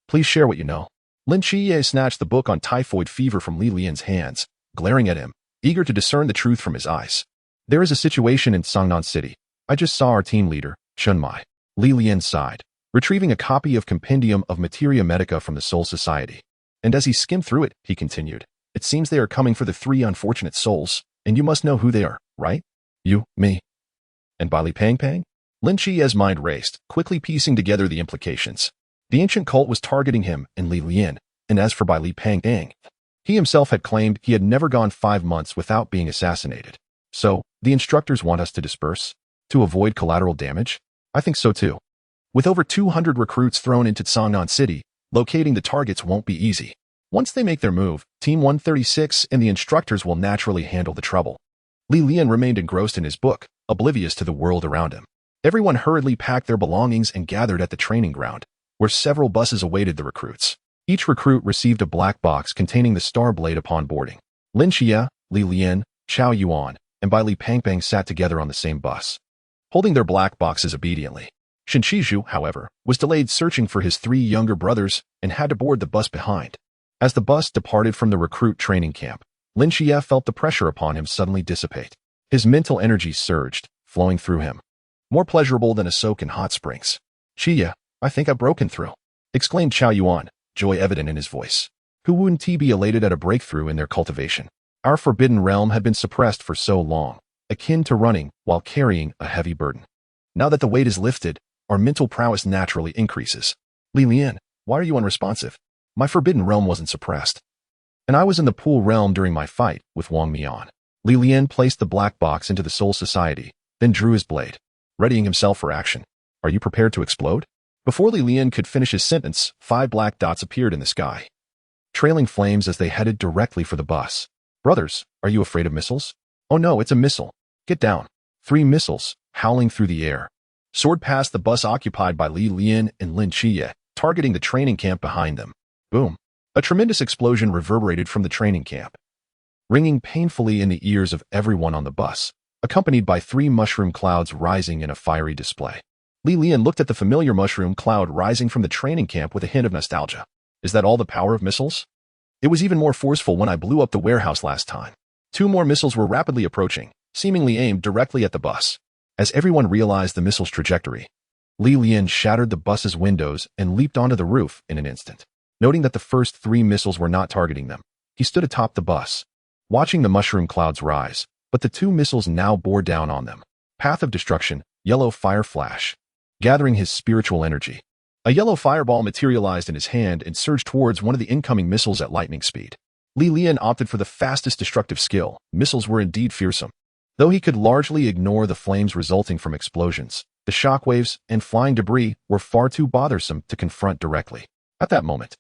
Speaker 1: please share what you know. Lin Qiye snatched the book on typhoid fever from Lian's hands, glaring at him, eager to discern the truth from his eyes. There is a situation in Songnam City. I just saw our team leader, Chunmai. Lian sighed, retrieving a copy of Compendium of Materia Medica from the Soul Society. And as he skimmed through it, he continued, it seems they are coming for the 3 unfortunate souls, and you must know who they are, right? You, me, and Bai Li Pang Pang? Lin Qiye's mind raced, quickly piecing together the implications. The ancient cult was targeting him and Lian, and as for Bai Li Pang Pang, he himself had claimed he had never gone 5 months without being assassinated. So, the instructors want us to disperse? To avoid collateral damage? I think so too. With over 200 recruits thrown into Songnam City, locating the targets won't be easy. Once they make their move, Team 136 and the instructors will naturally handle the trouble. Lian remained engrossed in his book, oblivious to the world around him. Everyone hurriedly packed their belongings and gathered at the training ground, where several buses awaited the recruits. Each recruit received a black box containing the star blade upon boarding. Lin Qiye, Lian, Chao Yuan, and Bai Li Pangpang sat together on the same bus, holding their black boxes obediently. Shen Shizhu, however, was delayed searching for his 3 younger brothers and had to board the bus behind. As the bus departed from the recruit training camp, Lin Qiye felt the pressure upon him suddenly dissipate. His mental energy surged, flowing through him, more pleasurable than a soak in hot springs. Qiye, I think I've broken through, exclaimed Chao Yuan, joy evident in his voice. Who wouldn't be elated at a breakthrough in their cultivation? Our forbidden realm had been suppressed for so long, akin to running while carrying a heavy burden. Now that the weight is lifted, our mental prowess naturally increases. Lian, why are you unresponsive? My forbidden realm wasn't suppressed, and I was in the pool realm during my fight with Wang Mian. Lian placed the black box into the Soul Society, then drew his blade, readying himself for action. Are you prepared to explode? Before Lian could finish his sentence, 5 black dots appeared in the sky, trailing flames as they headed directly for the bus. Brothers, are you afraid of missiles? Oh no, it's a missile. Get down. 3 missiles, howling through the air, soared past the bus occupied by Lian and Lin Qiye, targeting the training camp behind them. Boom. A tremendous explosion reverberated from the training camp, ringing painfully in the ears of everyone on the bus, accompanied by 3 mushroom clouds rising in a fiery display. Lian looked at the familiar mushroom cloud rising from the training camp with a hint of nostalgia. Is that all the power of missiles? It was even more forceful when I blew up the warehouse last time. 2 more missiles were rapidly approaching, seemingly aimed directly at the bus. As everyone realized the missile's trajectory, Lian shattered the bus's windows and leaped onto the roof in an instant. Noting that the first 3 missiles were not targeting them, he stood atop the bus, watching the mushroom clouds rise, but the 2 missiles now bore down on them. Path of destruction, yellow fire flash. Gathering his spiritual energy, a yellow fireball materialized in his hand and surged towards one of the incoming missiles at lightning speed. Lian opted for the fastest destructive skill. Missiles were indeed fearsome. Though he could largely ignore the flames resulting from explosions, the shockwaves and flying debris were far too bothersome to confront directly. At that moment,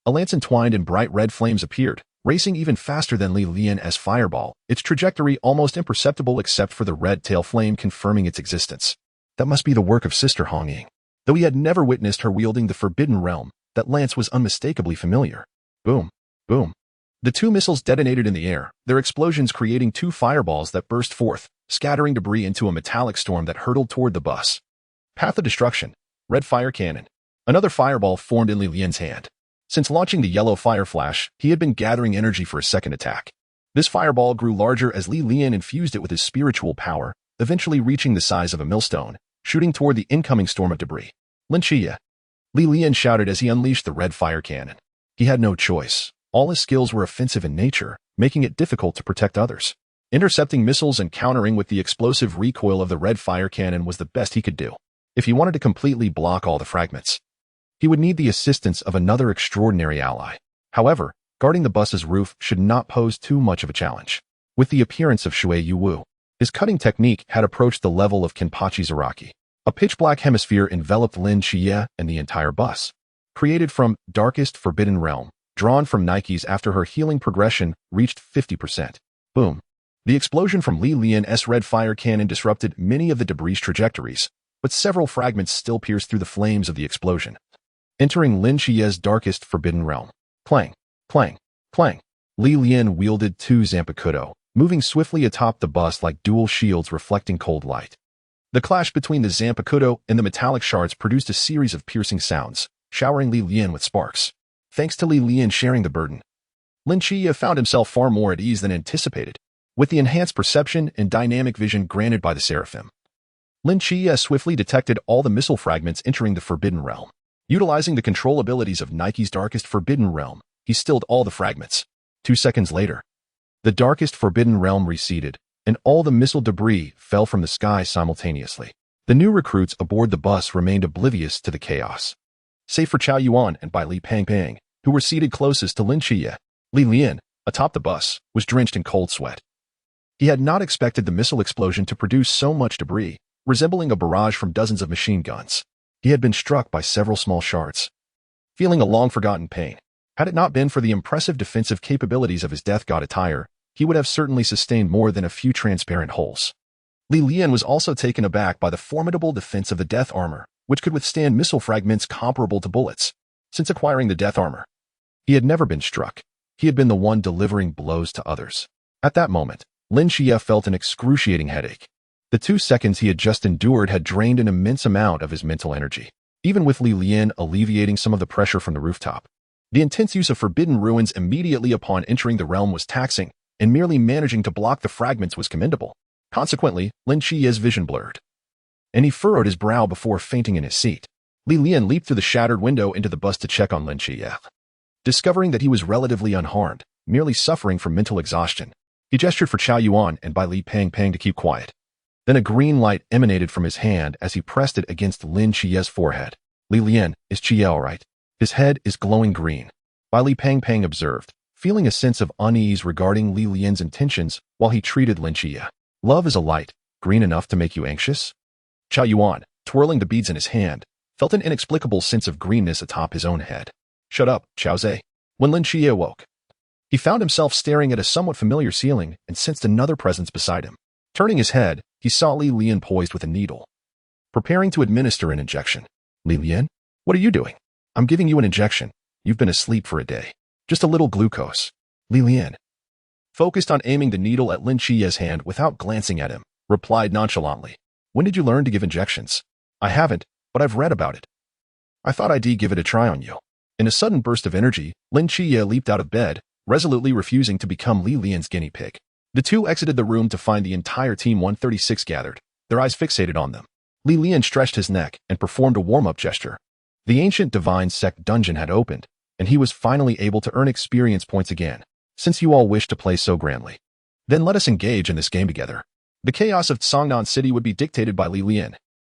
Speaker 1: a lance entwined in bright red flames appeared, racing even faster than Lian's fireball, its trajectory almost imperceptible except for the red tail flame confirming its existence. That must be the work of Sister Hongying. Though he had never witnessed her wielding the Forbidden Realm, that lance was unmistakably familiar. Boom, boom. The 2 missiles detonated in the air, their explosions creating 2 fireballs that burst forth, scattering debris into a metallic storm that hurtled toward the bus. Path of destruction, red fire cannon. Another fireball formed in Lian's hand. Since launching the yellow fire flash, he had been gathering energy for a second attack. This fireball grew larger as Lian infused it with his spiritual power, eventually reaching the size of a millstone, shooting toward the incoming storm of debris. Lin Qiye. Lian shouted as he unleashed the red fire cannon. He had no choice. All his skills were offensive in nature, making it difficult to protect others. Intercepting missiles and countering with the explosive recoil of the red fire cannon was the best he could do. If he wanted to completely block all the fragments, he would need the assistance of another extraordinary ally. However, guarding the bus's roof should not pose too much of a challenge. With the appearance of Shui Yuwu, his cutting technique had approached the level of Kenpachi Zaraki. A pitch-black hemisphere enveloped Lin Qiye and the entire bus. Created from Darkest Forbidden Realm, drawn from Nike's after her healing progression reached 50%. Boom. The explosion from Lian's red fire cannon disrupted many of the debris' trajectories, but several fragments still pierced through the flames of the explosion. Entering Lin Qiye's Darkest Forbidden Realm. Clang, clang, clang. Lian wielded 2 Zanpakuto, moving swiftly atop the bus like dual shields reflecting cold light. The clash between the Zanpakuto and the metallic shards produced a series of piercing sounds, showering Lian with sparks. Thanks to Lian sharing the burden, Lin Qiye found himself far more at ease than anticipated. With the enhanced perception and dynamic vision granted by the Seraphim, Lin Qiye swiftly detected all the missile fragments entering the Forbidden Realm. Utilizing the control abilities of Nike's Darkest Forbidden Realm, he stilled all the fragments. 2 seconds later, the Darkest Forbidden Realm receded, and all the missile debris fell from the sky simultaneously. The new recruits aboard the bus remained oblivious to the chaos. Save for Chao Yuan and Bai Li Pang, who were seated closest to Lin Qiye, Lian, atop the bus, was drenched in cold sweat. He had not expected the missile explosion to produce so much debris, resembling a barrage from dozens of machine guns. He had been struck by several small shards, feeling a long-forgotten pain. Had it not been for the impressive defensive capabilities of his death god attire, he would have certainly sustained more than a few transparent holes. Lian was also taken aback by the formidable defense of the death armor, which could withstand missile fragments comparable to bullets. Since acquiring the death armor, he had never been struck. He had been the one delivering blows to others. At that moment, Lin Qiye felt an excruciating headache. The 2 seconds he had just endured had drained an immense amount of his mental energy. Even with Lian alleviating some of the pressure from the rooftop, the intense use of forbidden ruins immediately upon entering the realm was taxing, and merely managing to block the fragments was commendable. Consequently, Lin Qiye's vision blurred, and he furrowed his brow before fainting in his seat. Lian leaped through the shattered window into the bus to check on Lin Qiye. Discovering that he was relatively unharmed, merely suffering from mental exhaustion, he gestured for Chao Yuan and Bai Li Pang to keep quiet. Then a green light emanated from his hand as he pressed it against Lin Qiye's forehead. Lian, is Qiye all right? His head is glowing green. Bai Li Pang observed, feeling a sense of unease regarding Lian's intentions while he treated Lin Qiye. Love is a light, green enough to make you anxious? Chao Yuan, twirling the beads in his hand, felt an inexplicable sense of greenness atop his own head. Shut up, Chao Zhe. When Lin Qiye awoke, he found himself staring at a somewhat familiar ceiling and sensed another presence beside him. Turning his head, he saw Lian poised with a needle, preparing to administer an injection. Lian, what are you doing? I'm giving you an injection. You've been asleep for a day. Just a little glucose. Lian. focused on aiming the needle at Lin Qiye's hand without glancing at him, replied nonchalantly. When did you learn to give injections? I haven't, but I've read about it. I thought I'd give it a try on you. In a sudden burst of energy, Lin Qiye leaped out of bed, resolutely refusing to become Li Lian's guinea pig. The two exited the room to find the entire Team 136 gathered, their eyes fixated on them. Li Lian stretched his neck and performed a warm-up gesture. The ancient divine sect dungeon had opened, and he was finally able to earn experience points again, since you all wish to play so grandly. Then let us engage in this game together. The chaos of Songnan City would be dictated by Li Lian,